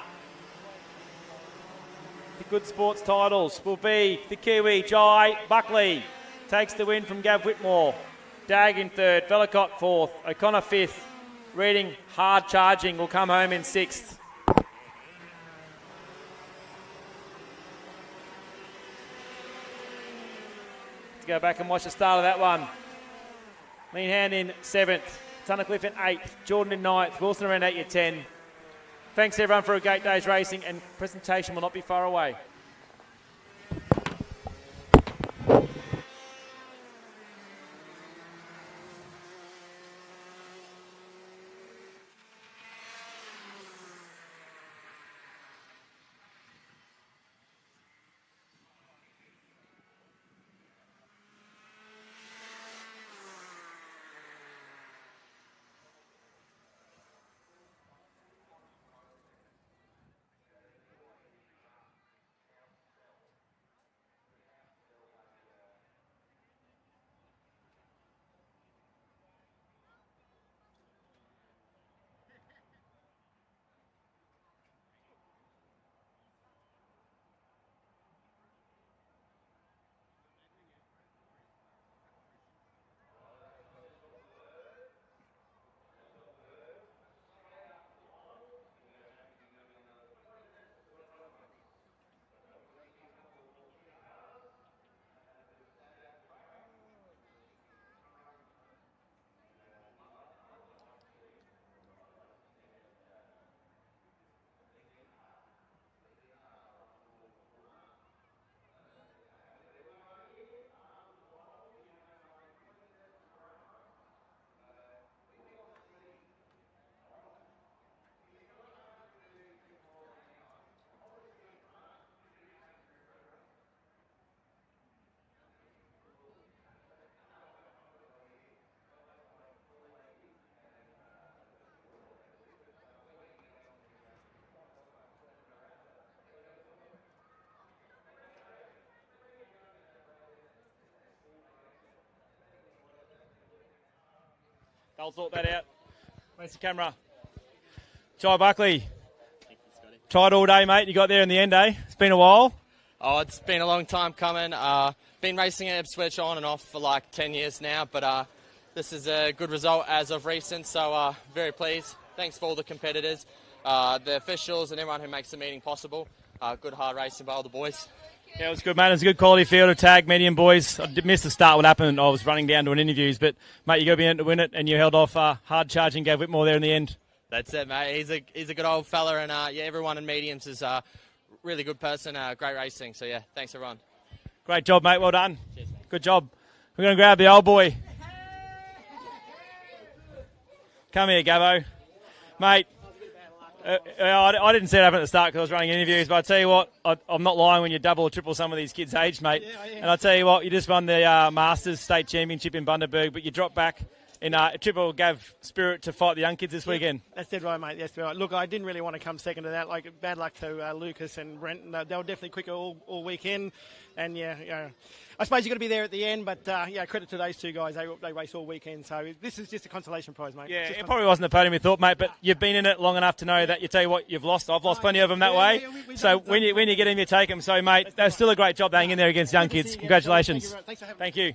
The Good Sports titles will be the Kiwi Jai Buckley. Takes the win from Gav Whitmore. Dag in third, Velicott fourth, O'Connor fifth. Reading hard charging will come home in sixth. Let's go back and watch the start of that one. Lean Hand in seventh, Tunnicliffe in eighth, Jordan in ninth, Wilson around 8 year 10. Thanks everyone for a great day's racing, and presentation will not be far away. I'll sort that out. Where's the camera? Jai Buckley. Tried all day, mate. You got there in the end, eh? It's been a while. Oh, it's been a long time coming. Been racing at Ipswich on and off for like 10 years now, but this is a good result as of recent, so very pleased. Thanks for all the competitors, the officials and everyone who makes the meeting possible. Good hard racing by all the boys. Yeah, it was good, mate. It was a good quality field of tag, medium boys. I did miss the start what happened. I was running down to an interviews, but, mate, you got to be in to win it, and you held off hard charging Gav Whitmore there in the end. That's it, mate. He's a good old fella, and yeah, everyone in mediums is a really good person. Great racing. So yeah, thanks everyone. Great job, mate. Well done. Cheers, mate. Good job. We're going to grab the old boy. Come here, Gabbo. Mate, I didn't see it happen at the start because I was running interviews, but I tell you what, I'm not lying when you double or triple some of these kids' age, mate. Yeah. And I tell you what, you just won the Masters State Championship in Bundaberg, but you dropped back in Triple Gav spirit to fight the young kids this weekend. That's dead right, mate. That's dead right. Look, I didn't really want to come second to that. Like, bad luck to Lucas and Brent. They were definitely quicker all weekend. And, I suppose you've got to be there at the end. But, credit to those two guys. They race all weekend. So this is just a consolation prize, mate. Yeah, it probably wasn't the podium you thought, mate. But you've been in it long enough to know that you tell you what, you've lost. I've lost plenty of them that way. So when you get them, you take them. So, mate, that's still a great job hanging in there against young kids. Congratulations. Thank you. Thank you.